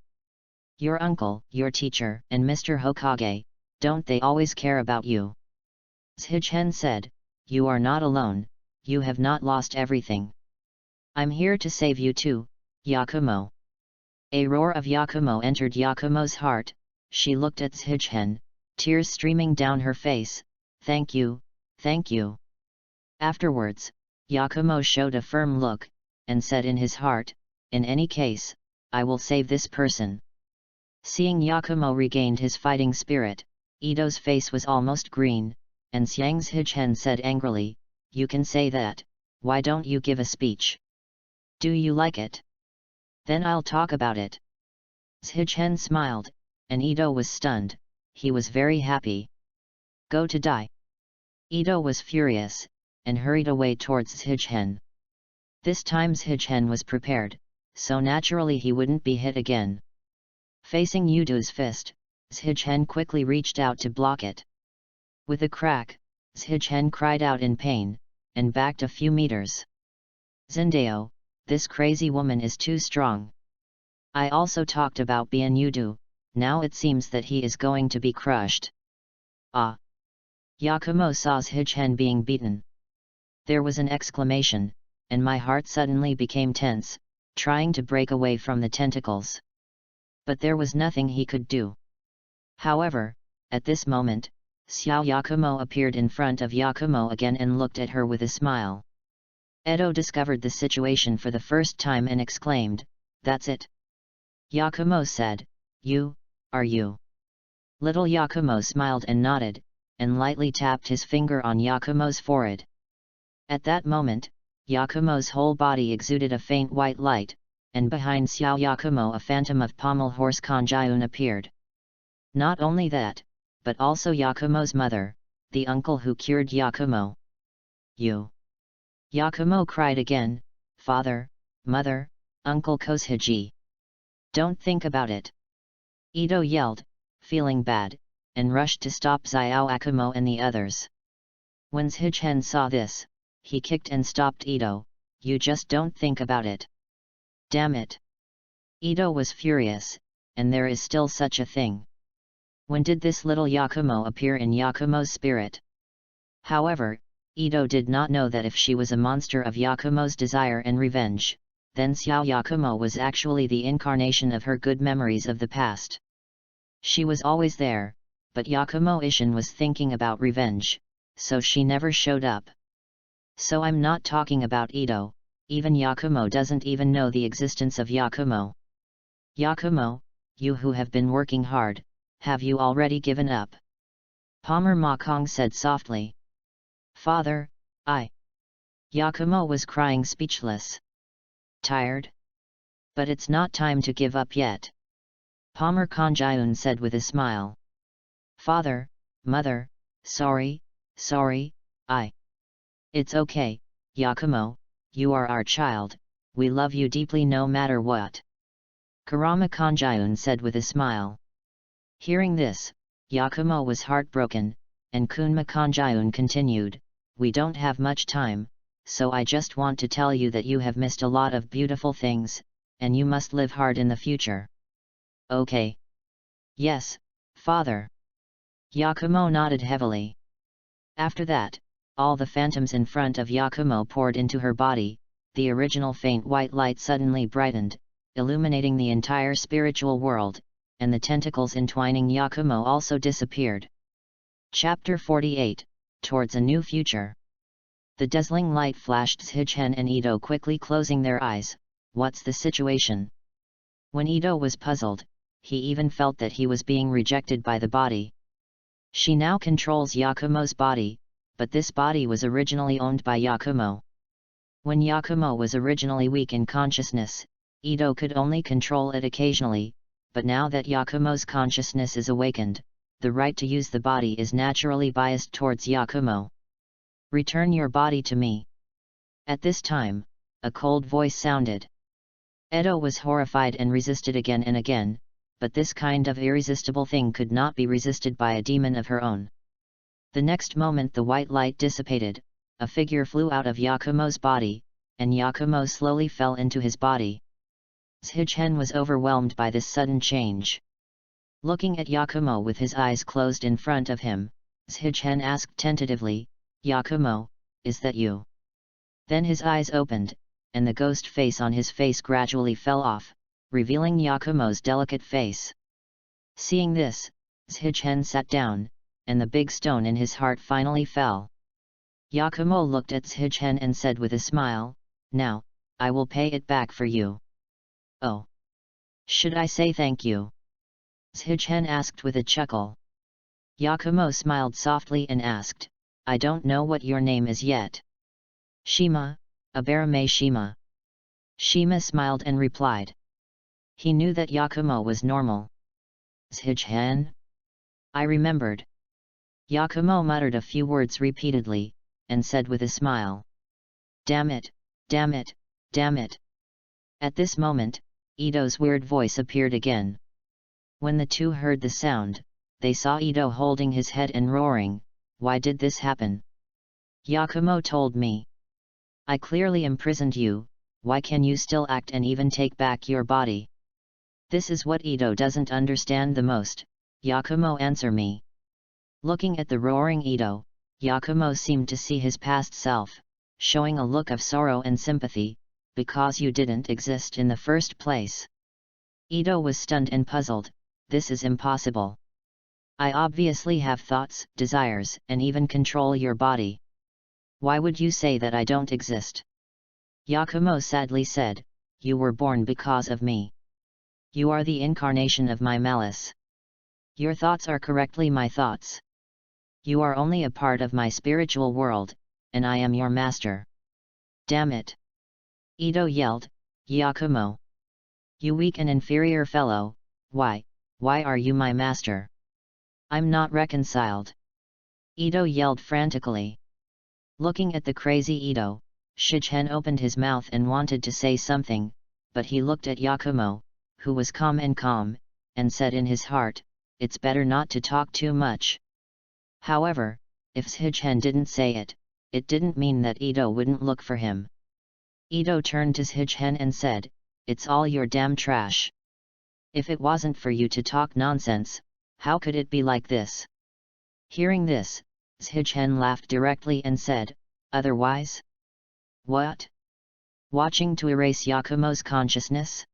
Speaker 1: "Your uncle, your teacher, and Mr. Hokage, don't they always care about you?" Shijin said, "You are not alone, you have not lost everything. I'm here to save you too, Yakumo." A roar of Yakumo entered Yakumo's heart. She looked at Shijin, tears streaming down her face. Thank you, thank you." Afterwards, Yakumo showed a firm look, and said in his heart, "In any case, I will save this person." Seeing Yakumo regained his fighting spirit, Ito's face was almost green, and Shijin said angrily, "You can say that, why don't you give a speech? Do you like it? Then I'll talk about it." Shijin smiled, and Ito was stunned. He was very happy. "Go to die." Ito was furious, and hurried away towards Shijin. This time Shijin was prepared, so naturally he wouldn't be hit again. Facing Ito's fist, Shijin quickly reached out to block it. With a crack, Shichen cried out in pain, and backed a few meters. Zindao, this crazy woman is too strong. I also talked about Bianyudu, now it seems that he is going to be crushed. Ah! Yakumo saw Shichen being beaten. There was an exclamation, and my heart suddenly became tense, trying to break away from the tentacles. But there was nothing he could do. However, at this moment, Xiao Yakumo appeared in front of Yakumo again and looked at her with a smile. Edo discovered the situation for the first time and exclaimed, "That's it." Yakumo said, "You, are you?" Little Yakumo smiled and nodded, and lightly tapped his finger on Yakumo's forehead. At that moment, Yakumo's whole body exuded a faint white light, and behind Xiao Yakumo a phantom of pommel horse Kanjayun appeared. Not only that, but also Yakumo's mother, the uncle who cured Yakumo. "You!" Yakumo cried again, "Father, Mother, Uncle Koshiji. Don't think about it." Ito yelled, feeling bad, and rushed to stop Xiao Yakumo and the others. When Shichen saw this, he kicked and stopped Ito. "You just don't think about it. Damn it!" Ito was furious, and there is still such a thing. When did this little Yakumo appear in Yakumo's spirit? However, Ito did not know that if she was a monster of Yakumo's desire and revenge, then Xiao Yakumo was actually the incarnation of her good memories of the past. She was always there, but Yakumo Ishin was thinking about revenge, so she never showed up. So I'm not talking about Ito, even Yakumo doesn't even know the existence of Yakumo. "Yakumo, you who have been working hard, have you already given up?" Palmer Makong said softly. "Father, Yakumo was crying speechless. "Tired? But it's not time to give up yet." Palmer Kanjayun said with a smile. "Father, Mother, sorry, It's okay, Yakumo, you are our child, we love you deeply no matter what." Karama Kanjayun said with a smile. Hearing this, Yakumo was heartbroken, and Kunma Kanjayun continued, "We don't have much time, so I just want to tell you that you have missed a lot of beautiful things, and you must live hard in the future." "Okay. Yes, Father." Yakumo nodded heavily. After that, all the phantoms in front of Yakumo poured into her body, the original faint white light suddenly brightened, illuminating the entire spiritual world, and the tentacles entwining Yakumo also disappeared. Chapter 48, Towards a New Future. The dazzling light flashed Shichen and Ito quickly closing their eyes. "What's the situation?" When Ito was puzzled, he even felt that he was being rejected by the body. She now controls Yakumo's body, but this body was originally owned by Yakumo. When Yakumo was originally weak in consciousness, Ito could only control it occasionally, but now that Yakumo's consciousness is awakened, the right to use the body is naturally biased towards Yakumo. "Return your body to me." At this time, a cold voice sounded. Edo was horrified and resisted again and again, but this kind of irresistible thing could not be resisted by a demon of her own. The next moment the white light dissipated, a figure flew out of Yakumo's body, and Yakumo slowly fell into his body. Shichen was overwhelmed by this sudden change. Looking at Yakumo with his eyes closed in front of him, Shichen asked tentatively, "Yakumo, is that you?" Then his eyes opened, and the ghost face on his face gradually fell off, revealing Yakumo's delicate face. Seeing this, Shichen sat down, and the big stone in his heart finally fell. Yakumo looked at Shichen and said with a smile, "Now, I will pay it back for you." "Oh. Should I say thank you?" Shichen asked with a chuckle. Yakumo smiled softly and asked, "I don't know what your name is yet." "Shima, Abarame Shima." Shima smiled and replied. He knew that Yakumo was normal. "Shichen?" I remembered. Yakumo muttered a few words repeatedly, and said with a smile, "Damn it, damn it, damn it." At this moment, Ito's weird voice appeared again. When the two heard the sound, they saw Ito holding his head and roaring, why did this happen? Yakumo told me. I clearly imprisoned you, why can you still act and even take back your body? This is what Ito doesn't understand the most, Yakumo answer me. Looking at the roaring Ito, Yakumo seemed to see his past self, showing a look of sorrow and sympathy, because you didn't exist in the first place. Ito was stunned and puzzled, this is impossible. I obviously have thoughts, desires, and even control your body. Why would you say that I don't exist? Yakumo sadly said, you were born because of me. You are the incarnation of my malice. Your thoughts are correctly my thoughts. You are only a part of my spiritual world, and I am your master. Damn it! Ito yelled, Yakumo. You weak and inferior fellow, why are you my master? I'm not reconciled. Ito yelled frantically. Looking at the crazy Ito, Shigen opened his mouth and wanted to say something, but he looked at Yakumo, who was calm, and said in his heart, it's better not to talk too much. However, if Shigen didn't say it, it didn't mean that Ito wouldn't look for him. Ito turned to Shigen and said, it's all your damn trash. If it wasn't for you to talk nonsense, how could it be like this? Hearing this, Shigen laughed directly and said, otherwise? What? Watching to erase Yakumo's consciousness?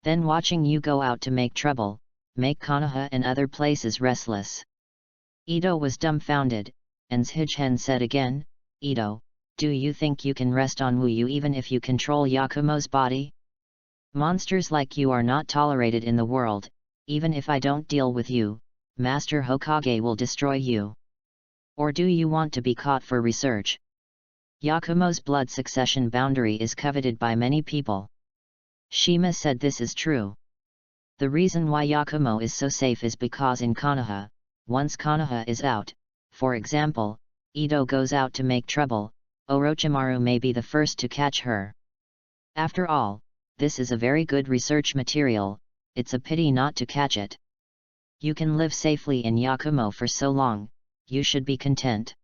Speaker 1: Then watching you go out to make trouble, make Konoha and other places restless. Ito was dumbfounded, and Shigen said again, Ito, do you think you can rest on Wuyu even if you control Yakumo's body? Monsters like you are not tolerated in the world, even if I don't deal with you, Master Hokage will destroy you. Or do you want to be caught for research? Yakumo's blood succession boundary is coveted by many people. Shima said this is true. The reason why Yakumo is so safe is because in Konoha, once Konoha is out, for example, Ito goes out to make trouble, Orochimaru may be the first to catch her. After all, this is a very good research material, it's a pity not to catch it. You can live safely in Yakumo for so long, you should be content.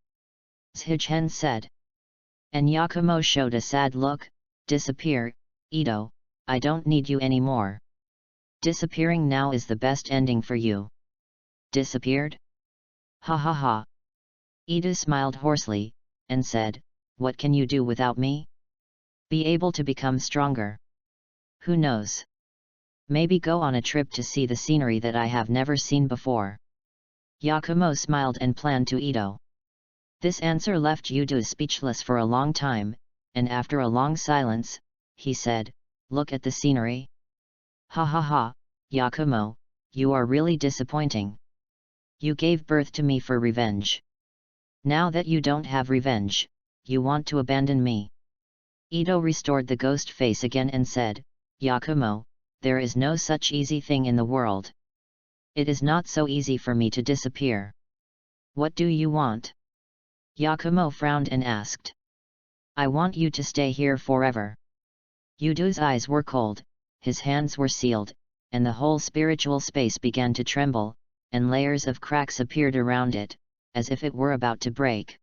Speaker 1: Shigen said. And Yakumo showed a sad look, disappear, Ito, I don't need you anymore. Disappearing now is the best ending for you. Disappeared? Ha ha ha. Ito smiled hoarsely, and said, what can you do without me? Be able to become stronger. Who knows? Maybe go on a trip to see the scenery that I have never seen before. Yakumo smiled and planned to Ito. This answer left Ito speechless for a long time, and after a long silence, he said, look at the scenery. Ha ha ha, Yakumo, you are really disappointing. You gave birth to me for revenge. Now that you don't have revenge, you want to abandon me. Ito restored the ghost face again and said, Yakumo, there is no such easy thing in the world. It is not so easy for me to disappear. What do you want? Yakumo frowned and asked. I want you to stay here forever. Ito's eyes were cold, his hands were sealed, and the whole spiritual space began to tremble, and layers of cracks appeared around it, as if it were about to break.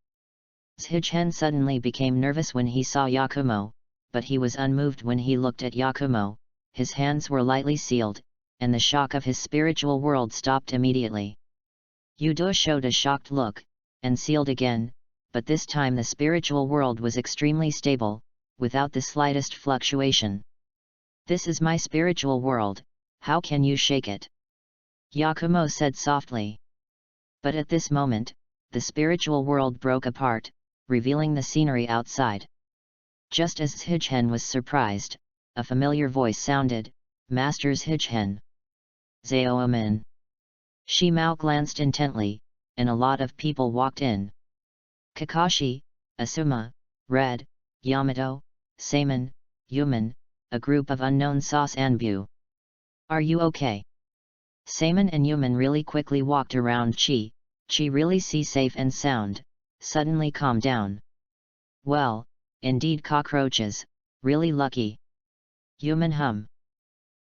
Speaker 1: Shigen suddenly became nervous when he saw Yakumo, but he was unmoved when he looked at Yakumo, his hands were lightly sealed, and the shock of his spiritual world stopped immediately. Ito showed a shocked look, and sealed again, but this time the spiritual world was extremely stable, without the slightest fluctuation. This is my spiritual world, how can you shake it? Yakumo said softly. But at this moment, the spiritual world broke apart, revealing the scenery outside. Just as Shigen was surprised, a familiar voice sounded, Master Shigen. Zaoaman. Shimao glanced intently, and a lot of people walked in. Kakashi, Asuma, Red, Yamato, Seiman, Yuman, a group of unknown Sasanbu. Are you okay? Seiman and Yuman really quickly walked around Chi really see safe and sound, suddenly calmed down. Well, indeed cockroaches, really lucky. Yuman hum.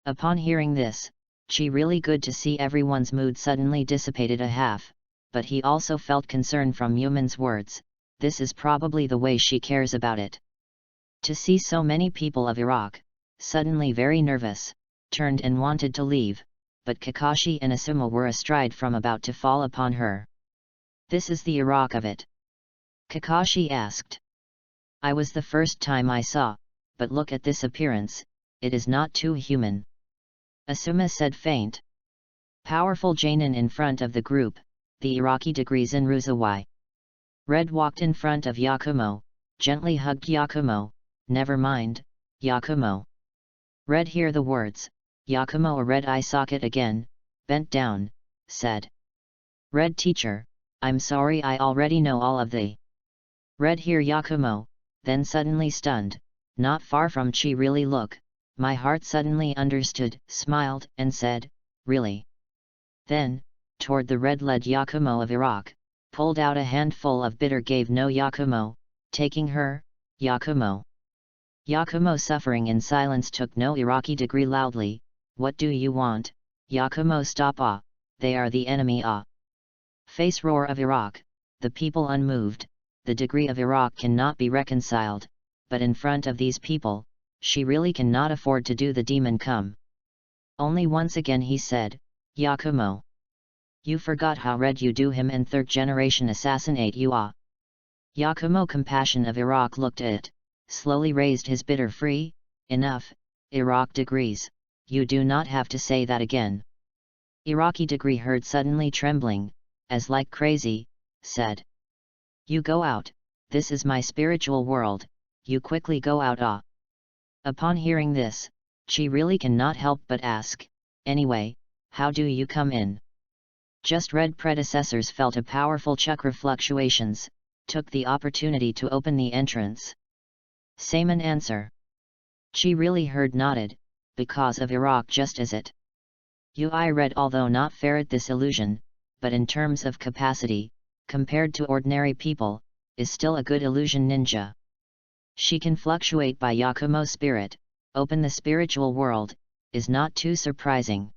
Speaker 1: Upon hearing this, Chi really good to see everyone's mood suddenly dissipated a half, but he also felt concern from Yuman's words. This is probably the way she cares about it. To see so many people of Iraq, suddenly very nervous, turned and wanted to leave, but Kakashi and Asuma were astride from about to fall upon her. This is the Iraq of it? Kakashi asked. I was the first time I saw, but look at this appearance, it is not too human. Asuma said faint. Powerful Jainin in front of the group, the Iraqi degrees in Ruzawai. Red walked in front of Yakumo, gently hugged Yakumo. Never mind, Yakumo. Red hear the words, Yakumo a red eye socket again, bent down, said. Red teacher, I'm sorry I already know all of the. Red hear Yakumo, then suddenly stunned, not far from Chi really look, my heart suddenly understood, smiled and said, really. Then, toward the red led Yakumo of Iraq, pulled out a handful of bitter gave no Yakumo, taking her, Yakumo. Yakumo suffering in silence took no Iraqi degree loudly, what do you want, Yakumo stop ah, they are the enemy ah. Face roar of Iraq, the people unmoved, the degree of Iraq cannot be reconciled, but in front of these people, she really cannot afford to do the demon come. Only once again he said, Yakumo. You forgot how red you do him and third generation assassinate you ah. Yakumo compassion of Iraq looked at it, slowly raised his bitter free, enough, Iraq degrees, you do not have to say that again. Iraqi degree heard suddenly trembling, as like crazy, said. You go out, this is my spiritual world, you quickly go out ah. Upon hearing this, she really cannot help but ask, anyway, how do you come in? Just red predecessors felt a powerful chakra fluctuations, took the opportunity to open the entrance. Same an answer. Chi really heard nodded, because of Iraq just as it. I read although not ferret this illusion, but in terms of capacity, compared to ordinary people, is still a good illusion ninja. She can fluctuate by Yakumo's spirit, open the spiritual world, is not too surprising.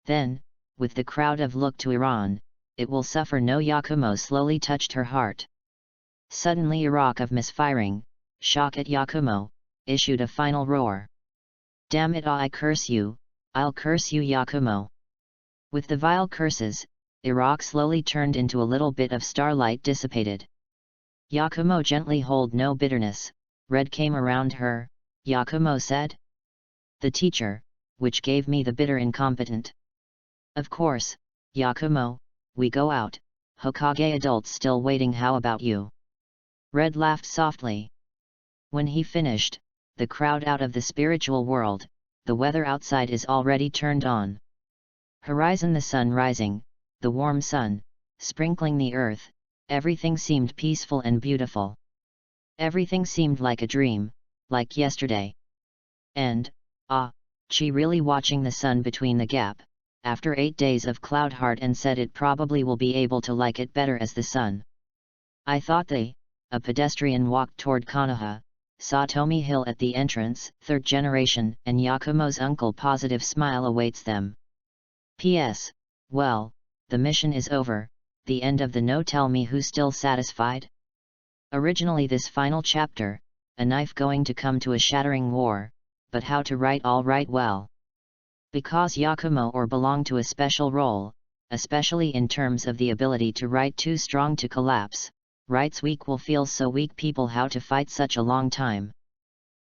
Speaker 1: Then, with the crowd of look to Iran, it will suffer no Yakumo slowly touched her heart. Suddenly Iraq of misfiring, shock at Yakumo, issued a final roar. Damn it I curse you, I'll curse you Yakumo. With the vile curses, Iraq slowly turned into a little bit of starlight dissipated. Yakumo gently hold no bitterness, red came around her, Yakumo said. The teacher, which gave me the bitter incompetent. Of course, Yakumo, we go out, Hokage adults still waiting how about you? Red laughed softly. When he finished, the crowd out of the spiritual world, the weather outside is already turned on. Horizon the sun rising, the warm sun, sprinkling the earth, everything seemed peaceful and beautiful. Everything seemed like a dream, like yesterday. And, she really watching the sun between the gap, after 8 days of cloud heart and said it probably will be able to like it better as the sun. I thought a pedestrian walked toward Konoha, saw Tomi Hill at the entrance, third generation, and Yakumo's uncle positive smile awaits them. P.S. Well, the mission is over, the end of the no tell me who's still satisfied? Originally this final chapter, a knife going to come to a shattering war, but how to write all right well. Because Yakumo or belong to a special role, especially in terms of the ability to write too strong to collapse, writes weak will feel so weak people how to fight such a long time.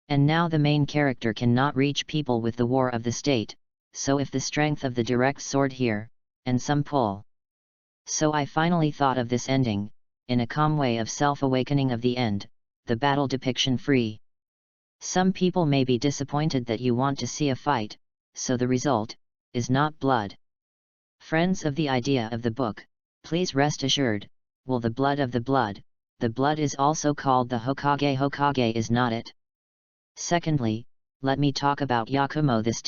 Speaker 1: And now the main character cannot reach people with the war of the state, so if the strength of the direct sword here, and some pull. So I finally thought of this ending, in a calm way of self-awakening of the end, the battle depiction free. Some people may be disappointed that you want to see a fight, so the result, is not blood. Friends of the idea of the book, please rest assured, will the blood of the blood is also called the Hokage is not it? Secondly, let me talk about Yakumo this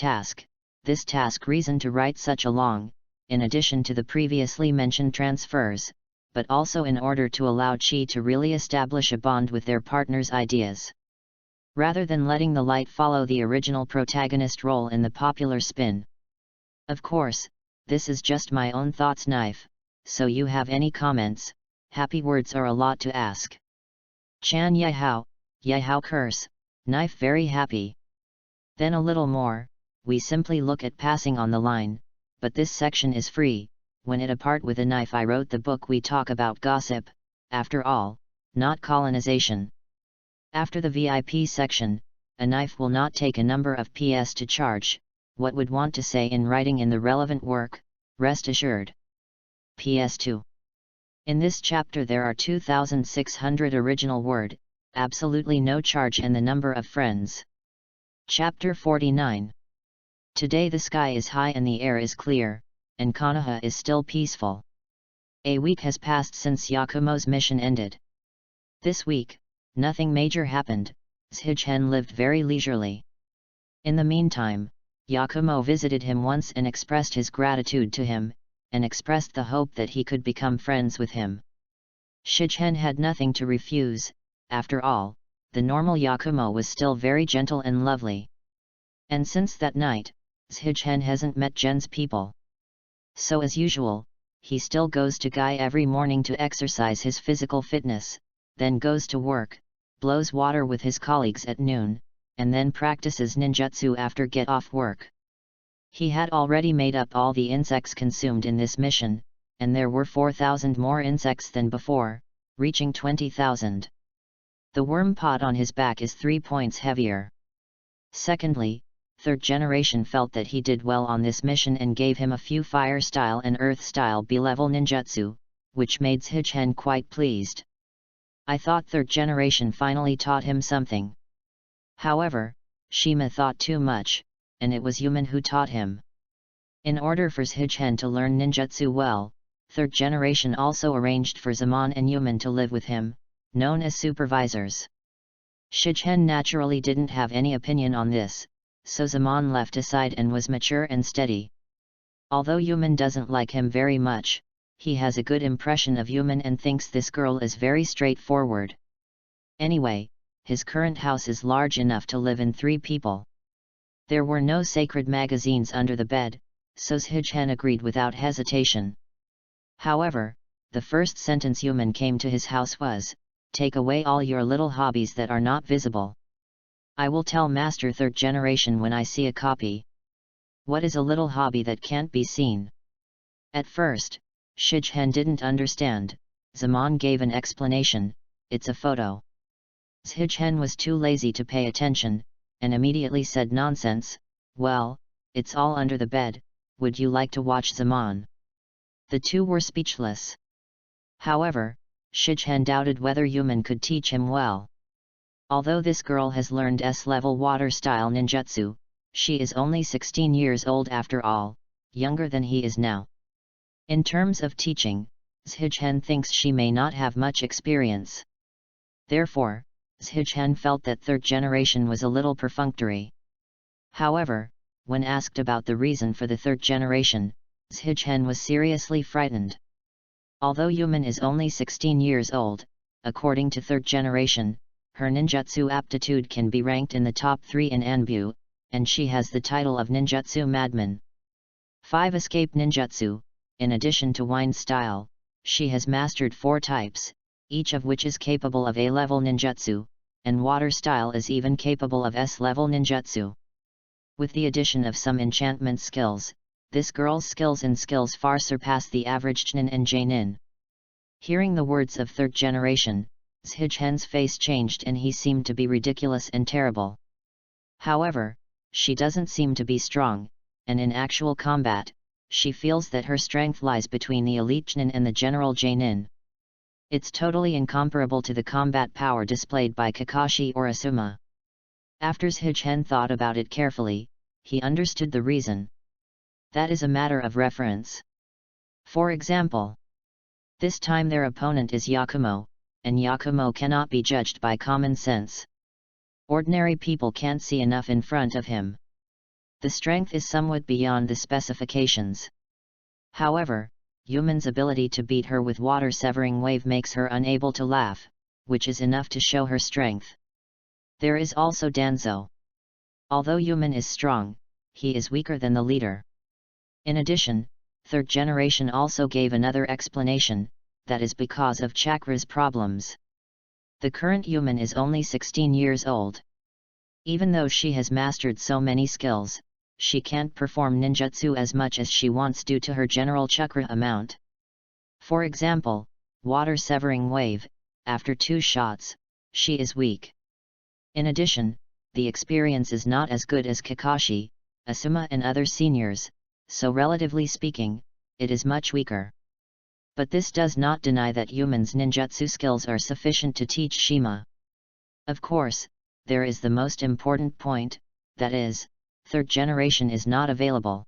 Speaker 1: task reason to write such a long, in addition to the previously mentioned transfers, but also in order to allow Chi to really establish a bond with their partner's ideas. Rather than letting the light follow the original protagonist role in the popular spin. Of course, this is just my own thoughts knife, so you have any comments? Happy words are a lot to ask. Chan Yehao curse, knife very happy. Then a little more, we simply look at passing on the line, but this section is free. When it apart with a knife I wrote the book we talk about gossip, after all, not colonization. After the VIP section, a knife will not take a number of PS to charge, what would want to say in writing in the relevant work, rest assured. PS2. In this chapter there are 2600 original word, absolutely no charge and the number of friends. Chapter 49. Today the sky is high and the air is clear, and Konoha is still peaceful. A week has passed since Yakumo's mission ended. This week, nothing major happened, Shigen lived very leisurely. In the meantime, Yakumo visited him once and expressed his gratitude to him, and expressed the hope that he could become friends with him. Shigen had nothing to refuse, after all, the normal Yakumo was still very gentle and lovely. And since that night, Shigen hasn't met Gen's people. So as usual, he still goes to Gai every morning to exercise his physical fitness, then goes to work, blows water with his colleagues at noon, and then practices ninjutsu after get off work. He had already made up all the insects consumed in this mission, and there were 4,000 more insects than before, reaching 20,000. The worm pod on his back is 3 points heavier. Secondly, third generation felt that he did well on this mission and gave him a few fire style and earth style B-level ninjutsu, which made Shigen quite pleased. I thought third generation finally taught him something. However, Shima thought too much, and it was Yuman who taught him. In order for Shigen to learn ninjutsu well, third generation also arranged for Zaman and Yuman to live with him, known as supervisors. Shigen naturally didn't have any opinion on this, so Zaman left aside and was mature and steady. Although Yuman doesn't like him very much, he has a good impression of Yuman and thinks this girl is very straightforward. Anyway, his current house is large enough to live in 3 people. There were no sacred magazines under the bed, so Shigen agreed without hesitation. However, the first sentence Yuman came to his house was, "Take away all your little hobbies that are not visible. I will tell Master third generation when I see a copy." What is a little hobby that can't be seen? At first, Shigen didn't understand. Zaman gave an explanation, "It's a photo." Shigen was too lazy to pay attention, and immediately said, "Nonsense, well, it's all under the bed, would you like to watch Zaman?" The two were speechless. However, Shigen doubted whether Yuman could teach him well. Although this girl has learned S-level water-style ninjutsu, she is only 16 years old after all, younger than he is now. In terms of teaching, Shigen thinks she may not have much experience. Therefore, Shigen felt that third generation was a little perfunctory. However, when asked about the reason for the third generation, Shigen was seriously frightened. Although Yuman is only 16 years old, according to third generation, her ninjutsu aptitude can be ranked in the top 3 in Anbu, and she has the title of Ninjutsu Madman. 5 Escape Ninjutsu. In addition to wind style, she has mastered 4 types, each of which is capable of A-level ninjutsu, and water style is even capable of S-level ninjutsu. With the addition of some enchantment skills, this girl's skills far surpass the average Chunin and Jainin. Hearing the words of third generation, Shigen's face changed and he seemed to be ridiculous and terrible. However, she doesn't seem to be strong, and in actual combat, she feels that her strength lies between the elite Chunin and the general Jainin. It's totally incomparable to the combat power displayed by Kakashi or Asuma. After Shigen thought about it carefully, he understood the reason. That is a matter of reference. For example, this time their opponent is Yakumo, and Yakumo cannot be judged by common sense. Ordinary people can't see enough in front of him. The strength is somewhat beyond the specifications. However, Yuman's ability to beat her with water-severing wave makes her unable to laugh, which is enough to show her strength. There is also Danzo. Although Yuman is strong, he is weaker than the leader. In addition, third generation also gave another explanation, that is because of chakras problems. The current human is only 16 years old. Even though she has mastered so many skills, she can't perform ninjutsu as much as she wants due to her general chakra amount. For example, water severing wave, after 2 shots, she is weak. In addition, the experience is not as good as Kakashi, Asuma and other seniors, so relatively speaking, it is much weaker. But this does not deny that humans' ninjutsu skills are sufficient to teach Shima. Of course, there is the most important point, that is, third generation is not available.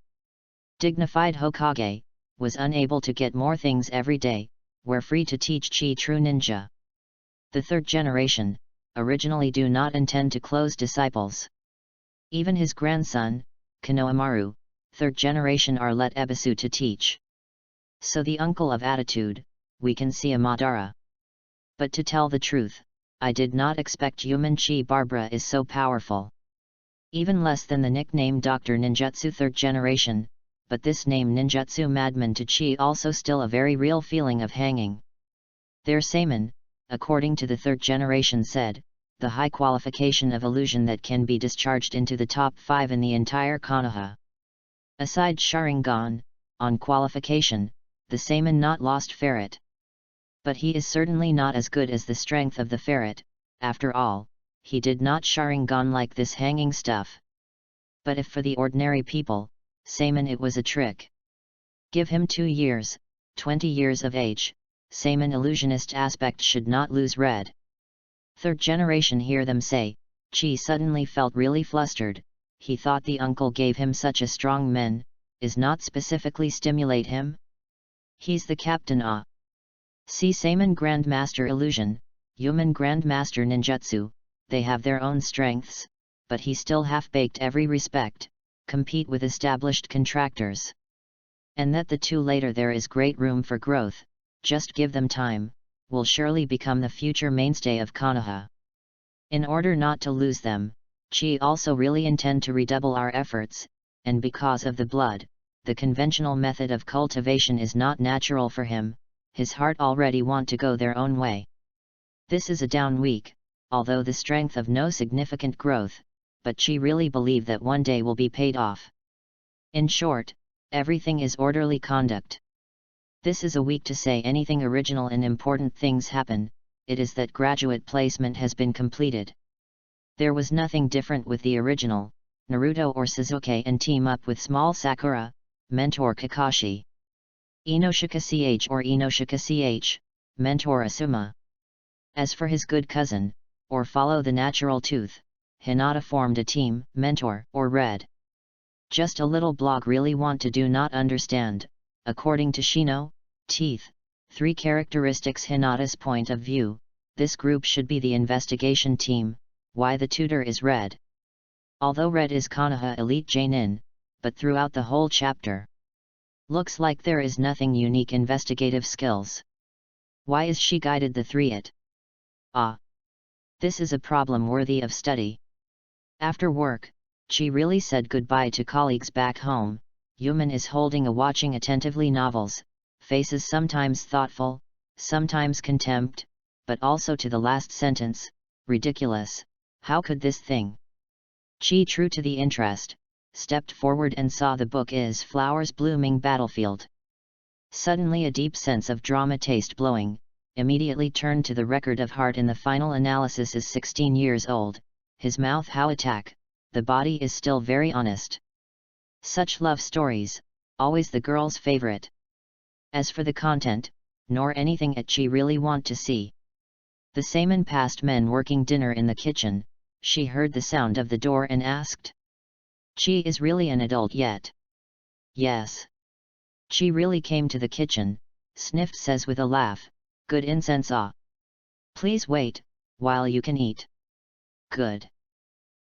Speaker 1: Dignified Hokage was unable to get more things every day, were free to teach Chi true ninja. The third generation originally do not intend to close disciples. Even his grandson, Konohamaru, third generation are let Ebisu to teach. So the uncle of attitude, we can see a Madara. But to tell the truth, I did not expect human Chi Barbara is so powerful. Even less than the nickname Dr. Ninjutsu third generation, but this name Ninjutsu Madman to Chi also still a very real feeling of hanging. Their Seiman, according to the third generation said, the high qualification of illusion that can be discharged into the top 5 in the entire Konoha. Aside Sharingan, on qualification, the Seiman not lost ferret. But he is certainly not as good as the strength of the ferret, after all, he did not Sharingan like this hanging stuff. But if for the ordinary people, Seiman it was a trick. Give him 2 years, 20 years of age, Seiman illusionist aspect should not lose red. Third generation hear them say, Chi suddenly felt really flustered, he thought the uncle gave him such a strong men, is not specifically stimulate him? He's the captain See Seiman Grandmaster Illusion, Human Grandmaster Ninjutsu, they have their own strengths, but he still half-baked every respect, compete with established contractors. And that the two later there is great room for growth, just give them time, will surely become the future mainstay of Konoha. In order not to lose them, Chi also really intend to redouble our efforts, and because of the blood, the conventional method of cultivation is not natural for him, his heart already want to go their own way. This is a down week, although the strength of no significant growth, but Chi really believe that one day will be paid off. In short, everything is orderly conduct. This is a week to say anything original and important things happen, it is that graduate placement has been completed. There was nothing different with the original, Naruto or Sasuke and team up with small Sakura, mentor Kakashi. Inoshika Ch or Inoshika Ch, mentor Asuma. As for his good cousin, or follow the natural tooth, Hinata formed a team, mentor, or Red. Just a little blog really want to do not understand, according to Shino, teeth, 3 characteristics Hinata's point of view, this group should be the investigation team, why the tutor is Red. Although Red is Konoha elite Jonin, but throughout the whole chapter, looks like there is nothing unique investigative skills. Why is she guided the 3 it? This is a problem worthy of study. After work, she really said goodbye to colleagues back home, Human is holding a watching attentively novels, faces sometimes thoughtful, sometimes contempt, but also to the last sentence, ridiculous, how could this thing? Chi true to the interest, stepped forward and saw the book is Flowers Blooming Battlefield. Suddenly a deep sense of drama taste blowing, immediately turned to the record of heart in the final analysis is 16 years old, his mouth how attack, the body is still very honest. Such love stories, always the girl's favorite. As for the content, nor anything at Chi really want to see. The Seiman passed men working dinner in the kitchen, she heard the sound of the door and asked. Chi is really an adult yet? Yes. Chi really came to the kitchen, sniffed says with a laugh, good incense Please wait, while you can eat. Good.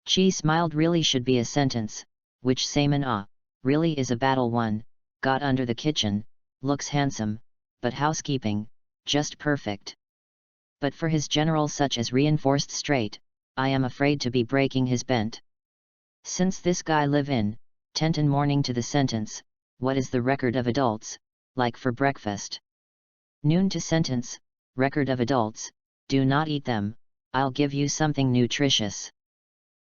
Speaker 1: Chi smiled really should be a sentence, which Seiman really is a battle one, got under the kitchen, looks handsome, but housekeeping, just perfect. But for his general such as reinforced straight, I am afraid to be breaking his bent. Since this guy live in, Tenten morning to the sentence, what is the record of adults, like for breakfast? Noon to sentence, record of adults, do not eat them, I'll give you something nutritious.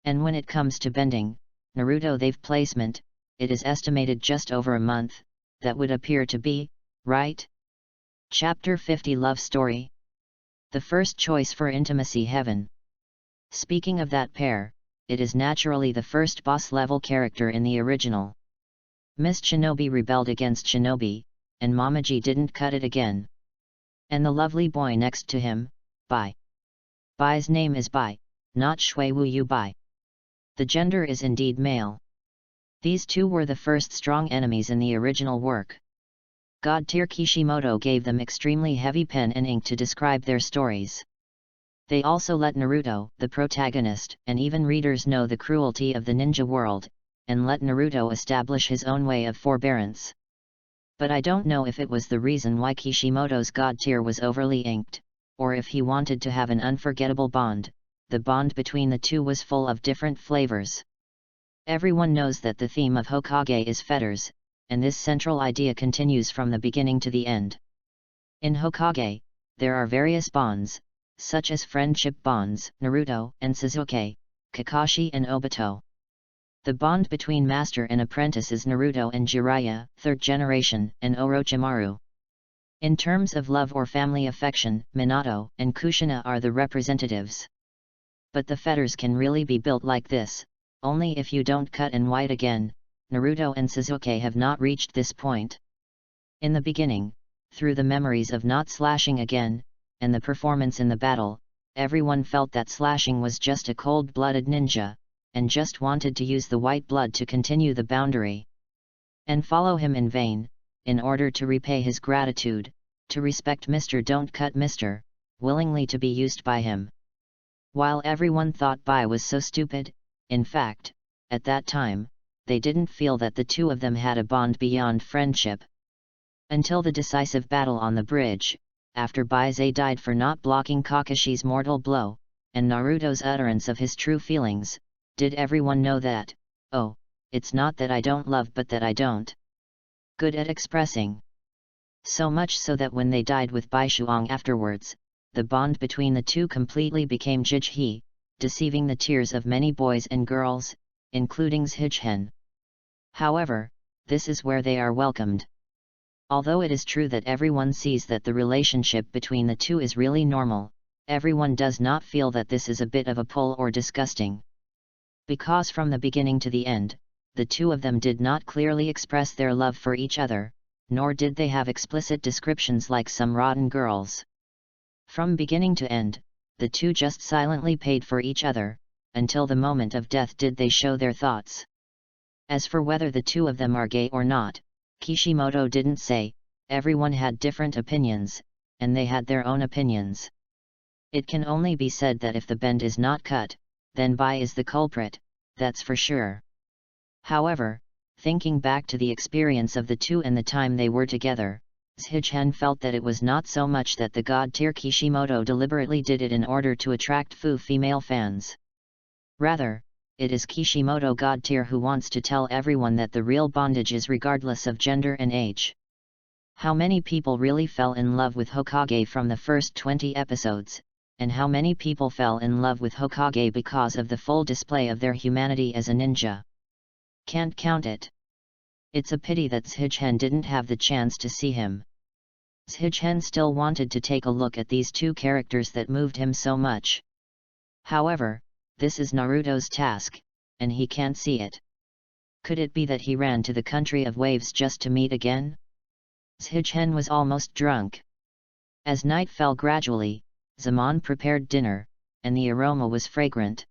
Speaker 1: And when it comes to bending, Naruto they've placement, it is estimated just over a month, that would appear to be, right? Chapter 50 Love Story. The first choice for intimacy heaven. Speaking of that pair, it is naturally the first boss-level character in the original. Mist Shinobi rebelled against Shinobi, and Momoji didn't cut it again. And the lovely boy next to him, Bai. Bai's name is Bai, not Shui Wu Yu Bai. The gender is indeed male. These two were the first strong enemies in the original work. God tier Kishimoto gave them extremely heavy pen and ink to describe their stories. They also let Naruto, the protagonist, and even readers know the cruelty of the ninja world, and let Naruto establish his own way of forbearance. But I don't know if it was the reason why Kishimoto's God tier was overly inked, or if he wanted to have an unforgettable bond. The bond between the two was full of different flavors. Everyone knows that the theme of Hokage is fetters, and this central idea continues from the beginning to the end. In Hokage, there are various bonds, such as friendship bonds, Naruto and Sasuke, Kakashi and Obito. The bond between master and apprentice is Naruto and Jiraiya, third generation, and Orochimaru. In terms of love or family affection, Minato and Kushina are the representatives. But the fetters can really be built like this, only if you don't cut and white again. Naruto and Sasuke have not reached this point. In the beginning, through the memories of not slashing again, and the performance in the battle, everyone felt that slashing was just a cold-blooded ninja, and just wanted to use the white blood to continue the boundary. And follow him in vain, in order to repay his gratitude, to respect Mr. Don't Cut Mr., willingly to be used by him. While everyone thought Bai was so stupid, in fact, at that time, they didn't feel that the two of them had a bond beyond friendship. Until the decisive battle on the bridge, after Baize died for not blocking Kakashi's mortal blow, and Naruto's utterance of his true feelings, did everyone know that, oh, it's not that I don't love but that I don't. Good at expressing. So much so that when they died with Bai Shuang afterwards, the bond between the two completely became Jijhi, deceiving the tears of many boys and girls, including Zhichen. However, this is where they are welcomed. Although it is true that everyone sees that the relationship between the two is really normal, everyone does not feel that this is a bit of a pull or disgusting. Because from the beginning to the end, the two of them did not clearly express their love for each other, nor did they have explicit descriptions like some rotten girls. From beginning to end, the two just silently paid for each other, until the moment of death did they show their thoughts. As for whether the two of them are gay or not, Kishimoto didn't say. Everyone had different opinions, and they had their own opinions. It can only be said that if the bend is not cut, then Bai is the culprit, that's for sure. However, thinking back to the experience of the two and the time they were together, Zhichen felt that it was not so much that the god tier Kishimoto deliberately did it in order to attract female fans. Rather, it is Kishimoto god tier who wants to tell everyone that the real bondage is regardless of gender and age. How many people really fell in love with Hokage from the first 20 episodes, and how many people fell in love with Hokage because of the full display of their humanity as a ninja? Can't count it. It's a pity that Zhichen didn't have the chance to see him. Zhichen still wanted to take a look at these two characters that moved him so much. However, this is Naruto's task, and he can't see it. Could it be that he ran to the country of waves just to meet again? Zhichen was almost drunk. As night fell gradually, Zaman prepared dinner, and the aroma was fragrant.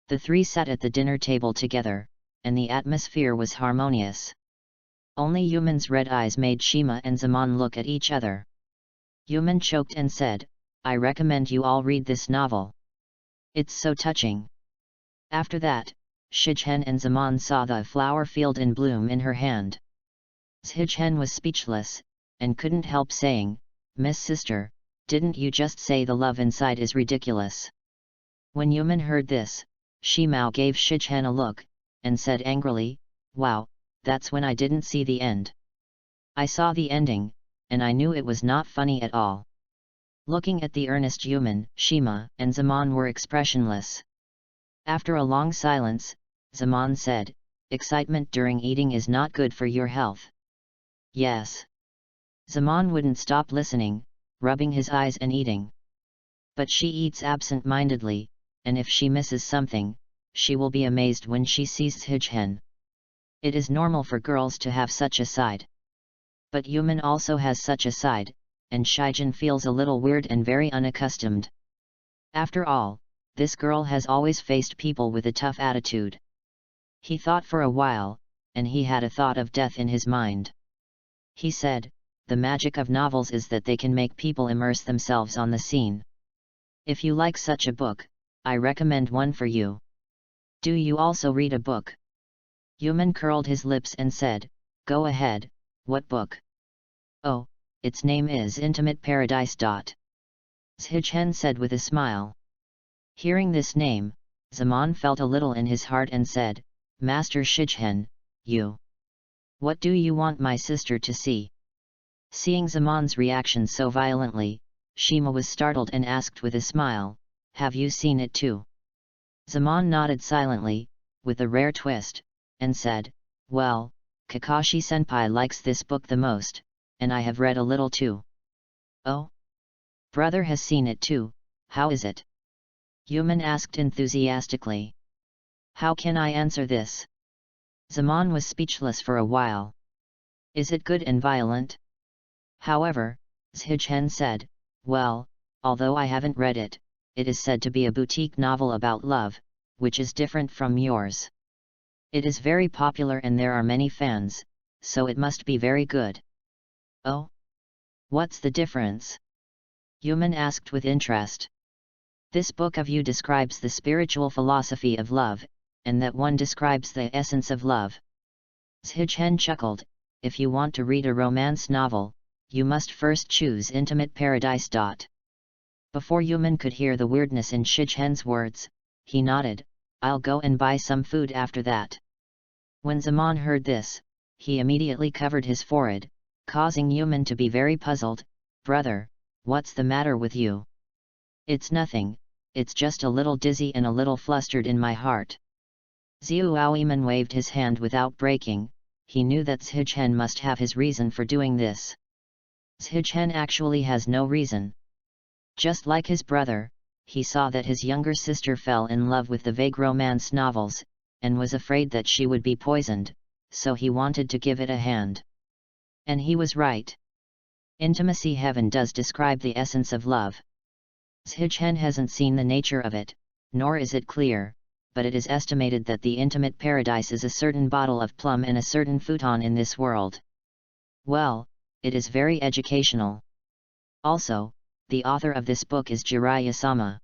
Speaker 1: The three sat at the dinner table together, and the atmosphere was harmonious. Only Yuman's red eyes made Shima and Zaman look at each other. Yuman choked and said, "I recommend you all read this novel. It's so touching." After that, Zhichen and Zaman saw the flower field in bloom in her hand. Zhichen was speechless, and couldn't help saying, "Miss Sister, didn't you just say the love inside is ridiculous?" When Yuman heard this, Shimao gave Zhichen a look, and said angrily, "Wow, that's when I didn't see the end. I saw the ending, and I knew it was not funny at all. Looking at the earnest Yuman, Shima, and Zaman were expressionless. After a long silence, Zaman said, "Excitement during eating is not good for your health." Yes. Zaman wouldn't stop listening, rubbing his eyes and eating. But she eats absent-mindedly, and if she misses something, she will be amazed when she sees Shijhen. It is normal for girls to have such a side. But Yuman also has such a side, and Shijhen feels a little weird and very unaccustomed. After all, this girl has always faced people with a tough attitude. He thought for a while, and he had a thought of death in his mind. He said, "The magic of novels is that they can make people immerse themselves on the scene. If you like such a book, I recommend one for you. Do you also read a book?" Yuman curled his lips and said, "Go ahead, what book?" "Oh, its name is Intimate Paradise. Shijhen said with a smile. Hearing this name, Zaman felt a little in his heart and said, "Master Shijhen, you. What do you want my sister to see?" Seeing Zaman's reaction so violently, Shima was startled and asked with a smile, "Have you seen it too?" Zaman nodded silently, with a rare twist, and said, "Well, Kakashi-senpai likes this book the most, and I have read a little too." "Oh? Brother has seen it too, how is it?" Yuman asked enthusiastically. "How can I answer this?" Zaman was speechless for a while. "Is it good and violent?" However, Shijhen said, "Well, although I haven't read it, it is said to be a boutique novel about love, which is different from yours. It is very popular and there are many fans, so it must be very good." "Oh? What's the difference?" Yuman asked with interest. "This book of you describes the spiritual philosophy of love, and that one describes the essence of love." Shijhen chuckled, "If you want to read a romance novel, you must first choose Intimate Paradise. Before Yuman could hear the weirdness in Shijhen's words, he nodded, "I'll go and buy some food after that." When Zaman heard this, he immediately covered his forehead, causing Yuman to be very puzzled. "Brother, what's the matter with you?" "It's nothing, it's just a little dizzy and a little flustered in my heart." Yuman waved his hand without breaking. He knew that Shijhen must have his reason for doing this. Shijhen actually has no reason. Just like his brother, he saw that his younger sister fell in love with the vague romance novels, and was afraid that she would be poisoned, so he wanted to give it a hand. And he was right. Intimacy Heaven does describe the essence of love. Shijhen hasn't seen the nature of it, nor is it clear, but it is estimated that the intimate paradise is a certain bottle of plum and a certain futon in this world. Well, it is very educational. Also, the author of this book is Jiraiya-sama.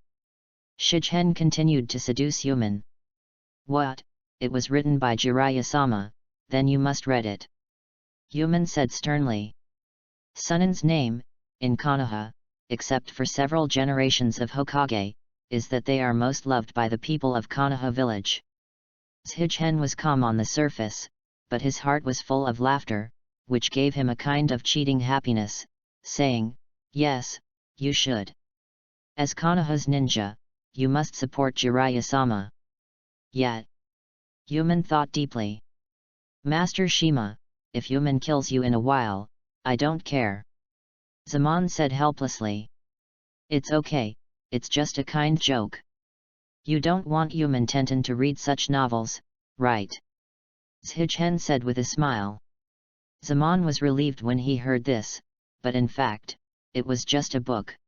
Speaker 1: Shijhen continued to seduce Yuman. "What? It was written by Jiraiya-sama, then you must read it." Yuman said sternly. Sunan's name, in Konoha, except for several generations of Hokage, is that they are most loved by the people of Konoha village. Shijhen was calm on the surface, but his heart was full of laughter, which gave him a kind of cheating happiness, saying, "Yes, you should. As Konoha's ninja, you must support Jiraiya-sama." Yet, Yuman thought deeply. "Master Shima, if Yuman kills you in a while, I don't care." Zaman said helplessly. "It's okay, it's just a kind joke. You don't want Yuman Tenten to read such novels, right?" Shijhen said with a smile. Zaman was relieved when he heard this, but in fact, it was just a book.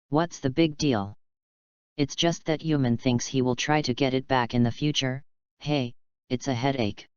Speaker 1: What's the big deal? It's just that Yuman thinks he will try to get it back in the future. Hey, it's a headache.